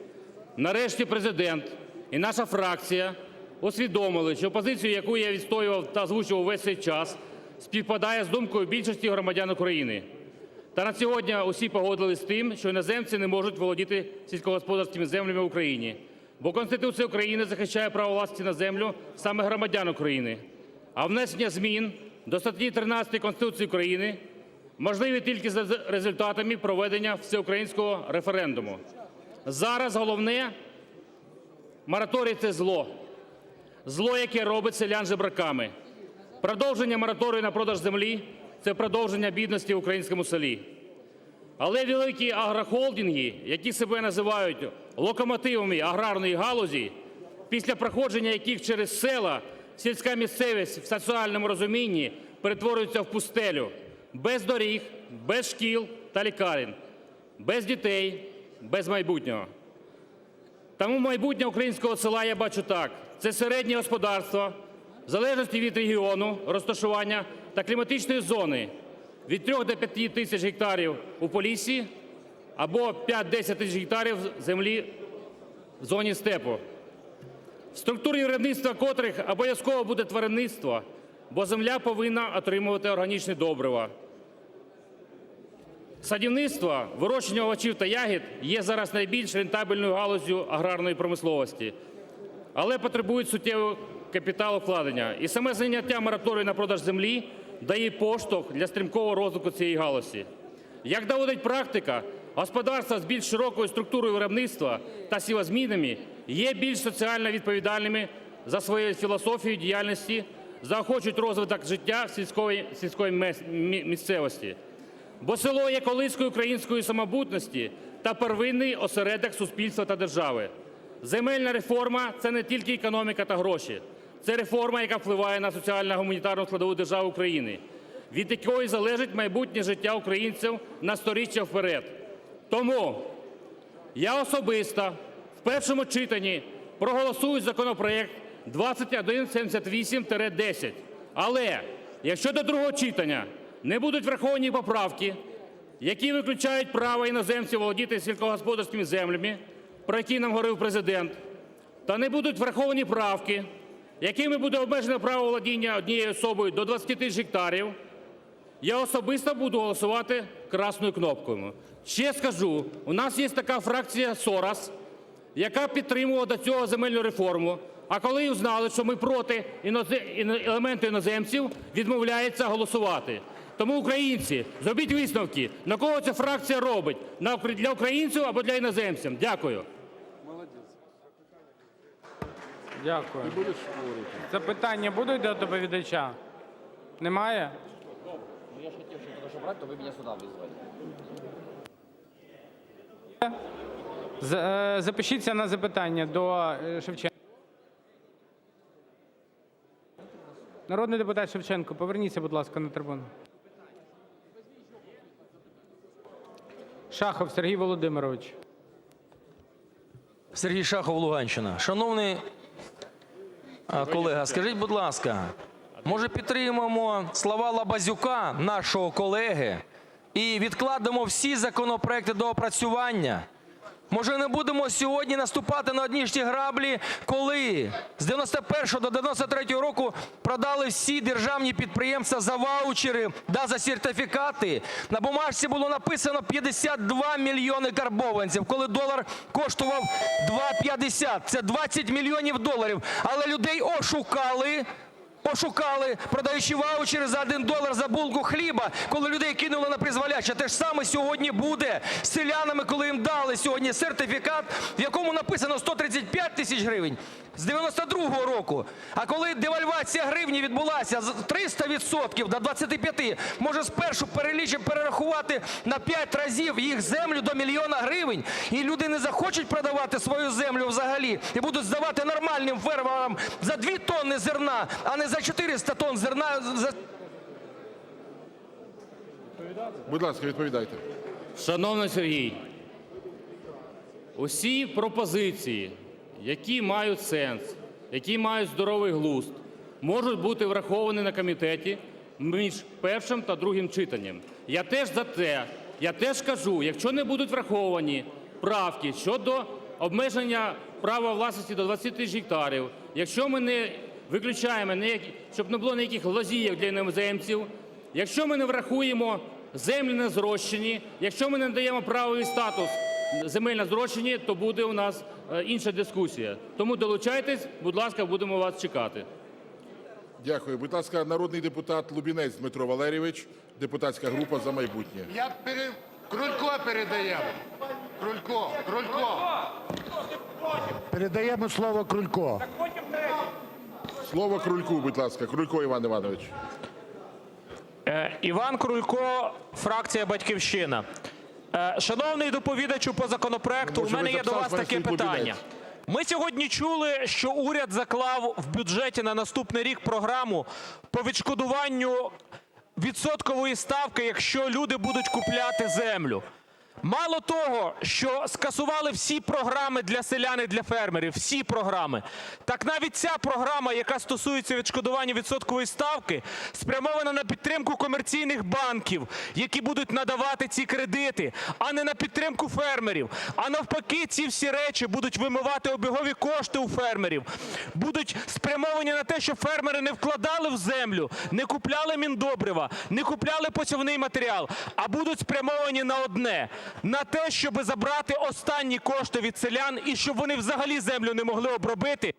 Нарешті Президент і наша фракція усвідомили, що позицію, яку я відстоював та озвучував весь цей час, співпадає з думкою більшості громадян України. Та на сьогодні усі погодились з тим, що іноземці не можуть володіти сільськогосподарськими землями в Україні, бо Конституція України захищає право власності на землю саме громадян України. А внесення змін до статті 13 Конституції України можливі тільки за результатами проведення всеукраїнського референдуму. Зараз головне – мораторій – це зло. Зло, яке робить селян жебраками. Продовження мораторію на продаж землі – це продовження бідності в українському селі. Але великі агрохолдинги, які себе називають локомотивами аграрної галузі, після проходження яких через села сільська місцевість в соціальному розумінні перетворюється в пустелю. Без доріг, без шкіл та лікарень, без дітей, без майбутнього. Тому майбутнє українського села я бачу так. Це середнє господарство, в залежності від регіону, розташування та кліматичної зони, від 3 до 5 тисяч гектарів у Поліссі або 5-10 тисяч гектарів землі в зоні степу. В структурі виробництва котрих обов'язково буде тваринництво, бо земля повинна отримувати органічні добрива. Садівництво, вирощення овочів та ягід є зараз найбільш рентабельною галуззю аграрної промисловості, але потребують суттєвого капіталовкладення. І саме зняття мораторію на продаж землі дає поштовх для стрімкого розвитку цієї галузі. Як доводить практика, господарства з більш широкою структурою виробництва та сівозмінами є більш соціально відповідальними за своєю філософією діяльності, заохочують розвиток життя сільської місцевості. Бо село є колискою української самобутності та первинний осередок суспільства та держави. Земельна реформа – це не тільки економіка та гроші. Це реформа, яка впливає на соціально-гуманітарну складову держави України, від якої залежить майбутнє життя українців на сторіччя вперед. Тому я особисто в першому читанні проголосую законопроект 2178-10. Але якщо до другого читання не будуть враховані поправки, які виключають право іноземців володіти сільськогосподарськими землями, про які нам говорив Президент, та не будуть враховані правки, якими буде обмежено право володіння однією особою до 20 тисяч гектарів, я особисто буду голосувати красною кнопкою. Ще скажу, у нас є така фракція «Сорос», яка підтримувала до цього земельну реформу, а коли узнали, що ми проти елементу іноземців, відмовляється голосувати. Тому, українці, зробіть висновки, на кого ця фракція робить – для українців або для іноземців. Дякую. Дякую. Запитання будуть до доповідача? Немає? Я ж хотів, щоб тільки брати, то ви мене сюди визвали. Запишіться на запитання до Шевченка. Народний депутат Шевченко, поверніться, будь ласка, на трибуну. Шахов Сергій Володимирович. Сергій Шахов, Луганщина. Шановний колега, скажіть, будь ласка, може підтримаємо слова Лабазюка, нашого колеги, і відкладемо всі законопроекти до опрацювання? Може не будемо сьогодні наступати на одні ж ті граблі, коли з 91-го до 93-го року продали всі державні підприємства за ваучери, за сертифікати. На бумажці було написано 52 мільйони карбованців, коли долар коштував 2,50. Це 20 мільйонів доларів. Але людей ошукали, продаючи ваучери за $1 за булку хліба, коли людей кинули на призволяще. Те ж саме сьогодні буде з селянами, коли їм дали сьогодні сертифікат, в якому написано 135 тисяч гривень з 92-го року. А коли девальвація гривні відбулася з 300% до 25%, може спершу перерахувати на 5 разів їх землю до мільйона гривень, і люди не захочуть продавати свою землю взагалі, і будуть здавати нормальним фермерам за 2 тонни зерна, а не за 400 тонн зерна. Будь ласка, відповідайте. Шановний Сергій, усі пропозиції, які мають сенс, які мають здоровий глузд, можуть бути враховані на комітеті між першим та другим читанням. Я теж за те, я теж кажу, якщо не будуть враховані правки щодо обмеження права власності до 20 тисяч гектарів, якщо ми не виключаємо, щоб не було ніяких лазійок для іноземців, якщо ми не врахуємо землі на зрощенні, якщо ми не надаємо правовий статус земель на зрощенні, то буде у нас інша дискусія. Тому долучайтесь, будь ласка, будемо вас чекати. Дякую. Будь ласка, народний депутат Лубінець Дмитро Валерійович, депутатська група «За майбутнє». Крулько передаємо. Крулько. Передаємо слово Крулько. Слово Крульку, будь ласка. Крулько Іван Іванович. Іван Крулько, фракція «Батьківщина». Шановний доповідачу по законопроекту, у мене є до вас таке питання. Ми сьогодні чули, що уряд заклав в бюджеті на наступний рік програму по відшкодуванню відсоткової ставки, якщо люди будуть купляти землю. Мало того, що скасували всі програми для селян і для фермерів, всі програми, так навіть ця програма, яка стосується відшкодування відсоткової ставки, спрямована на підтримку комерційних банків, які будуть надавати ці кредити, а не на підтримку фермерів. А навпаки, ці всі речі будуть вимивати обігові кошти у фермерів, будуть спрямовані на те, щоб фермери не вкладали в землю, не купляли міндобрива, не купляли посівний матеріал, а будуть спрямовані на одне – на те, щоб забрати останні кошти від селян і щоб вони взагалі землю не могли обробити.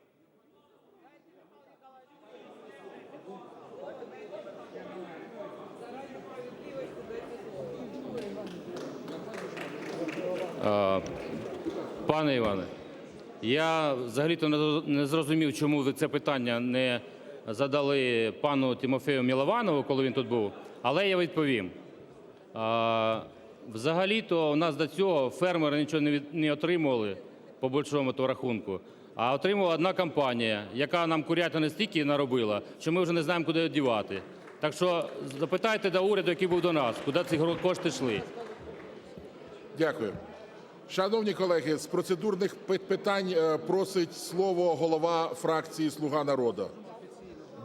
Пане Іване, я взагалі-то не зрозумів, чому ви це питання не задали пану Тимофію Милованову, коли він тут був, але я відповім. Взагалі-то у нас до цього фермери нічого не отримували, по більшому рахунку, а отримувала одна компанія, яка нам курятини стільки наробила, що ми вже не знаємо, куди її дівати. Так що запитайте до уряду, який був до нас, куди ці кошти йшли. Дякую. Шановні колеги, з процедурних питань просить слово голова фракції «Слуга народу».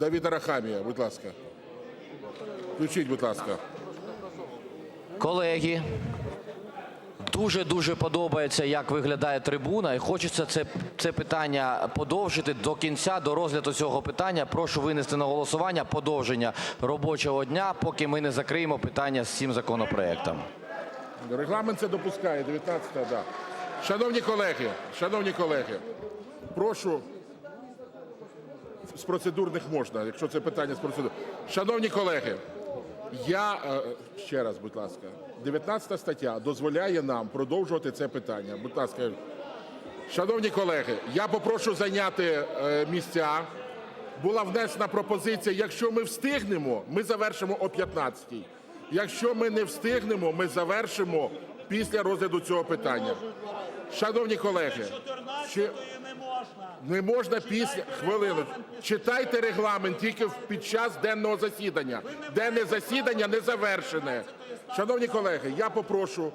Давид Арахамія, будь ласка. Включіть, будь ласка. Колеги, дуже подобається, як виглядає трибуна, і хочеться це питання подовжити до кінця, до розгляду цього питання. Прошу винести на голосування подовження робочого дня, поки ми не закриємо питання з цим законопроектом. Регламент це допускає, 19-та, да. Шановні колеги, прошу, з процедурних можна, якщо це питання з процедур. Шановні колеги, ще раз, будь ласка, 19 стаття дозволяє нам продовжувати це питання. Будь ласка, шановні колеги, я попрошу зайняти місця. Була внесена пропозиція, якщо ми встигнемо, ми завершимо о 15-й. Якщо ми не встигнемо, ми завершимо після розгляду цього питання. Шановні колеги, не можна після, хвилину, читайте регламент тільки під час денного засідання. Денне засідання не завершене. Шановні колеги, я попрошу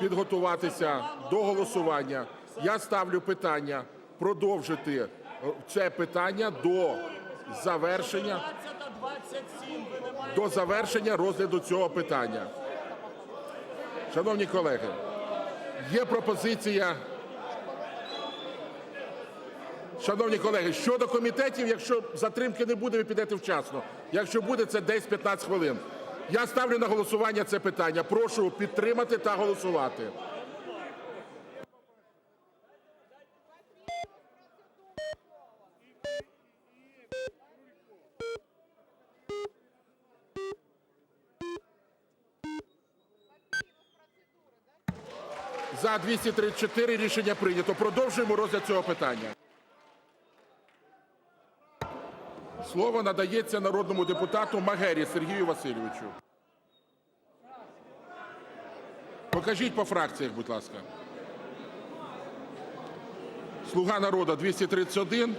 підготуватися до голосування. Я ставлю питання продовжити це питання до завершення розгляду цього питання. Шановні колеги, є пропозиція. Шановні колеги, щодо комітетів, якщо затримки не буде, ви підете вчасно. Якщо буде, це десь 15 хвилин. Я ставлю на голосування це питання. Прошу підтримати та голосувати. За 234 рішення прийнято. Продовжуємо розгляд цього питання. Слово надається народному депутату Магері Сергію Васильовичу. Покажіть по фракціях, будь ласка. "Слуга народу" – 231,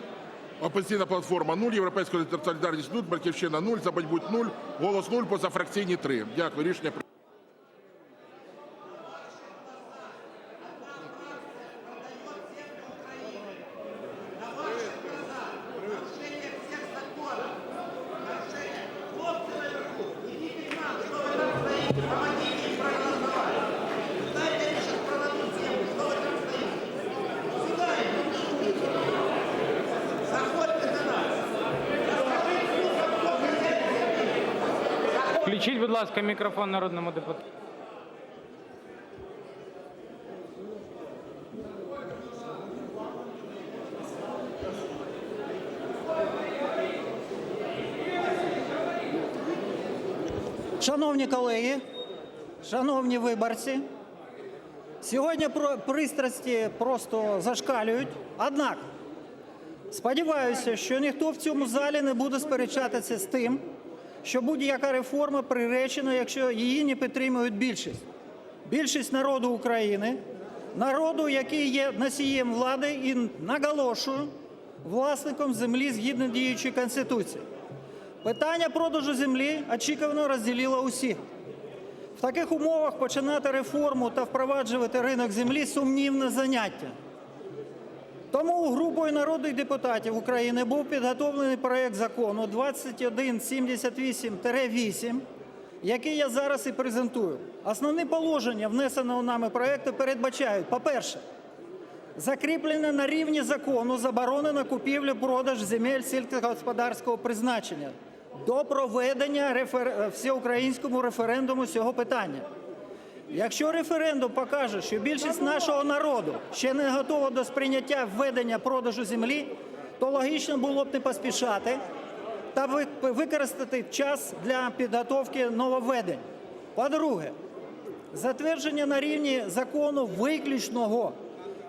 "Опозиційна платформа" – 0, "Європейська солідарність" – 0, "Батьківщина" – 0, "За майбутнє" – 0, "Голос" – 0, позафракційні – 3. Дякую. Рішення прийнято. Включіть, будь ласка, мікрофон народному депутату. Шановні колеги, шановні виборці, сьогодні пристрасті просто зашкалюють. Однак, сподіваюся, що ніхто в цьому залі не буде сперечатися з тим, що будь-яка реформа приречена, якщо її не підтримують більшість. Більшість народу України, народу, який є носієм влади і, наголошую, власником землі згідно діючої Конституції. Питання продажу землі очікувано розділило усіх. В таких умовах починати реформу та впроваджувати ринок землі – сумнівне заняття. Тому групою народних депутатів України був підготовлений проект закону 2178-8, який я зараз і презентую. Основні положення внесеного нами проекту передбачають: по-перше, закріплення на рівні закону заборони на купівлю-продаж земель сільськогосподарського призначення до проведення всеукраїнського референдуму з цього питання. Якщо референдум покаже, що більшість нашого народу ще не готова до сприйняття введення продажу землі, то логічно було б не поспішати та використати час для підготовки нововведень. По-друге, затвердження на рівні закону виключного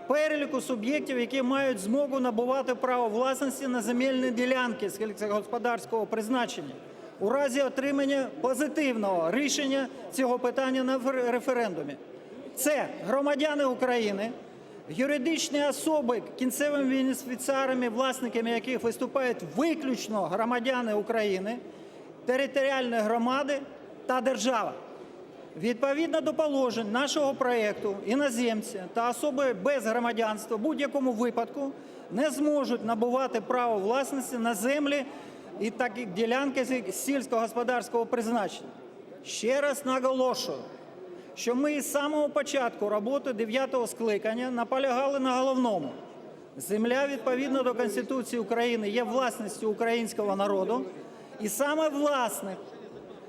переліку суб'єктів, які мають змогу набувати право власності на земельні ділянки сільськогосподарського призначення у разі отримання позитивного рішення цього питання на референдумі. Це громадяни України, юридичні особи, кінцевими бенефіціарами, власниками яких виступають виключно громадяни України, територіальні громади та держава. Відповідно до положень нашого проекту, іноземці та особи без громадянства в будь-якому випадку не зможуть набувати право власності на землі і такі ділянки сільськогосподарського призначення. Ще раз наголошую, що ми з самого початку роботи 9-го скликання наполягали на головному. Земля, відповідно до Конституції України, є власністю українського народу, і саме власник,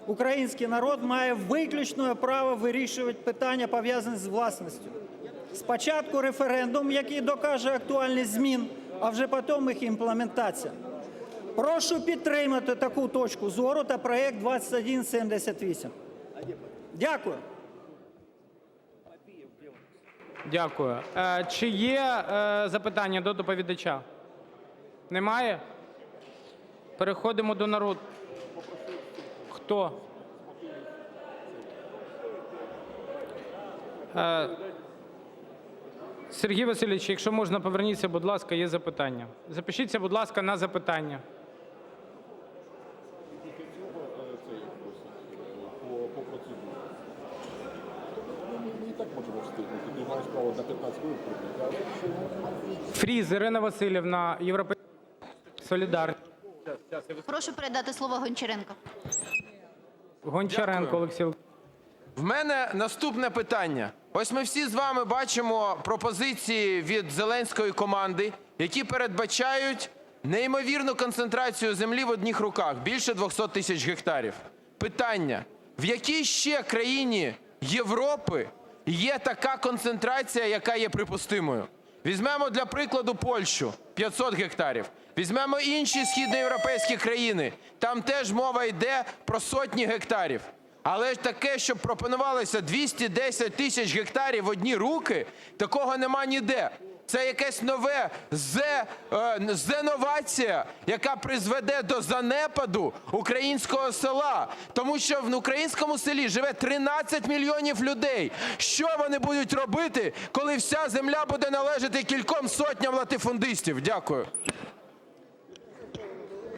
український народ, має виключне право вирішувати питання, пов'язані з власністю. Спочатку референдум, який докаже актуальність змін, а вже потім їх імплементація. Прошу підтримати таку точку зору та проект 2178. Дякую. Дякую. Чи є запитання до доповідача? Немає? Переходимо до народу. Хто? Сергій Васильович, якщо можна, поверніться, будь ласка, є запитання. Запишіться, будь ласка, на запитання. Фріз Ірина Васильівна, Європейська солідарність. Прошу передати слово Гончаренко. Гончаренко Олексій. В мене наступне питання. Ось ми всі з вами бачимо пропозиції від Зеленської команди, які передбачають неймовірну концентрацію землі в одних руках – більше 200 тисяч гектарів. Питання. В якій ще країні Європи є така концентрація, яка є припустимою? Візьмемо для прикладу Польщу – 500 гектарів. Візьмемо інші східноєвропейські країни. Там теж мова йде про сотні гектарів. Але ж таке, щоб пропонувалося 210 тисяч гектарів в одні руки, такого нема ніде. Це якесь нове зеновація, яка призведе до занепаду українського села. Тому що в українському селі живе 13 мільйонів людей. Що вони будуть робити, коли вся земля буде належати кільком сотням латифундистів? Дякую.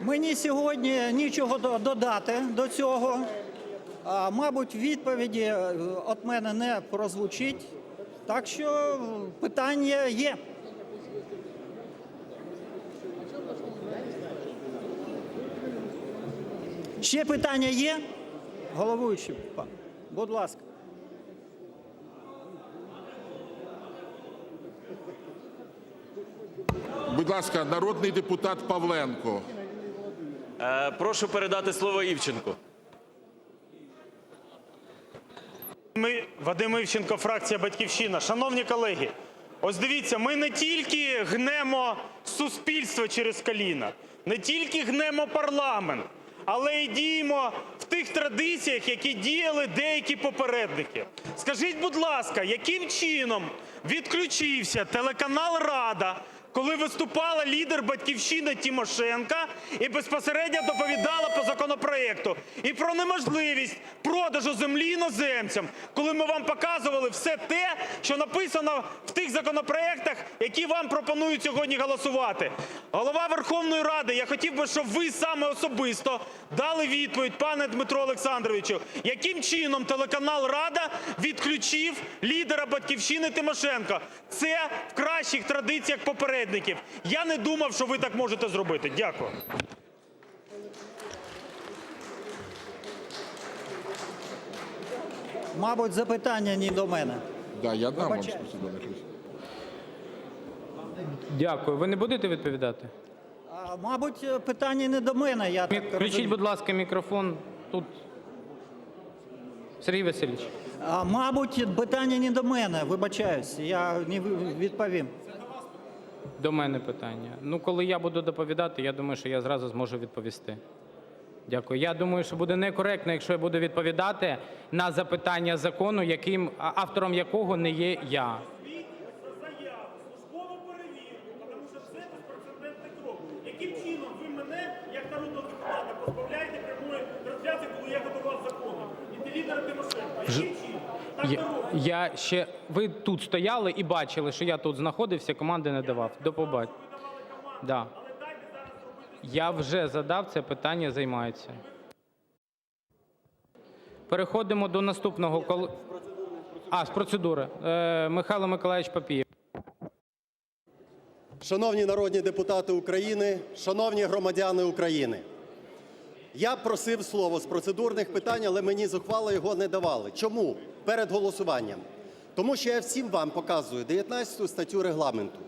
Мені сьогодні нічого додати до цього. Мабуть, відповіді від мене не прозвучить. Так що питання є. Ще питання є? Головуючий, будь ласка. Будь ласка, народний депутат Павленко. Прошу передати слово Івченку. Вадим Івченко, фракція «Батьківщина». Шановні колеги, ось дивіться, ми не тільки гнемо суспільство через коліна, не тільки гнемо парламент, але й діємо в тих традиціях, які діяли деякі попередники. Скажіть, будь ласка, яким чином відключився телеканал «Рада», коли виступала лідер "Батьківщини" Тимошенко і безпосередньо доповідала по законопроекту і про неможливість продажу землі іноземцям, коли ми вам показували все те, що написано в тих законопроектах, які вам пропонують сьогодні голосувати. Голова Верховної Ради, я хотів би, щоб ви саме особисто дали відповідь, пане Дмитро Олександровичу, яким чином телеканал "Рада" відключив лідера "Батьківщини" Тимошенко. Це в кращих традиціях попередників. Я не думав, що ви так можете зробити. Дякую. Мабуть, запитання не до мене. Да, я дам вам Вибачаю. Дякую. Ви не будете відповідати? Мабуть, питання не до мене. Я так Включіть, розумію. будь ласка, мікрофон тут. Сергій Васильович. Мабуть, питання не до мене. Вибачаюсь, я не відповім. До мене питання. Ну, коли я буду доповідати, я думаю, що я зразу зможу відповісти. Дякую. Я думаю, що буде некоректно, якщо я буду відповідати на запитання закону, автором якого не є я. Яким чином ви мене, як народного депутата, позбавляєте прямої трансляції, коли я готував закони? І лідера Тимошенко. Яким чином? Ви тут стояли і бачили, що я тут знаходився, команди не давав. До побачення. Да. Я вже задав це питання, займаються. Переходимо до наступного. З процедури. Михайло Миколайович Папієв. Шановні народні депутати України, шановні громадяни України, Я просив слово з процедурних питань, але мені зухвало його не давали. Чому? Перед голосуванням. Тому що я всім вам показую 19 статтю Регламенту.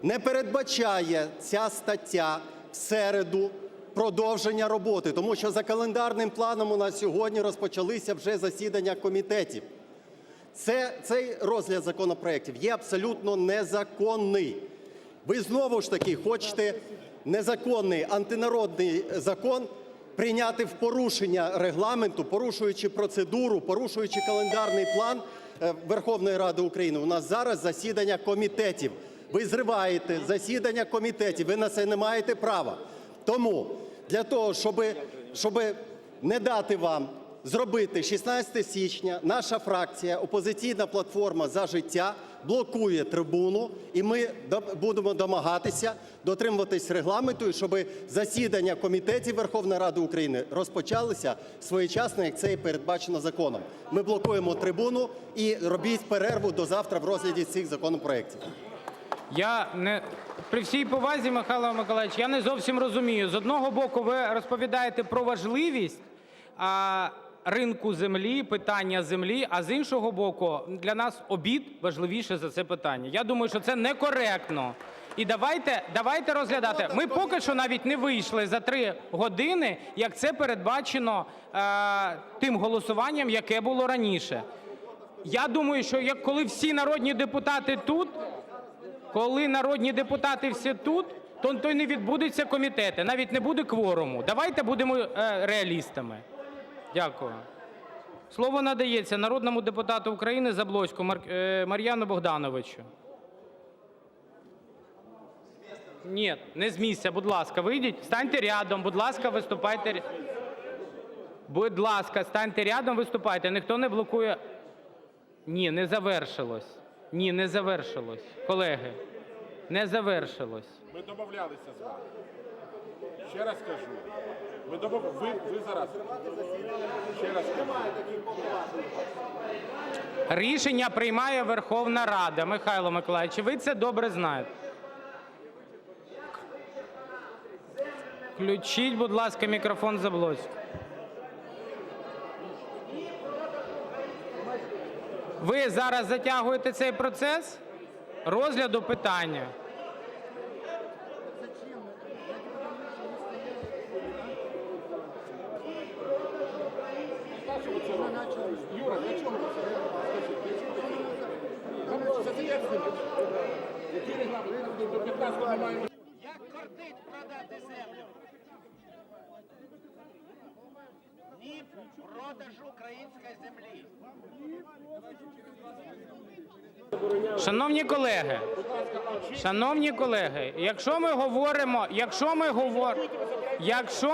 Не передбачає ця стаття в середу продовження роботи, тому що за календарним планом у нас сьогодні розпочалися вже засідання комітетів. Цей розгляд законопроєктів є абсолютно незаконний. Ви знову ж таки хочете незаконний антинародний закон прийняти в порушення Регламенту, порушуючи процедуру, порушуючи календарний план Верховної Ради України. У нас зараз засідання комітетів. Ви зриваєте засідання комітетів, ви на це не маєте права. Тому для того, щоб не дати вам зробити 16 січня, наша фракція «Опозиційна платформа – За життя» блокує трибуну, і ми будемо домагатися дотримуватись Регламенту, і щоб засідання комітетів Верховної Ради України розпочалися своєчасно, як це і передбачено законом. Ми блокуємо трибуну і робіть перерву до завтра в розгляді цих законопроєктів. При всій повазі, Михайло Миколайович, я не зовсім розумію. З одного боку, ви розповідаєте про важливість ринку землі, питання землі, а з іншого боку, для нас обід важливіше за це питання. Я думаю, що це некоректно. І давайте розглядати. Ми поки що навіть не вийшли за 3 години, як це передбачено тим голосуванням, яке було раніше. Я думаю, що коли всі народні депутати тут, коли народні депутати всі тут, то й не відбудуться комітети, навіть не буде кворуму. Давайте будемо реалістами. Дякую. Слово надається народному депутату України Заблоцькому Мар'яну Богдановичу. Ні, не з місця, будь ласка, вийдіть, станьте рядом, будь ласка, виступайте. Будь ласка, станьте рядом, виступайте, ніхто не блокує. Ні, не завершилось. Ні, не завершилось. Колеги, не завершилось. Ми домовлялися з вами. Ще раз кажу. Ви зараз. Ще раз кажу. Рішення приймає Верховна Рада, Михайло Миколайович, і ви це добре знаєте. Включіть, будь ласка, мікрофон Заблоцькому. Ви зараз затягуєте цей процес розгляду питання. Юра, для чого ви це? Який регламент? До 15 ми маємо. Як кортить продати землю? Ні продажу української землі. Шановні колеги, якщо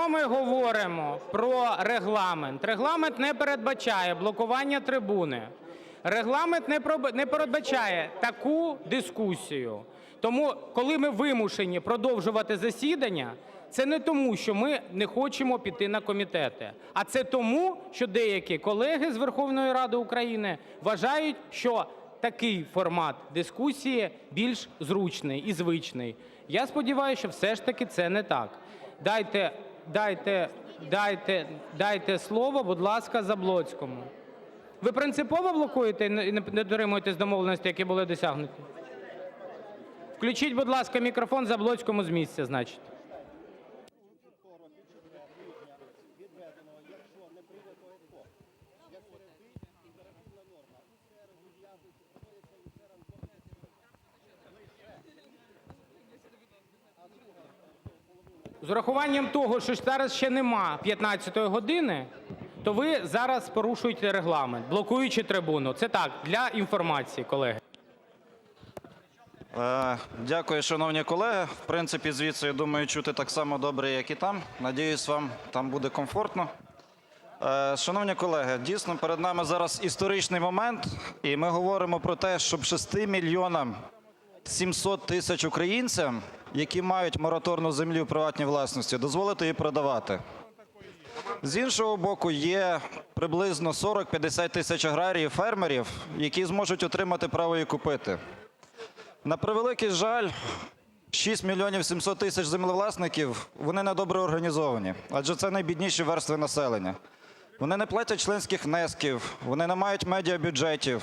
ми говоримо про регламент, регламент не передбачає блокування трибуни. Регламент не передбачає таку дискусію. Тому, коли ми вимушені продовжувати засідання, це не тому, що ми не хочемо піти на комітети, а це тому, що деякі колеги з Верховної Ради України вважають, що такий формат дискусії більш зручний і звичний. Я сподіваюся, що все ж таки це не так. Дайте слово, будь ласка, Заблоцькому. Ви принципово блокуєте і не дотримуєтесь домовленостей, які були досягнуті? Включіть, будь ласка, мікрофон Заблоцькому з місця, значить. З урахуванням того, що зараз ще нема 15-ї години, то ви зараз порушуєте регламент, блокуючи трибуну. Це так, для інформації, колеги. Дякую, шановні колеги. В принципі, звідси, я думаю, чути так само добре, як і там. Надіюсь, вам там буде комфортно. Шановні колеги, дійсно, перед нами зараз історичний момент, і ми говоримо про те, щоб 6 мільйонам 700 тисяч українцям, які мають мораторну землю в приватній власності, дозволити її продавати. З іншого боку, є приблизно 40-50 тисяч аграріїв, фермерів, які зможуть отримати право її купити. На превеликий жаль, 6 мільйонів 700 тисяч землевласників, вони недобре організовані, адже це найбідніші верстви населення. Вони не платять членських внесків, вони не мають медіабюджетів,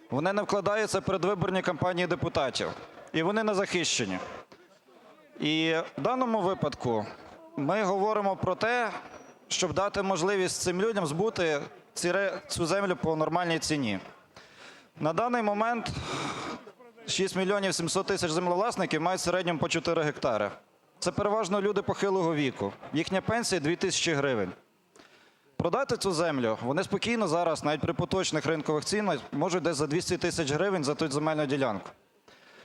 вони не вкладаються в передвиборні кампанії депутатів, і вони не захищені. І в даному випадку ми говоримо про те, щоб дати можливість цим людям збути цю землю по нормальній ціні. На даний момент 6 мільйонів 700 тисяч землевласників мають в середньому по 4 гектари. Це переважно люди похилого віку. Їхня пенсія – 2 тисячі гривень. Продати цю землю вони спокійно зараз, навіть при поточних ринкових цінах, можуть десь за 200 тисяч гривень за ту земельну ділянку.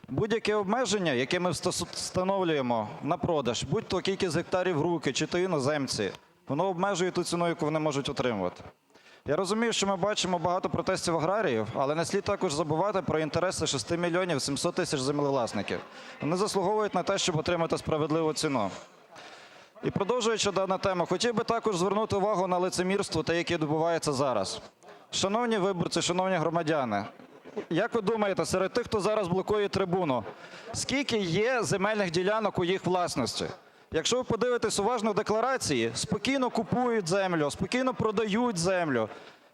Будь-яке обмеження, яке ми встановлюємо на продаж, будь-то кількість гектарів в руки чи то іноземці, воно обмежує ту ціну, яку вони можуть отримувати. Я розумію, що ми бачимо багато протестів аграріїв, але не слід також забувати про інтереси 6 мільйонів 700 тисяч землевласників. Вони заслуговують на те, щоб отримати справедливу ціну. І продовжуючи дану тему, хотів би також звернути увагу на лицемірство, те, яке відбувається зараз. Шановні виборці, шановні громадяни, як ви думаєте, серед тих, хто зараз блокує трибуну, скільки є земельних ділянок у їх власності? Якщо ви подивитесь уважно в декларації, спокійно купують землю, спокійно продають землю.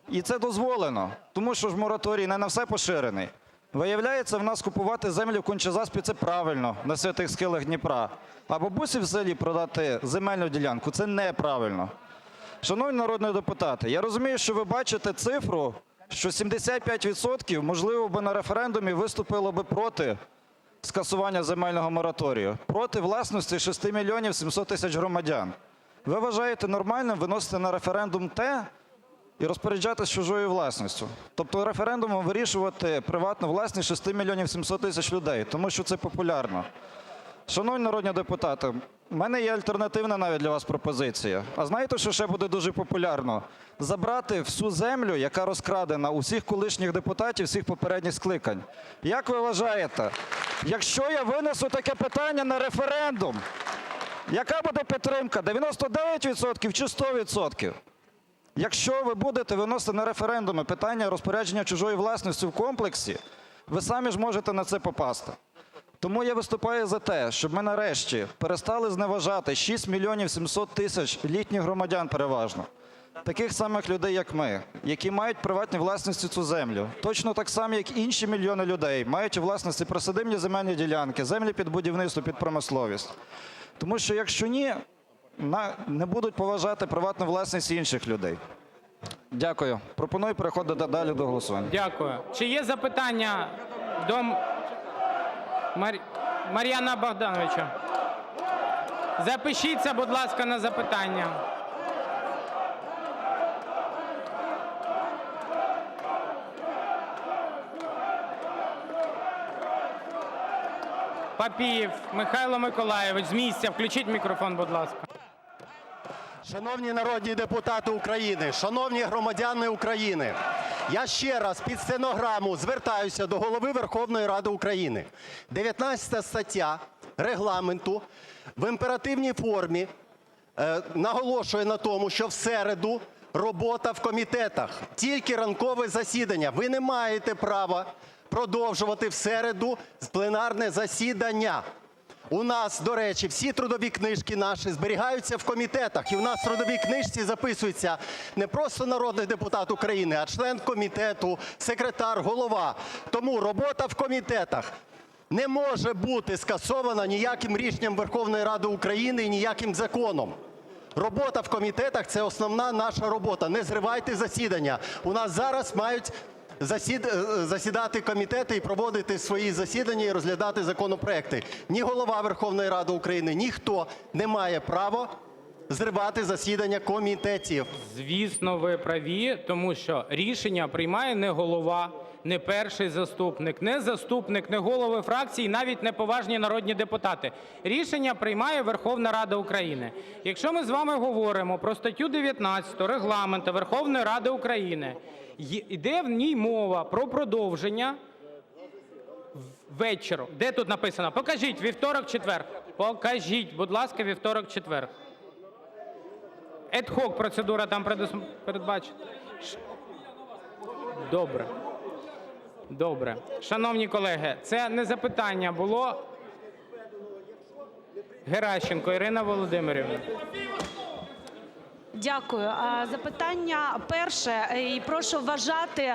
І це дозволено, тому що ж мораторій не на все поширений. Виявляється, в нас купувати землю в Конча-Заспі – це правильно, на святих схилах Дніпра. А бабусі в селі продати земельну ділянку – це неправильно. Шановні народні депутати, я розумію, що ви бачите цифру, що 75% можливо би на референдумі виступило би проти скасування земельного мораторію, проти власності 6 мільйонів 700 тисяч громадян. Ви вважаєте нормальним виносити на референдум те і розпоряджатися чужою власністю? Тобто референдумом вирішувати приватну власність 6 мільйонів 700 тисяч людей, тому що це популярно. Шановні народні депутати, в мене є альтернативна навіть для вас пропозиція. А знаєте, що ще буде дуже популярно? Забрати всю землю, яка розкрадена у всіх колишніх депутатів всіх попередніх скликань. Як ви вважаєте, якщо я винесу таке питання на референдум, яка буде підтримка? 99% чи 100%? Якщо ви будете виносити на референдуми питання розпорядження чужою власністю в комплексі, ви самі ж можете на це попасти. Тому я виступаю за те, щоб ми нарешті перестали зневажати 6 мільйонів 700 тисяч літніх громадян переважно, таких самих людей, як ми, які мають приватні власності цю землю. Точно так само, як інші мільйони людей мають у власності присадибні земельні ділянки, землі під будівництво, під промисловість. Тому що якщо ні, не будуть поважати приватну власність інших людей. Дякую. Пропоную переходити далі до голосування. Дякую. Чи є запитання до Мар'яна Богдановича? Запишіться, будь ласка, на запитання. Папієв Михайло Миколайович, з місця. Включіть мікрофон, будь ласка. Шановні народні депутати України, шановні громадяни України, я ще раз під стенограму звертаюся до Голови Верховної Ради України. 19 стаття Регламенту в імперативній формі наголошує на тому, що в середу робота в комітетах, тільки ранкове засідання. Ви не маєте права продовжувати в середу пленарне засідання. У нас, до речі, всі трудові книжки наші зберігаються в комітетах. І у нас в трудовій книжці записується не просто народний депутат України, а член комітету, секретар, голова. Тому робота в комітетах не може бути скасована ніяким рішенням Верховної Ради України і ніяким законом. Робота в комітетах – це основна наша робота. Не зривайте засідання. У нас зараз мають засідати комітети і проводити свої засідання і розглядати законопроекти. Ні Голова Верховної Ради України, ніхто не має права зривати засідання комітетів. Звісно, ви праві, тому що рішення приймає не голова, не перший заступник, не голови фракцій, навіть не поважні народні депутати. Рішення приймає Верховна Рада України. Якщо ми з вами говоримо про статтю 19 Регламенту Верховної Ради України, йде в ній мова про продовження вечору. Де тут написано? Покажіть, вівторок, четвер. Покажіть, будь ласка, вівторок, четвер. Ad hoc процедура там передбачена. Добре. Добре. Шановні колеги, це не запитання було. Геращенко Ірина Володимирівна. Дякую. Запитання перше. І прошу вважати,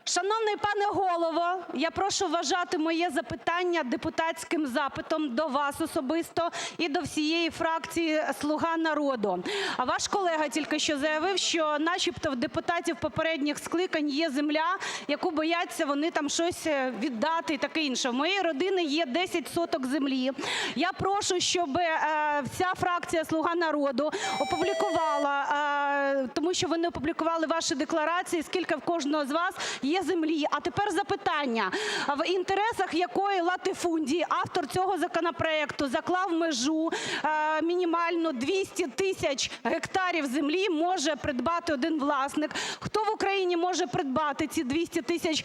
шановний пане Голово, я прошу вважати моє запитання депутатським запитом до вас особисто і до всієї фракції "Слуга народу". А ваш колега тільки що заявив, що начебто в депутатів попередніх скликань є земля, яку бояться вони там щось віддати і таке інше. В моєї родини є 10 соток землі. Я прошу, щоб вся фракція "Слуга народу" опублікувала, тому що ви не опублікували ваші декларації, скільки в кожного з вас є землі. А тепер запитання. В інтересах якої латифундії автор цього законопроекту заклав межу мінімальну 200 тисяч гектарів землі може придбати один власник? Хто в Україні може придбати ці 200 тисяч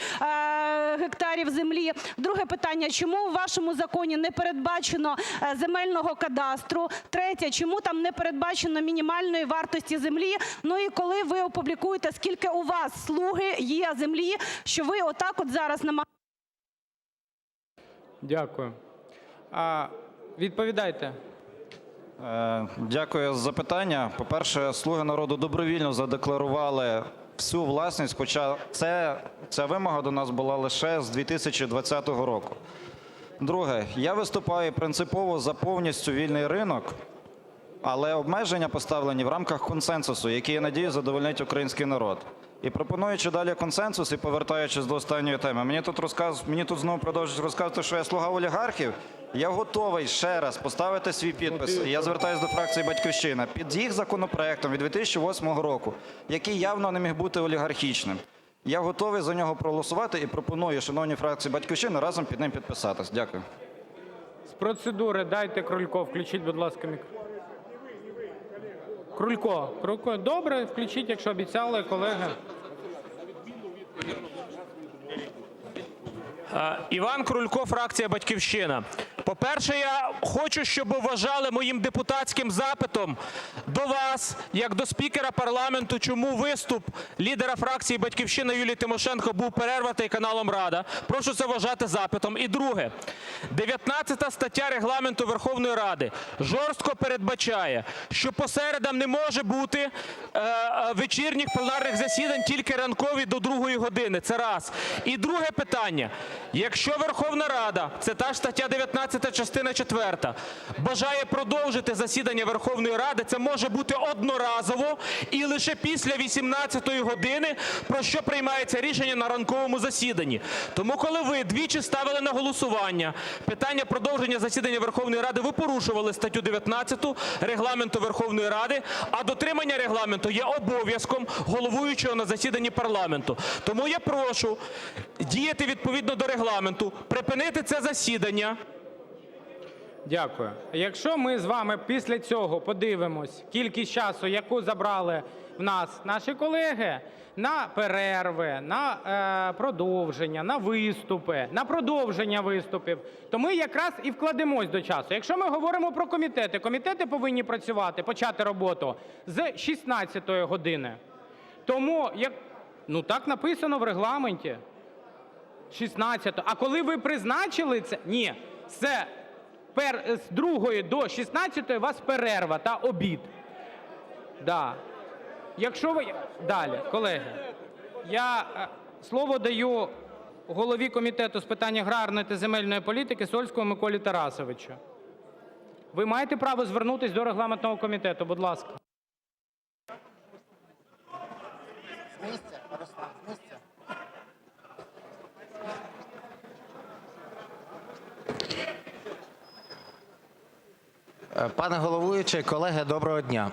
гектарів землі? Друге питання. Чому у вашому законі не передбачено земельного кадастру? Третє. Чому там не передбачено мінімальної вартості землі? Ну і коли ви опублікуєте, скільки у вас, "Слуги", є землі, що ви отак от зараз намагаєтесь? Дякую. Відповідайте. Дякую за запитання. По-перше, "Слуги народу" добровільно задекларували всю власність, хоча ця вимога до нас була лише з 2020 року. Друге, я виступаю принципово за повністю вільний ринок, але обмеження поставлені в рамках консенсусу, який, я надіюсь, задовольнить український народ. І пропонуючи далі консенсус і повертаючись до останньої теми, мені тут знову продовжують розказувати, що я слуга олігархів. Я готовий ще раз поставити свій підпис, і я звертаюся до фракції "Батьківщина", під їх законопроектом від 2008 року, який явно не міг бути олігархічним. Я готовий за нього проголосувати і пропоную, шановній фракції "Батьківщина", разом під ним підписатись. Дякую. З процедури дайте Крулько. Включіть, будь ласка, мікрофон. Крулько. Добре, включіть, якщо обіцяли, колеги. Іван Крулько, фракція "Батьківщина". По-перше, я хочу, щоб ви вважали моїм депутатським запитом до вас, як до спікера парламенту, чому виступ лідера фракції "Батьківщина" Юлії Тимошенко був перерваний каналом "Рада". Прошу це вважати запитом. І друге. 19 стаття Регламенту Верховної Ради жорстко передбачає, що по середам не може бути вечірніх пленарних засідань, тільки ранкові до 2 години. Це раз. І друге питання. Якщо Верховна Рада, це та ж стаття 19, частина 4, бажає продовжити засідання Верховної Ради, це може бути одноразово і лише після 18 години, про що приймається рішення на ранковому засіданні. Тому, коли ви двічі ставили на голосування питання продовження засідання Верховної Ради, ви порушували статтю 19 Регламенту Верховної Ради, а дотримання Регламенту є обов'язком головуючого на засіданні парламенту. Тому я прошу діяти відповідно до Регламенту, припинити це засідання. Дякую. Якщо ми з вами після цього подивимось кількість часу, яку забрали в нас наші колеги на перерви, на продовження, на виступи, на продовження виступів, то ми якраз і вкладемось до часу. Якщо ми говоримо про комітети, комітети повинні працювати, почати роботу з 16 години. Тому, так написано в Регламенті. 16. А коли ви призначили це? Ні. Це з 2 до 16 у вас перерва та обід. Да. Якщо ви... Далі, колеги. Я слово даю голові Комітету з питань аграрної та земельної політики Сольському Миколі Тарасовичу. Ви маєте право звернутися до регламентного комітету, будь ласка. Пане головуючий, колеги, доброго дня.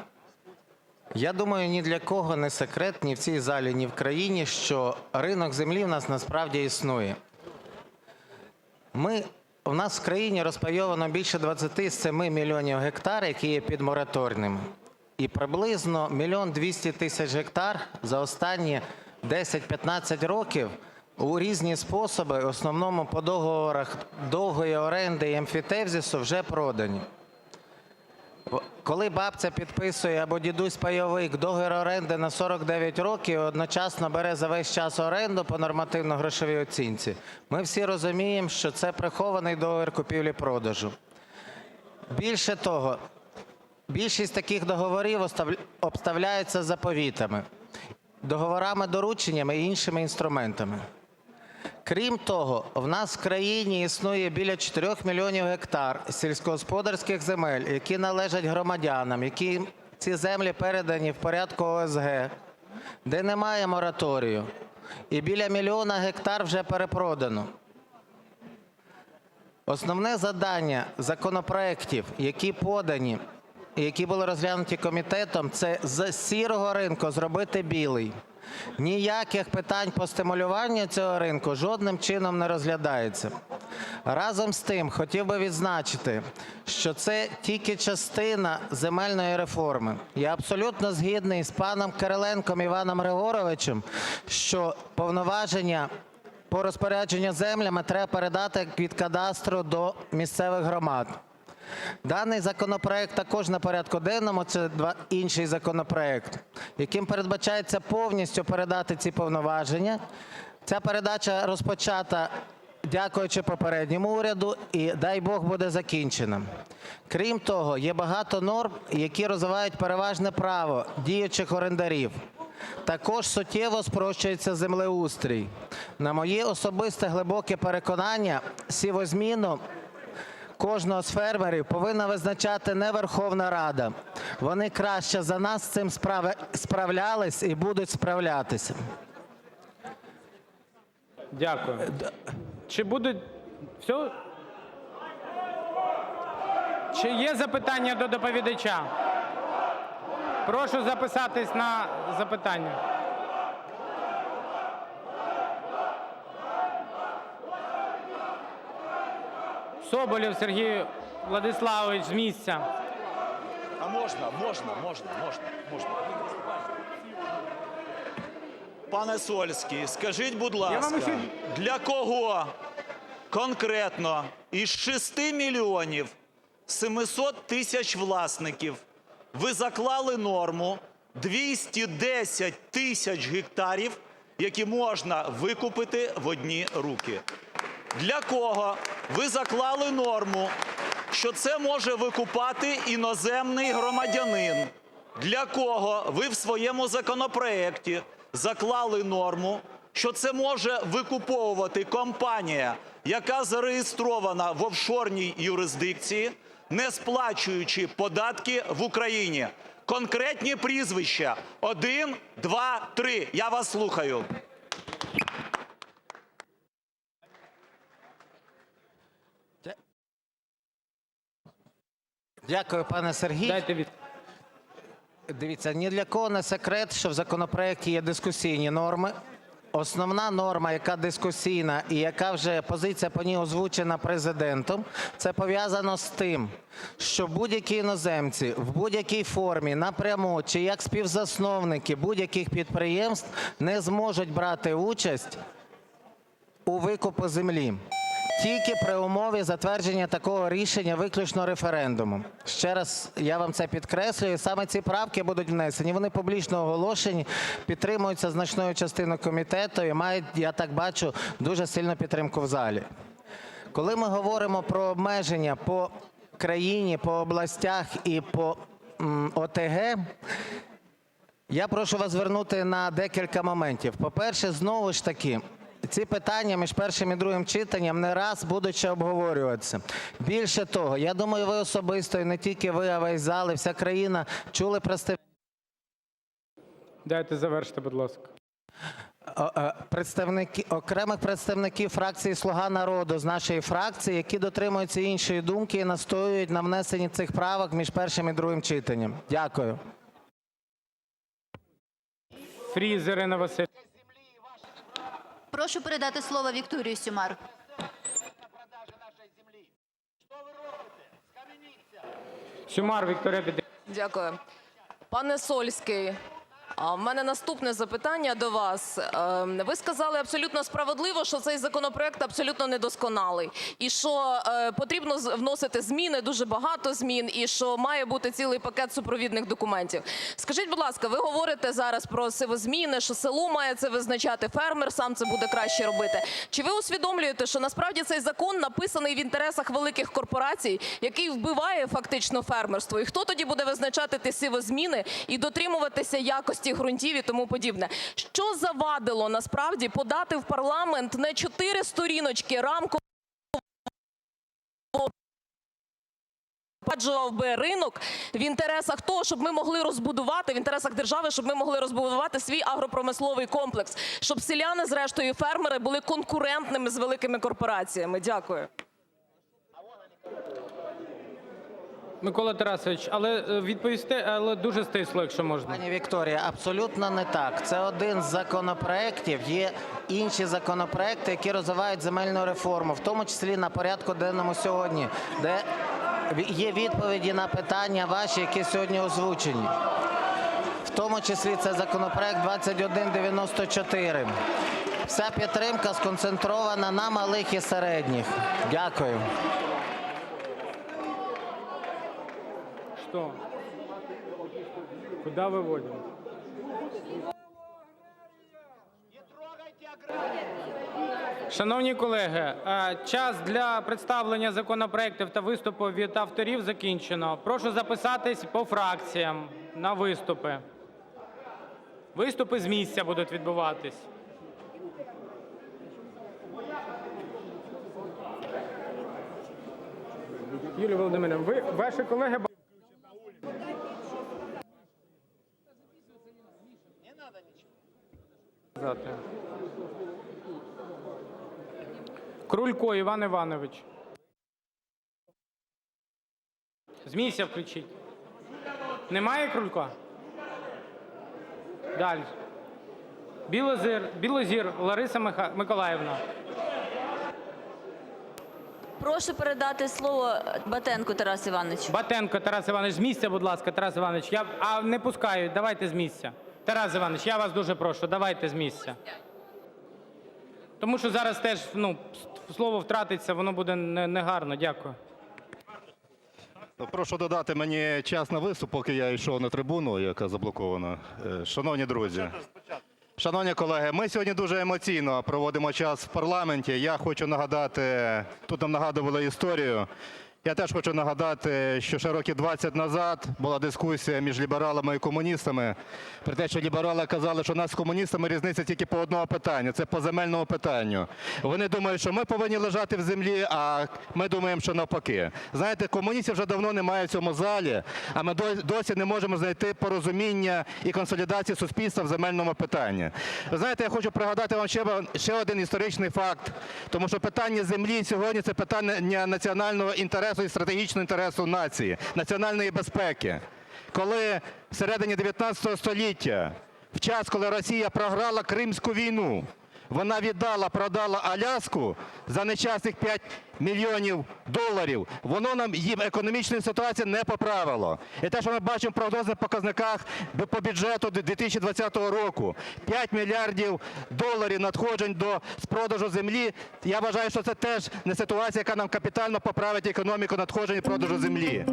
Я думаю, ні для кого не секрет, ні в цій залі, ні в країні, що ринок землі в нас насправді існує. У нас в країні розпайовано більше 27 мільйонів гектар, які є підмораторними. І приблизно 1 мільйон 200 тисяч гектар за останні 10-15 років у різні способи, в основному по договорах довгої оренди і емфітевзису, вже продані. Коли бабця підписує або дідусь-пайовик договір оренди на 49 років і одночасно бере за весь час оренду по нормативно-грошовій оцінці, ми всі розуміємо, що це прихований договір купівлі-продажу. Більше того, більшість таких договорів обставляються заповітами, договорами-дорученнями і іншими інструментами. Крім того, в нас в країні існує біля 4 мільйонів гектар сільськогосподарських земель, які належать громадянам, які ці землі передані в порядку ОСГ, де немає мораторію, і біля 1 мільйона гектар вже перепродано. Основне завдання законопроектів, які подані і які були розглянуті комітетом, це з сірого ринку зробити білий. Ніяких питань по стимулюванню цього ринку жодним чином не розглядається. Разом з тим, хотів би відзначити, що це тільки частина земельної реформи. Я абсолютно згідний з паном Кириленком Іваном Григоровичем, що повноваження по розпорядженню землями треба передати від кадастру до місцевих громад. Даний законопроект також на порядку денному, це інший законопроект, яким передбачається повністю передати ці повноваження. Ця передача розпочата, дякуючи попередньому уряду, і, дай Бог, буде закінчена. Крім того, є багато норм, які розвивають переважне право діючих орендарів. Також суттєво спрощується землеустрій. На моє особисте глибоке переконання, сівозміну кожного з фермерів повинна визначати не Верховна Рада. Вони краще за нас з цим справлялись і будуть справлятися. Дякую. Чи будуть... Все? Чи є запитання до доповідача? Прошу записатись на запитання. Соболєв Сергій Владиславович з місця. А можна. Пане Сольський, скажіть, будь ласка, для кого конкретно із 6 мільйонів 700 тисяч власників ви заклали норму 210 тисяч гектарів, які можна викупити в одні руки? Для кого ви заклали норму, що це може викупати іноземний громадянин? Для кого ви в своєму законопроекті заклали норму, що це може викуповувати компанія, яка зареєстрована в офшорній юрисдикції, не сплачуючи податки в Україні? Конкретні прізвища. 1, 2, 3. Я вас слухаю. Дякую, пане Сергій. Дивіться, ні для кого не секрет, що в законопроекті є дискусійні норми. Основна норма, яка дискусійна і яка вже позиція по ній озвучена Президентом, це пов'язано з тим, що будь-які іноземці в будь-якій формі, напряму чи як співзасновники будь-яких підприємств не зможуть брати участь у викупу землі. Тільки при умові затвердження такого рішення виключно референдумом. Ще раз я вам це підкреслюю. Саме ці правки будуть внесені. Вони публічно оголошені, підтримуються значною частиною комітету і мають, я так бачу, дуже сильну підтримку в залі. Коли ми говоримо про обмеження по країні, по областях і по ОТГ, я прошу вас звернути на декілька моментів. По-перше, знову ж таки, ці питання між першим і другим читанням не раз будуть ще обговорюватися. Більше того, я думаю, ви особисто, і не тільки ви, а весь зал, і вся країна чули Дайте завершити, будь ласка. окремих представників фракції "Слуга народу" з нашої фракції, які дотримуються іншої думки і настоюють на внесенні цих правок між першим і другим читанням. Дякую. Фріз Ірина Василівна. Прошу передати слово Вікторії Сюмар. Сюмар Вікторія Петрівна. Дякую. Пане Сольський, В мене наступне запитання до вас. Ви сказали абсолютно справедливо, що цей законопроект абсолютно недосконалий. І що потрібно вносити зміни, дуже багато змін, і що має бути цілий пакет супровідних документів. Скажіть, будь ласка, ви говорите зараз про сивозміни, що село має це визначати, фермер сам це буде краще робити. Чи ви усвідомлюєте, що насправді цей закон написаний в інтересах великих корпорацій, який вбиває фактично фермерство? І хто тоді буде визначати ті сивозміни і дотримуватися якості ґрунтів і тому подібне? Що завадило насправді подати в парламент не 4 сторіночки рамкового впроваджував би ринок в інтересах того, щоб ми могли розбудувати, в інтересах держави, щоб ми могли розбудувати свій агропромисловий комплекс, щоб селяни, зрештою, і фермери були конкурентними з великими корпораціями? Дякую. Микола Тарасович, але відповісти, але дуже стисло, якщо можна. Пані Вікторія, абсолютно не так. Це один з законопроєктів. Є інші законопроєкти, які розвивають земельну реформу, в тому числі на порядку денному сьогодні, де є відповіді на питання ваші, які сьогодні озвучені. В тому числі це законопроект 2194. Вся підтримка сконцентрована на малих і середніх. Дякую. Что? Куда выводим? Шановні колеги, час для представлення законопроєктів та виступів від авторів закінчено. Прошу записатись по фракціям на виступи. Виступи з місця будуть відбуватись. Юлія Володимирівна, ви, ваші колеги... Крулько Іван Іванович. З місця включіть. Немає Крулька? Далі. Білозір Лариса Миколаївна. Прошу передати слово Батенку Тарасу Івановичу. Батенко Тарас Іванович, з місця, будь ласка, Тарас Іванович. А не пускаю, давайте з місця. Тарас Іванович, я вас дуже прошу, давайте з місця. Тому що зараз теж слово втратиться, воно буде негарно. Дякую. Прошу додати мені час на виступ, поки я йшов на трибуну, яка заблокована. Шановні друзі, шановні колеги, ми сьогодні дуже емоційно проводимо час в парламенті. Я хочу нагадати, тут нам нагадували історію. Я теж хочу нагадати, що ще років 20 назад була дискусія між лібералами і комуністами про те, що ліберали казали, що у нас з комуністами різниця тільки по одному питанню – це по земельному питанню. Вони думають, що ми повинні лежати в землі, а ми думаємо, що навпаки. Знаєте, комуністів вже давно немає в цьому залі, а ми досі не можемо знайти порозуміння і консолідацію суспільства в земельному питанні. Ви знаєте, я хочу пригадати вам ще один історичний факт, тому що питання землі сьогодні – це питання національного інтересу і стратегічного інтересу нації, національної безпеки. Коли всередині 19 століття, в час, коли Росія програла Кримську війну, вона продала Аляску за нещасних $5 мільйонів. Воно нам їм економічну ситуацію не поправило. І те, що ми бачимо в прогнозних показниках по бюджету 2020 року, $5 мільярдів надходжень з продажу землі, я вважаю, що це теж не ситуація, яка нам капітально поправить економіку надходжень і продажу землі.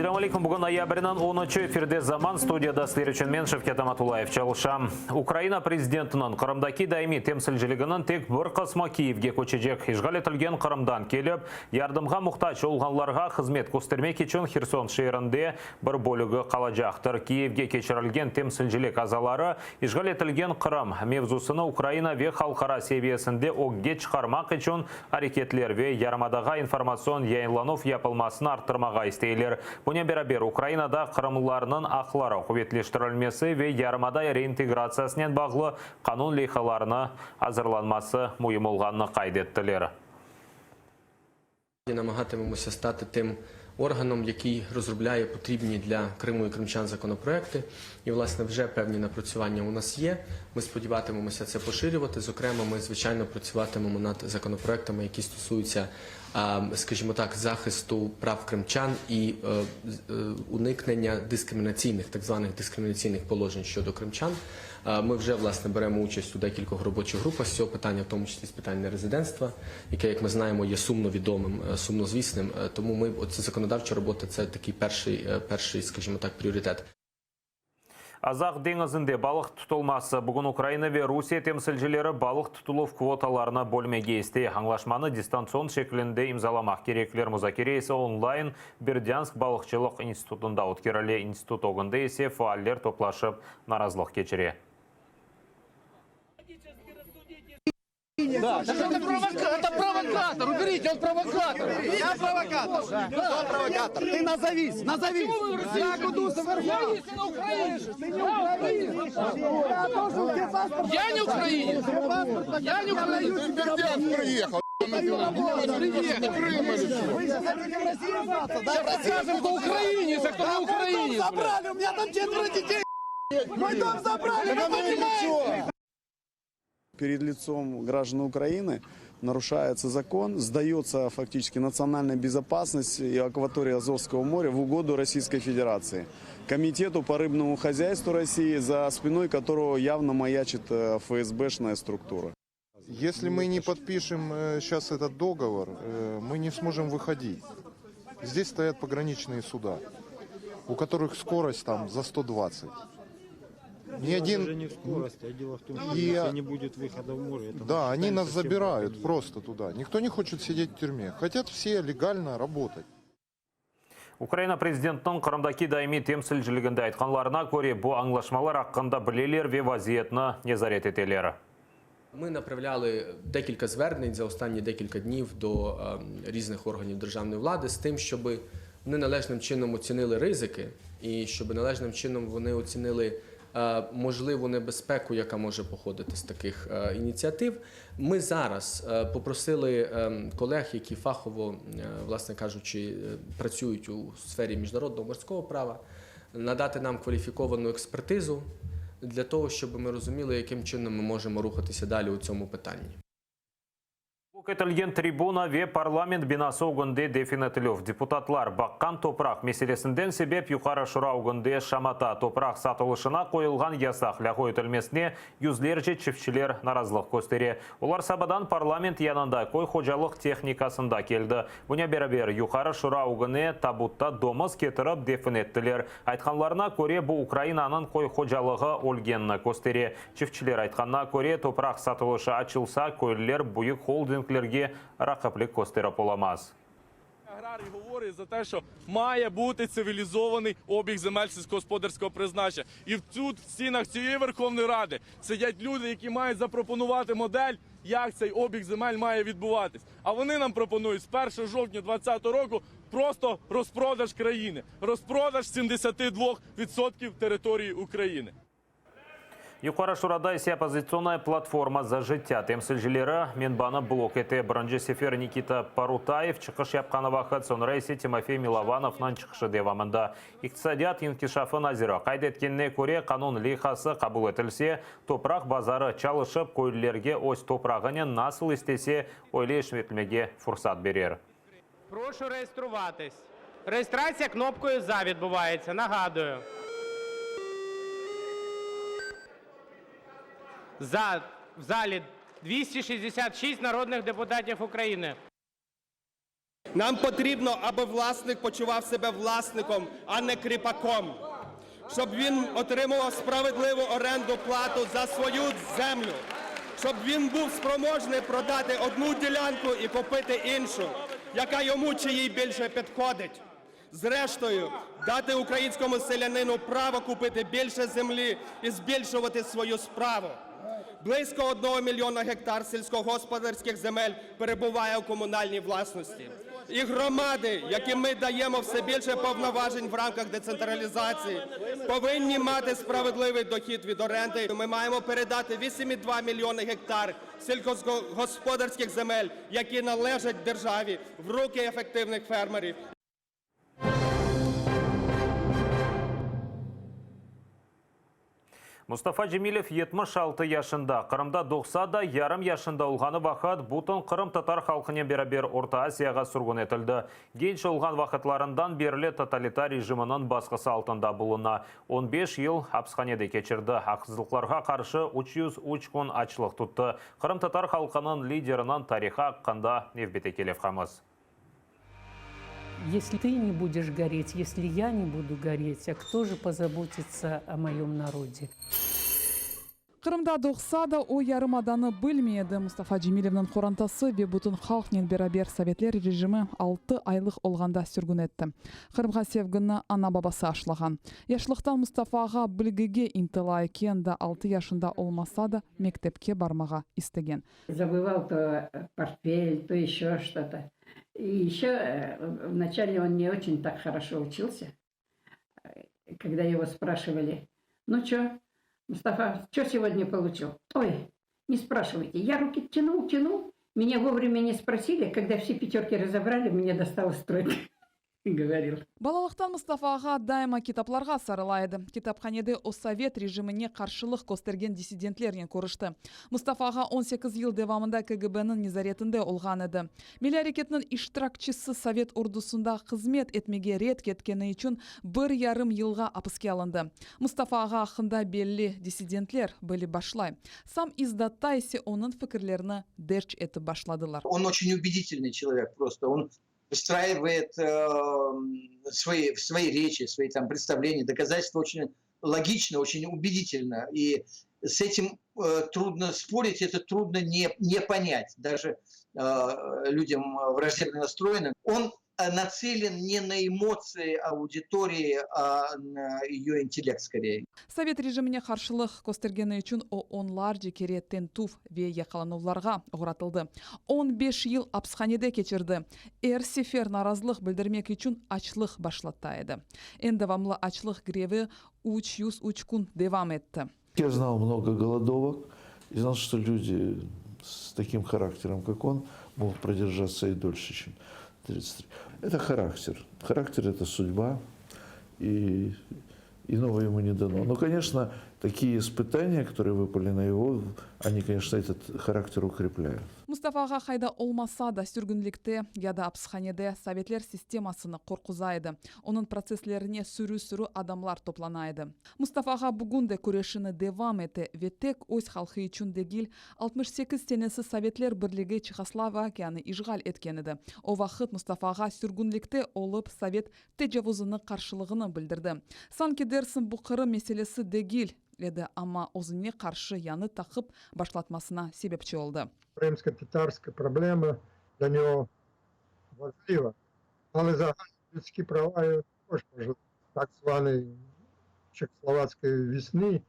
Assalamu alaikum. Бүгін ноябрьнан 10-чы эфирде заман студияда Слеречен Меншев Кетаматулаев чалышам. Украина президентінің Қырымдаки дайми темсілжілігінің тек бір қысма Киевге көчежек. Ишғал етілген Қырымдан келіп, ярдымға мұқтач олғанларға қызмет көстермек үшін Херсон шерінде бір бөлігі қалажақтыр. Киевге кечірілген темсілжілік азалары ишғал етілген Қырым мевзусыны Украина ве халқара севиесінде огге чықармақ үшін әрекетлер ве ярмадаға информацион яйынланув япылмасын арттырмаға істейлер. Бұне бәрабер Украинада қырымларының ақлары қуветлештірілмесі ве ярмада реинтеграциясынан бағлы қанун лейхаларына азырланмасы мұйым олғанны қайдеттілер. Намагатимемося стати тим органом, який розробляє потрібні для Криму і кримчан законопроекти. І, власне, вже певні напрацювання у нас є. Ми сподіватимемося це поширювати. Зокрема, ми, звичайно, працюватимемо над законопроектами, які стосуються, скажімо так, захисту прав кримчан і уникнення дискримінаційних, так званих дискримінаційних положень щодо кримчан. Ми вже, власне, беремо участь у декількох робочих групах з цього питання, в тому числі з питань нерезидентства, яке, як ми знаємо, є сумновідомим, сумнозвісним. Тому оця законодавча робота – це такий перший, скажімо так, пріоритет. Азақ деңізінде балық тұтылмасы. Бүгін Украина ве Русия темсілжілері балық тұтылу квоталарына бөлмеге есте. Аңлашманы дистанцион шекілінде имзаламақ кереклер музакерейсі онлайн Бердянск балықшылық институтында өткерілі. Институт оғында есе фааллер топлашып наразылық кечіре. Да, это провокатор, уберите, он провокатор. Я провокатор. Кто провокатор? Ты назовись. Я кудуся верховный на Украине. Я не украинец. Я не украинец. Бердянск приехал. Сейчас расскажем, кто украинец, а кто не украинец. Забрали, у меня там 4 детей. Мой дом забрали, вы понимаете? Перед лицом граждан Украины нарушается закон, сдается фактически национальная безопасность и акватория Азовского моря в угоду Российской Федерации. Комитету по рыбному хозяйству России, за спиной которого явно маячит ФСБшная структура. Если мы не подпишем сейчас этот договор, мы не сможем выходить. Здесь стоят пограничные суда, у которых скорость там за 120. Ни один... Даже не в скорости, а дело в том, что И... если не будет выхода в море... Это Да, они нас забирают просто туда. Никто не хочет сидеть в тюрьме. Хотят все легально работать. Украина президентінің Қырымдаки даими темсілжілігінде айтқанларына көре бұл аңлашмалар аққында білелер ве вазиетні незарет етелері. Ми направляли декілька звернень за останні декілька днів до різних органів державної влади з тим, щоб вони належним чином оцінили ризики і щоб належним чином вони оцінили можливу небезпеку, яка може походити з таких ініціатив. Ми зараз попросили колег, які фахово, власне кажучи, працюють у сфері міжнародного морського права, надати нам кваліфіковану експертизу для того, щоб ми розуміли, яким чином ми можемо рухатися далі у цьому питанні. Көтілген трибуна ве парламент бинасы оғынды дефинетілів. Депутатлар баққан топырақ меселесінден себеп юқары шыра оғынды шамата топырақ сатылышына қойылған ясақ ләғой өтілмесіне юзлерже чіфшілер наразылық көстере. Олар сабадан парламент янында қой қожалық техникасында келді. Бұня бәрі юқары шыра оғыны табутта домыз кетіріп дефинеттілер. Айтқанларына көре бұл Украинаның қой қожалығы өлгенні көстере. Чіфшілер айтқанына көре топырақ сатылышы açılса көйлер бұйық холдинг рақаплік костерап оламаз. Аграрій говорить за те, що має бути цивілізований обіг земель сільськогосподарського призначення. І тут, в стінах цієї Верховної Ради, сидять люди, які мають запропонувати модель, як цей обіг земель має відбуватись. А вони нам пропонують з 1 жовтня 2020 року просто розпродаж країни. Розпродаж 72% території України. Юқары шурада есе оппозиционная платформа за життя. Темсілжілері Менбаны блок еті. Бірінші сефер Никита Парутаев чықыш япқаны вақыт, сонра есе Тимофей Миловановнан чықышы девамында. Иқтисадият инкишафы назира. Қайдеткенне көре қанун лихасы қабыл етілсе, топырақ базары чалышып, көйлерге ось топырағынен насыл істесе ойлы ешметілмеге фұрсат берер. Прошу реєструватись. Реєстрація кнопкою «За» відбувається. Нагадую. За в залі 266 народних депутатів України. Нам потрібно, аби власник почував себе власником, а не кріпаком. Щоб він отримував справедливу оренду плату за свою землю. Щоб він був спроможний продати одну ділянку і купити іншу, яка йому чи їй більше підходить. Зрештою, дати українському селянину право купити більше землі і збільшувати свою справу. Близько 1 мільйона гектар сільськогосподарських земель перебуває у комунальній власності. І громади, яким ми даємо все більше повноважень в рамках децентралізації, повинні мати справедливий дохід від оренди. Ми маємо передати 8,2 мільйони гектар сільськогосподарських земель, які належать державі, в руки ефективних фермерів. Мустафа Джемилев 76 яшында, Қырымда 90 ярым яшында олғаны вақыт бұтын Қырым татар халқыне берабер Орта Азияға сүргін етілді. Генш олған вақытларындан берілі тоталитар режимінің басқысы алтында бұлына 15 ел хапсханеде кечірді. Ақсыздықларға қаршы 303 күн ачлық тұтты. Қырым татар халқының лидерінің тарихи қанда Невбете Келев қамыз. Если ты не будешь гореть, если я не буду гореть, а кто же позаботится о моем народе? Қырымда 90 о ярымаданы білмеді. Мустафа Джемилевнің қорантасы бебутын халқнен берабер советлер режимі 6 айлық олғанда сүргін етті. Қырымға севгіні ана бабасы ашылған. Яшылықтан Мустафаға білгіге интыла екен да 6 яшында олмаса да мектепке бармаға істеген. Забывал то портфель, то еще что-то. И еще вначале он не очень так хорошо учился. Когда его спрашивали, ну что, Мустафа, что сегодня получил? Ой, не спрашивайте. Я руки тянул. Меня вовремя не спросили. Когда все пятерки разобрали, мне досталась тройка. Говорил. Балалықтан Мустафаға дайыма китапларға сарылайды. Китапханеде о совет режиміне қаршылық көстерген диссидентлерінен көрішті. Мустафаға 18 ел девамында КГБ-нің незаретінде олған еді. Милли әрекетінің иштиракчысы совет ордусында қызмет етмеге рет кеткені үшін 1,5 елға апыске алынды. Мустафаға ақында белі диссидентлер были башлай. Сам издаттайсы оның фікірлеріні дерч етіп башладылар. Он очень убедительный человек просто. Он выстраивает свои речи, свои там представления, доказательства очень логично, очень убедительно. И с этим трудно спорить, это трудно не понять даже людям враждебно настроенным. Он нацелен не на эмоции аудитории, а на ее интеллект скорее. Совет режиміне қаршылық көстергені үшін онлар жекереттен туф ве яқалануларға ұғыратылды. 15 ел апсханеде кечірді. Сефер наразылық білдірмек үшін ачлық башлаттайды. Давамлы ачлық греві 303 күн девам етті. Я знал много голодовок и знал, что люди с таким характером, как он, могут продержаться и дольше, чем 33. Это характер. Характер – это судьба, и иного ему не дано. Но, конечно, такие испытания, которые выпали на его, они, конечно, этот характер укрепляют. Мустафаға қайда олмаса да сүргінлікте яда апсханеде советлер системасыны қорқузайды. Оның процесслеріне сүрі адамлар топланайды. Мустафаға бүгінде көрешіні девам еті ветек өз халқы үшін дегіл 68 сенесі советлер бірлігі Чехословакияны ижғал еткенеді. О вақыт Мустафаға сүргінлікте олып совет тежавузыны қаршылығыны білдірді. Санки дерсін бұл Қырым меселесі дегіл еді, ама өзіне қаршы яны тақып башлатмасына себепчі олды. Кримсько-татарська проблема для нього важлива, але загальні людські права його також важливі. Так званої Чехословацької весни.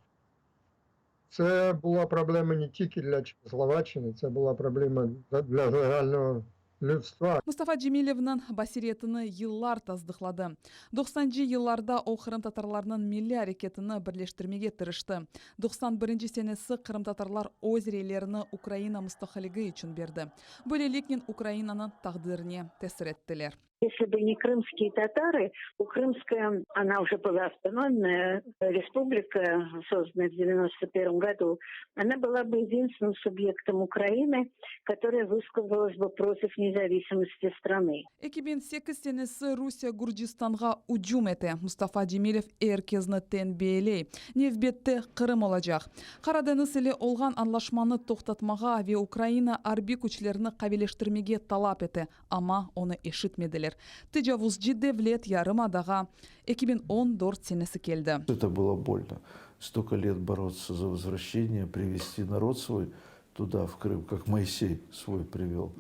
Це була проблема не тільки для Чехословаччини, це була проблема для загального людства. Мустафа Джемилевнің басиретіні еллар таздықлады. 90-жы елларда о Қырым татарларының милли әрекетіні бірлештірмеге тырышты. 91-жі сенесі Қырым татарлар өз рейлеріні Украина мұстақылығы үшін берді. Бөлелікнен Украинаның тағдыріне тәсір еттілер. Если бы не крымские татары, Крымская, она уже была автономная республика, созданная в 1991 году, она была бы единственным субъектом Украины, которая высказалась бы против независимости страны. 2008 сенесі Русия Гурджистанға уджум еті. Мустафа Джемилев әркезіні тенбейлей. Невбетті Қырым олажақ. Қараденіз еле олған анлашманы тоқтатмаға ве Украина арби күчлеріні қабелештірмеге талап еті, ама оны ешітмеділер. Тыжавуз devlet ярымадаға 2014 сенесі келді. Это было больно. Столько лет бороться за возвращение, привести народ свой туда, в Крым, как Моисей свой привел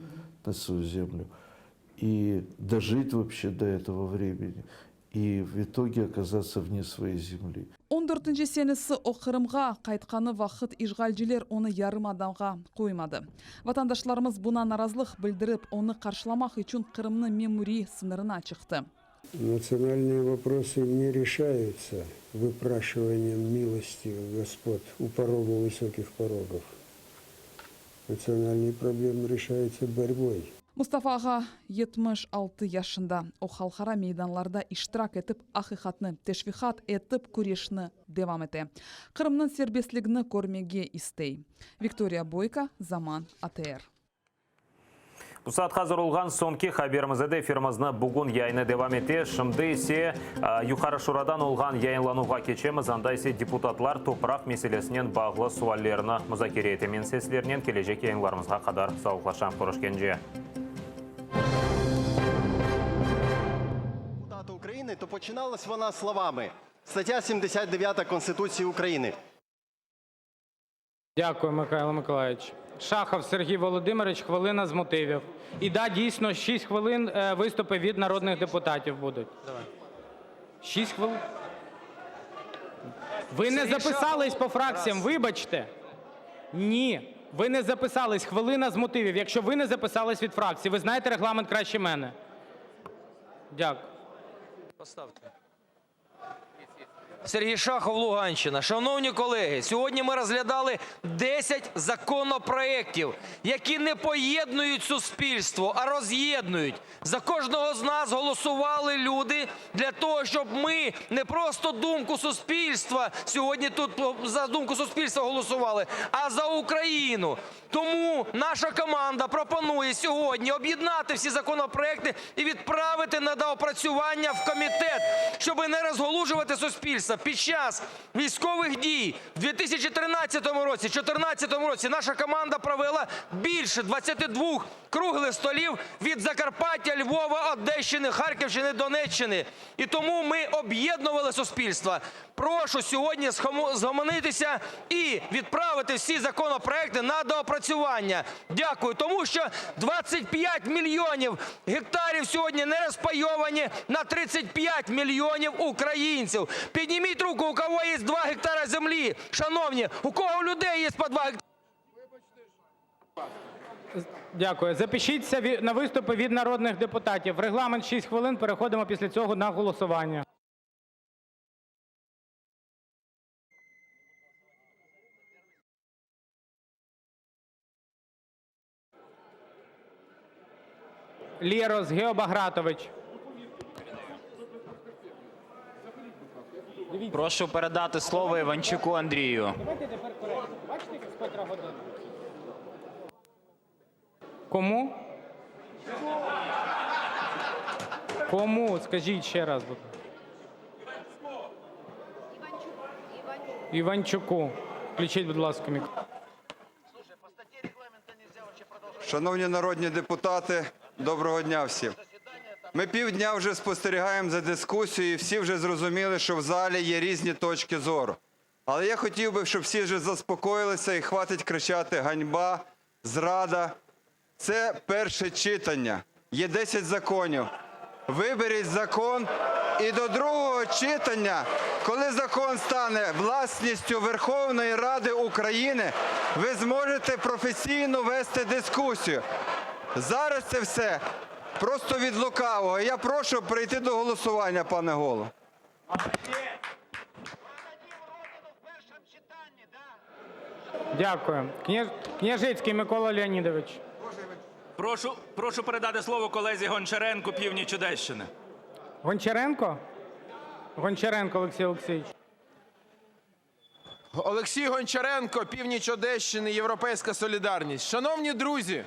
на свою землю. И дожить вообще до этого времени. И в итоге оказаться вне своей земли. 14 сенесі о Қырымға қайтқаны вақыт ижғалжілер оны ярым адамға қоймады. Ватандашларымыз бұна наразылық білдіріп, оны қаршыламақ үшін Қырымны мемури сынырына чықты. Национальные вопросы не решаются выпрашиванием милости Господ у порога высоких порогов. Национальные проблемы решаются борьбой. Мустафа ага 76 yaşında. O halkara meydanlarda iştirak etip hakikatni teşvihat etip kureshni devam ete. Kırımның serbestligini көрмеге istey. Виктория Бойко, Zaman, ATR. Bu saat hazır olgan sonki haberimizde efirimizni bugun yayını devam ete. Şimdi ise yukarı şuradan olgan yayınlanуға keçemiz. Anda ise deputatlar toprak meselesinden bağlı suallerini müzakere etemen seslerinden gelecek yayınlarımızға kadar sağlıklaşan Порошкенже. Депутата України, то починалась вона словами. Стаття 79 Конституції України. Дякую, Михайло Миколаївич. Шахов Сергій Володимирович, хвилина з мотивів. І да, дійсно, 6 хвилин виступи від народних депутатів будуть. 6 хвилин. Ви не записались по фракціям, вибачте. Ні, ви не записались. Хвилина з мотивів. Якщо ви не записались від фракції, ви знаєте регламент краще мене. Дякую. Поставте. Сергій Шахов, Луганщина. Шановні колеги, сьогодні ми розглядали 10 законопроєктів, які не поєднують суспільство, а роз'єднують. За кожного з нас голосували люди для того, щоб ми не просто думку суспільства, сьогодні тут за думку суспільства голосували, а за Україну. Тому наша команда пропонує сьогодні об'єднати всі законопроекти і відправити на доопрацювання в комітет, щоб не розгалужувати суспільство. Під час військових дій в 2013 році, 2014 році наша команда провела більше 22 круглих столів від Закарпаття, Львова, Одещини, Харківщини, Донеччини. І тому ми об'єднували суспільство. Прошу сьогодні згомонитися і відправити всі законопроекти на доопрацювання. Дякую. Тому що 25 мільйонів гектарів сьогодні не розпайовані на 35 мільйонів українців. Підніміть руку, у кого є 2 гектара землі. Шановні, у кого у людей є по 2 гектари? Дякую. Запишіться на виступи від народних депутатів. Регламент 6 хвилин, переходимо після цього на голосування. Лєрос Гео Багратович. Прошу передати слово Іванчуку Андрію. Кому? Кому? Скажіть ще раз. Іванчуку. Включіть, будь ласка, мікрофон. Шановні народні депутати, доброго дня всім. Ми півдня вже спостерігаємо за дискусією, і всі вже зрозуміли, що в залі є різні точки зору. Але я хотів би, щоб всі вже заспокоїлися і хватить кричати «ганьба», «зрада». Це перше читання. Є 10 законів. Виберіть закон і до другого читання, коли закон стане власністю Верховної Ради України, ви зможете професійно вести дискусію. Зараз це все просто від лукавого. Я прошу прийти до голосування, пане голово. Дякую. Княжицький Микола Леонідович. Прошу передати слово колезі Гончаренку, північ Одещини. Гончаренко? Гончаренко Олексій Олексійович. Олексій Гончаренко, північ Одещини, Європейська солідарність. Шановні друзі,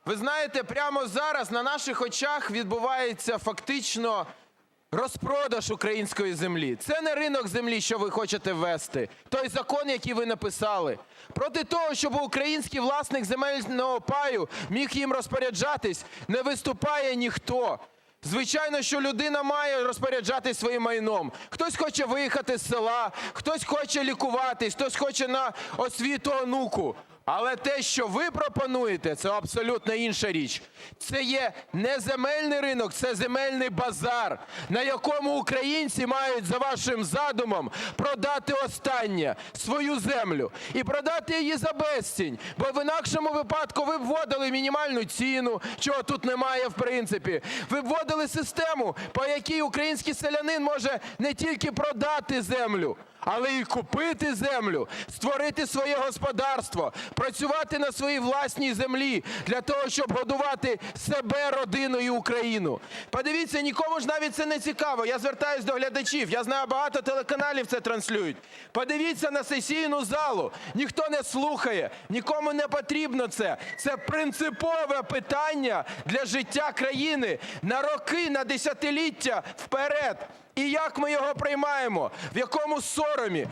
ви знаєте, прямо зараз на наших очах відбувається фактично розпродаж української землі. Це не ринок землі, що ви хочете ввести. Той закон, який ви написали. Проти того, щоб український власник земельного паю міг їм розпоряджатись, не виступає ніхто. Звичайно, що людина має розпоряджатись своїм майном. Хтось хоче виїхати з села, хтось хоче лікуватись, хтось хоче на освіту онуку. Але те, що ви пропонуєте, це абсолютно інша річ. Це є не земельний ринок, це земельний базар, на якому українці мають, за вашим задумом, продати останнє – свою землю. І продати її за безцінь. Бо в інакшому випадку ви б вводили мінімальну ціну, чого тут немає в принципі. Ви б вводили систему, по якій український селянин може не тільки продати землю, але і купити землю, створити своє господарство, працювати на своїй власній землі для того, щоб годувати себе, родину і Україну. Подивіться, нікому ж навіть це не цікаво. Я звертаюсь до глядачів, я знаю, багато телеканалів це транслюють. Подивіться на сесійну залу, ніхто не слухає, нікому не потрібно це. Це принципове питання для життя країни на роки, на десятиліття вперед. І як ми його приймаємо, в якому соромі,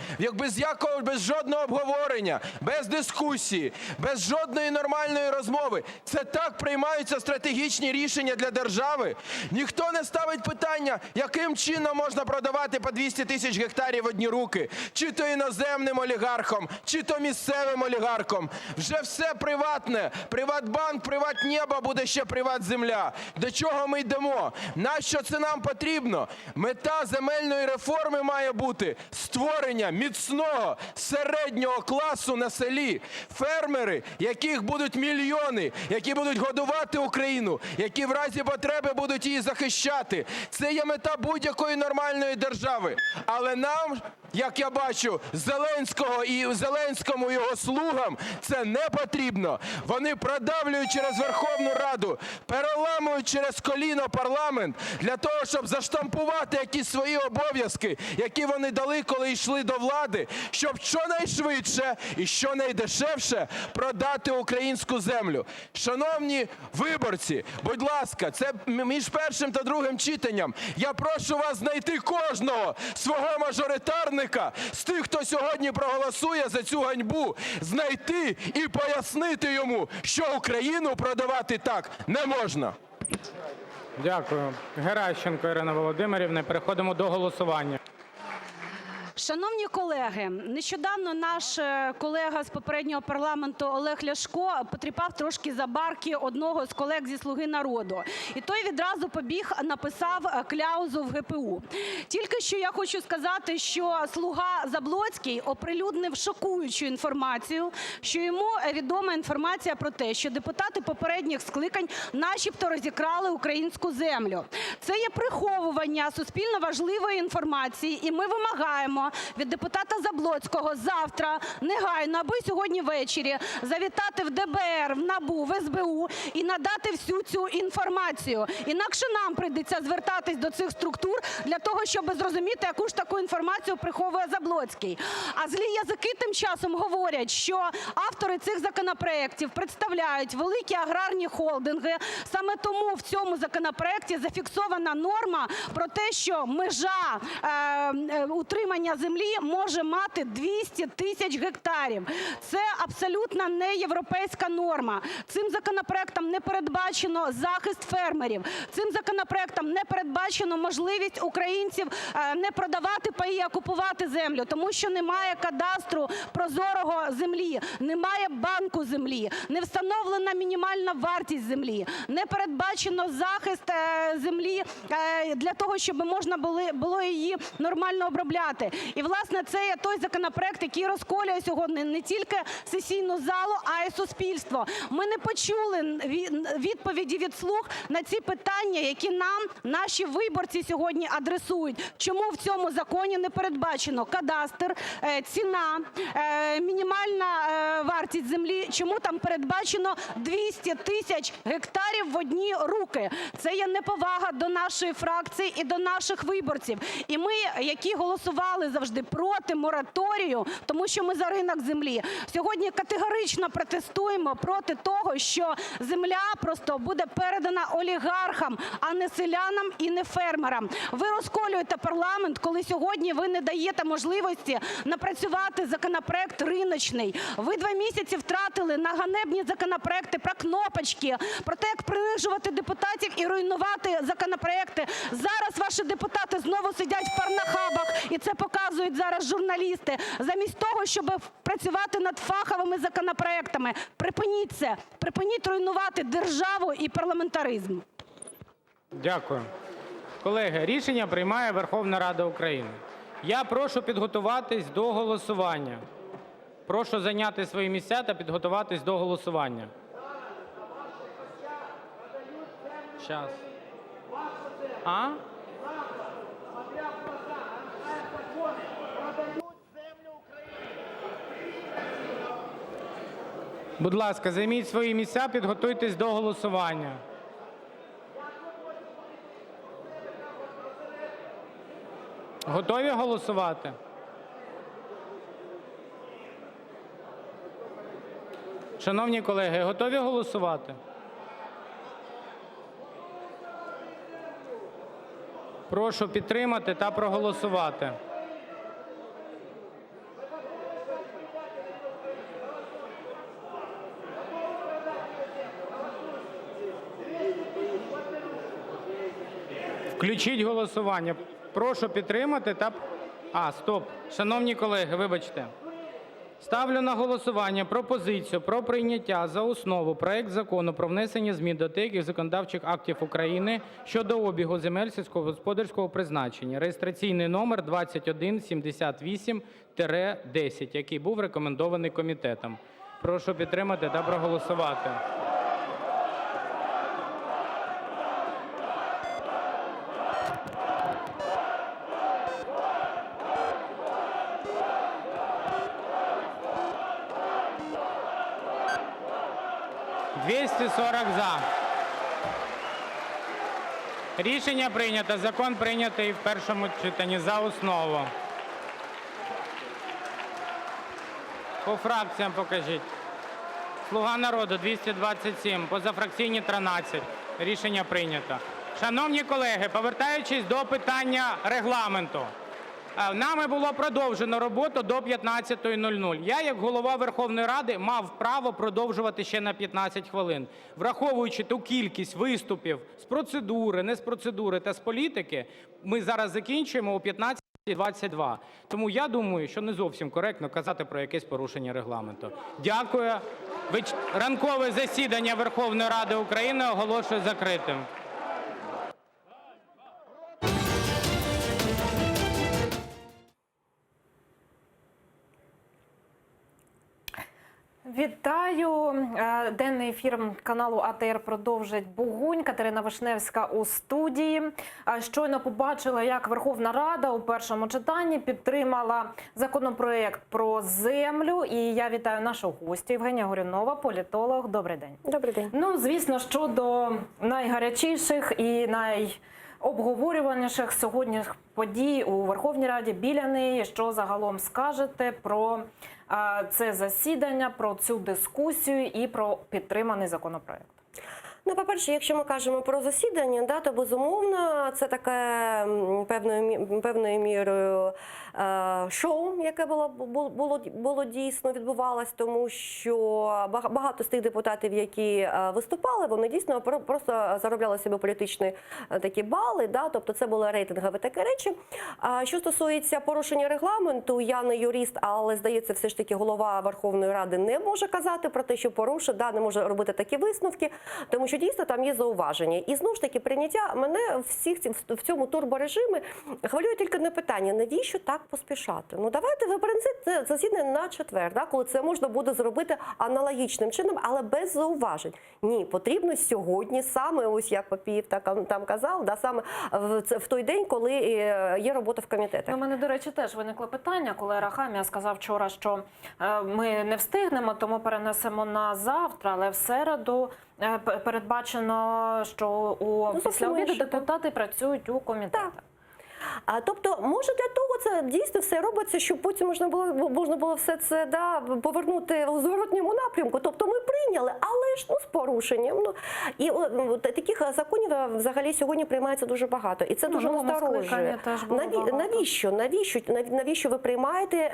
без жодного обговорення, без дискусії, без жодної нормальної розмови. Це так приймаються стратегічні рішення для держави? Ніхто не ставить питання, яким чином можна продавати по 200 тисяч гектарів в одні руки, чи то іноземним олігархам, чи то місцевим олігархам. Вже все приватне. Приватбанк, приватнебо, буде ще приватземля. До чого ми йдемо? Нащо це нам потрібно? Мета земельної реформи має бути створення міцного середнього класу на селі. Фермери, яких будуть мільйони, які будуть годувати Україну, які в разі потреби будуть її захищати. Це є мета будь-якої нормальної держави. Але нам, як я бачу, Зеленському і його слугам це не потрібно. Вони продавлюють через Верховну Раду, переламують через коліно парламент для того, щоб заштампувати якісь свої обов'язки, які вони дали, коли йшли до влади, щоб щонайшвидше і щонайдешевше продати українську землю. Шановні виборці, будь ласка, це між першим та другим читанням. Я прошу вас знайти кожного свого мажоритарника з тих, хто сьогодні проголосує за цю ганьбу, знайти і пояснити йому, що Україну продавати так не можна. Дякую. Геращенко Ірина Володимирівна. Переходимо до голосування. Шановні колеги, нещодавно наш колега з попереднього парламенту Олег Ляшко потріпав трошки за барки одного з колег зі "Слуги народу". І той відразу побіг, написав кляузу в ГПУ. Тільки що я хочу сказати, що слуга Заблоцький оприлюднив шокуючу інформацію, що йому відома інформація про те, що депутати попередніх скликань начебто розікрали українську землю. Це є приховування суспільно важливої інформації, і ми вимагаємо від депутата Заблоцького завтра негайно або сьогодні ввечері завітати в ДБР, в НАБУ, в СБУ і надати всю цю інформацію. Інакше нам прийдеться звертатись до цих структур для того, щоб зрозуміти, яку ж таку інформацію приховує Заблоцький. А злі язики тим часом говорять, що автори цих законопроєктів представляють великі аграрні холдинги. Саме тому в цьому законопроекті зафіксована норма про те, що межа утримання землі може мати 200 тисяч гектарів. Це абсолютно не європейська норма. Цим законопроектом не передбачено захист фермерів. Цим законопроектом не передбачено можливість українців не продавати паї, а купувати землю, тому що немає кадастру прозорого землі, немає банку землі, не встановлена мінімальна вартість землі, не передбачено захист землі для того, щоб можна було її нормально обробляти. І, власне, це є той законопроект, який розколює сьогодні не тільки сесійну залу, а й суспільство. Ми не почули відповіді від "слуг" на ці питання, які нам наші виборці сьогодні адресують. Чому в цьому законі не передбачено кадастр, ціна, мінімальна вартість землі, чому там передбачено 200 тисяч гектарів в одні руки? Це є неповага до нашої фракції і до наших виборців. І ми, які голосували завжди проти мораторію, тому що ми за ринок землі, сьогодні категорично протестуємо проти того, що земля просто буде передана олігархам, а не селянам і не фермерам. Ви розколюєте парламент, коли сьогодні ви не даєте можливості напрацювати законопроект риночний. Ви 2 місяці втратили на ганебні законопроекти про кнопочки, про те, як принижувати депутатів і руйнувати законопроекти. Зараз ваші депутати знову сидять в порнохабах, і це показують зараз журналісти, замість того, щоб працювати над фаховими законопроектами. Припиніть це. Припиніть руйнувати державу і парламентаризм. Дякую. Колеги, рішення приймає Верховна Рада України. Я прошу підготуватись до голосування. Прошу зайняти свої місця та підготуватись до голосування. Щас. Будь ласка, займіть свої місця, підготуйтесь до голосування. Готові голосувати? Шановні колеги, готові голосувати? Прошу підтримати та проголосувати. Включіть голосування. Прошу підтримати та... Стоп. Шановні колеги, вибачте. Ставлю на голосування пропозицію про прийняття за основу проект Закону про внесення змін до деяких законодавчих актів України щодо обігу земель сільськогосподарського призначення, реєстраційний номер 2178-10, який був рекомендований комітетом. Прошу підтримати та проголосувати. За. Рішення прийнято. Закон прийнятий в першому читанні за основу. По фракціям покажіть. "Слуга народу" – 227, позафракційні – 13. Рішення прийнято. Шановні колеги, повертаючись до питання регламенту. Нами було продовжено роботу до 15:00. Я, як Голова Верховної Ради, мав право продовжувати ще на 15 хвилин. Враховуючи ту кількість виступів з процедури, не з процедури та з політики, ми зараз закінчуємо о 15:22. Тому я думаю, що не зовсім коректно казати про якесь порушення регламенту. Дякую. Ранкове засідання Верховної Ради України оголошую закритим. Вітаю! Денний ефір каналу АТR продовжить Бугунь. Катерина Вишневська у студії. Щойно побачила, як Верховна Рада у першому читанні підтримала законопроект про землю. І я вітаю нашу гостю Євгенія Горюнова, політолог. Добрий день. Добрий день. Ну, звісно, щодо найгарячіших і найобговорюваніших сьогодні подій у Верховній Раді, біля неї, що загалом скажете про це засідання, про цю дискусію і про підтриманий законопроект? Ну, по-перше, якщо ми кажемо про засідання, то безумовно це таке певною мірою шоу, яке було дійсно відбувалось, тому що багато з тих депутатів, які виступали, вони дійсно просто заробляли собі політичні такі бали, тобто це були рейтингові такі речі. Що стосується порушення регламенту, я не юрист, але, здається, все ж таки голова Верховної Ради не може казати про те, що порушив, не може робити такі висновки, тому що дійсно там є зауваження. І знову ж таки, прийняття мене в цьому турборежимі хвилює тільки не питання, навіщо так поспішати? Ну давайте ви перенесете засідання на четвер, коли це можна буде зробити аналогічним чином, але без зауважень. Ні, потрібно сьогодні, саме ось як Папієв там казав, саме в той день, коли є робота в комітетах. У мене, до речі, теж виникло питання, коли Арахамія сказав вчора, що ми не встигнемо, тому перенесемо на завтра, але в середу передбачено, що після обіду депутати працюють у комітетах. Тобто, може для того це дійсно все робиться, щоб потім можна було все це повернути у зворотньому напрямку. Тобто ми прийняли, але ж з порушенням. І таких законів взагалі сьогодні приймається дуже багато. І це дуже насторожує. Навіщо ви приймаєте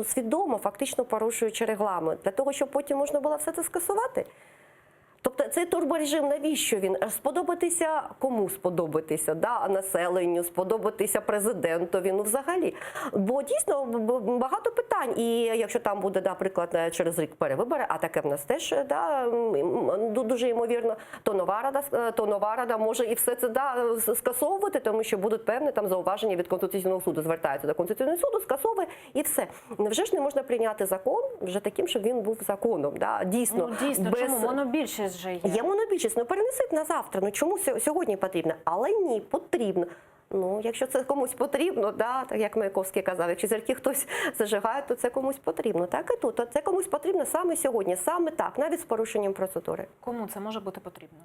свідомо, фактично порушуючи регламент? Для того, щоб потім можна було все це скасувати? Тобто цей турборежим, навіщо він? Сподобатися кому сподобатися? Населенню, сподобатися президентові, взагалі. Бо дійсно багато питань. І якщо там буде, наприклад, через рік перевибори, а таке в нас теж дуже ймовірно, то нова рада може і все це скасовувати, тому що будуть певні там зауваження від Конституційного суду. Звертаються до Конституційного суду, скасовує і все. Невже ж не можна прийняти закон вже таким, щоб він був законом? Дійсно, чому? Монобільшість же є. Є монобільшість, перенесіть на завтра. Чому сьогодні потрібно? Але ні, потрібно. Ну, якщо це комусь потрібно, да, так як Маяковський казав, якщо зірки хтось зажигає, то це комусь потрібно. Так і тут. Це комусь потрібно саме сьогодні, саме так, навіть з порушенням процедури. Кому це може бути потрібно?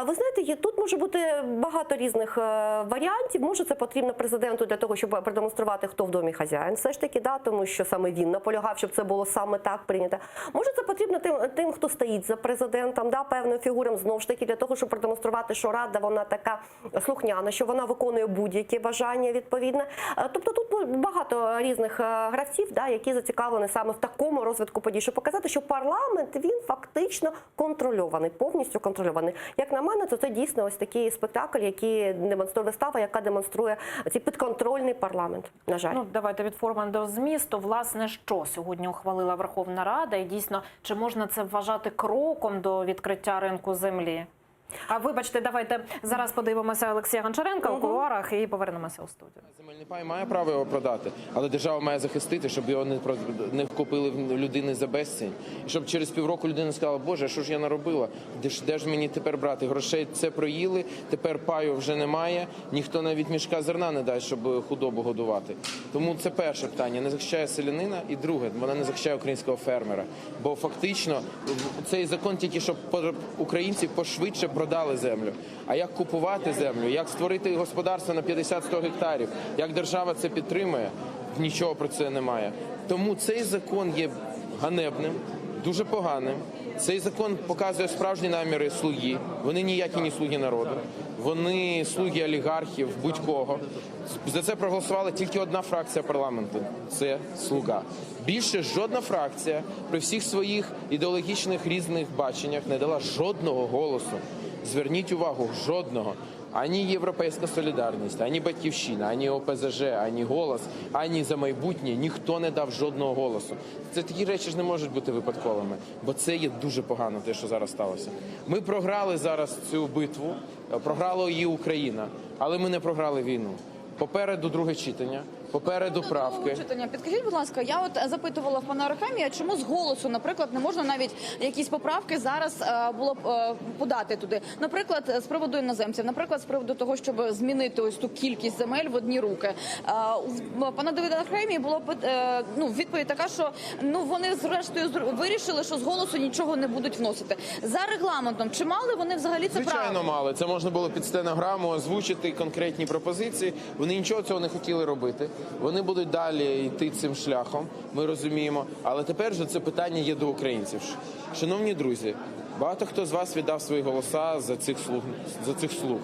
Ви знаєте, тут може бути багато різних варіантів. Може це потрібно президенту для того, щоб продемонструвати, хто в домі хазяїн, все ж таки, да, тому що саме він наполягав, щоб це було саме так прийнято. Може це потрібно тим, хто стоїть за президентом, да, певним фігурам, знову ж таки, для того, щоб продемонструвати, що Рада, вона така слухняна, що вона виконує будь-які бажання відповідно. Тобто тут багато різних гравців, да, які зацікавлені саме в такому розвитку подій, щоб показати, що парламент, він фактично контрольований, повністю контрольований. Як на мене, то це дійсно ось такий спектакль, який демонструє вистава, яка демонструє цей підконтрольний парламент, на жаль. Ну, давайте від форми до змісту. Власне, що сьогодні ухвалила Верховна Рада? І дійсно, чи можна це вважати кроком до відкриття ринку землі? А вибачте, давайте зараз подивимося Олексія Гончаренка у кулуарах і повернемося у студію. Земельний пай має право його продати, але держава має захистити, щоб його не купили людини за безцінь. І щоб через півроку людина сказала, Боже, що ж я наробила? Де ж мені тепер брати грошей? Це проїли, тепер паю вже немає, ніхто навіть мішка зерна не дасть, щоб худобу годувати. Тому це перше питання. Не захищає селянина. І друге, вона не захищає українського фермера. Бо фактично цей закон тільки, щоб українці пошвидше продали землю. А як купувати землю, як створити господарство на 50-100 гектарів, як держава це підтримує, нічого про це немає. Тому цей закон є ганебним, дуже поганим. Цей закон показує справжні наміри слуги. Вони ніякі не слуги народу. Вони слуги олігархів, будь-кого. За це проголосувала тільки одна фракція парламенту – це «Слуга». Більше жодна фракція при всіх своїх ідеологічних різних баченнях не дала жодного голосу. Зверніть увагу, жодного. Ані «Європейська солідарність», ані «Батьківщина», ані ОПЗЖ, ані «Голос», ані «За майбутнє» ніхто не дав жодного голосу. Це такі речі ж не можуть бути випадковими, бо це є дуже погано, те, що зараз сталося. Ми програли зараз цю битву, програла її Україна, але ми не програли війну. Попереду друге читання, попереду правки. Підкажіть, будь ласка, я от запитувала в пана Арахамія, чому з голосу, наприклад, не можна навіть якісь поправки зараз було подати туди. Наприклад, з приводу іноземців, наприклад, з приводу того, щоб змінити ось ту кількість земель в одні руки. У пана Давида Арахамії було відповідь така, що вони зрештою вирішили, що з голосу нічого не будуть вносити. За регламентом, чи мали вони взагалі це право? Звичайно, мали. Це можна було під стенограму озвучити конкретні пропозиції. Вони нічого цього не хотіли робити. Вони будуть далі йти цим шляхом, ми розуміємо. Але тепер же це питання є до українців. Шановні друзі, багато хто з вас віддав свої голоса за цих слуг.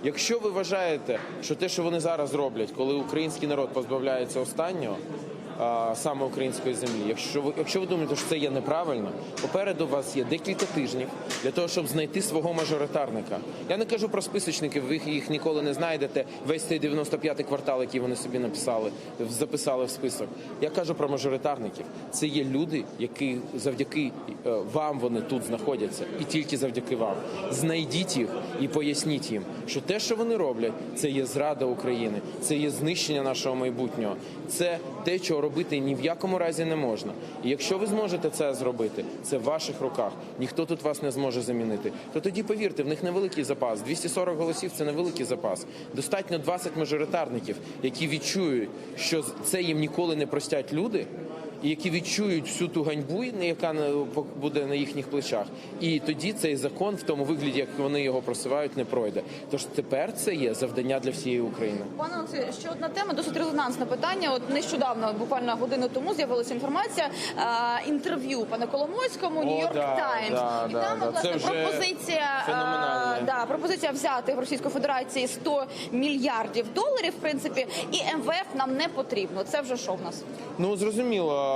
Якщо ви вважаєте, що те, що вони зараз роблять, коли український народ позбавляється останнього, саме української землі, якщо ви думаєте, що це є неправильно, попереду у вас є декілька тижнів для того, щоб знайти свого мажоритарника. Я не кажу про списочників, ви їх ніколи не знайдете, весь цей 95-й квартал, який вони собі записали в список. Я кажу про мажоритарників. Це є люди, які завдяки вам вони тут знаходяться, і тільки завдяки вам. Знайдіть їх і поясніть їм, що те, що вони роблять, це є зрада України, це є знищення нашого майбутнього, це те, чого робити ні в якому разі не можна. І якщо ви зможете це зробити, це в ваших руках, ніхто тут вас не зможе замінити, то тоді, повірте, в них невеликий запас. 240 голосів – це невеликий запас. Достатньо 20 мажоритарників, які відчують, що це їм ніколи не простять люди, і які відчують всю ту ганьбу, яка буде на їхніх плечах. І тоді цей закон в тому вигляді, як вони його просувають, не пройде. Тож тепер це є завдання для всієї України. Пане Олексію, ще одна тема, досить резонансне питання. От нещодавно, буквально годину тому, з'явилася інформація, інтерв'ю пана Коломойському, New York Times. І там, власне, пропозиція взяти в Російської Федерації 100 мільярдів доларів, в принципі, і МВФ нам не потрібно. Це вже що в нас? Ну, зрозуміло.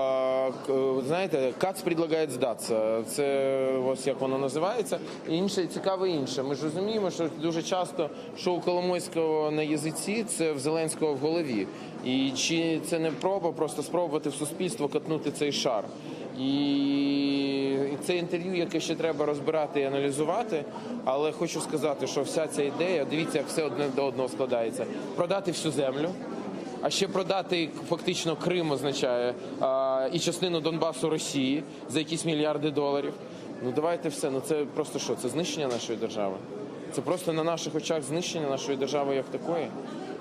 Знаєте, Кац предлагає здатися. Це ось як воно називається. Інше, цікаве інше. Ми ж розуміємо, що дуже часто, що у Коломойського на язиці, це в Зеленського в голові. І чи це не проба просто спробувати в суспільство катнути цей шар? І це інтерв'ю, яке ще треба розбирати і аналізувати, але хочу сказати, що вся ця ідея, дивіться, як все одне до одного складається. Продати всю землю, а ще продати фактично Крим означає, і частину Донбасу Росії за якісь мільярди доларів. Ну давайте все, це просто що? Це знищення нашої держави. Це просто на наших очах знищення нашої держави як такої.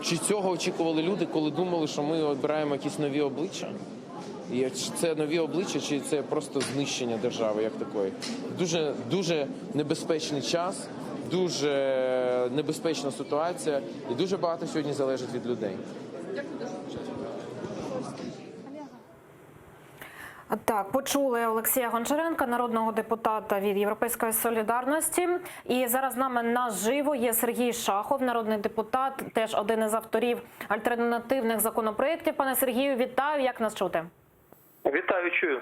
Чи цього очікували люди, коли думали, що ми обираємо якісь нові обличчя? І чи це нові обличчя, чи це просто знищення держави як такої? Дуже небезпечний час, дуже небезпечна ситуація, і дуже багато сьогодні залежить від людей. Так, почули Олексія Гончаренка, народного депутата від Європейської солідарності. І зараз з нами наживо є Сергій Шахов, народний депутат, теж один із авторів альтернативних законопроєктів. Пане Сергію, вітаю, як нас чути? Вітаю, чую.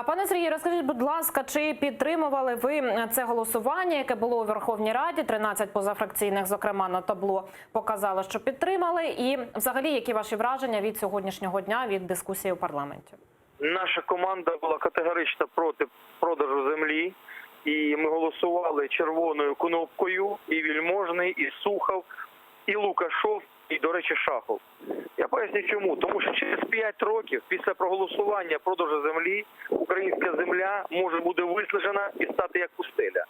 Пане Сергію, розкажіть, будь ласка, чи підтримували ви це голосування, яке було у Верховній Раді? 13 позафракційних, зокрема, на табло показало, що підтримали. І взагалі, які ваші враження від сьогоднішнього дня, від дискусії у парламенті? Наша команда була категорично проти продажу землі. І ми голосували червоною кнопкою, і Вельможний, і Сухов, і Лукашов, і, до речі, Шахов. Я поясню чому. Тому що через 5 років після проголосування продажу землі українська земля може бути виснажена і стати як пустеля.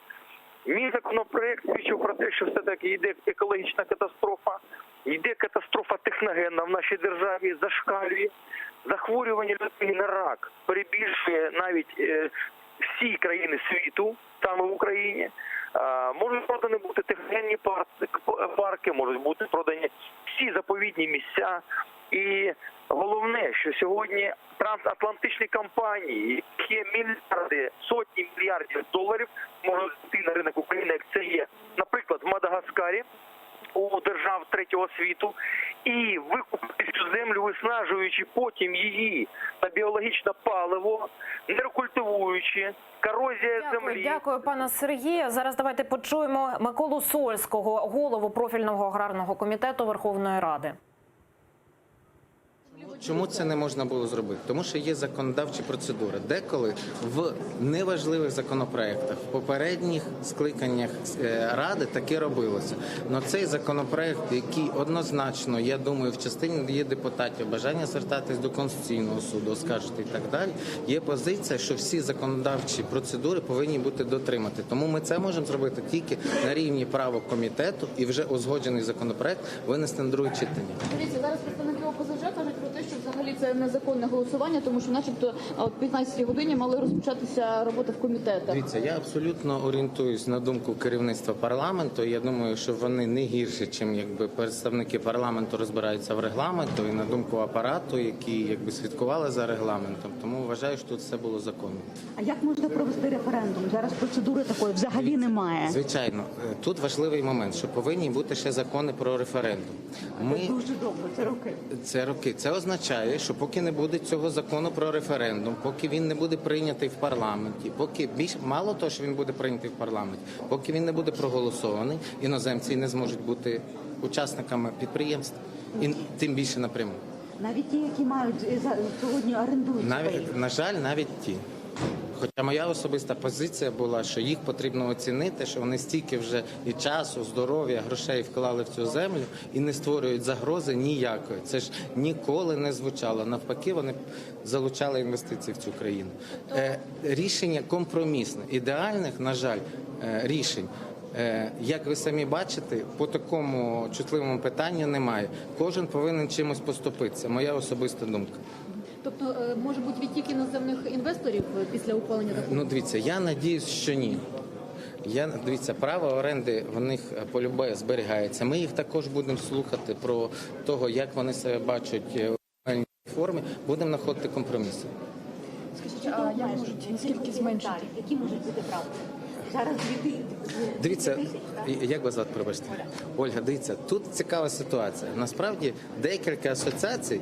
Мій законопроект свідчив про те, що все-таки йде екологічна катастрофа, йде катастрофа техногенна в нашій державі, зашкалює. Захворювання людей на рак перебільшує навіть всі країни світу, саме в Україні. Можуть продані бути техногенні парки, можуть бути продані всі заповідні місця. І головне, що сьогодні трансатлантичні компанії, які є мільярди, сотні мільярдів доларів, можуть йти на ринок України, як це є, наприклад, в Мадагаскарі, у держав третього світу, і викупити цю землю, виснажуючи потім її на біологічне паливо, не рекультивуючи, корозія землі. Дякую, пане Сергію. Зараз давайте почуємо Миколу Сольського, голову профільного аграрного комітету Верховної Ради. Чому це не можна було зробити? Тому що є законодавчі процедури. Деколи в неважливих законопроєктах, в попередніх скликаннях Ради таке робилося. Але цей законопроєкт, який однозначно, я думаю, в частині є депутатів бажання звертатись до Конституційного суду, оскаржити і так далі, є позиція, що всі законодавчі процедури повинні бути дотримані. Тому ми це можемо зробити тільки на рівні правок комітету і вже узгоджений законопроєкт винести на друге читання. Дивіться, зараз представники ОПЗЖ кажуть про те, що взагалі це незаконне голосування, тому що начебто о 15-й годині мали розпочатися робота в комітетах. Дивіться, я абсолютно орієнтуюсь на думку керівництва парламенту. Я думаю, що вони не гірше, чим якби представники парламенту розбираються в регламенту, і на думку апарату, які якби слідкували за регламентом. Тому вважаю, що тут все було законно. А як можна провести референдум? Зараз процедури такої взагалі немає. Звичайно, тут важливий момент, що повинні бути ще закони про референдум. Це дуже довго, це роки. Це роки. Це означає, що поки не буде цього закону про референдум, поки він не буде прийнятий в парламенті, поки мало того, що він буде прийнятий в парламенті, поки він не буде проголосований, іноземці не зможуть бути учасниками підприємств, і тим більше напряму. Навіть ті, які мають сьогодні орендують. На жаль, навіть ті. Хоча моя особиста позиція була, що їх потрібно оцінити, що вони стільки вже і часу, здоров'я, грошей вклали в цю землю і не створюють загрози ніякої. Це ж ніколи не звучало. Навпаки, вони залучали інвестиції в цю країну. Рішення компромісне. Ідеальних, на жаль, рішень. Як ви самі бачите, по такому чутливому питанню немає. Кожен повинен чимось поступитися. Моя особиста думка. Тобто, може бути відтік іноземних інвесторів після ухвалення закону? Ну, дивіться, я надіюсь, що ні. Дивіться, право оренди в них полюбе зберігається. Ми їх також будемо слухати про того, як вони себе бачать в формі. Будемо знаходити компроміси. Скажіть, а як можуть, наскільки зменшити? Які можуть бути правки? Зараз Дивіться, як вас звати, пробачте? Ольга, дивіться, тут цікава ситуація. Насправді, декілька асоціацій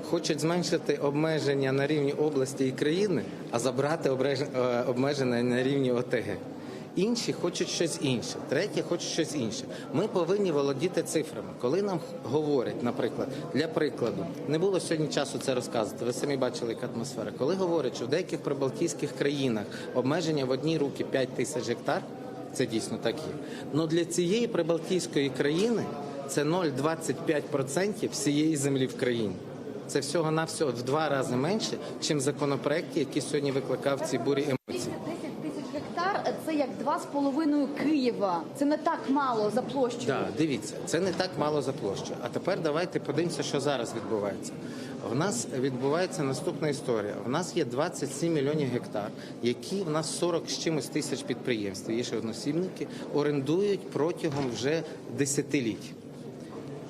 хочуть зменшити обмеження на рівні області і країни, а забрати обмеження на рівні ОТГ. Інші хочуть щось інше, треті хочуть щось інше. Ми повинні володіти цифрами. Коли нам говорять, наприклад, для прикладу, не було сьогодні часу це розказувати, ви самі бачили, яка атмосфера. Коли говорять, що в деяких прибалтійських країнах обмеження в одній руки 5 тисяч гектар, це дійсно так є. Але для цієї прибалтійської країни це 0,25% всієї землі в країні. Це всього-навсього в 2 рази менше, ніж в законопроекті, який сьогодні викликав ці бурі емоції. 10 тисяч гектарів гектар – це як 2,5 Києва. Це не так мало за площею. Так, дивіться, це не так мало за площу. А тепер давайте подивимося, що зараз відбувається. В нас відбувається наступна історія. В нас є 27 мільйонів гектар, які в нас 40 з чимось тисяч підприємств, є ще односібники, орендують протягом вже десятиліть.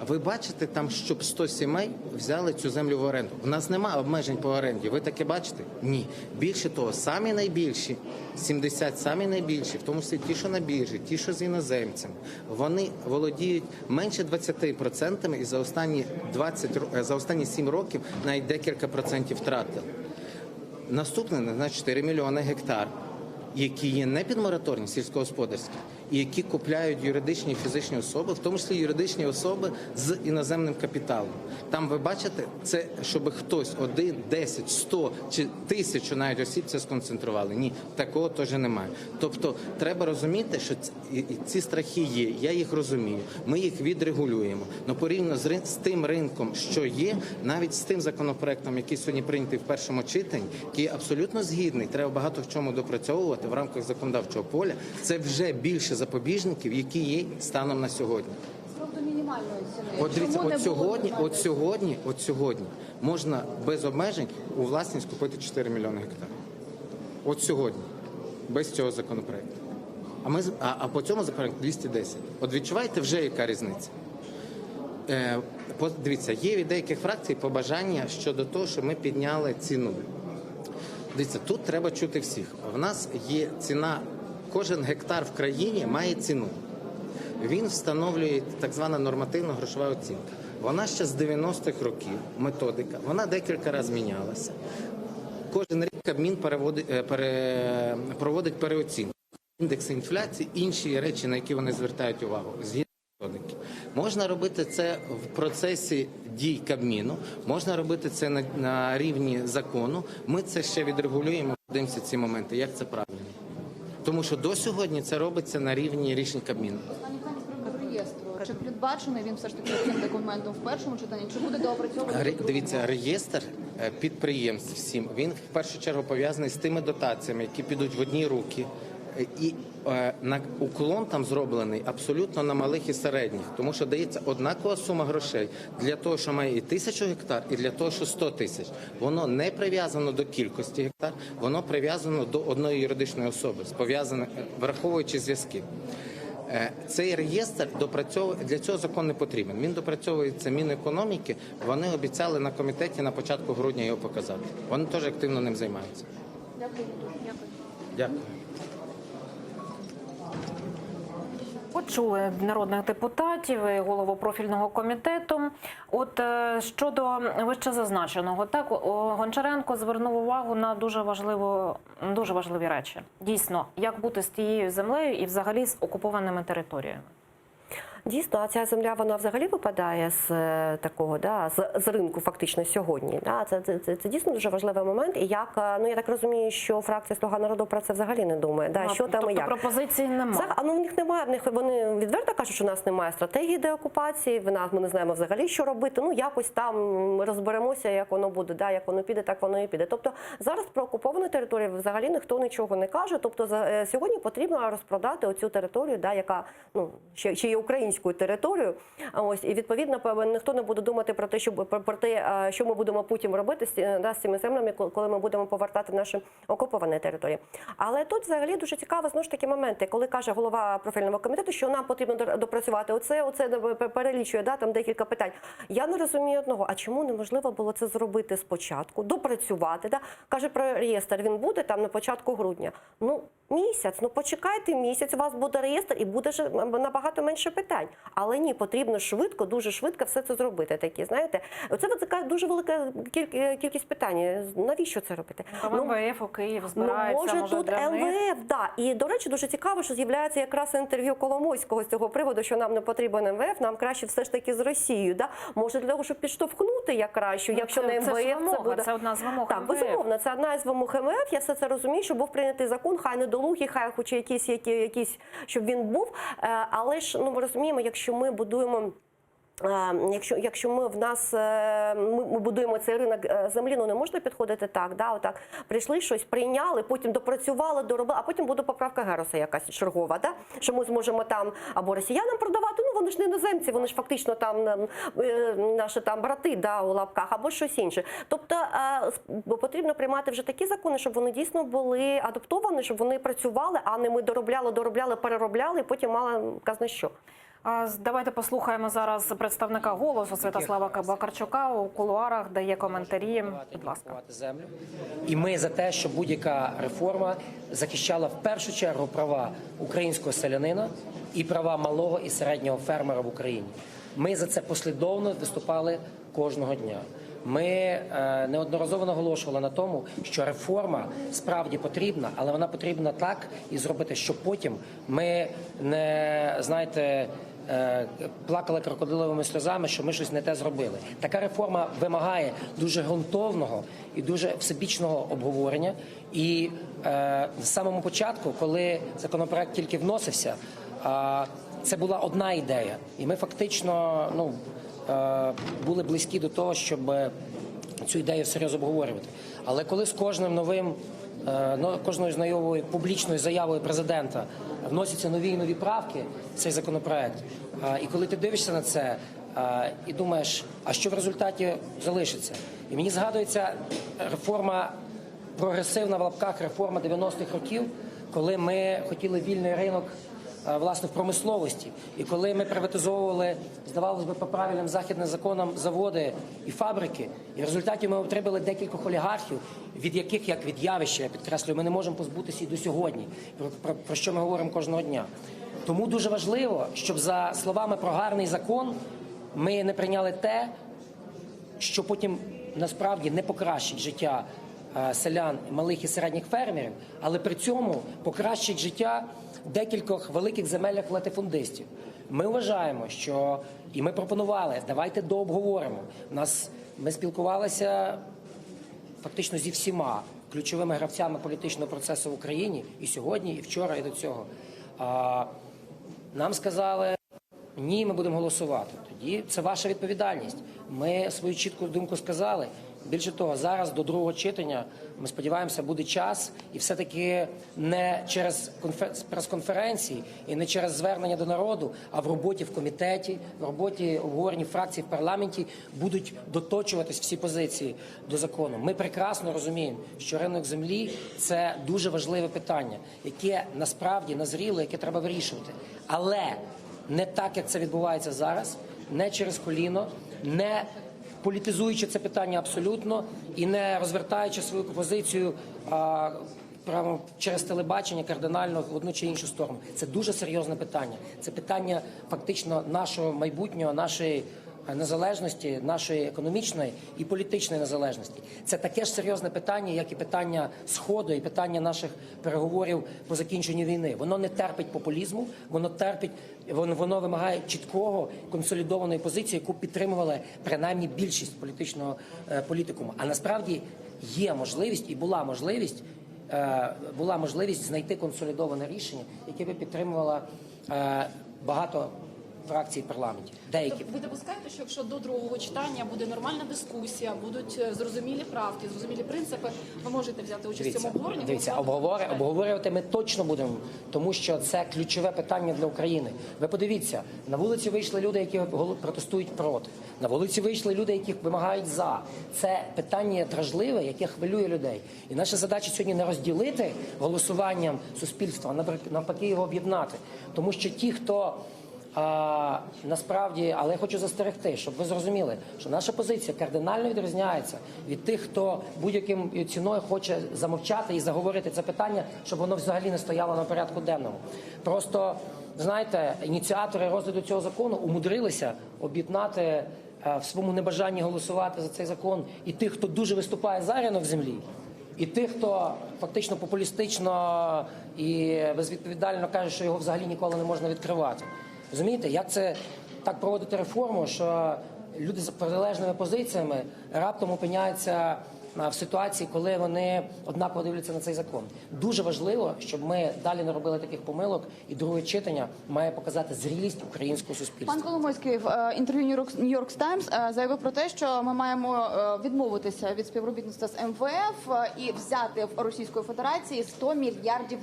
Ви бачите там, щоб 100 сімей взяли цю землю в оренду? У нас немає обмежень по оренді. Ви таке бачите? Ні. Більше того, самі найбільші, 70 самі найбільші, в тому числі ті, що на біржі, ті, що з іноземцями, вони володіють менше 20% і за останні 7 років навіть декілька процентів втратили. Наступне, на 4 мільйони гектар, які є не підмораторні, сільськогосподарські, і які купляють юридичні і фізичні особи, в тому числі юридичні особи з іноземним капіталом. Там ви бачите, це щоб хтось 1, 10, 100 чи 1000 навіть осіб це сконцентрували. Ні, такого теж немає. Тобто треба розуміти, що ці страхи є, я їх розумію, ми їх відрегулюємо. Но порівняно з тим ринком, що є, навіть з тим законопроектом, який сьогодні прийнятий в першому читанні, який абсолютно згідний, треба багато в чому допрацьовувати в рамках законодавчого поля, це вже більше запобіжників, які є станом на сьогодні. Тобто мінімальної ціни. От дивіться, от сьогодні можна без обмежень у власність купити 4 мільйони гектарів. От сьогодні, без цього законопроекту. А по цьому законопроекту 210. От відчуваєте вже, яка різниця? Дивіться, є від деяких фракцій побажання щодо того, що ми підняли ціну. Дивіться, тут треба чути всіх. В нас є ціна, кожен гектар в країні має ціну. Він встановлює так звана нормативна грошова оцінка. Вона ще з 90-х років, методика, вона декілька разів мінялася. Кожен рік Кабмін проводить переоцінку. Індекси інфляції, інші речі, на які вони звертають увагу, згідно методики. Можна робити це в процесі дій Кабміну, можна робити це на рівні закону. Ми це ще відрегулюємо, подивимося ці моменти, як це правильно. Тому що до сьогодні це робиться на рівні рішень Кабміну. Реєстру. Чи передбачений він все ж таки цим документом в першому читанні? Чи буде доопрацьований? Дивіться, реєстр підприємств всім, він в першу чергу пов'язаний з тими дотаціями, які підуть в одні руки. І уклон там зроблений абсолютно на малих і середніх, тому що дається однакова сума грошей для того, що має і 1000 гектар, і для того, що 100 тисяч. Воно не прив'язано до кількості гектар, воно прив'язано до одної юридичної особи, враховуючи зв'язки. Цей реєстр для цього закон не потрібен. Він допрацьовується Мінекономіки, вони обіцяли на комітеті на початку грудня його показати. Вони теж активно ним займаються. Дякую. Дякую. Почули народних депутатів і голову профільного комітету. От щодо вище зазначеного, так, Гончаренко звернув увагу на дуже важливі речі. Дійсно, як бути з тією землею і взагалі з окупованими територіями. Дійсно, а ця земля, вона взагалі випадає з такого, з ринку фактично сьогодні. Це дійсно дуже важливий момент. І як, я так розумію, що фракція «Слуга народу» про це взагалі не думає. Що там і як. Пропозицій немає. У них немає, вони відверто кажуть, що у нас немає стратегії деокупації, ми не знаємо взагалі, що робити. Якось там розберемося, як воно буде, як воно піде, так воно і піде. Тобто зараз про окуповану територію взагалі ніхто нічого не каже. Тобто сьогодні потрібно розпродати оцю територію, яка, ще є українською територію. І відповідно ніхто не буде думати про те, що ми будемо потім робити з цими землями, коли ми будемо повертати наші окуповані території. Але тут взагалі дуже цікаво, знову ж таки, моменти, коли каже голова профільного комітету, що нам потрібно допрацювати оце перелічує, там декілька питань. Я не розумію одного, а чому неможливо було це зробити спочатку, допрацювати, Каже, про реєстр він буде там на початку грудня. Місяць, почекайте місяць, у вас буде реєстр і буде ж набагато менше питань. Але ні, потрібно швидко, дуже швидко все це зробити. Такі, знаєте, це така дуже велика кількість питань. Навіщо це робити? МВФ у Київ збирається, може тут МВФ, І, до речі, дуже цікаво, що з'являється якраз інтерв'ю Коломойського з цього приводу, що нам не потрібен МВФ, нам краще все ж таки з Росією. Може для того, щоб підштовхнути як краще, якщо не МВФ, це буде... Це одна з вимог МВФ. Безумовно, це одна з вимог МВФ, я все це розумію, що був прийнятий закон, хай недолугий, хай хоч якийсь, щоб він був, але ж, ми розуміємо, якщо ми будуємо Якщо ми будуємо цей ринок землі, ну не можна підходити так, отак. Прийшли, щось прийняли, потім допрацювали, доробили, а потім буде поправка Героса якась чергова, що ми зможемо там або росіянам продавати, ну вони ж не іноземці, вони ж фактично там наші там брати, у лапках, або щось інше. Тобто потрібно приймати вже такі закони, щоб вони дійсно були адаптовані, щоб вони працювали, а не ми доробляли, переробляли і потім мали казна що. Давайте послухаємо зараз представника «Голосу» Святослава Бакарчука у кулуарах, дає коментарі. Будь ласка. І ми за те, щоб будь-яка реформа захищала в першу чергу права українського селянина і права малого і середнього фермера в Україні. Ми за це послідовно виступали кожного дня. Ми неодноразово наголошували на тому, що реформа справді потрібна, але вона потрібна так і зробити, щоб потім ми не, знаєте, плакали крокодиловими сльозами, що ми щось не те зробили. Така реформа вимагає дуже ґрунтовного і дуже всебічного обговорення. І з самого початку, коли законопроект тільки вносився, це була одна ідея. І ми фактично були близькі до того, щоб цю ідею всерйоз обговорювати. Але коли з кожним кожною новою публічною заявою президента вносяться нові і нові правки в цей законопроект, і коли ти дивишся на це і думаєш, а що в результаті залишиться? І мені згадується реформа, прогресивна в лапках реформа 90-х років, коли ми хотіли вільний ринок, власне, в промисловості. І коли ми приватизовували, здавалось би, по правильним західним законам заводи і фабрики, і в результаті ми отримали декількох олігархів, від яких, як від явища, я підкреслюю, ми не можемо позбутися і до сьогодні, про що ми говоримо кожного дня. Тому дуже важливо, щоб за словами про гарний закон ми не прийняли те, що потім насправді не покращить життя селян, малих і середніх фермерів, але при цьому покращить життя декількох великих земельних латифундистів. Ми вважаємо, що, і ми пропонували, давайте дообговоримо. Ми спілкувалися фактично зі всіма ключовими гравцями політичного процесу в Україні і сьогодні, і вчора, і до цього. Нам сказали, ні, ми будемо голосувати. Тоді це ваша відповідальність. Ми свою чітку думку сказали. Більше того, зараз до другого читання, ми сподіваємося, буде час, і все-таки не через прес-конференції і не через звернення до народу, а в роботі в комітеті, в роботі обговорені фракції в парламенті будуть доточуватись всі позиції до закону. Ми прекрасно розуміємо, що ринок землі – це дуже важливе питання, яке насправді назріло, яке треба вирішувати. Але не так, як це відбувається зараз, не через коліно, не політизуючи це питання абсолютно і не розвертаючи свою позицію прямо через телебачення кардинально в одну чи іншу сторону. Це дуже серйозне питання. Це питання фактично нашого майбутнього, нашої незалежності, нашої економічної і політичної незалежності. Це таке ж серйозне питання, як і питання Сходу, і питання наших переговорів по закінченню війни. Воно не терпить популізму, воно вимагає чіткого, консолідованої позиції, яку підтримувала принаймні більшість політичного політикуму. А насправді є можливість і була можливість знайти консолідоване рішення, яке би підтримувала багато фракцій в парламенті. Деякі. Ви допускаєте, що якщо до другого читання буде нормальна дискусія, будуть зрозумілі правки, зрозумілі принципи, ви можете взяти участь в цьому обговоренні? Дивіться, обговорювати ми точно будемо, тому що це ключове питання для України. Ви подивіться, на вулиці вийшли люди, які протестують проти. На вулиці вийшли люди, які вимагають за. Це питання дражливе, яке хвилює людей. І наша задача сьогодні не розділити голосуванням суспільства, а навпаки його об'єднати. Тому що ті, хто насправді, але я хочу застерегти, щоб ви зрозуміли, що наша позиція кардинально відрізняється від тих, хто будь-яким ціною хоче замовчати і заговорити це питання, щоб воно взагалі не стояло на порядку денному. Просто, знаєте, ініціатори розгляду цього закону умудрилися об'єднати в своєму небажанні голосувати за цей закон і тих, хто дуже виступає за ринок землі, і тих, хто фактично популістично і безвідповідально каже, що його взагалі ніколи не можна відкривати. Розумієте, як це так проводити реформу, що люди з протилежними позиціями раптом опиняються в ситуації, коли вони однаково дивляться на цей закон. Дуже важливо, щоб ми далі не робили таких помилок, і друге читання має показати зрілість українського суспільства. Пан Коломойський в інтерв'ю New York Times заявив про те, що ми маємо відмовитися від співробітництва з МВФ і взяти в Російської Федерації $100 мільярдів.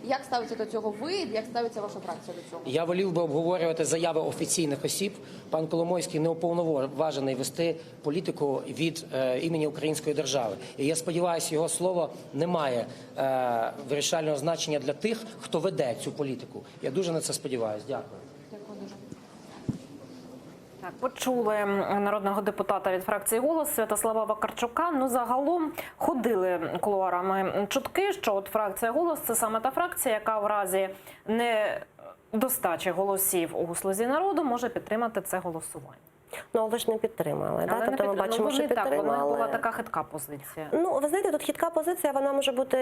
Як ставиться до цього ви? Як ставиться ваша фракція до цього? Я волів би обговорювати заяви офіційних осіб. Пан Коломойський не уповноважений вести політику від імені української держави. І я сподіваюся, його слово не має вирішального значення для тих, хто веде цю політику. Я дуже на це сподіваюся. Дякую. Так, почули народного депутата від фракції «Голос» Святослава Вакарчука. Ну, загалом ходили кулуарами чутки, що от фракція «Голос» – це саме та фракція, яка в разі недостачі голосів у «Слузі народу» може підтримати це голосування. Ну, але ж не підтримали. Але тобто ми бачимо, що підтримали. Вона була така хитка позиція. Ну, ви знаєте, тут хитка позиція, вона може бути,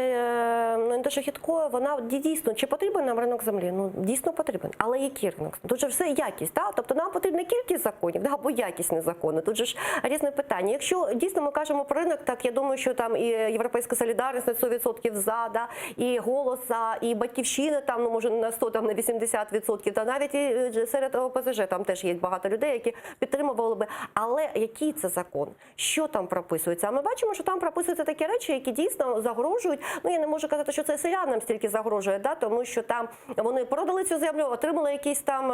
не те, що хиткою, вона дійсно, чи потрібен нам ринок землі? Ну, дійсно потрібен. Але який ринок? Тут же все якість, так? Тобто нам потрібна кількість законів, або якісні закони. Тут же ж різне питання. Якщо дійсно ми кажемо про ринок, так, я думаю, що там і Європейська солідарність на 100% за, да? І «Голос» за, і «Батьківщина» там, ну, може, на 100, там, на 80%, та навіть і серед ОПЗЖ там теж є багато людей, які підтримували би. Але який це закон? Що там прописується? А ми бачимо, що там прописуються такі речі, які дійсно загрожують. Ну, я не можу казати, що це селянам стільки загрожує, да? Тому що там вони продали цю землю, отримали якісь там,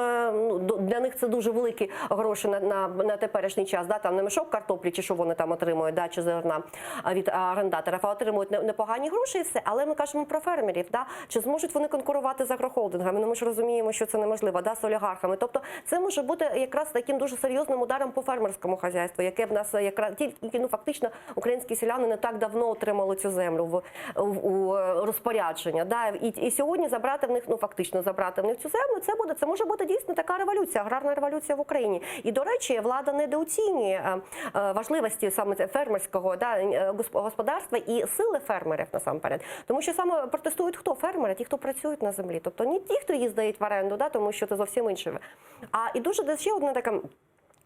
ну, для них це дуже великі гроші на теперішній час, да? Там не мішок картоплі, чи що вони там отримують, да? Чи зерна від орендаторів, а отримують непогані гроші і все. Але ми кажемо про фермерів, да? Чи зможуть вони конкурувати з агрохолдингами? Ну, ми ж розуміємо, що це неможливо, да? З олігархами. Тобто це може бути якраз таким дуже серйозним ударом по фермерському хазяйству, яке в нас якраз тільки, ну, фактично українські селяни не так давно отримали цю землю у розпорядження. Да? І сьогодні забрати в них, ну, фактично забрати в них цю землю, це може бути дійсно така революція, аграрна революція в Україні. І, до речі, влада недооцінює важливості саме фермерського, да, господарства і сили фермерів насамперед. Тому що саме протестують хто? Фермери, ті, хто працюють на землі. Тобто не ті, хто її здають в оренду, да, тому що це зовсім інше. І дуже ще одна така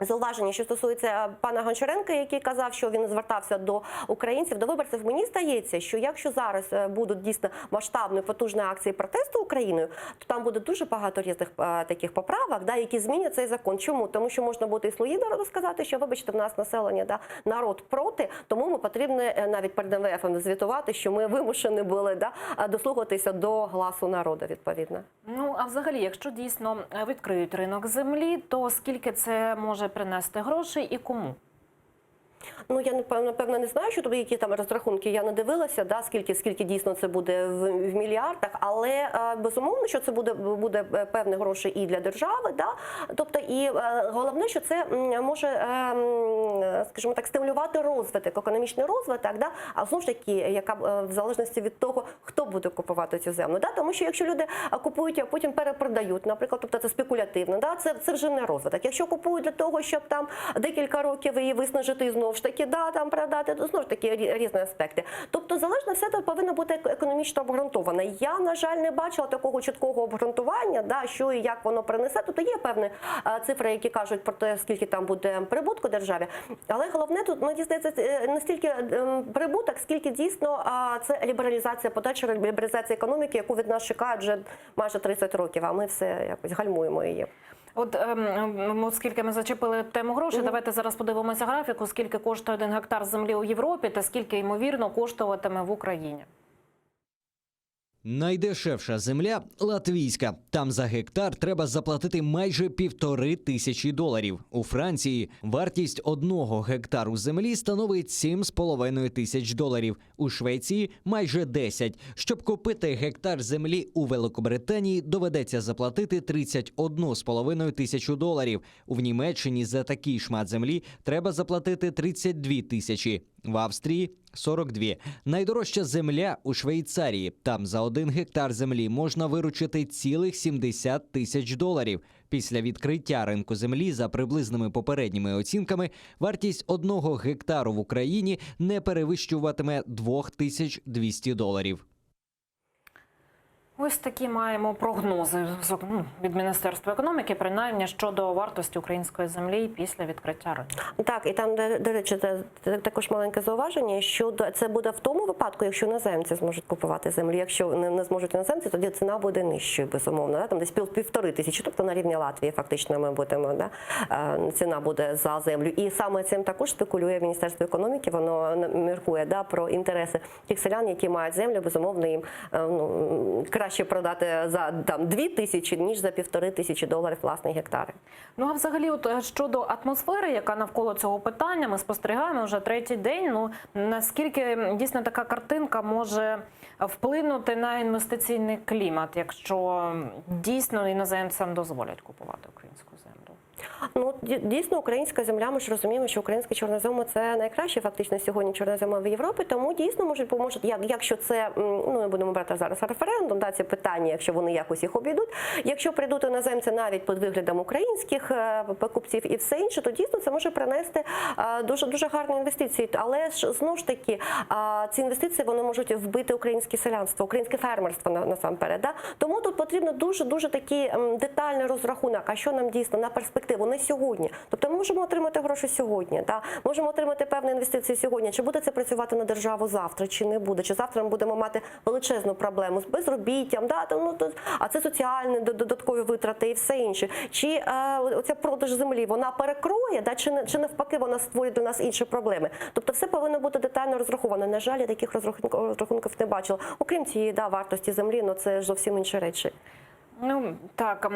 зауваження, що стосується пана Гончаренка, який казав, що він звертався до українців, до виборців. Мені здається, що якщо зараз будуть дійсно масштабні, потужні акції протесту Україною, то там буде дуже багато різних таких поправок, да, які змінять цей закон. Чому? Тому що можна буде і слуги народу сказати, що, вибачте, в нас населення, да, народ проти, тому ми потрібно навіть перед МВФ звітувати, що ми вимушені були, да, дослухатися до голосу народу, відповідно. Ну, а взагалі, якщо дійсно відкриють ринок землі, то скільки це може принести грошей і кому? Ну, я напевно не знаю, що тобі які там розрахунки, я не дивилася, да, скільки дійсно це буде в мільярдах, але безумовно, що це буде певні гроші і для держави, да, тобто і головне, що це може, скажімо так, стимулювати розвиток, економічний розвиток, да, а знову ж таки, яка в залежності від того, хто буде купувати цю землю, да, тому що якщо люди купують, а потім перепродають, наприклад, тобто це спекулятивно, да, це вже не розвиток. Якщо купують для того, щоб там декілька років її виснажити і знову ж таки, да, там продати, то знову ж таки різні аспекти. Тобто залежно все це повинно бути економічно обґрунтовано. Я, на жаль, не бачила такого чіткого обґрунтування, да, що і як воно принесе. Тобто є певні цифри, які кажуть про те, скільки там буде прибутку державі. Але головне тут, мені здається, не стільки прибуток, скільки дійсно це лібералізація, подальша лібералізація економіки, яку від нас чекають вже майже 30 років, а ми все якось гальмуємо її. От оскільки ми зачепили тему грошей, давайте зараз подивимося графіку, скільки коштує 1 гектар землі у Європі та скільки, ймовірно, коштуватиме в Україні. Найдешевша земля – латвійська. Там за гектар треба заплатити майже $1500. У Франції вартість 1 гектару землі становить $7,5 тисяч. У Швеції – майже 10. Щоб купити гектар землі у Великобританії, доведеться заплатити $31,5 тисячі. У Німеччині за такий шмат землі треба заплатити 32 тисячі. В Австрії – 42. Найдорожча земля у Швейцарії. Там за 1 гектар землі можна виручити цілих $70 тисяч. Після відкриття ринку землі, за приблизними попередніми оцінками, вартість 1 гектару в Україні не перевищуватиме $2200. Ось такі маємо прогнози від Міністерства економіки, принаймні щодо вартості української землі після відкриття ринку. Так, і там, до речі, також маленьке зауваження, що це буде в тому випадку, якщо іноземці зможуть купувати землю. Якщо не зможуть іноземці, тоді ціна буде нижчою, безумовно. Да? Там десь 1500, тобто на рівні Латвії фактично ми будемо, да? Ціна буде за землю. І саме цим також спекулює Міністерство економіки, воно міркує, да, про інтереси тих селян, які мають землю, безумовно, їм краще продати за 2000, ніж за $1500 власні гектари. Ну а взагалі, от щодо атмосфери, яка навколо цього питання, ми спостерігаємо вже третій день. Ну наскільки дійсно така картинка може вплинути на інвестиційний клімат, якщо дійсно іноземцям дозволять купувати українську землю? Ну, дійсно, українська земля, ми ж розуміємо, що українська чорнозема – це найкраще фактично сьогодні чорнозема в Європі, тому дійсно поможуть, якщо це, ми будемо брати зараз референдум, да, ці питання, якщо вони якось їх обійдуть, якщо прийдуть іноземці навіть під виглядом українських покупців і все інше, то дійсно це може принести дуже гарні інвестиції. Але ж, знову ж таки, ці інвестиції, вони можуть вбити українське селянство, українське фермерство насамперед. Да? Тому тут потрібно дуже такий детальний розрахунок, а що нам дійсно на перспективу, не сьогодні. Тобто ми можемо отримати гроші сьогодні, да? Можемо отримати певні інвестиції сьогодні. Чи буде це працювати на державу завтра, чи не буде? Чи завтра ми будемо мати величезну проблему з безробіттям, да? А це соціальні додаткові витрати і все інше. Чи оця продаж землі, вона перекроє, да? Чи навпаки вона створює до нас інші проблеми? Тобто все повинно бути детально розраховано. На жаль, я таких розрахунків не бачила. Окрім цієї вартості землі, це ж зовсім інші речі. Ну так,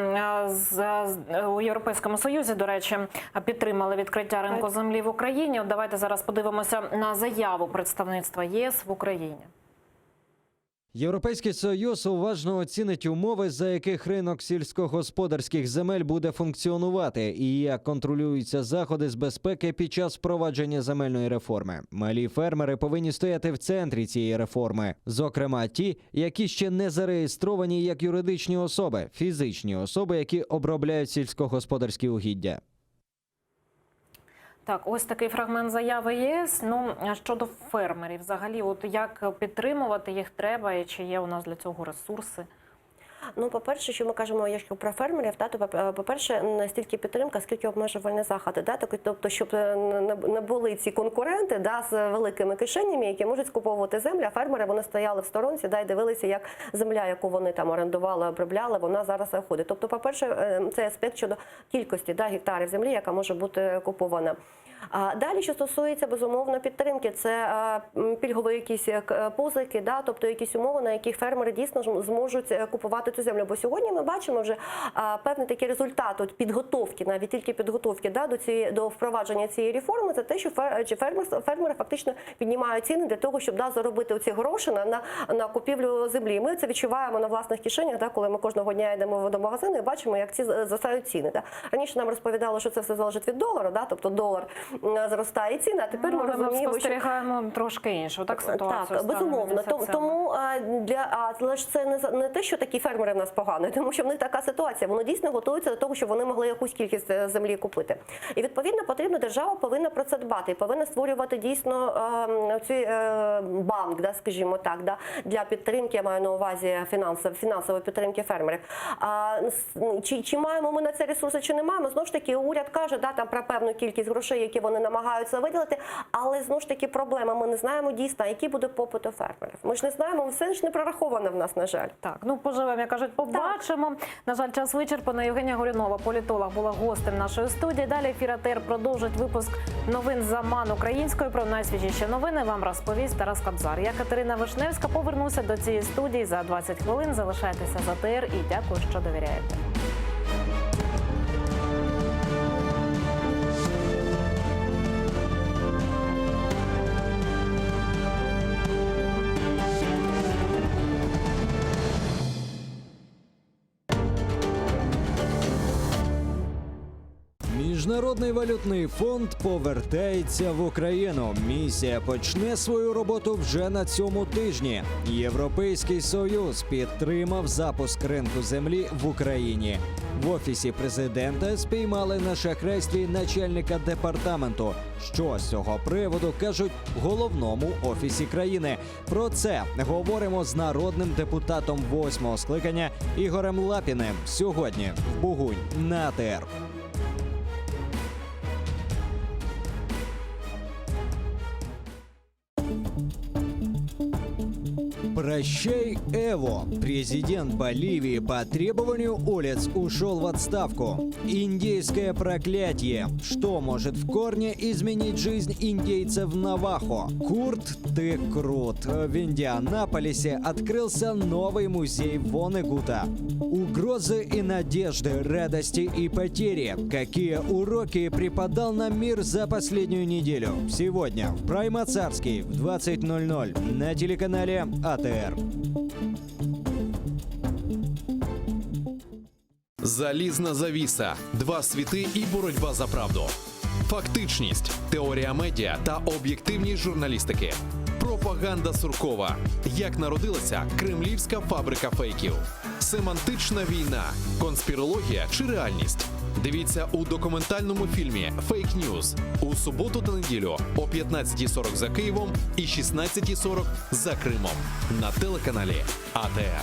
у Європейському Союзі, до речі, підтримали відкриття ринку землі в Україні. От давайте зараз подивимося на заяву представництва ЄС в Україні. Європейський Союз уважно оцінить умови, за яких ринок сільськогосподарських земель буде функціонувати і як контролюються заходи з безпеки під час впровадження земельної реформи. Малі фермери повинні стояти в центрі цієї реформи, зокрема ті, які ще не зареєстровані як юридичні особи, фізичні особи, які обробляють сільськогосподарські угіддя. Так, ось такий фрагмент заяви ЄС. Ну, щодо фермерів, взагалі, от як підтримувати їх треба і чи є у нас для цього ресурси? Ну, по-перше, що ми кажемо, якщо про фермерів, то, по-перше, не стільки підтримка, скільки обмежувальні заходи. Тобто, щоб не були ці конкуренти з великими кишенями, які можуть скуповувати землю, а фермери, вони стояли в сторонці і дивилися, як земля, яку вони там орендували, обробляли, вона зараз виходить. Тобто, по-перше, це аспект щодо кількості гектарів землі, яка може бути купована. А далі, що стосується, безумовно, підтримки, це пільгові якісь позики, тобто якісь умови, на яких фермери дійсно зможуть купувати цю землю. Бо сьогодні ми бачимо вже певний такий результат підготовки, навіть тільки підготовки до впровадження цієї реформи, це те, що фермери фактично піднімають ціни для того, щоб заробити оці гроші на купівлю землі. Ми це відчуваємо на власних кишенях, коли ми кожного дня йдемо до магазину і бачимо, як ці зростають ціни. Раніше нам розповідали, що це все залежить від долару, тобто долар зростає ціна, а тепер ми розуміємо, що... спостерігаємо трошки іншу ситуацію. Так, безумовно. Тому але ж це не те, що такі фермери в нас погані, тому що в них така ситуація. Вони дійсно готуються до того, щоб вони могли якусь кількість землі купити. І відповідно держава повинна про це дбати, повинна створювати дійсно цей банк, скажімо так, для підтримки, я маю на увазі фінансової підтримки фермерів. Чи маємо ми на це ресурси, чи не маємо? Знову ж таки, уряд каже там про певну кількість грошей, які вони намагаються виділити, але знову ж таки проблема, ми не знаємо дійсно, який буде попит у фермерів. Ми ж не знаємо, все ж не прораховано в нас, на жаль. Так, поживемо, як кажуть, побачимо. Так. На жаль, час вичерпано. Євгенія Горюнова, політолог, була гостем нашої студії. Далі ефір АТР продовжить випуск новин «Заман» українською. Про найсвіжіші новини вам розповість Тарас Кобзар. Я, Катерина Вишневська, повернуся до цієї студії за 20 хвилин. Залишайтеся з АТР і дякую, що довіряєте. Міжнародний валютний фонд повертається в Україну. Місія почне свою роботу вже на цьому тижні. Європейський Союз підтримав запуск ринку землі в Україні. В Офісі президента спіймали на шахрайстві начальника департаменту. Що з цього приводу кажуть в головному офісі країни? Про це говоримо з народним депутатом 8-го скликання Ігорем Лапіним сьогодні в Бугунь на АТР. Прощай, Эво. Президент Боливии по требованию улиц ушел в отставку. Индейское проклятие. Что может в корне изменить жизнь индейцев Навахо? Курт, ты крут. В Индианаполисе открылся новый музей Вонегута. Угрозы и надежды, радости и потери. Какие уроки преподал нам мир за последнюю неделю? Сегодня в Прайма-Царский в 20:00 на телеканале АТР. Залізна завіса, два світи і боротьба за правду. Фактичність, теорія медіа та об'єктивність журналістики. Пропаганда Суркова. Як народилася кремлівська фабрика фейків. Семантична війна, конспірологія чи реальність. Дивіться у документальному фільмі «Фейк Ньюз» у суботу та неділю о 15:40 за Києвом і 16:40 за Кримом на телеканале АТР.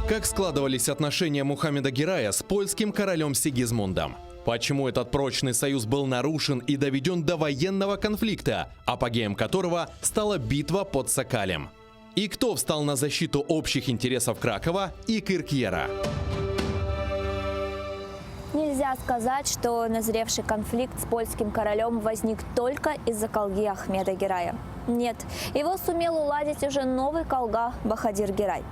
Как складывались отношения Мухаммеда Герая с польским королем Сигизмундом? Почему этот прочный союз был нарушен и доведен до военного конфликта, апогеем которого стала битва под Сокалем? И кто встал на защиту общих интересов Кракова и Киркьера? Нельзя сказать, что назревший конфликт с польским королем возник только из-за колги Ахмеда Герая. Нет, его сумел уладить уже новый колга Бахадир Герай.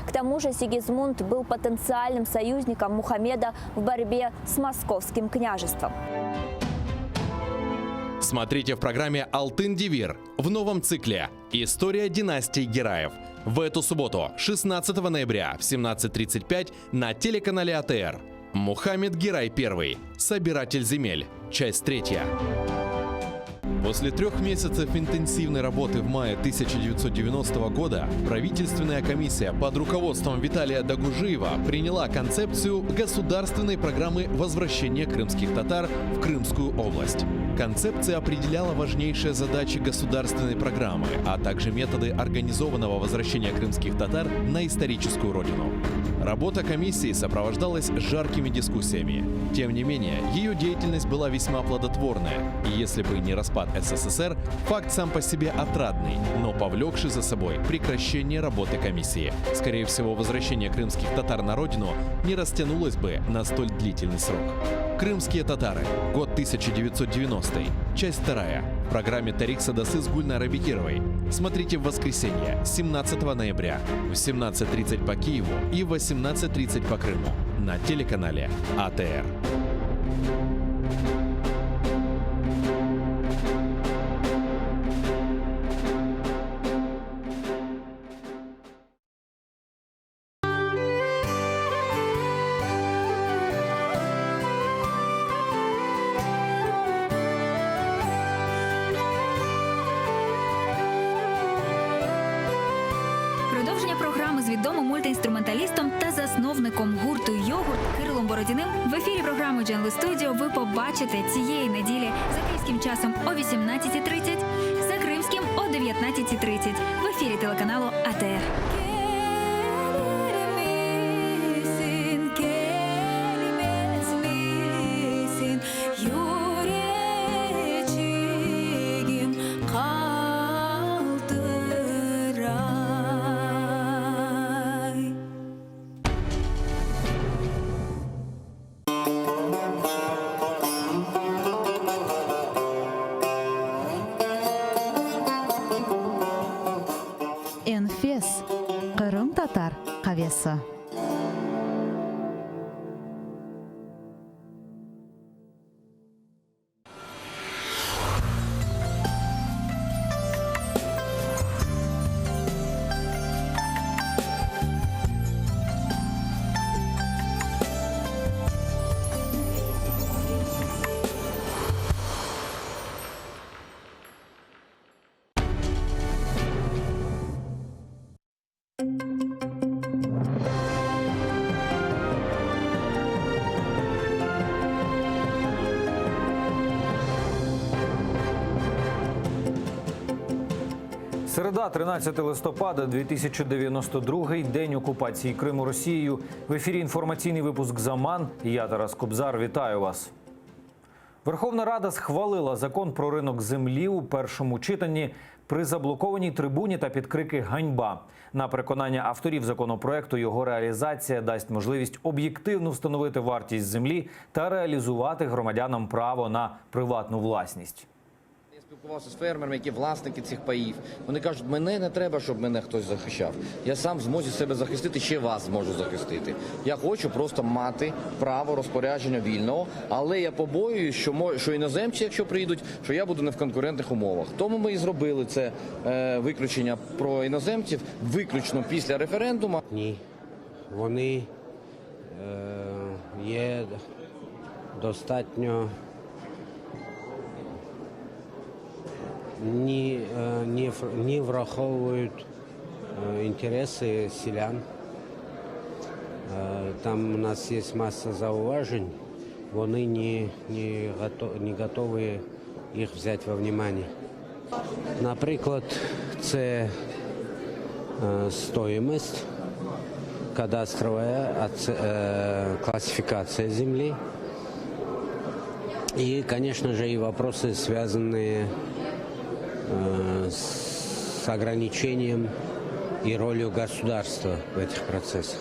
К тому же Сигизмунд был потенциальным союзником Мухаммеда в борьбе с московским княжеством. Смотрите в программе «Алтын Девир» в новом цикле «История династии Гераев». В эту субботу, 16 ноября в 17:35 на телеканале АТР. Мухаммед Герай I. Собиратель земель. Часть 3. После 3 месяцев интенсивной работы в мае 1990 года правительственная комиссия под руководством Виталия Дагужиева приняла концепцию государственной программы возвращения крымских татар в Крымскую область. Концепция определяла важнейшие задачи государственной программы, а также методы организованного возвращения крымских татар на историческую родину. Работа комиссии сопровождалась жаркими дискуссиями. Тем не менее, ее деятельность была весьма плодотворная, и если бы не распад СССР, факт сам по себе отрадный, но повлекший за собой прекращение работы комиссии. Скорее всего, возвращение крымских татар на родину не растянулось бы на столь длительный срок. Крымские татары. Год 1990. Часть 2. В программе Тарик Садасы с Гульнарой Бекировой. Смотрите в воскресенье, 17 ноября, в 17:30 по Киеву и в 18:30 по Крыму на телеканале АТР. Продовження програми з відомим мультиінструменталістом та засновником гурту «Йогурт» Кирилом Бородіним в ефірі програми «Дженли Студіо» ви побачите цієї неділі за київським часом о 18:30, за кримським о 19:30 в ефірі телеканалу АТР. Enfes, Kırım Tatar kahvesi. Середа, 13 листопада, 2092-й, день окупації Криму Росією. В ефірі інформаційний випуск «Заман». Я, Тарас Кобзар, вітаю вас. Верховна Рада схвалила закон про ринок землі у першому читанні при заблокованій трибуні та під крики «Ганьба». На переконання авторів законопроекту, його реалізація дасть можливість об'єктивно встановити вартість землі та реалізувати громадянам право на приватну власність. Спілкувався з фермерами, які власники цих паїв. Вони кажуть, мене не треба, щоб мене хтось захищав. Я сам в змозі себе захистити, ще вас зможу захистити. Я хочу просто мати право розпорядження вільного, але я побоююсь, що іноземці, якщо прийдуть, що я буду не в конкурентних умовах. Тому ми і зробили це виключення про іноземців виключно після референдуму. Ні, вони є достатньо не враховують інтереси селян. Там у нас є маса зауважень, вони не готові їх взяти во внимание. Наприклад, це стоимость, кадастровая классификация земли и, конечно же, и вопросы, связанные с ограничением и ролью государства в этих процессах.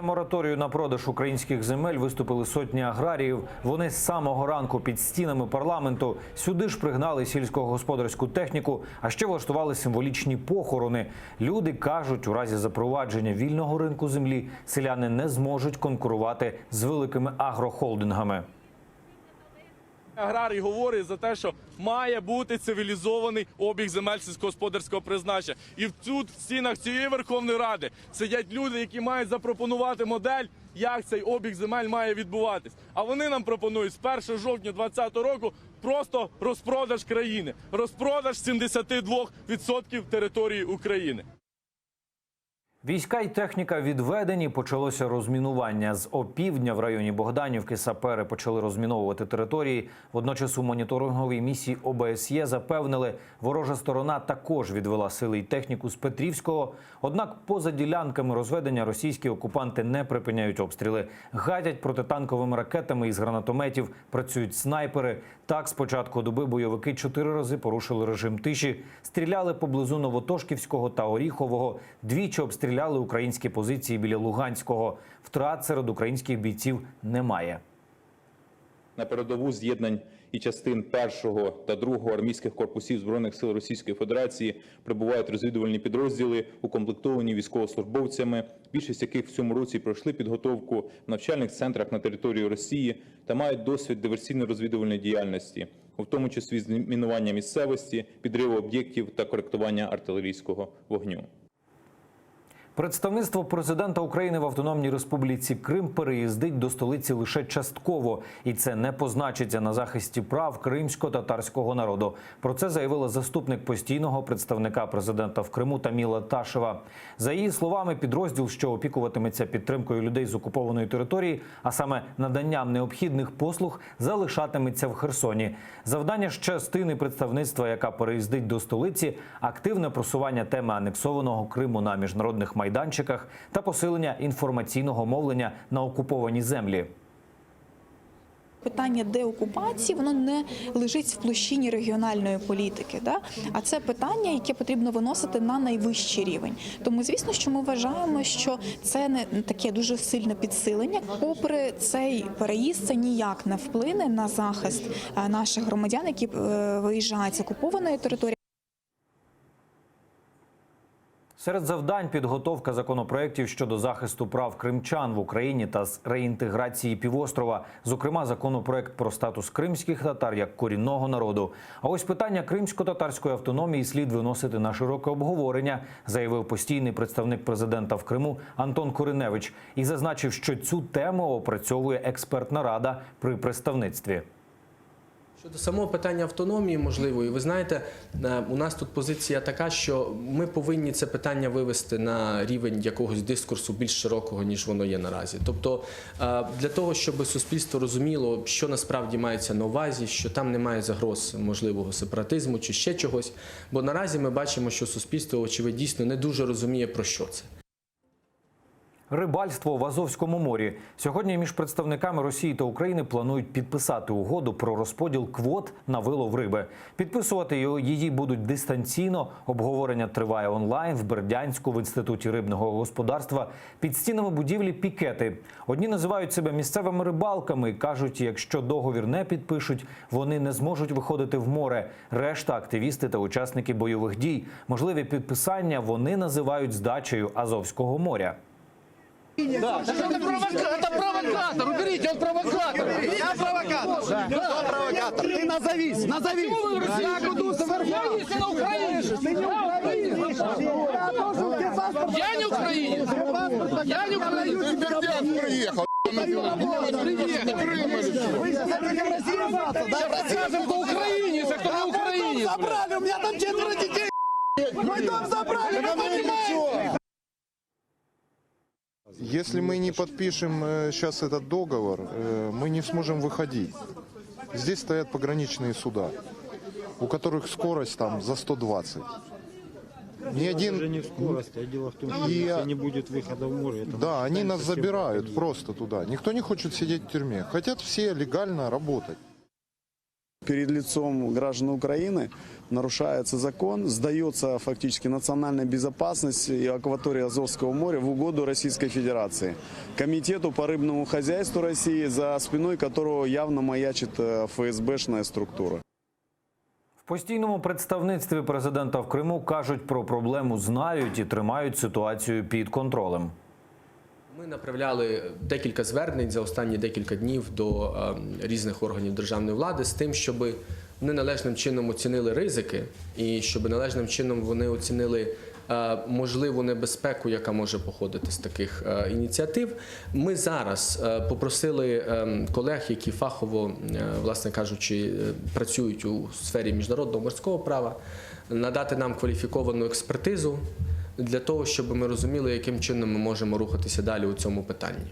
Мораторію на продаж українських земель виступили сотні аграріїв. Вони з самого ранку під стінами парламенту сюди ж пригнали сільськогосподарську техніку, а ще влаштували символічні похорони. Люди кажуть, у разі запровадження вільного ринку землі селяни не зможуть конкурувати з великими агрохолдингами. Аграрій говорить за те, що має бути цивілізований обіг земель сільськогосподарського призначення. І тут, в стінах цієї Верховної Ради, сидять люди, які мають запропонувати модель, як цей обіг земель має відбуватись. А вони нам пропонують з 1 жовтня 2020 року просто розпродаж країни. Розпродаж 72% території України. Війська й техніка відведені, почалося розмінування. З опівдня в районі Богданівки сапери почали розміновувати території. Водночас у моніторинговій місії ОБСЄ запевнили, ворожа сторона також відвела сили й техніку з Петрівського. Однак поза ділянками розведення російські окупанти не припиняють обстріли. Гатять протитанковими ракетами із гранатометів, працюють снайпери. Так, з початку доби бойовики 4 рази порушили режим тиші, стріляли поблизу Новотошківського та Оріхового, двічі обстріляли українські позиції біля Луганського. Втрат серед українських бійців немає. На передову з'єднань і частин 1-го та 2-го армійських корпусів Збройних сил Російської Федерації прибувають розвідувальні підрозділи, укомплектовані військовослужбовцями, більшість яких в цьому році пройшли підготовку в навчальних центрах на території Росії та мають досвід диверсійно-розвідувальної діяльності, у тому числі з мінування місцевості, підриву об'єктів та коректування артилерійського вогню. Представництво президента України в Автономній Республіці Крим переїздить до столиці лише частково. І це не позначиться на захисті прав кримсько-татарського народу. Про це заявила заступник постійного представника президента в Криму Таміла Ташева. За її словами, підрозділ, що опікуватиметься підтримкою людей з окупованої території, а саме наданням необхідних послуг, залишатиметься в Херсоні. Завдання ж частини представництва, яка переїздить до столиці – активне просування теми анексованого Криму на міжнародних майданчиках та посилення інформаційного мовлення на окуповані землі. Питання деокупації, воно не лежить в площині регіональної політики, а це питання, яке потрібно виносити на найвищий рівень. Тому, звісно, що ми вважаємо, що це не таке дуже сильне підсилення. Попри цей переїзд, це ніяк не вплине на захист наших громадян, які виїжджають з окупованої території. Серед завдань – підготовка законопроєктів щодо захисту прав кримчан в Україні та з реінтеграції півострова. Зокрема, законопроєкт про статус кримських татар як корінного народу. А ось питання кримсько-татарської автономії слід виносити на широке обговорення, заявив постійний представник президента в Криму Антон Кориневич. І зазначив, що цю тему опрацьовує експертна рада при представництві. Щодо самого питання автономії можливої, ви знаєте, у нас тут позиція така, що ми повинні це питання вивести на рівень якогось дискурсу більш широкого, ніж воно є наразі. Тобто для того, щоб суспільство розуміло, що насправді мається на увазі, що там немає загроз можливого сепаратизму чи ще чогось, бо наразі ми бачимо, що суспільство, очевидно, дійсно не дуже розуміє, про що це. Рибальство в Азовському морі. Сьогодні між представниками Росії та України планують підписати угоду про розподіл квот на вилов риби. Підписувати її будуть дистанційно. Обговорення триває онлайн в Бердянську в Інституті рибного господарства. Під стінами будівлі пікети. Одні називають себе місцевими рибалками і кажуть, якщо договір не підпишуть, вони не зможуть виходити в море. Решта – активісти та учасники бойових дій. Можливі підписання вони називають здачею Азовського моря. Да, это провокатор, уберите, он провокатор. Я провокатор. Да, провокатор. Ты назовись. Я буду совершенно на Украине. Я не украинец. Я не украинец. Приехал. Расскажем, кто украинец, а кто не украинец. Забрали, у меня там 4 детей. Мой дом забрали, вы понимаете? Если мы не подпишем сейчас этот договор, мы не сможем выходить. Здесь стоят пограничные суда, у которых скорость там за 120. Ни один... Уже не скорость, а дело в том, что если не будет выхода в море... Да, они нас забирают просто туда. Никто не хочет сидеть в тюрьме. Хотят все легально работать. Перед лицом граждан Украины нарушается закон, сдается фактически национальная безопасность и акватория Азовского моря в угоду Российской Федерации. Комитету по рыбному хозяйству России, за спиной которого явно маячит ФСБшная структура. В постійному представництві президента в Криму кажуть, про проблему знають і тримають ситуацію під контролем. Ми направляли декілька звернень за останні декілька днів до різних органів державної влади з тим, щоб вони належним чином оцінили ризики і щоб належним чином вони оцінили можливу небезпеку, яка може походити з таких ініціатив. Ми зараз попросили колег, які фахово, власне кажучи, працюють у сфері міжнародного морського права, надати нам кваліфіковану експертизу для того, щоб ми розуміли, яким чином ми можемо рухатися далі у цьому питанні.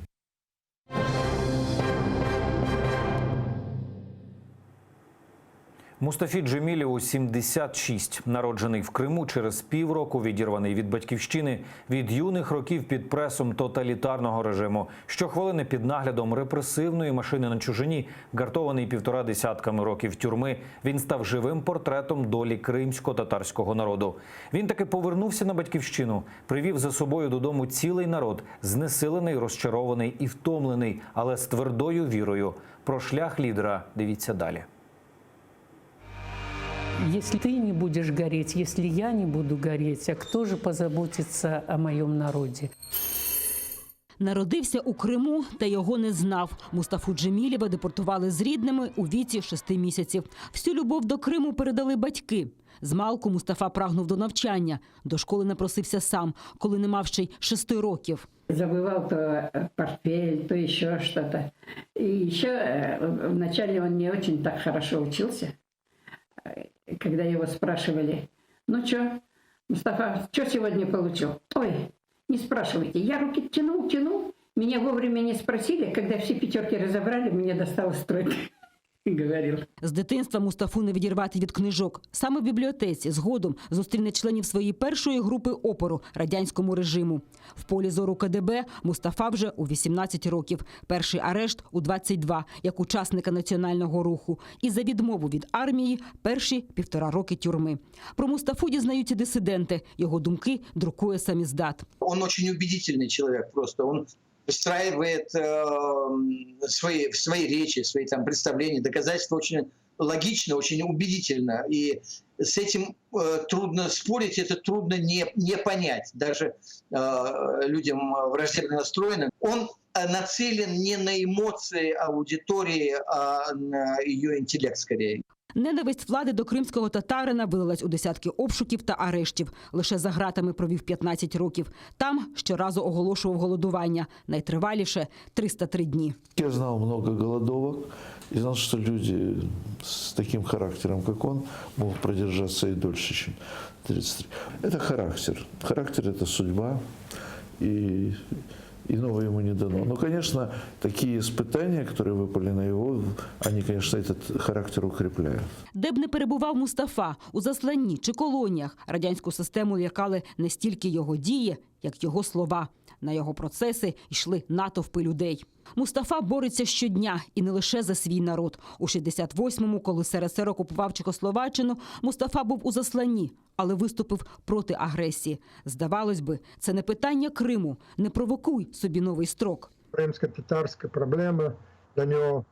Мустафі Джемілєву 76. Народжений в Криму, через півроку відірваний від батьківщини, від юних років під пресом тоталітарного режиму. Щохвилини під наглядом репресивної машини на чужині, гартований 1,5 десятками років тюрми, він став живим портретом долі кримсько-татарського народу. Він таки повернувся на батьківщину, привів за собою додому цілий народ, знесилений, розчарований і втомлений, але з твердою вірою. Про шлях лідера дивіться далі. Если ты не будешь гореть, если я не буду гореть, а кто же позаботится о моем народе? Народився у Криму, та його не знав. Мустафу Джемілєва депортували з рідними у віці 6 місяців. Всю любов до Криму передали батьки. Змалку Мустафа прагнув до навчання. До школи напросився сам, коли не мав ще й 6 років. Забывал то портфель, то еще что-то. И еще вначале он не очень так хорошо учился. Когда его спрашивали, ну что, Мустафа, что сегодня получил? Ой, не спрашивайте, я руки тянул, меня вовремя не спросили, когда все 5 разобрали, мне досталось 3. Говорив. З дитинства Мустафу не відірвати від книжок. Саме в бібліотеці згодом зустріне членів своєї першої групи опору радянському режиму. В полі зору КДБ Мустафа вже у 18 років. Перший арешт у 22, як учасника національного руху. І за відмову від армії перші 1,5 роки тюрми. Про Мустафу дізнаються дисиденти. Його думки друкує саміздат. Він дуже убедительний чоловік просто. Він выстраивает свои речи, свои там представления, доказательства очень логично, очень убедительно. И с этим трудно спорить, это трудно не понять даже людям враждебно настроенным. Он нацелен не на эмоции аудитории, а на ее интеллект скорее. Ненависть влади до кримського татарина вилилась у десятки обшуків та арештів. Лише за ґратами провів 15 років. Там щоразу оголошував голодування. Найтриваліше – 303 дні. Я знал много голодовок и знал, что люди с таким характером, как он, могут продержаться и дольше, чем 33. Это характер. Характер – это судьба, и иного ему не дано. Но, конечно, такие испытания, которые выпали на его, они, конечно, этот характер укрепляют. Де б не перебував Мустафа – у засланні чи колоніях, радянську систему лякали не стільки його дії, як його слова. На його процеси йшли натовпи людей. Мустафа бореться щодня і не лише за свій народ. У 68-му, коли СРСР окупував Чехословаччину, Мустафа був у засланні, але виступив проти агресії. Здавалось би, це не питання Криму. Не провокуй собі новий строк. Кримсько-татарська проблема для нього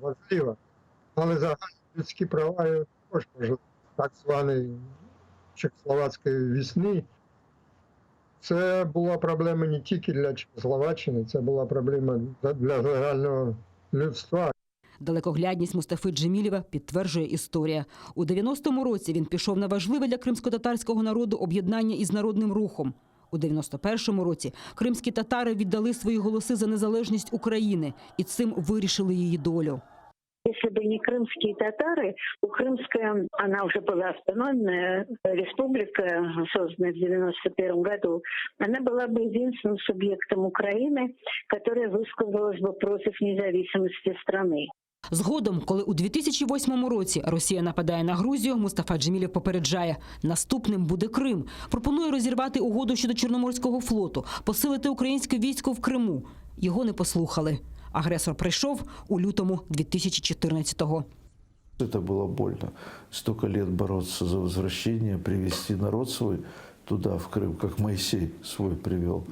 важлива. Але загальні людські права також важливі. Так званої чехословацької весни. Це була проблема не тільки для Чехословаччини, це була проблема для загального людства. Далекоглядність Мустафи Джемілєва підтверджує історія. У 90-му році він пішов на важливе для кримсько-татарського народу об'єднання із Народним рухом. У 91-му році кримські татари віддали свої голоси за незалежність України і цим вирішили її долю. Если бы не крымские татары, Крымская, она уже была автономная республика, созданная в 91 году, она была бы единственным субъектом Украины, которая высказалась бы против независимости страны. Згодом, коли у 2008 році Росія нападає на Грузію, Мустафа Джемілєв попереджає – наступним буде Крим. Пропонує розірвати угоду щодо Чорноморського флоту, посилити українське військо в Криму. Його не послухали. Агресор прийшов у лютому 2014-го. Это было больно. Столько лет бороться за возвращение, привести народ свой туда, в Крым, как Моисей свой привел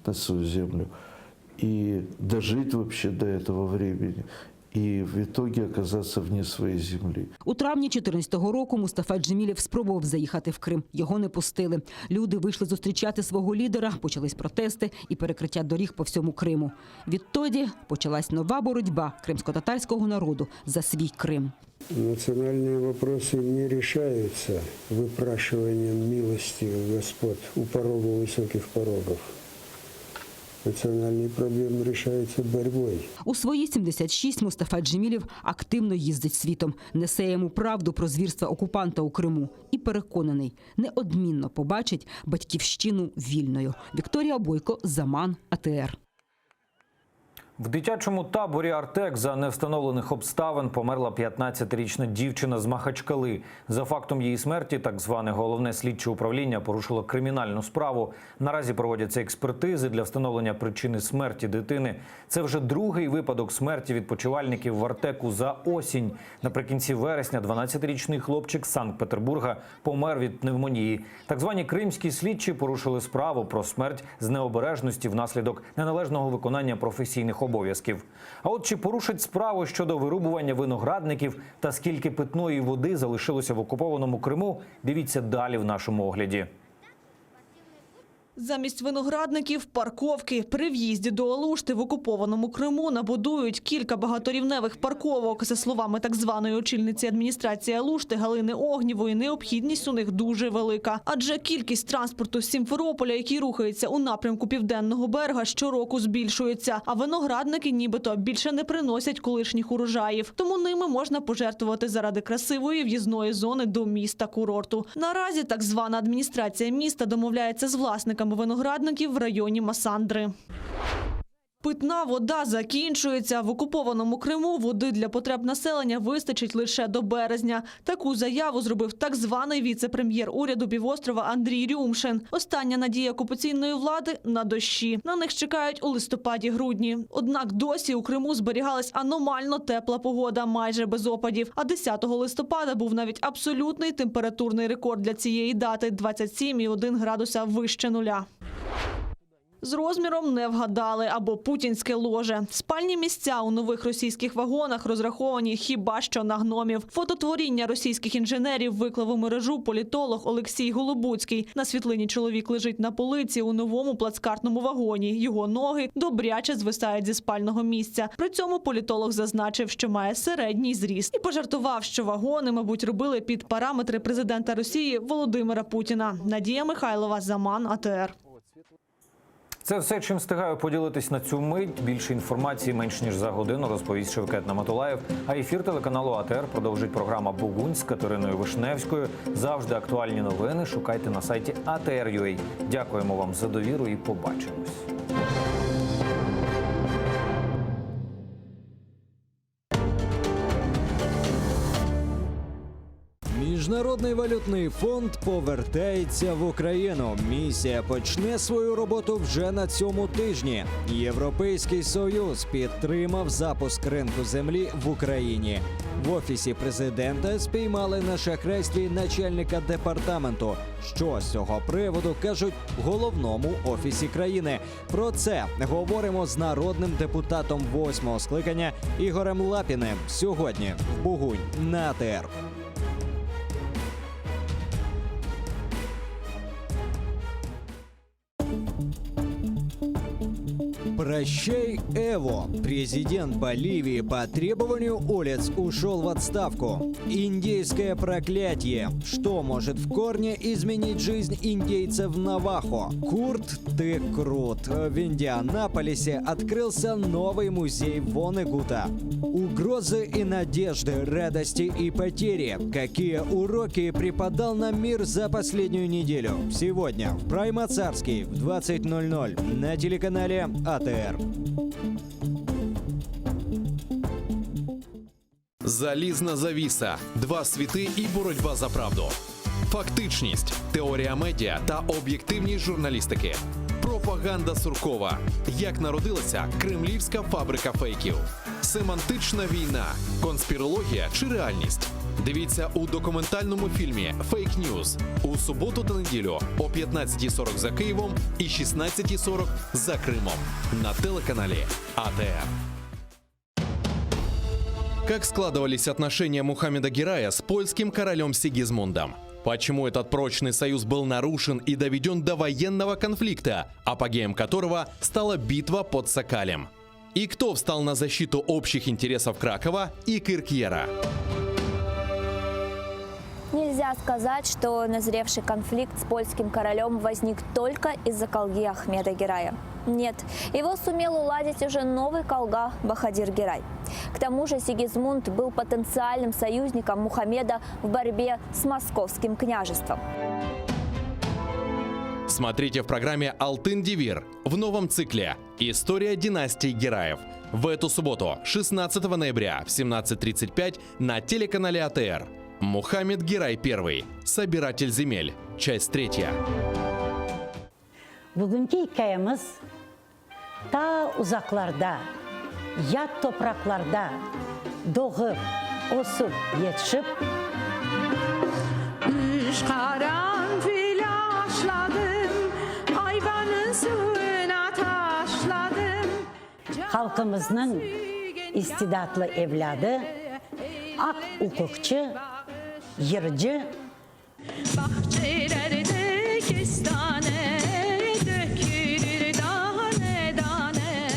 на свою землю. И дожить вообще до этого времени. І в итоге оказатися вне своєї землі. У травні 2014 року Мустафа Джемілєв спробував заїхати в Крим. Його не пустили. Люди вийшли зустрічати свого лідера, почались протести і перекриття доріг по всьому Криму. Відтоді почалась нова боротьба кримсько-татарського народу за свій Крим. Национальные вопросы не решаются выпрашиванием милости у господ у порога высоких порогов. Національні проблеми рішаються боротьбою. У свої 76 Мустафа Джемілєв активно їздить світом, несе йому правду про звірства окупанта у Криму і переконаний, неодмінно побачить батьківщину вільною. Вікторія Бойко, Заман, АТР. В дитячому таборі «Артек» за невстановлених обставин померла 15-річна дівчина з Махачкали. За фактом її смерті так зване головне слідче управління порушило кримінальну справу. Наразі проводяться експертизи для встановлення причини смерті дитини. Це вже другий випадок смерті відпочивальників в «Артеку» за осінь. Наприкінці вересня 12-річний хлопчик з Санкт-Петербурга помер від пневмонії. Так звані кримські слідчі порушили справу про смерть з необережності внаслідок неналежного виконання професійних обов'язків. А от чи порушать справу щодо вирубування виноградників та скільки питної води залишилося в окупованому Криму, дивіться далі в нашому огляді. Замість виноградників – парковки. При в'їзді до Алушти в окупованому Криму набудують кілька багаторівневих парковок. За словами так званої очільниці адміністрації Алушти Галини Огнєвої, необхідність у них дуже велика. Адже кількість транспорту з Сімферополя, який рухається у напрямку Південного берега, щороку збільшується. А виноградники нібито більше не приносять колишніх урожаїв. Тому ними можна пожертвувати заради красивої в'їзної зони до міста-курорту. Наразі так звана адміністрація міста домовляється з власниками виноградників в районі Масандри. Питна вода закінчується. В окупованому Криму води для потреб населення вистачить лише до березня. Таку заяву зробив так званий віце-прем'єр уряду півострова Андрій Рюмшин. Остання надія окупаційної влади – на дощі. На них чекають у листопаді-грудні. Однак досі у Криму зберігалась аномально тепла погода, майже без опадів. А 10 листопада був навіть абсолютний температурний рекорд для цієї дати – 27,1 градуса вище нуля. З розміром не вгадали, або путінське ложе. Спальні місця у нових російських вагонах розраховані хіба що на гномів. Фототворіння російських інженерів виклав у мережу політолог Олексій Голобуцький. На світлині чоловік лежить на полиці у новому плацкартному вагоні. Його ноги добряче звисають зі спального місця. При цьому політолог зазначив, що має середній зріст. І пожартував, що вагони, мабуть, робили під параметри президента Росії Володимира Путіна. Надія Михайлова, Заман, АТР. Це все, чим встигаю поділитись на цю мить. Більше інформації менш ніж за годину розповість Шевкет Наматулаєв. А ефір телеканалу АТР продовжить програма «Бугунь» з Катериною Вишневською. Завжди актуальні новини шукайте на сайті ATR.ua. Дякуємо вам за довіру і побачимось. Міжнародний валютний фонд повертається в Україну. Місія почне свою роботу вже на цьому тижні. Європейський Союз підтримав запуск ринку землі в Україні. В Офісі президента спіймали на шахрайстві начальника департаменту. Що з цього приводу кажуть в головному офісі країни. Про це говоримо з народним депутатом 8-го скликання Ігорем Лапіним сьогодні в Бугунь на АТР. Прощай, Эво. Президент Боливии по требованию Олец ушел в отставку. Индейское проклятие. Что может в корне изменить жизнь индейцев Навахо? Курт, ты крут. В Индианаполисе открылся новый музей Вонегута. Угрозы и надежды, радости и потери. Какие уроки преподал нам мир за последнюю неделю? Сегодня в Прайма Царский в 20:00 на телеканале АТР. Залізна завіса, два світи і боротьба за правду. Фактичність, теорія медіа та об'єктивність журналістики. Пропаганда Суркова. Як народилася кремлівська фабрика фейків. Семантична війна, конспірологія чи реальність. Дивіться у документальному фільмі «Фейк Ньюз» у суботу та неділю о 15:40 за Києвом і 16:40 за Кримом на телеканале АТР. Как складывались отношения Мухаммеда Герая с польским королем Сигизмундом? Почему этот прочный союз был нарушен и доведен до военного конфликта, апогеем которого стала битва под Сокалем? И кто встал на защиту общих интересов Кракова и Киркьера? Нельзя сказать, что назревший конфликт с польским королем возник только из-за колги Ахмеда Герая. Нет, его сумел уладить уже новый колга Бахадир Герай. К тому же Сигизмунд был потенциальным союзником Мухаммеда в борьбе с московским княжеством. Смотрите в программе «Алтын Девир» в новом цикле «История династии Гераев». В эту субботу, 16 ноября в 17:35 на телеканале АТР. Мухаммед Герай I. Собиратель земель. Часть 3. Bugünkü hikayemiz ta uzaklarda, yat topraklarda doğup, osup, yetişip Üç karanfil aşladım, ayvanın suyuna taşladım. halkımızın istidatlı evladı, ak hukukçu, yırıcı, Bahçelerde kestane dökülür tane tane.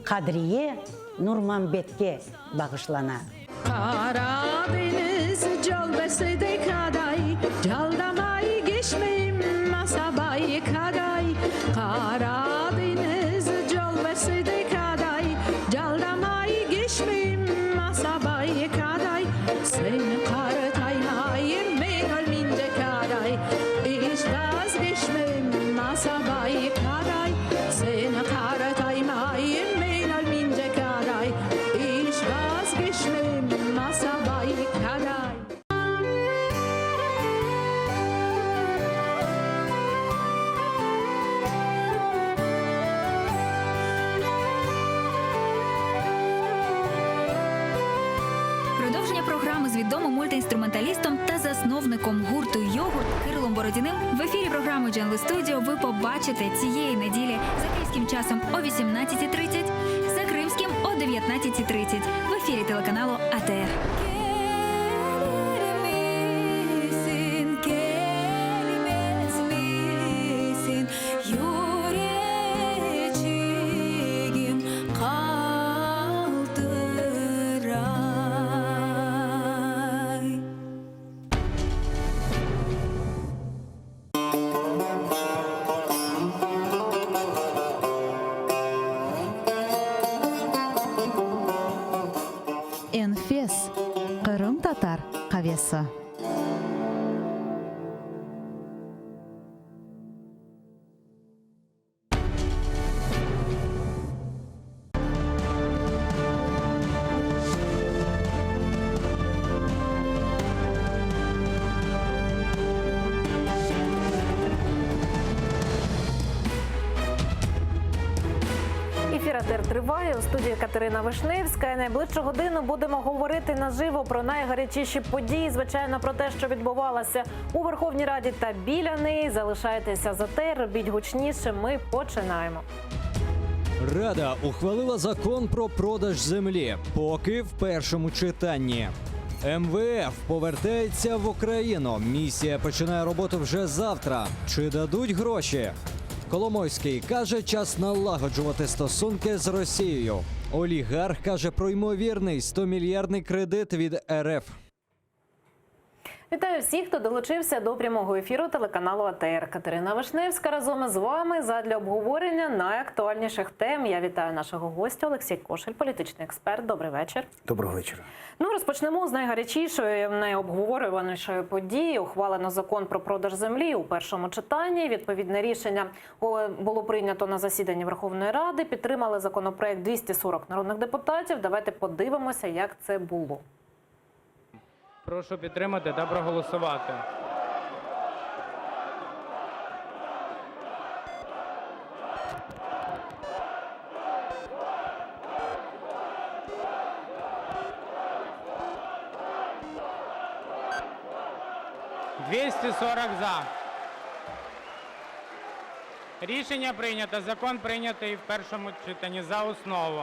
Kadriye Nurmanbet'e bağışlana. Karadeniz calbesi de kaday, caldamay geçmeyim masabay kaday. Karadeniz calbesi de kaday, caldamay geçmeyim masabay kaday. Seni karataymayım meral mince kaday, hiç vazgeçmeyim masabay kaday. Seni karataymayım meral mince kaday, hiç vazgeçmeyim masabay kaday. Продовження програми з відомим мультиінструменталістом та засновником гурту «Йогурт» Кирилом Бородіним в ефірі програми «Дженли Студіо» ви побачите цієї неділі за київським часом о 18:30, за кримським о 19:30 в ефірі телеканалу АТР. Enfes, Kırım Tatar kahvesi. Ефір АТР триває. У студії Катерина Вишневська. І найближчу годину будемо говорити наживо про найгарячіші події. Звичайно, про те, що відбувалося у Верховній Раді та біля неї. Залишайтеся з АТР, робіть гучніше. Ми починаємо. Рада ухвалила закон про продаж землі, поки в першому читанні. МВФ повертається в Україну. Місія починає роботу вже завтра. Чи дадуть гроші? Коломойський каже, час налагоджувати стосунки з Росією. Олігарх каже про ймовірний 100-мільярдний кредит від РФ. Вітаю всіх, хто долучився до прямого ефіру телеканалу АТР. Катерина Вишневська разом із вами задля обговорення найактуальніших тем. Я вітаю нашого гостя Олексій Кошель, політичний експерт. Добрий вечір. Доброго вечора. Розпочнемо з найгарячішої, найобговорюванішої події. Ухвалено закон про продаж землі у першому читанні. Відповідне рішення було прийнято на засіданні Верховної Ради. Підтримали законопроект 240 народних депутатів. Давайте подивимося, як це було. Прошу підтримати та проголосувати. За. Рішення прийнято. Закон прийнятий в першому читанні за основу.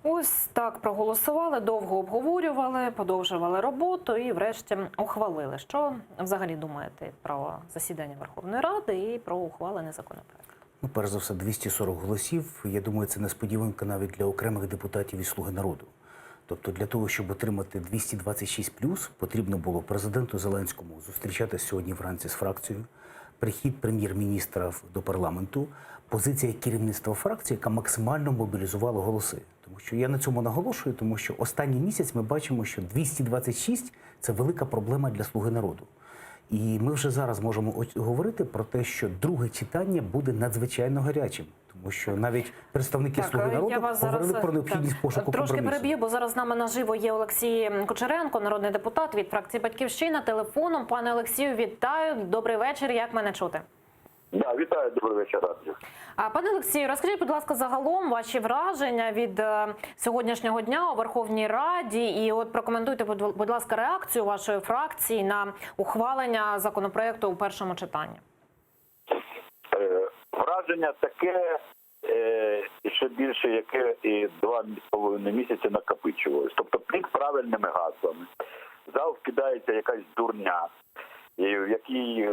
Ось так проголосували, довго обговорювали, подовжували роботу і врешті ухвалили. Що взагалі думаєте про засідання Верховної Ради і про ухвалений законопроект? Перш за все, 240 голосів. Я думаю, це несподіванка навіть для окремих депутатів із «Слуги народу». Тобто для того, щоб отримати 226+, потрібно було президенту Зеленському зустрічатися сьогодні вранці з фракцією, прихід прем'єр-міністра до парламенту, позиція керівництва фракції, яка максимально мобілізувала голоси. Тому що я на цьому наголошую, тому що останній місяць ми бачимо, що 226 – це велика проблема для «Слуги народу». І ми вже зараз можемо говорити про те, що друге читання буде надзвичайно гарячим. Тому що навіть представники «Слуги народу» говорили про необхідність пошуку компромісу. Трошки переб'ю, бо зараз з нами наживо є Олексій Кучеренко, народний депутат від фракції «Батьківщина». Телефоном. Пане Олексію, вітаю. Добрий вечір. Як мене чути? Да, вітаю, добрий вечір. Пане Олексію, розкажіть, будь ласка, загалом ваші враження від сьогоднішнього дня у Верховній Раді і от прокоментуйте, будь ласка, реакцію вашої фракції на ухвалення законопроекту у першому читанні. Враження таке, ще більше, яке і 2,5 місяці накопичувалось. Тобто під правильними гаслами. Зал вкидається якась дурня, в якій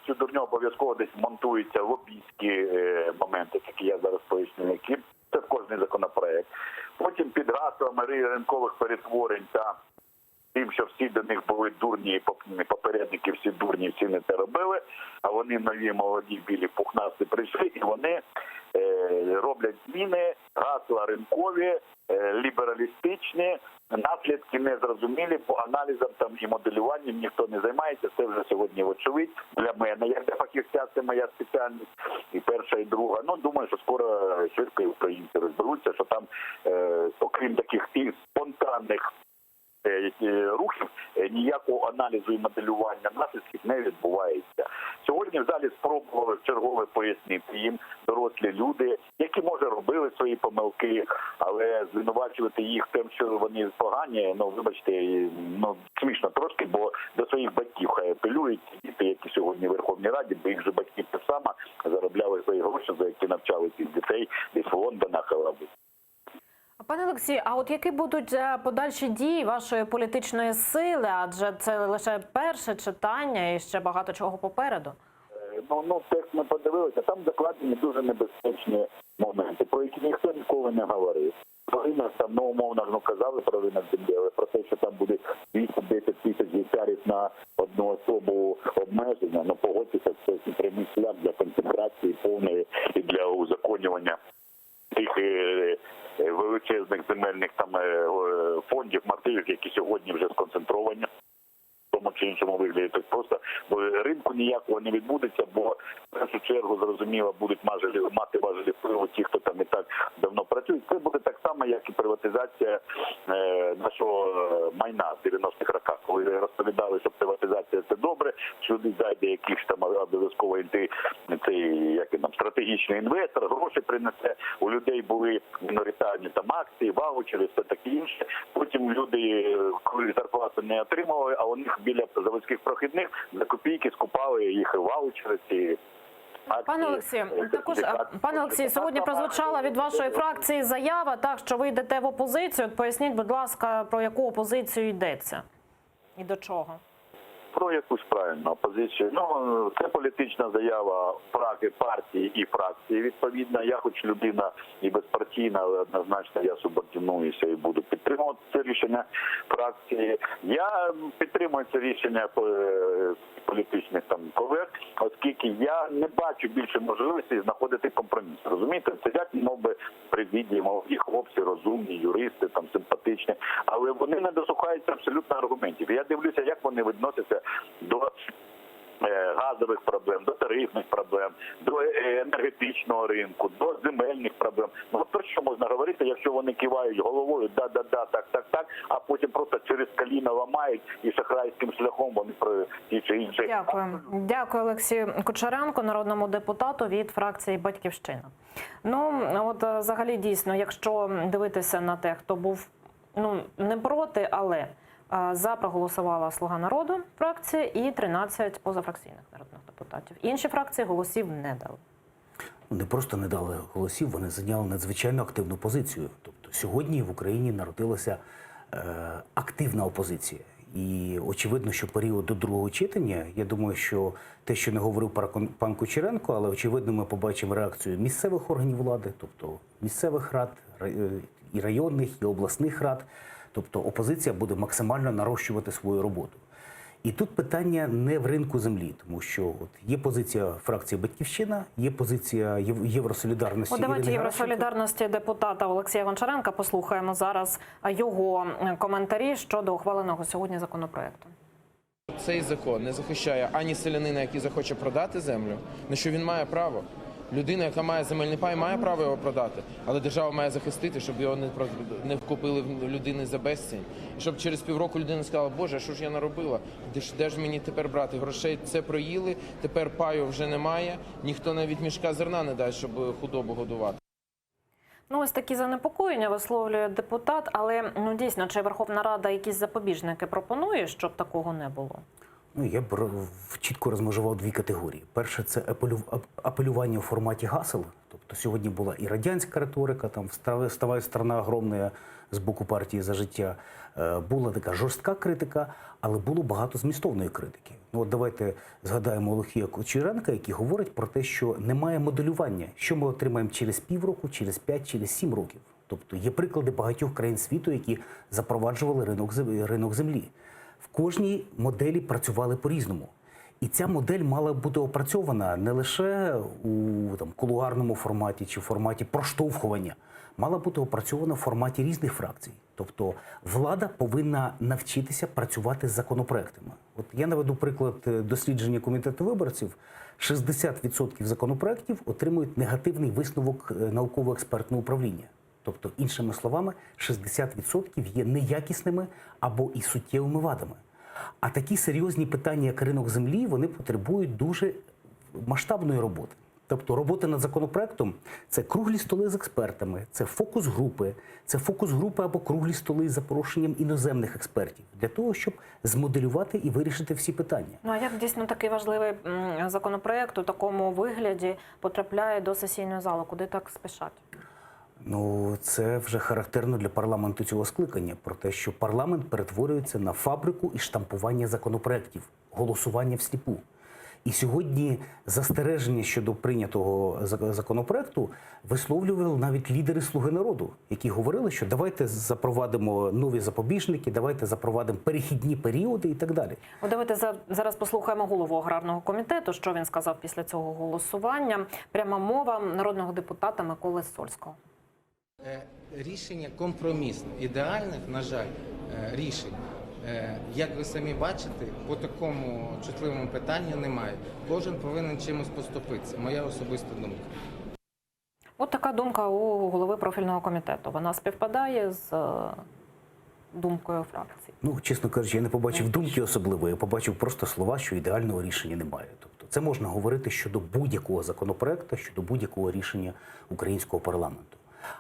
всю дурню обов'язково десь монтуються лобістські моменти, які я зараз поясню, які це в кожний законопроект. Потім під гаслами ринкових перетворень та тим, що всі до них були дурні, попередники всі дурні, всі не це робили, а вони нові, молоді, білі, пухнасті прийшли, і вони роблять зміни, гасла ринкові, лібералістичні, наслідки незрозумілі, по аналізам там і моделюванням ніхто не займається, це вже сьогодні очевидь для мене. Як для фахівця це моя спеціальність, і перша, і друга. Думаю, що скоро швидко і українці розберуться, що там, окрім таких і спонтанних рухів, ніякого аналізу і моделювання наслідків не відбувається. Сьогодні в залі спробували чергове пояснити їм дорослі люди, які, може, робили свої помилки, але звинувачувати їх тим, що вони погані, ну, вибачте, ну, смішно трошки, бо до своїх батьків хай апелюють діти, які сьогодні в Верховній Раді, бо їх же батьки так само заробляли свої гроші, за які навчали цих дітей десь в Лондонах або. Пане Олексію, а от які будуть подальші дії вашої політичної сили? Адже це лише перше читання і ще багато чого попереду. Ну, текст ми подивилися, там закладені дуже небезпечні моменти, про які ніхто ніколи не говорив. Про ринок там, ну, умовно, казали про ринок землі, але про те, що там буде 210 тисяч гектарів на одну особу обмеження, ну, погодьтеся, це прямий шлях для концентрації повної і для узаконювання тих величезних земельних там фондів, мотивів, які сьогодні вже сконцентровані в тому чи іншому вигляді. Так просто ринку ніякого не відбудеться, бо в першу чергу, зрозуміло, будуть мати важелі впливу ті, хто там і так давно працюють. Це буде так само, як і приватизація нашого майна в 90-х роках, коли розповідали, що приватизація – це добре, сюди зайде якийсь там обов'язково цей, як там, стратегічний інвестор, гроші принесе. У людей були міноритарні там акції, ваучери, все таке інше. Потім люди, коли зарплату не отримували, а у них біля заводських прохідних за копійки скупали їх ваучери ці. Пане Олексію, пане Олексію, сьогодні прозвучала від вашої фракції заява, так, що ви йдете в опозицію. От поясніть, будь ласка, про яку опозицію йдеться і до чого? Про якусь правильну опозицію. Ну, це політична заява партії і фракції, відповідно. Я хоч людина і безпартійна, але однозначно я субординуюся і буду підтримувати це рішення фракції. Я підтримую це рішення політичних там колег, оскільки я не бачу більше можливості знаходити компроміс. Розумієте, сидять, мовби, президії, молоді хлопці, розумні, юристи, там симпатичні, але вони не досухаються абсолютно аргументів. Я дивлюся, як вони відносяться до газових проблем, до тарифних проблем, до енергетичного ринку, до земельних проблем. Ну, про що можна говорити, якщо вони кивають головою, да-да-да, так, а потім просто через коліна ламають і шахрайським шляхом вони про ті чи інші. Дякую. Дякую Олексію Кучеренку, народному депутату від фракції «Батьківщина». Ну, от взагалі дійсно, якщо дивитися на те, хто був, ну, не проти, але за проголосувала «Слуга народу» фракція і 13 позафракційних народних депутатів. Інші фракції голосів не дали. Не просто не дали голосів, вони зайняли надзвичайно активну позицію. Тобто сьогодні в Україні народилася активна опозиція. І очевидно, що період до другого читання, я думаю, що те, що не говорив пан Кучеренко, але очевидно ми побачимо реакцію місцевих органів влади, тобто місцевих рад, і районних, і обласних рад. Тобто опозиція буде максимально нарощувати свою роботу. І тут питання не в ринку землі, тому що от є позиція фракції «Батьківщина», є позиція Євросолідарності. От давайте Євросолідарності депутата Олексія Гончаренка послухаємо зараз його коментарі щодо ухваленого сьогодні законопроекту. Цей закон не захищає ані селянина, який захоче продати землю, на що він має право. Людина, яка має земельний пай, має право його продати, але держава має захистити, щоб його не вкупили в людини за безцінь. І щоб через півроку людина сказала, Боже, що ж я наробила, де ж мені тепер брати грошей? Це проїли, тепер паю вже немає, ніхто навіть мішка зерна не дасть, щоб худобу годувати. Ну, ось такі занепокоєння висловлює депутат, але ну дійсно, чи Верховна Рада якісь запобіжники пропонує, щоб такого не було? Ну, я б чітко розмежував дві категорії. Перше – це апелювання у форматі гасел. Тобто сьогодні була і радянська риторика, там «Вставай, страна огромна» з боку партії «За життя». Була така жорстка критика, але було багато змістовної критики. Ну, от давайте згадаємо Олексія Кучеренка, який говорить про те, що немає моделювання, що ми отримаємо через півроку, через 5, через 7 років. Тобто є приклади багатьох країн світу, які запроваджували ринок землі. В кожній моделі працювали по-різному. І ця модель мала бути опрацьована не лише у кулуарному форматі чи в форматі проштовхування, мала бути опрацьована в форматі різних фракцій. Тобто влада повинна навчитися працювати з законопроектами. От я наведу приклад дослідження комітету виборців. 60% законопроектів отримують негативний висновок науково-експертного управління. Тобто, іншими словами, 60% є неякісними або і суттєвими вадами. А такі серйозні питання, як ринок землі, вони потребують дуже масштабної роботи. Тобто робота над законопроектом – це круглі столи з експертами, це фокус-групи, або круглі столи з запрошенням іноземних експертів для того, щоб змоделювати і вирішити всі питання. Ну а як дійсно такий важливий законопроект у такому вигляді потрапляє до сесійної зали? Куди так спішать? Ну, це вже характерно для парламенту цього скликання, про те, що парламент перетворюється на фабрику і штампування законопроектів, голосування всліпу. І сьогодні застереження щодо прийнятого законопроекту висловлювали навіть лідери «Слуги народу», які говорили, що давайте запровадимо нові запобіжники, давайте запровадимо перехідні періоди і так далі. Давайте зараз послухаємо голову аграрного комітету, що він сказав після цього голосування. Пряма мова народного депутата Миколи Сольського. Рішення компромісне. Ідеальних, на жаль, рішень. Як ви самі бачите, по такому чутливому питанню немає. Кожен повинен чимось поступитися. Моя особиста думка. От така думка у голови профільного комітету. Вона співпадає з думкою фракції? Ну, чесно кажучи, я не побачив думки особливої, я побачив просто слова, що ідеального рішення немає. Тобто це можна говорити щодо будь-якого законопроекту, щодо будь-якого рішення українського парламенту.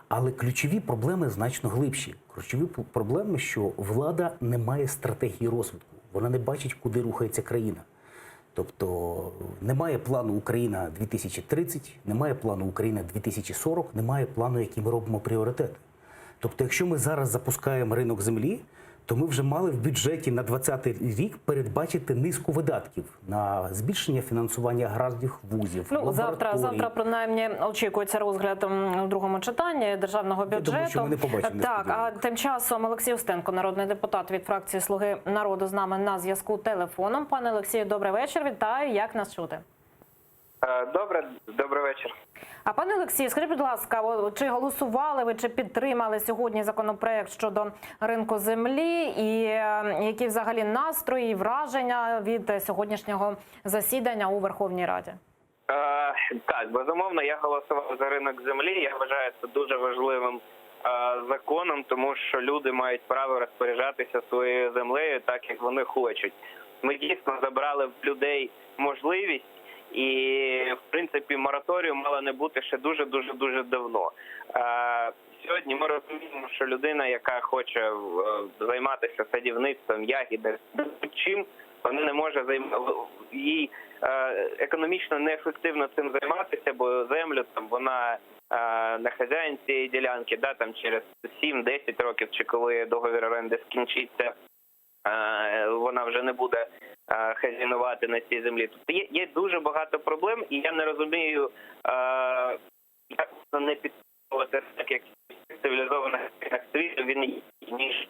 Але ключові проблеми значно глибші. Ключові проблеми, що влада не має стратегії розвитку. Вона не бачить, куди рухається країна. Тобто немає плану Україна 2030, немає плану Україна 2040, немає плану, який ми робимо пріоритети. Тобто якщо ми зараз запускаємо ринок землі, то ми вже мали в бюджеті на 2020 рік передбачити низку видатків на збільшення фінансування аграрних вузів, завтра принаймні очікується розгляд у другому читанні державного бюджету. Я думаю, що ми не побачимо. Так, а тим часом Олексій Устенко, народний депутат від фракції «Слуги народу», з нами на зв'язку телефоном. Пане Олексію, добрий вечір. Вітаю. Як нас чути? Добрий вечір. А пане Олексію, скажіть, будь ласка, чи голосували ви, чи підтримали сьогодні законопроект щодо ринку землі? І які взагалі настрої і враження від сьогоднішнього засідання у Верховній Раді? Так, безумовно, я голосував за ринок землі. Я вважаю це дуже важливим законом, тому що люди мають право розпоряджатися своєю землею так, як вони хочуть. Ми дійсно забрали в людей можливість. І, в принципі, мораторію мало не бути ще дуже давно. Сьогодні ми розуміємо, що людина, яка хоче займатися садівництвом, ягідним, чим, вона не може їй економічно неефективно цим займатися, бо землю там вона не хазяїн цієї ділянки, там через 7-10 років, чи коли договір оренди скінчиться, вона вже не буде хазяйнувати на цій землі. Тобто є дуже багато проблем, і я не розумію, як не підтримувати так, як в цивілізованих країнах світу, він ніж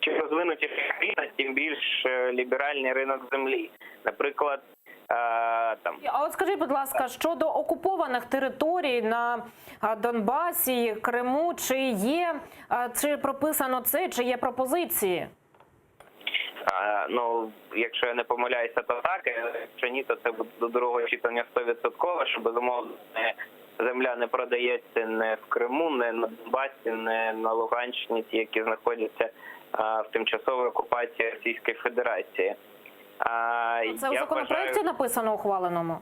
чи розвинуті країни, тим більш ліберальний ринок землі. Наприклад, А от скажіть, будь ласка, щодо окупованих територій на Донбасі, Криму, чи прописано це, чи є пропозиції? Якщо я не помиляюся, то так. Якщо ні, то це буде до другого читання 100%, що, безумовно, земля не продається не в Криму, не на Донбасі, не на Луганщині, ті, які знаходяться в тимчасовій окупації Російської Федерації. Це у законопроекті написано ухваленому?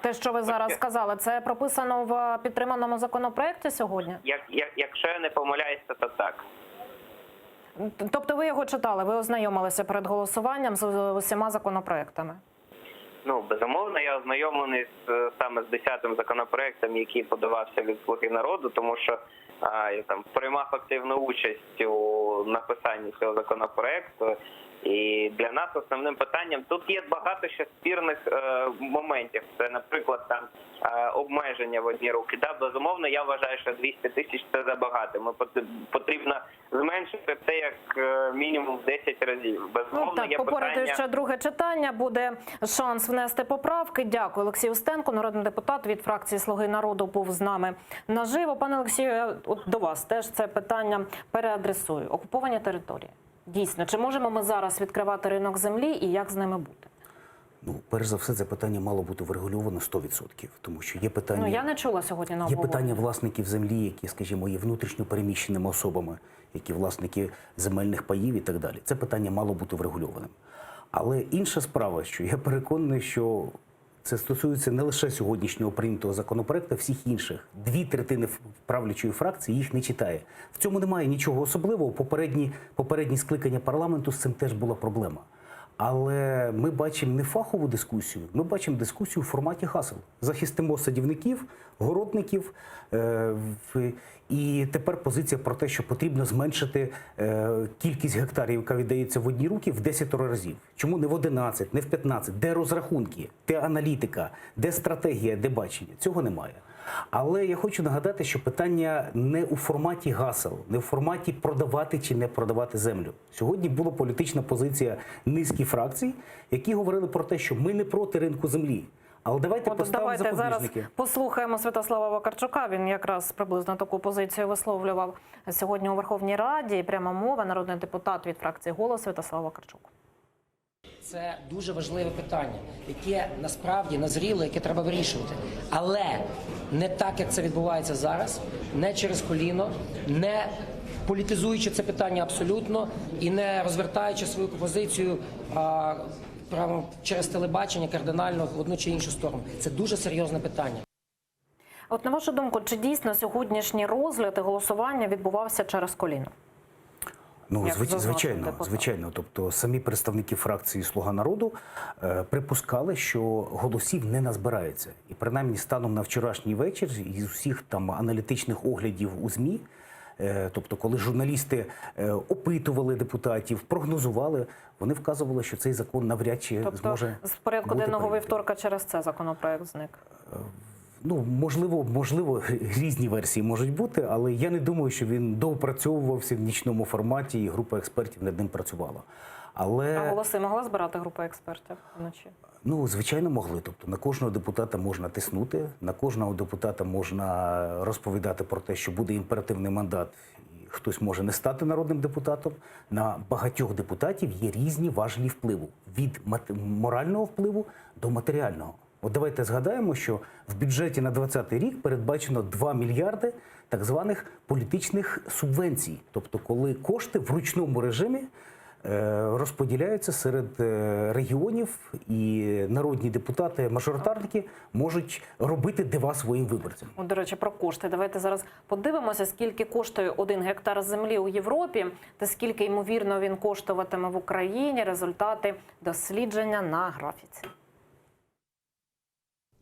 Те, що ви зараз сказали, це прописано в підтриманому законопроекті сьогодні? Якщо я не помиляюся, то так. Тобто ви його читали, ви ознайомилися перед голосуванням з усіма законопроектами? Безумовно, я ознайомлений саме з 10-м законопроектом, який подавався від «Слуги народу», тому що я приймав активну участь у написанні цього законопроекту. І для нас основним питанням тут є багато ще спірних моментів. Це, наприклад, обмеження в одні руки. Безумовно, я вважаю, що 200 тисяч – це забагато. Потрібно зменшити це як мінімум в 10 разів. Безумовно, є попереду ще друге читання, буде шанс внести поправки. Дякую. Олексій Устенко, народний депутат від фракції «Слуги народу», був з нами наживо. Пане Олексію, до вас теж це питання переадресую. Окуповані території. Дійсно, чи можемо ми зараз відкривати ринок землі і як з ними бути? Ну, перш за все, це питання мало бути врегульовано 100%, тому що є питання... Ну, я не чула сьогодні на Є обговоренні. питання власників землі, які, скажімо, є внутрішньо переміщеними особами, які власники земельних паїв і так далі. Це питання мало бути врегульованим. Але інша справа, що я переконаний, що це стосується не лише сьогоднішнього прийнятого законопроекту, а всіх інших. 2/3 правлячої фракції їх не читає. В цьому немає нічого особливого. Попередні скликання парламенту з цим теж була проблема. Але ми бачимо не фахову дискусію, ми бачимо дискусію в форматі гасел. Захистимо садівників, городників. І тепер позиція про те, що потрібно зменшити кількість гектарів, яка віддається в одні руки, в 10 разів. Чому не в 11, не в 15? Де розрахунки, де аналітика, де стратегія, де бачення? Цього немає. Але я хочу нагадати, що питання не у форматі гасел, не в форматі продавати чи не продавати землю. Сьогодні була політична позиція низки фракцій, які говорили про те, що ми не проти ринку землі. Але давайте поставимо запобіжники. Зараз послухаємо Святослава Вакарчука. Він якраз приблизно таку позицію висловлював сьогодні у Верховній Раді. Пряма мова, народний депутат від фракції «Голос» Святослав Вакарчук. Це дуже важливе питання, яке насправді назріло, яке треба вирішувати. Але не так, як це відбувається зараз, не через коліно, не політизуючи це питання абсолютно і не розвертаючи свою позицію прямо через телебачення кардинально в одну чи іншу сторону. Це дуже серйозне питання. От на вашу думку, чи дійсно сьогоднішній розгляд і голосування відбувався через коліно? Ну, звичайно. Тобто самі представники фракції «Слуга народу» припускали, що голосів не назбирається. І принаймні станом на вчорашній вечір із усіх там аналітичних оглядів у ЗМІ, тобто коли журналісти опитували депутатів, прогнозували, вони вказували, що цей закон навряд чи зможе з порядку денного вівторка через це законопроект зник? Ну, можливо, різні версії можуть бути, але я не думаю, що він доопрацьовувався в нічному форматі і група експертів над ним працювала. А голоси могла збирати група експертів вночі? Ну, звичайно, могли. Тобто на кожного депутата можна тиснути, на кожного депутата можна розповідати про те, що буде імперативний мандат, і хтось може не стати народним депутатом. На багатьох депутатів є різні важелі впливу. Від морального впливу до матеріального. От давайте згадаємо, що в бюджеті на 2020 рік передбачено 2 мільярди так званих політичних субвенцій. Тобто, коли кошти в ручному режимі розподіляються серед регіонів і народні депутати, мажоритарники можуть робити дива своїм виборцям. До речі, про кошти. Давайте зараз подивимося, скільки коштує 1 гектар землі у Європі та скільки, ймовірно, він коштуватиме в Україні. Результати дослідження на графіці.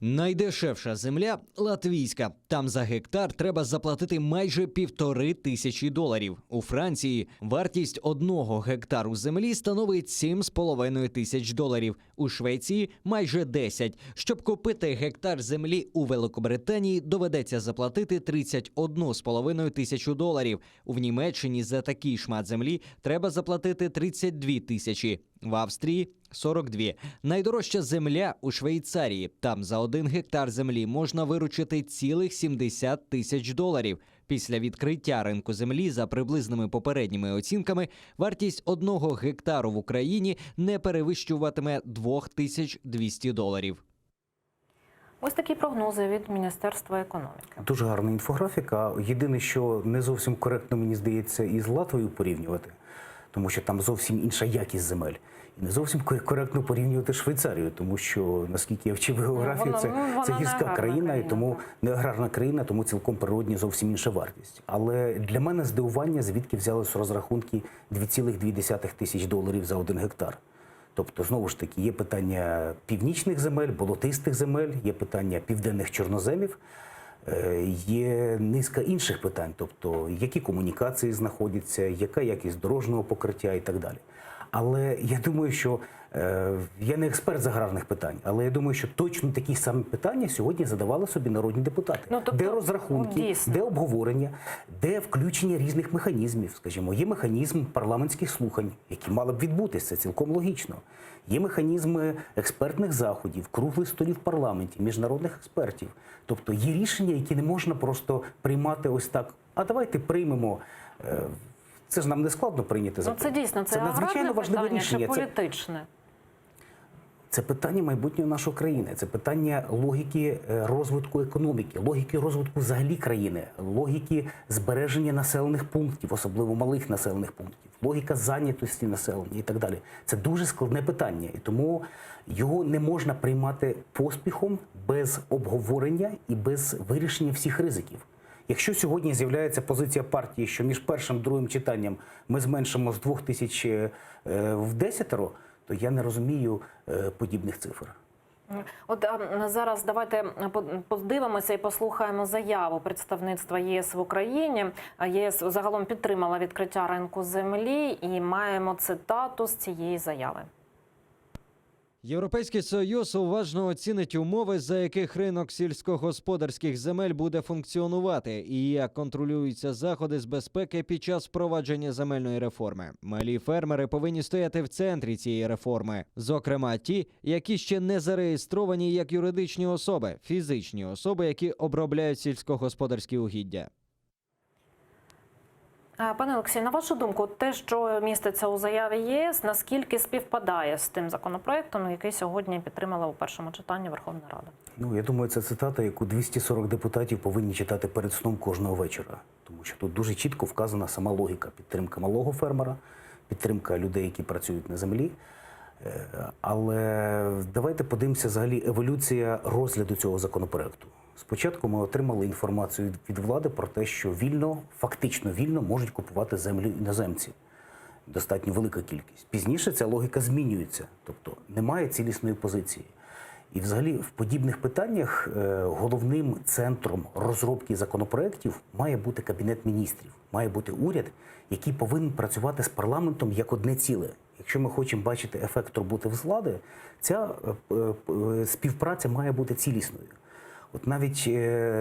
Найдешевша земля – латвійська. Там за гектар треба заплатити майже $1500. У Франції вартість 1 гектару землі становить $7,500. У Швеції – майже 10. Щоб купити гектар землі у Великобританії, доведеться заплатити $31,5 тисячі. В Німеччині за такий шмат землі треба заплатити 32 тисячі. В Австрії – 42. Найдорожча земля у Швейцарії. Там за 1 гектар землі можна виручити цілих $70 тисяч. Після відкриття ринку землі, за приблизними попередніми оцінками, вартість 1 гектару в Україні не перевищуватиме $2200. Ось такі прогнози від Міністерства економіки. Дуже гарна інфографіка. Єдине, що не зовсім коректно, мені здається, із Латвією порівнювати, тому що там зовсім інша якість земель. І не зовсім коректно порівнювати Швейцарію, тому що, наскільки я вчив географію, це гірська країна, і тому не аграрна країна, тому цілком природні зовсім інша вартість. Але для мене здивування, звідки взялись розрахунки $2,2 тисяч за 1 гектар. Тобто, знову ж таки, є питання північних земель, болотистих земель, є питання південних чорноземів, є низка інших питань, тобто, які комунікації знаходяться, яка якість дорожнього покриття і так далі. Але я думаю, що я не експерт з аграрних питань, але я думаю, що точно такі самі питання сьогодні задавали собі народні депутати. Де розрахунки, де обговорення, де включення різних механізмів. Скажімо, є механізм парламентських слухань, які мали б відбутися, це цілком логічно. Є механізми експертних заходів, круглих столів в парламенті, міжнародних експертів. Тобто є рішення, які не можна просто приймати ось так. А давайте приймемо. Це ж нам не складно прийняти закон. Це дійсно, це аграрне питання чи політичне? Це питання майбутнього нашої країни, це питання логіки розвитку економіки, логіки розвитку взагалі країни, логіки збереження населених пунктів, особливо малих населених пунктів, логіка зайнятості населення і так далі. Це дуже складне питання, і тому його не можна приймати поспіхом, без обговорення і без вирішення всіх ризиків. Якщо сьогодні з'являється позиція партії, що між першим і другим читанням ми зменшимо з 2000 в 10, то я не розумію подібних цифр. От зараз давайте подивимося і послухаємо заяву представництва ЄС в Україні. ЄС загалом підтримала відкриття ринку землі і маємо цитату з цієї заяви. Європейський Союз уважно оцінить умови, за яких ринок сільськогосподарських земель буде функціонувати і як контролюються заходи з безпеки під час впровадження земельної реформи. Малі фермери повинні стояти в центрі цієї реформи. Зокрема, ті, які ще не зареєстровані як юридичні особи, фізичні особи, які обробляють сільськогосподарські угіддя. Пане Олексію, на вашу думку, те, що міститься у заяві ЄС, наскільки співпадає з тим законопроектом, який сьогодні підтримала у першому читанні Верховна Рада? Я думаю, це цитата, яку 240 депутатів повинні читати перед сном кожного вечора. Тому що тут дуже чітко вказана сама логіка. Підтримка малого фермера, підтримка людей, які працюють на землі. Але давайте подивимося взагалі еволюція розгляду цього законопроекту. Спочатку ми отримали інформацію від влади про те, що вільно, фактично вільно можуть купувати землю іноземці. Достатньо велика кількість. Пізніше ця логіка змінюється, тобто немає цілісної позиції. І взагалі в подібних питаннях головним центром розробки законопроєктів має бути Кабінет міністрів, має бути уряд, який повинен працювати з парламентом як одне ціле. Якщо ми хочемо бачити ефект роботи з влади, ця співпраця має бути цілісною. От навіть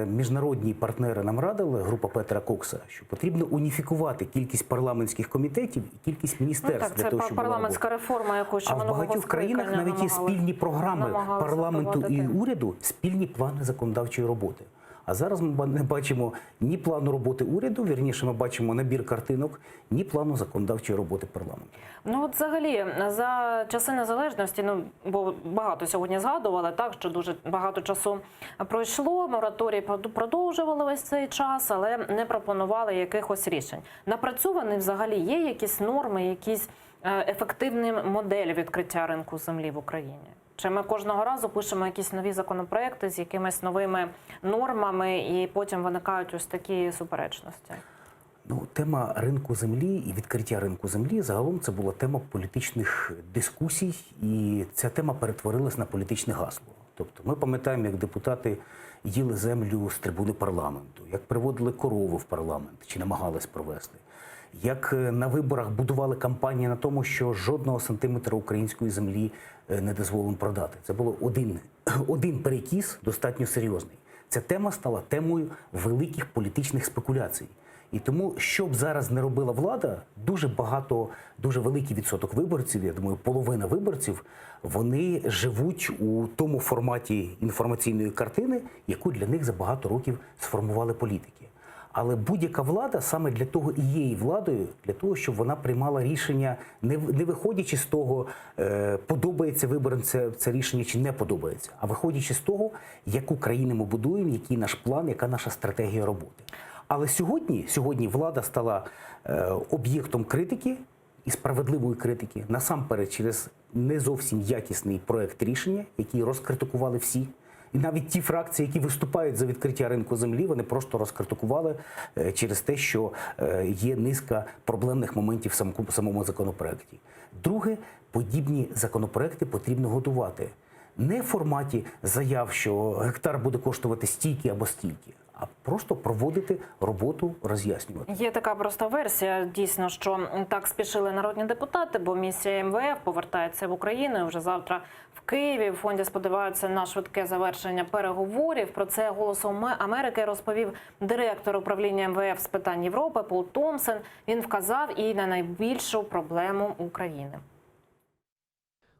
міжнародні партнери нам радили, група Петера Кокса, що потрібно уніфікувати кількість парламентських комітетів і кількість міністерств. Це парламентська реформа, яку ще минулого скликання. А в багатьох країнах навіть є спільні програми парламенту і уряду, спільні плани законодавчої роботи. А зараз ми не бачимо ні плану роботи уряду, вірніше ми бачимо набір картинок, ні плану законодавчої роботи парламенту. От взагалі, за часи незалежності, бо багато сьогодні згадували, так, що дуже багато часу пройшло, мораторій продовжували весь цей час, але не пропонували якихось рішень. Напрацьовані взагалі є якісь норми, якісь ефективні моделі відкриття ринку землі в Україні? Чи ми кожного разу пишемо якісь нові законопроекти з якимись новими нормами і потім виникають ось такі суперечності? Тема ринку землі і відкриття ринку землі загалом це була тема політичних дискусій, і ця тема перетворилась на політичне гасло. Тобто ми пам'ятаємо, як депутати їли землю з трибуни парламенту, як приводили корову в парламент, чи намагались провести, як на виборах будували кампанії на тому, що жодного сантиметра української землі не дозволено продати. Це було один перекіс, достатньо серйозний. Ця тема стала темою великих політичних спекуляцій. І тому, що б зараз не робила влада, дуже великий відсоток виборців, я думаю, половина виборців, вони живуть у тому форматі інформаційної картини, яку для них за багато років сформували політики. Але будь-яка влада саме для того і є і владою, для того, щоб вона приймала рішення, не виходячи з того, подобається виборцям це рішення чи не подобається, а виходячи з того, яку країну ми будуємо, який наш план, яка наша стратегія роботи. Але сьогодні влада стала об'єктом критики, і справедливої критики, насамперед через не зовсім якісний проект рішення, який розкритикували всі. І навіть ті фракції, які виступають за відкриття ринку землі, вони просто розкритикували через те, що є низка проблемних моментів в самому законопроекті. Друге, подібні законопроекти потрібно готувати. Не в форматі заяв, що гектар буде коштувати стільки або стільки, а просто проводити роботу, роз'яснювати. Є така проста версія, дійсно, що так спішили народні депутати, бо місія МВФ повертається в Україну і вже завтра в Києві. В фонді сподіваються на швидке завершення переговорів. Про це «Голосом Америки» розповів директор управління МВФ з питань Європи Пол Томпсон. Він вказав і на найбільшу проблему України.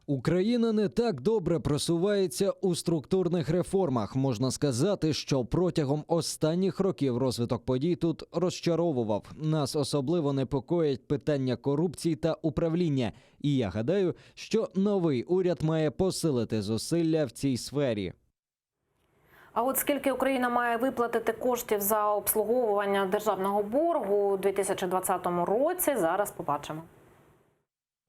Україна не так добре просувається у структурних реформах. Можна сказати, що протягом останніх років розвиток подій тут розчаровував. Нас особливо непокоять питання корупції та управління. І я гадаю, що новий уряд має посилити зусилля в цій сфері. А от скільки Україна має виплатити коштів за обслуговування державного боргу у 2020 році, зараз побачимо.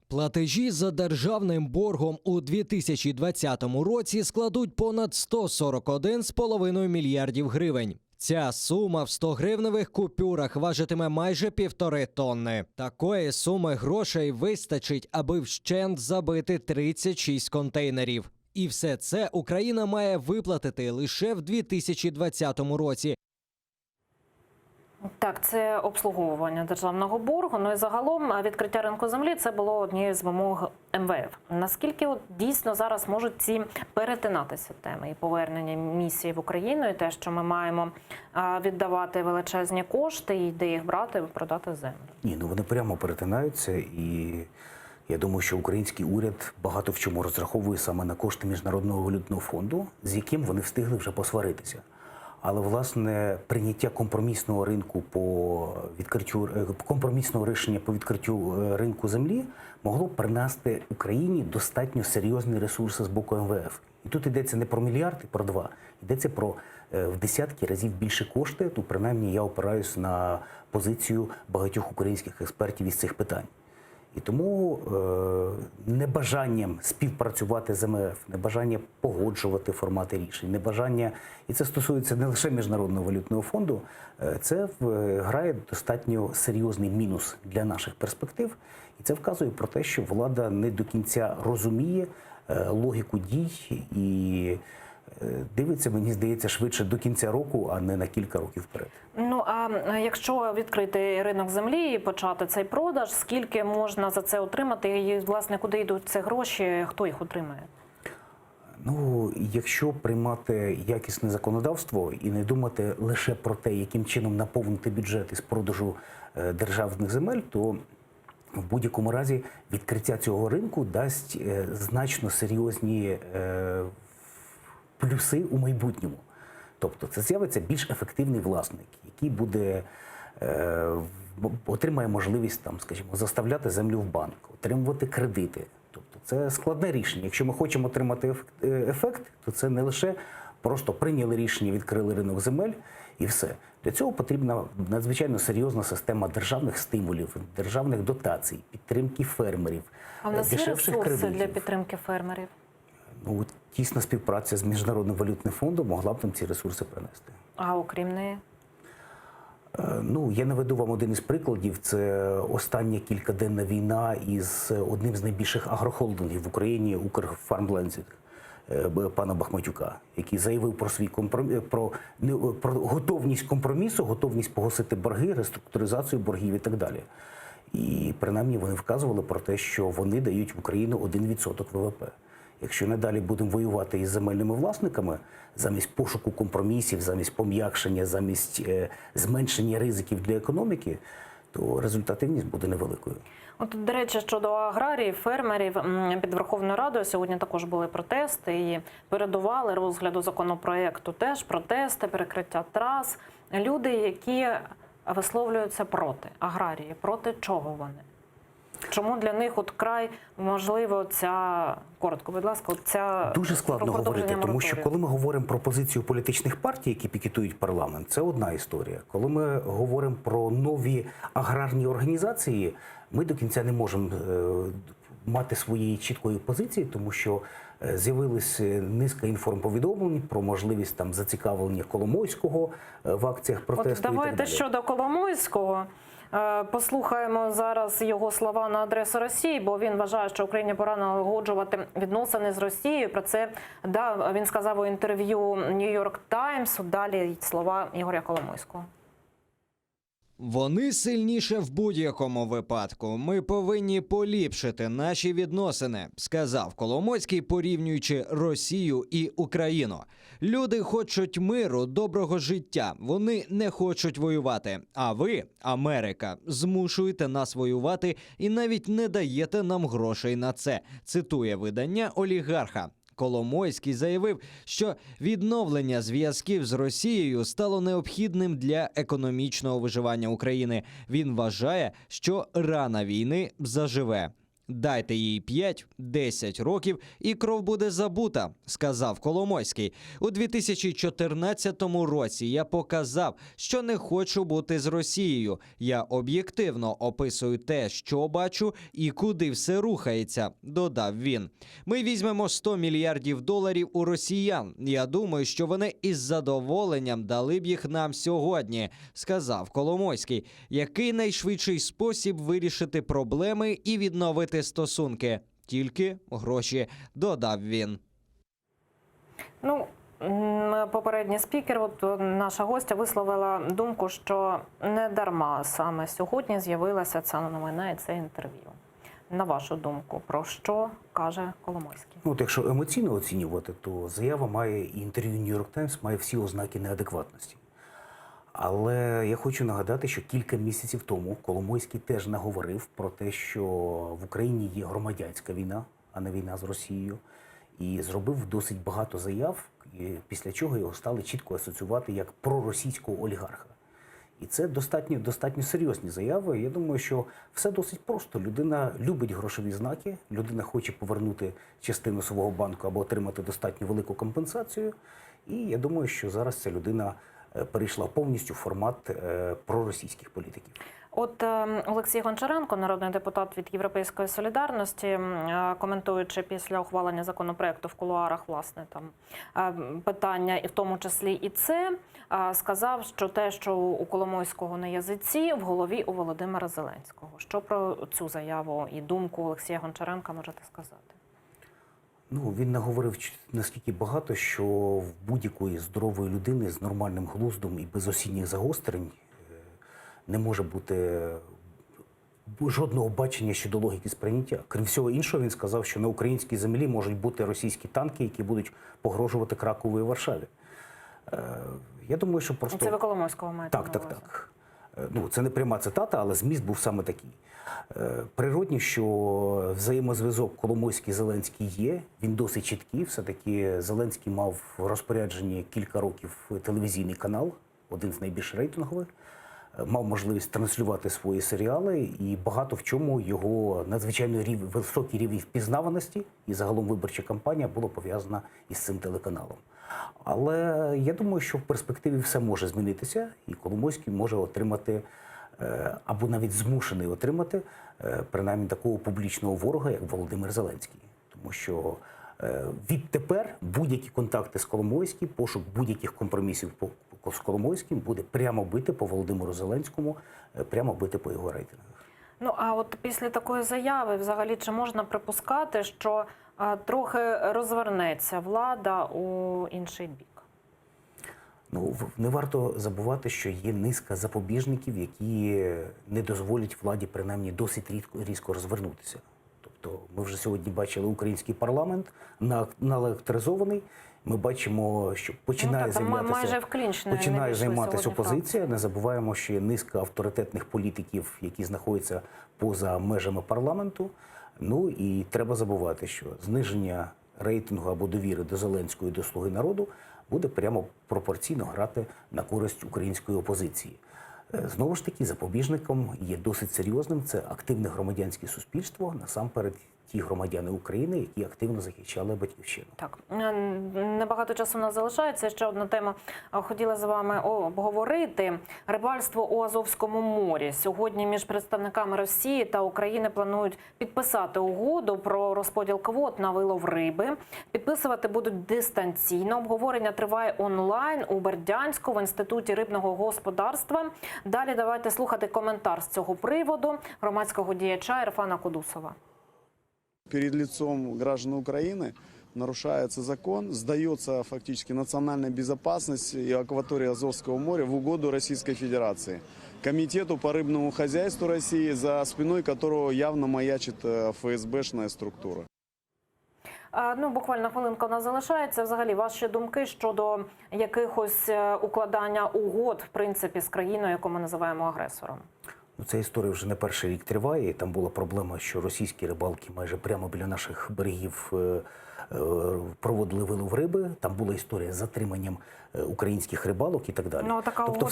Платежі за державним боргом у 2020 році складуть понад 141,5 мільярдів гривень. Ця сума в 100-гривневих купюрах важитиме майже 1,5 тонни. Такої суми грошей вистачить, аби вщент забити 36 контейнерів. І все це Україна має виплатити лише в 2020 році. Так, це обслуговування державного боргу. Ну і загалом відкриття ринку землі – це було однією з вимог МВФ. Наскільки дійсно зараз можуть ці перетинатися теми і повернення місії в Україну, і те, що ми маємо віддавати величезні кошти, і де їх брати, продати землю? Ні, ну вони прямо перетинаються, і я думаю, що український уряд багато в чому розраховує саме на кошти Міжнародного валютного фонду, з яким вони встигли вже посваритися. Але, власне, прийняття компромісного ринку компромісного рішення по відкриттю ринку землі могло б принести Україні достатньо серйозні ресурси з боку МВФ. І тут йдеться не про мільярд, і про 2. Йдеться про в десятки разів більше кошти. Тут, принаймні, я опираюсь на позицію багатьох українських експертів із цих питань. І тому небажанням співпрацювати з МВФ, небажання погоджувати формати рішень, небажання, і це стосується не лише Міжнародного валютного фонду, це грає достатньо серйозний мінус для наших перспектив. І це вказує про те, що влада не до кінця розуміє логіку дій і дивиться, мені здається, швидше до кінця року, а не на кілька років вперед. Ну, а якщо відкрити ринок землі і почати цей продаж, скільки можна за це отримати і, власне, куди йдуть ці гроші, хто їх отримає? Ну, якщо приймати якісне законодавство і не думати лише про те, яким чином наповнити бюджет із продажу державних земель, то в будь-якому разі відкриття цього ринку дасть значно серйозні плюси у майбутньому. Тобто це з'явиться більш ефективний власник, який буде, отримає можливість, там, скажімо, заставляти землю в банк, отримувати кредити. Тобто це складне рішення. Якщо ми хочемо отримати ефект, то це не лише просто прийняли рішення, відкрили ринок земель і все. Для цього потрібна надзвичайно серйозна система державних стимулів, державних дотацій, підтримки фермерів, а в нас є дешевших ресурси кредитів. для підтримки фермерів? Ну, тісна співпраця з Міжнародним валютним фондом могла б нам ці ресурси принести. А окрім неї? Ну, я наведу вам один із прикладів. Це остання кількаденна війна із одним з найбільших агрохолдингів в Україні, Укрфармлендинг, пана Бахматюка, який заявив про свій про готовність компромісу, готовність погасити борги, реструктуризацію боргів і так далі. І принаймні вони вказували про те, що вони дають в Україну 1% ВВП. Якщо надалі будемо воювати із земельними власниками, замість пошуку компромісів, замість пом'якшення, замість зменшення ризиків для економіки, то результативність буде невеликою. От, до речі, щодо аграріїв, фермерів, під Верховною Радою сьогодні також були протести і передували розгляду законопроекту. Теж протести, перекриття трас. Люди, які висловлюються проти аграрії. Проти чого вони? Чому для них от край можливо ця, коротко, будь ласка, ця дуже складно говорити, тому що коли ми говоримо про позицію політичних партій, які пікетують парламент, це одна історія. Коли ми говоримо про нові аграрні організації, ми до кінця не можемо мати своєї чіткої позиції, тому що з'явилась низка інформповідомлень про можливість там зацікавлення Коломойського в акціях протесту. От давайте щодо Коломойського. Послухаємо зараз його слова на адресу Росії, бо він вважає, що Україні пора налагоджувати відносини з Росією. Про це він сказав у інтерв'ю New York Times. Далі слова Ігоря Коломойського. Вони сильніше в будь-якому випадку. Ми повинні поліпшити наші відносини, сказав Коломойський, порівнюючи Росію і Україну. Люди хочуть миру, доброго життя. Вони не хочуть воювати. А ви, Америка, змушуєте нас воювати і навіть не даєте нам грошей на це, цитує видання «Олігарха». Коломойський заявив, що відновлення зв'язків з Росією стало необхідним для економічного виживання України. Він вважає, що рана війни заживе. Дайте їй 5-10 років і кров буде забута, сказав Коломойський. У 2014 році я показав, що не хочу бути з Росією. Я об'єктивно описую те, що бачу і куди все рухається, додав він. Ми візьмемо $100 мільярдів у росіян. Я думаю, що вони із задоволенням дали б їх нам сьогодні, сказав Коломойський. Який найшвидший спосіб вирішити проблеми і відновити стосунки? Тільки гроші, додав він. Ну, попередній спікер, от наша гостя, висловила думку, що не дарма саме сьогодні з'явилася ця новина і це інтерв'ю. На вашу думку, про що каже Коломойський? Ну, от якщо емоційно оцінювати, то заява має, і інтерв'ю New York Times має всі ознаки неадекватності. Але я хочу нагадати, що кілька місяців тому Коломойський теж наговорив про те, що в Україні є громадянська війна, а не війна з Росією. І зробив досить багато заяв, після чого його стали чітко асоціювати як проросійського олігарха. І це достатньо серйозні заяви. Я думаю, що все досить просто. Людина любить грошові знаки, людина хоче повернути частину свого банку або отримати достатньо велику компенсацію. І я думаю, що зараз ця людина перейшла повністю в формат проросійських політиків. От Олексій Гончаренко, народний депутат від «Європейської солідарності», коментуючи після ухвалення законопроекту в кулуарах, власне, там питання, і в тому числі і це, сказав, що те, що у Коломойського на язиці, в голові у Володимира Зеленського. Що про цю заяву і думку Олексія Гончаренка можете сказати? Ну, він наговорив наскільки багато, що в будь-якої здорової людини з нормальним глуздом і без осінніх загострень не може бути жодного бачення щодо логіки сприйняття. Крім всього іншого, він сказав, що на українській землі можуть бути російські танки, які будуть погрожувати Кракову і Варшаві. Я думаю, що просто... Це ви Коломойського маєте на увазі? Так. Ну, це не пряма цитата, але зміст був саме такий. Природні, що взаємозв'язок Коломойський-Зеленський є, він досить чіткий. Все-таки Зеленський мав в розпорядженні кілька років телевізійний канал, один з найбільш рейтингових, мав можливість транслювати свої серіали, і багато в чому його надзвичайно високий рівень впізнаваності і загалом виборча кампанія була пов'язана із цим телеканалом. Але я думаю, що в перспективі все може змінитися, і Коломойський може отримати, або навіть змушений отримати, принаймні такого публічного ворога, як Володимир Зеленський. Тому що відтепер будь-які контакти з Коломойським, пошук будь-яких компромісів з Коломойським буде прямо бити по Володимиру Зеленському, прямо бити по його рейтингах. Ну, а от після такої заяви, взагалі, чи можна припускати, що трохи розвернеться влада у інший бік? Ну, не варто забувати, що є низка запобіжників, які не дозволять владі, принаймні, досить різко розвернутися. Тобто ми вже сьогодні бачили український парламент наелектризований. Ми бачимо, що починає займатися опозиція. Не забуваємо, що є низка авторитетних політиків, які знаходяться поза межами парламенту. Ну і треба забувати, що зниження рейтингу або довіри до Зеленського і до «Слуги народу» буде прямо пропорційно грати на користь української опозиції. Знову ж таки, запобіжником є досить серйозним – це активне громадянське суспільство, насамперед ті громадяни України, які активно захищали Батьківщину. Так, небагато часу у нас залишається. Ще одна тема хотіла з вами обговорити. Рибальство у Азовському морі. Сьогодні між представниками Росії та України планують підписати угоду про розподіл квот на вилов риби. Підписувати будуть дистанційно. Обговорення триває онлайн у Бердянську в Інституті рибного господарства. Далі давайте слухати коментар з цього приводу громадського діяча Ірфана Кудусова. Перед лицом граждан Украины нарушается закон, сдается фактически национальная безопасность и акватория Азовского моря в угоду Российской Федерации. Комитету по рыбному хозяйству России, за спиной которого явно маячит ФСБшная структура. Ну, буквально хвилинка у нас залишається. Взагалі, ваші думки щодо якихось укладання угод, в принципі, з країною, яку ми називаємо агресором? Ця історія вже не перший рік триває. Там була проблема, що російські рибалки майже прямо біля наших берегів проводили вилов риби. Там була історія з затриманням українських рибалок і так далі. Ну, така тобто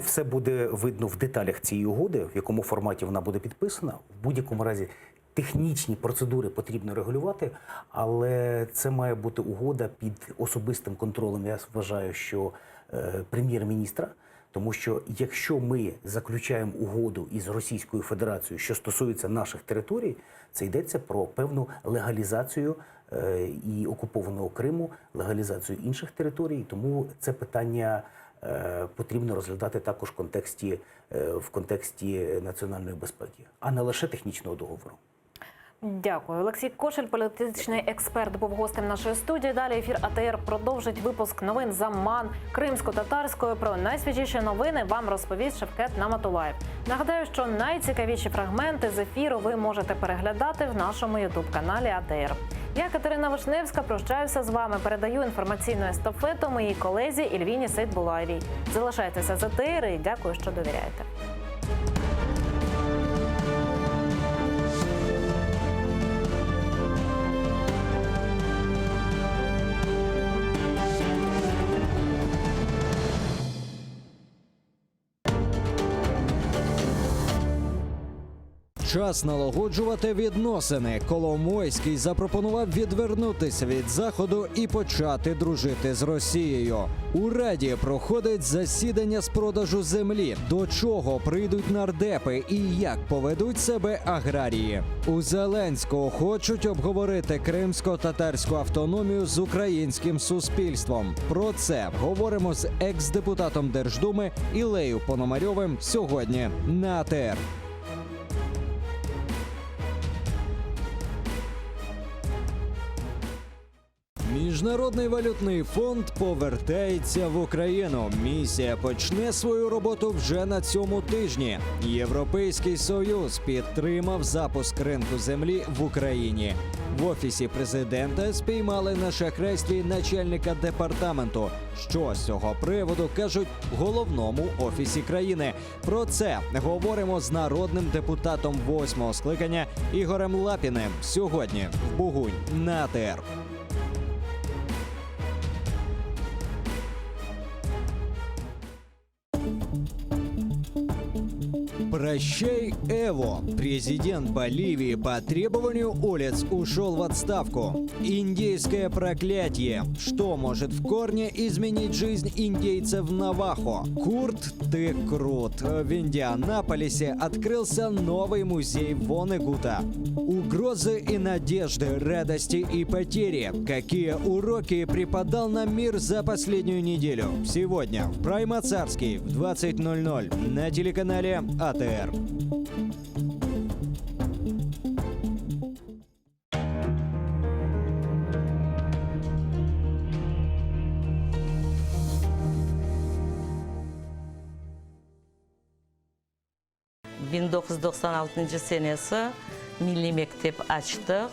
все буде видно в деталях цієї угоди, в якому форматі вона буде підписана. В будь-якому разі технічні процедури потрібно регулювати, але це має бути угода під особистим контролем, я вважаю, що прем'єр-міністра. Тому що якщо ми заключаємо угоду із Російською Федерацією, що стосується наших територій, це йдеться про певну легалізацію і окупованого Криму, легалізацію інших територій. Тому це питання потрібно розглядати також в контексті національної безпеки, а не лише технічного договору. Дякую. Олексій Кошель, політичний експерт, був гостем нашої студії. Далі ефір АТР продовжить випуск новин з Амман, кримсько-татарської. Про найсвіжіші новини вам розповість Шевкет Наматулаєв. Нагадаю, що найцікавіші фрагменти з ефіру ви можете переглядати в нашому ютуб-каналі АТР. Я, Катерина Вишневська, прощаюся з вами. Передаю інформаційну естафету моїй колезі Ільвіні Сейдбулаєвій. Залишайтеся з АТР і дякую, що довіряєте. Час налагоджувати відносини. Коломойський запропонував відвернутися від Заходу і почати дружити з Росією. У Раді проходить засідання з продажу землі. До чого прийдуть нардепи і як поведуть себе аграрії. У Зеленського хочуть обговорити кримсько-татарську автономію з українським суспільством. Про це говоримо з екс-депутатом Держдуми Ілею Пономарьовим сьогодні на АТР. Міжнародний валютний фонд повертається в Україну. Місія почне свою роботу вже на цьому тижні. Європейський Союз підтримав запуск ринку землі в Україні. В Офісі президента спіймали на шахрайстві начальника департаменту. Що з цього приводу кажуть в головному офісі країни. Про це говоримо з народним депутатом 8-го скликання Ігорем Лапіним сьогодні в Бугунь на АТР. Прощай, Эво. Президент Боливии по требованию Олец ушел в отставку. Индейское проклятие. Что может в корне изменить жизнь индейцев Навахо? Курт, ты крут. В Индианаполисе открылся новый музей Вонегута. Угрозы и надежды, радости и потери. Какие уроки преподал нам мир за последнюю неделю? Сегодня в Прайма-Царский в 20:00 на телеканале АТР. В 1996 senesi Milli Mektep açtık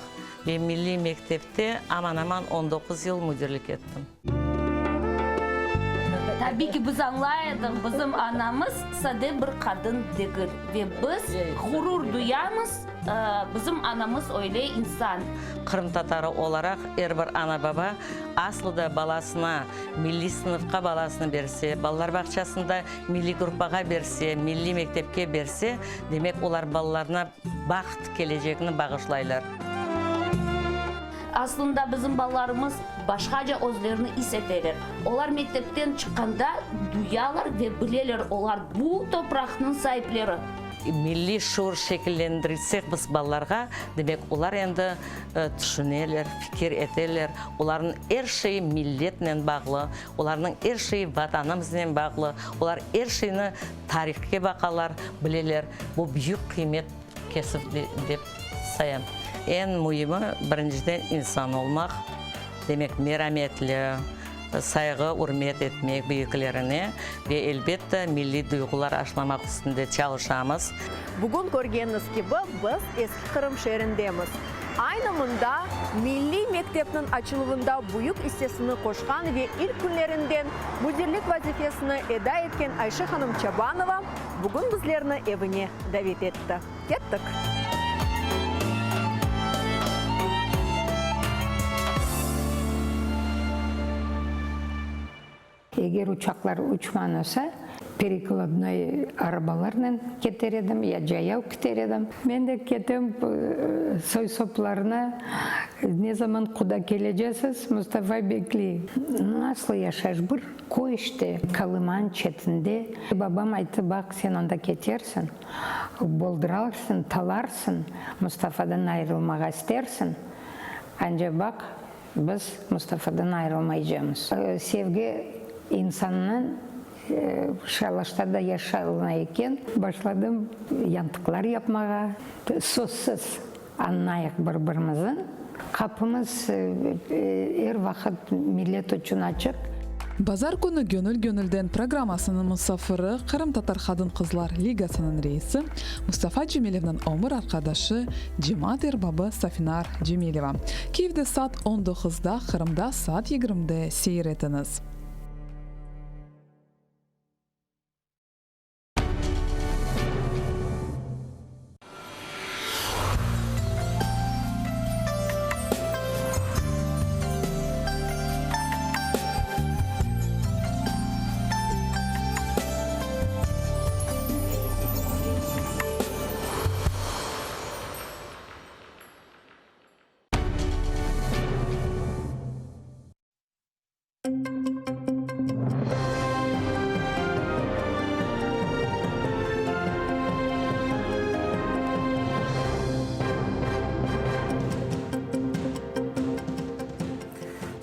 ve Milli Mektep'te aman aman 19 yıl müdürlük ettim. Tabii ki biz anlayalım, bizim anamız sade bir kadın değil ve biz gurur duyamız, bizim anamız öyle insan. Kırım Tatarı olarak her bir ana baba aslında balasına, milli sınıfka balasını berse, ballar bahçesinde milli grupaga berse, milli mektepke berse, demek olar ballarına baxt geleceğini bağışlaylar. Aslında bizim ballarımız başkaca özlerini hissederler. Onlar mektepten çıkanda duyarlar ve bilirler, onlar bu toprağın sahipleri. Milli şuur şekillendirirsek biz ballarga, demek olar endi düşünerler, fikir eterler. Onların her şeyi milletle bağlı, onların her şeyi vatanımızla bağlı. Onlar her şeyini tarihke bakarlar, bilirler. Bu büyük kıymet kesip dep sayam. Eң muhimi birinchiden inson olmak, demek merhametli, saygı, hürmet etmek büyüklerine ve elbette milli duygular aşılamak üstünde çalışamız. Bugün gördüğünüz gibi biz eski Kırım şehrindemiz. Aynı mında Milli Mektep'nin açılımında büyük hissesini koşkan ve ilk günlerinden müdürlük vazifesini eda etken Ayşe Hanım Çabanova bugün bizlerini evine davet etti. Kettik. Eğer uçaklar uçman olsa, перекладной arabalarla keter edim, ya jayau keter edim. Ben de ketem soy soplarına, ne zaman kuda geleceksiniz, Mustafa bekli. Nasıl yaşar bir koyuştu, Kalıman çetinde. Babam aytı, bak sen onda ketersin, boldurarsın, talarsın, Mustafa'dan ayrılmak istersin. Ancak bak, biz Mustafa'dan ayrılmayacağız. Sevgi insanın şalışlarda yaşalmayken başladım yantıklar yapmaya. Sözsüz anlayak birbirimizin. Kapımız her vakit millet için açık. Bazar günü Gönül programmasının musafiri Kırım Tatar Kadın Kızlar Ligasının reisi Mustafa Cemilev'nin ömür arkadaşı Cemat erbabı Safinar Cemileva. Kiev'de saat 19'da, Kırım'da saat 20'de seyretiniz.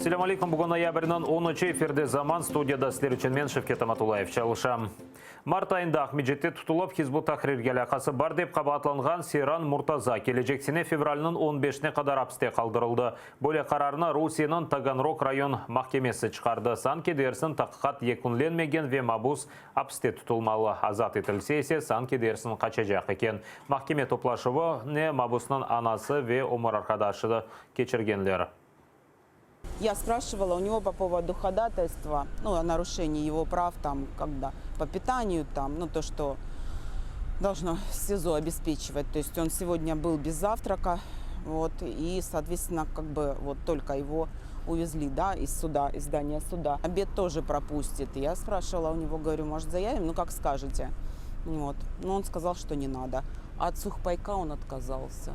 Assalamu alaikum. Бүгін ноябрьнің 10-ы эфирде заман студияда сіздер үшін мен Шевкет Аматулаев чалышам. Март айында Ахмеджетте тұтылып Хизбут Тахрирге алақасы бар деп қабатланған Сейран Муртаза келешектене февральның 15-не қадар апсте қалдырылды. Бөле қарарына Русияның Таганрог район махкемесі шығарды. Санкедерсін тақиқат екунленмеген ве мабус апсте тұтылмалы. Азат етілсе есе Санкедерсін қачажақ екен. Махкеме топлашығы не мабусның анасы ве омыр арқадашы кечіргенлер. Я спрашивала у него по поводу ходатайства, о нарушении его прав, когда по питанию, то, что должно СИЗО обеспечивать. То есть он сегодня был без завтрака, и, соответственно, только его увезли, из суда, из здания суда. Обед тоже пропустит. Я спрашивала у него, говорю, может, заявим? Как скажете. Но он сказал, что не надо. От сухпайка он отказался.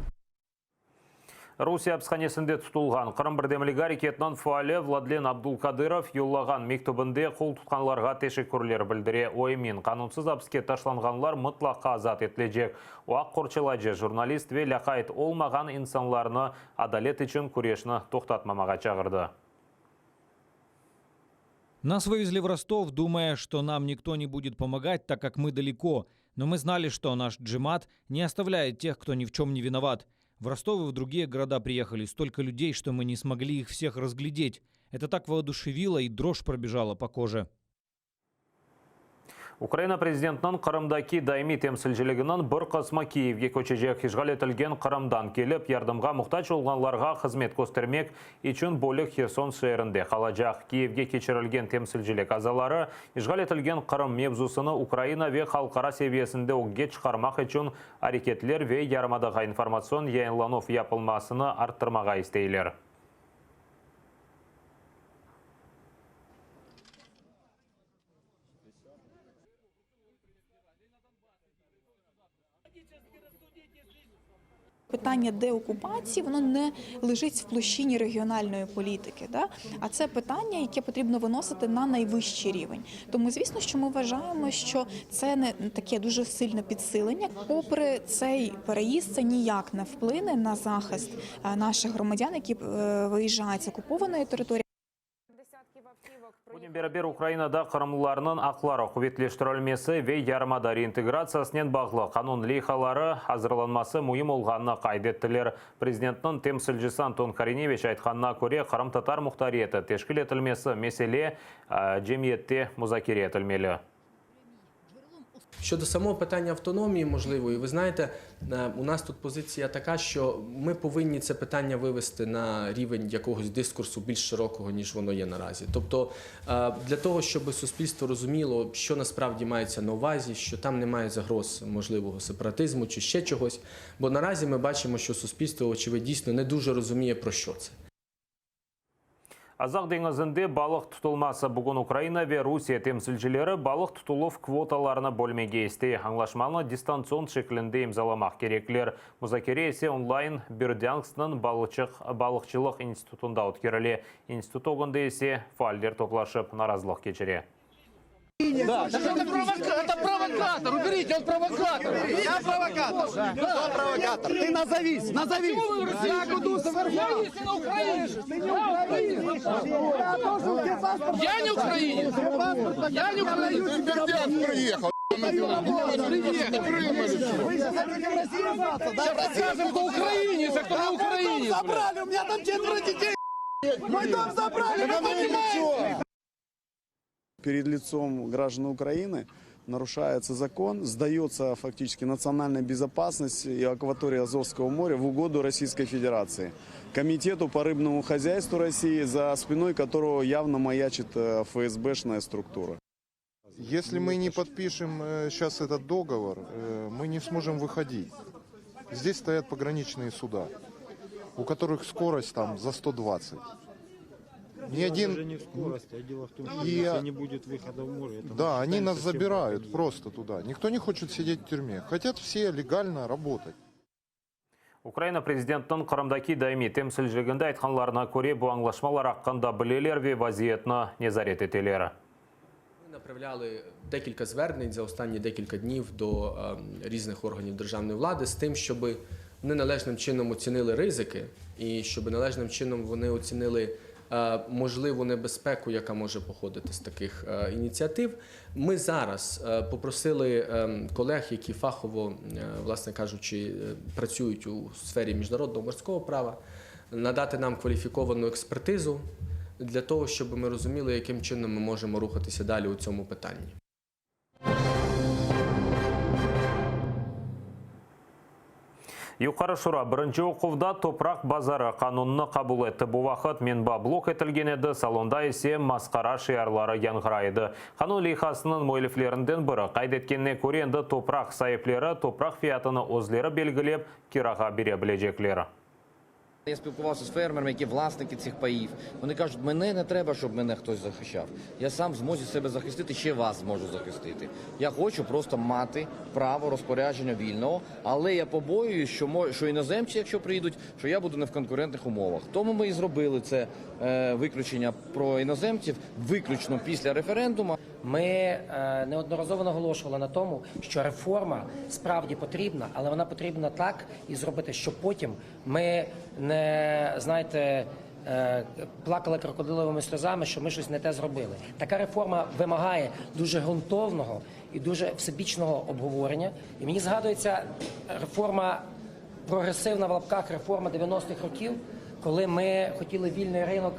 Русия апсханесінде тұтылған Қырым бірдемлік әрекетінің фуалі Владлен Абдулкадыров юллаған мектубінде қол тұтқанларға тешеккүрлер білдіре. Ойымен қанунсыз апске ташланғанлар мұтлаққа азат етілежек. Оақ Қорчеладжы журналист ве лақайт олмаған инсанларны адалет үшін күрешіні тоқтатмамаға чағырды. Нас вывезли в Ростов, думая, что нам никто не будет помогать, так как мы далеко. Но мы знали, что наш джимат не оставляет тех, кто ни в чем не виноват. В Ростов и в другие города приехали столько людей, что мы не смогли их всех разглядеть. Это так воодушевило, и дрожь пробежала по коже. Украина президентінің Қырымдаки даими темсілжілігінің бір қысмы Киевге көчежек ишғал етілген Қырымдан келіп, ярдымға мұқтаж олғанларға қызмет көстермек үшін бөлік Херсон шерінде қалажақ. Киевге кечірілген темсілжілік азалары ишғал етілген Қырым мевзусыны Украина ве халқара севиесінде оңге шығармақ үшін әрекетлер ве ярмадаға информацион яйынланов япылмасыны арттырмаға істейлер. Питання деокупації, воно не лежить в площині регіональної політики, а це питання, яке потрібно виносити на найвищий рівень. Тому, звісно, що ми вважаємо, що це не таке дуже сильне підсилення. Попри цей переїзд, це ніяк не вплине на захист наших громадян, які виїжджають з окупованої території. Бүгін бербер Украинада қырымлыларының ақлары құветлештірілмесі ве ярмада реинтеграциясынан бағлы қанун лейхалары hazırlanması мұйым олғанына қайдеттілер. Президентінің темсілжісі Антон Кариневич айтқанына көре қырым татар мұқтариеті тешкіл етілмесі меселе жемиетте музакире етілмелі. Щодо самого питання автономії можливої, ви знаєте, у нас тут позиція така, що ми повинні це питання вивести на рівень якогось дискурсу більш широкого, ніж воно є наразі. Тобто для того, щоб суспільство розуміло, що насправді мається на увазі, що там немає загроз можливого сепаратизму чи ще чогось, бо наразі ми бачимо, що суспільство, очевидно, дійсно не дуже розуміє, про що це. Азақ деңізінде балық тұтылмасы бүгін Украина ве Русия темсілшілері балық тұтылып квоталарына бөлмеге есте. Аңлашманы дистанцион шеклінде имзаламақ кереклер. Музакире есе онлайн Бердянскның балықшылық институтында өткеріле. Институт оғында есе фальдер топлашып наразылық кечере. Да, это провокатор, уберите, он провокатор. Я провокатор. Кто провокатор? Ты назовись. Я Гудусов, я на Украине. Я не украинец. Я не украинец. Бердянск приехал. Сейчас расскажем, кто украинец, а кто не украинец. Забрали, у меня там 4 детей. Мой дом забрали, вы понимаете? Перед лицом граждан Украины нарушается закон, сдается фактически национальная безопасность и акватория Азовского моря в угоду Российской Федерации. Комитету по рыбному хозяйству России, за спиной которого явно маячит ФСБшная структура. Если мы не подпишем сейчас этот договор, мы не сможем выходить. Здесь стоят пограничные суда, у которых скорость там за 120. Ни один... Даже не в скорости, а дело в том, что если не будет выхода в море... Да, они нас забирают просто туда. Никто не хочет сидеть в тюрьме. Хотят все легально работать. Украина президентінің Қырымдаки даими темсілжігінде айтқанларына көре бұл аңлашмалар аққанда білелер ве вазиетні незарет етелері. Ми направляли декілька звернень за останні декілька днів до різних органів державної влади з тим, щоб вони належним чином оцінили ризики і щоб належним чином вони оцінили можливу небезпеку, яка може походити з таких ініціатив. Ми зараз попросили колег, які фахово, власне кажучи, працюють у сфері міжнародного морського права, надати нам кваліфіковану експертизу для того, щоб ми розуміли, яким чином ми можемо рухатися далі у цьому питанні. Юқары Шура бірінші оқuvda топрақ базары қанунны қабыл етті. Бұл вақыт менба блок етілген еді, салонда есе масқара шиарлары яңғырайды. Қанун лейхасының мөйліфлерінден бірі қайдеткеніне көре енді топрақ сайыплері топрақ фиатыны өзлері белгілеп кираға бере білежеклері. Я спілкувався з фермерами, які власники цих паїв. Вони кажуть, мене не треба, щоб мене хтось захищав. Я сам зможу себе захистити, ще вас зможу захистити. Я хочу просто мати право розпорядження вільного, але я побоююсь, що іноземці, якщо прийдуть, що я буду не в конкурентних умовах. Тому ми і зробили це виключення про іноземців виключно після референдуму. Ми неодноразово наголошували на тому, що реформа справді потрібна, але вона потрібна так і зробити, щоб потім ми не, знаєте, плакали крокодиловими сльозами, що ми щось не те зробили. Така реформа вимагає дуже ґрунтовного і дуже всебічного обговорення. І мені згадується реформа, прогресивна в лапках реформа 90-х років, коли ми хотіли вільний ринок,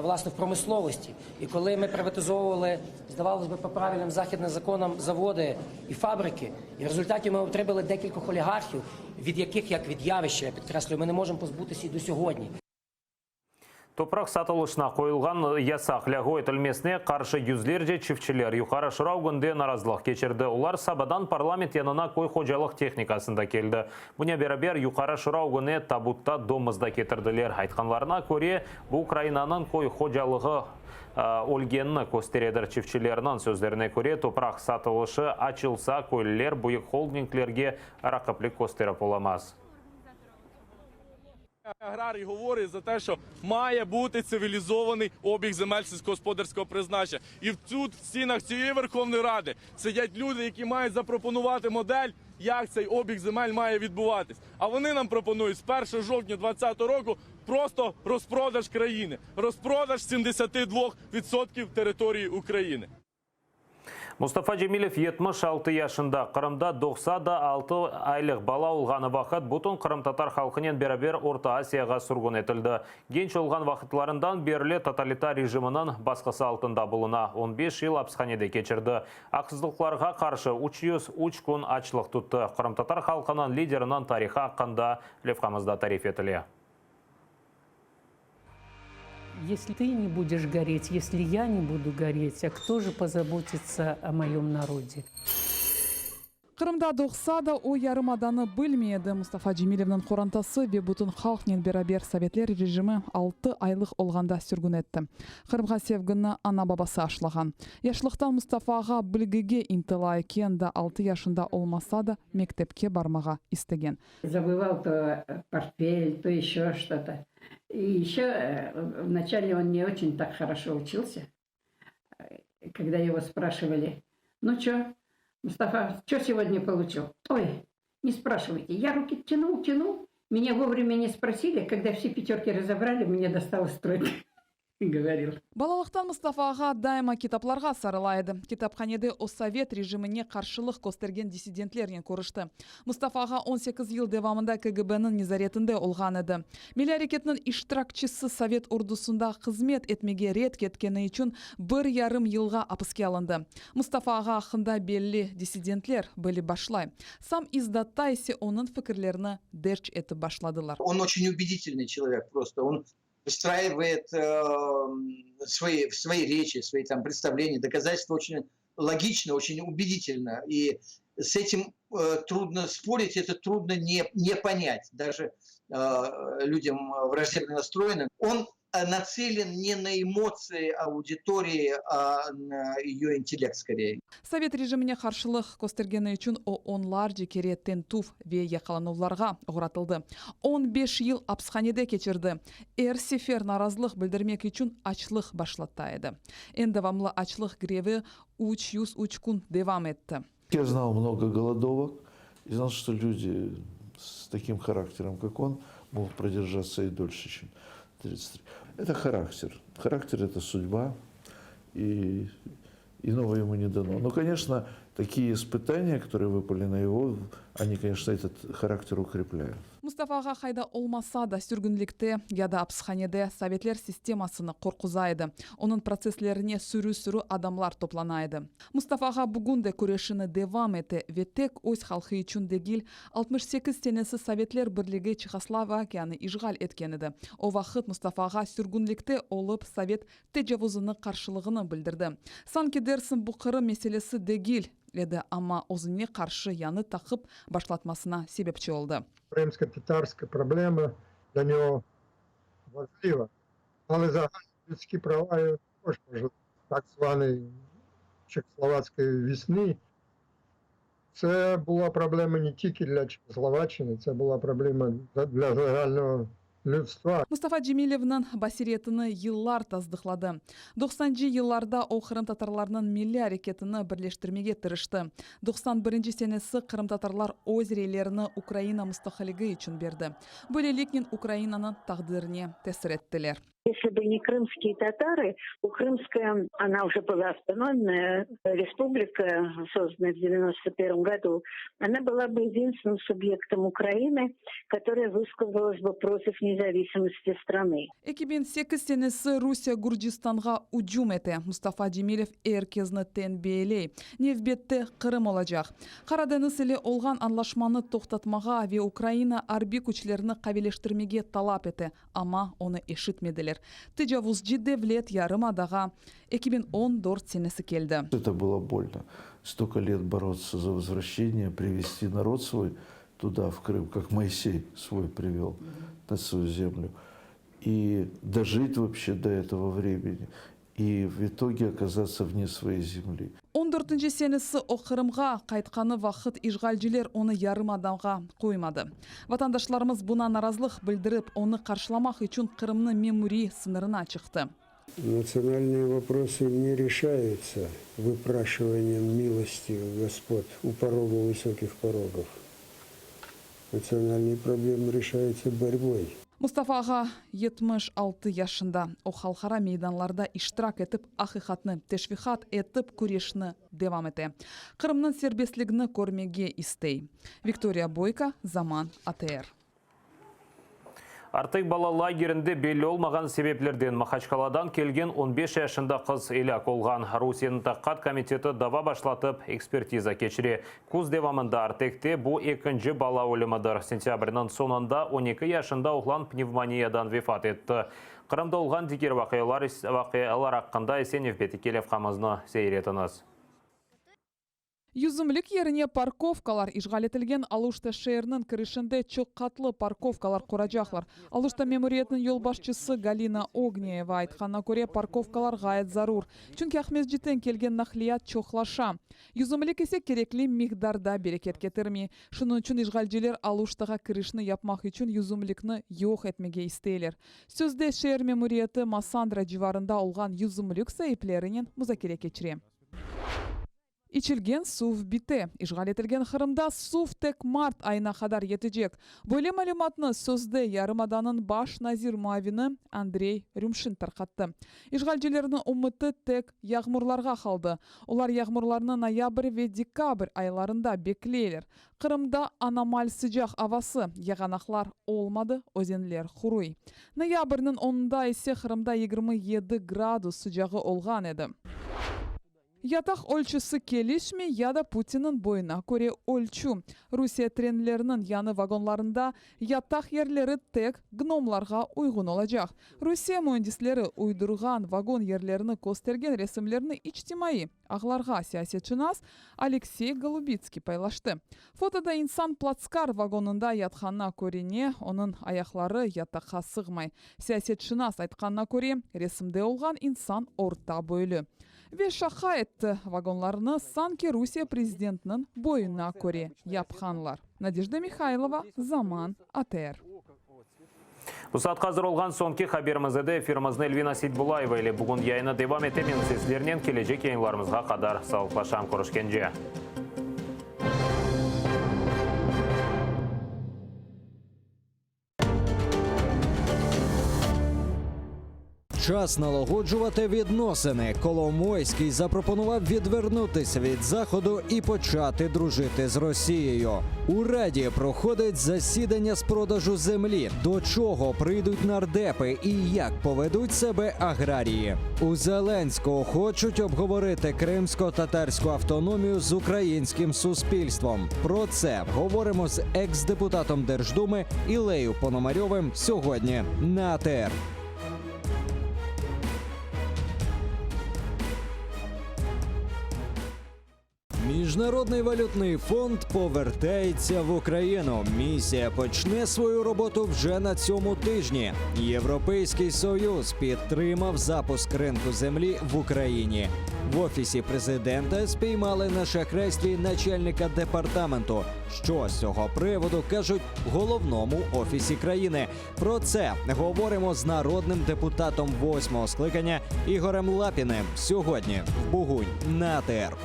власне, в промисловості. І коли ми приватизовували, здавалось би, по правильним західним законам заводи і фабрики, і в результаті ми отримали декількох олігархів, від яких, як від явища, я підкреслюю, ми не можемо позбутися і до сьогодні. Топрақ сатылышына қойылған ясақ ләғу етілмесіне қаршы юзлерде чифтшілер Юқары Шура өңінде наразылық кечірді. Олар сабадан парламент янына қой қожалық техникасында келді. Бұне берабер Юқары Шура өңіне табутта домызда кетірділер. Айтқанларына көре, бұл Украинаның қой қожалығы өлгенні көстередір. Чифтшілерінің сөздеріне көре, топрақ сатылышы ачылса көйлілер бұйық холдинглерге рақыплік көстеріп оламаз. Аграрій говорить за те, що має бути цивілізований обіг земель сільськогосподарського призначення. І в стінах цієї Верховної Ради сидять люди, які мають запропонувати модель, як цей обіг земель має відбуватись. А вони нам пропонують з 1 жовтня 2020 року просто розпродаж країни, розпродаж 72% території України. Мустафа Джемилев 76 yaşında, Qırımda 96 айлық бала olğan vaqt butun Qırım Tatar halkının beraber Orta Asiyaga sürgün etildi. Genç olğan vaqtlarından beri totalitar rejiminin baskısı altında buluna 15 yıl hapishanede geçirdi. Haksızlıklarga karşı 303 gün açlıq tuttu. Qırım Tatar halkının liderinin tarixi hakkında levhamızda tarif etili. Если ты не будешь гореть, если я не буду гореть, а кто же позаботится о моем народе? Qırımda doğsa o yarımadanı bilmeyedi. Mustafa Cemilev'nin korantası ve bütün halkla beraber Sovetler rejimi 6 aylık olğanda sürgün etti. Qırımga sevgini ana babası aşlagan. Yaşlıktan Mustafa'ga bilgige intila eken de 6 yaşında olmasa da mektepke barmağa istegen. Забывал то портфель, то еще что-то. И еще вначале он не очень так хорошо учился. Когда его спрашивали, ну что, Мустафа, что сегодня получил? Ой, не спрашивайте. Я руки тянул. Меня вовремя не спросили. Когда все пятерки разобрали, мне досталось тройка. Говорил. Балалықтан Мустафаға дайыма kitaplarga sarılaydı. Kitapxanede o Sovet rejimine karşılık göstergen disidentlerle көрішті. Mustafa'ga 18 yıl devamında KGB'nin nezaretinde olğan edi. Milli hareketinin iştirakçısı Sovet ordusunda hizmet etmege ret ketkeni için 1,5 yılga hapıske alındı. Mustafa'ga hakkında belli disidentler böyle başlay. Sam izdatta ise onun fikirlerini derç etip başladılar. Он очень убедительный человек просто. Он выстраивает свои речи, свои там представления, доказательства очень логично, очень убедительно. И с этим трудно спорить, это трудно не понять даже людям враждебно настроенным. Он нацелен не на эмоции аудитории, а на ее интеллект скорее. Совет режимine karşılık göstergeni için o onlarca kere tentuf ve yakalanuvlarga uğratıldı. 15 yıl hapishanede geçirdi. Her sefer narazılık bildirmek için açlık başlattaydı. En devamlı açlık grevi 303 gün devam etti. Я знал много голодовок и знал, что люди с таким характером, как он, могут продержаться и дольше, чем 33. Это характер. Характер – это судьба, и иного ему не дано. Но, конечно, такие испытания, которые выпали на его, они, конечно, этот характер укрепляют. Mustafa'ga hayda olmasa da sürgünlükte ya da hapishanede Sovetler sistemasını korkuzaydı. Onun proseslerine sürü adamlar toplanaydı. Mustafa'ga bugün de küreşini devam etti ve tek öz halkı için değil 68 senesi Sovetler Birliği Çekoslovakya'nı işgal etkenidir. O vakit Mustafa'ga sürgünlükte olup Sovet tecavüzünün karşılığını bildirdi. Sanki dersin bu Kırım meselesi değil edi ama özüne karşı yanı takıp başlatmasına sebepçi oldu. Кримсько-татарська проблема для нього важлива, але загальні людські права його також важливі. Так званої Чехословацької весни. Це була проблема не тільки для Чехословаччини, це була проблема для загального людства. Mustafa Cemilev'nin basiretini yıllar tasdiqladı. 90-cı yıllarda o Kırım Tatarlarının milli hareketini birleştirmeye tırıştı. 91 senesi Kırım Tatarlar öz reylerini Ukrayna müstahilliği için verdi. Böylelikle Ukrayna'nın takdirine tesir ettiler. Если бы не крымские татары, Крымская, она уже была автономная республика, созданная в 1991 году, она была бы единственным субъектом Украины, которая высказалась бы против независимости страны. 2008 senesi Rusya Gürcistan'a hücum etti. Mustafa Cemilев herkesini tembeley. Nevbette Kırım olacak. Karadeniz ile olğan anlaşmanı toxtatmağa ve Ukrayna harbi güçlerini kaveleştirmeye talap etti. Ama onu eşitmediler. Tecavüzcü devlet yarımadağa 2014 senesi geldi. Это было больно. Столько лет бороться за возвращение, привести народ свой туда, в Крым, как Моисей свой привел на свою землю. И дожить вообще до этого времени. И в итоге оказаться вне своей земли. 14 senesi o Kırım'a qaytqanı vaqt işgalciler onu yarım adamga koymadı. Vatandaşlarımız buna narazılıq bildirip onu karşılamak için Kırım'ın memuri sınırına çıktı. Национальные вопросы не решаются выпрашиванием милости у господ у порога высоких порогов. Национальные проблемы решаются борьбой. Мустафа ага 76 yaşında. O halkara meydanlarda iştirak etip hakikatni teşvihat etip kureshni devam ete. Kırım'nın serbestligini görmege istey. Viktoria Boyka, Zaman, ATR. Артык бала лагерінде белі olmagan себепlerden Махачкаладан келген 15 yaşında kız elak olgan. Rusiyanın Taqat komiteti dava başlatıp ekspertiza keçire. Kuz devamında Artek'te bu ikinci bala ölümüdür. Sentyabrının sonunda 12 yaşında oğlan pnevmoniyadan vefat etti. Kırım'da olgan diğer vakıyalar hakkında Esenev Betikelev kamızını seyretiniz. Yüzümlük yerine parkovkalar işgal etilgen Aluşta şehrinin kirişinde çok katlı parkovkalar kuracaklar. Aluşta memuriyetinin yol başçısı Galina Ogniyeva aytkanına göre parkovkalar gayet zarur. Çünkü Ahmedjitten kelgen nakliyat çoğlaşa. Yüzümlük ise gerekli miqdarda bereket getirmi. Şunun için işgalciler Aluştaga kirişini yapmak için yüzümlükni yok etmege isteyler. Sözde şehir memuriyeti Masandra civarında olgan yüzümlük sahiplerinin muzakere geçirem. İçilgen suv bitti. İşgal etilgen Kırım'da suv tek Mart ayına kadar yetecek. Böyle malumatını sözde Yarımada'nın baş nazir muavini Andrey Rümşin tarqattı. İşgalcilerin umıtı tek yağmurlarga kaldı. Onlar yağmurlarını noyabr ve dekabr aylarında bekleyler. Kırım'da anomal sıcak havası, yağanaklar olmadı, özenler kuruy. Noyabr'nın 10'unda ise Kırım'da 27 gradus sıcağı olgan edi. Yatak ölçüsü keliş mi ya da Putin'in boyuna göre ölçü. Rusya trenlerinin yanı vagonlarında yatak yerleri tek gnomlarga uygun olacak. Rusya mühendisleri uydurgan vagon yerlerini göstergen resimlerini içtimai ağlarga siyasetçinas Alexey Golubitskiy paylaştı. Fotoda insan Platskar vagonunda yatkanına görene, onun ayakları yatakka sığmay. Siyasetçinas aytkanına göre resimde olgan insan orta boylu. Ve şaka etti vagonlarını sanki Rusya prezidentinin boyuna göre yapkanlar. Nadezhda Mikhailova, Zaman, ATR. Bu saat hazır olgan sonki haberimizde de efirimizni Elvina Seyitbulayeva ile bugün yayına devam etemin sizlerinin gelecek yayınlarımızga kadar sağlıklaşan görüşkence. Час налагоджувати відносини. Коломойський запропонував відвернутися від Заходу і почати дружити з Росією. У Раді проходить засідання з продажу землі. До чого прийдуть нардепи і як поведуть себе аграрії. У Зеленського хочуть обговорити кримсько-татарську автономію з українським суспільством. Про це говоримо з екс-депутатом Держдуми Ілею Пономарьовим сьогодні на АТР. Міжнародний валютний фонд повертається в Україну. Місія почне свою роботу вже на цьому тижні. Європейський Союз підтримав запуск ринку землі в Україні. В Офісі президента спіймали на шахрайстві начальника департаменту. Що з цього приводу кажуть в головному офісі країни. Про це говоримо з народним депутатом 8-го скликання Ігорем Лапіним сьогодні в Бугунь на АТР.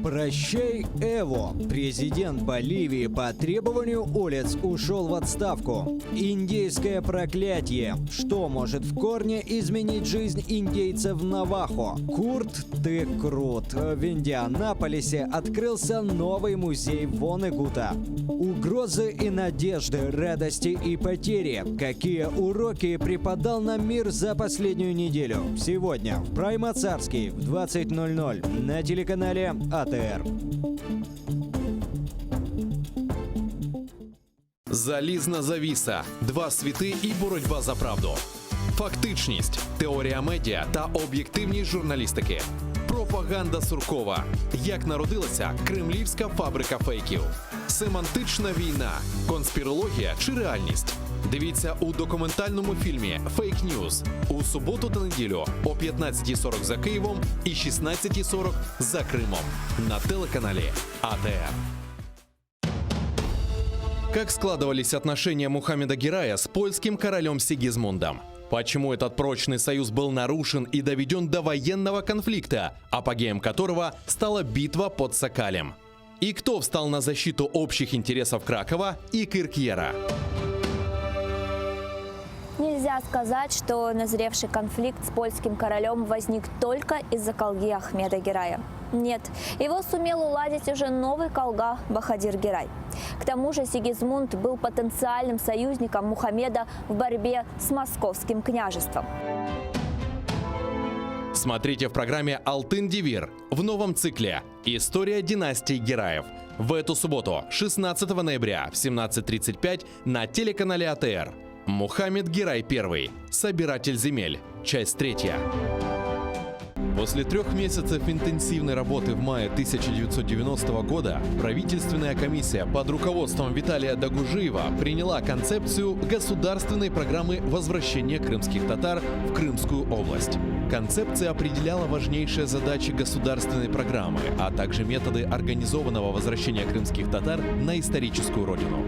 Прощай, Эво. Президент Боливии по требованию улиц ушел в отставку. Индейское проклятие. Что может в корне изменить жизнь индейцев Навахо? Курт, ты крут. В Индианаполисе открылся новый музей Вонегута. Угрозы и надежды, радости и потери. Какие уроки преподал нам мир за последнюю неделю? Сегодня в Прайма Царский в 20:00 на телеканале АТР. Залізна завіса, два світи і боротьба за правду. Фактичність, теорія медіа та об'єктивність журналістики. Пропаганда Суркова. Як народилася кремлівська фабрика фейків. Семантична війна, конспірологія чи реальність. Дивіться у документальному фільмі «Фейк Ньюз» у суботу та неділю о 15:40 за Києвом і 16:40 за Кримом на телеканале АТР. Как складывались отношения Мухаммеда Герая с польским королем Сигизмундом? Почему этот прочный союз был нарушен и доведен до военного конфликта, апогеем которого стала битва под Сокалем? И кто встал на защиту общих интересов Кракова и Киркьера? Нельзя сказать, что назревший конфликт с польским королем возник только из-за колги Ахмеда Герая. Нет, его сумел уладить уже новый колга Бахадир Герай. К тому же Сигизмунд был потенциальным союзником Мухаммеда в борьбе с московским княжеством. Смотрите в программе «Алтын Девир» в новом цикле «История династии Гераев». В эту субботу, 16 ноября в 17:35 на телеканале АТР. Мухаммед Герай I. Собиратель земель. Часть 3. После 3 месяцев интенсивной работы в мае 1990 года правительственная комиссия под руководством Виталия Дагужиева приняла концепцию государственной программы возвращения крымских татар в Крымскую область. Концепция определяла важнейшие задачи государственной программы, а также методы организованного возвращения крымских татар на историческую родину.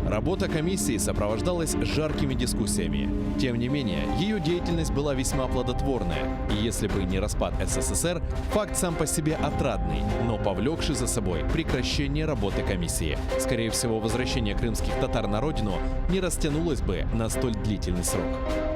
Работа комиссии сопровождалась жаркими дискуссиями. Тем не менее, ее деятельность была весьма плодотворная, и если бы не распад СССР, факт сам по себе отрадный, но повлекший за собой прекращение работы комиссии. Скорее всего, возвращение крымских татар на родину не растянулось бы на столь длительный срок.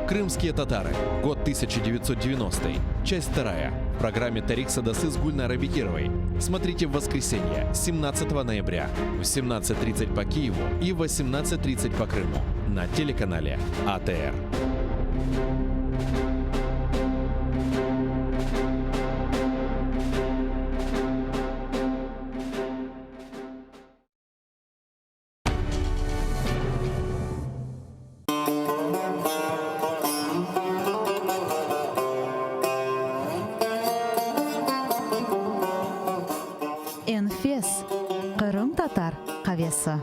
Крымские татары. Год 1990. Часть 2. В программе Тарик Садасы с Гульнарой Бекировой. Смотрите в воскресенье, 17 ноября в 17:30 по Киеву и в 18:30 по Крыму на телеканале АТР. Энфес. Кырым татар кавесы.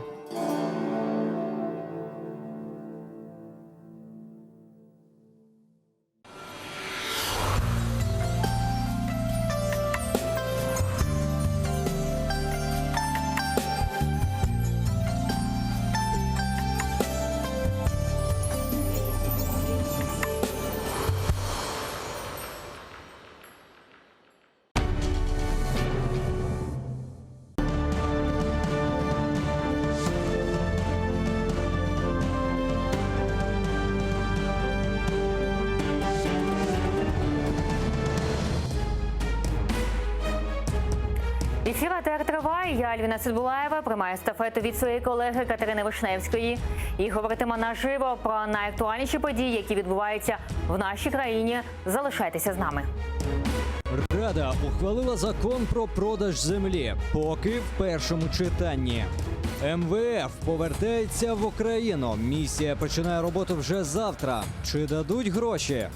Ефір АТР триває. Я, Альвіна Цидбулаєва, приймаю естафету від своєї колеги Катерини Вишневської і говоритиме наживо про найактуальніші події, які відбуваються в нашій країні. Залишайтеся з нами. Рада ухвалила закон про продаж землі, поки в першому читанні. МВФ повертається в Україну. Місія починає роботу вже завтра. Чи дадуть гроші?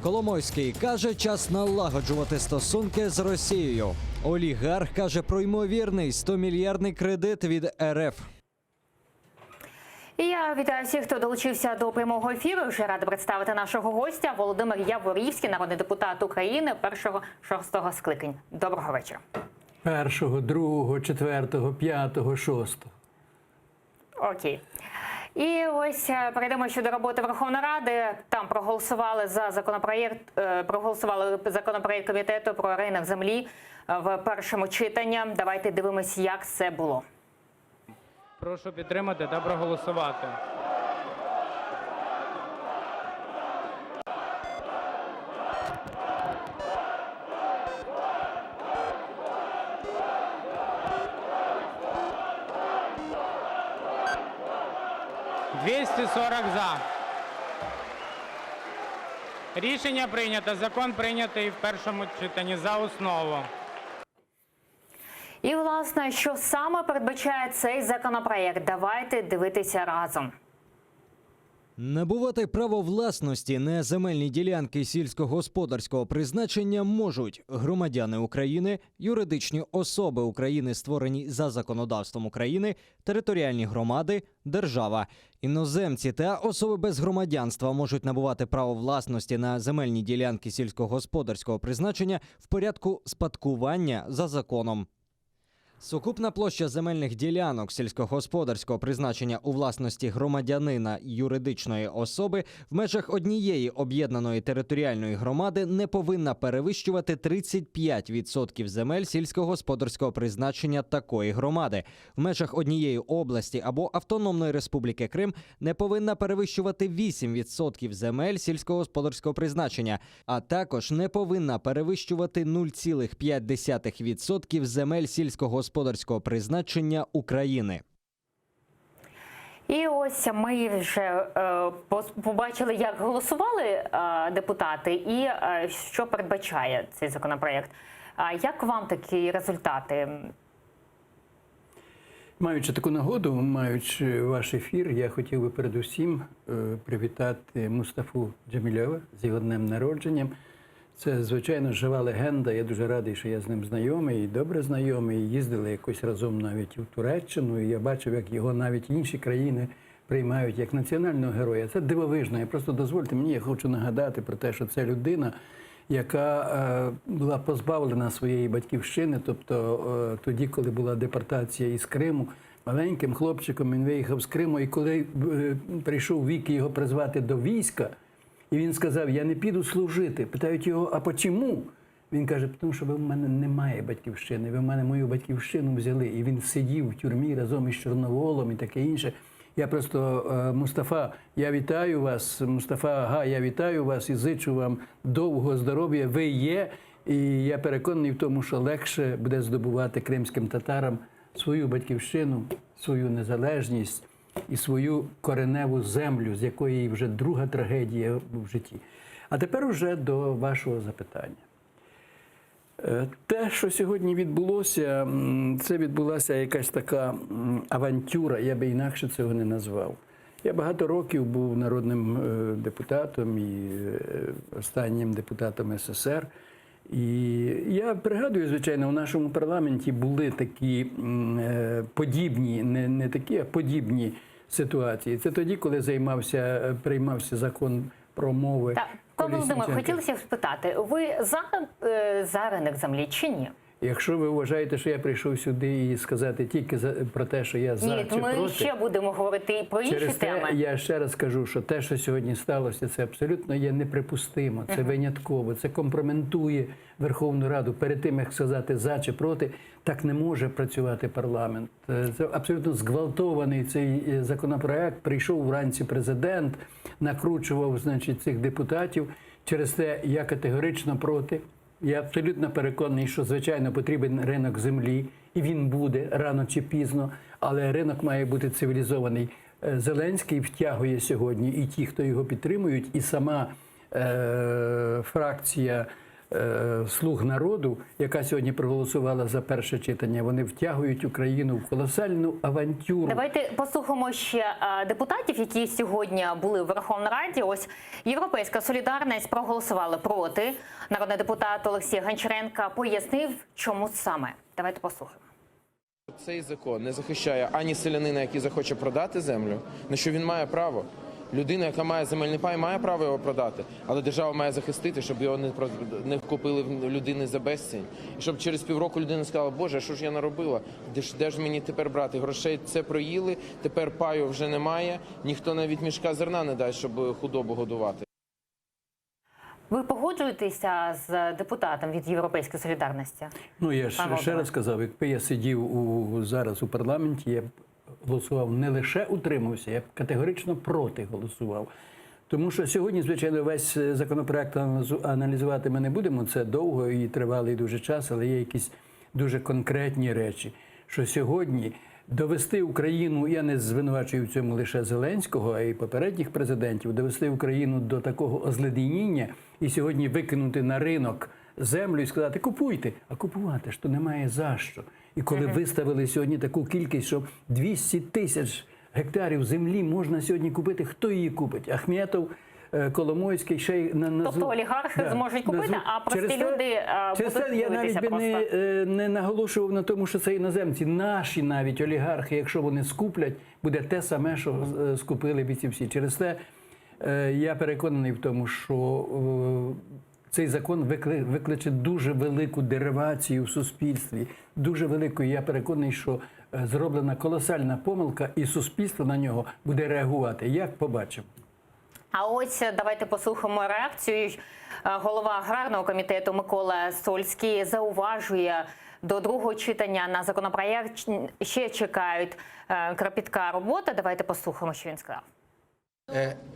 Коломойський каже, час налагоджувати стосунки з Росією. Олігарх каже про ймовірний 100-мільярдний кредит від РФ. І я вітаю всіх, хто долучився до прямого ефіру. Вже рада представити нашого гостя Володимир Яворівський, народний депутат України першого шостого скликань. Доброго вечора. Першого, другого, четвертого, п'ятого, шостого. Окей. І ось перейдемо щодо роботи Верховної Ради. Там проголосували за законопроєкт комітету про ринок землі в першому читанні. Давайте дивимося, як це було. Прошу підтримати та проголосувати. За. Рішення прийнято. Закон прийнятий в першому читанні за основу. І, власне, що саме передбачає цей законопроєкт? Давайте дивитися разом. Набувати право власності на земельні ділянки сільськогосподарського призначення можуть громадяни України, юридичні особи України, створені за законодавством України, територіальні громади, держава. Іноземці та особи без громадянства можуть набувати право власності на земельні ділянки сільськогосподарського призначення в порядку спадкування за законом. Сукупна площа земельних ділянок сільськогосподарського призначення у власності громадянина юридичної особи в межах однієї об'єднаної територіальної громади не повинна перевищувати 35% земель сільськогосподарського призначення такої громади. В межах однієї області або Автономної Республіки Крим не повинна перевищувати 8% земель сільськогосподарського призначення, а також не повинна перевищувати 0,5% земель сільськогосподарського призначення України. І ось ми вже побачили, як голосували депутати і що передбачає цей законопроект. Як вам такі результати? Маючи таку нагоду, маючи ваш ефір, я хотів би передусім привітати Мустафу Джемілєва з його днем народження. Це, звичайно, жива легенда. Я дуже радий, що я з ним знайомий, і добре знайомий. Їздили якось разом навіть у Туреччину, і я бачив, як його навіть інші країни приймають як національного героя. Це дивовижно. Я просто дозвольте мені, я хочу нагадати про те, що це людина, яка була позбавлена своєї батьківщини, тобто тоді, коли була депортація із Криму. Маленьким хлопчиком він виїхав з Криму, і коли прийшов вік його призвати до війська, і він сказав, я не піду служити. Питають його, а почому? Він каже, тому що ви в мене немає батьківщини, ви в мене мою батьківщину взяли. І він сидів в тюрмі разом із Чорноволом і таке інше. Я просто, Мустафа, я вітаю вас, Мустафа Ага, я вітаю вас і зичу вам довгого здоров'я. Ви є, і я переконаний в тому, що легше буде здобувати кримським татарам свою батьківщину, свою незалежність і свою кореневу землю, з якої вже друга трагедія в житті. А тепер уже до вашого запитання. Те, що сьогодні відбулося, це відбулася якась така авантюра, я би інакше цього не назвав. Я багато років був народним депутатом і останнім депутатом СССР. І я пригадую, звичайно, у нашому парламенті були такі подібні, не такі, а подібні ситуації. Це тоді, коли приймався закон про мови. Пане Володимире, хотілося б спитати, ви за ринок землі чи ні? Якщо ви вважаєте, що я прийшов сюди і сказати тільки про те, що я за чи проти... Ні, ми ще будемо говорити і про інші теми. Через те я ще раз кажу, що те, що сьогодні сталося, це абсолютно є неприпустимо, це винятково, це компрометує Верховну Раду. Перед тим, як сказати за чи проти, так не може працювати парламент. Це абсолютно зґвалтований цей законопроект. Прийшов вранці президент, накручував, значить, цих депутатів. Через те я категорично проти. Я абсолютно переконаний, що, звичайно, потрібен ринок землі, і він буде рано чи пізно, але ринок має бути цивілізований. Зеленський втягує сьогодні і ті, хто його підтримують, і сама фракція «Слуг народу», яка сьогодні проголосувала за перше читання, вони втягують Україну в колосальну авантюру. Давайте послухаємо ще депутатів, які сьогодні були в Верховній Раді. Ось «Європейська солідарність» проголосувала проти. Народний депутат Олексій Гончаренко пояснив, чому саме. Давайте послухаємо. Цей закон не захищає ані селянина, який захоче продати землю, на що він має право. Людина, яка має земельний пай, має право його продати, але держава має захистити, щоб його не купили в людини за безцінь. І щоб через півроку людина сказала, Боже, що ж я наробила, де ж мені тепер брати грошей? Це проїли, тепер паю вже немає, ніхто навіть мішка зерна не дасть, щоб худобу годувати. Ви погоджуєтеся з депутатом від «Європейської солідарності»? Ну, я ще раз сказав, якби я сидів зараз у парламенті, я б голосував, не лише утримався, я категорично проти голосував. Тому що сьогодні, звичайно, весь законопроект аналізувати ми не будемо, це довго і тривалий дуже час, але є якісь дуже конкретні речі, що сьогодні довести Україну, я не звинувачую в цьому лише Зеленського, а й попередніх президентів, довести Україну до такого озледеніння і сьогодні викинути на ринок землю і сказати, купуйте, а купувати ж то немає за що. І коли виставили сьогодні таку кількість, що 200 тисяч гектарів землі можна сьогодні купити, хто її купить? Ахметов, Коломойський, ще й Тобто олігархи зможуть купити, а прості люди будуть дивитися. Я навіть би не наголошував на тому, що це іноземці. Наші навіть олігархи, якщо вони скуплять, буде те саме, що скупили б ці всі. Через те я переконаний в тому, що цей закон викличе дуже велику деривацію в суспільстві, дуже велику. Я переконаний, що зроблена колосальна помилка, і суспільство на нього буде реагувати. Як побачимо. А ось давайте послухаємо реакцію. Голова аграрного комітету Микола Сольський зауважує, до другого читання на законопроєкт ще чекають кропітка робота. Давайте послухаємо, що він сказав.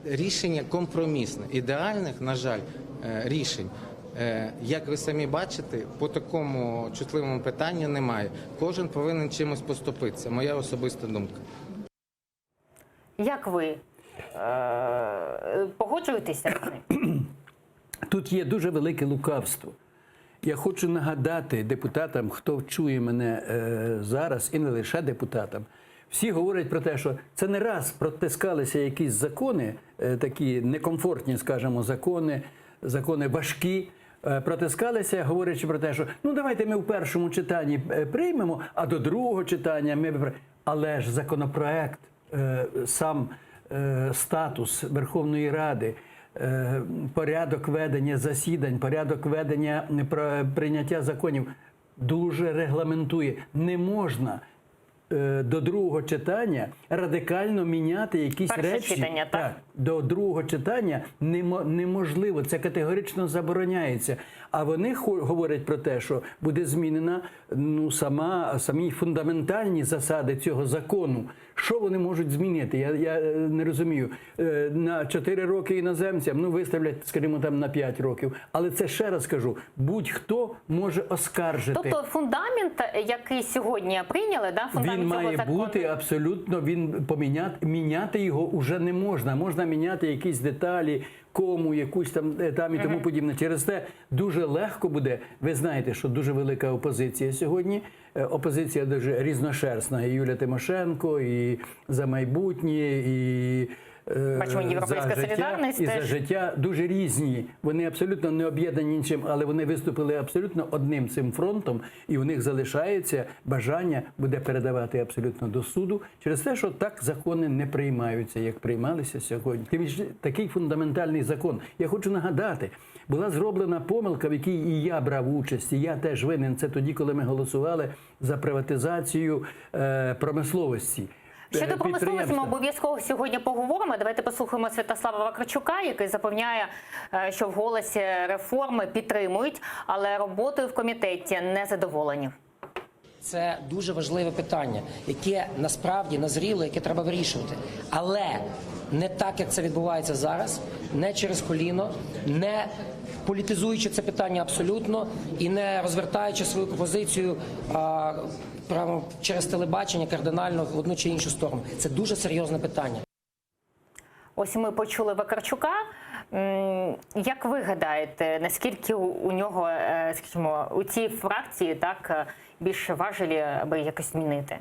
Рішення компромісне. Ідеальних, на жаль, рішень, як ви самі бачите, по такому чутливому питанню немає. Кожен повинен чимось поступитися. Моя особиста думка. Як ви погоджуєтеся з ним? Тут є дуже велике лукавство. Я хочу нагадати депутатам, хто чує мене зараз, і не лише депутатам. Всі говорять про те, що це не раз протискалися якісь закони, такі некомфортні, скажімо, закони важкі, протискалися, говорячи про те, що ну давайте ми в першому читанні приймемо, а до другого читання ми... Але ж законопроект, сам статус Верховної Ради, порядок ведення засідань, порядок ведення прийняття законів дуже регламентує. Не можна до другого читання радикально міняти якісь речі. Читання, так? До другого читання неможливо, це категорично забороняється. А вони говорять про те, що буде змінена самі фундаментальні засади цього закону. Що вони можуть змінити? Я не розумію. На 4 роки іноземцям, виставлять, скажімо, там на 5 років. Але це, ще раз кажу, будь-хто може оскаржити. Тобто фундамент, який сьогодні прийняли, да? Фундамент він цього має закону... бути абсолютно, міняти його вже не можна. Можна міняти якісь деталі, кому, якусь там і тому подібне. Через те дуже легко буде. Ви знаєте, що дуже велика опозиція сьогодні. Опозиція дуже різношерстна. І Юлія Тимошенко, і «За майбутнє», і бачимо, «Європейська солідарність» і «За життя» дуже різні. Вони абсолютно не об'єднані нічим, але вони виступили абсолютно одним цим фронтом, і у них залишається бажання буде передавати абсолютно до суду через те, що так закони не приймаються, як приймалися сьогодні. Тим більше такий фундаментальний закон. Я хочу нагадати, була зроблена помилка, в якій і я брав участь, і я теж винен. Це тоді, коли ми голосували за приватизацію промисловості. Щодо промисловості ми обов'язково сьогодні поговоримо. Давайте послухаємо Святослава Вакарчука, який запевняє, що в «Голосі реформи» підтримують, але роботою в комітеті не задоволені. Це дуже важливе питання, яке насправді назріло, яке треба вирішувати. Але не так, як це відбувається зараз, не через коліно, не політизуючи це питання абсолютно і не розвертаючи свою позицію прямо через телебачення кардинально в одну чи іншу сторону. Це дуже серйозне питання. Ось ми почули Вакарчука. Як ви гадаєте, наскільки у нього, скажімо, у цій фракції так більше важелі, аби якось змінити?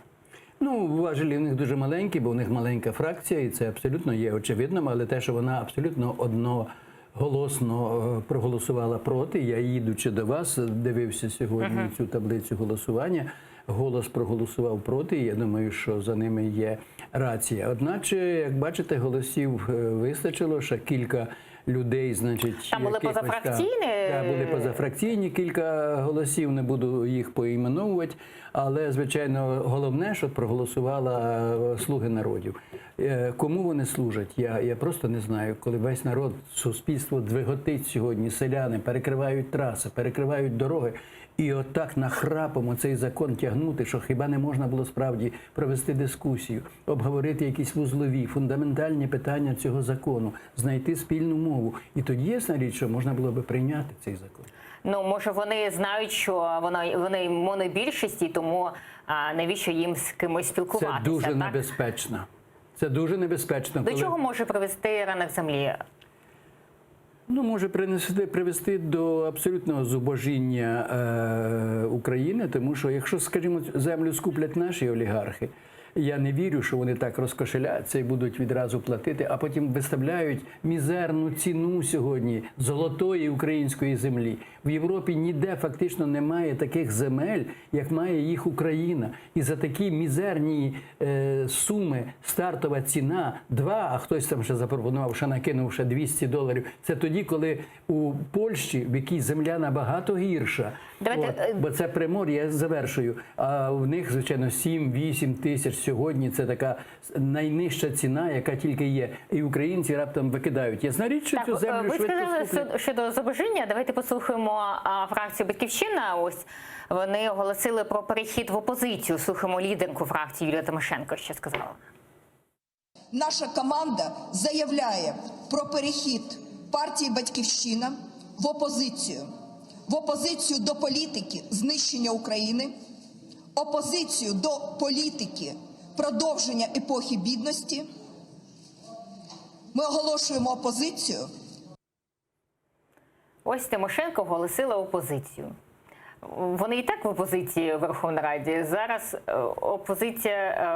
Важелі в них дуже маленькі, бо у них маленька фракція, і це абсолютно є очевидним, але те, що вона абсолютно одноголосно проголосувала проти, я, їдучи до вас, дивився сьогодні цю таблицю голосування, «Голос» проголосував проти, і я думаю, що за ними є рація. Одначе, як бачите, голосів вистачило, ще кілька людей, значить... Там були позафракційні? Так, були позафракційні, кілька голосів, не буду їх поіменовувати, але, звичайно, головне, що проголосувала «Слуги народів». Кому вони служать? Я просто не знаю. Коли весь народ, суспільство двиготить сьогодні, селяни перекривають траси, перекривають дороги, і отак нахрапом цей закон тягнути, що хіба не можна було справді провести дискусію, обговорити якісь вузлові, фундаментальні питання цього закону, знайти спільну мову. І тоді, ясна річ, що можна було би прийняти цей закон. Може вони знають, що вони монобільшості, тому навіщо їм з кимось спілкуватися? Це дуже небезпечно. Це дуже небезпечно. До чого може привести ринок землі? Може привести до абсолютного зубожіння України, тому що якщо, скажімо, землю скуплять наші олігархи, Я не вірю, що вони так розкошеляться і будуть відразу платити, а потім виставляють мізерну ціну сьогодні золотої української землі. В Європі ніде фактично немає таких земель, як має їх Україна. І за такі мізерні суми стартова ціна 2, а хтось там ще запропонував, ще накинув ще $200. Це тоді, коли у Польщі, в якій земля набагато гірша, бо це Примор'я, я завершую, а в них, звичайно, 7-8 тисяч сьогодні. Це така найнижча ціна, яка тільки є. І українці раптом викидають. Ясна річ, що цю землю ви швидко сказали скуплять. щодо зубожіння. Давайте послухаємо фракцію «Батьківщина». Ось вони оголосили про перехід в опозицію. Слухаємо лідерку фракції Юлію Тимошенко, що сказала. Наша команда заявляє про перехід партії «Батьківщина» в опозицію. В опозицію до політики знищення України, опозицію до політики продовження епохи бідності. Ми оголошуємо опозицію. Ось Тимошенко оголосила опозицію. Вони і так в опозиції в Верховній Раді. Зараз опозиція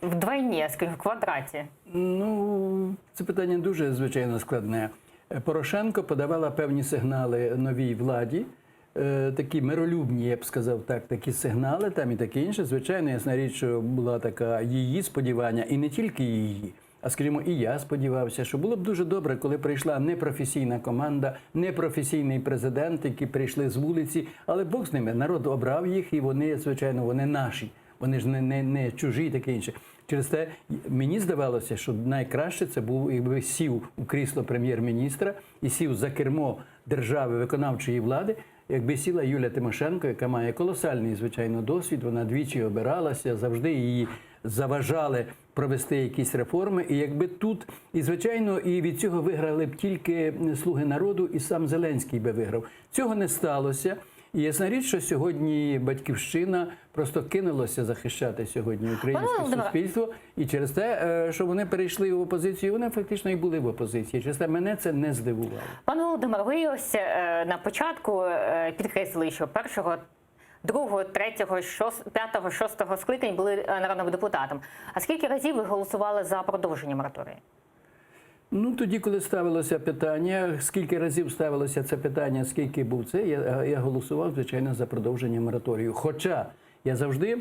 вдвойні, скажімо, в квадраті. Ну, це питання дуже, звичайно, складне. Порошенко подавала певні сигнали новій владі, такі миролюбні, я б сказав так, такі сигнали там і таке інше. Звичайно, ясна річ, що була така її сподівання, і не тільки її, а, скажімо, і я сподівався, що було б дуже добре, коли прийшла непрофесійна команда, непрофесійний президент, які прийшли з вулиці, але Бог з ними, народ обрав їх, і вони, звичайно, вони наші. Вони ж не чужі і таке інше. Через те мені здавалося, що найкраще це був, якби сів у крісло прем'єр-міністра і сів за кермо держави виконавчої влади, якби сіла Юлія Тимошенко, яка має колосальний, звичайно, досвід, вона двічі обиралася, завжди її заважали провести якісь реформи. І якби тут, і звичайно, і від цього виграли б тільки «Слуги народу», і сам Зеленський би виграв. Цього не сталося. І ясна річ, що сьогодні «Батьківщина» просто кинулося захищати сьогодні українське суспільство. І через те, що вони перейшли в опозицію, вони фактично і були в опозиції. Через те мене це не здивувало. Пане Володимир, ви ось на початку підкреслили, що 1-го, 2-го, 3-го, 5-го, 6-го скликань були народним депутатом. А скільки разів ви голосували за продовження мораторію? Ну, тоді, коли ставилося питання, скільки разів ставилося це питання, скільки був це, я голосував, звичайно, за продовження мораторію. Хоча я завжди,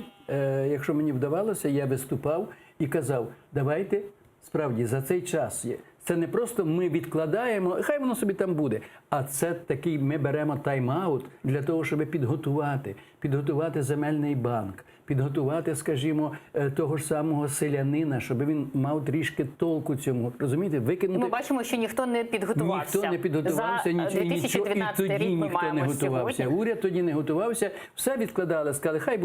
якщо мені вдавалося, я виступав і казав, давайте, справді, за цей час, це не просто ми відкладаємо, хай воно собі там буде, а це такий, ми беремо тайм-аут для того, щоб підготувати земельний банк, підготувати, скажімо, того ж самого селянина, щоб він мав трішки толку цьому. Розумієте, викинути... Ми бачимо, що ніхто не підготувався. Ніхто не підготувався, і тоді ніхто не готувався. Сьогодні. Уряд тоді не готувався, все відкладали, сказали, хай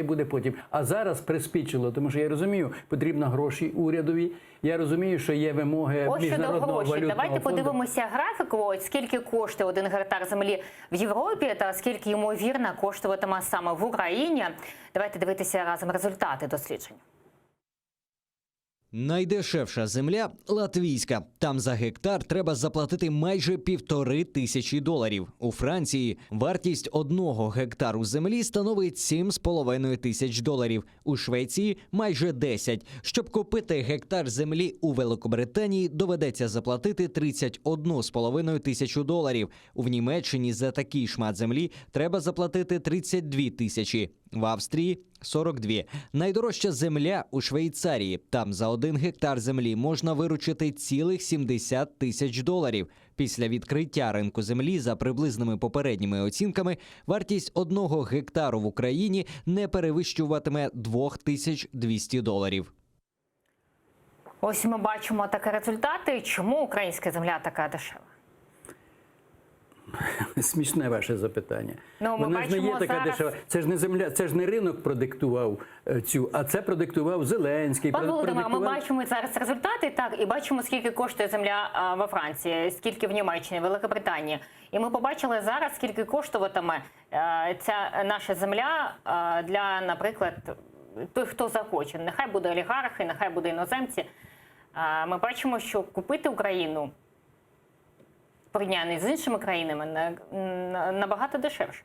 буде потім. А зараз приспічило, тому що я розумію, потрібно гроші урядові, я розумію, що є вимоги Міжнародного валютного фонду. Давайте подивимося графіку, скільки коштує 1 гектар землі в Європі та скільки, ймовірно, коштуватиме саме в Україні. Давайте дивитися разом результати досліджень. Найдешевша земля – латвійська. Там за гектар треба заплатити майже $1500. У Франції вартість 1 гектару землі становить $7,5 тисяч. У Швеції – майже 10. Щоб купити гектар землі у Великобританії, доведеться заплатити $31,5 тисячі. У Німеччині за такий шмат землі треба заплатити 32 тисячі. В Австрії – 42. Найдорожча земля у Швейцарії. Там за 1 гектар землі можна виручити цілих $70 тисяч. Після відкриття ринку землі, за приблизними попередніми оцінками, вартість 1 гектару в Україні не перевищуватиме $2200. Ось ми бачимо такі результати. Чому українська земля така дешева? Смішне ваше запитання. Ну, ми Вона ж не є така зараз... дешева. Це ж не земля, це ж не ринок продиктував цю, а це продиктував Зеленський. Пане Володимир, ми бачимо зараз результати, так, і бачимо, скільки коштує земля во Франції, скільки в Німеччині, Великобританії. І ми побачили зараз, скільки коштуватиме ця наша земля для, наприклад, той, хто захоче. Нехай буде олігархи, нехай буде іноземці. Ми бачимо, що купити Україну порівняно з іншими країнами набагато дешевше.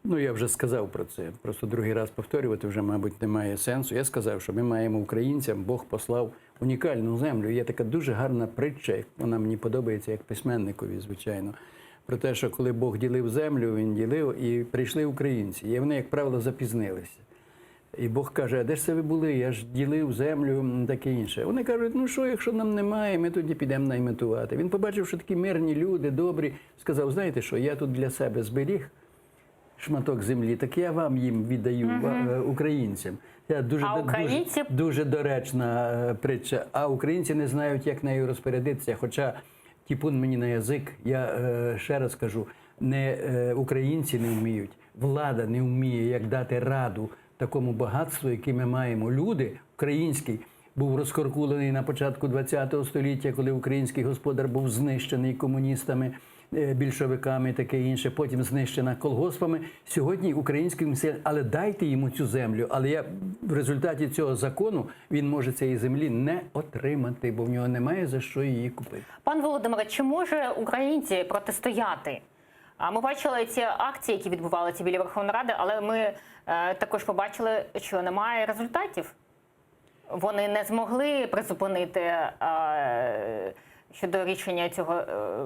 Ну, я вже сказав про це. Просто другий раз повторювати вже, мабуть, немає сенсу. Я сказав, що ми маємо українцям, Бог послав унікальну землю. Є така дуже гарна притча, вона мені подобається як письменникові, звичайно, про те, що коли Бог ділив землю, він ділив, і прийшли українці. І вони, як правило, запізнилися. І Бог каже, а де ж це ви були? Я ж ділив землю, таке інше. Вони кажуть, ну що, якщо нам немає, ми тоді підемо найметувати. Він побачив, що такі мирні люди, добрі, сказав, знаєте що, я тут для себе зберіг шматок землі, так я вам їм віддаю, українцям. Це дуже доречна притча. А українці не знають, як нею розпорядитися. Хоча, тіпун мені на язик, я ще раз кажу, не українці не вміють, влада не вміє, як дати раду такому багатству, яке ми маємо. Люди, український, був розкоркулений на початку ХХ століття, коли український господар був знищений комуністами, більшовиками і таке інше, потім знищена колгоспами. Сьогодні українським селянам, але дайте йому цю землю. Але в результаті цього закону він може цієї землі не отримати, бо в нього немає за що її купити. Пан Володимире, чи може українці протистояти? Ми бачили ці акції, які відбувалися біля Верховної Ради, але ми також побачили, що немає результатів. Вони не змогли призупинити щодо рішення цього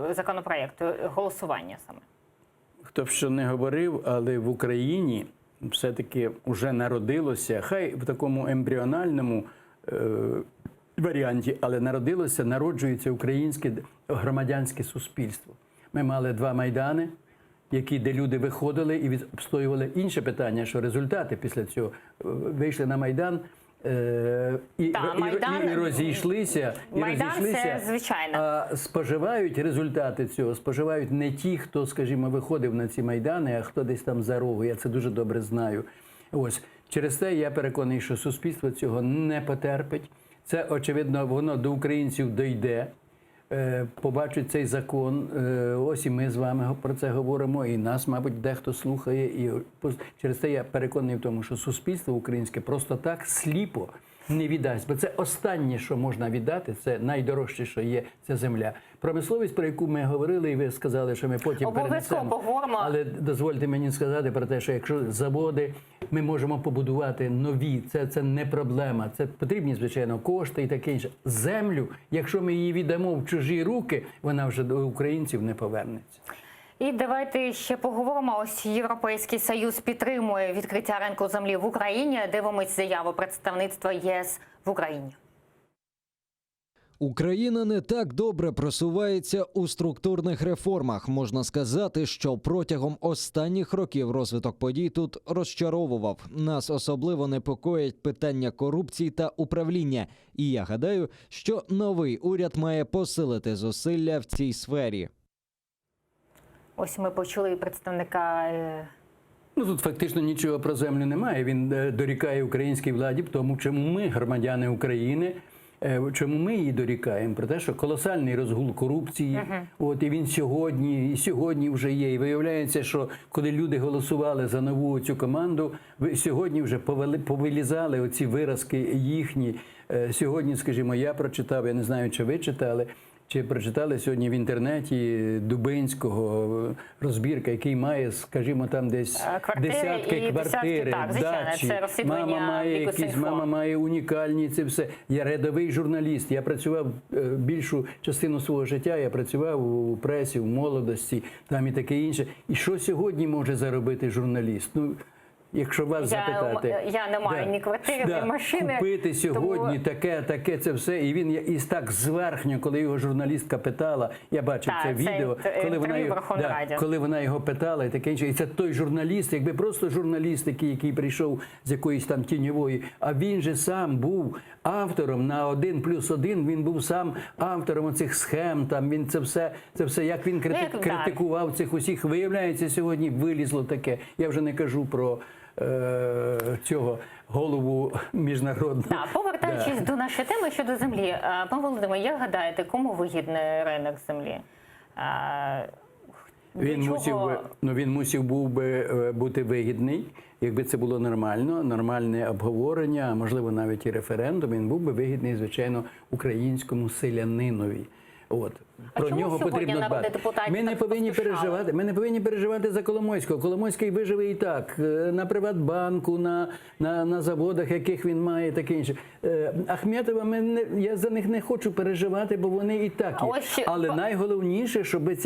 законопроєкту, голосування саме. Хто б що не говорив, але в Україні все-таки вже народилося, хай в такому ембріональному варіанті, але народжується українське громадянське суспільство. Ми мали 2 майдани, де люди виходили і відстоювали. Інше питання, що результати після цього вийшли на Майдан, і розійшлися, це звичайно. А споживають результати цього, споживають не ті, хто, скажімо, виходив на ці майдани, а хто десь там за рогу. Я це дуже добре знаю. Ось. Через те я переконаний, що суспільство цього не потерпить. Це, очевидно, воно до українців дійде, побачить цей закон. Ось і ми з вами про це говоримо, і нас, мабуть, дехто слухає. І через те я переконаний в тому, що суспільство українське просто так сліпо не віддасть. Бо це останнє, що можна віддати, це найдорожче, що є, це земля. Промисловість, про яку ми говорили, і ви сказали, що ми потім перенесемо. Але дозвольте мені сказати про те, що якщо заводи ми можемо побудувати нові, це не проблема. Це потрібні, звичайно, кошти і таке інше. Землю, якщо ми її віддамо в чужі руки, вона вже до українців не повернеться. І давайте ще поговоримо. Ось Європейський Союз підтримує відкриття ринку землі в Україні. Дивимось заяву представництва ЄС в Україні. Україна не так добре просувається у структурних реформах. Можна сказати, що протягом останніх років розвиток подій тут розчаровував. Нас особливо непокоять питання корупції та управління. І я гадаю, що новий уряд має посилити зусилля в цій сфері. Ось ми почули представника. Ну, тут фактично нічого про землю немає. Він дорікає українській владі в тому, чому ми, громадяни України, чому ми її дорікаємо. Про те, що колосальний розгул корупції, і він сьогодні вже є. І виявляється, що коли люди голосували за нову цю команду, сьогодні вже повилізали оці виразки їхні. Сьогодні, скажімо, я прочитав, я не знаю, чи ви читали, чи прочитали сьогодні в інтернеті Дубинського розбірка, який має, скажімо, там десь десятки квартир, дачі. Мама має унікальні це все. Я рядовий журналіст. Я працював більшу частину свого життя, я працював у пресі, в молодості, там і таке інше. І що сьогодні може заробити журналіст? Ну, якщо вас запитати, я не маю ні квартири, ні машини. Купити сьогодні таке, це все. І він і так зверхньо, коли його журналістка питала, я бачив це відео, коли вона його питала і таке інше. І це той журналіст, якби просто журналіст, який прийшов з якоїсь там тіньової, а він же сам був автором на 1+1, він був сам автором оцих схем, там він це все, як він критикував цих усіх. Виявляється, сьогодні вилізло таке. Я вже не кажу про цього голову міжнародного. Повертаючись до нашої теми щодо землі, пан Володимир, як гадаєте, кому вигідний ринок землі? Він мусив був би бути вигідний, якби це було нормальне обговорення, а можливо навіть і референдум, він був би вигідний, звичайно, українському селянинові. Про чому нього сьогодні потрібно народні дбати. депутати Ми не так повинні поспішали? переживати. Ми не повинні переживати за Коломойського. Коломойський виживе і так на Приватбанку, на заводах, яких він має, таке інше. Ахметова, я за них не хочу переживати, бо вони і так є. Але найголовніше,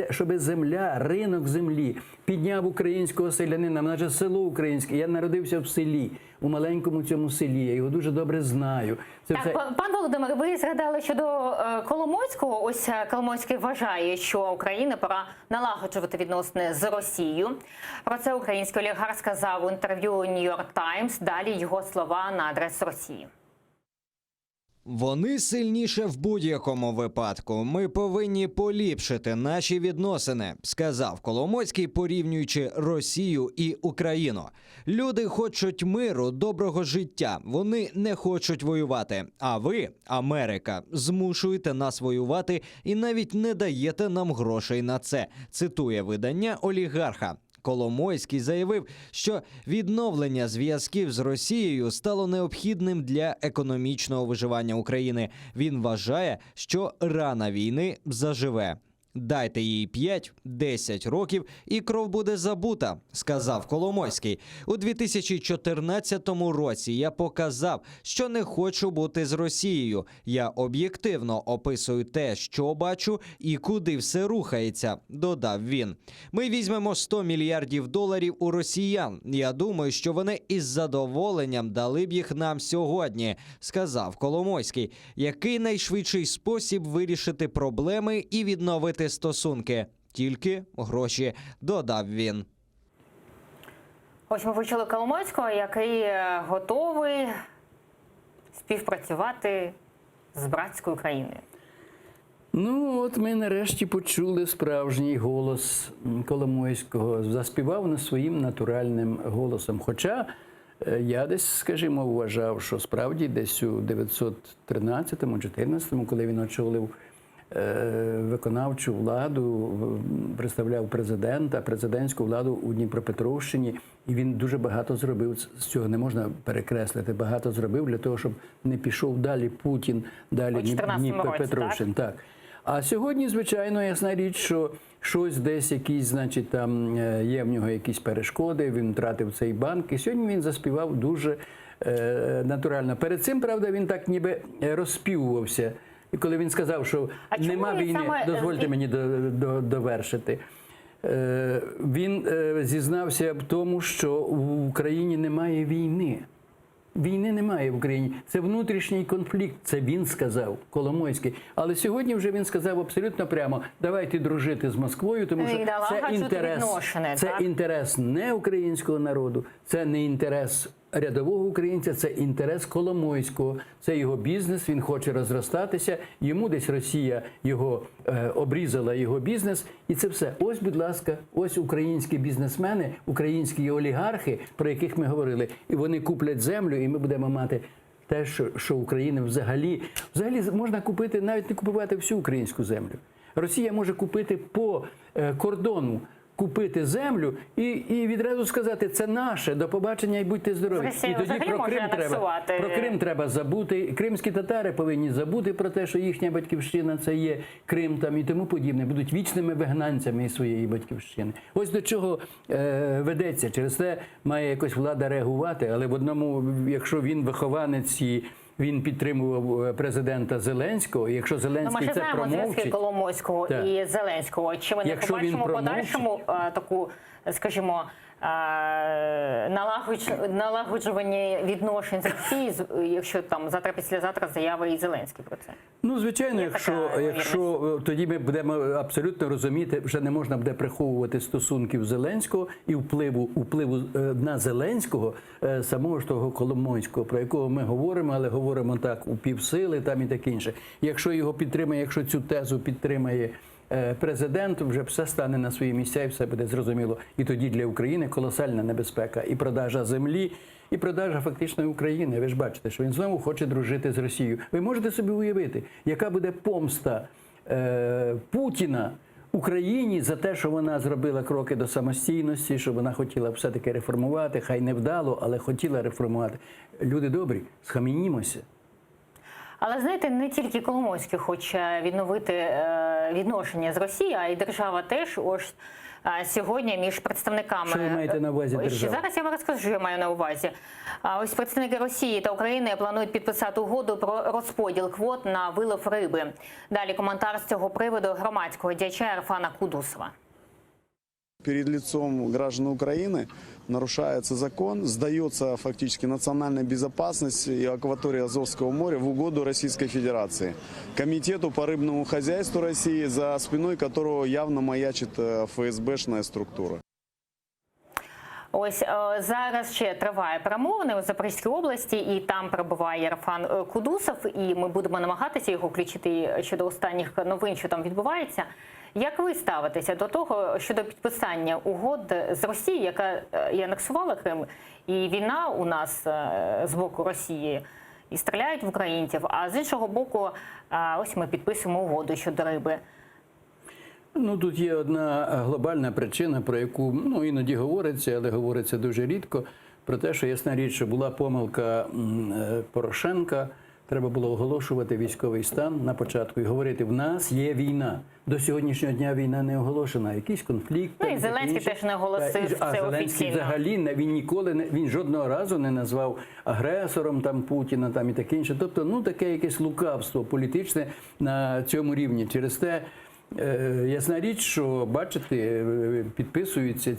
щоб земля, ринок землі підняв українського селянина, наше село українське. Я народився в селі, у маленькому цьому селі. Я його дуже добре знаю. Пан Володимир, ви згадали щодо Коломойського. Ось Коломойський вважає, що Україні пора налагоджувати відносини з Росією. Про це український олігарх сказав у інтерв'ю New York Times. Далі його слова на адресу Росії. Вони сильніше в будь-якому випадку. Ми повинні поліпшити наші відносини, сказав Коломойський, порівнюючи Росію і Україну. Люди хочуть миру, доброго життя. Вони не хочуть воювати. А ви, Америка, змушуєте нас воювати і навіть не даєте нам грошей на це, цитує видання олігарха. Коломойський заявив, що відновлення зв'язків з Росією стало необхідним для економічного виживання України. Він вважає, що рана війни заживе. Дайте їй 5-10 років і кров буде забута, сказав Коломойський. У 2014 році я показав, що не хочу бути з Росією. Я об'єктивно описую те, що бачу і куди все рухається, додав він. Ми візьмемо $100 мільярдів у росіян. Я думаю, що вони із задоволенням дали б їх нам сьогодні, сказав Коломойський. Який найшвидший спосіб вирішити проблеми і відновити стосунки? Тільки гроші, додав він. Ось ми почули Коломойського, який готовий співпрацювати з братською країною. Ну, от ми нарешті почули справжній голос Коломойського. Заспівав не своїм натуральним голосом. Хоча я десь, скажімо, вважав, що справді десь у 913-14, коли він очолив виконавчу владу, представляв президента, президентську владу у Дніпропетровщині, і він дуже багато зробив, з цього не можна перекреслити, багато зробив для того, щоб не пішов далі Путін, далі Дніпропетровщина. Так. А сьогодні, звичайно, ясна річ, що щось десь якісь, значить, там є в нього якісь перешкоди, він втратив цей банк, і сьогодні він заспівав дуже натурально. Перед цим, правда, він так ніби розспівувався. І коли він сказав, що нема війни, дозвольте мені довершити, він зізнався в тому, що в Україні немає війни. Війни немає в Україні. Це внутрішній конфлікт. Це він сказав, Коломойський. Але сьогодні вже він сказав абсолютно прямо: давайте дружити з Москвою, тому що це інтерес не українського народу, це не інтерес рядового українця, це інтерес Коломойського. Це його бізнес, він хоче розростатися. Йому десь Росія його обрізала, його бізнес. І це все. Ось, будь ласка, ось українські бізнесмени, українські олігархи, про яких ми говорили. І вони куплять землю, і ми будемо мати те, що Україна взагалі можна купити, навіть не купувати всю українську землю. Росія може купити по кордону, купити землю і відразу сказати: це наше, до побачення і будьте здорові. І тоді про Крим треба забути. Кримські татари повинні забути про те, що їхня батьківщина – це є Крим там і тому подібне. Будуть вічними вигнанцями із своєї батьківщини. Ось до чого ведеться. Через це має якось влада реагувати, але в одному, якщо він вихованець і він підтримував президента Зеленського, і якщо Зеленський це промовчить... Ми зв'язки Коломойського і Зеленського. Чи ми не побачимо подальшому таку, скажімо, налагоджування відношень з Росією, якщо там завтра-післязавтра заяви і Зеленський про це? Ну, звичайно, якщо тоді ми будемо абсолютно розуміти, вже не можна буде приховувати стосунків Зеленського і впливу на Зеленського, самого ж того Коломойського, про якого ми говоримо, але говоримо так у півсили там і таке інше. Якщо його підтримає, якщо цю тезу підтримає президент, вже все стане на свої місця і все буде зрозуміло. І тоді для України колосальна небезпека. І продажа землі, і продажа фактично України. Ви ж бачите, що він знову хоче дружити з Росією. Ви можете собі уявити, яка буде помста Путіна Україні за те, що вона зробила кроки до самостійності, що вона хотіла все-таки реформувати, хай не вдало, але хотіла реформувати. Люди добрі, схаменімося. Але, знаєте, не тільки Коломойський хоче відновити відношення з Росією, а й держава теж. Ось сьогодні між представниками... Що ви маєте на увазі держава? Зараз я вам розкажу, що я маю на увазі. Ось представники Росії та України планують підписати угоду про розподіл квот на вилов риби. Далі коментар з цього приводу громадського діяча Ерфана Кудусова. Перед лицом граждан Украины нарушается закон, сдается фактически национальная безопасность и акватория Азовского моря в угоду Российской Федерации. Комитету по рыбному хозяйству России, за спиной которого явно маячит ФСБшная структура. Ось зараз ще триває перемовини у Запорізькій області, і там перебуває Ерфан Кудусов, і ми будемо намагатися його включити щодо останніх новин, що там відбувається. Як ви ставитеся до того, щодо підписання угод з Росією, яка і анексувала Крим, і війна у нас з боку Росії, і стріляють в українців, а з іншого боку, ось ми підписуємо угоду щодо риби? Ну, тут є одна глобальна причина, про яку іноді говориться, але говориться дуже рідко, про те, що ясна річ, що була помилка Порошенка, треба було оголошувати військовий стан на початку і говорити, в нас є війна. До сьогоднішнього дня війна не оголошена, якийсь конфлікт. Ну і Зеленський теж не оголосив це офіційно. Зеленський взагалі, він жодного разу не назвав агресором Путіна і таке інше. Тобто, таке якесь лукавство політичне на цьому рівні. Через те, ясна річ, що, бачите, підписуються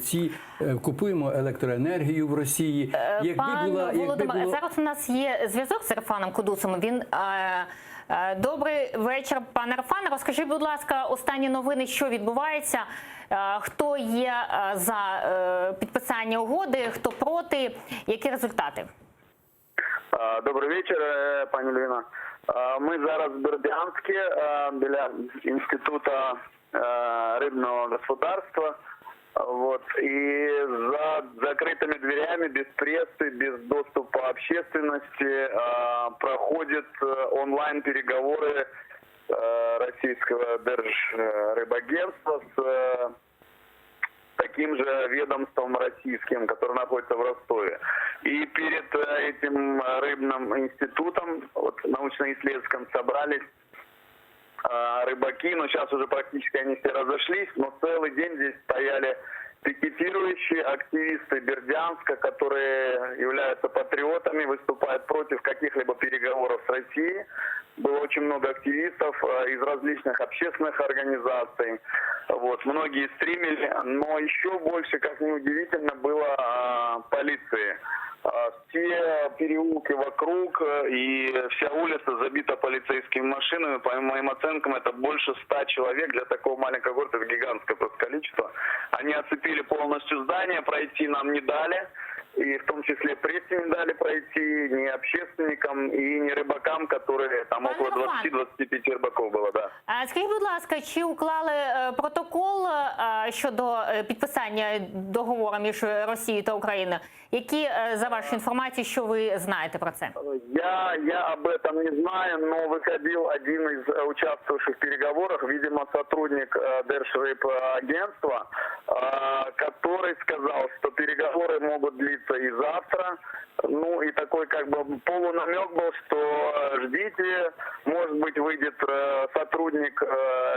купуємо електроенергію в Росії. Пан Володимир, зараз у нас є зв'язок з Ерфаном Кудусом. Добрий вечір, пане Ерфане. Розкажіть, будь ласка, останні новини, що відбувається, хто є за підписання угоди, хто проти, які результати? Добрий вечір, пані Ліна. Ми зараз в Бердянську, біля Інституту рибного господарства. И за закрытыми дверями, без прессы, без доступа общественности проходят онлайн-переговоры российского Держрыбагентства с таким же ведомством российским, которое находится в Ростове. И перед этим рыбным институтом, научно-исследовательским, собрались рыбаки, но сейчас уже практически они все разошлись, но целый день здесь стояли пикетирующие активисты Бердянска, которые являются патриотами, выступают против каких-либо переговоров с Россией. Было очень много активистов из различных общественных организаций. Многие стримили, но еще больше, как ни удивительно, было полиции. Все переулки вокруг и вся улица забита полицейскими машинами. По моим оценкам, это больше 100 человек. Для такого маленького города это гигантское просто количество. Они оцепили полностью здание, пройти нам не дали. И в том числе прессе не дали пройти, ни общественникам и ни рыбакам, которые там около 20-25 рыбаков было, да. Скажіть, будь ласка, чи уклали протокол щодо підписання договору між Росією та Україною? Які, за вашу інформацію, що ви знаєте про це? Я об этом не знаю, но выходил один из участвовавших в переговорах, видимо, сотрудник Держрыбагентства, который сказал, что переговоры могут длиться и завтра. И такой полунамек был, что ждите, может быть, выйдет сотрудник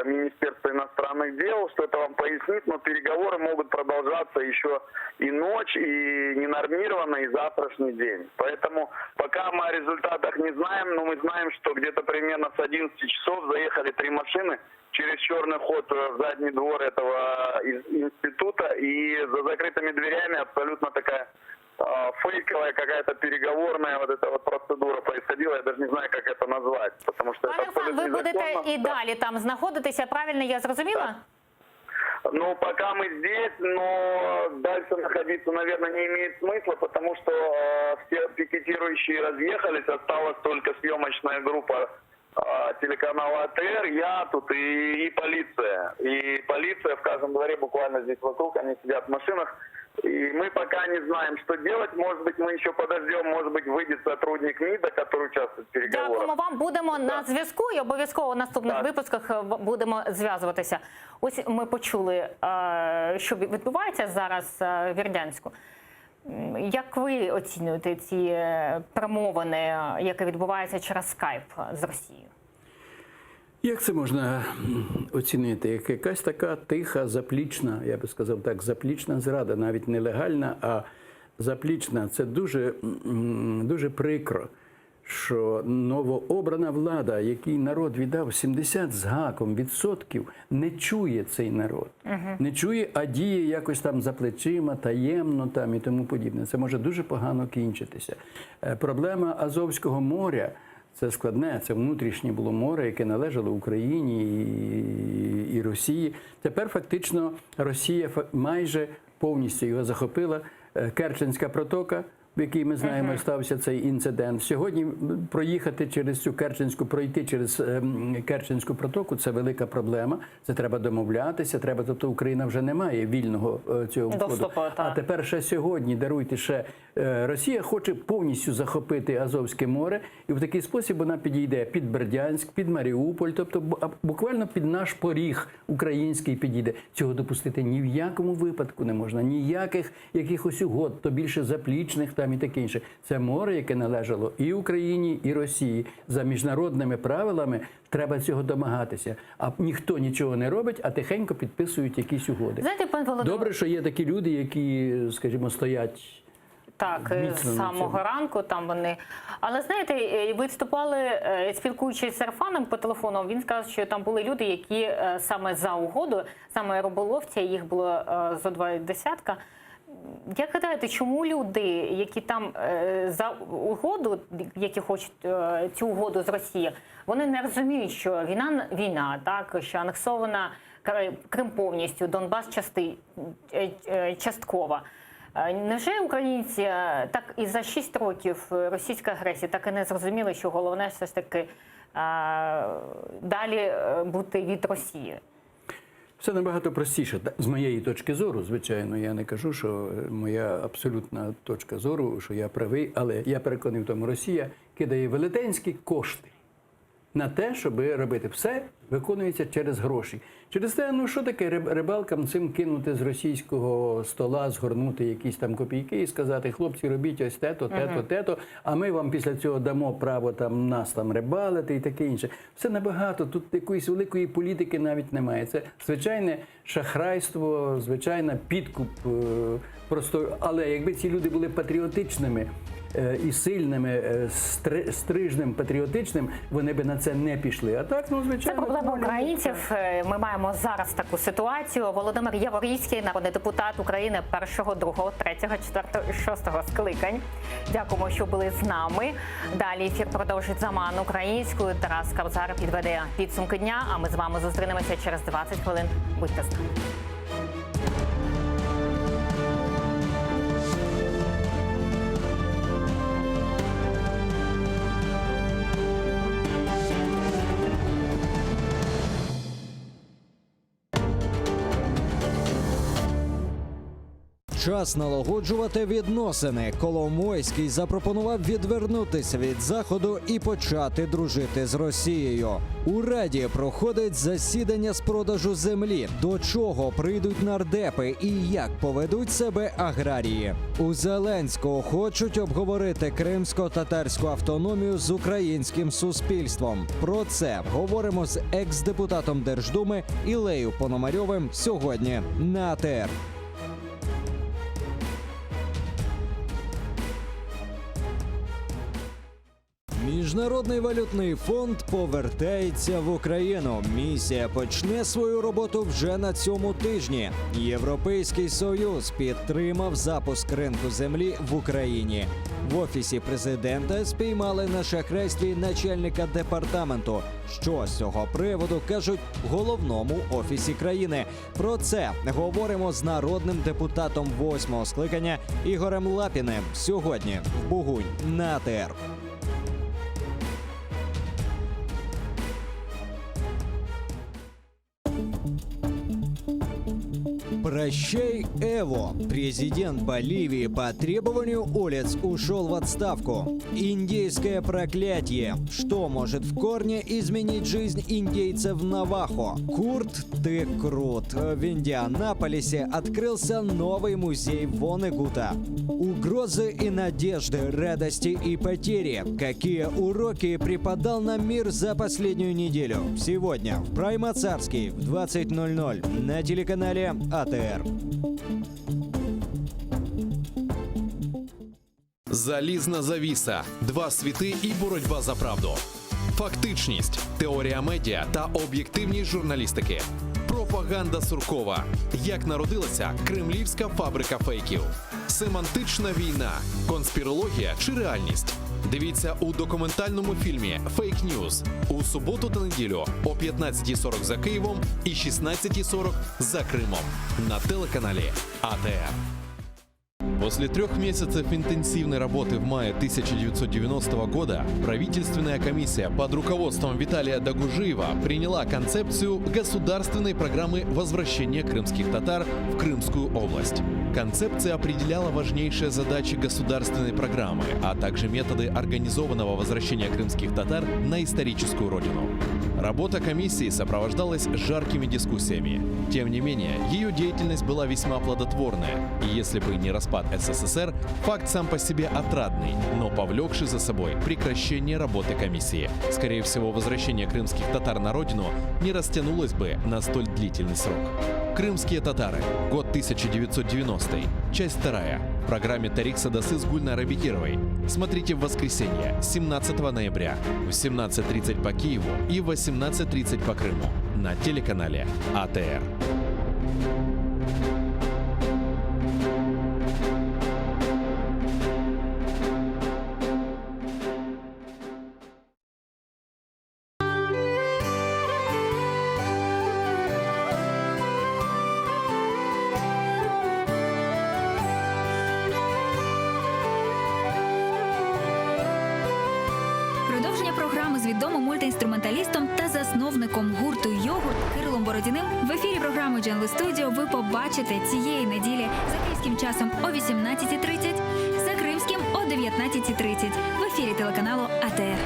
Министерства иностранных дел, что это вам пояснит, но переговоры могут продолжаться еще и ночь, и ненормированно, и завтрашний день. Поэтому пока мы о результатах не знаем, но мы знаем, что где-то примерно с 11 часов заехали 3 машины через черный ход в задний двор этого института, и за закрытыми дверями абсолютно такая фейковая какая-то переговорная процедура происходила, я даже не знаю, как это назвать, потому что Пане Ерфан, ви будете і далі там знаходитися, правильно я зрозуміла? Пока мы здесь, но дальше находиться, наверное, не имеет смысла, потому что все пикетирующие разъехались, осталась только съемочная группа телеканала АТР, я тут и полиция. И полиция в каждом дворе буквально здесь вокруг, они сидят в машинах. И мы пока не знаем, что делать. Может быть, мы еще подождем, может быть, выйдет сотрудник МИДа, который участвует в переговорах. Дякуємо вам, будемо на зв'язку і обов'язково в наступних випусках будемо зв'язуватися. Ось ми почули, що відбувається зараз в Бердянську. Як ви оцінюєте ці перемовини, які відбуваються через скайп з Росією? Як це можна оцінити? Як якась така тиха, заплічна, я би сказав так, заплічна зрада, навіть не легальна, а заплічна. Це дуже прикро, що новообрана влада, який народ віддав 70 з гаком відсотків, не чує цей народ. Не чує, а діє якось там за плечима, таємно там і тому подібне. Це може дуже погано кінчитися. Проблема Азовського моря – це складне, це внутрішнє було море, яке належало Україні і Росії. Тепер фактично Росія майже повністю його захопила. Керченська протока, в якій ми знаємо, стався цей інцидент. Сьогодні пройти через Керченську протоку – це велика проблема. Це треба домовлятися, тобто Україна вже не має вільного цього входу. А тепер ще сьогодні, даруйте, Росія хоче повністю захопити Азовське море, і в такий спосіб вона підійде під Бердянськ, під Маріуполь, тобто буквально під наш поріг український підійде. Цього допустити ні в якому випадку не можна, ніяких якихось угод, то більше заплічних там і таке інше. Це море, яке належало і Україні, і Росії. За міжнародними правилами треба цього домагатися. А ніхто нічого не робить, а тихенько підписують якісь угоди. Знаєте, пан Володимир... Добре, що є такі люди, які, скажімо, стоять так, з самого ранку там вони. Але, знаєте, ви виступали, спілкуючись з Сарафаном по телефону, він сказав, що там були люди, які саме за угоду, саме риболовці, їх було зо 20. Як гадаєте, чому люди, які там за угоду, які хочуть цю угоду з Росією, вони не розуміють, що війна, так, що анексована Крим повністю, Донбас частково. Невже українці так і за 6 років російської агресії так і не зрозуміли, що головне все ж таки далі бути від Росії? Все набагато простіше. З моєї точки зору, звичайно, я не кажу, що моя абсолютна точка зору, що я правий, але я переконаний в тому, Росія кидає велетенські кошти на те, щоб робити все, виконується через гроші. Через те, ну що таке рибалкам цим кинути з російського стола, згорнути якісь там копійки і сказати, хлопці, робіть ось те-то, а ми вам після цього дамо право там нас там рибалити і таке інше. Все набагато, тут якоїсь великої політики навіть немає. Це звичайне шахрайство, звичайно, підкуп. Просто, але якби ці люди були патріотичними і сильними, стрижним, патріотичним, вони би на це не пішли. А так, ну, звичайно... Це проблема українців. Ми маємо зараз таку ситуацію. Володимир Яворівський, народний депутат України 1-го, 2-го, 3-го, 4-го і 6-го скликань. Дякуємо, що були з нами. Далі ефір продовжить Заман українською. Тарас Кавзар підведе підсумки дня, а ми з вами зустрінемося через 20 хвилин. Будьте з нами. Час налагоджувати відносини. Коломойський запропонував відвернутися від Заходу і почати дружити з Росією. У Раді проходить засідання з продажу землі. До чого прийдуть нардепи і як поведуть себе аграрії. У Зеленського хочуть обговорити кримсько-татарську автономію з українським суспільством. Про це говоримо з екс-депутатом Держдуми Ілею Пономарьовим сьогодні на АТР. Міжнародний валютний фонд повертається в Україну. Місія почне свою роботу вже на цьому тижні. Європейський Союз підтримав запуск ринку землі в Україні. В Офісі президента спіймали на шахрайстві начальника департаменту. Що з цього приводу кажуть в головному офісі країни? Про це говоримо з народним депутатом 8-го скликання Ігорем Лапіним сьогодні в Бугунь на АТР. Прощай, Эво. Президент Боливии по требованию Олец ушел в отставку. Индейское проклятие. Что может в корне изменить жизнь индейцев Навахо? Курт, ты крут. В Индианаполисе открылся новый музей Вонегута. Угрозы и надежды, радости и потери. Какие уроки преподал нам мир за последнюю неделю? Сегодня в Прайма Царский в 20:00 на телеканале АТР. Залізна завіса, два світи і боротьба за правду. Фактичність, теорія медіа та об'єктивність журналістики. Пропаганда Суркова. Як народилася кремлівська фабрика фейків. Семантична війна, конспірологія чи реальність. Дивіться у документальному фільмі «Фейк Ньюз» у суботу та неділю о 15:40 за Києвом і 16:40 за Кримом на телеканале АТР. После 3 месяцев интенсивной работы в мае 1990 года правительственная комиссия под руководством Виталия Дагужиева приняла концепцию государственной программы возвращения крымских татар в Крымскую область. Концепция определяла важнейшие задачи государственной программы, а также методы организованного возвращения крымских татар на историческую родину. Работа комиссии сопровождалась жаркими дискуссиями. Тем не менее, ее деятельность была весьма плодотворная, и если бы не распад СССР, факт сам по себе отрадный, но повлекший за собой прекращение работы комиссии. Скорее всего, возвращение крымских татар на родину не растянулось бы на столь длительный срок. Крымские татары. Год 1990. Часть 2. В программе Тарик Садасы с Гульнарой Бекировой. Смотрите в воскресенье, 17 ноября, в 17:30 по Киеву и в 18:30 по Крыму на телеканале АТР. Продовження програми з відомим мультиінструменталістом та засновником гурту «Йогурт» Кирилом Бородіним в ефірі програми «Дженли Студіо» ви побачите цієї неділі за київським часом о 18:30, за кримським о 19:30 в ефірі телеканалу АТР.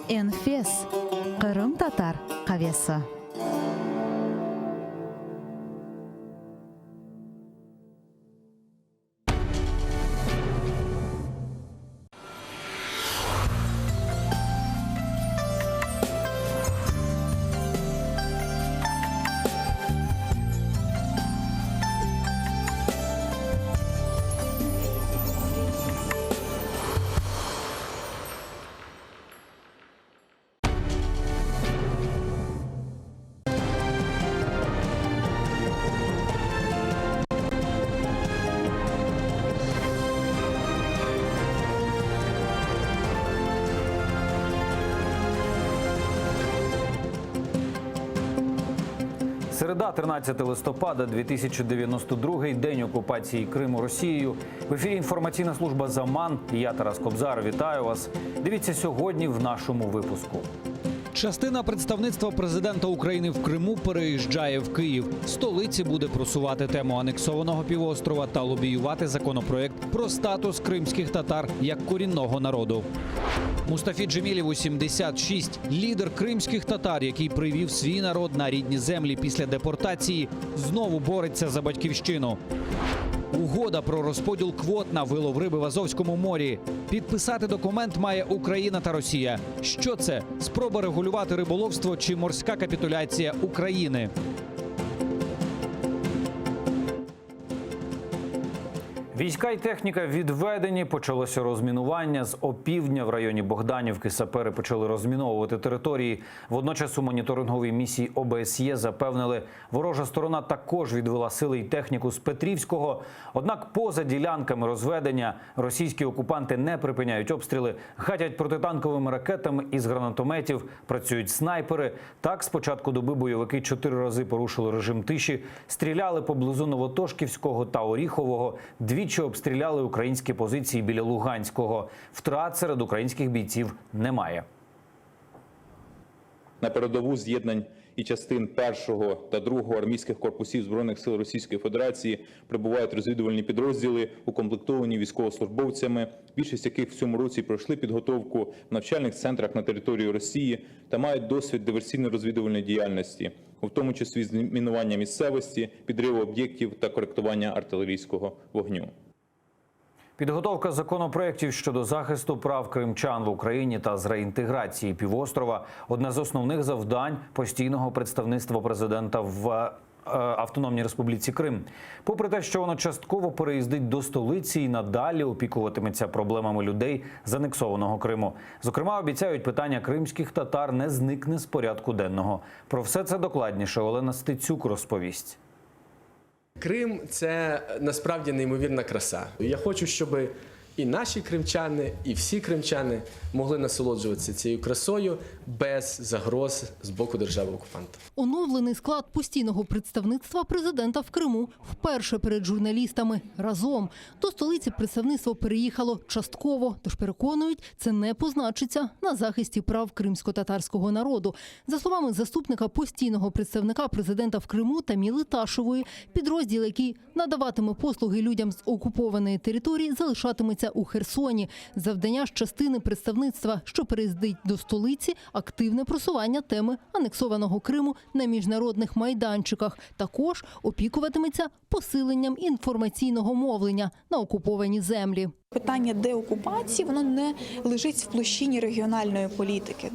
Энфес. Кырым-татар кавесы. Середа, 13 листопада, 2092 день окупації Криму Росією. В ефірі інформаційна служба «Заман». Я Тарас Кобзар. Вітаю вас. Дивіться сьогодні в нашому випуску. Частина представництва президента України в Криму переїжджає в Київ. В столиці буде просувати тему анексованого півострова та лобіювати законопроект про статус кримських татар як корінного народу. Мустафі Джемілєву 76. Лідер кримських татар, який привів свій народ на рідні землі після депортації, знову бореться за батьківщину. Угода про розподіл квот на вилов риби в Азовському морі. Підписати документ має Україна та Росія. Що це? Спроба регулювати риболовство чи морська капітуляція України? Війська і техніка відведені, почалося розмінування. З опівдня в районі Богданівки сапери почали розміновувати території. Водночас у моніторинговій місії ОБСЄ запевнили, ворожа сторона також відвела сили і техніку з Петрівського. Однак поза ділянками розведення російські окупанти не припиняють обстріли, гатять протитанковими ракетами із гранатометів, працюють снайпери. Так, з початку доби бойовики 4 рази порушили режим тиші, стріляли поблизу Новотошківського та Оріхового, двічі обстріляли українські позиції біля Луганського. Втрат серед українських бійців немає. На передову з'єднань і частин 1-го та 2-го армійських корпусів Збройних сил Російської Федерації прибувають розвідувальні підрозділи, укомплектовані військовослужбовцями, більшість яких в цьому році пройшли підготовку в навчальних центрах на території Росії та мають досвід диверсійно-розвідувальної діяльності, у тому числі з мінування місцевості, підриву об'єктів та коректування артилерійського вогню. Підготовка законопроєктів щодо захисту прав кримчан в Україні та з реінтеграції півострова – одне з основних завдань постійного представництва президента в Автономній Республіці Крим. Попри те, що воно частково переїздить до столиці і надалі опікуватиметься проблемами людей з анексованого Криму. Зокрема, обіцяють, питання кримських татар не зникне з порядку денного. Про все це докладніше Олена Стецюк розповість. Крим – це насправді неймовірна краса. Я хочу, щоб і наші кримчани, і всі кримчани могли насолоджуватися цією красою без загроз з боку держави-окупанта. Оновлений склад постійного представництва президента в Криму вперше перед журналістами разом. До столиці представництво переїхало частково, тож переконують, це не позначиться на захисті прав кримсько-татарського народу. За словами заступника постійного представника президента в Криму Таміли Ташевої, підрозділ, який надаватиме послуги людям з окупованої території, залишатиметься у Херсоні. Завдання ж частини представництва, що переїздить до столиці, активне просування теми анексованого Криму на міжнародних майданчиках. Також опікуватиметься посиленням інформаційного мовлення на окуповані землі. Питання деокупації, воно не лежить в площині регіональної політики,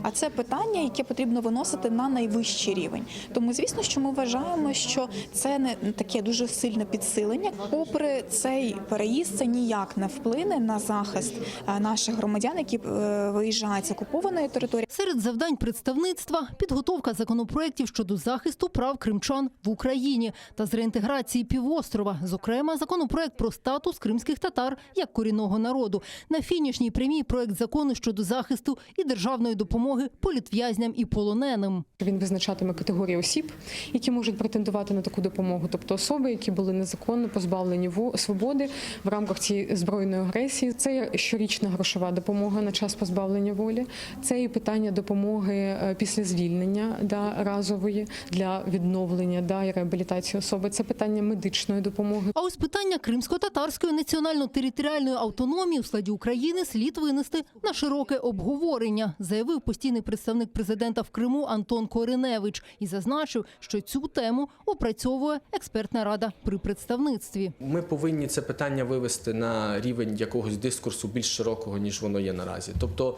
а це питання, яке потрібно виносити на найвищий рівень. Тому, звісно, що ми вважаємо, що це не таке дуже сильне підсилення. Попри цей переїзд, це ніяк не вплине на захист наших громадян, які виїжджають з окупованої території. Серед завдань представництва – підготовка законопроєктів щодо захисту прав кримчан в Україні та з реінтеграції півострова. Зокрема, законопроєкт про статус кримських татар як корінного народу. На фінішній прямій проект закону щодо захисту і державної допомоги політв'язням і полоненим. Він визначатиме категорії осіб, які можуть претендувати на таку допомогу, тобто особи, які були незаконно позбавлені свободи в рамках цієї збройної агресії. Це є щорічна грошова допомога на час позбавлення волі, це і питання допомоги після звільнення разової для відновлення і реабілітації особи, це питання медичної допомоги. А ось питання кримсько-татарської національно-територіальної автономії у складі України слід винести на широке обговорення, заявив постійний представник президента в Криму Антон Кориневич і зазначив, що цю тему опрацьовує експертна рада при представництві. Ми повинні це питання вивести на рівень якогось дискурсу більш широкого, ніж воно є наразі. Тобто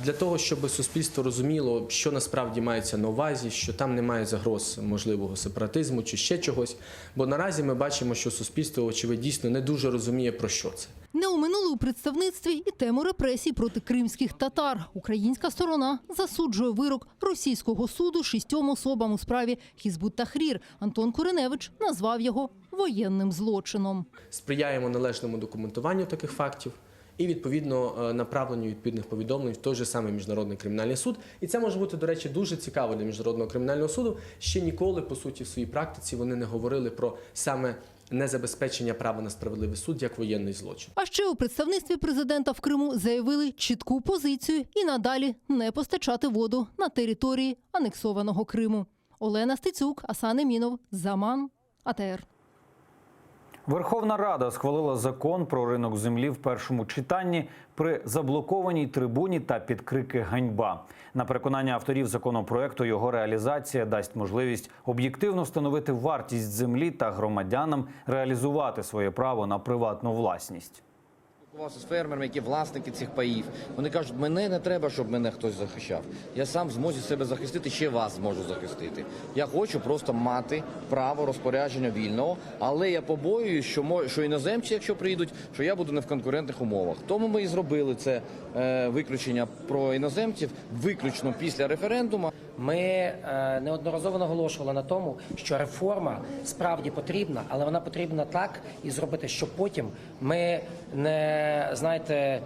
для того, щоб суспільство розуміло, що насправді мається на увазі, що там немає загроз можливого сепаратизму чи ще чогось, бо наразі ми бачимо, що суспільство, очевидно, дійсно не дуже розуміє, про що це. Не оминули у представництві і тему репресій проти кримських татар. Українська сторона засуджує вирок російського суду 6 особам у справі Хізбут-Тахрір. Антон Кориневич назвав його воєнним злочином. Сприяємо належному документуванню таких фактів і, відповідно, направленню відповідних повідомлень в той же самий Міжнародний кримінальний суд. І це може бути, до речі, дуже цікаво для Міжнародного кримінального суду. Ще ніколи, по суті, в своїй практиці вони не говорили про саме незабезпечення права на справедливий суд як воєнний злочин. А ще у представництві президента в Криму заявили чітку позицію і надалі не постачати воду на території анексованого Криму. Олена Стецюк, Асан Емінов, Заман, АТР. Верховна Рада схвалила закон про ринок землі в першому читанні при заблокованій трибуні та під крики «Ганьба». На переконання авторів законопроекту, його реалізація дасть можливість об'єктивно встановити вартість землі та громадянам реалізувати своє право на приватну власність. З фермерами, які власники цих паїв, вони кажуть, мене не треба, щоб мене хтось захищав. Я сам в змозі себе захистити, ще вас зможу захистити. Я хочу просто мати право розпорядження вільного, але я побоююсь, що іноземці, якщо прийдуть, що я буду не в конкурентних умовах. Тому ми і зробили це виключення про іноземців виключно після референдуму. Ми неодноразово наголошували на тому, що реформа справді потрібна, але вона потрібна так і зробити, щоб потім ми не, знаєте,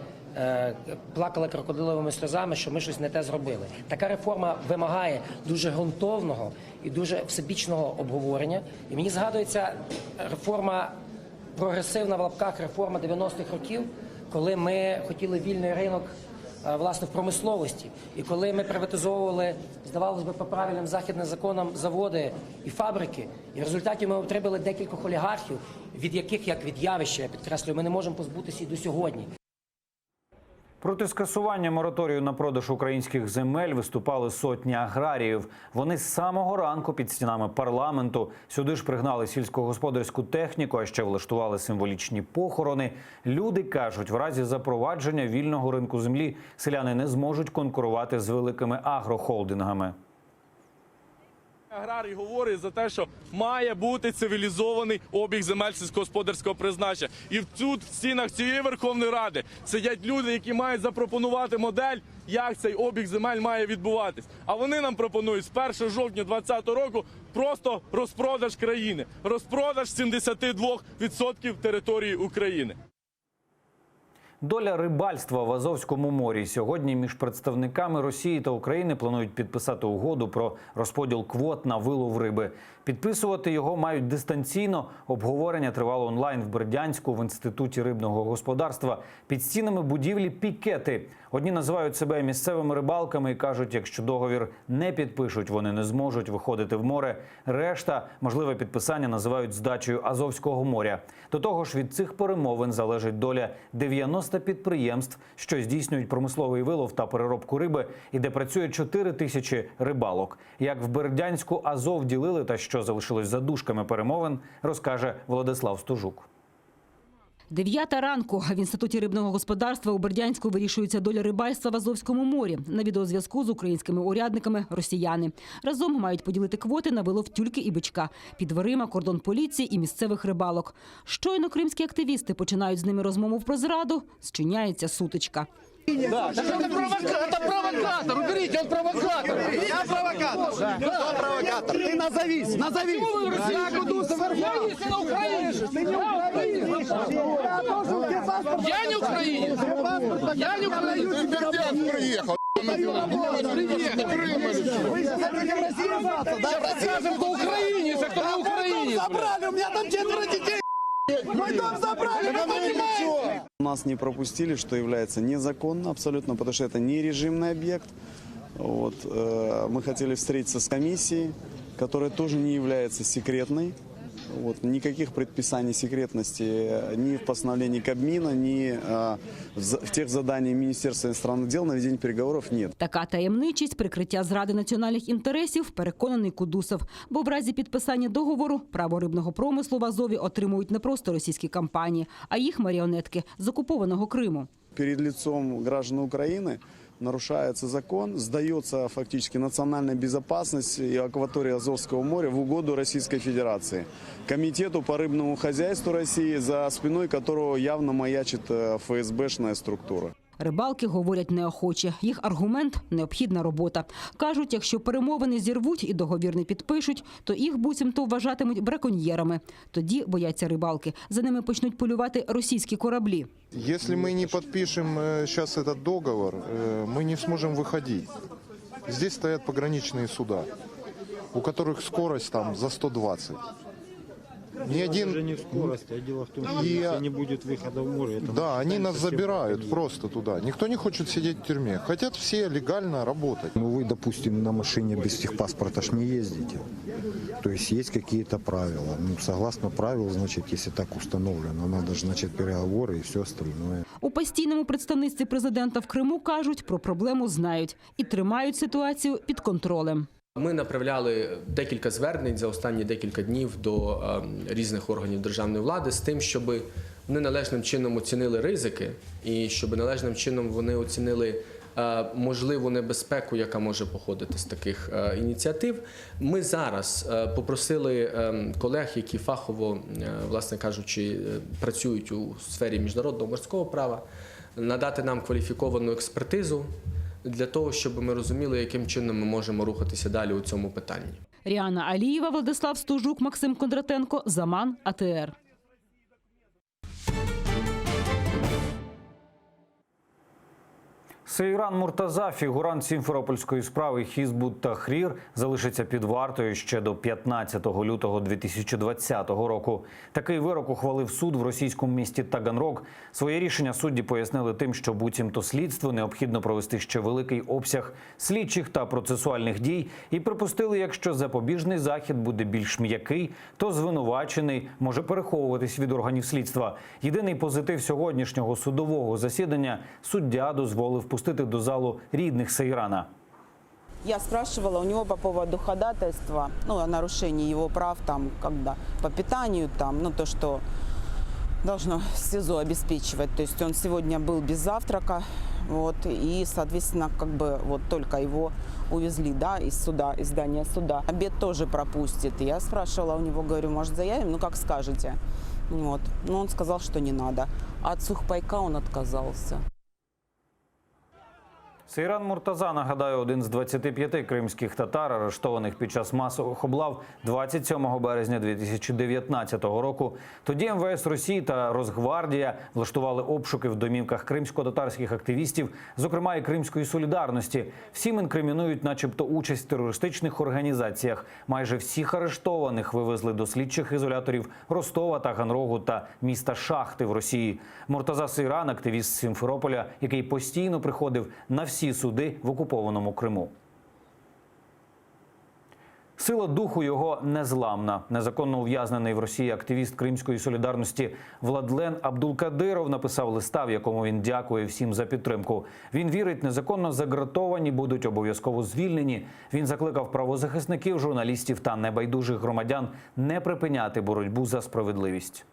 плакали крокодиловими сльозами, що ми щось не те зробили. Така реформа вимагає дуже ґрунтовного і дуже всебічного обговорення. І мені згадується реформа, прогресивна в лапках реформа 90-х років, коли ми хотіли вільний ринок, власне, в промисловості. І коли ми приватизовували, здавалось би, по правильним західним законам заводи і фабрики, і в результаті ми отримали декількох олігархів, від яких, як від явища, я підкреслюю, ми не можемо позбутися і до сьогодні. Проти скасування мораторію на продаж українських земель виступали сотні аграріїв. Вони з самого ранку під стінами парламенту. Сюди ж пригнали сільськогосподарську техніку, а ще влаштували символічні похорони. Люди кажуть, в разі запровадження вільного ринку землі селяни не зможуть конкурувати з великими агрохолдингами. Аграрій говорить за те, що має бути цивілізований обіг земель сільськогосподарського призначення. І тут, в стінах цієї Верховної Ради, сидять люди, які мають запропонувати модель, як цей обіг земель має відбуватись. А вони нам пропонують з 1 жовтня 2020 року просто розпродаж країни. Розпродаж 72% території України. Доля рибальства в Азовському морі. Сьогодні між представниками Росії та України планують підписати угоду про розподіл квот на вилов риби. Підписувати його мають дистанційно. Обговорення тривало онлайн в Бердянську в Інституті рибного господарства. Під стінами будівлі пікети. Одні називають себе місцевими рибалками і кажуть, якщо договір не підпишуть, вони не зможуть виходити в море. Решта, можливе підписання, називають здачею Азовського моря. До того ж, від цих перемовин залежить доля 90 підприємств, що здійснюють промисловий вилов та переробку риби, і де працює 4 тисячі рибалок. Як в Бердянську Азов ділили та що залишилось за дужками перемовин, розкаже Владислав Стужук. 9 ранку в Інституті рибного господарства у Бердянську вирішується доля рибальства в Азовському морі. На відеозв'язку з українськими урядниками росіяни. Разом мають поділити квоти на вилов тюльки і бичка. Під дверима кордон поліції і місцевих рибалок. Щойно кримські активісти починають з ними розмову про зраду, зчиняється сутичка. Да, это провокатор, уберите, он провокатор. Я провокатор. Да. Кто провокатор? Ты назовись. Я Гудусов, я на Украине. Ты не украинец. Я не украинец. Я не украинец. Приехал. Вы сейчас хотите в России остаться, да? Расскажем, кто украинец, а кто не украинец. Забрали, у меня там 4 детей. Мой дом забрали, вы понимаете? Нас не пропустили, что является незаконно абсолютно, потому что это не режимный объект. Вот. Мы хотели встретиться с комиссией, которая тоже не является секретной. Вот. Никаких предписаний секретности ни в постановлении Кабмина, ни в тех заданиях Министерства иностранных дел на ведение переговоров нет. Така таємничість, прикриття зради національних інтересів, переконаний Кудусов. Бо в разі підписання договору право рибного промислу в Азові отримують не просто російські компанії, а їх маріонетки з окупованого Криму. Перед лицом граждан Украины нарушается закон, сдается фактически национальная безопасность и акватория Азовского моря в угоду Российской Федерации. Комитету по рыбному хозяйству России, за спиной которого явно маячит ФСБшная структура. Рибалки говорять неохоче. Їх аргумент – необхідна робота. Кажуть, якщо перемовини зірвуть і договір не підпишуть, то їх буцімто вважатимуть браконьєрами. Тоді, бояться рибалки, за ними почнуть полювати російські кораблі. Если мы не подпишем сейчас этот договор, мы не сможем выходить. Здесь стоят пограничные суда, у которых скорость там за 120. Ни один... Уже не скорость, а дело в том, что если не будет выхода в море... Да, они нас забирают просто туда. Никто не хочет сидеть в тюрьме. Хотят все легально работать. Ну вы, допустим, на машине без техпаспорта ж не ездите. То есть есть какие-то правила. Ну, согласно правил, значит, если так установлено, надо же, значит, переговоры и все остальное. У постійному представництві президента в Криму кажуть, про проблему знають і тримають ситуацію під контролем. Ми направляли декілька звернень за останні декілька днів до різних органів державної влади з тим, щоб вони належним чином оцінили ризики і щоб належним чином вони оцінили можливу небезпеку, яка може походити з таких ініціатив. Ми зараз попросили колег, які фахово, власне кажучи, працюють у сфері міжнародного морського права, надати нам кваліфіковану експертизу для того, щоб ми розуміли, яким чином ми можемо рухатися далі у цьому питанні. Ріана Алієва, Владислав Стужук, Максим Кондратенко, Заман, АТР. Сейран Муртаза, фігурант сімферопольської справи Хізбут Тахрір, залишиться під вартою ще до 15 лютого 2020 року. Такий вирок ухвалив суд в російському місті Таганрог. Своє рішення судді пояснили тим, що буцімто слідству необхідно провести ще великий обсяг слідчих та процесуальних дій і припустили, якщо запобіжний захід буде більш м'який, то звинувачений може переховуватись від органів слідства. Єдиний позитив сьогоднішнього судового засідання – суддя дозволив пустити до залу рідних Сейрана. Я спрашивала у него по поводу ходатайства, о нарушении его прав, когда по питанию, то, что должно СИЗО обеспечивать. То есть он сегодня был без завтрака, и, соответственно, только его увезли, из суда, из здания суда. Обед тоже пропустит. Я спрашивала у него, говорю, может, заявим? Как скажете. Но он сказал, что не надо. От сухпайка он отказался. Сейран Муртаза, нагадаю, один з 25 кримських татар, арештованих під час масових облав 27 березня 2019 року. Тоді МВС Росії та Росгвардія влаштували обшуки в домівках кримсько-татарських активістів, зокрема і Кримської солідарності. Всім інкримінують начебто участь в терористичних організаціях. Майже всіх арештованих вивезли до слідчих ізоляторів Ростова, Таганрогу та міста Шахти в Росії. Муртаза Сейран – активіст з Сімферополя, який постійно приходив на всі суди в окупованому Криму. Сила духу його незламна. Незаконно ув'язнений в Росії активіст Кримської солідарності Владлен Абдулкадиров написав листа, в якому він дякує всім за підтримку. Він вірить, незаконно загратовані будуть обов'язково звільнені. Він закликав правозахисників, журналістів та небайдужих громадян не припиняти боротьбу за справедливість.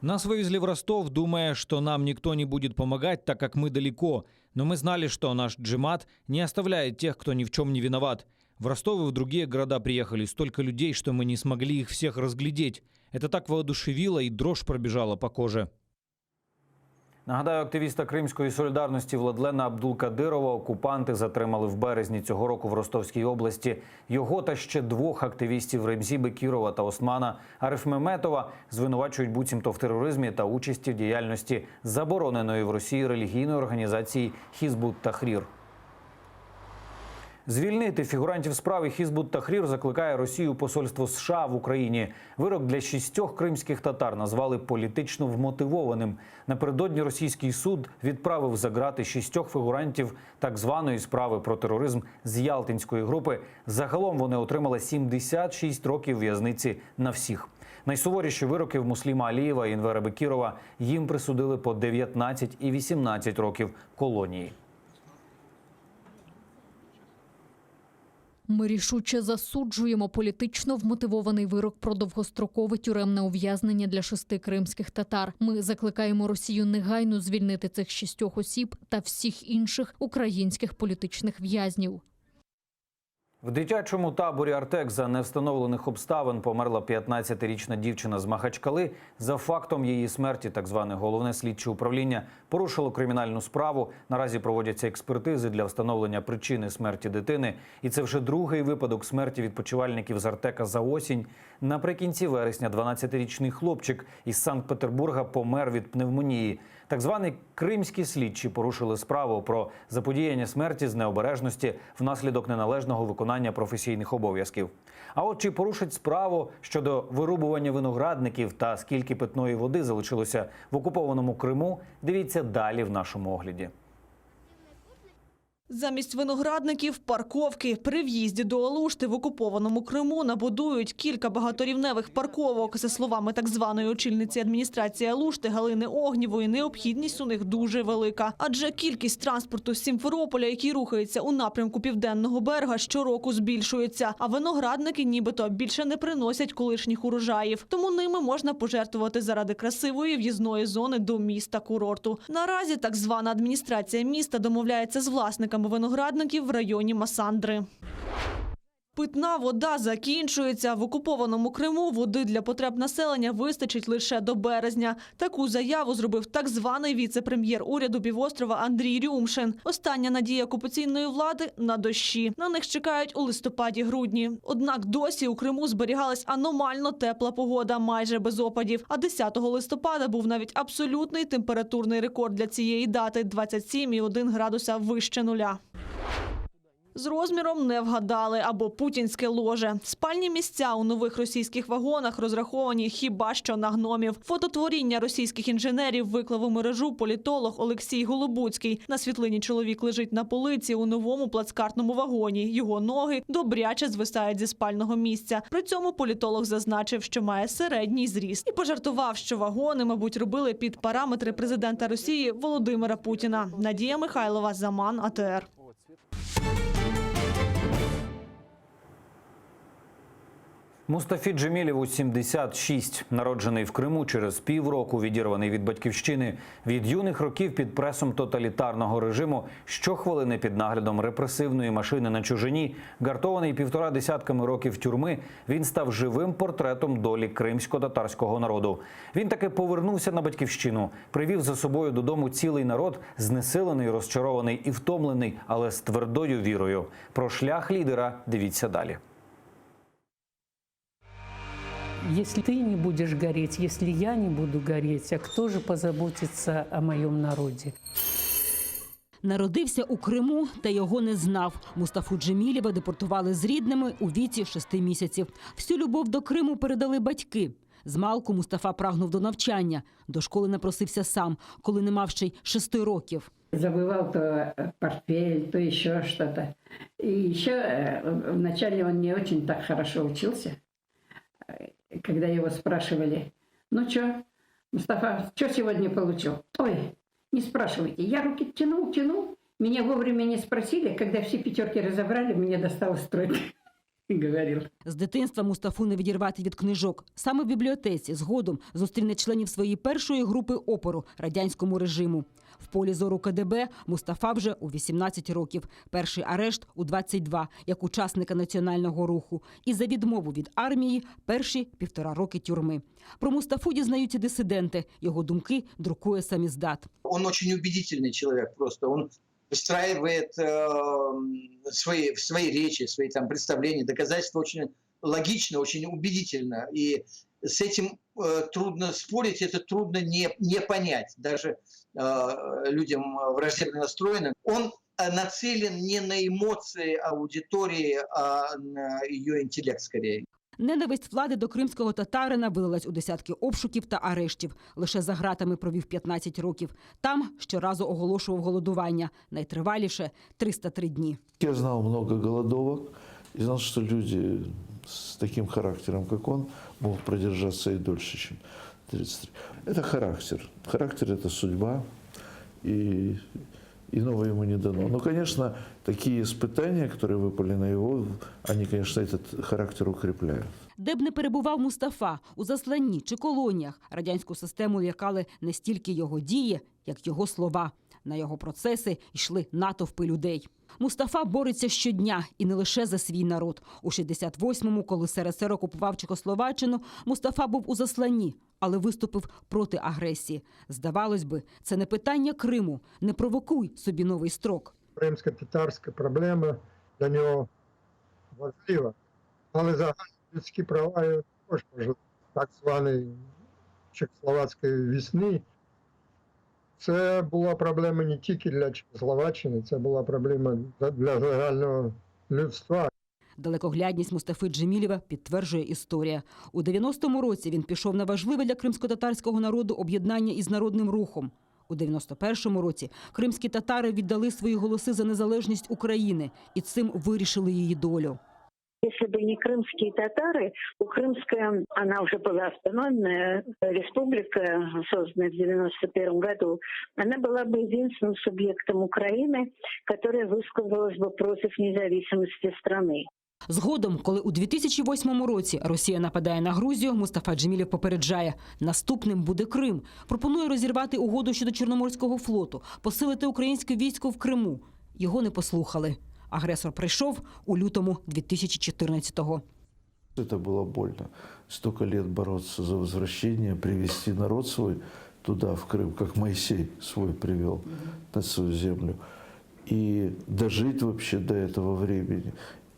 Нас вывезли в Ростов, думая, что нам никто не будет помогать, так как мы далеко. Но мы знали, что наш джимат не оставляет тех, кто ни в чем не виноват. В Ростов и в другие города приехали столько людей, что мы не смогли их всех разглядеть. Это так воодушевило, и дрожь пробежала по коже. Нагадаю, активіста Кримської солідарності Владлена Абдулкадирова окупанти затримали в березні цього року в Ростовській області. Його та ще двох активістів Ремзі Бекірова та Османа Арифмеметова звинувачують буцімто в тероризмі та участі в діяльності забороненої в Росії релігійної організації Хізбут Тахрір. Звільнити фігурантів справи Хізбут Тахрір закликає Росію посольство США в Україні. Вирок для 6 кримських татар назвали політично вмотивованим. Напередодні російський суд відправив за ґрати 6 фігурантів так званої справи про тероризм з Ялтинської групи. Загалом вони отримали 76 років в'язниці на всіх. Найсуворіші вироки в Мусліма Алієва і Інвера Бекірова їм присудили по 19 і 18 років колонії. Ми рішуче засуджуємо політично вмотивований вирок про довгострокове тюремне ув'язнення для 6 кримських татар. Ми закликаємо Росію негайно звільнити цих 6 осіб та всіх інших українських політичних в'язнів. В дитячому таборі «Артек» за невстановлених обставин померла 15-річна дівчина з Махачкали. За фактом її смерті так зване головне слідче управління порушило кримінальну справу. Наразі проводяться експертизи для встановлення причини смерті дитини. І це вже другий випадок смерті відпочивальників з «Артека» за осінь. Наприкінці вересня 12-річний хлопчик із Санкт-Петербурга помер від пневмонії. Так звані кримські слідчі порушили справу про заподіяння смерті з необережності внаслідок неналежного виконання професійних обов'язків. А от чи порушить справу щодо вирубування виноградників та скільки питної води залишилося в окупованому Криму, дивіться далі в нашому огляді. Замість виноградників – парковки. При в'їзді до Алушти в окупованому Криму набудують кілька багаторівневих парковок. За словами так званої очільниці адміністрації Алушти Галини Огнєвої, необхідність у них дуже велика. Адже кількість транспорту з Сімферополя, який рухається у напрямку Південного берега, щороку збільшується. А виноградники нібито більше не приносять колишніх урожаїв. Тому ними можна пожертвувати заради красивої в'їзної зони до міста-курорту. Наразі так звана адміністрація міста домовляється з власниками виноградників в районі Масандри. Питна вода закінчується. В окупованому Криму води для потреб населення вистачить лише до березня. Таку заяву зробив так званий віце-прем'єр уряду півострова Андрій Рюмшин. Остання надія окупаційної влади – на дощі. На них чекають у листопаді-грудні. Однак досі у Криму зберігалась аномально тепла погода, майже без опадів. А 10 листопада був навіть абсолютний температурний рекорд для цієї дати – 27,1 градуса вище нуля. З розміром не вгадали, або путінське ложе. Спальні місця у нових російських вагонах розраховані хіба що на гномів. Фототворіння російських інженерів виклав у мережу політолог Олексій Голобуцький. На світлині чоловік лежить на полиці у новому плацкартному вагоні. Його ноги добряче звисають зі спального місця. При цьому політолог зазначив, що має середній зріст. І пожартував, що вагони, мабуть, робили під параметри президента Росії Володимира Путіна. Надія Михайлова, Заман, АТР. Мустафі Джемілєву 76. Народжений в Криму, через півроку відірваний від батьківщини. Від юних років під пресом тоталітарного режиму, щохвилини під наглядом репресивної машини на чужині, гартований 1,5 десятками років тюрми, він став живим портретом долі кримсько-татарського народу. Він таки повернувся на батьківщину, привів за собою додому цілий народ, знесилений, розчарований і втомлений, але з твердою вірою. Про шлях лідера дивіться далі. Если ты не будешь гореть, если я не буду гореть, а кто же позаботится о моем народе? Народився у Криму та його не знав. Мустафу Джемілєва депортували з рідними у віці 6 місяців. Всю любов до Криму передали батьки. Змалку Мустафа прагнув до навчання. До школи напросився сам, коли не мав ще й 6 років. Забывал то портфель, то еще что-то. И еще вначале он не очень так хорошо учился. Когда его спрашивали, ну что, Мустафа, что сегодня получил? Ой, не спрашивайте, я руки тянул. Меня вовремя не спросили, когда всі 5 разобрали, мені досталось 3. Говорив. З дитинства Мустафу не відірвати від книжок. Саме в бібліотеці згодом зустріне членів своєї першої групи опору радянському режиму. В полі зору КДБ Мустафа вже у 18 років. Перший арешт у 22, як учасника національного руху. І за відмову від армії перші 1,5 роки тюрми. Про Мустафу дізнаються дисиденти. Його думки друкує саміздат. Он очень убедительный человек просто. Он выстраивает свои речи, свои там представления, доказательства очень логично, очень убедительно. И с этим трудно спорить, это трудно не понять даже людям враждебно настроенным. Он нацелен не на эмоции аудитории, а на ее интеллект скорее. Ненависть влади до кримського татарина вилилась у десятки обшуків та арештів. Лише за ґратами провів 15 років. Там щоразу оголошував голодування. Найтриваліше – 303 дні. Я знал много голодовок и знал, что люди с таким характером, как он, могут продержаться и дольше, чем 33. Это характер. Характер – это судьба, и иного ему не дано. Но, конечно, такие испытания, которые выпали на его, они, конечно, этот характер укрепляют. Де б не перебував Мустафа – у засланні чи колоніях, радянську систему лякали не стільки його дії, як його слова. На його процеси йшли натовпи людей. Мустафа бореться щодня і не лише за свій народ. У 68-му, коли СРСР окупував Чехословаччину, Мустафа був у засланні, але виступив проти агресії. Здавалось би, це не питання Криму. Не провокуй собі новий строк. Кримсько-татарська проблема для нього важлива, але загальні людські права його також важливі. Так званої чехословацької весни. Це була проблема не тільки для Чехословаччини, це була проблема для загального людства. Далекоглядність Мустафи Джемілєва підтверджує історія. У 90-му році він пішов на важливе для кримсько-татарського народу об'єднання із народним рухом. У 91-му році кримські татари віддали свої голоси за незалежність України і цим вирішили її долю. Если бы не крымские татары, Крымская, она уже была автономная республика, созданная в 1991 году, она была бы единственным субъектом Украины, которая высказалась бы против независимости страны. Згодом, коли у 2008 році Росія нападає на Грузію, Мустафа Джемілєв попереджає – наступним буде Крим. Пропонує розірвати угоду щодо Чорноморського флоту, посилити українське військо в Криму. Його не послухали. Агресор прийшов у лютому 2014-го. Это было больно. Столько лет бороться за возвращение, привести народ свой туда, в Крым, как Моисей свой привел на свою землю. И дожить вообще до этого времени.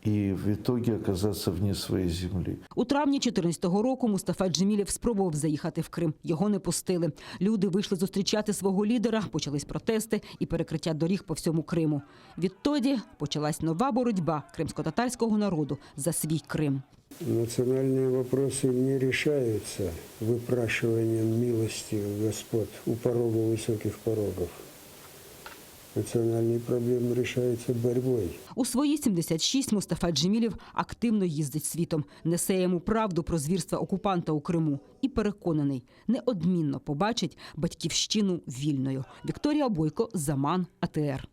І в итоге оказатися вне своєї землі. У травні 2014 року Мустафа Джемілєв спробував заїхати в Крим. Його не пустили. Люди вийшли зустрічати свого лідера, почались протести і перекриття доріг по всьому Криму. Відтоді почалась нова боротьба кримсько-татарського народу за свій Крим. Национальные вопросы не решаются выпрашиванием милости господ у порога высоких порогов. Національні проблеми рішаються боротьбою. У свої 76 Мустафа Джемілєв активно їздить світом, несе йому правду про звірства окупанта у Криму і переконаний, неодмінно побачить батьківщину вільною. Вікторія Бойко, Заман, АТР.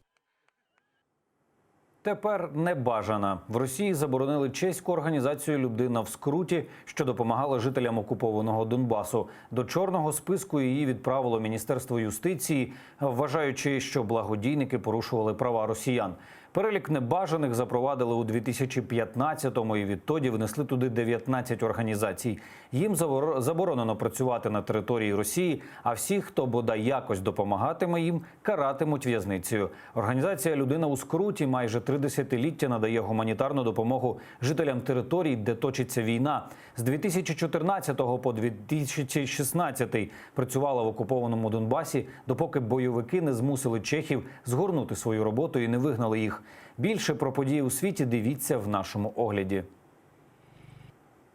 Тепер небажана. В Росії заборонили чеську організацію «Людина в скруті», що допомагала жителям окупованого Донбасу. До чорного списку її відправило Міністерство юстиції, вважаючи, що благодійники порушували права росіян. Перелік небажаних запровадили у 2015-му і відтоді внесли туди 19 організацій. Їм заборонено працювати на території Росії, а всіх, хто бодай якось допомагатиме їм, каратимуть в'язницею. Організація «Людина у скруті» майже 3 десятиліття надає гуманітарну допомогу жителям територій, де точиться війна. З 2014 по 2016 працювала в окупованому Донбасі, допоки бойовики не змусили чехів згорнути свою роботу і не вигнали їх. Більше про події у світі дивіться в нашому огляді.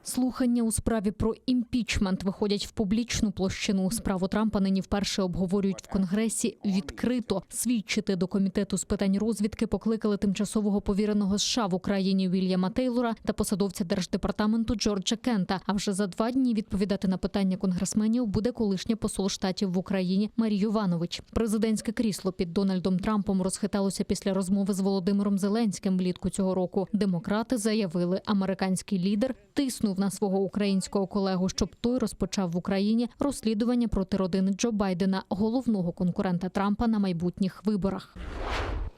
Слухання у справі про імпічмент виходять в публічну площину. Справу Трампа нині вперше обговорюють в Конгресі відкрито. Свідчити до Комітету з питань розвідки покликали тимчасового повіреного США в Україні Вільяма Тейлора та посадовця Держдепартаменту Джорджа Кента. А вже за 2 дні відповідати на питання конгресменів буде колишній посол Штатів в Україні Марій Йованович. Президентське крісло під Дональдом Трампом розхиталося після розмови з Володимиром Зеленським влітку цього року. Демократи заявили, американський лідер тиснув на свого українського колегу, щоб той розпочав в Україні розслідування проти родини Джо Байдена, головного конкурента Трампа на майбутніх виборах.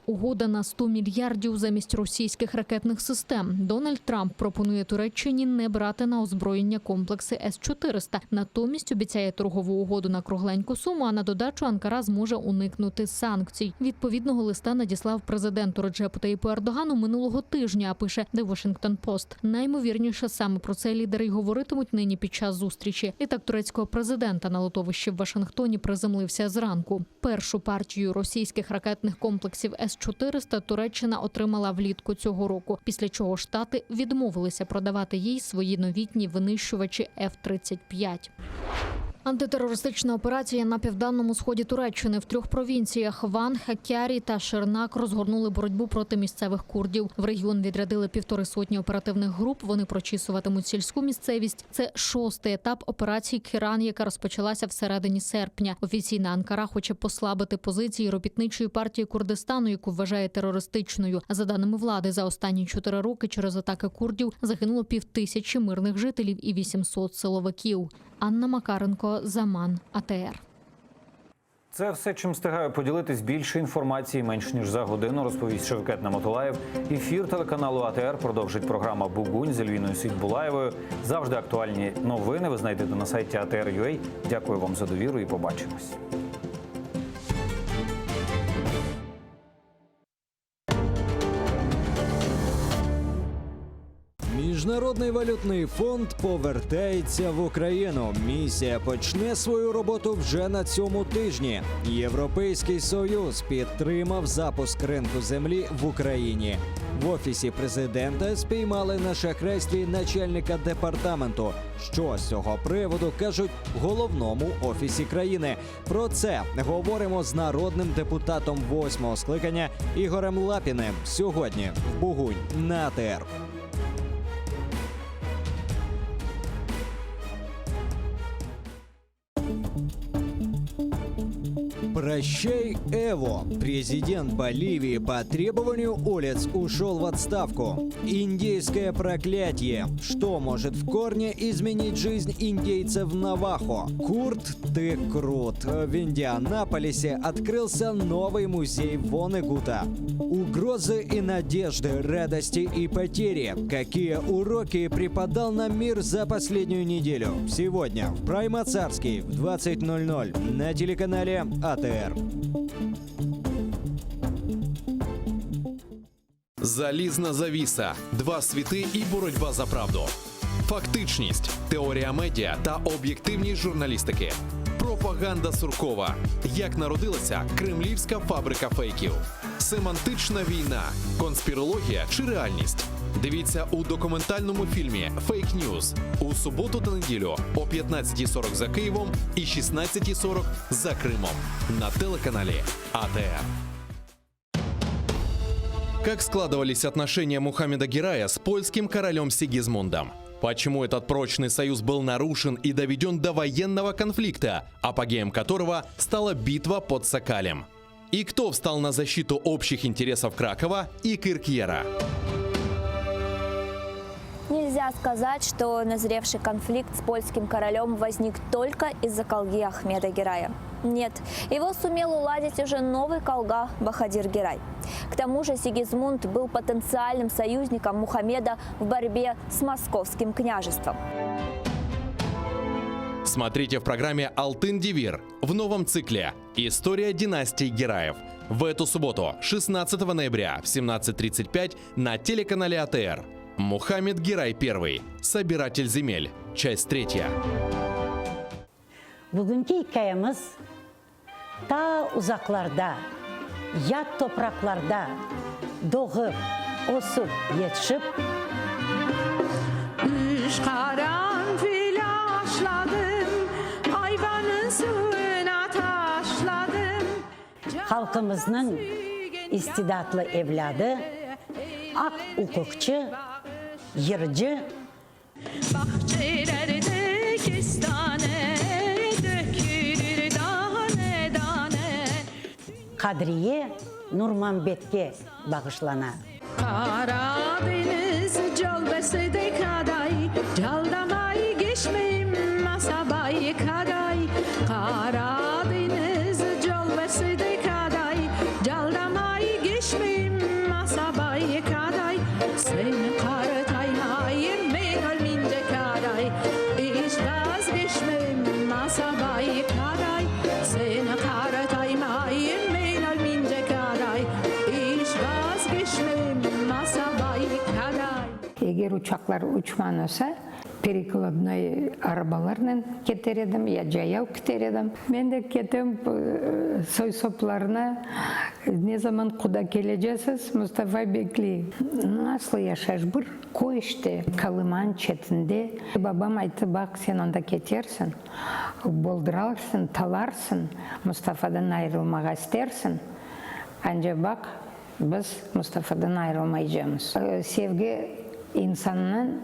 Угода на 100 мільярдів замість російських ракетних систем. Дональд Трамп пропонує Туреччині не брати на озброєння комплекси С-400. Натомість обіцяє торгову угоду на кругленьку суму, а на додачу Анкара зможе уникнути санкцій. Відповідного листа надіслав президенту Реджепу Таїпу Ердогану минулого тижня, пише The Washington Post. Наймовірніше, саме про це лідери й говоритимуть нині під час зустрічі. Літак турецького президента на литовищі в Вашингтоні приземлився зранку. Першу партію російських ракетних комплексів С-400 Туреччина отримала влітку цього року, після чого Штати відмовилися продавати їй свої новітні винищувачі F-35. Антитерористична операція на південному сході Туреччини в 3 провінціях – Ван, Хаккярі та Ширнак – розгорнули боротьбу проти місцевих курдів. В регіон відрядили 150 оперативних груп, вони прочісуватимуть сільську місцевість. Це 6-й етап операції «Кіран», яка розпочалася всередині серпня. Офіційна Анкара хоче послабити позиції робітничої партії Курдистану, яку вважає терористичною. За даними влади, за останні 4 роки через атаки курдів загинуло 5000 мирних жителів і 800 силовиків. Анна Макаренко, Заман, АТР. Це все, чим встигаю поділитись. Більше інформації менш ніж за годину розповість Шевкет Намотолаєв. Ефір телеканалу АТР продовжить програма «Бугунь» з Ельвіною Сітбулаєвою. Завжди актуальні новини ви знайдете на сайті ATR.ua. Дякую вам за довіру і побачимось. Міжнародний валютний фонд повертається в Україну. Місія почне свою роботу вже на цьому тижні. Європейський Союз підтримав запуск ринку землі в Україні. В офісі президента спіймали на шахрайстві начальника департаменту. Що з цього приводу кажуть в головному офісі країни? Про це говоримо з народним депутатом 8-го скликання Ігорем Лапіним сьогодні в Бугунь на АТР. Прощай, Эво. Президент Боливии по требованию улиц ушел в отставку. Индейское проклятие. Что может в корне изменить жизнь индейцев Навахо? Курт, ты крут. В Индианаполисе открылся новый музей Вонегута. Угрозы и надежды, радости и потери. Какие уроки преподал нам мир за последнюю неделю? Сегодня в Прайма-Царский в 20:00 на телеканале АТР. Залізна завіса, два світи і боротьба за правду. Фактичність, теорія медіа та об'єктивність журналістики. Пропаганда Суркова. Як народилася кремлівська фабрика фейків. Семантична війна, конспірологія чи реальність. Дивіться у документальному фільмі «Фейк Ньюз» у суботу та неділю о 15:40 за Києвом і 16:40 за Кримом на телеканалі АТР. Как складывались отношения Мухаммеда Герая с польским королем Сигизмундом? Почему этот прочный союз был нарушен и доведен до военного конфликта, апогеем которого стала битва под Сокалем? И кто встал на защиту общих интересов Кракова и Киркьера? Нельзя сказать, что назревший конфликт с польским королем возник только из-за колги Ахмеда Герая. Нет, его сумел уладить уже новый колга Бахадир Герай. К тому же Сигизмунд был потенциальным союзником Мухаммеда в борьбе с московским княжеством. Смотрите в программе «Алтын Девир» в новом цикле «История династии Гераев». В эту субботу, 16 ноября в 17:35 на телеканале АТР. Мухаммед Герай I. Собиратель земель. Часть 3. Bugünkü hikayemiz ta uzaklarda, yat topraklarda doğup, osup, yetişip Üç karanfil aşladım, ayvanın suyuna taşladım. halkımızın istidatlı evladı, ak hukukçu, yırıcı, Bahçelerde kestane dökülür tane tane. Kadriye Nurmanbet'e bağışlanan. Karadeniz calbesede kaday, caldamay geçmeyim masabay kaday. Karadeniz calbesede kaday, caldamay geçmeyim masabay kaday. Sen karataymayım ben ölmince kaday, hiç vazgeçmeyim masabay kaday. Sen karataymayım ben ölmince kaday, hiç vazgeçmeyim masabay kaday. Егер uçaklar uçman olsa, перекладной arabalarla keter edim, ya jayau keter edim. Ben de ketem soy soplarına, ne zaman kuda geleceksiniz, Mustafa bekliyor. Nasıl yaşar bir koyuştu, Kalıman çetinde. Babam aytı, bak sen onda ketersin, boldurarsın, talarsın, Mustafa'dan ayrılmak istersin. Ancak bak, biz Mustafa'dan ayrılmayacağız. Sevgi insanın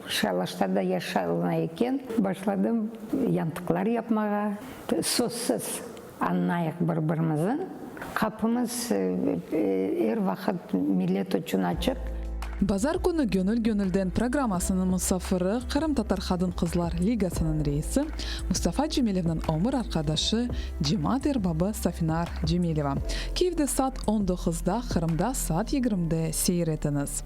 şalашта yaşalınayken başladım yantıklar yapmaya. Sözsüz anlayak birbirimizin. Kapımız her vakit millet için açık. Bazar күні Gönül программасының мұсафыры Қырым Татар Хатын Қызлар Лигасының рейсі Мұстафа Джемилевнің өмір арқадашы Джимат Эрбабы Сафинар Джемилева. Киевде саат 19-да, Қырымда саат 20-де сейретіңіз.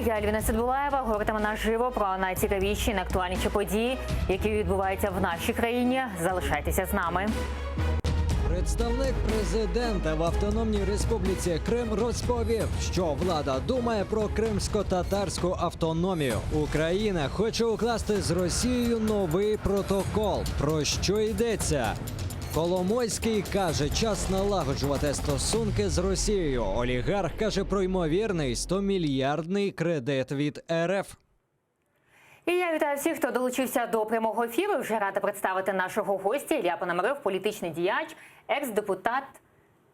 Я Альвіна Сидбулаєва. Говоритиме наживо про найцікавіші, найактуальніші події, які відбуваються в нашій країні. Залишайтеся з нами. Представник президента в Автономній Республіці Крим розповів, що влада думає про кримсько-татарську автономію. Україна хоче укласти з Росією новий протокол. Про що йдеться? Коломойський каже, час налагоджувати стосунки з Росією. Олігарх каже про ймовірний 100-мільярдний кредит від РФ. І я вітаю всіх, хто долучився до прямого ефіру. Вже рада представити нашого гостя. Ілля Пономарьов, політичний діяч, екс-депутат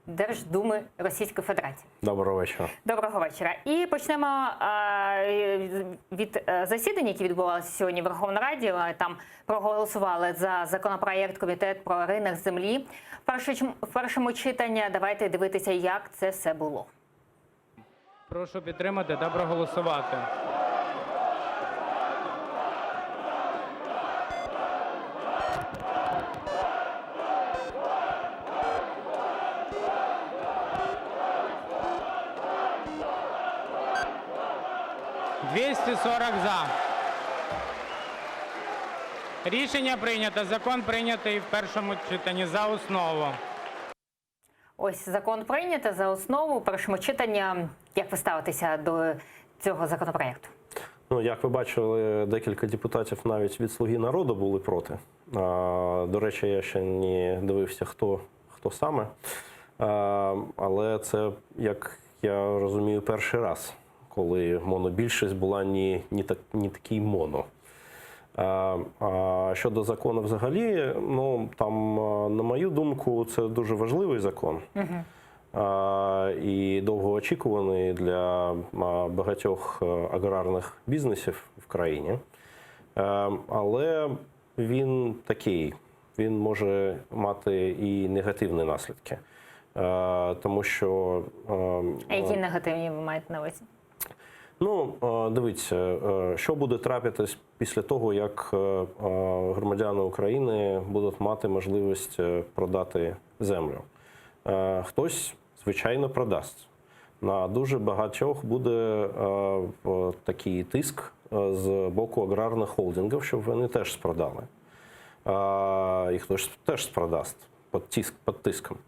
Держдуми Російської Федерації. Доброго вечора. Доброго вечора. І почнемо від засідань, які відбувалися сьогодні в Верховній Раді. Там проголосували за законопроєкт Комітет про ринок землі. В першому читанні давайте дивитися, як це все було. Прошу підтримати та проголосувати. За. Рішення прийнято. Закон прийнятий в першому читанні за основу. Ось закон прийнято за основу у першому читанні. Як ви ставитеся до цього законопроєкту? Ну, як ви бачили, декілька депутатів навіть від «Слуги народу» були проти. До речі, я ще не дивився, хто саме. Але це, як я розумію, перший раз, коли монобільшість була не такий моно. А щодо закону взагалі, ну, там, на мою думку, це дуже важливий закон. І довгоочікуваний для багатьох аграрних бізнесів в країні. Але він такий, він може мати і негативні наслідки. Тому що... А які негативні ви маєте на увазі? Ну, дивіться, що буде трапитись після того, як громадяни України будуть мати можливість продати землю. Хтось, звичайно, продасть. На дуже багатьох буде такий тиск з боку аграрних холдингів, щоб вони теж спродали. І хтось теж спродасть під тиском.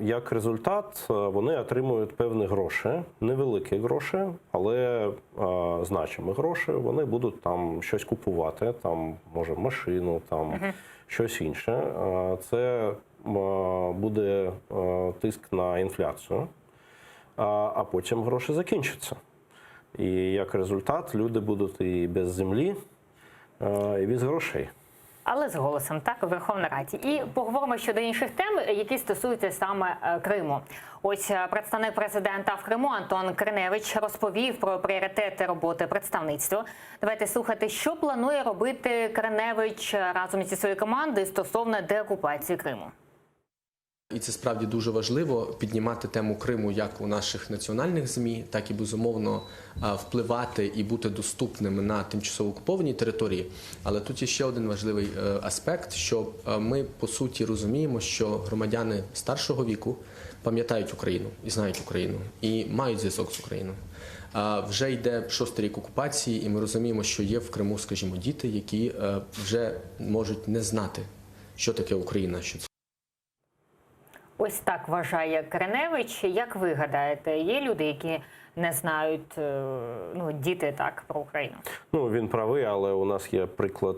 Як результат, вони отримують певні гроші, невеликі гроші, але значимі гроші. Вони будуть там щось купувати, там, може, машину, там, щось інше. Це буде тиск на інфляцію, а потім гроші закінчаться. І як результат, люди будуть і без землі, і без грошей. Але з голосом, так, у Верховній Раді. І поговоримо щодо інших тем, які стосуються саме Криму. Ось представник президента в Криму Антон Криневич розповів про пріоритети роботи представництва. Давайте слухати, що планує робити Криневич разом зі своєю командою стосовно деокупації Криму. І це справді дуже важливо піднімати тему Криму як у наших національних ЗМІ, так і, безумовно, впливати і бути доступними на тимчасово окупованій території. Але тут є ще один важливий аспект, що ми, по суті, розуміємо, що громадяни старшого віку пам'ятають Україну і знають Україну, і мають зв'язок з Україною. Вже йде 6-й рік окупації, і ми розуміємо, що є в Криму, скажімо, діти, які вже можуть не знати, що таке Україна, що це. Ось так вважає Криневич. Як ви гадаєте, є люди, які не знають, ну, діти так, про Україну? Ну, він правий, але у нас є приклад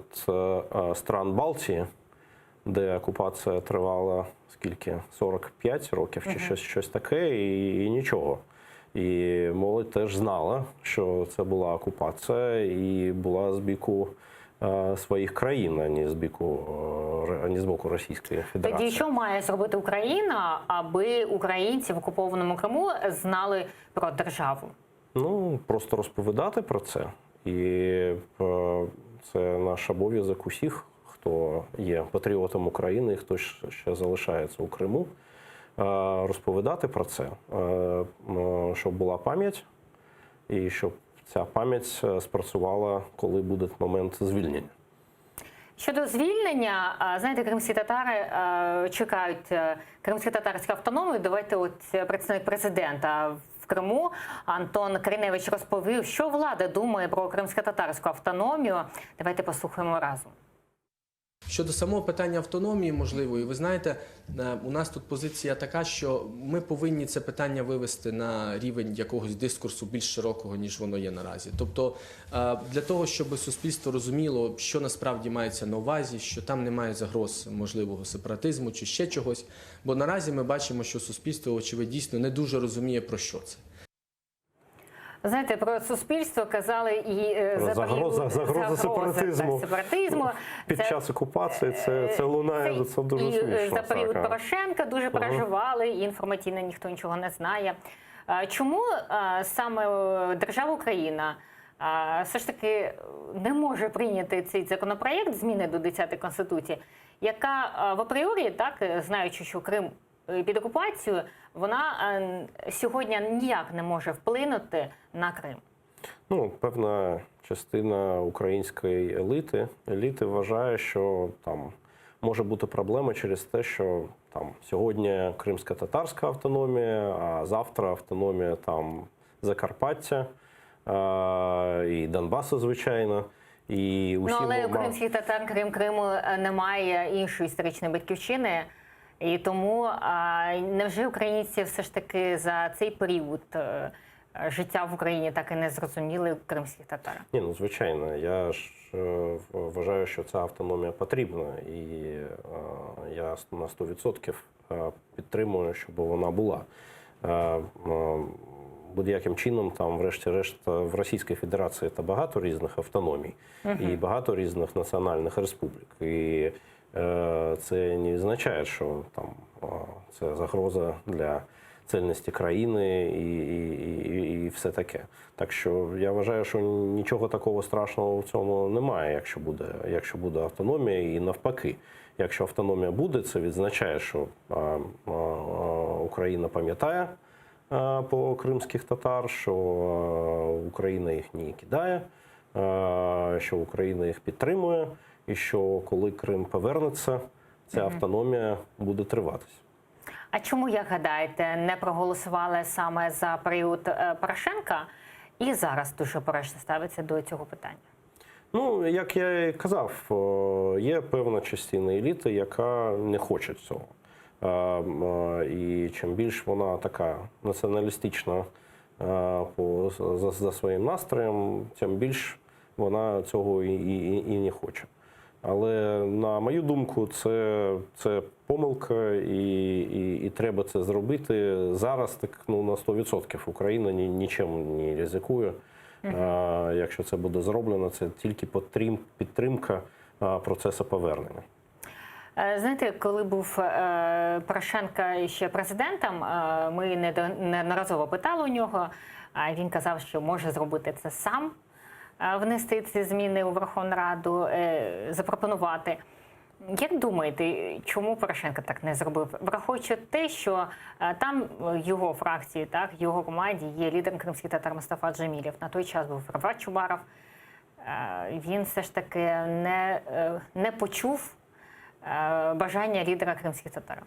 стран Балтії, де окупація тривала, скільки, 45 років чи щось таке, і нічого. І молодь теж знала, що це була окупація і була з боку своїх країн, а не з боку Російської Федерації. Тоді що має зробити Україна, аби українці в окупованому Криму знали про державу? Ну, просто розповідати про це. І це наш обов'язок усіх, хто є патріотом України і хто ще залишається у Криму, розповідати про це, щоб була пам'ять і щоб ця пам'ять спрацювала, коли буде момент звільнення. Щодо звільнення, знаєте, кримські татари чекають кримсько-татарську автономію. Давайте от представник президента в Криму. Антон Криневич розповів, що влада думає про кримсько-татарську автономію. Давайте послухаємо разом. Щодо самого питання автономії можливої, ви знаєте, у нас тут позиція така, що ми повинні це питання вивести на рівень якогось дискурсу більш широкого, ніж воно є наразі. Тобто для того, щоб суспільство розуміло, що насправді мається на увазі, що там немає загроз можливого сепаратизму чи ще чогось, бо наразі ми бачимо, що суспільство, очевидно, дійсно не дуже розуміє, про що це. Знаєте, про суспільство казали і загроза сепаратизму під час окупації. Це лунає, це дуже смішно. За період Порошенка дуже переживали, і інформаційно ніхто нічого не знає. Чому саме держава Україна все ж таки не може прийняти цей законопроєкт, зміни до 10 Конституції, яка в апріорі, так, знаючи, що Крим під окупацією, вона сьогодні ніяк не може вплинути на Крим? Ну, певна частина української еліти вважає, що там може бути проблема через те, що там сьогодні кримсько-татарська автономія, а завтра автономія там Закарпаття і Донбасу, звичайно. І усі але у кримських татар, крім Криму, немає іншої історичної батьківщини. І тому невже українці все ж таки за цей період життя в Україні так і не зрозуміли кримських татар? Ні, ну звичайно. Я ж вважаю, що ця автономія потрібна. І я на 100% підтримую, щоб вона була. Будь-яким чином, там, врешті-решт, в Російській Федерації це багато різних автономій і багато різних національних республік. І це не означає, що там це загроза для цільності країни і все таке. Так що я вважаю, що нічого такого страшного в цьому немає, якщо буде автономія, і навпаки. Якщо автономія буде, це відзначає, що Україна пам'ятає по кримських татар, що Україна їх не кидає, що Україна їх підтримує, і що коли Крим повернеться, ця автономія буде триватись. А чому, як гадаєте, не проголосували саме за період Порошенка і зараз дуже обережно ставиться до цього питання? Ну, як я і казав, є певна частина еліти, яка не хоче цього. І чим більш вона така націоналістична за своїм настроєм, тим більш вона цього і не хоче. Але, на мою думку, це помилка, і треба це зробити. Зараз так, ну, на 100% Україна нічим не ризикує. Якщо це буде зроблено, це тільки підтримка процесу повернення. Знаєте, коли був Порошенко ще президентом, ми неодноразово питали у нього, він казав, що може зробити це сам, внести ці зміни у Верховну Раду, запропонувати. Як думаєте, чому Порошенко так не зробив? Враховуючи те, що там його фракції, так, його команді є лідер кримських татар Мустафа Джемілєв. На той час був Рафат Чубаров. Він все ж таки не почув бажання лідера кримських татар.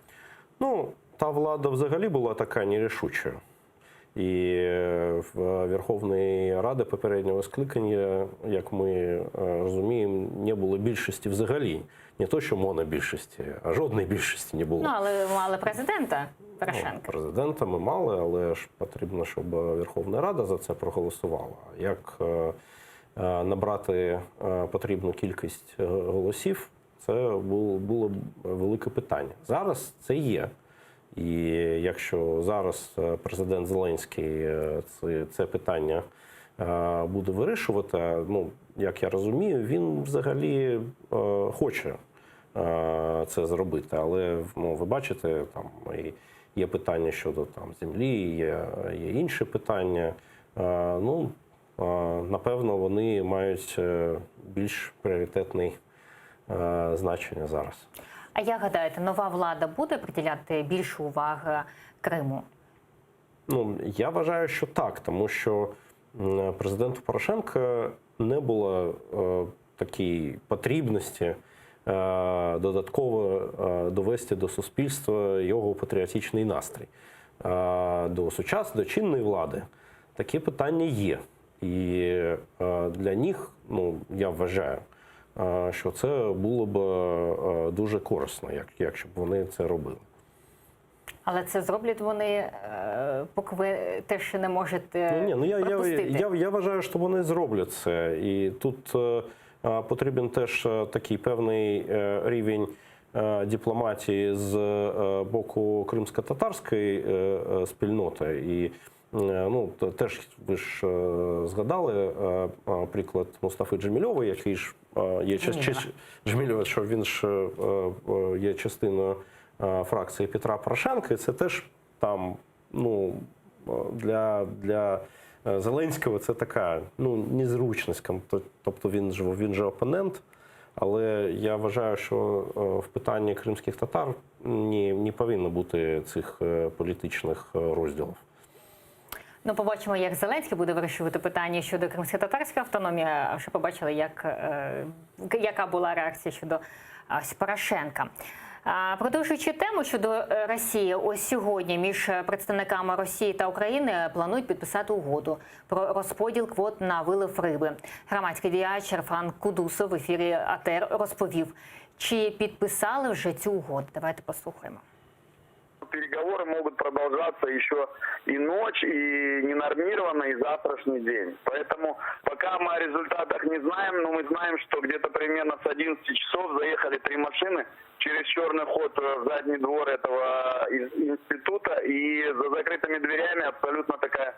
Ну, та влада взагалі була така нерішуча. І в Верховній Раді попереднього скликання, як ми розуміємо, не було більшості взагалі. Не то, що монобільшості, а жодної більшості не було. Ну, але мали президента Порошенка. Ну, президента ми мали, але ж потрібно, щоб Верховна Рада за це проголосувала. Як набрати потрібну кількість голосів, це було велике питання. Зараз це є. І якщо зараз президент Зеленський це питання буде вирішувати, ну, як я розумію, він взагалі хоче це зробити. Але, ну, ви бачите, там є питання щодо там землі, є інші питання. Ну, напевно, вони мають більш пріоритетне значення зараз. А як гадаєте, нова влада буде приділяти більшу увагу Криму? Ну, я вважаю, що так, тому що президенту Порошенка не було такої потрібності додатково довести до суспільства його патріотичний настрій. до чинної влади, таке питання є. І для них, я вважаю, що це було б дуже корисно, якщо б вони це робили. Але це зроблять вони, поки ви теж не можете пропустити. Я вважаю, що вони зроблять це. І тут потрібен теж такий певний рівень дипломатії з боку кримсько-татарської спільноти. І теж ви ж згадали приклад Мустафи Джемілєва, який ж є Джемілєва, що він ж є частиною фракції Петра Порошенка. І це теж там, для Зеленського це така незручність. Тобто він же опонент. Але я вважаю, що в питанні кримських татар не повинно бути цих політичних розділів. Побачимо, як Зеленський буде вирішувати питання щодо кримсько-татарської автономії, а ще побачили, яка була реакція щодо Порошенка. Продовжуючи тему щодо Росії, ось сьогодні між представниками Росії та України планують підписати угоду про розподіл квот на вилов риби. Громадський діяч Ерфан Кудусов в ефірі АТР розповів, чи підписали вже цю угоду. Давайте послухаємо. Переговоры могут продолжаться еще и ночь, и ненормированно, и завтрашний день. Поэтому пока мы о результатах не знаем, но мы знаем, что где-то примерно с 11 часов заехали 3 машины через черный ход в задний двор этого института, и за закрытыми дверями абсолютно такая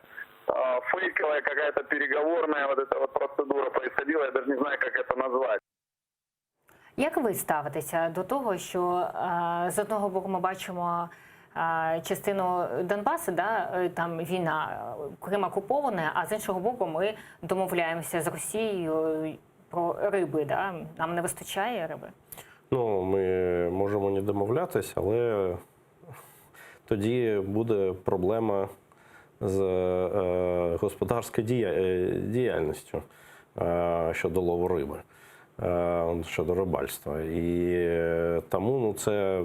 фейковая какая-то переговорная вот эта вот процедура происходила, я даже не знаю, как это назвать. Як ви ставитеся до того, що з одного боку ми бачимо частину Донбасу, там війна, Крим окупований, а з іншого боку ми домовляємося з Росією про риби, нам не вистачає риби? Ми можемо не домовлятися, але тоді буде проблема з господарською діяльністю щодо лову риби, щодо рибальства. І тому це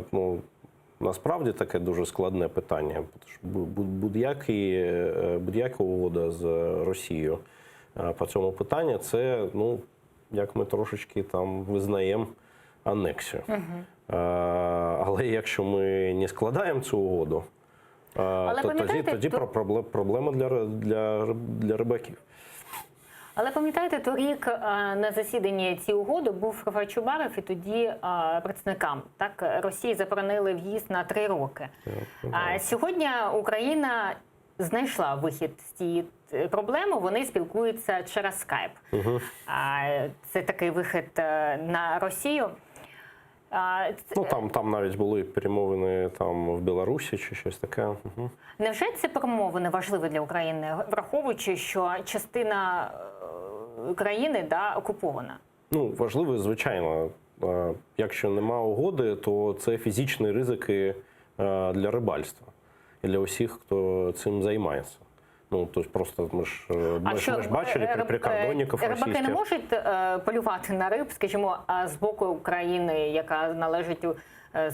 насправді таке дуже складне питання. Будь-яка угода з Росією по цьому питанню – це, як ми трошечки там визнаємо, анексію. Але якщо ми не складаємо цю угоду, то тоді проблема для рибаків. Але пам'ятаєте, торік на засіданні цієї угоди був Рафаель Чубаров, і тоді представникам Росії заборонили в'їзд на 3 роки. А сьогодні Україна знайшла вихід з цієї проблеми, вони спілкуються через скайп. Це такий вихід на Росію. Там навіть були перемовини в Білорусі чи щось таке. Невже ці перемовини важливі для України, враховуючи, що частина країни окупована? Важливо, звичайно. Якщо нема угоди, то це фізичні ризики для рибальства і для усіх, хто цим займається. Тобто просто ми ж бачили прикордонників російських. Рибаки не можуть полювати на риб, скажімо, з боку України, яка належить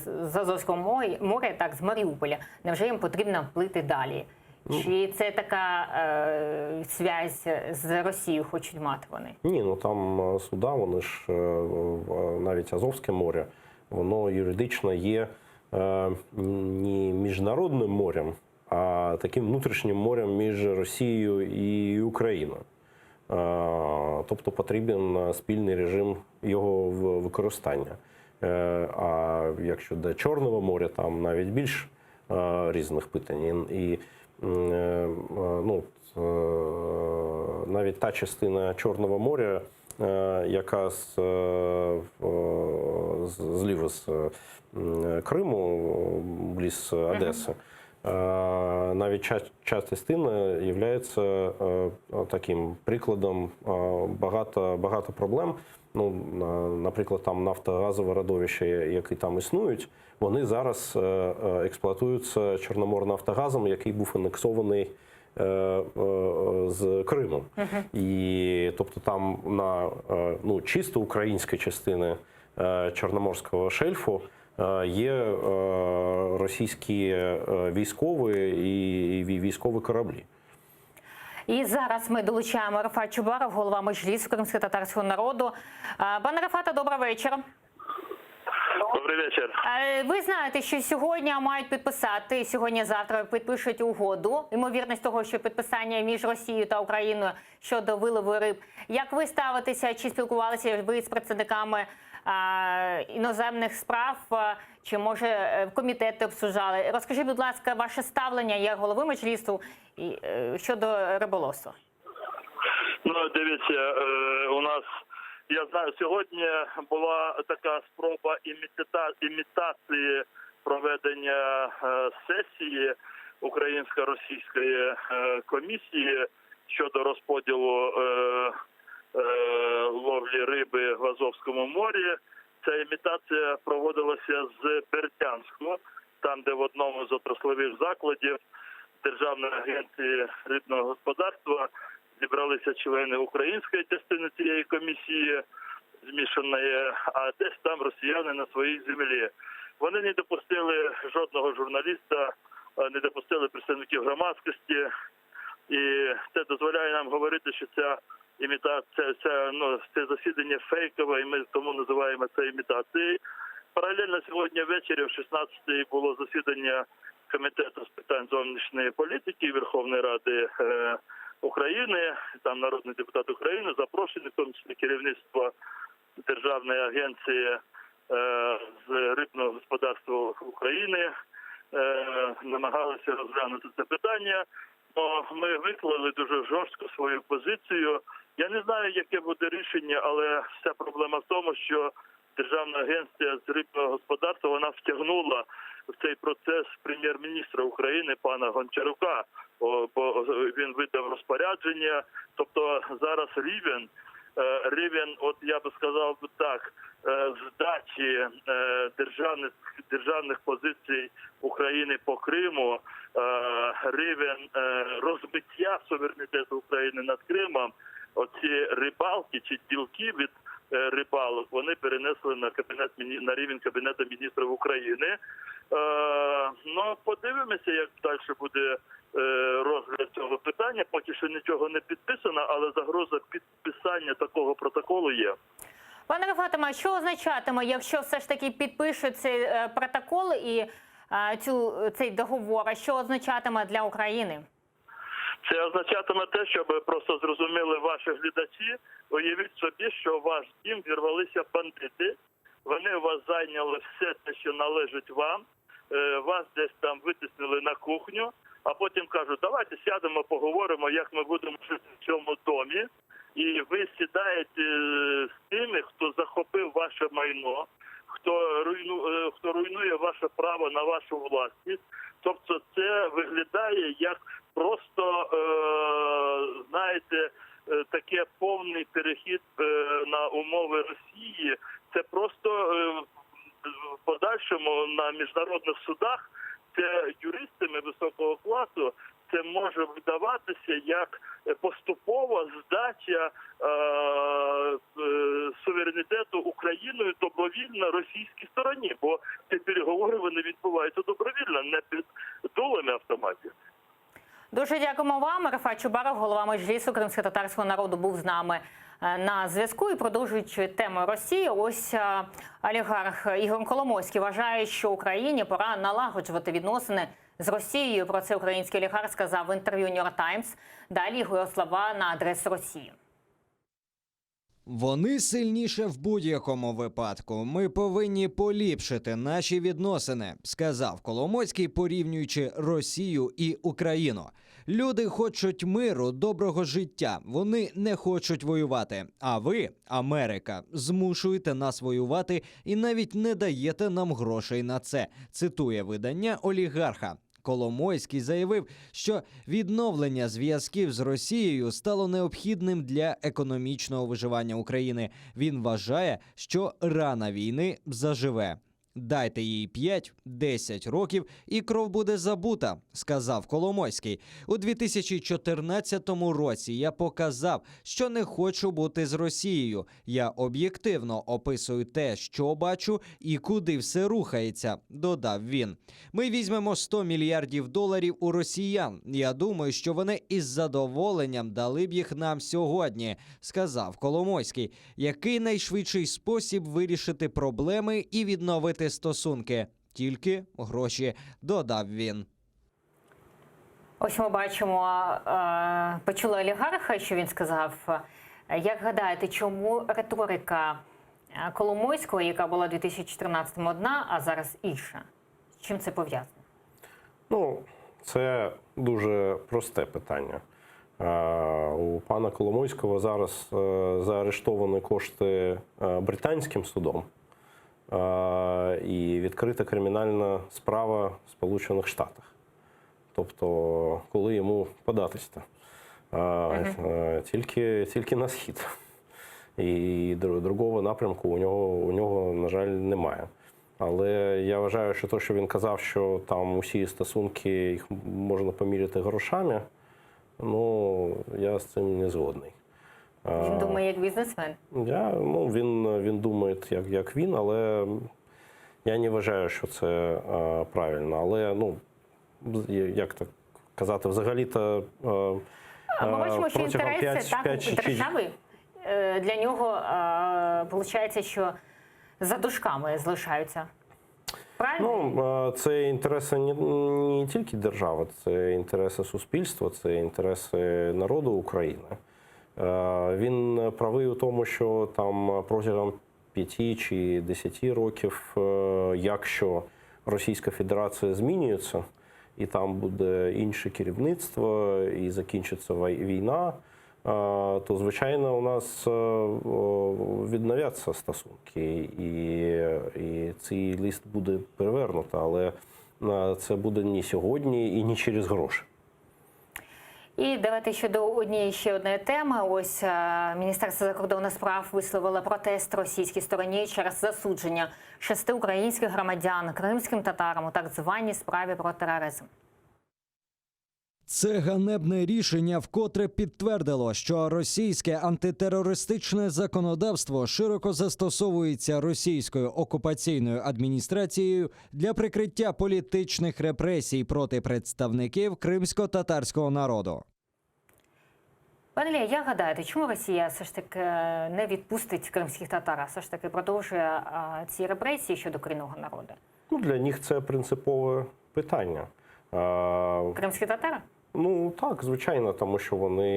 з Азовського моря, так, з Маріуполя. Невже їм потрібно плити далі? Чи це така зв'язь з Росією хочуть мати вони? Ні, там суда, вони ж, навіть Азовське море, воно юридично є не міжнародним морем, а таким внутрішнім морем між Росією і Україною. Тобто потрібен спільний режим його використання. А якщо до Чорного моря, там навіть більш різних питань. І навіть та частина Чорного моря, яка зліва з Криму, близь Одеси, навіть частина є таким прикладом багато проблем. Наприклад, там нафтогазові родовища, які там існують, вони зараз експлуатуються Чорноморнафтогазом, який був анексований з Криму. І тобто там на чисто українській частині Чорноморського шельфу є російські військові і військові кораблі. І зараз ми долучаємо Рафат Чубаров, голова Меджлісу кримськотатарського народу. Пане Рафате, добрий вечір. Добрий вечір. Ви знаєте, що сьогодні мають підписати, сьогодні-завтра підпишуть угоду. Ймовірність того, що підписання між Росією та Україною щодо вилову риб. Як ви ставитеся, чи спілкувалися ви з представниками іноземних справ, чи, може, комітети обсуждали? Розкажіть, будь ласка, ваше ставлення як голови Меджлісу щодо риболовства. Ну, дивіться, у нас, я знаю, сьогодні була така спроба імітації проведення сесії Українсько-російської комісії щодо розподілу ловлі риби в Азовському морі. Ця імітація проводилася з Бердянську, там, де в одному з отраслових закладів Державної агенції рибного господарства зібралися члени української частини цієї комісії змішаної, а десь там росіяни на своїй землі. Вони не допустили жодного журналіста, не допустили представників громадськості, і це дозволяє нам говорити, що ця імітація, це засідання фейкове, і ми тому називаємо це імітацією. Паралельно сьогодні ввечері в 16-й було засідання Комітету з питань зовнішньої політики Верховної Ради України, там народний депутат України, запрошений, в тому числі керівництво Державної агенції з рибного господарства України, намагалися розглянути це питання. Ми виклали дуже жорстко свою позицію. Я не знаю, яке буде рішення, але вся проблема в тому, що Державна агенція з рибного господарства, вона втягнула в цей процес прем'єр-міністра України пана Гончарука, бо він видав розпорядження. Тобто зараз рівень, от я би сказав так, здачі державних позицій України по Криму, рівень розбиття суверенітету України над Кримом, оці рибалки чи ділки від рибалок, вони перенесли на рівень Кабінету міністрів України. Ну, подивимося, як далі буде розгляд цього питання. Поки що нічого не підписано, але загроза підписання такого протоколу є. Пане Рафате, що означатиме, якщо все ж таки підпишуть цей протокол і цей договор, а що означатиме для України? Це означатиме те, щоб просто зрозуміли ваші глядачі, уявіть собі, що в ваш дім вірвалися бандити, вони у вас зайняли все те, що належить вам, вас десь там витіснили на кухню, а потім кажуть, давайте сядемо, поговоримо, як ми будемо жити в цьому домі. І ви сідаєте з тими, хто захопив ваше майно, хто руйнує ваше право на вашу власність. Тобто це виглядає як просто, знаєте, таке повний перехід на умови Росії. Це просто в подальшому на міжнародних судах, це юристами високого класу, це може видаватися як поступова здача суверенітету Україною добровільно російській стороні, бо ці переговори вони відбуваються добровільно, не під дулами автоматів. Дуже дякуємо вам. Рафат Чубаров, голова Меджлісу кримськотатарського народу, був з нами на зв'язку. І продовжуючи тему Росії, ось олігарх Ігор Коломойський вважає, що Україні пора налагоджувати відносини з Росією. Про це український олігарх сказав в інтерв'ю New York Times. Далі його слова на адресу Росії. Вони сильніше в будь-якому випадку. Ми повинні поліпшити наші відносини, сказав Коломойський, порівнюючи Росію і Україну. Люди хочуть миру, доброго життя. Вони не хочуть воювати. А ви, Америка, змушуєте нас воювати і навіть не даєте нам грошей на це, цитує видання олігарха. Коломойський заявив, що відновлення зв'язків з Росією стало необхідним для економічного виживання України. Він вважає, що рана війни заживе. Дайте їй 5-10 років, і кров буде забута, сказав Коломойський. У 2014 році я показав, що не хочу бути з Росією. Я об'єктивно описую те, що бачу і куди все рухається, додав він. Ми візьмемо $100 мільярдів у росіян. Я думаю, що вони із задоволенням дали б їх нам сьогодні, сказав Коломойський. Який найшвидший спосіб вирішити проблеми і відновити стосунки? Тільки гроші, додав він. Ось ми бачимо, почули олігарха, що він сказав. Як гадаєте, чому риторика Коломойського, яка була в 2014-му одна, а зараз інша? З чим це пов'язано? Ну, це дуже просте питання. У пана Коломойського зараз заарештовані кошти британським судом і відкрита кримінальна справа в Сполучених Штатах. Тобто, коли йому податись-то? Тільки на схід. І другого напрямку у нього, на жаль, немає. Але я вважаю, що те, що він казав, що там усі стосунки їх можна поміряти грошами, ну, я з цим не згодний. Він думає як бізнесмен? Він думає як він, але я не вважаю, що це правильно. Але, як так казати, взагалі-то ми бачимо, що інтереси держави для нього, виходить, що за дужками залишаються. Правильно? Це інтереси не тільки держави, це інтереси суспільства, це інтереси народу України. Він правий у тому, що там протягом 5 чи 10 років, якщо Російська Федерація змінюється, і там буде інше керівництво, і закінчиться війна, то, звичайно, у нас відновляться стосунки, і цей лист буде перевернуто, але це буде не сьогодні і не через гроші. І давайте щодо ще одної теми. Ось Міністерство закордонних справ висловило протест російській стороні через засудження 6 українських громадян кримським татарам у так званій справі про тероризм. Це ганебне рішення вкотре підтвердило, що російське антитерористичне законодавство широко застосовується російською окупаційною адміністрацією для прикриття політичних репресій проти представників кримсько-татарського народу. Пане Ілля, як гадаєте, чому Росія все ж таки не відпустить кримських татар, а все ж таки продовжує ці репресії щодо корінного народу? Для них це принципове питання. Кримські татари? Так, звичайно, тому що вони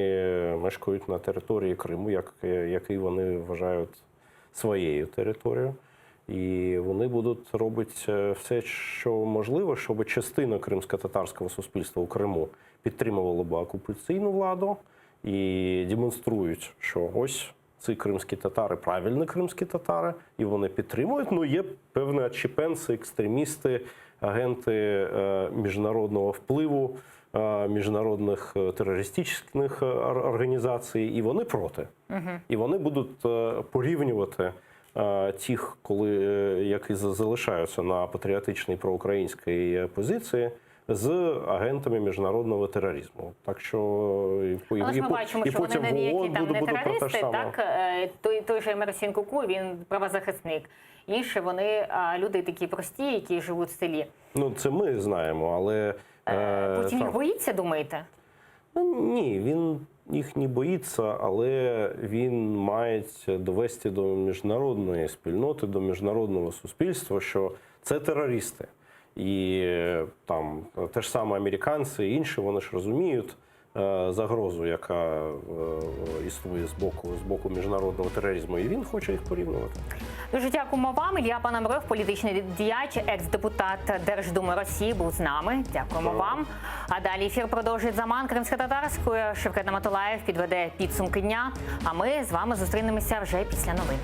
мешкають на території Криму, який вони вважають своєю територією. І вони будуть робити все, що можливо, щоб частина кримсько-татарського суспільства у Криму підтримувала б окупаційну владу і демонструють, що ось ці кримські татари правильні кримські татари, і вони підтримують. Є певні отщепенці, екстремісти, агенти міжнародного впливу, міжнародних терористичних організацій, і вони проти. І вони будуть порівнювати тих, які залишаються на патріотичній проукраїнській позиції, з агентами міжнародного тероризму. Так що але ж ми бачимо, що вони ніякі там не терористи, так? Той же Мерсін Куку, він правозахисник. Інші вони люди такі прості, які живуть в селі. Це ми знаємо, але... Путін їх боїться, думаєте? Ні, він їх не боїться, але він має довести до міжнародної спільноти, до міжнародного суспільства, що це терористи. І там те ж саме американці і інші, вони ж розуміють загрозу, яка існує з боку міжнародного тероризму, і він хоче їх порівнювати. Дуже дякуємо вам. Ілля Пономарьов, політичний діяч, екс-депутат Держдуми Росії, був з нами. Дякуємо вам. А далі ефір продовжить Заман кримсько-татарською. Шевкет Наматулаєв підведе підсумки дня. А ми з вами зустрінемося вже після новин.